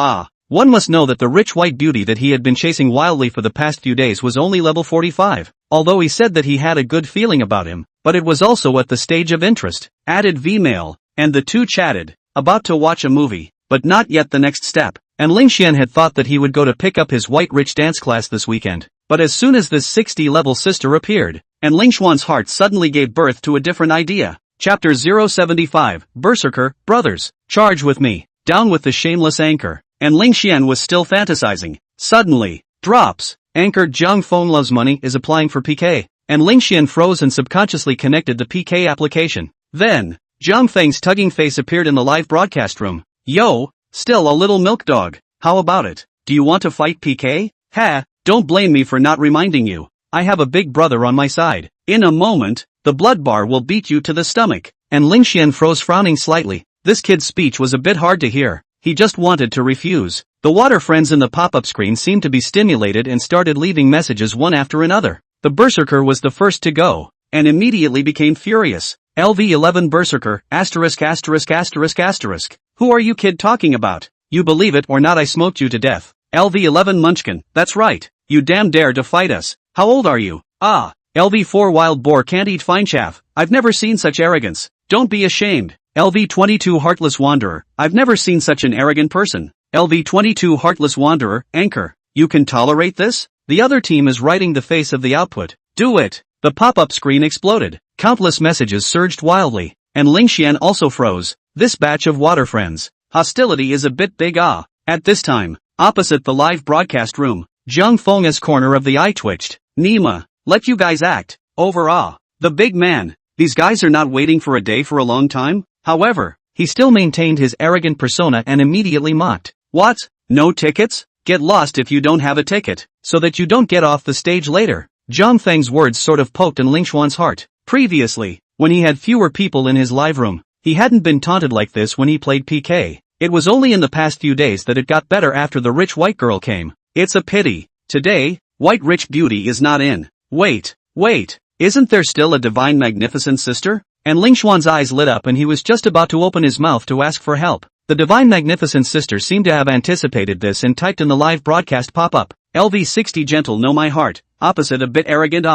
One must know that the rich white beauty that he had been chasing wildly for the past few days was only level 45. Although he said that he had a good feeling about him, but it was also at the stage of interest. Added V-mail, and the two chatted, about to watch a movie, but not yet the next step. And Lingxian had thought that he would go to pick up his white rich dance class this weekend. But as soon as this 60 level sister appeared, and Lingxuan's heart suddenly gave birth to a different idea. Chapter 075, Berserker, Brothers, charge with me, down with the shameless anchor. And Lingxian was still fantasizing. Suddenly, drops, anchor Zhang Feng Loves Money is applying for PK. And Lingxian froze and subconsciously connected the PK application. Then, Zhang Feng's tugging face appeared in the live broadcast room. Yo, still a little milk dog, how about it? Do you want to fight PK? Don't blame me for not reminding you. I have a big brother on my side. In a moment, the blood bar will beat you to the stomach. And Lingxian froze, frowning slightly. This kid's speech was a bit hard to hear. He just wanted to refuse. The water friends in the pop-up screen seemed to be stimulated and started leaving messages one after another. The Berserker was the first to go, and immediately became furious. LV11 Berserker, *******. Who are you kid talking about? You believe it or not, I smoked you to death. LV11 Munchkin, that's right. You damn dare to fight us. How old are you? LV4 Wild Boar Can't Eat Fine Chaff. I've never seen such arrogance. Don't be ashamed. LV22 Heartless Wanderer, I've never seen such an arrogant person. LV22 Heartless Wanderer, anchor. You can tolerate this? The other team is writing the face of the output. Do it. The pop-up screen exploded. Countless messages surged wildly, and Lingxian also froze. This batch of water friends. Hostility is a bit big. At this time, opposite the live broadcast room, Zhang Feng's corner of the eye twitched. Nima, let you guys act. Over. The big man. These guys are not waiting for a day for a long time. However, he still maintained his arrogant persona and immediately mocked. What? No tickets? Get lost if you don't have a ticket, so that you don't get off the stage later. Zhang Feng's words sort of poked in Lingxuan's heart. Previously, when he had fewer people in his live room, he hadn't been taunted like this when he played PK. It was only in the past few days that it got better after the rich white girl came. It's a pity. Today, white rich beauty is not in. Wait, isn't there still a divine magnificent sister? And Lingxuan's eyes lit up and he was just about to open his mouth to ask for help. The divine magnificent sister seemed to have anticipated this and typed in the live broadcast pop-up. LV60 gentle know my heart, opposite a bit arrogant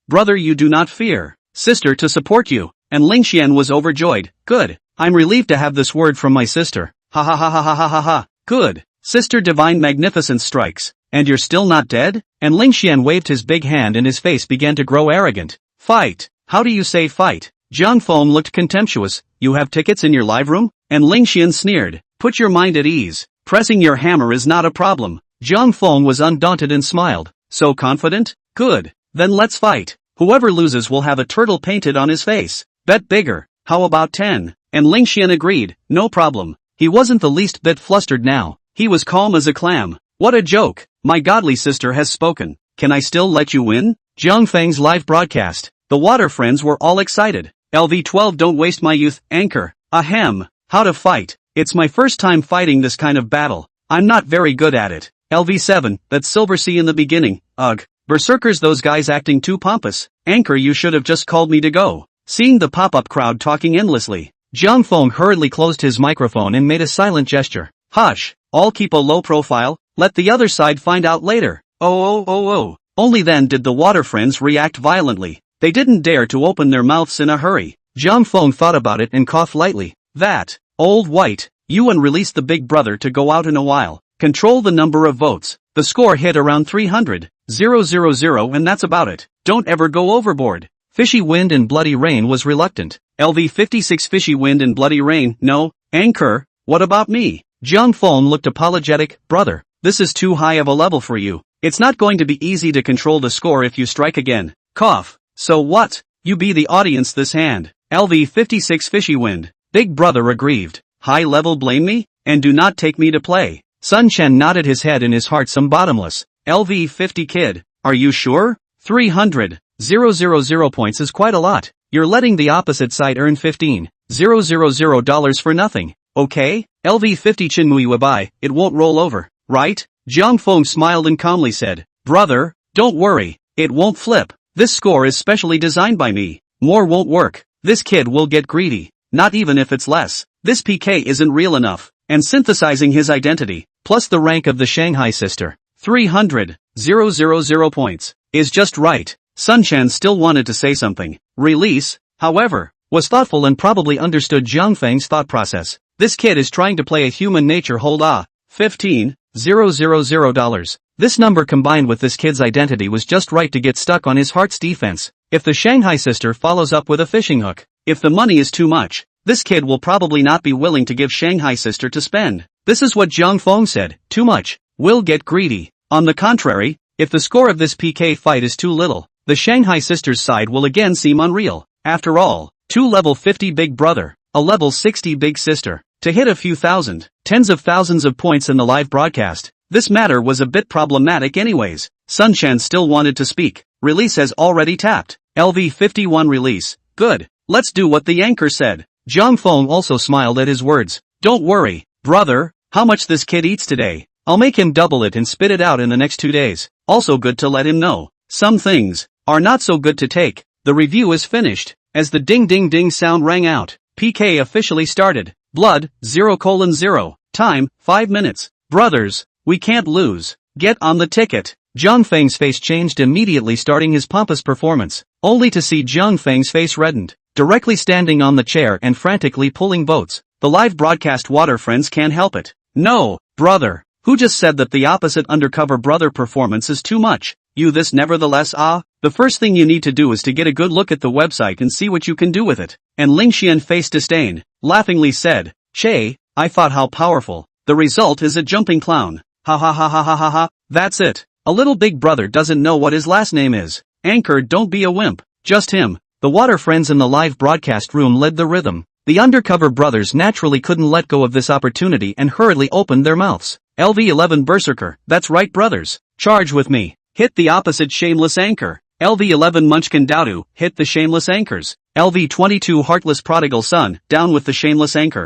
brother you do not fear, sister to support you. And Lingxian was overjoyed. Good, I'm relieved to have this word from my sister. Ha ha ha ha ha ha ha ha. Good, sister divine magnificence strikes. And you're still not dead? And Lingxian waved his big hand and his face began to grow arrogant. Fight. How do you say fight? Zhang Feng looked contemptuous. You have tickets in your live room? And Lingxian sneered. Put your mind at ease. Pressing your hammer is not a problem. Zhang Feng was undaunted and smiled. So confident? Good. Then let's fight. Whoever loses will have a turtle painted on his face. Bet bigger. How about 10? And Lingxian agreed. No problem. He wasn't the least bit flustered now. He was calm as a clam. What a joke. My godly sister has spoken. Can I still let you win? Zhang Feng's live broadcast. The water friends were all excited. LV12 don't waste my youth, anchor. Ahem. How to fight. It's my first time fighting this kind of battle. I'm not very good at it. LV7, that's Silver Sea in the beginning. Ugh. Berserkers those guys acting too pompous. Anchor you should have just called me to go. Seeing the pop-up crowd talking endlessly, Zhang Feng hurriedly closed his microphone and made a silent gesture. Hush. All keep a low profile. Let the other side find out later. Oh. Only then did the water friends react violently. They didn't dare to open their mouths in a hurry. Zhang Feng thought about it and coughed lightly. That, old white, you and release the big brother to go out in a while. Control the number of votes. The score hit around 300,000 and that's about it. Don't ever go overboard. Fishy Wind and Bloody Rain was reluctant. LV56 Fishy Wind and Bloody Rain, no. Anchor, what about me? Zhang Feng looked apologetic. Brother, this is too high of a level for you. It's not going to be easy to control the score if you strike again. Cough. So what? You be the audience this hand. LV56 Fishy Wind. Big brother aggrieved. High level blame me? And do not take me to play. Sun Chen nodded his head in his heart some bottomless. LV50 kid. Are you sure? 300,000 points is quite a lot. You're letting the opposite side earn $15,000 for nothing. Okay? LV50 Chinmui Wabai, it won't roll over, right? Zhang Feng smiled and calmly said, brother, don't worry, it won't flip. This score is specially designed by me. More won't work. This kid will get greedy. Not even if it's less. This PK isn't real enough. And synthesizing his identity, plus the rank of the Shanghai sister, 300,000 points, is just right. Sun Chen still wanted to say something. Release, however, was thoughtful and probably understood Zhang Feng's thought process. This kid is trying to play a human nature hold $15,000. This number combined with this kid's identity was just right to get stuck on his heart's defense. If the Shanghai sister follows up with a fishing hook, if the money is too much, this kid will probably not be willing to give Shanghai sister to spend. This is what Zhang Feng said. Too much. Will get greedy. On the contrary, if the score of this PK fight is too little, the Shanghai sister's side will again seem unreal. After all, 2 level 50 big brother, a level 60 big sister. To hit a few thousand, tens of thousands of points in the live broadcast, this matter was a bit problematic anyways. Sun Chen still wanted to speak. Release has already tapped. LV51 release. Good. Let's do what the anchor said. Zhang Feng also smiled at his words. Don't worry, brother, how much this kid eats today. I'll make him double it and spit it out in the next 2 days. Also good to let him know. Some things are not so good to take. The review is finished. As the ding ding ding sound rang out, PK officially started. Blood, 0:0. Time, 5 minutes. Brothers, we can't lose. Get on the ticket. Zhang Feng's face changed immediately, starting his pompous performance, only to see Zhang Feng's face reddened, directly standing on the chair and frantically pulling boats. The live broadcast water friends can't help it. No, brother, who just said that the opposite undercover brother performance is too much? You this nevertheless the first thing you need to do is to get a good look at the website and see what you can do with it. And Lingxian faced disdain, laughingly said, Che, I thought how powerful. The result is a jumping clown. Ha ha ha ha ha ha ha, that's it. A little big brother doesn't know what his last name is. Anchor, don't be a wimp. Just him. The water friends in the live broadcast room led the rhythm. The undercover brothers naturally couldn't let go of this opportunity and hurriedly opened their mouths. LV11 Berserker, that's right brothers, charge with me. Hit the opposite shameless anchor. LV11 Munchkin Dowdu, hit the shameless anchors. LV22 Heartless Prodigal Son, down with the shameless anchor.